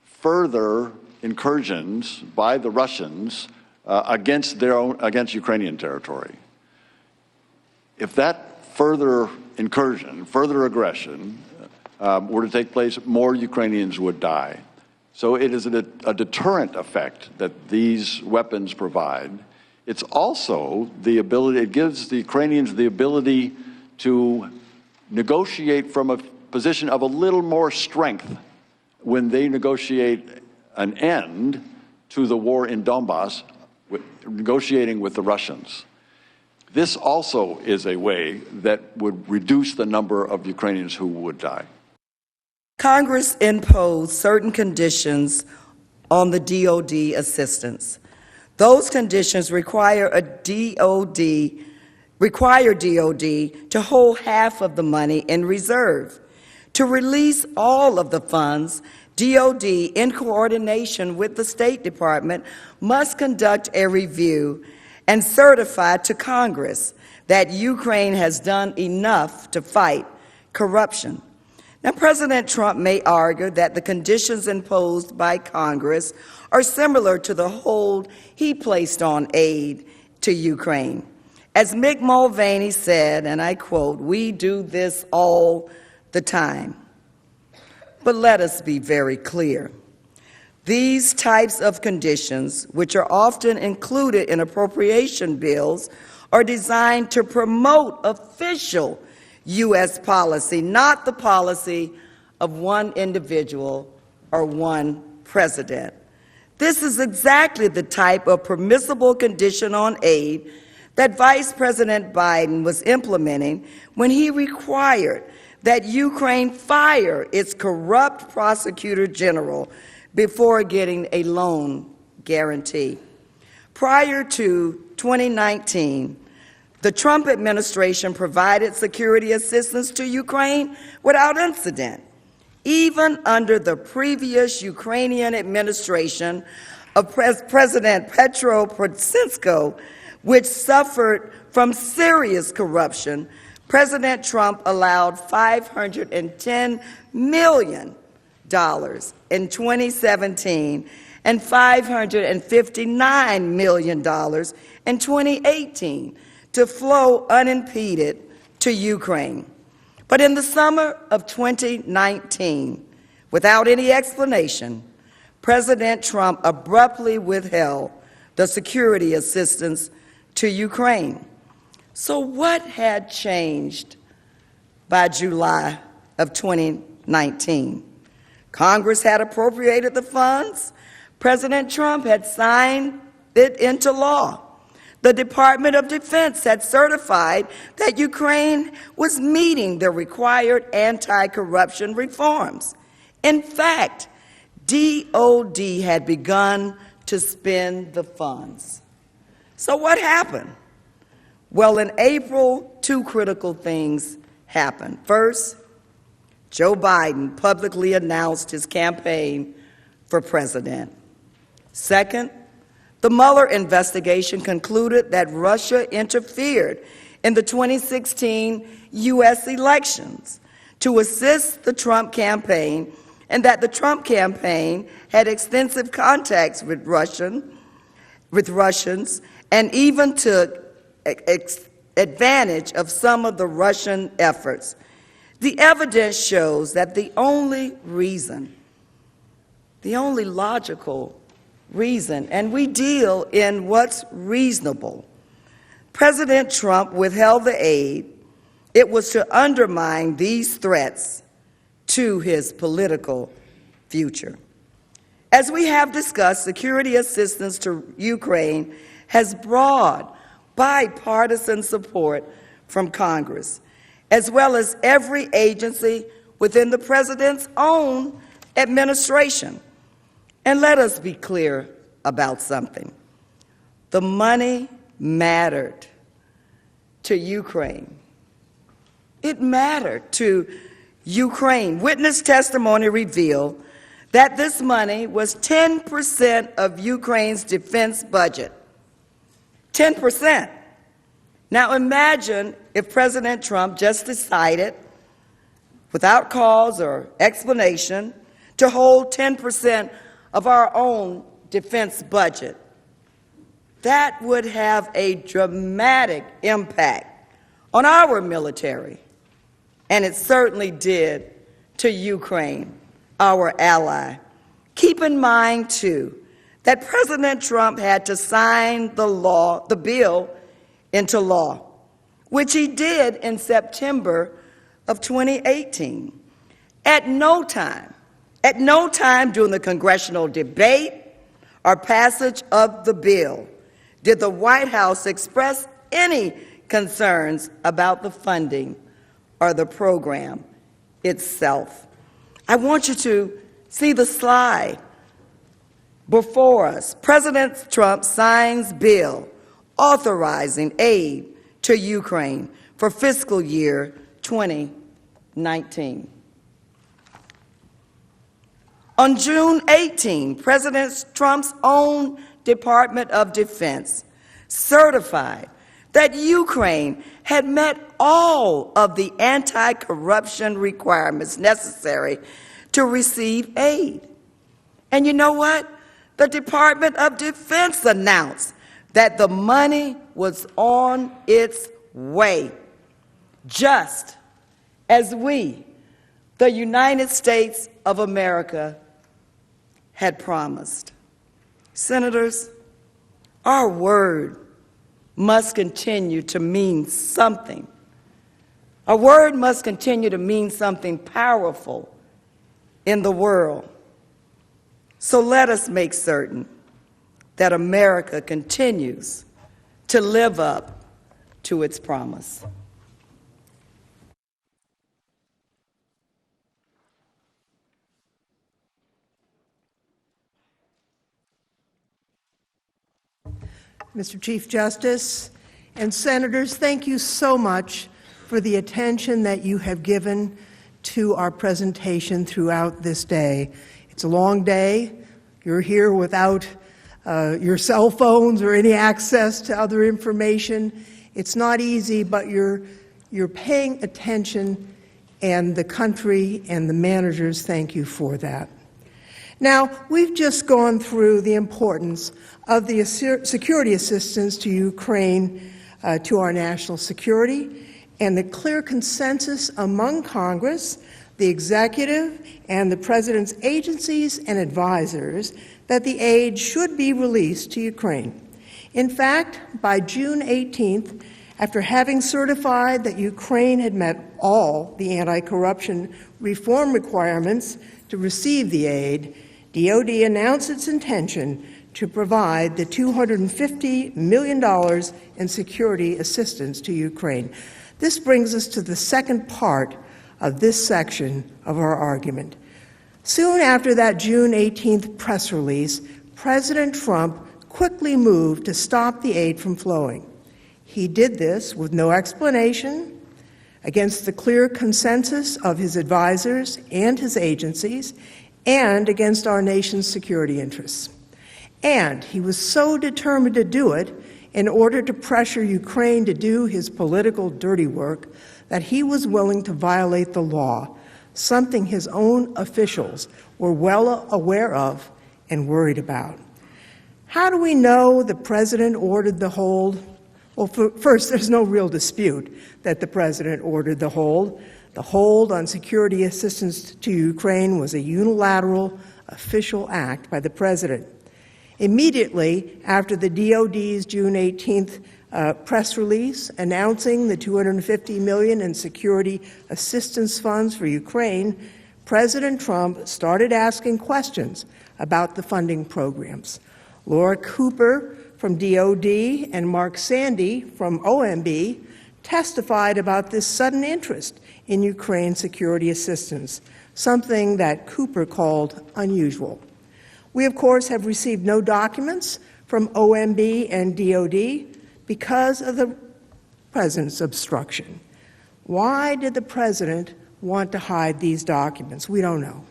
S16: further incursions by the Russians against Ukrainian territory. If that further incursion, further aggression were to take place, more Ukrainians would die. So it is a deterrent effect that these weapons provide. It's also the ability, it gives the Ukrainians the ability to negotiate from a position of a little more strength when they negotiate an end to the war in Donbass, negotiating with the Russians. This also is a way that would reduce the number of Ukrainians who would die.
S5: Congress imposed certain conditions on the DoD assistance. Those conditions require DoD to hold half of the money in reserve. To release all of the funds, DoD, in coordination with the State Department, must conduct a review and certify to Congress that Ukraine has done enough to fight corruption. Now, President Trump may argue that the conditions imposed by Congress are similar to the hold he placed on aid to Ukraine. As Mick Mulvaney said, and I quote, "We do this all the time." But let us be very clear. These types of conditions, which are often included in appropriation bills, are designed to promote official U.S. policy, not the policy of one individual or one president. This is exactly the type of permissible condition on aid that Vice President Biden was implementing when he required that Ukraine fire its corrupt prosecutor general before getting a loan guarantee. Prior to 2019, the Trump administration provided security assistance to Ukraine without incident. Even under the previous Ukrainian administration of President Petro Poroshenko, which suffered from serious corruption, President Trump allowed $510 million in 2017 and $559 million in 2018 to flow unimpeded to Ukraine. But in the summer of 2019, without any explanation, President Trump abruptly withheld the security assistance to Ukraine. So what had changed by July of 2019? Congress had appropriated the funds. President Trump had signed it into law. The Department of Defense had certified that Ukraine was meeting the required anti-corruption reforms. In fact, DOD had begun to spend the funds. So what happened? Well, in April, two critical things happened. First, Joe Biden publicly announced his campaign for president. Second, the Mueller investigation concluded that Russia interfered in the 2016 U.S. elections to assist the Trump campaign, and that the Trump campaign had extensive contacts with Russians and even took advantage of some of the Russian efforts. The evidence shows that the only logical reason, and we deal in what's reasonable. President Trump withheld the aid. It was to undermine these threats to his political future. As we have discussed, security assistance to Ukraine has broad bipartisan support from Congress, as well as every agency within the president's own administration. And let us be clear about something. The money mattered to Ukraine. It mattered to Ukraine. Witness testimony revealed that this money was 10% of Ukraine's defense budget. 10%. Now imagine if President Trump just decided, without cause or explanation, to hold 10% of our own defense budget. That would have a dramatic impact on our military, and it certainly did to Ukraine, our ally. Keep in mind, too, that President Trump had to sign the bill into law, which he did in September of 2018. At no time during the congressional debate or passage of the bill did the White House express any concerns about the funding or the program itself. I want you to see the slide before us. President Trump signs bill authorizing aid to Ukraine for fiscal year 2019. On June 18, President Trump's own Department of Defense certified that Ukraine had met all of the anti-corruption requirements necessary to receive aid. And you know what? The Department of Defense announced that the money was on its way, just as we, the United States of America, had promised. Senators, our word must continue to mean something. Our word must continue to mean something powerful in the world. So let us make certain that America continues to live up to its promise.
S1: Mr. Chief Justice and Senators, thank you so much for the attention that you have given to our presentation throughout this day. It's a long day. You're here without your cell phones or any access to other information. It's not easy, but you're paying attention, and the country and the managers thank you for that. Now, we've just gone through the importance of the security assistance to Ukraine to our national security and the clear consensus among Congress, the executive, and the President's agencies and advisors that the aid should be released to Ukraine. In fact, by June 18th, after having certified that Ukraine had met all the anti-corruption reform requirements to receive the aid, DoD announced its intention to provide the $250 million in security assistance to Ukraine. This brings us to the second part of this section of our argument. Soon after that June 18th press release, President Trump quickly moved to stop the aid from flowing. He did this with no explanation, against the clear consensus of his advisors and his agencies, and against our nation's security interests. And he was so determined to do it in order to pressure Ukraine to do his political dirty work that he was willing to violate the law, something his own officials were well aware of and worried about. How do we know the President ordered the hold? Well, first, there's no real dispute that the President ordered the hold. The hold on security assistance to Ukraine was a unilateral official act by the President. Immediately after the DoD's June 18th press release announcing the $250 million in security assistance funds for Ukraine, President Trump started asking questions about the funding programs. Laura Cooper from DoD and Mark Sandy from OMB testified about this sudden interest in Ukraine security assistance, something that Cooper called unusual. We, of course, have received no documents from OMB and DoD because of the President's obstruction. Why did the President want to hide these documents? We don't know.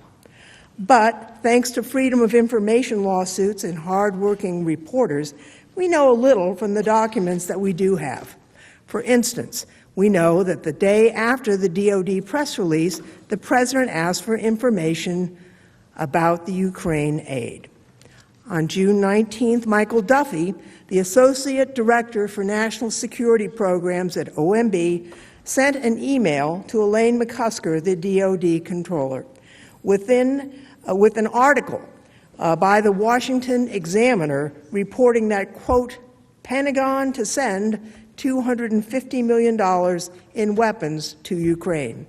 S1: But thanks to Freedom of Information lawsuits and hardworking reporters, we know a little from the documents that we do have. For instance, we know that the day after the DoD press release, the President asked for information about the Ukraine aid. On June 19th, Michael Duffy, the Associate Director for National Security Programs at OMB, sent an email to Elaine McCusker, the DoD Controller, with an article by the Washington Examiner reporting that, quote, Pentagon to send $250 million in weapons to Ukraine.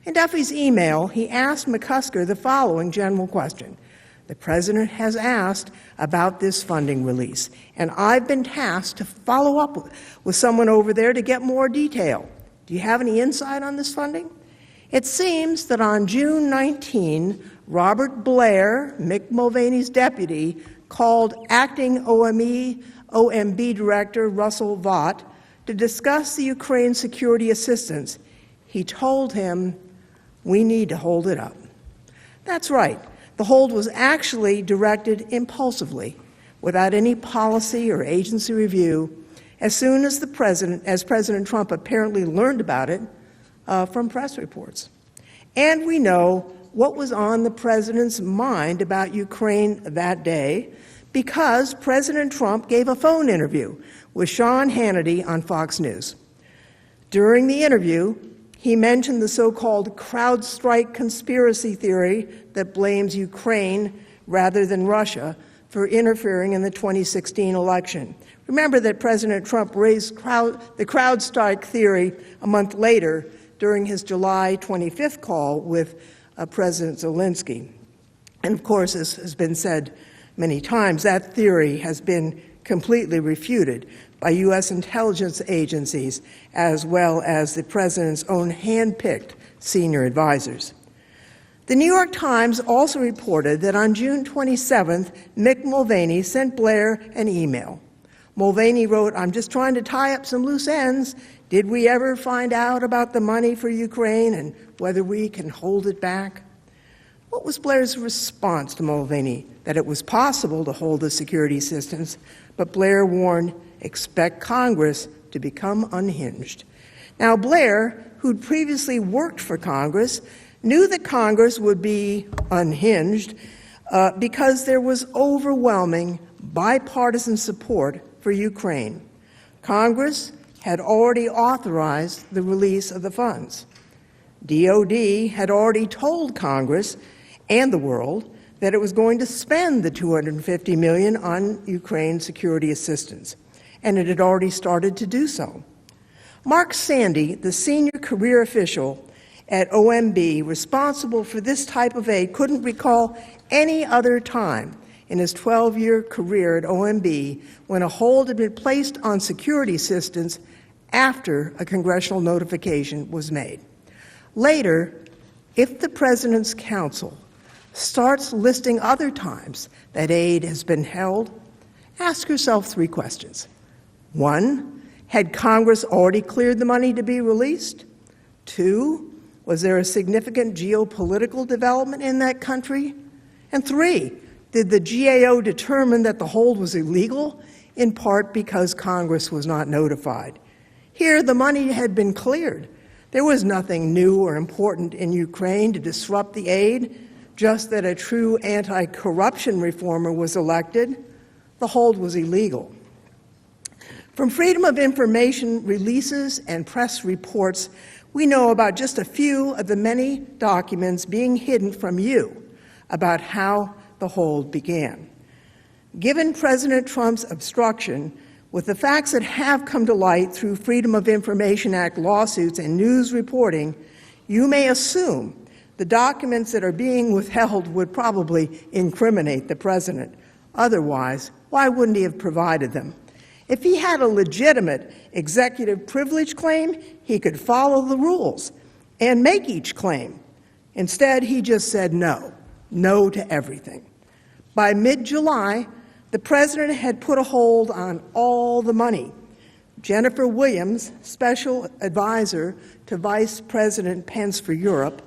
S1: In Duffy's email, he asked McCusker the following general question. The President has asked about this funding release, and I've been tasked to follow up with someone over there to get more detail. Do you have any insight on this funding? It seems that on June 19, Robert Blair, Mick Mulvaney's deputy, called acting OMB Director Russell Vought to discuss the Ukraine security assistance. He told him, we need to hold it up. That's right. The hold was actually directed impulsively, without any policy or agency review, as soon as President Trump apparently learned about it from press reports. And we know what was on the President's mind about Ukraine that day because President Trump gave a phone interview with Sean Hannity on Fox News. During the interview, he mentioned the so-called CrowdStrike conspiracy theory that blames Ukraine, rather than Russia for interfering in the 2016 election. Remember that President Trump raised the CrowdStrike theory a month later during his July 25th call with President Zelensky. And of course, as has been said many times, that theory has been completely refuted by U.S. intelligence agencies as well as the President's own hand-picked senior advisors. The New York Times also reported that on June 27th, Mick Mulvaney sent Blair an email. Mulvaney wrote, "I'm just trying to tie up some loose ends. Did we ever find out about the money for Ukraine and whether we can hold it back?" What was Blair's response to Mulvaney? That it was possible to hold the security assistance, but Blair warned, expect Congress to become unhinged. Now, Blair, who'd previously worked for Congress, knew that Congress would be unhinged because there was overwhelming bipartisan support for Ukraine. Congress had already authorized the release of the funds. DOD had already told Congress and the world that it was going to spend the $250 million on Ukraine security assistance, and it had already started to do so. Mark Sandy, the senior career official at OMB responsible for this type of aid, couldn't recall any other time in his 12-year career at OMB when a hold had been placed on security assistance after a congressional notification was made. Later, if the President's counsel starts listing other times that aid has been held, ask yourself 3 questions. 1, had Congress already cleared the money to be released? 2, was there a significant geopolitical development in that country? And 3, did the GAO determine that the hold was illegal, in part because Congress was not notified? Here, the money had been cleared. There was nothing new or important in Ukraine to disrupt the aid, just that a true anti-corruption reformer was elected. The hold was illegal. From Freedom of Information releases and press reports, we know about just a few of the many documents being hidden from you about how the hold began. Given President Trump's obstruction, with the facts that have come to light through Freedom of Information Act lawsuits and news reporting, you may assume the documents that are being withheld would probably incriminate the president. Otherwise, why wouldn't he have provided them? If he had a legitimate executive privilege claim, he could follow the rules and make each claim. Instead, he just said no to everything. By mid-July, the president had put a hold on all the money. Jennifer Williams, special advisor to Vice President Pence for Europe,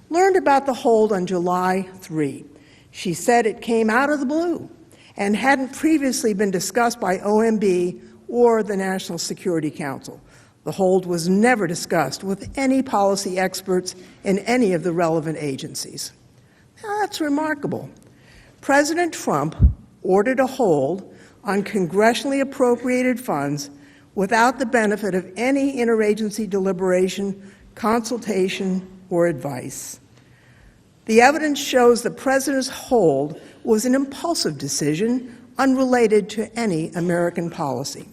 S1: learned about the hold on July 3. She said it came out of the blue and hadn't previously been discussed by OMB or the National Security Council. The hold was never discussed with any policy experts in any of the relevant agencies. Now, that's remarkable. President Trump ordered a hold on congressionally appropriated funds without the benefit of any interagency deliberation, consultation, or advice. The evidence shows the president's hold was an impulsive decision unrelated to any American policy.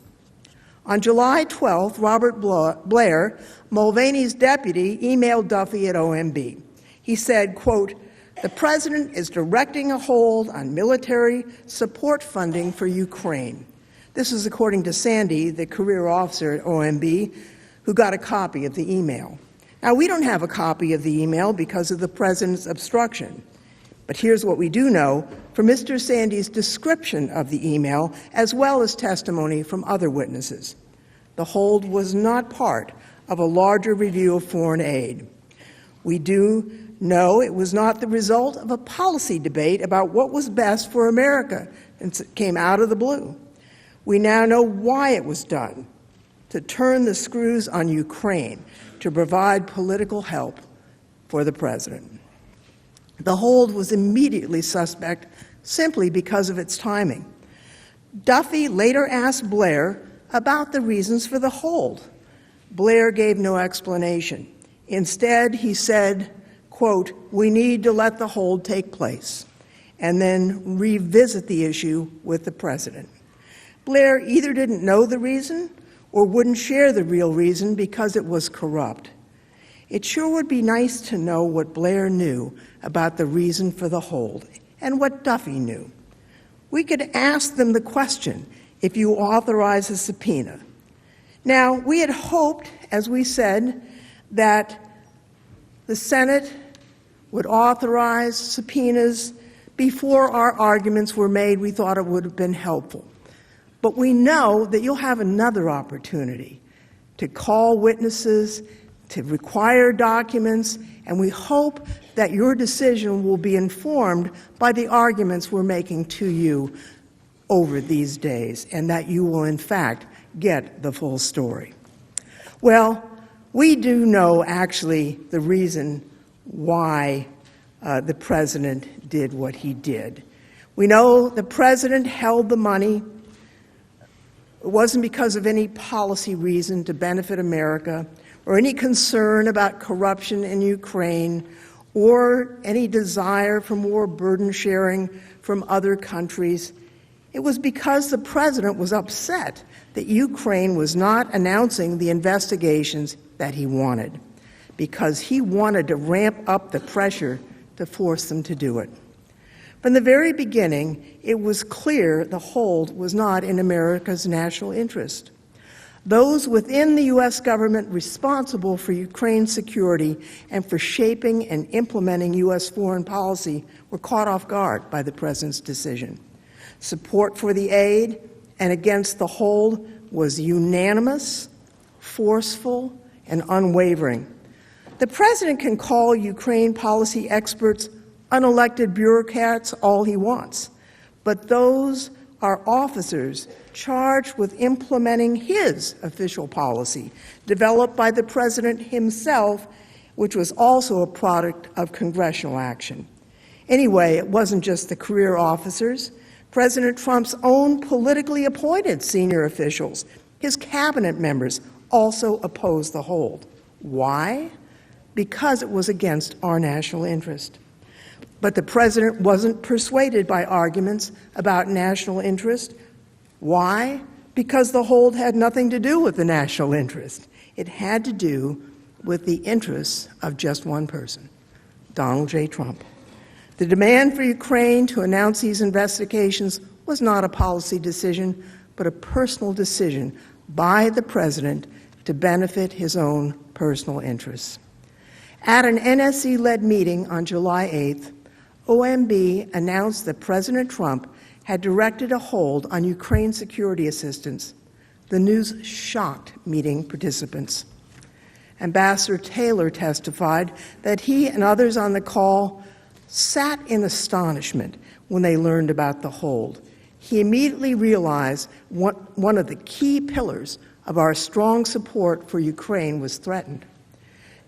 S1: On July 12th, Robert Blair, Mulvaney's deputy, emailed Duffy at OMB. He said, quote, "The president is directing a hold on military support funding for Ukraine." This is according to Sandy, the career officer at OMB, who got a copy of the email. Now, we don't have a copy of the email because of the president's obstruction. But here's what we do know from Mr. Sandy's description of the email, as well as testimony from other witnesses. The hold was not part of a larger review of foreign aid. We do know it was not the result of a policy debate about what was best for America, and it came out of the blue. We now know why it was done, to turn the screws on Ukraine, to provide political help for the president. The hold was immediately suspect simply because of its timing. Duffy later asked Blair about the reasons for the hold. Blair gave no explanation. Instead, he said, quote, "We need to let the hold take place." and then revisit the issue with the president. Blair either didn't know the reason or wouldn't share the real reason because it was corrupt. It sure would be nice to know what Blair knew about the reason for the hold and what Duffy knew. We could ask them the question if you authorize a subpoena. Now, we had hoped, as we said, that the Senate would authorize subpoenas before our arguments were made. We thought it would have been helpful. But we know that you'll have another opportunity to call witnesses, to require documents, and we hope that your decision will be informed by the arguments we're making to you over these days, and that you will, in fact, get the full story. Well, we do know, actually, the reason why the president did what he did. We know the president held the money. It wasn't because of any policy reason to benefit America or any concern about corruption in Ukraine or any desire for more burden sharing from other countries. It was because the president was upset that Ukraine was not announcing the investigations that he wanted, because he wanted to ramp up the pressure to force them to do it. From the very beginning, it was clear the hold was not in America's national interest. Those within the U.S. government responsible for Ukraine's security and for shaping and implementing U.S. foreign policy were caught off guard by the president's decision. Support for the aid and against the hold was unanimous, forceful, and unwavering. The president can call Ukraine policy experts unelected bureaucrats all he wants, but those are officers charged with implementing his official policy, developed by the president himself, which was also a product of congressional action. Anyway, it wasn't just the career officers. President Trump's own politically appointed senior officials, his cabinet members, also opposed the hold. Why? Because it was against our national interest. But the president wasn't persuaded by arguments about national interest. Why? Because the hold had nothing to do with the national interest. It had to do with the interests of just one person, Donald J. Trump. The demand for Ukraine to announce these investigations was not a policy decision, but a personal decision by the president to benefit his own personal interests. At an NSC-led meeting on July 8th, OMB announced that President Trump had directed a hold on Ukraine security assistance. The news shocked meeting participants. Ambassador Taylor testified that he and others on the call sat in astonishment when they learned about the hold. He immediately realized one of the key pillars of our strong support for Ukraine was threatened.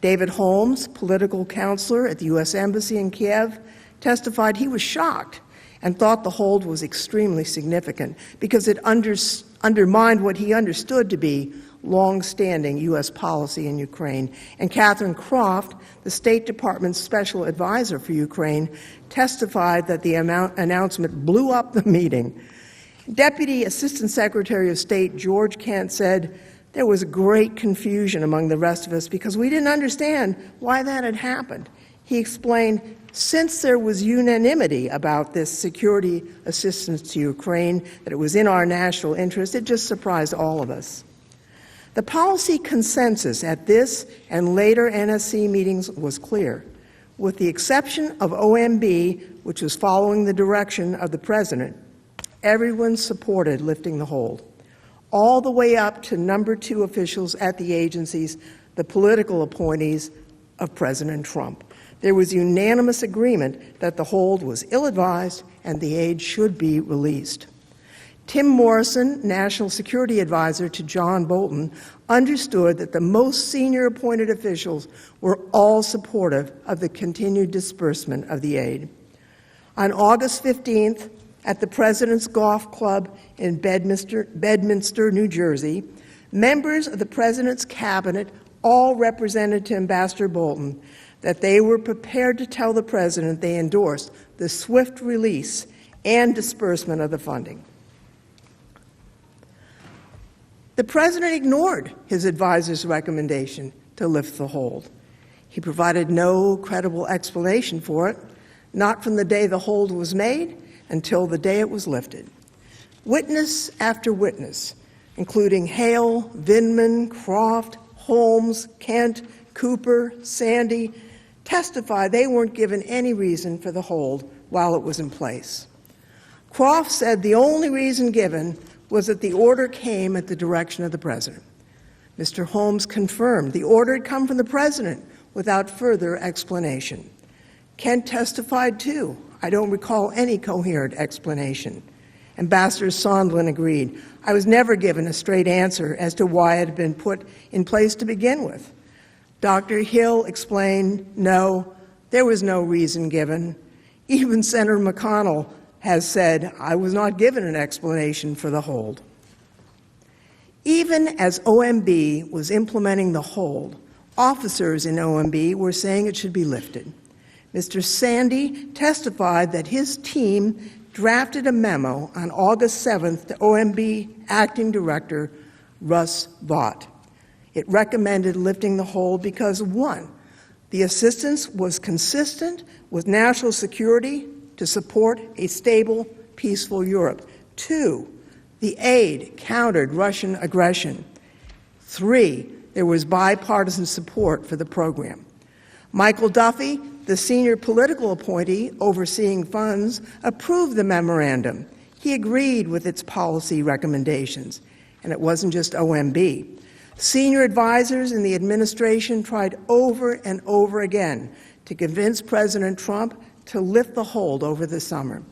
S1: David Holmes, political counselor at the U.S. Embassy in Kiev, testified he was shocked and thought the hold was extremely significant because it undermined what he understood to be long-standing U.S. policy in Ukraine. And Catherine Croft, the State Department's special advisor for Ukraine, testified that the announcement blew up the meeting. Deputy Assistant Secretary of State George Kent said, "There was great confusion among the rest of us because we didn't understand why that had happened." He explained, since there was unanimity about this security assistance to Ukraine, that it was in our national interest, it just surprised all of us. The policy consensus at this and later NSC meetings was clear. With the exception of OMB, which was following the direction of the president, everyone supported lifting the hold, all the way up to number 2 officials at the agencies, the political appointees of President Trump. There was unanimous agreement that the hold was ill-advised and the aid should be released. Tim Morrison, National Security Advisor to John Bolton, understood that the most senior appointed officials were all supportive of the continued disbursement of the aid. On August 15th, at the President's Golf Club in Bedminster, New Jersey, members of the President's cabinet, all represented to Ambassador Bolton, that they were prepared to tell the President they endorsed the swift release and disbursement of the funding. The President ignored his advisor's recommendation to lift the hold. He provided no credible explanation for it, not from the day the hold was made until the day it was lifted. Witness after witness, including Hale, Vindman, Croft, Holmes, Kent, Cooper, Sandy, testified they weren't given any reason for the hold while it was in place. Croft said the only reason given was that the order came at the direction of the President. Mr. Holmes confirmed the order had come from the President without further explanation. Kent testified too. I don't recall any coherent explanation. Ambassador Sondland agreed. I was never given a straight answer as to why it had been put in place to begin with. Dr. Hill explained, no, there was no reason given. Even Senator McConnell has said, I was not given an explanation for the hold. Even as OMB was implementing the hold, officers in OMB were saying it should be lifted. Mr. Sandy testified that his team drafted a memo on August 7th to OMB Acting Director Russ Vought. It recommended lifting the hold because, one, the assistance was consistent with national security to support a stable, peaceful Europe. Two, the aid countered Russian aggression. Three, there was bipartisan support for the program. Michael Duffy, the senior political appointee overseeing funds, approved the memorandum. He agreed with its policy recommendations, and it wasn't just OMB. Senior advisors in the administration tried over and over again to convince President Trump to lift the hold over the summer.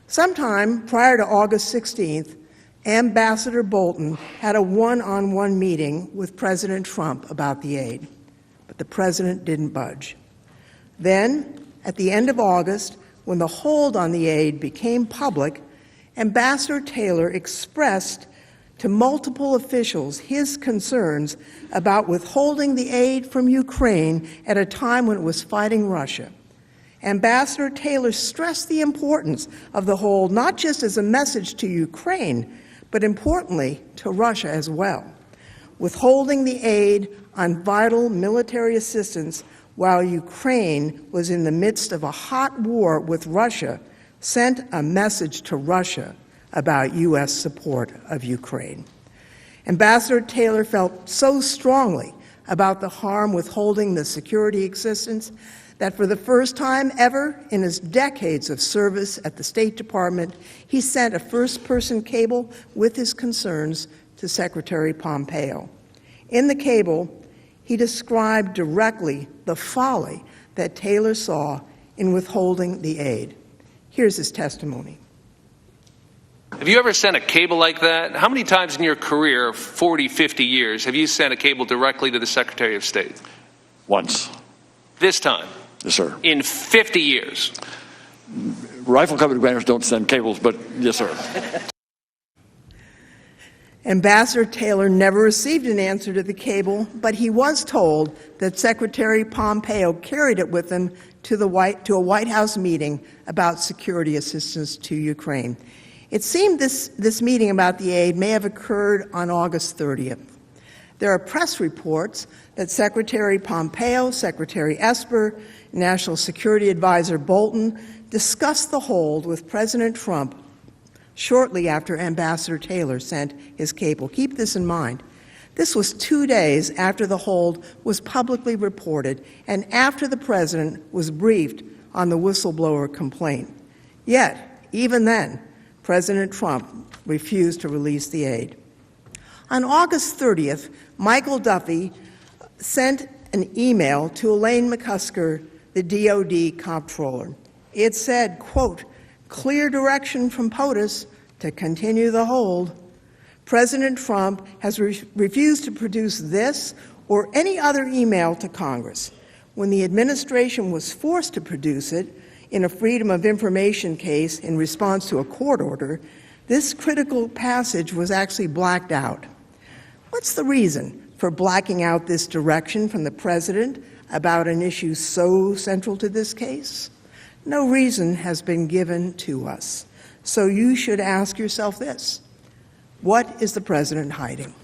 S1: Sometime prior to August 16th, Ambassador Bolton had a one-on-one meeting with President Trump about the aid, but the President didn't budge. Then, at the end of August, when the hold on the aid became public, Ambassador Taylor expressed to multiple officials his concerns about withholding the aid from Ukraine at a time when it was fighting Russia. Ambassador Taylor stressed the importance of the hold not just as a message to Ukraine, but importantly to Russia as well. Withholding the aid on vital military assistance while Ukraine was in the midst of a hot war with Russia sent a message to Russia about U.S. support of Ukraine. Ambassador Taylor felt so strongly about the harm withholding the security assistance that for the first time ever in his decades of service at the State Department, he sent a first-person cable with his concerns to Secretary Pompeo. In the cable, he described directly the folly that Taylor saw in withholding the aid. Here's his testimony.
S7: Have you ever sent a cable like that? How many times in your career, 40, 50 years, have you sent a cable directly to the Secretary of State?
S16: Once.
S7: This time?
S16: Yes, sir.
S7: In 50 years?
S16: Rifle company commanders don't send cables, but yes, sir.
S1: Ambassador Taylor never received an answer to the cable, but he was told that Secretary Pompeo carried it with him to a White House meeting about security assistance to Ukraine. It seemed this meeting about the aid may have occurred on August 30th. There are press reports that Secretary Pompeo, Secretary Esper, National Security Advisor Bolton discussed the hold with President Trump shortly after Ambassador Taylor sent his cable. Keep this in mind. This was 2 days after the hold was publicly reported and after the President was briefed on the whistleblower complaint. Yet, even then, President Trump refused to release the aid. On August 30th, Michael Duffy sent an email to Elaine McCusker, the DOD comptroller. It said, quote, clear direction from POTUS to continue the hold. President Trump has refused to produce this or any other email to Congress. When the administration was forced to produce it in a Freedom of Information case in response to a court order, this critical passage was actually blacked out. What's the reason for blacking out this direction from the President about an issue so central to this case? No reason has been given to us. So you should ask yourself this: what is the president hiding?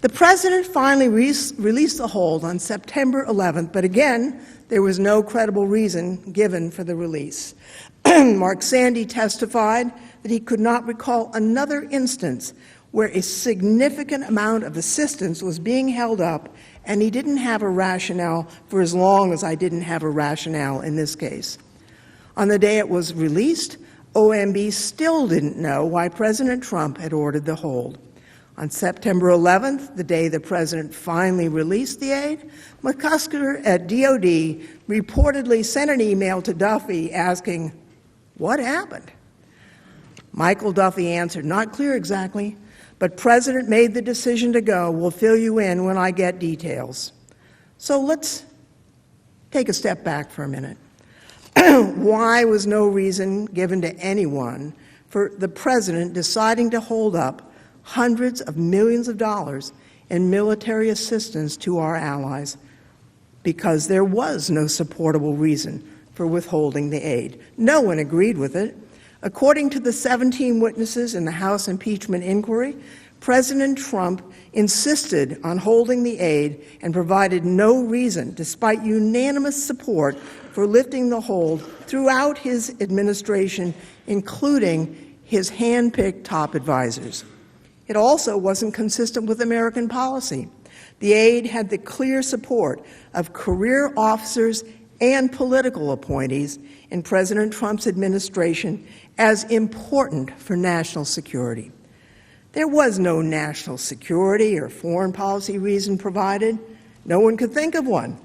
S1: The president finally released the hold on September 11th, but again, there was no credible reason given for the release. Mark Sandy testified that he could not recall another instance where a significant amount of assistance was being held up, and he didn't have a rationale for as long as I didn't have a rationale in this case. On the day it was released, OMB still didn't know why President Trump had ordered the hold. On September 11th, the day the president finally released the aid, McCusker at DOD reportedly sent an email to Duffy asking, "What happened?" Michael Duffy answered, "Not clear exactly, but President made the decision to go. We'll fill you in when I get details." So let's take a step back for a minute. Why was no reason given to anyone for the president deciding to hold up hundreds of millions of dollars in military assistance to our allies? Because there was no supportable reason for withholding the aid. No one agreed with it. According to the 17 witnesses in the House impeachment inquiry, President Trump insisted on holding the aid and provided no reason, despite unanimous support for lifting the hold throughout his administration, including his hand-picked top advisors. It also wasn't consistent with American policy. The aid had the clear support of career officers and political appointees in President Trump's administration as important for national security. There was no national security or foreign policy reason provided. No one could think of one.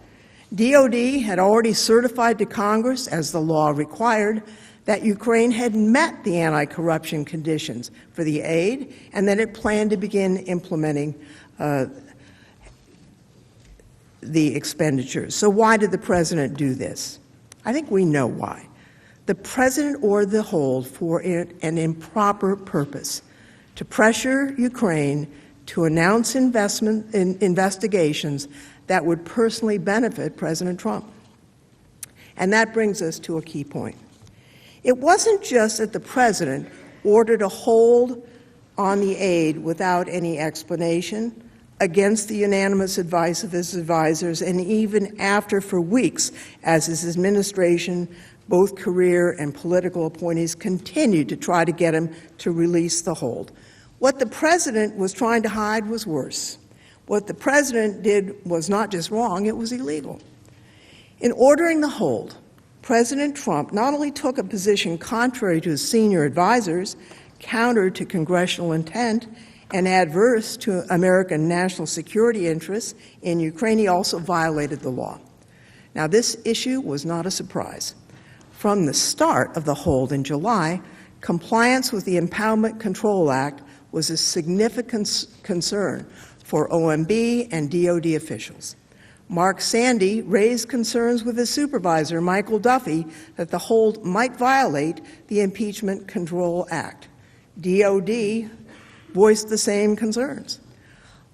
S1: DOD had already certified to Congress, as the law required, that Ukraine had met the anti-corruption conditions for the aid and that it planned to begin implementing the expenditures. So why did the president do this? I think we know why. The president ordered the hold for an improper purpose: to pressure Ukraine to announce investigations that would personally benefit President Trump. And that brings us to a key point. It wasn't just that the president ordered a hold on the aid without any explanation, against the unanimous advice of his advisors, and even after for weeks, as his administration, both career and political appointees, continued to try to get him to release the hold. What the president was trying to hide was worse. What the president did was not just wrong, it was illegal. In ordering the hold, President Trump not only took a position contrary to his senior advisors, counter to congressional intent, and adverse to American national security interests in Ukraine, he also violated the law. Now, this issue was not a surprise. From the start of the hold in July, compliance with the Impoundment Control Act was a significant concern for OMB and DOD officials. Mark Sandy raised concerns with his supervisor, Michael Duffy, that the hold might violate the Impeachment Control Act. DOD voiced the same concerns.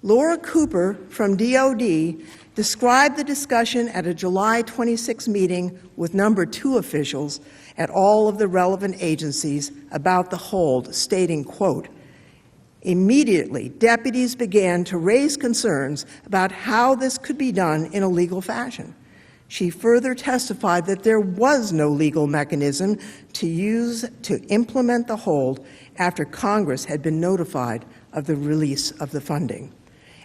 S1: Laura Cooper from DOD described the discussion at a July 26 meeting with number 2 officials at all of the relevant agencies about the hold, stating, quote, "Immediately, deputies began to raise concerns about how this could be done in a legal fashion." She further testified that there was no legal mechanism to use to implement the hold after Congress had been notified of the release of the funding.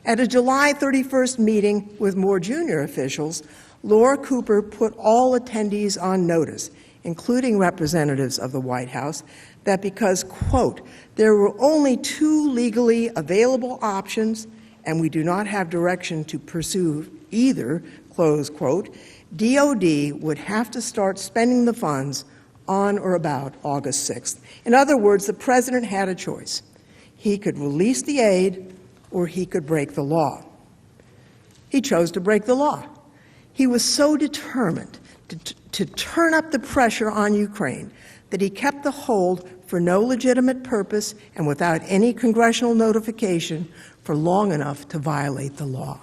S1: At a July 31st meeting with more junior officials, Laura Cooper put all attendees on notice, including representatives of the White House, that because, quote, "there were only 2 legally available options and we do not have direction to pursue either," close quote, DOD would have to start spending the funds on or about August 6th. In other words, the president had a choice. He could release the aid or he could break the law. He chose to break the law. He was so determined to turn up the pressure on Ukraine that he kept the hold for no legitimate purpose and without any congressional notification for long enough to violate the law.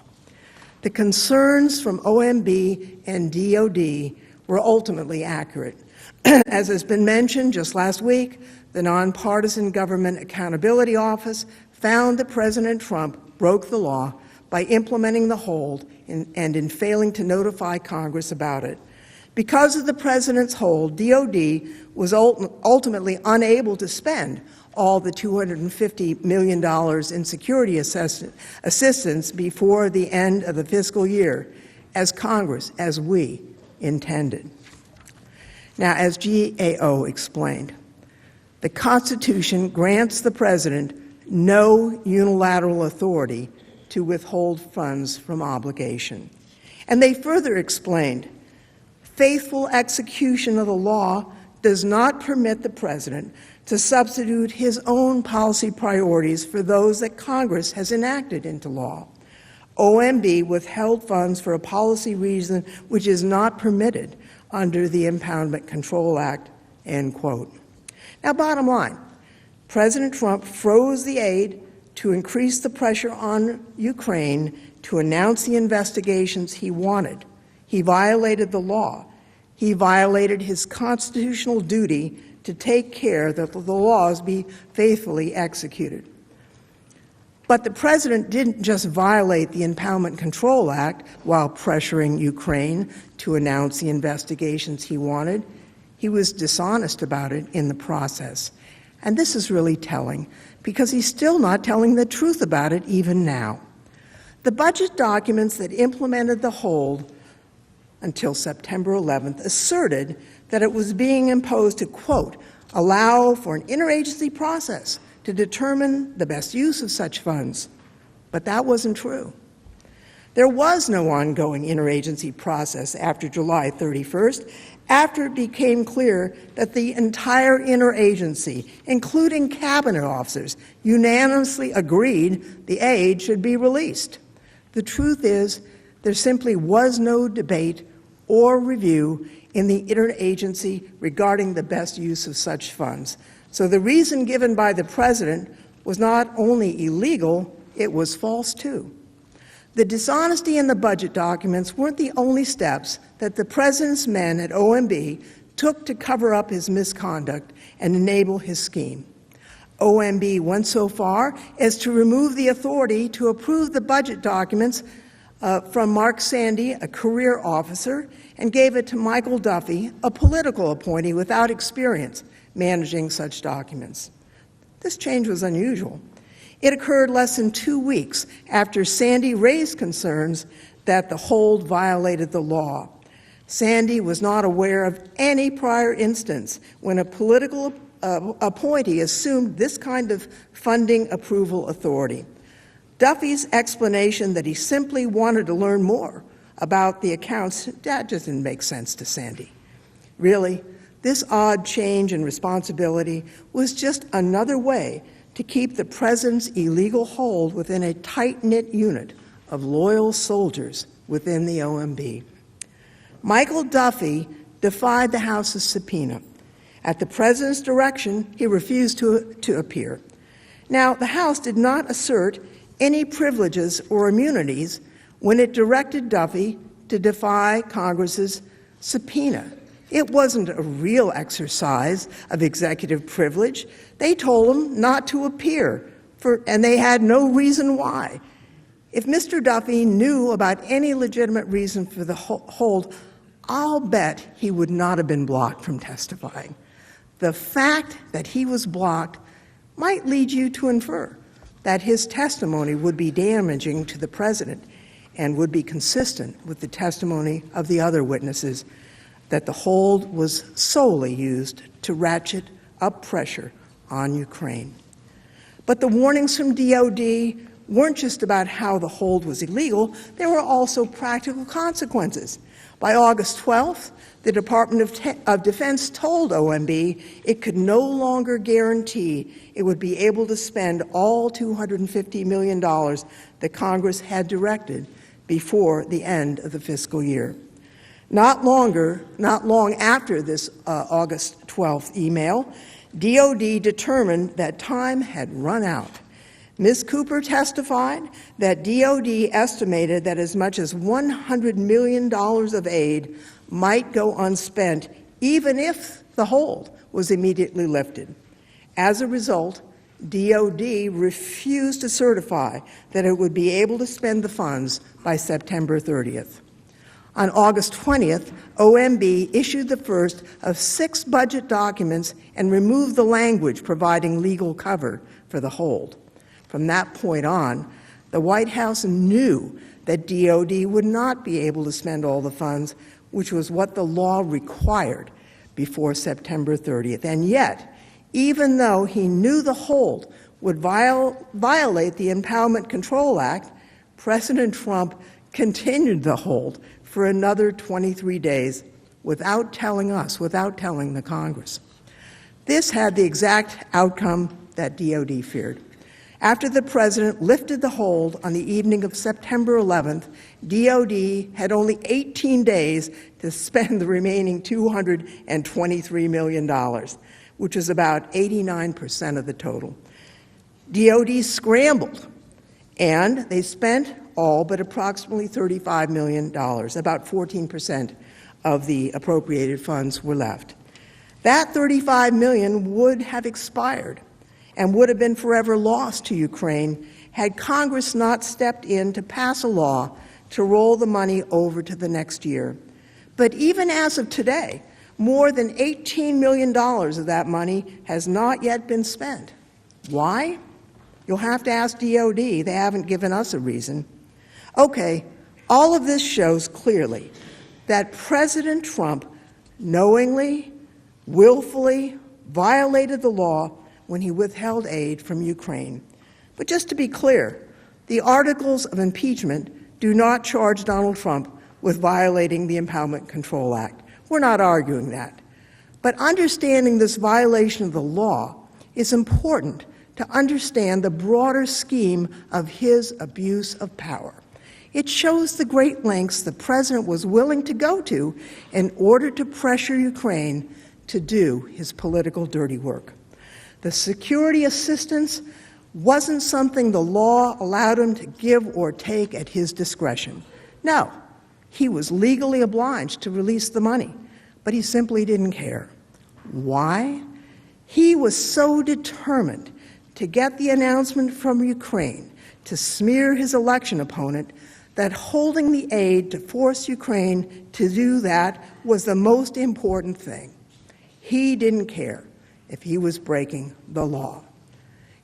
S1: The concerns from OMB and DOD were ultimately accurate. As has been mentioned just last week, the Nonpartisan Government Accountability Office found that President Trump broke the law by implementing the hold and in failing to notify Congress about it. Because of the president's hold, DOD was ultimately unable to spend all the $250 million in security assistance before the end of the fiscal year, as Congress, as we intended. Now, as GAO explained, the Constitution grants the president no unilateral authority to withhold funds from obligation. And they further explained, faithful execution of the law does not permit the president to substitute his own policy priorities for those that Congress has enacted into law. OMB withheld funds for a policy reason which is not permitted under the Impoundment Control Act, end quote. Now, bottom line, President Trump froze the aid to increase the pressure on Ukraine to announce the investigations he wanted. He violated the law. He violated his constitutional duty to take care that the laws be faithfully executed. But the president didn't just violate the Impoundment Control Act while pressuring Ukraine to announce the investigations he wanted. He was dishonest about it in the process. And this is really telling, because he's still not telling the truth about it even now. The budget documents that implemented the hold until September 11th asserted that it was being imposed to, quote, allow for an interagency process to determine the best use of such funds. But that wasn't true. There was no ongoing interagency process after July 31st, after it became clear that the entire interagency, including cabinet officers, unanimously agreed the aid should be released. The truth is, there simply was no debate or review in the interagency regarding the best use of such funds. So the reason given by the president was not only illegal, it was false too. The dishonesty in the budget documents weren't the only steps that the president's men at OMB took to cover up his misconduct and enable his scheme. OMB went so far as to remove the authority to approve the budget documents from Mark Sandy, a career officer, and gave it to Michael Duffy, a political appointee without experience managing such documents. This change was unusual. It occurred less than 2 weeks after Sandy raised concerns that the hold violated the law. Sandy was not aware of any prior instance when a political appointee assumed this kind of funding approval authority. Duffy's explanation that he simply wanted to learn more about the accounts, that just didn't make sense to Sandy. Really, this odd change in responsibility was just another way to keep the president's illegal hold within a tight-knit unit of loyal soldiers within the OMB. Michael Duffy defied the House's subpoena. At the president's direction, he refused to appear. Now, the House did not assert any privileges or immunities when it directed Duffy to defy Congress's subpoena. It wasn't a real exercise of executive privilege. They told him not to appear, and they had no reason why. If Mr. Duffy knew about any legitimate reason for the hold, I'll bet he would not have been blocked from testifying. The fact that he was blocked might lead you to infer that his testimony would be damaging to the president and would be consistent with the testimony of the other witnesses that the hold was solely used to ratchet up pressure on Ukraine. But the warnings from DOD weren't just about how the hold was illegal, there were also practical consequences. By August 12th, the Department of Defense told OMB it could no longer guarantee it would be able to spend all $250 million that Congress had directed before the end of the fiscal year. Not long after this August 12th email, DOD determined that time had run out. Ms. Cooper testified that DOD estimated that as much as $100 million of aid might go unspent even if the hold was immediately lifted. As a result, DOD refused to certify that it would be able to spend the funds by September 30th. On August 20th, OMB issued the first of 6 budget documents and removed the language providing legal cover for the hold. From that point on, the White House knew that DOD would not be able to spend all the funds, which was what the law required before September 30th. And yet, even though he knew the hold would violate the Empowerment Control Act, President Trump continued the hold for another 23 days without telling us, without telling the Congress. This had the exact outcome that DOD feared. After the president lifted the hold on the evening of September 11th, DOD had only 18 days to spend the remaining $223 million, which is about 89% of the total. DOD scrambled, and they spent all but approximately $35 million, about 14% of the appropriated funds were left. That $35 million would have expired and would have been forever lost to Ukraine had Congress not stepped in to pass a law to roll the money over to the next year. But even as of today, more than $18 million of that money has not yet been spent. Why? You'll have to ask DOD. They haven't given us a reason. Okay, all of this shows clearly that President Trump knowingly, willfully violated the law when he withheld aid from Ukraine. But just to be clear, the articles of impeachment do not charge Donald Trump with violating the Empowerment Control Act. We're not arguing that. But understanding this violation of the law is important to understand the broader scheme of his abuse of power. It shows the great lengths the president was willing to go to in order to pressure Ukraine to do his political dirty work. The security assistance wasn't something the law allowed him to give or take at his discretion. No, he was legally obliged to release the money, but he simply didn't care. Why? He was so determined to get the announcement from Ukraine to smear his election opponent that holding the aid to force Ukraine to do that was the most important thing. He didn't care if he was breaking the law.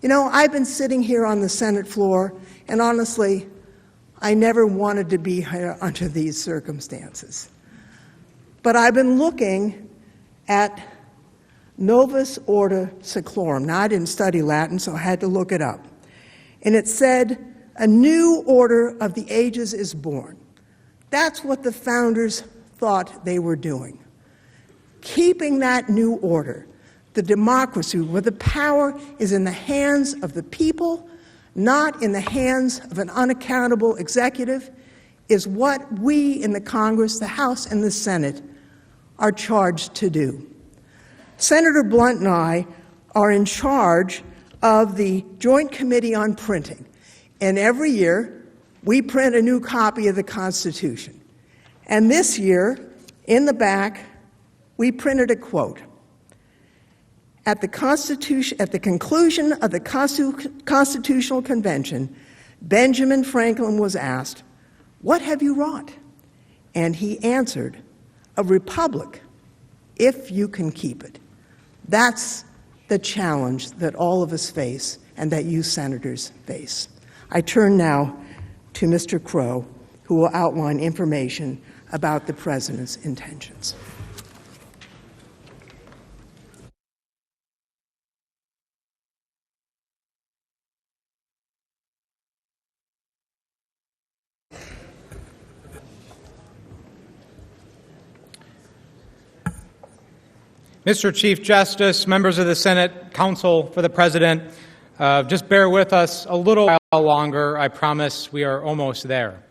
S1: You know, I've been sitting here on the Senate floor, and honestly, I never wanted to be here under these circumstances. But I've been looking at Novus Ordo Seclorum. Now, I didn't study Latin, so I had to look it up. And it said, a new order of the ages is born. That's what the founders thought they were doing. Keeping that new order, the democracy, where the power is in the hands of the people, not in the hands of an unaccountable executive, is what we in the Congress, the House, and the Senate are charged to do. Senator Blunt and I are in charge of the Joint Committee on Printing, and every year we print a new copy of the Constitution. And this year, in the back, we printed a quote. At the conclusion of the Constitutional Convention, Benjamin Franklin was asked, "What have you wrought?" And he answered, "A republic, if you can keep it." That's the challenge that all of us face and that you senators face. I turn now to Mr. Crow, who will outline information about the president's intentions.
S6: Mr. Chief Justice, members of the Senate, counsel for the President, just bear with us a little while longer. I promise we are almost there.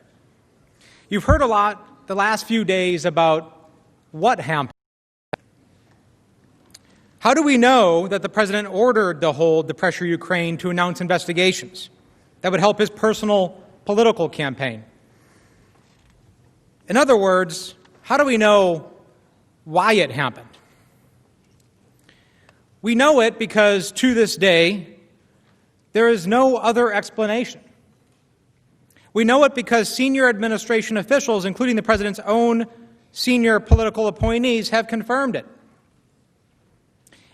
S6: You've heard a lot the last few days about what happened. How do we know that the President ordered the hold to pressure Ukraine to announce investigations? that would help his personal political campaign. In other words, how do we know why it happened? We know it because to this day, there is no other explanation. We know it because senior administration officials, including the president's own senior political appointees, have confirmed it.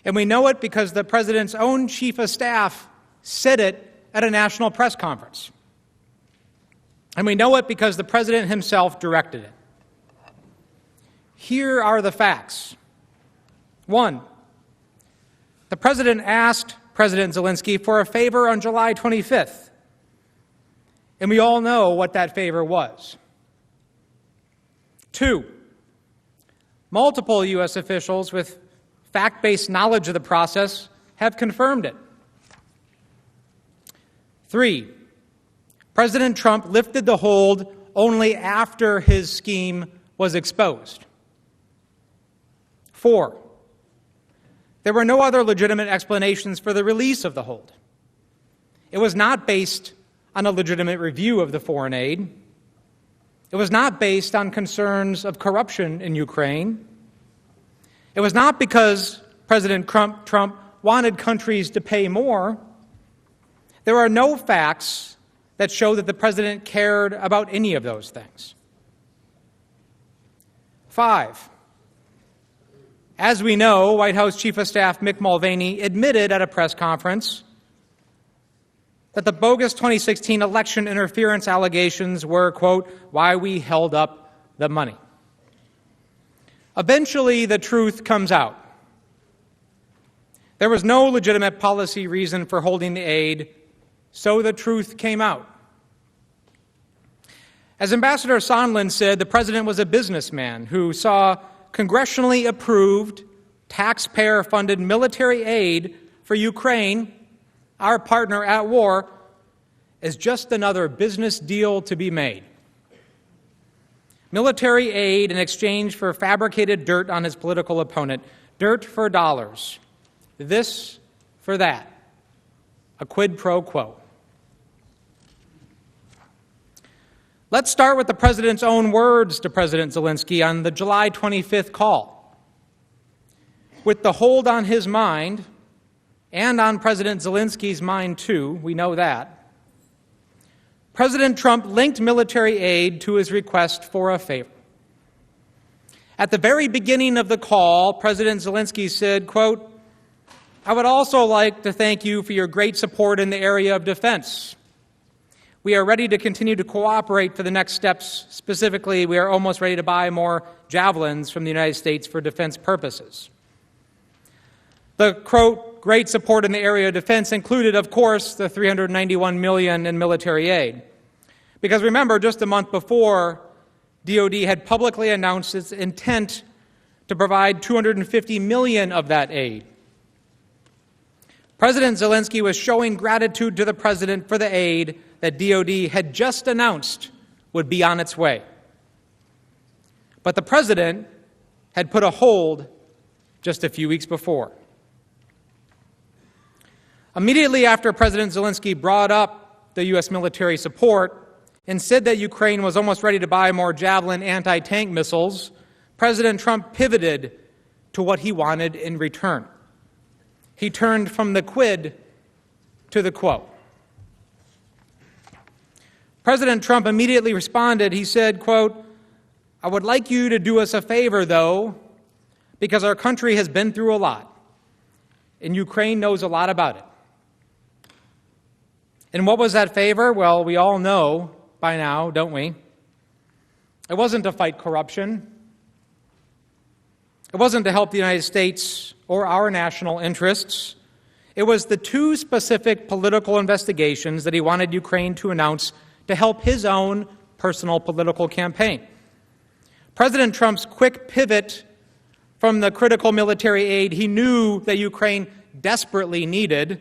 S6: And we know it because the president's own chief of staff said it at a national press conference. And we know it because the president himself directed it. Here are the facts. 1, the president asked President Zelensky for a favor on July 25th. And we all know what that favor was. 2, multiple U.S. officials with fact-based knowledge of the process have confirmed it. 3, President Trump lifted the hold only after his scheme was exposed. 4, there were no other legitimate explanations for the release of the hold. It was not based on a legitimate review of the foreign aid. It was not based on concerns of corruption in Ukraine. It was not because President Trump wanted countries to pay more. There are no facts that show that the president cared about any of those things. 5, as we know, White House Chief of Staff Mick Mulvaney admitted at a press conference that the bogus 2016 election interference allegations were, quote, why we held up the money. Eventually, the truth comes out. There was no legitimate policy reason for holding the aid, so the truth came out. As Ambassador Sondland said, the president was a businessman who saw congressionally approved, taxpayer-funded military aid for Ukraine, our partner at war, as just another business deal to be made. Military aid in exchange for fabricated dirt on his political opponent, dirt for dollars, this for that, a quid pro quo. Let's start with the president's own words to President Zelensky on the July 25th call. With the hold on his mind, and on President Zelensky's mind too, we know that, President Trump linked military aid to his request for a favor. At the very beginning of the call, President Zelensky said, quote, I would also like to thank you for your great support in the area of defense. We are ready to continue to cooperate for the next steps. Specifically, we are almost ready to buy more javelins from the United States for defense purposes. The, quote, great support in the area of defense included, of course, the $391 million in military aid. Because remember, just a month before, DoD had publicly announced its intent to provide $250 million of that aid. President Zelensky was showing gratitude to the president for the aid that DoD had just announced would be on its way. But the president had put a hold just a few weeks before. Immediately after President Zelensky brought up the U.S. military support and said that Ukraine was almost ready to buy more Javelin anti-tank missiles, President Trump pivoted to what he wanted in return. He turned from the quid to the quo. President Trump immediately responded. He said, quote, I would like you to do us a favor, though, because our country has been through a lot, and Ukraine knows a lot about it. And what was that favor? Well, we all know by now, don't we? It wasn't to fight corruption. It wasn't to help the United States or our national interests. It was the two specific political investigations that he wanted Ukraine to announce to help his own personal political campaign. President Trump's quick pivot from the critical military aid he knew that Ukraine desperately needed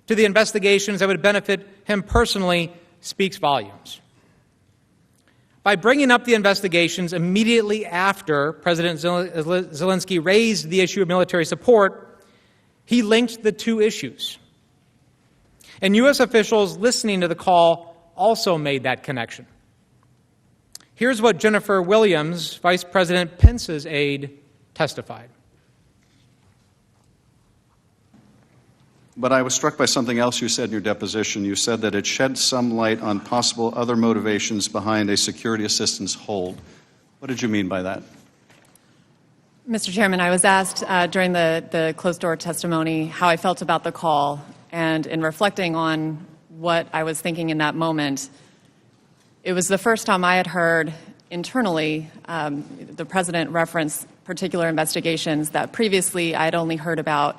S6: to the investigations that would benefit him personally speaks volumes. By bringing up the investigations immediately after President Zelensky raised the issue of military support, he linked the two issues. And U.S. officials listening to the call also made that connection. Here's what Jennifer Williams, Vice President Pence's aide, testified.
S26: But I was struck by something else you said in your deposition. You said that it shed some light on possible other motivations behind a security assistance hold. What did you mean by that?
S11: Mr. Chairman, I was asked during the closed-door testimony how I felt about the call, and in reflecting on what I was thinking in that moment, it was the first time I had heard internally the President reference particular investigations that previously I had only heard about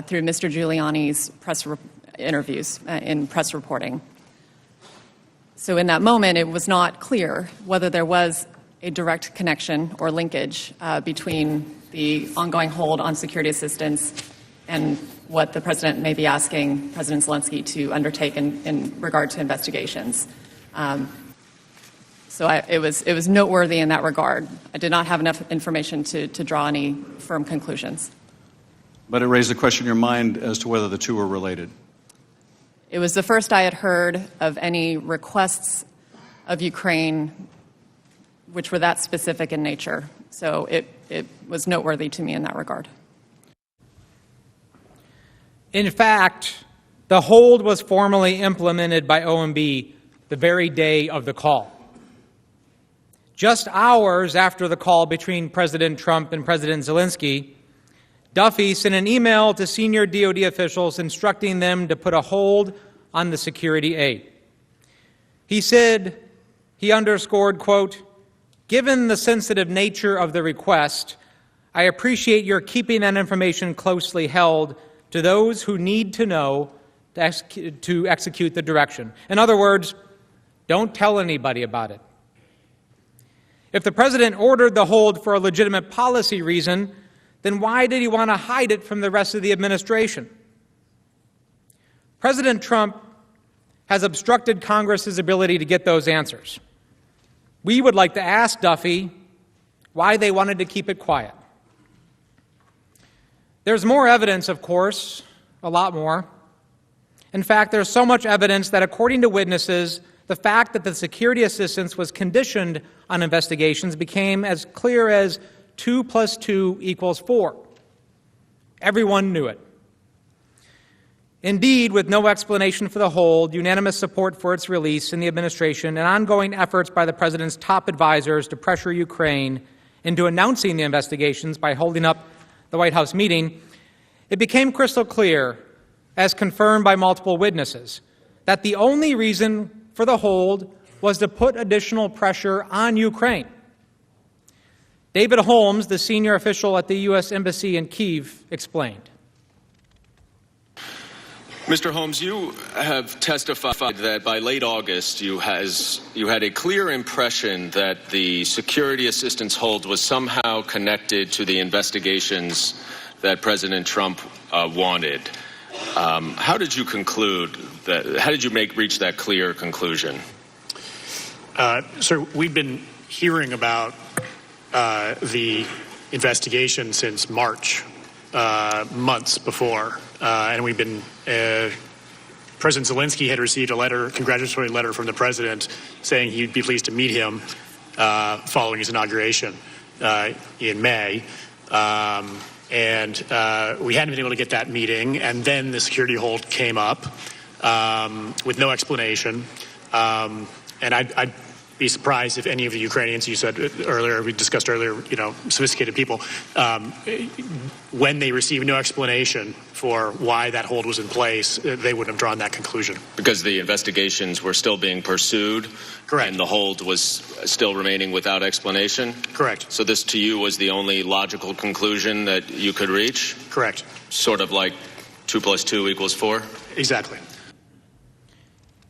S11: through Mr. Giuliani's press interviews in press reporting. So in that moment, it was not clear whether there was a direct connection or linkage between the ongoing hold on security assistance and what the President may be asking President Zelensky to undertake in regard to investigations. So it was noteworthy in that regard. I did not have enough information to draw any firm conclusions.
S26: But it raised the question in your mind as to whether the two were related.
S11: It was the first I had heard of any requests of Ukraine which were that specific in nature. So it was noteworthy to me in that regard.
S6: In fact, the hold was formally implemented by OMB the very day of the call. Just hours after the call between President Trump and President Zelensky, Duffy sent an email to senior DoD officials instructing them to put a hold on the security aid. He said, he underscored, quote, "Given the sensitive nature of the request, I appreciate your keeping that information closely held to those who need to know to execute the direction." In other words, don't tell anybody about it. If the President ordered the hold for a legitimate policy reason, then why did he want to hide it from the rest of the administration? President Trump has obstructed Congress's ability to get those answers. We would like to ask Duffy why they wanted to keep it quiet. There's more evidence, of course, a lot more. In fact, there's so much evidence that, according to witnesses, the fact that the security assistance was conditioned on investigations became as clear as 2 + 2 = 4. Everyone knew it. Indeed, with no explanation for the hold, unanimous support for its release in the administration, and ongoing efforts by the President's top advisors to pressure Ukraine into announcing the investigations by holding up the White House meeting, it became crystal clear, as confirmed by multiple witnesses, that the only reason for the hold was to put additional pressure on Ukraine. David Holmes, the senior official at the U.S. Embassy in Kyiv, explained.
S12: Mr. Holmes, you have testified that by late August you had a clear impression that the security assistance hold was somehow connected to the investigations that President Trump wanted. How did you conclude that? How did you reach that clear conclusion?
S17: Sir, we've been hearing about the investigation since March, months before, and we've been. President Zelensky had received a congratulatory letter from the president saying he'd be pleased to meet him following his inauguration in May. And we hadn't been able to get that meeting, and then the security hold came up with no explanation. And I'd be surprised if any of the Ukrainians, you said earlier, we discussed earlier, sophisticated people, when they received no explanation for why that hold was in place, they wouldn't have drawn that conclusion.
S12: Because the investigations were still being pursued?
S17: Correct.
S12: And the hold was still remaining without explanation?
S17: Correct.
S12: So this, to you, was the only logical conclusion that you could reach?
S17: Correct.
S12: Sort of like 2 + 2 = 4?
S17: Exactly.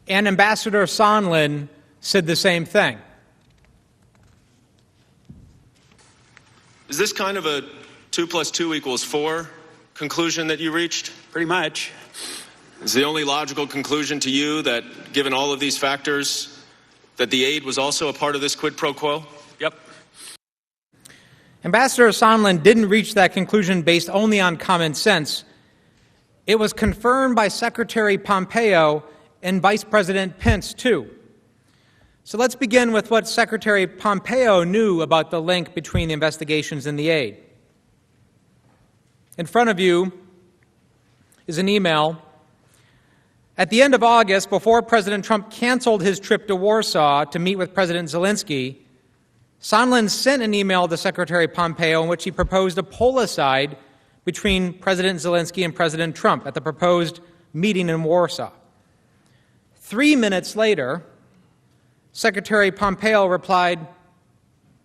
S6: And Ambassador Sondland said the same thing.
S12: Is this kind of a 2 + 2 = 4 conclusion that you reached?
S17: Pretty much.
S12: Is the only logical conclusion to you that, given all of these factors, that the aid was also a part of this quid pro quo?
S17: Yep.
S6: Ambassador Sondland didn't reach that conclusion based only on common sense. It was confirmed by Secretary Pompeo and Vice President Pence, too. So let's begin with what Secretary Pompeo knew about the link between the investigations and the aid. In front of you is an email. At the end of August, before President Trump canceled his trip to Warsaw to meet with President Zelensky, Sondland sent an email to Secretary Pompeo in which he proposed a pull-aside between President Zelensky and President Trump at the proposed meeting in Warsaw. 3 minutes later, Secretary Pompeo replied,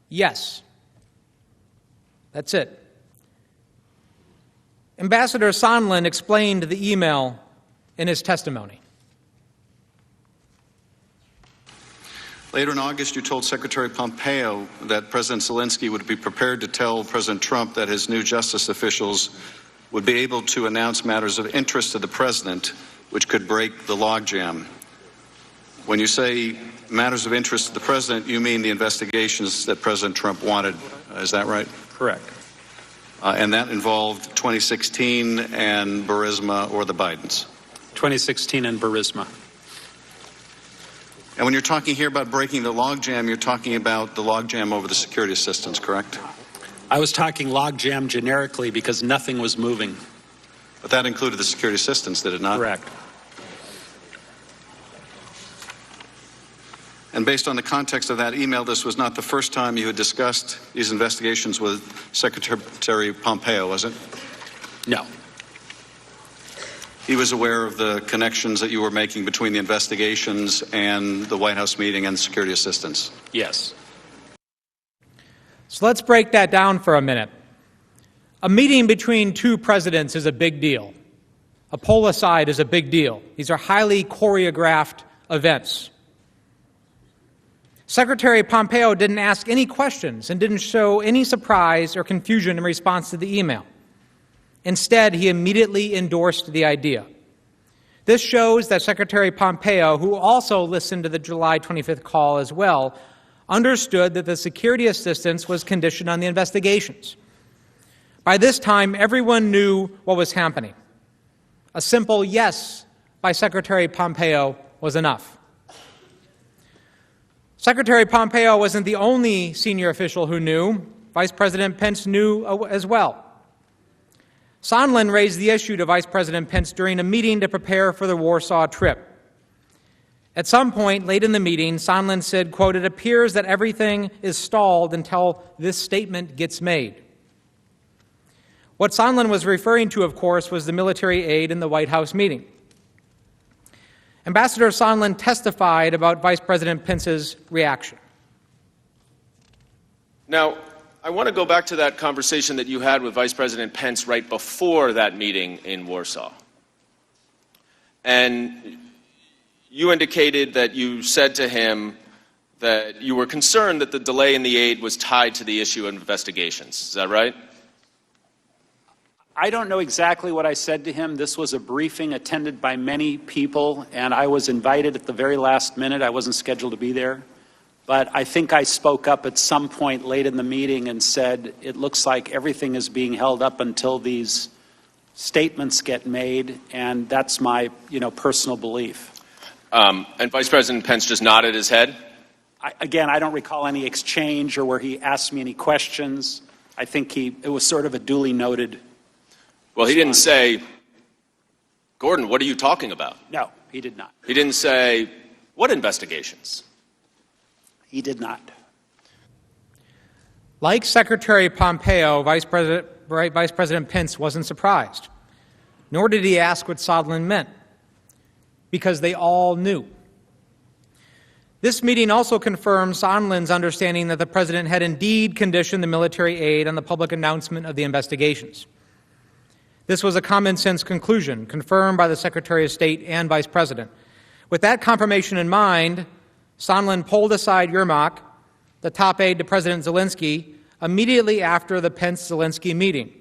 S6: "Yes." That's it. Ambassador Sondland explained the email in his testimony.
S26: Later in August, you told Secretary Pompeo that President Zelensky would be prepared to tell President Trump that his new justice officials would be able to announce matters of interest to the president, which could break the logjam. When you say matters of interest to the president, you mean the investigations that President Trump wanted. Is that right?
S8: Correct.
S26: And that involved 2016 and Burisma or the Bidens?
S8: 2016 and Burisma.
S26: And when you're talking here about breaking the logjam, you're talking about the logjam over the security assistance, correct?
S8: I was talking logjam generically because nothing was moving.
S26: But that included the security assistance, did it not?
S8: Correct.
S26: And based on the context of that email, this was not the first time you had discussed these investigations with Secretary Pompeo, was it?
S8: No.
S26: He was aware of the connections that you were making between the investigations and the White House meeting and security assistance?
S8: Yes.
S6: So let's break that down for a minute. A meeting between two presidents is a big deal. A pull-aside is a big deal. These are highly choreographed events. Secretary Pompeo didn't ask any questions and didn't show any surprise or confusion in response to the email. Instead, he immediately endorsed the idea. This shows that Secretary Pompeo, who also listened to the July 25th call as well, understood that the security assistance was conditioned on the investigations. By this time, everyone knew what was happening. A simple yes by Secretary Pompeo was enough. Secretary Pompeo wasn't the only senior official who knew. Vice President Pence knew as well. Sondland raised the issue to Vice President Pence during a meeting to prepare for the Warsaw trip. At some point late in the meeting, Sondland said, quote, "It appears that everything is stalled until this statement gets made." What Sondland was referring to, of course, was the military aid in the White House meeting. Ambassador Sondland testified about Vice President Pence's reaction.
S12: Now, I want to go back to that conversation that you had with Vice President Pence right before that meeting in Warsaw. And you indicated that you said to him that you were concerned that the delay in the aid was tied to the issue of investigations. Is that right?
S8: I don't know exactly what I said to him. This was a briefing attended by many people, and I was invited at the very last minute. I wasn't scheduled to be there. But I think I spoke up at some point late in the meeting and said, it looks like everything is being held up until these statements get made, and that's my, personal belief.
S12: And Vice President Pence just nodded his head?
S8: Again, I don't recall any exchange or where he asked me any questions. I think it was sort of a duly noted.
S12: Well, he didn't say, "Gordon, what are you talking about?"
S8: No, he did not.
S12: He didn't say, "What investigations?"
S8: He did not.
S6: Like Secretary Pompeo, Vice President Pence wasn't surprised, nor did he ask what Sondland meant, because they all knew. This meeting also confirmed Sondland's understanding that the president had indeed conditioned the military aid on the public announcement of the investigations. This was a common-sense conclusion, confirmed by the Secretary of State and Vice President. With that confirmation in mind, Sondland pulled aside Yermak, the top aide to President Zelensky, immediately after the Pence-Zelensky meeting.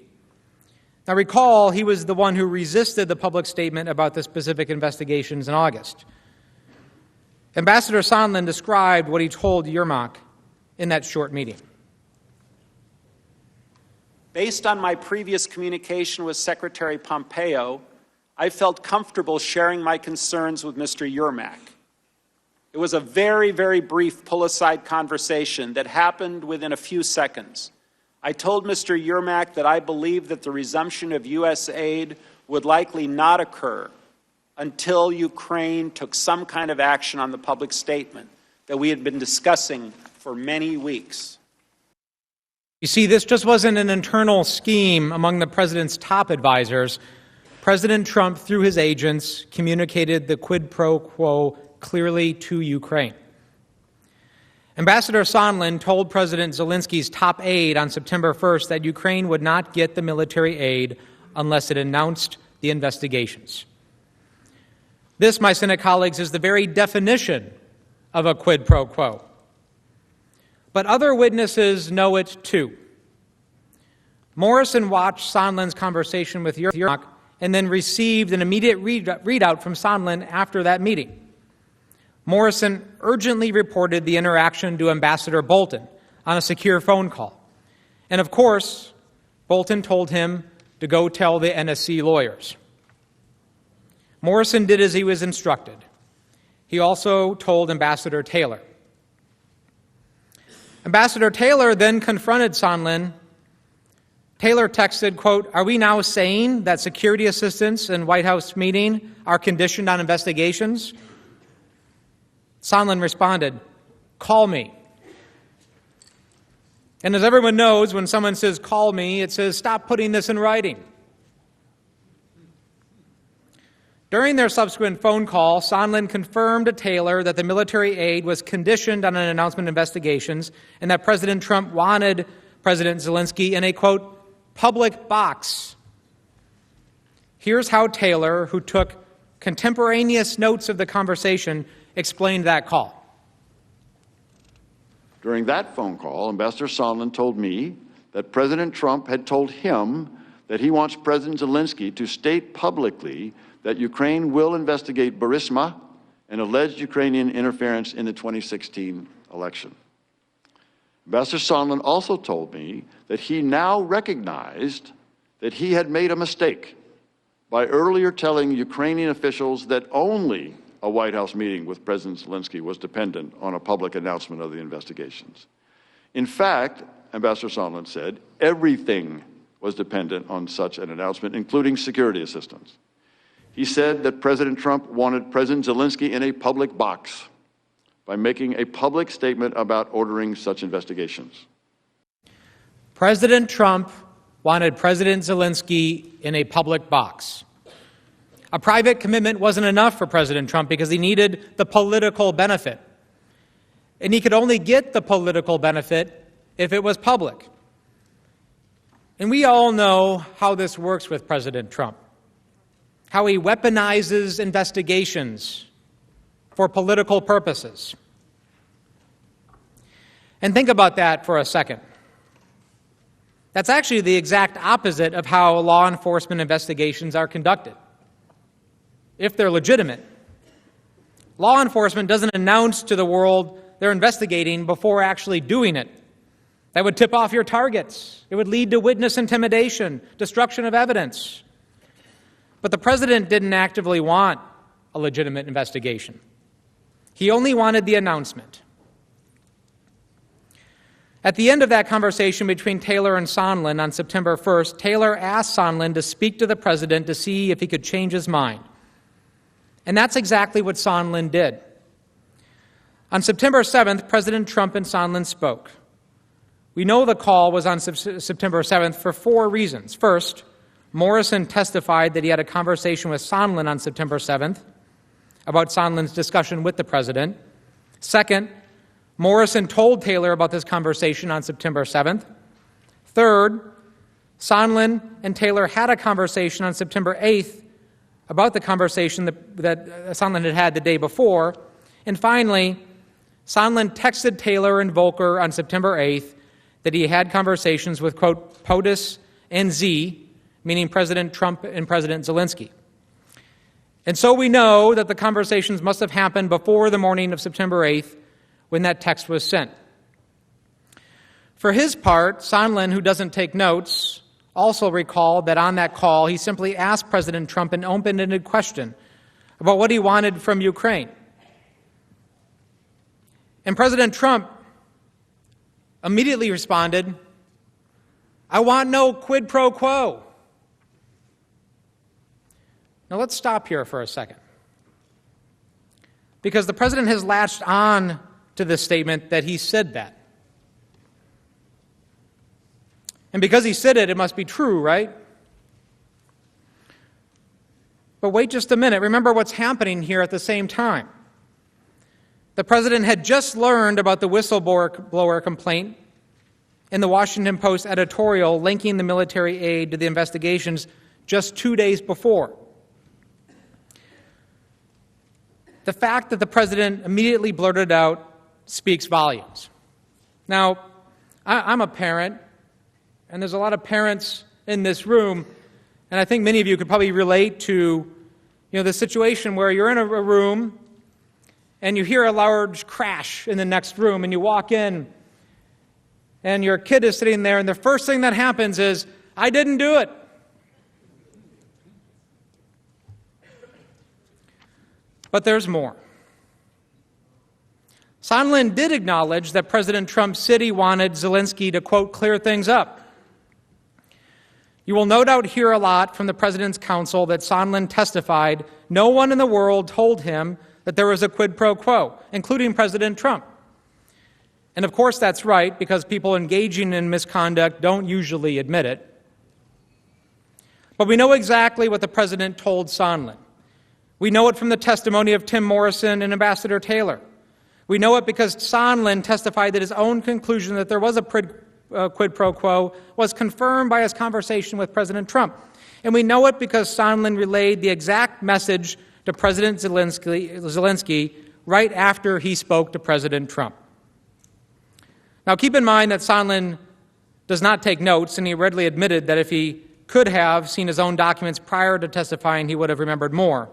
S6: Now recall, he was the one who resisted the public statement about the specific investigations in August. Ambassador Sondland described what he told Yermak in that short meeting.
S8: Based on my previous communication with Secretary Pompeo, I felt comfortable sharing my concerns with Mr. Yermak. It was a very, very brief pull-aside conversation that happened within a few seconds. I told Mr. Yermak that I believed that the resumption of U.S. aid would likely not occur until Ukraine took some kind of action on the public statement that we had been discussing for many weeks.
S6: You see, this just wasn't an internal scheme among the president's top advisors. President Trump, through his agents, communicated the quid pro quo clearly to Ukraine. Ambassador Sondland told President Zelensky's top aide on September 1st that Ukraine would not get the military aid unless it announced the investigations. This, my Senate colleagues, is the very definition of a quid pro quo. But other witnesses know it too. Morrison watched Sondland's conversation with Yermak and then received an immediate readout from Sondland after that meeting. Morrison urgently reported the interaction to Ambassador Bolton on a secure phone call. And of course, Bolton told him to go tell the NSC lawyers. Morrison did as he was instructed. He also told Ambassador Taylor. Ambassador Taylor then confronted Sondland. Taylor texted, quote, "Are we now saying that security assistance and White House meeting are conditioned on investigations?" Sondland responded, "Call me." And as everyone knows, when someone says, "Call me," it says, "Stop putting this in writing." During their subsequent phone call, Sondland confirmed to Taylor that the military aid was conditioned on an announcement of investigations and that President Trump wanted President Zelensky in a, quote, public box. Here's how Taylor, who took contemporaneous notes of the conversation, explained that call.
S16: During that phone call, Ambassador Sondland told me that President Trump had told him that he wants President Zelensky to state publicly that Ukraine will investigate Burisma and alleged Ukrainian interference in the 2016 election. Ambassador Sondland also told me that he now recognized that he had made a mistake by earlier telling Ukrainian officials that only a White House meeting with President Zelensky was dependent on a public announcement of the investigations. In fact, Ambassador Sondland said, everything was dependent on such an announcement, including security assistance. He said that President Trump wanted President Zelensky in a public box by making a public statement about ordering such investigations.
S6: President Trump wanted President Zelensky in a public box. A private commitment wasn't enough for President Trump because he needed the political benefit. And he could only get the political benefit if it was public. And we all know how this works with President Trump, how he weaponizes investigations for political purposes. And think about that for a second. That's actually the exact opposite of how law enforcement investigations are conducted, if they're legitimate. Law enforcement doesn't announce to the world they're investigating before actually doing it. That would tip off your targets. It would lead to witness intimidation, destruction of evidence. But the president didn't actively want a legitimate investigation. He only wanted the announcement. At the end of that conversation between Taylor and Sondland on September 1st, Taylor asked Sondland to speak to the president to see if he could change his mind. And that's exactly what Sondland did. On September 7th, President Trump and Sondland spoke. We know the call was on September 7th for 4 reasons. First, Morrison testified that he had a conversation with Sondland on September 7th about Sondland's discussion with the president. Second, Morrison told Taylor about this conversation on September 7th. Third, Sondland and Taylor had a conversation on September 8th about the conversation that Sondland had had the day before. And finally, Sondland texted Taylor and Volker on September 8th that he had conversations with, quote, POTUS and Z, meaning President Trump and President Zelensky. And so we know that the conversations must have happened before the morning of September 8th when that text was sent. For his part, Sondland, who doesn't take notes, also recalled that on that call, he simply asked President Trump an open-ended question about what he wanted from Ukraine. And President Trump immediately responded, "I want no quid pro quo." Now let's stop here for a second, because the president has latched on to this statement that he said that. And because he said it, it must be true, right? But wait just a minute. Remember what's happening here at the same time. The president had just learned about the whistleblower complaint in the Washington Post editorial linking the military aid to the investigations just 2 days before. The fact that the president immediately blurted out speaks volumes. Now, I'm a parent, and there's a lot of parents in this room, and I think many of you could probably relate to, the situation where you're in a room and you hear a large crash in the next room, and you walk in, and your kid is sitting there, and the first thing that happens is, "I didn't do it." But there's more. Sondland did acknowledge that President Trump said he wanted Zelensky to, quote, "clear things up." You will no doubt hear a lot from the President's counsel that Sondland testified no one in the world told him that there was a quid pro quo, including President Trump. And of course that's right, because people engaging in misconduct don't usually admit it. But we know exactly what the President told Sondland. We know it from the testimony of Tim Morrison and Ambassador Taylor. We know it because Sondland testified that his own conclusion that there was a quid pro quo was confirmed by his conversation with President Trump. And we know it because Sondland relayed the exact message to President Zelensky right after he spoke to President Trump. Now keep in mind that Sondland does not take notes, and he readily admitted that if he could have seen his own documents prior to testifying, he would have remembered more.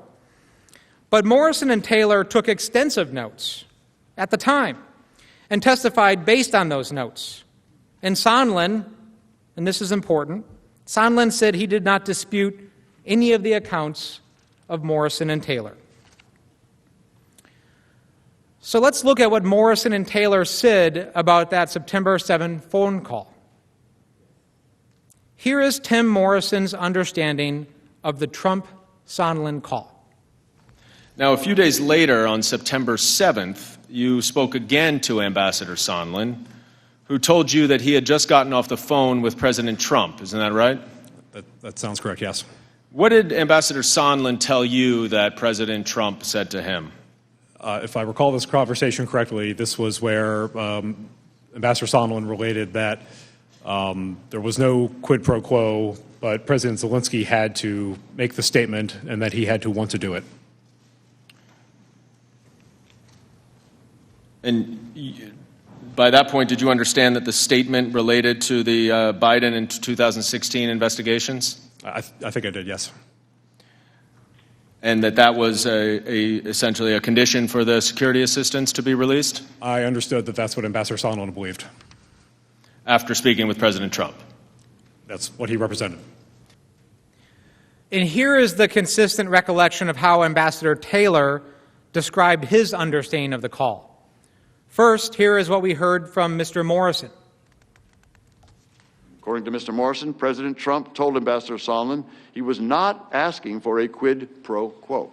S6: But Morrison and Taylor took extensive notes at the time and testified based on those notes. And Sondland, and this is important, Sondland said he did not dispute any of the accounts of Morrison and Taylor. So let's look at what Morrison and Taylor said about that September 7 phone call. Here is Tim Morrison's understanding of the Trump-Sondland call.
S12: Now, a few days later, on September 7th, you spoke again to Ambassador Sondland, who told you that he had just gotten off the phone with President Trump. Isn't that right?
S14: That sounds correct, yes.
S12: What did Ambassador Sondland tell you that President Trump said to him?
S14: If I recall this conversation correctly, this was where Ambassador Sondland related that there was no quid pro quo, but President Zelensky had to make the statement and that he had to want to do it.
S12: And by that point, did you understand that the statement related to the Biden and 2016 investigations?
S14: I think I did, yes.
S12: And that was essentially a condition for the security assistance to be released?
S14: I understood that that's what Ambassador Sondland believed.
S12: After speaking with President Trump?
S14: That's what he represented.
S6: And here is the consistent recollection of how Ambassador Taylor described his understanding of the call. First, here is what we heard from Mr. Morrison.
S16: According to Mr. Morrison, President Trump told Ambassador Sondland he was not asking for a quid pro quo.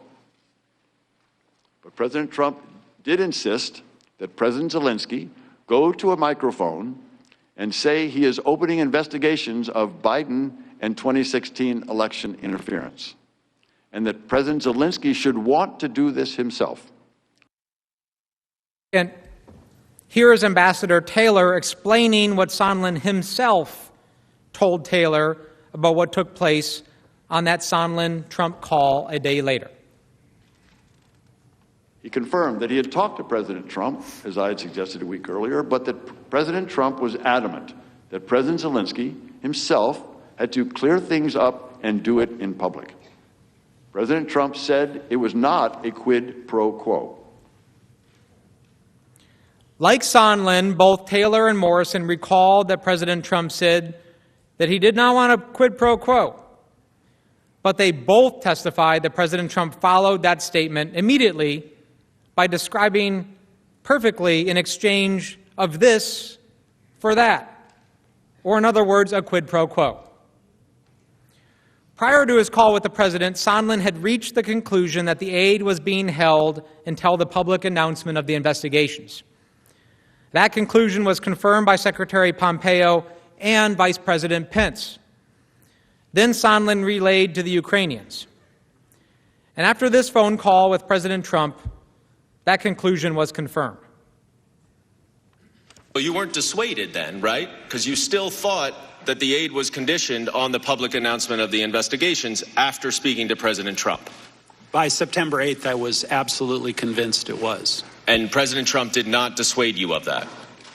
S16: But President Trump did insist that President Zelensky go to a microphone and say he is opening investigations of Biden and 2016 election interference, and that President Zelensky should want to do this himself.
S6: And here is Ambassador Taylor explaining what Sondland himself told Taylor about what took place on that Sondland-Trump call a day later.
S16: He confirmed that he had talked to President Trump, as I had suggested a week earlier, but that President Trump was adamant that President Zelensky himself had to clear things up and do it in public. President Trump said it was not a quid pro quo.
S6: Like Sondland, both Taylor and Morrison recalled that President Trump said that he did not want a quid pro quo. But they both testified that President Trump followed that statement immediately by describing perfectly an exchange of this for that, or in other words, a quid pro quo. Prior to his call with the president, Sondland had reached the conclusion that the aid was being held until the public announcement of the investigations. That conclusion was confirmed by Secretary Pompeo and Vice President Pence. Then Sondland relayed to the Ukrainians. And after this phone call with President Trump, that conclusion was confirmed.
S12: But you weren't dissuaded then, right? Because you still thought that the aid was conditioned on the public announcement of the investigations after speaking to President Trump.
S8: By September 8th, I was absolutely convinced it was.
S12: And President Trump did not dissuade you of that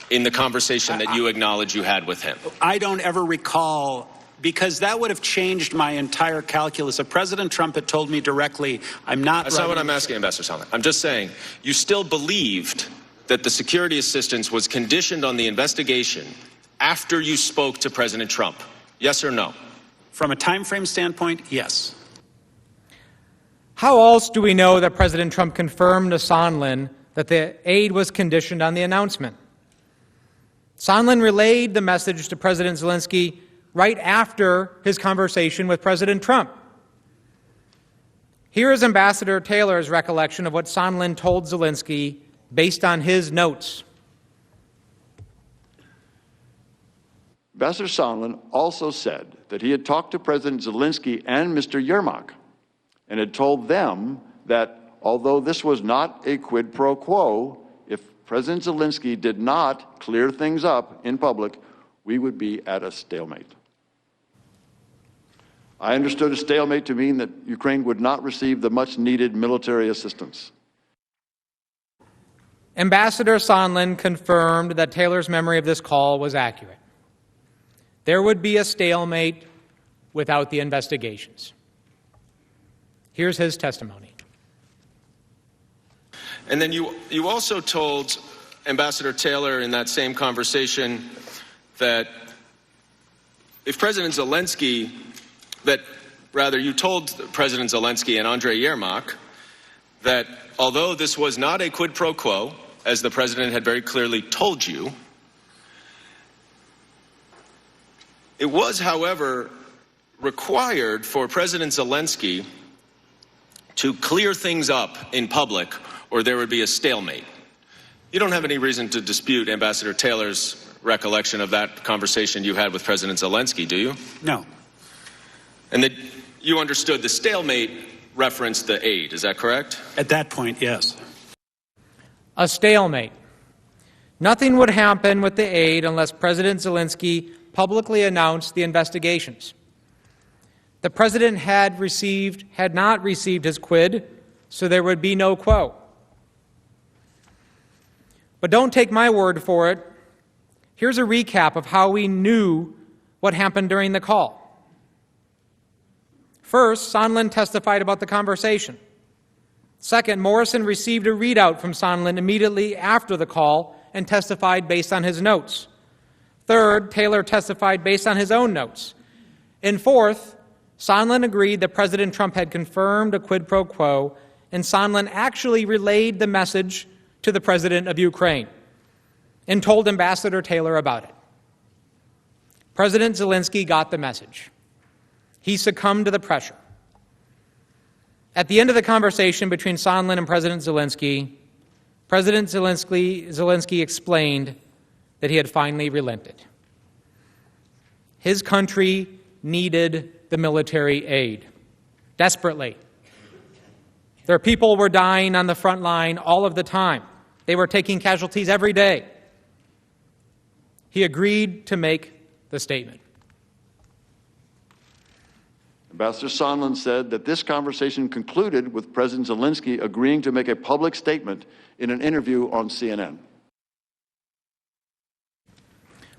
S12: in the conversation that you acknowledge you had with him.
S8: I don't ever recall, because that would have changed my entire calculus. If President Trump had told me directly, I'm not...
S12: That's not what I'm asking, Ambassador Sondland. I'm just saying, you still believed that the security assistance was conditioned on the investigation after you spoke to President Trump. Yes or no?
S8: From a time frame standpoint, yes.
S6: How else do we know that President Trump confirmed to Sondland that the aid was conditioned on the announcement? Sondland relayed the message to President Zelensky right after his conversation with President Trump. Here is Ambassador Taylor's recollection of what Sondland told Zelensky based on his notes.
S16: Ambassador Sondland also said that he had talked to President Zelensky and Mr. Yermak and had told them that although this was not a quid pro quo, if President Zelensky did not clear things up in public, we would be at a stalemate. I understood a stalemate to mean that Ukraine would not receive the much-needed military assistance.
S6: Ambassador Sondland confirmed that Taylor's memory of this call was accurate. There would be a stalemate without the investigations. Here's his testimony.
S12: And then you also told Ambassador Taylor in that same conversation that if President Zelensky, you told President Zelensky and Andrei Yermak that although this was not a quid pro quo, as the president had very clearly told you, it was, however, required for President Zelensky to clear things up in public or there would be a stalemate. You don't have any reason to dispute Ambassador Taylor's recollection of that conversation you had with President Zelensky, do you?
S8: No.
S12: And that you understood the stalemate referenced the aid, is that correct?
S8: At that point, yes.
S6: A stalemate. Nothing would happen with the aid unless President Zelensky publicly announced the investigations. The president had not received his quid, so there would be no quo. But don't take my word for it. Here's a recap of how we knew what happened during the call. First, Sondland testified about the conversation. Second, Morrison received a readout from Sondland immediately after the call and testified based on his notes. Third, Taylor testified based on his own notes. And fourth, Sondland agreed that President Trump had confirmed a quid pro quo, and Sondland actually relayed the message to the president of Ukraine and told Ambassador Taylor about it. President Zelensky got the message. He succumbed to the pressure. At the end of the conversation between Sondland and President Zelensky explained that he had finally relented. His country needed the military aid desperately. Their people were dying on the front line all of the time. They were taking casualties every day. He agreed to make the statement.
S16: Ambassador Sondland said that this conversation concluded with President Zelensky agreeing to make a public statement in an interview on CNN.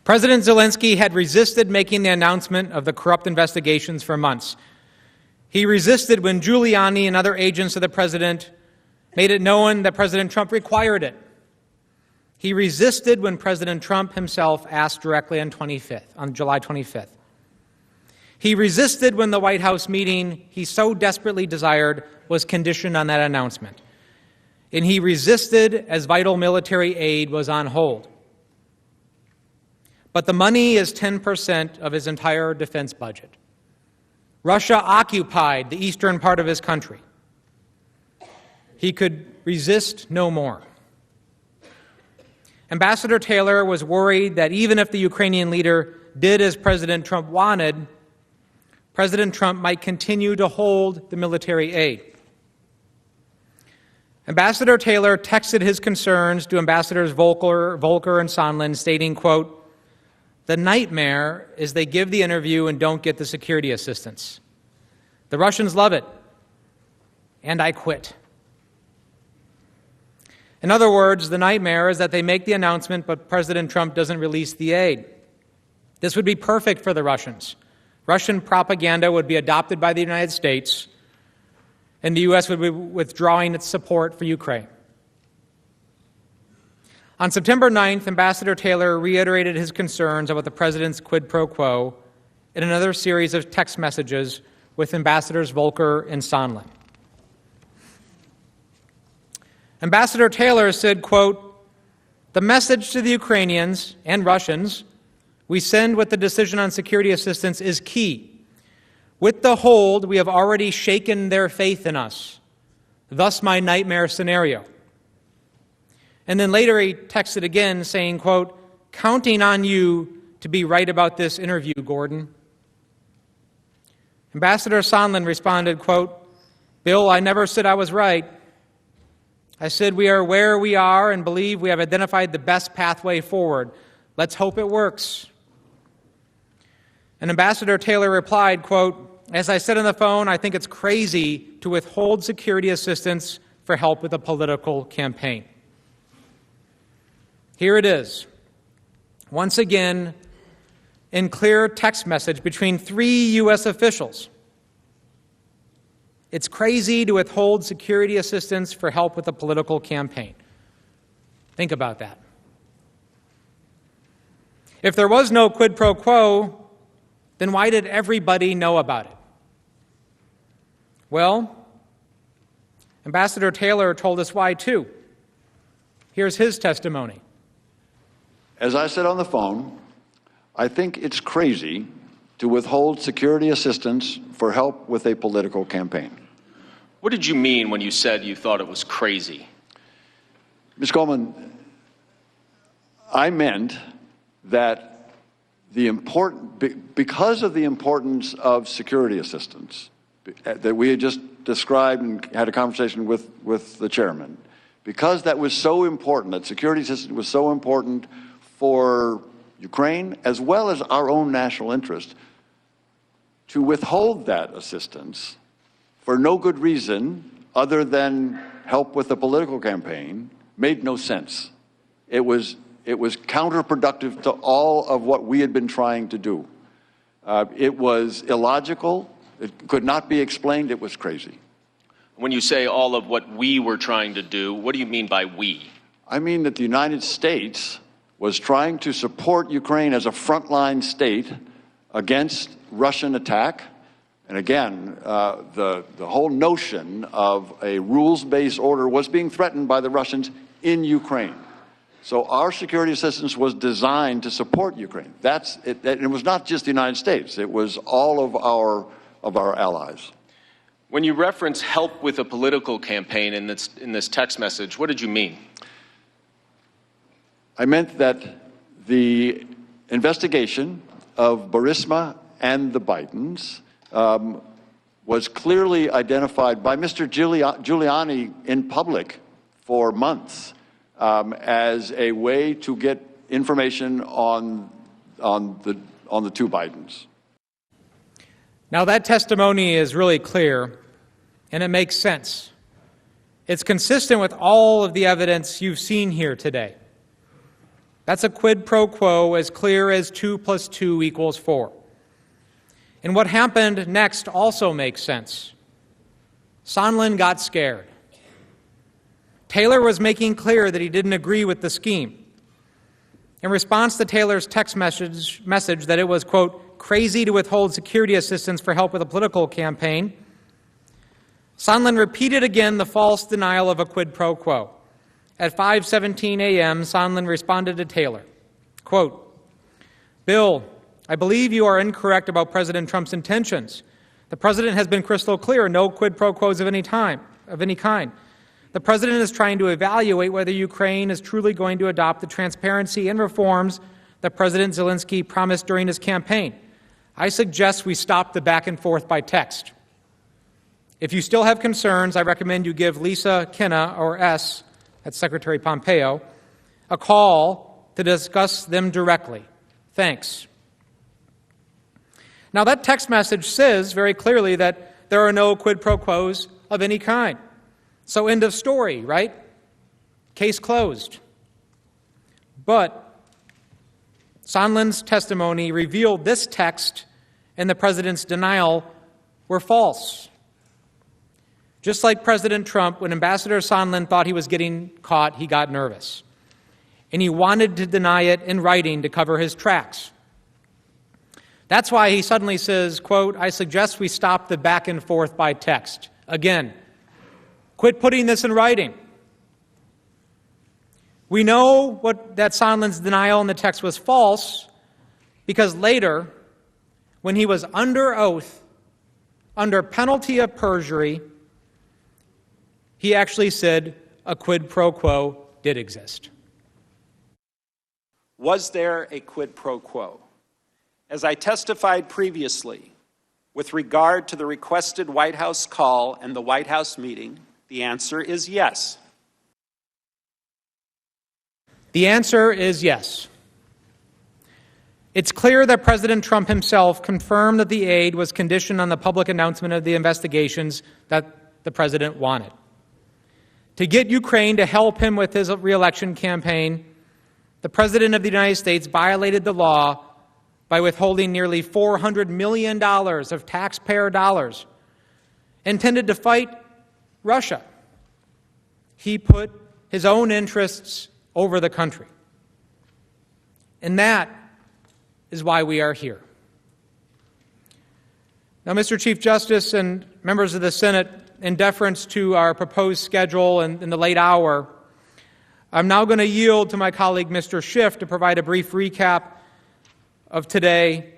S6: President Zelensky had resisted making the announcement of the corrupt investigations for months. He resisted when Giuliani and other agents of the president made it known that President Trump required it. He resisted when President Trump himself asked directly on July 25th. He resisted when the White House meeting he so desperately desired was conditioned on that announcement. And he resisted as vital military aid was on hold. But the money is 10% of his entire defense budget. Russia occupied the eastern part of his country. He could resist no more. Ambassador Taylor was worried that even if the Ukrainian leader did as President Trump wanted, President Trump might continue to hold the military aid. Ambassador Taylor texted his concerns to Ambassadors Volker and Sondland, stating, quote, "The nightmare is they give the interview and don't get the security assistance. The Russians love it, and I quit." In other words, the nightmare is that they make the announcement, but President Trump doesn't release the aid. This would be perfect for the Russians. Russian propaganda would be adopted by the United States, and the U.S. would be withdrawing its support for Ukraine. On September 9th, Ambassador Taylor reiterated his concerns about the president's quid pro quo in another series of text messages with Ambassadors Volker and Sondland. Ambassador Taylor said, quote, "The message to the Ukrainians and Russians we send with the decision on security assistance is key. With the hold, we have already shaken their faith in us. Thus my nightmare scenario." And then later he texted again saying, quote, "Counting on you to be right about this interview, Gordon." Ambassador Sondland responded, quote, "Bill, I never said I was right. I said we are where we are and believe we have identified the best pathway forward. Let's hope it works." And Ambassador Taylor replied, quote, "As I said on the phone, I think it's crazy to withhold security assistance for help with a political campaign." Here it is, once again, in clear text message between 3 U.S. officials. It's crazy to withhold security assistance for help with a political campaign. Think about that. If there was no quid pro quo, then why did everybody know about it? Well, Ambassador Taylor told us why too. Here's his testimony.
S16: As I said on the phone, I think it's crazy to withhold security assistance for help with a political campaign.
S12: What did you mean when you said you thought it was crazy?
S16: Ms. Coleman, I meant that because of the importance of security assistance that we had just described and had a conversation with the chairman, because that was so important, that security assistance was so important for Ukraine as well as our own national interest, to withhold that assistance for no good reason other than help with a political campaign made no sense. It was counterproductive to all of what we had been trying to do. It was illogical. It could not be explained. It was crazy.
S12: When you say all of what we were trying to do, what do you mean by we?
S16: I mean that the United States was trying to support Ukraine as a frontline state against Russian attack. And again, the whole notion of a rules-based order was being threatened by the Russians in Ukraine. So our security assistance was designed to support Ukraine. It was not just the United States. It was all of our allies.
S12: When you reference help with a political campaign in this text message, what did you mean?
S16: I meant that the investigation of Burisma and the Bidens was clearly identified by Mr. Giuliani in public for months as a way to get information on the 2 Bidens.
S6: Now that testimony is really clear, and it makes sense. It's consistent with all of the evidence you've seen here today. That's a quid pro quo as clear as 2 + 2 = 4. And what happened next also makes sense. Sondland got scared. Taylor was making clear that he didn't agree with the scheme. In response to Taylor's text message that it was, quote, crazy to withhold security assistance for help with a political campaign, Sondland repeated again the false denial of a quid pro quo. At 5:17 a.m., Sondland responded to Taylor, quote, "Bill, I believe you are incorrect about President Trump's intentions. The president has been crystal clear, no quid pro quos of any kind. The president is trying to evaluate whether Ukraine is truly going to adopt the transparency and reforms that President Zelensky promised during his campaign. I suggest we stop the back and forth by text. If you still have concerns, I recommend you give Lisa Kinna, or S, that's Secretary Pompeo, a call to discuss them directly. Thanks." Now, that text message says very clearly that there are no quid pro quos of any kind. So end of story, right? Case closed. But Sondland's testimony revealed this text and the president's denial were false. Just like President Trump, when Ambassador Sondland thought he was getting caught, he got nervous. And he wanted to deny it in writing to cover his tracks. That's why he suddenly says, quote, "I suggest we stop the back and forth by text." Again, quit putting this in writing. We know that Sondland's denial in the text was false because later, when he was under oath, under penalty of perjury, he actually said a quid pro quo did exist.
S8: Was there a quid pro quo? As I testified previously, with regard to the requested White House call and the White House meeting, the answer is yes.
S6: The answer is yes. It's clear that President Trump himself confirmed that the aid was conditioned on the public announcement of the investigations that the president wanted. To get Ukraine to help him with his re-election campaign, the President of the United States violated the law by withholding nearly $400 million of taxpayer dollars intended to fight Russia. He put his own interests over the country. And that is why we are here. Now, Mr. Chief Justice and members of the Senate, in deference to our proposed schedule and in the late hour, I'm now going to yield to my colleague, Mr. Schiff, to provide a brief recap of today,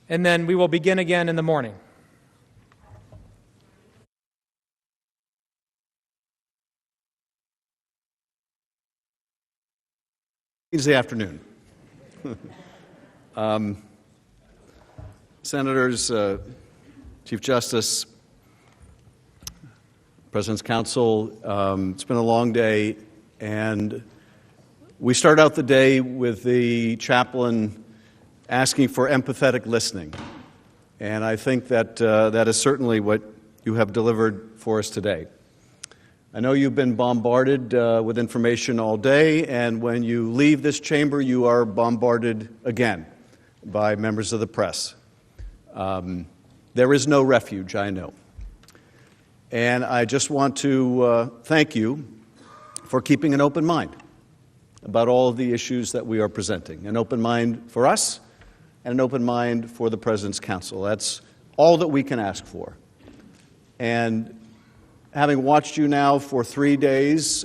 S6: and then we will begin again in the morning.
S26: Wednesday afternoon. Senators, Chief Justice, President's Counsel, it's been a long day, and we start out the day with the chaplain asking for empathetic listening. And I think that that is certainly what you have delivered for us today. I know you've been bombarded with information all day, and when you leave this chamber, you are bombarded again by members of the press. There is no refuge, I know. And I just want to thank you for keeping an open mind about all of the issues that we are presenting. An open mind for us and an open mind for the President's Counsel. That's all that we can ask for. And having watched you now for 3 days,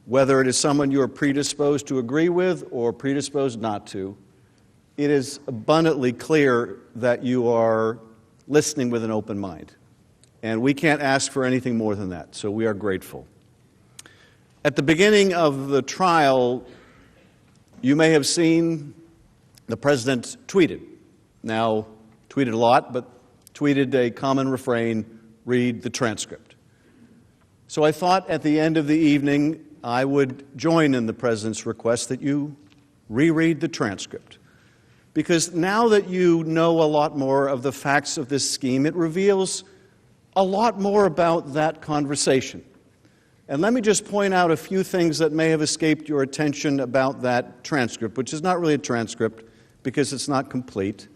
S26: whether it is someone you are predisposed to agree with or predisposed not to, it is abundantly clear that you are listening with an open mind. And we can't ask for anything more than that, so we are grateful. At the beginning of the trial, you may have seen the President tweeted. Now, tweeted a lot, but tweeted a common refrain, read the transcript. So I thought at the end of the evening I would join in the President's request that you reread the transcript. Because now that you know a lot more of the facts of this scheme, it reveals a lot more about that conversation. And let me just point out a few things that may have escaped your attention about that transcript, which is not really a transcript because it's not complete.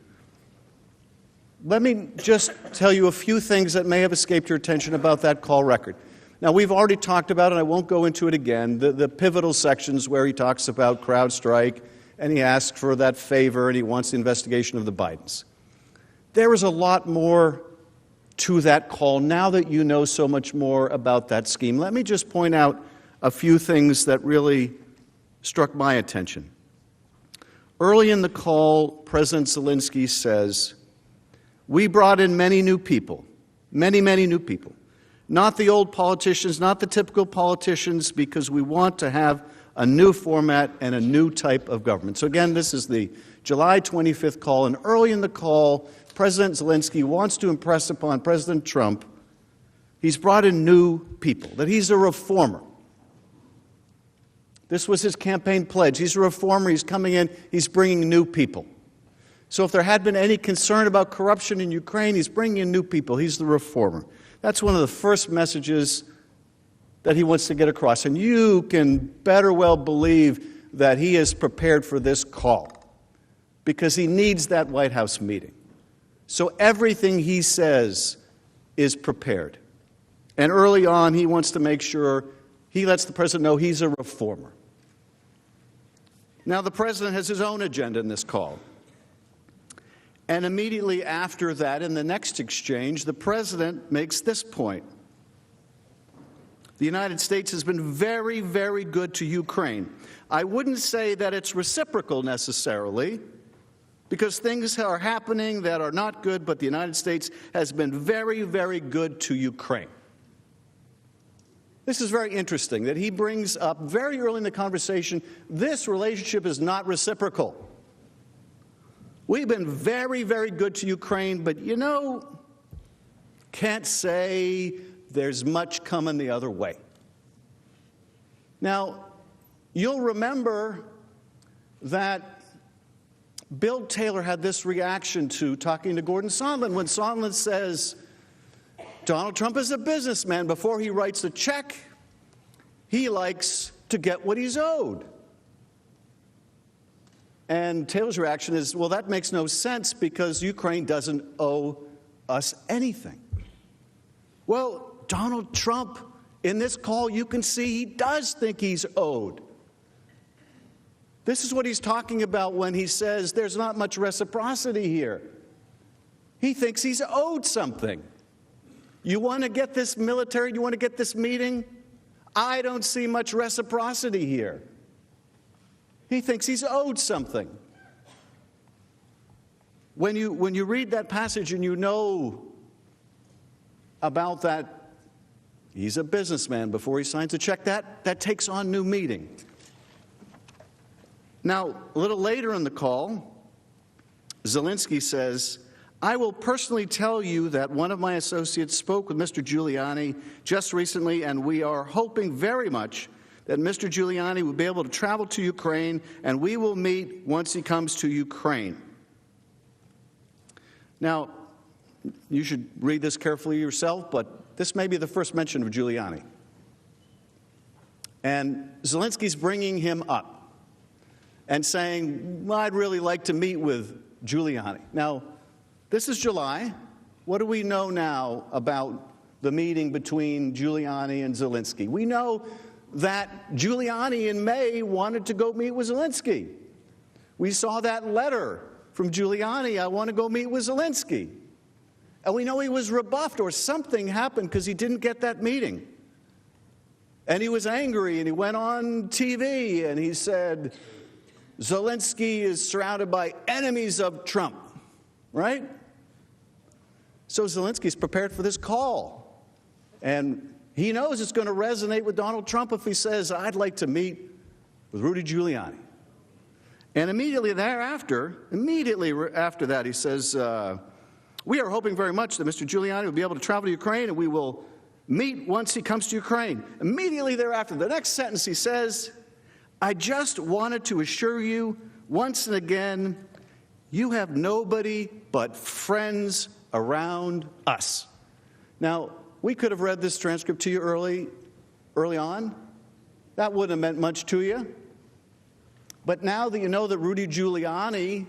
S26: Let me just tell you a few things that may have escaped your attention about that call record. Now, we've already talked about it, and I won't go into it again, the pivotal sections where he talks about CrowdStrike and he asked for that favor, and he wants the investigation of the Bidens. There is a lot more to that call now that you know so much more about that scheme. Let me just point out a few things that really struck my attention. Early in the call, President Zelensky says, "We brought in many new people, many new people. Not the old politicians, not the typical politicians, because we want to have a new format and a new type of government." So again, this is the July 25th call, and early in the call, President Zelensky wants to impress upon President Trump he's brought in new people, that he's a reformer. This was his campaign pledge. He's a reformer. He's coming in. He's bringing new people. So if there had been any concern about corruption in Ukraine, he's bringing in new people. He's the reformer. That's one of the first messages that he wants to get across. And you can better well believe that he is prepared for this call because he needs that White House meeting. So everything he says is prepared. And early on, he wants to make sure he lets the president know he's a reformer. Now, the president has his own agenda in this call. And immediately after that, in the next exchange, the president makes this point. The United States has been very good to Ukraine. I wouldn't say that it's reciprocal necessarily, because things are happening that are not good, but the United States has been very good to Ukraine. This is very interesting that he brings up very early in the conversation, this relationship is not reciprocal. We've been very good to Ukraine, but can't say there's much coming the other way. Now, you'll remember that Bill Taylor had this reaction to talking to Gordon Sondland when Sondland says, Donald Trump is a businessman. Before he writes a check, he likes to get what he's owed. And Taylor's reaction is, well, that makes no sense because Ukraine doesn't owe us anything. Well, Donald Trump, in this call, you can see he does think he's owed. This is what he's talking about when he says there's not much reciprocity here. He thinks he's owed something. You want to get this military, you want to get this meeting? I don't see much reciprocity here. He thinks he's owed something. When you read that passage and you know about that, he's a businessman before he signs a check, that takes on new meaning. Now, a little later in the call, Zelensky says, I will personally tell you that one of my associates spoke with Mr. Giuliani just recently, and we are hoping very much that Mr. Giuliani will be able to travel to Ukraine, and we will meet once he comes to Ukraine. Now, you should read this carefully yourself, but this may be the first mention of Giuliani. And Zelensky's bringing him up and saying, well, I'd really like to meet with Giuliani. Now, this is July. What do we know now about the meeting between Giuliani and Zelensky? We know that Giuliani in May wanted to go meet with Zelensky. We saw that letter from Giuliani, I want to go meet with Zelensky. And we know he was rebuffed or something happened because he didn't get that meeting. And he was angry and he went on TV and he said, Zelensky is surrounded by enemies of Trump, right? So Zelensky's prepared for this call. And he knows it's going to resonate with Donald Trump if he says, I'd like to meet with Rudy Giuliani. And immediately after that, he says, we are hoping very much that Mr. Giuliani will be able to travel to Ukraine and we will meet once he comes to Ukraine. Immediately thereafter, the next sentence he says, I just wanted to assure you once and again, you have nobody but friends around us. Now, we could have read this transcript to you early on. That wouldn't have meant much to you. But now that you know that Rudy Giuliani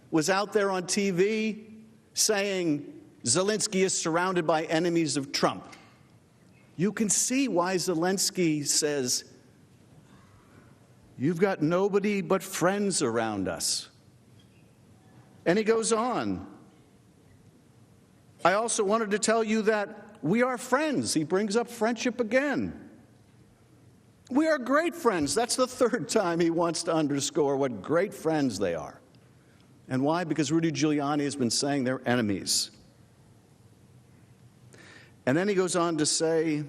S26: was out there on TV saying Zelensky is surrounded by enemies of Trump, you can see why Zelensky says, You've got nobody but friends around us. And he goes on. I also wanted to tell you that we are friends. He brings up friendship again. We are great friends. That's the third time he wants to underscore what great friends they are. And why? Because Rudy Giuliani has been saying they're enemies. And then he goes on to say,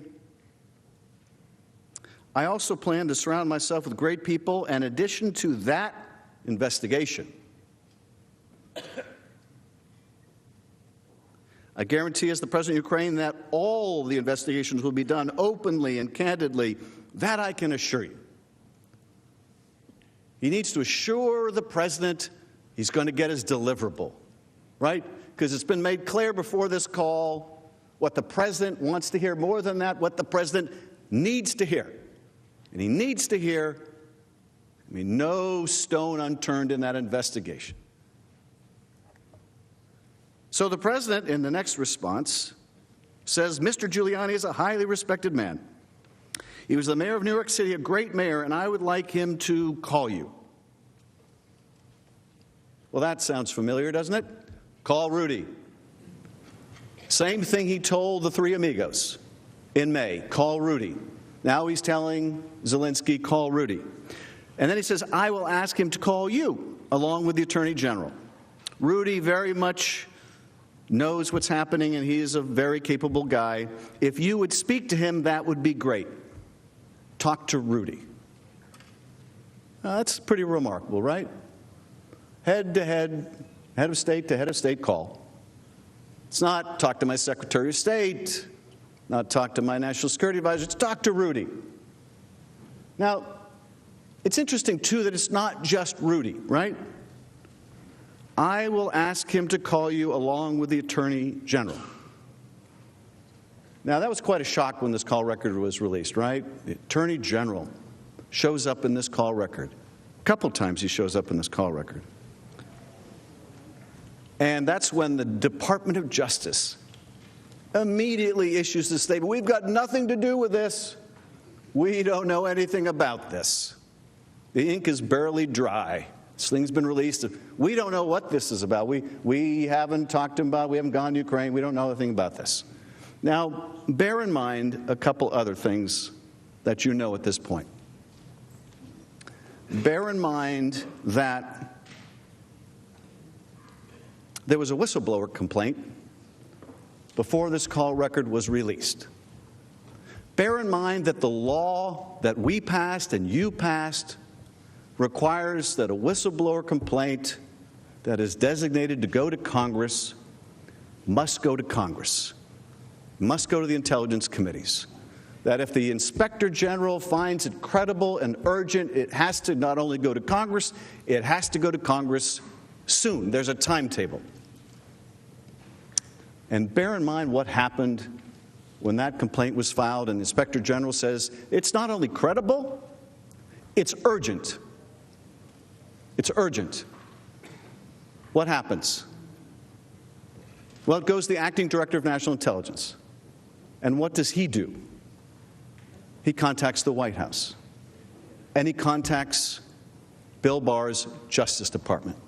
S26: I also plan to surround myself with great people. In addition to that investigation, I guarantee as the President of Ukraine that all the investigations will be done openly and candidly. That I can assure you. He needs to assure the President he's going to get his deliverable, right? Because it's been made clear before this call what the President wants to hear. More than that, what the President needs to hear. And he needs to hear, no stone unturned in that investigation. So the President, in the next response, says, Mr. Giuliani is a highly respected man. He was the mayor of New York City, a great mayor, and I would like him to call you. Well, that sounds familiar, doesn't it? Call Rudy. Same thing he told the three amigos in May. Call Rudy. Now he's telling Zelensky, call Rudy. And then he says, I will ask him to call you, along with the Attorney General. Rudy very much knows what's happening, and he is a very capable guy. If you would speak to him, that would be great. Talk to Rudy. That's pretty remarkable, right? Head to head, head of state to head of state call. It's not talk to my Secretary of State, not talk to my National Security Advisor, it's talk to Rudy. Now, it's interesting, too, that it's not just Rudy, right? I will ask him to call you along with the Attorney General. Now, that was quite a shock when this call record was released, right? The Attorney General shows up in this call record. A couple times he shows up in this call record. And that's when the Department of Justice immediately issues the statement, we've got nothing to do with this. We don't know anything about this. The ink is barely dry. This thing's been released. We don't know what this is about. We haven't talked to him about it. We haven't gone to Ukraine. We don't know anything about this. Now, bear in mind a couple other things that you know at this point. Bear in mind that there was a whistleblower complaint before this call record was released. Bear in mind that the law that we passed and you passed requires that a whistleblower complaint that is designated to go to Congress must go to Congress, must go to the intelligence committees. That if the Inspector General finds it credible and urgent, it has to not only go to Congress, it has to go to Congress soon. There's a timetable. And bear in mind what happened when that complaint was filed and the Inspector General says, it's not only credible, it's urgent. It's urgent. What happens? Well, it goes to the Acting Director of National Intelligence. And what does he do? He contacts the White House. And he contacts Bill Barr's Justice Department.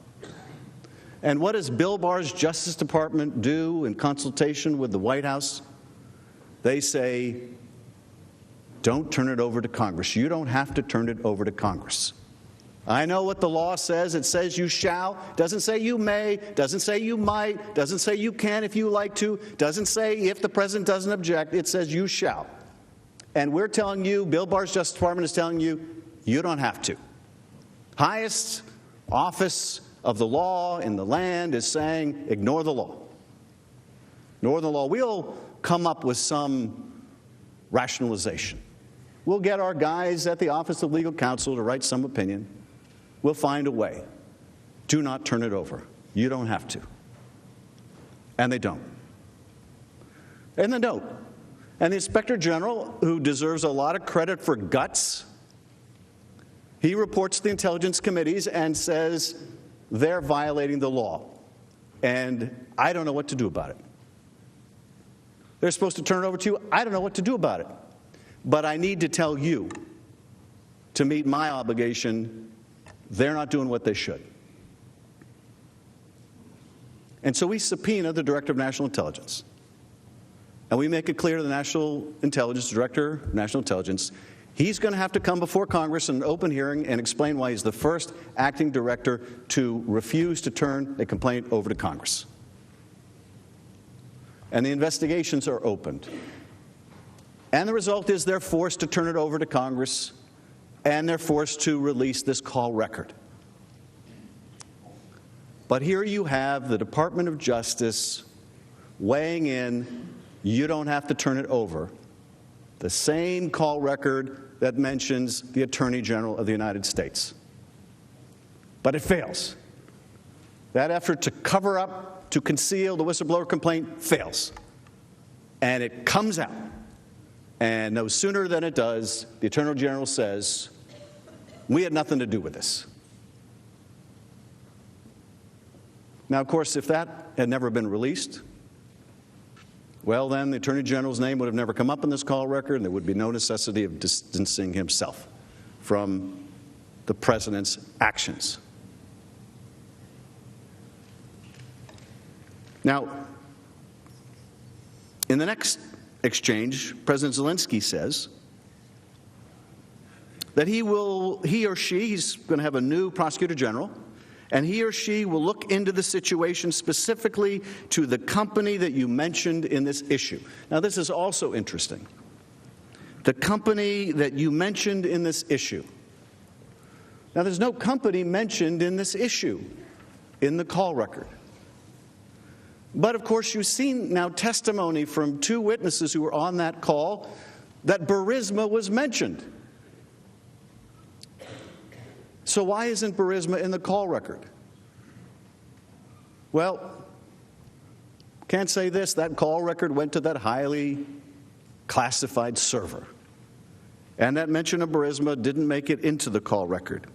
S26: And what does Bill Barr's Justice Department do in consultation with the White House? They say, don't turn it over to Congress. You don't have to turn it over to Congress. I know what the law says. It says you shall. Doesn't say you may. Doesn't say you might. Doesn't say you can if you like to. Doesn't say if the president doesn't object. It says you shall. And we're telling you, Bill Barr's Justice Department is telling you, you don't have to. Highest office of the law in the land is saying, ignore the law. Ignore the law. We'll come up with some rationalization. We'll get our guys at the Office of Legal Counsel to write some opinion. We'll find a way. Do not turn it over. You don't have to. And they don't. And they don't. And the Inspector General, who deserves a lot of credit for guts, he reports to the intelligence committees and says they're violating the law. And I don't know what to do about it. They're supposed to turn it over to you. I don't know what to do about it. But I need to tell you to meet my obligation, they're not doing what they should. And so we subpoena the Director of National Intelligence. And we make it clear to the National Intelligence, Director of National Intelligence, he's going to have to come before Congress in an open hearing and explain why he's the first acting director to refuse to turn a complaint over to Congress. And the investigations are opened. And the result is they're forced to turn it over to Congress, and they're forced to release this call record. But here you have the Department of Justice weighing in, you don't have to turn it over. The same call record that mentions the Attorney General of the United States. But it fails. That effort to cover up, to conceal the whistleblower complaint fails. And it comes out. And no sooner than it does, the Attorney General says, we had nothing to do with this. Now, of course, if that had never been released, well, then the Attorney General's name would have never come up in this call record, and there would be no necessity of distancing himself from the President's actions. Now, in the next exchange, President Zelensky says that he's going to have a new prosecutor general, and he or she will look into the situation specifically to the company that you mentioned in this issue. Now, this is also interesting. The company that you mentioned in this issue. Now, there's no company mentioned in this issue in the call record. But, of course, you've seen now testimony from two witnesses who were on that call that Burisma was mentioned. So why isn't Burisma in the call record? Well, can't say this. That call record went to that highly classified server. And that mention of Burisma didn't make it into the call record.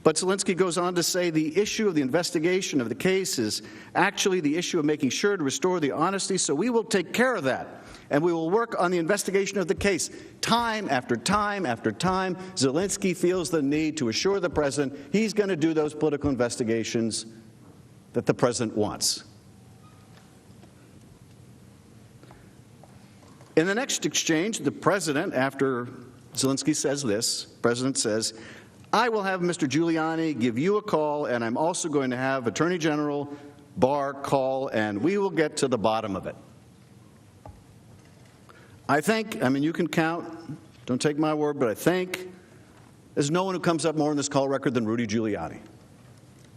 S26: But Zelensky goes on to say the issue of the investigation of the case is actually the issue of making sure to restore the honesty, so we will take care of that. And we will work on the investigation of the case. Time after time after time, Zelensky feels the need to assure the President he's going to do those political investigations that the President wants. In the next exchange, the President, after Zelensky says this, the President says, I will have Mr. Giuliani give you a call, and I'm also going to have Attorney General Barr call, and we will get to the bottom of it. I think, you can count, don't take my word, but I think there's no one who comes up more in this call record than Rudy Giuliani,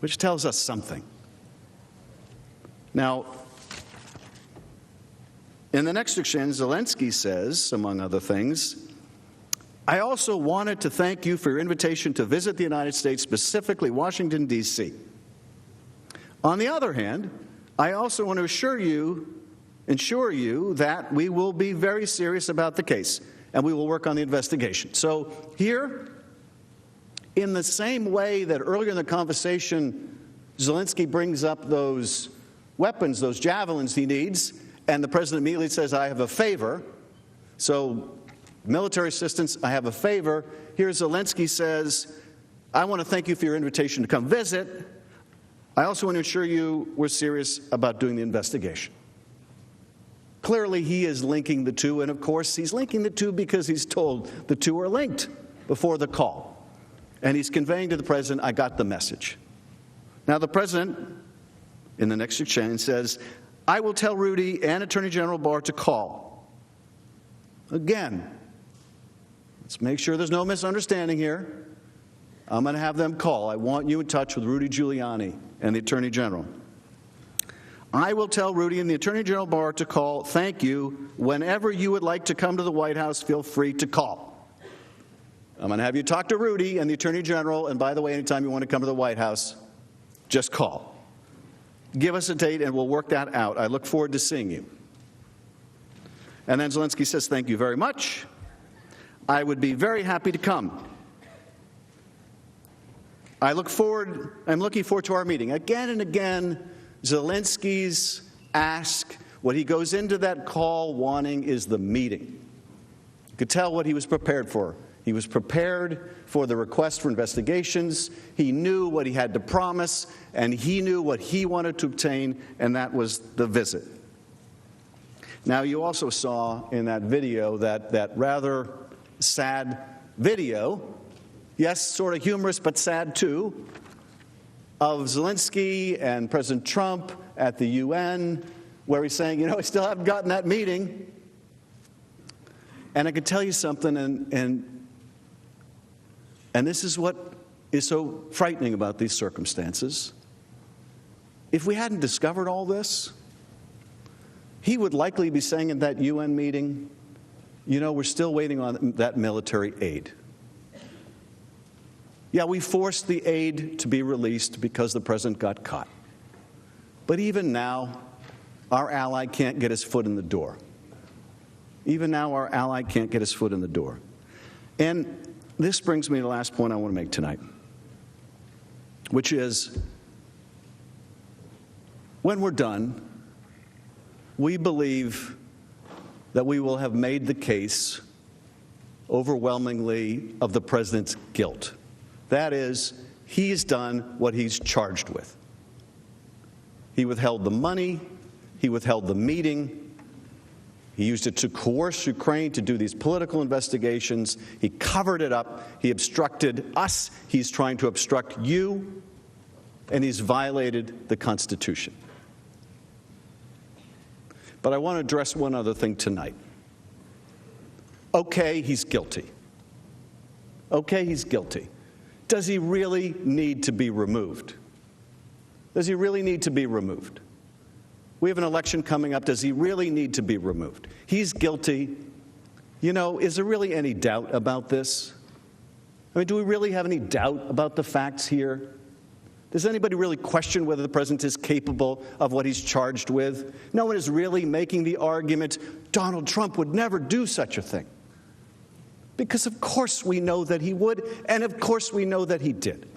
S26: which tells us something. Now, in the next exchange, Zelensky says, among other things, I also wanted to thank you for your invitation to visit the United States, specifically Washington, D.C. On the other hand, I also want to ensure you that we will be very serious about the case, and we will work on the investigation. So here, in the same way that earlier in the conversation, Zelensky brings up those weapons, those javelins he needs, and the President immediately says, I have a favor. So military assistance, I have a favor. Here Zelensky says, I want to thank you for your invitation to come visit. I also want to assure you we're serious about doing the investigation. Clearly, he is linking the two, and of course, he's linking the two because he's told the two are linked before the call. And he's conveying to the President, I got the message. Now, the President, in the next exchange, says, I will tell Rudy and Attorney General Barr to call. Again, let's make sure there's no misunderstanding here. I'm going to have them call. I want you in touch with Rudy Giuliani and the Attorney General. I will tell Rudy and the Attorney General Barr to call. Thank you. Whenever you would like to come to the White House, feel free to call. I'm going to have you talk to Rudy and the Attorney General, and by the way, anytime you want to come to the White House, just call. Give us a date and we'll work that out. I look forward to seeing you. And then Zelensky says, thank you very much. I would be very happy to come. I'm looking forward to our meeting. Again and again, Zelensky's ask, what he goes into that call wanting is the meeting. You could tell what he was prepared for. He was prepared for the request for investigations. He knew what he had to promise, and he knew what he wanted to obtain, and that was the visit. Now, you also saw in that video, that rather sad video, yes, sort of humorous but sad too, of Zelensky and President Trump at the UN, where he's saying, I still haven't gotten that meeting. And I can tell you something, and this is what is so frightening about these circumstances. If we hadn't discovered all this, he would likely be saying at that UN meeting, we're still waiting on that military aid. Yeah, we forced the aid to be released because the president got caught. But even now, our ally can't get his foot in the door. Even now, our ally can't get his foot in the door. And this brings me to the last point I want to make tonight, which is, when we're done, we believe that we will have made the case overwhelmingly of the president's guilt. That is, he's done what he's charged with. He withheld the money, he withheld the meeting, he used it to coerce Ukraine to do these political investigations, he covered it up, he obstructed us, he's trying to obstruct you, and he's violated the Constitution. But I want to address one other thing tonight. Okay, he's guilty. Okay, he's guilty. Does he really need to be removed? Does he really need to be removed? We have an election coming up. Does he really need to be removed? He's guilty. Is there really any doubt about this? Do we really have any doubt about the facts here? Does anybody really question whether the president is capable of what he's charged with? No one is really making the argument Donald Trump would never do such a thing. Because of course we know that he would, and of course we know that he did.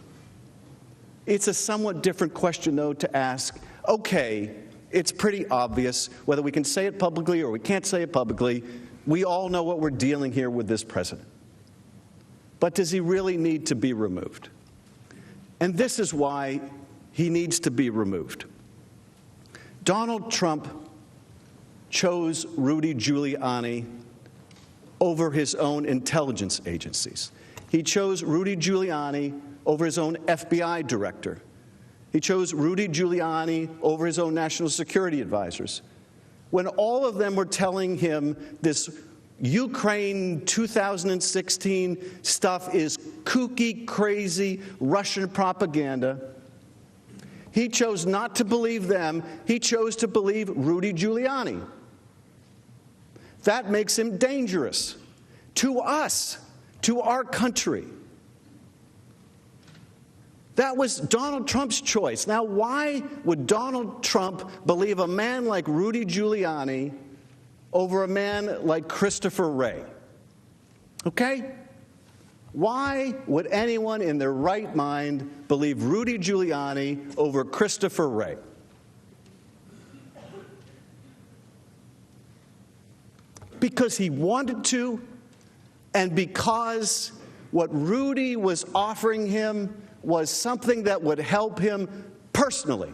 S26: It's a somewhat different question, though, to ask, okay, it's pretty obvious, whether we can say it publicly or we can't say it publicly, we all know what we're dealing here with this president. But does he really need to be removed? And this is why he needs to be removed. Donald Trump chose Rudy Giuliani over his own intelligence agencies. He chose Rudy Giuliani over his own FBI director. He chose Rudy Giuliani over his own national security advisors. When all of them were telling him this Ukraine 2016 stuff is kooky, crazy Russian propaganda, he chose not to believe them. He chose to believe Rudy Giuliani. That makes him dangerous to us, to our country. That was Donald Trump's choice. Now, why would Donald Trump believe a man like Rudy Giuliani over a man like Christopher Wray? Okay? Why would anyone in their right mind believe Rudy Giuliani over Christopher Wray? Because he wanted to, and because what Rudy was offering him was something that would help him personally.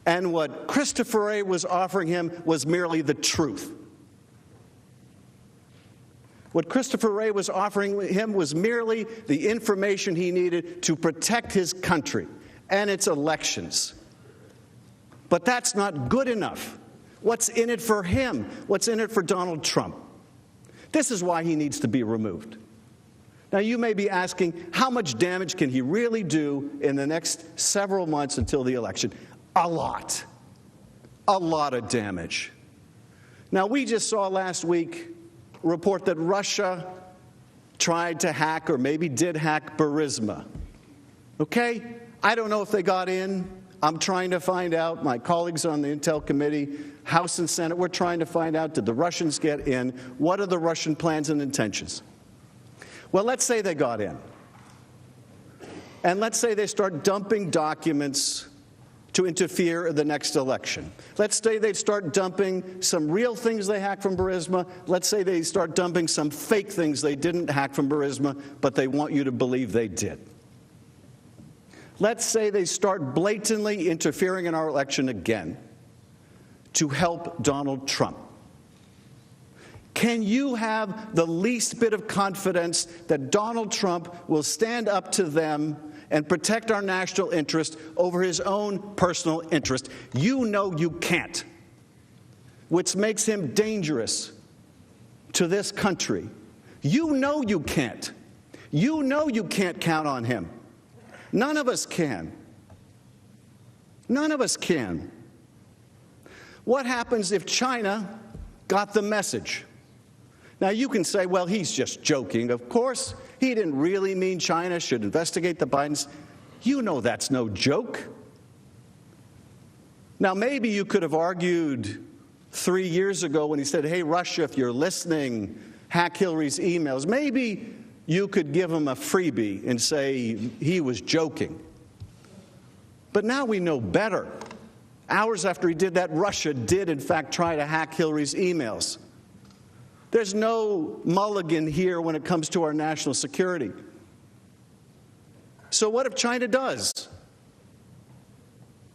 S26: And what Christopher Wray was offering him was merely the truth. What Christopher Wray was offering him was merely the information he needed to protect his country and its elections. But that's not good enough. What's in it for him? What's in it for Donald Trump? This is why he needs to be removed. Now, you may be asking, how much damage can he really do in the next several months until the election? A lot. A lot of damage. Now, we just saw last week a report that Russia tried to hack, or maybe did hack, Burisma. Okay? I don't know if they got in. I'm trying to find out. My colleagues on the Intel Committee, House and Senate, we're trying to find out, did the Russians get in? What are the Russian plans and intentions? Well, let's say they got in. And let's say they start dumping documents to interfere in the next election. Let's say they start dumping some real things they hacked from Burisma. Let's say they start dumping some fake things they didn't hack from Burisma, but they want you to believe they did. Let's say they start blatantly interfering in our election again to help Donald Trump. Can you have the least bit of confidence that Donald Trump will stand up to them and protect our national interest over his own personal interest? You know you can't, which makes him dangerous to this country. You know you can't. You know you can't count on him. None of us can. None of us can. What happens if China got the message? Now, you can say, well, he's just joking. Of course, he didn't really mean China should investigate the Bidens. You know that's no joke. Now, maybe you could have argued 3 years ago when he said, hey, Russia, if you're listening, hack Hillary's emails. Maybe you could give him a freebie and say he was joking. But now we know better. Hours after he did that, Russia did, in fact, try to hack Hillary's emails. There's no mulligan here when it comes to our national security. So what if China does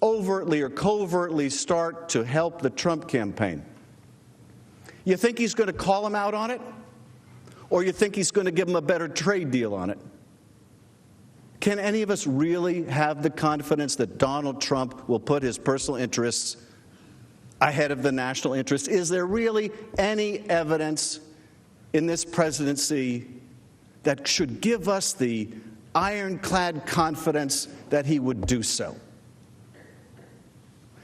S26: overtly or covertly start to help the Trump campaign? You think he's going to call him out on it? Or you think he's going to give him a better trade deal on it? Can any of us really have the confidence that Donald Trump will put his personal interests ahead of the national interest? Is there really any evidence in this presidency that should give us the ironclad confidence that he would do so?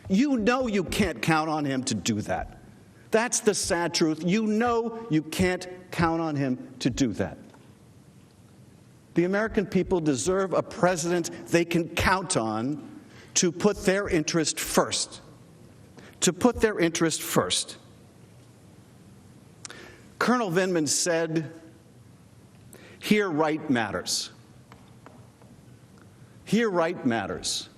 S26: You know you can't count on him to do that. That's the sad truth. You know you can't count on him to do that. The American people deserve a president they can count on to put their interest first. To put their interest first. Colonel Vindman said, here right matters. Here right matters.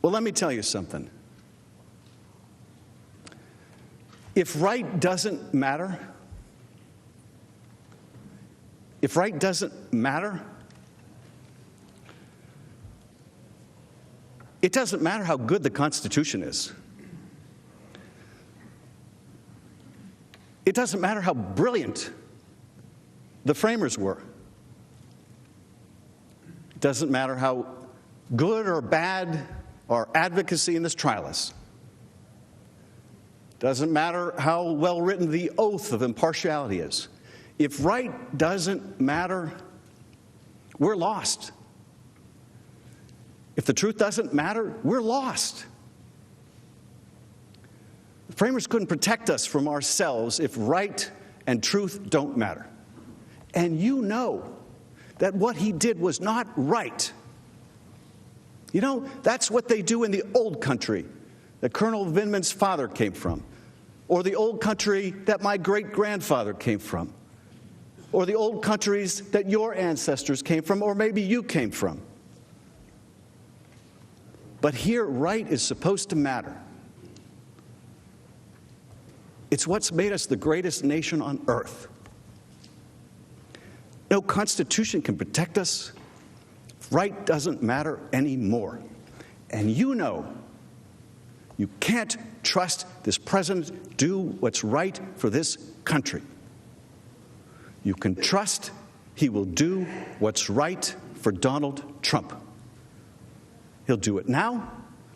S26: Well, let me tell you something. If right doesn't matter, it doesn't matter how good the Constitution is. It doesn't matter how brilliant the framers were. It doesn't matter how good or bad our advocacy in this trial is. It doesn't matter how well written the oath of impartiality is. If right doesn't matter, we're lost. If the truth doesn't matter, we're lost. The framers couldn't protect us from ourselves if right and truth don't matter. And you know that what he did was not right. You know, that's what they do in the old country that Colonel Vindman's father came from, or the old country that my great-grandfather came from, or the old countries that your ancestors came from, or maybe you came from. But here, right is supposed to matter. It's what's made us the greatest nation on earth. No constitution can protect us. Right doesn't matter anymore. And you know you can't trust this president do what's right for this country. You can trust he will do what's right for Donald Trump. He'll do it now.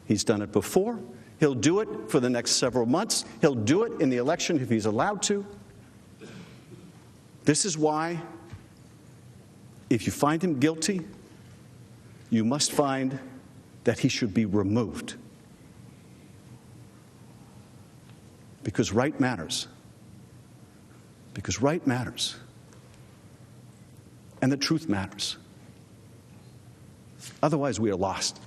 S26: He's done it before. He'll do it for the next several months. He'll do it in the election if he's allowed to. This is why, if you find him guilty, you must find that he should be removed. Because right matters. Because right matters. And the truth matters. Otherwise, we are lost.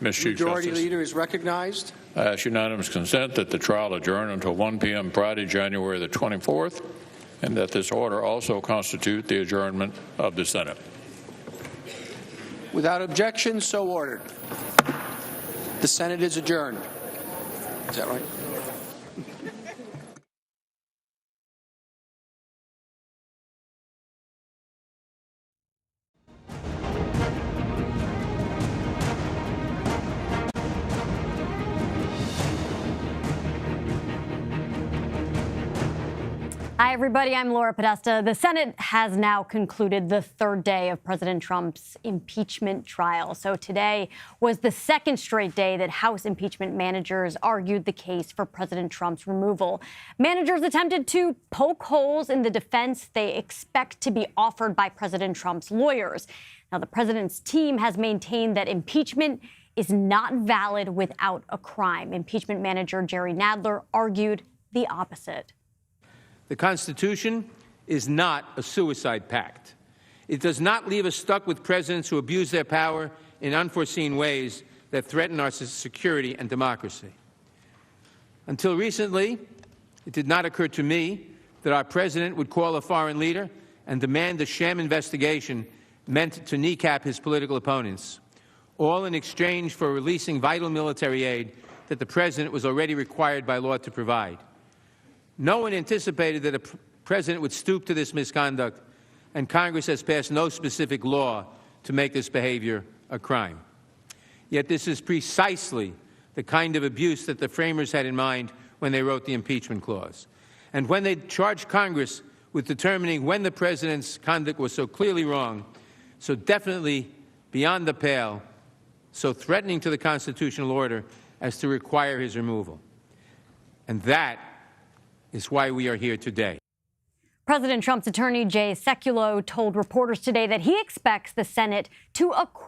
S15: Mr. Chief
S3: Majority
S15: Justice.
S3: Leader is recognized.
S15: I ask unanimous consent that the trial adjourn until 1 p.m. Friday, January the 24th. and that this order also constitute the adjournment of the Senate.
S19: Without objection, so ordered. The Senate is adjourned. Is that right?
S2: Hi, everybody. I'm Laura Podesta. The Senate has now concluded the third day of President Trump's impeachment trial. So today was the second straight day that House impeachment managers argued the case for President Trump's removal. Managers attempted to poke holes in the defense they expect to be offered by President Trump's lawyers. Now, the president's team has maintained that impeachment is not valid without a crime. Impeachment manager Jerry Nadler argued the opposite.
S9: The Constitution is not a suicide pact. It does not leave us stuck with presidents who abuse their power in unforeseen ways that threaten our security and democracy. Until recently, it did not occur to me that our president would call a foreign leader and demand a sham investigation meant to kneecap his political opponents, all in exchange for releasing vital military aid that the president was already required by law to provide. No one anticipated that a president would stoop to this misconduct, and Congress has passed no specific law to make this behavior a crime. Yet this is precisely the kind of abuse that the framers had in mind when they wrote the impeachment clause. And when they charged Congress with determining when the president's conduct was so clearly wrong, so definitely beyond the pale, so threatening to the constitutional order as to require his removal. And that is why we are here today.
S2: President Trump's attorney, Jay Sekulow, told reporters today that he expects the Senate to acquit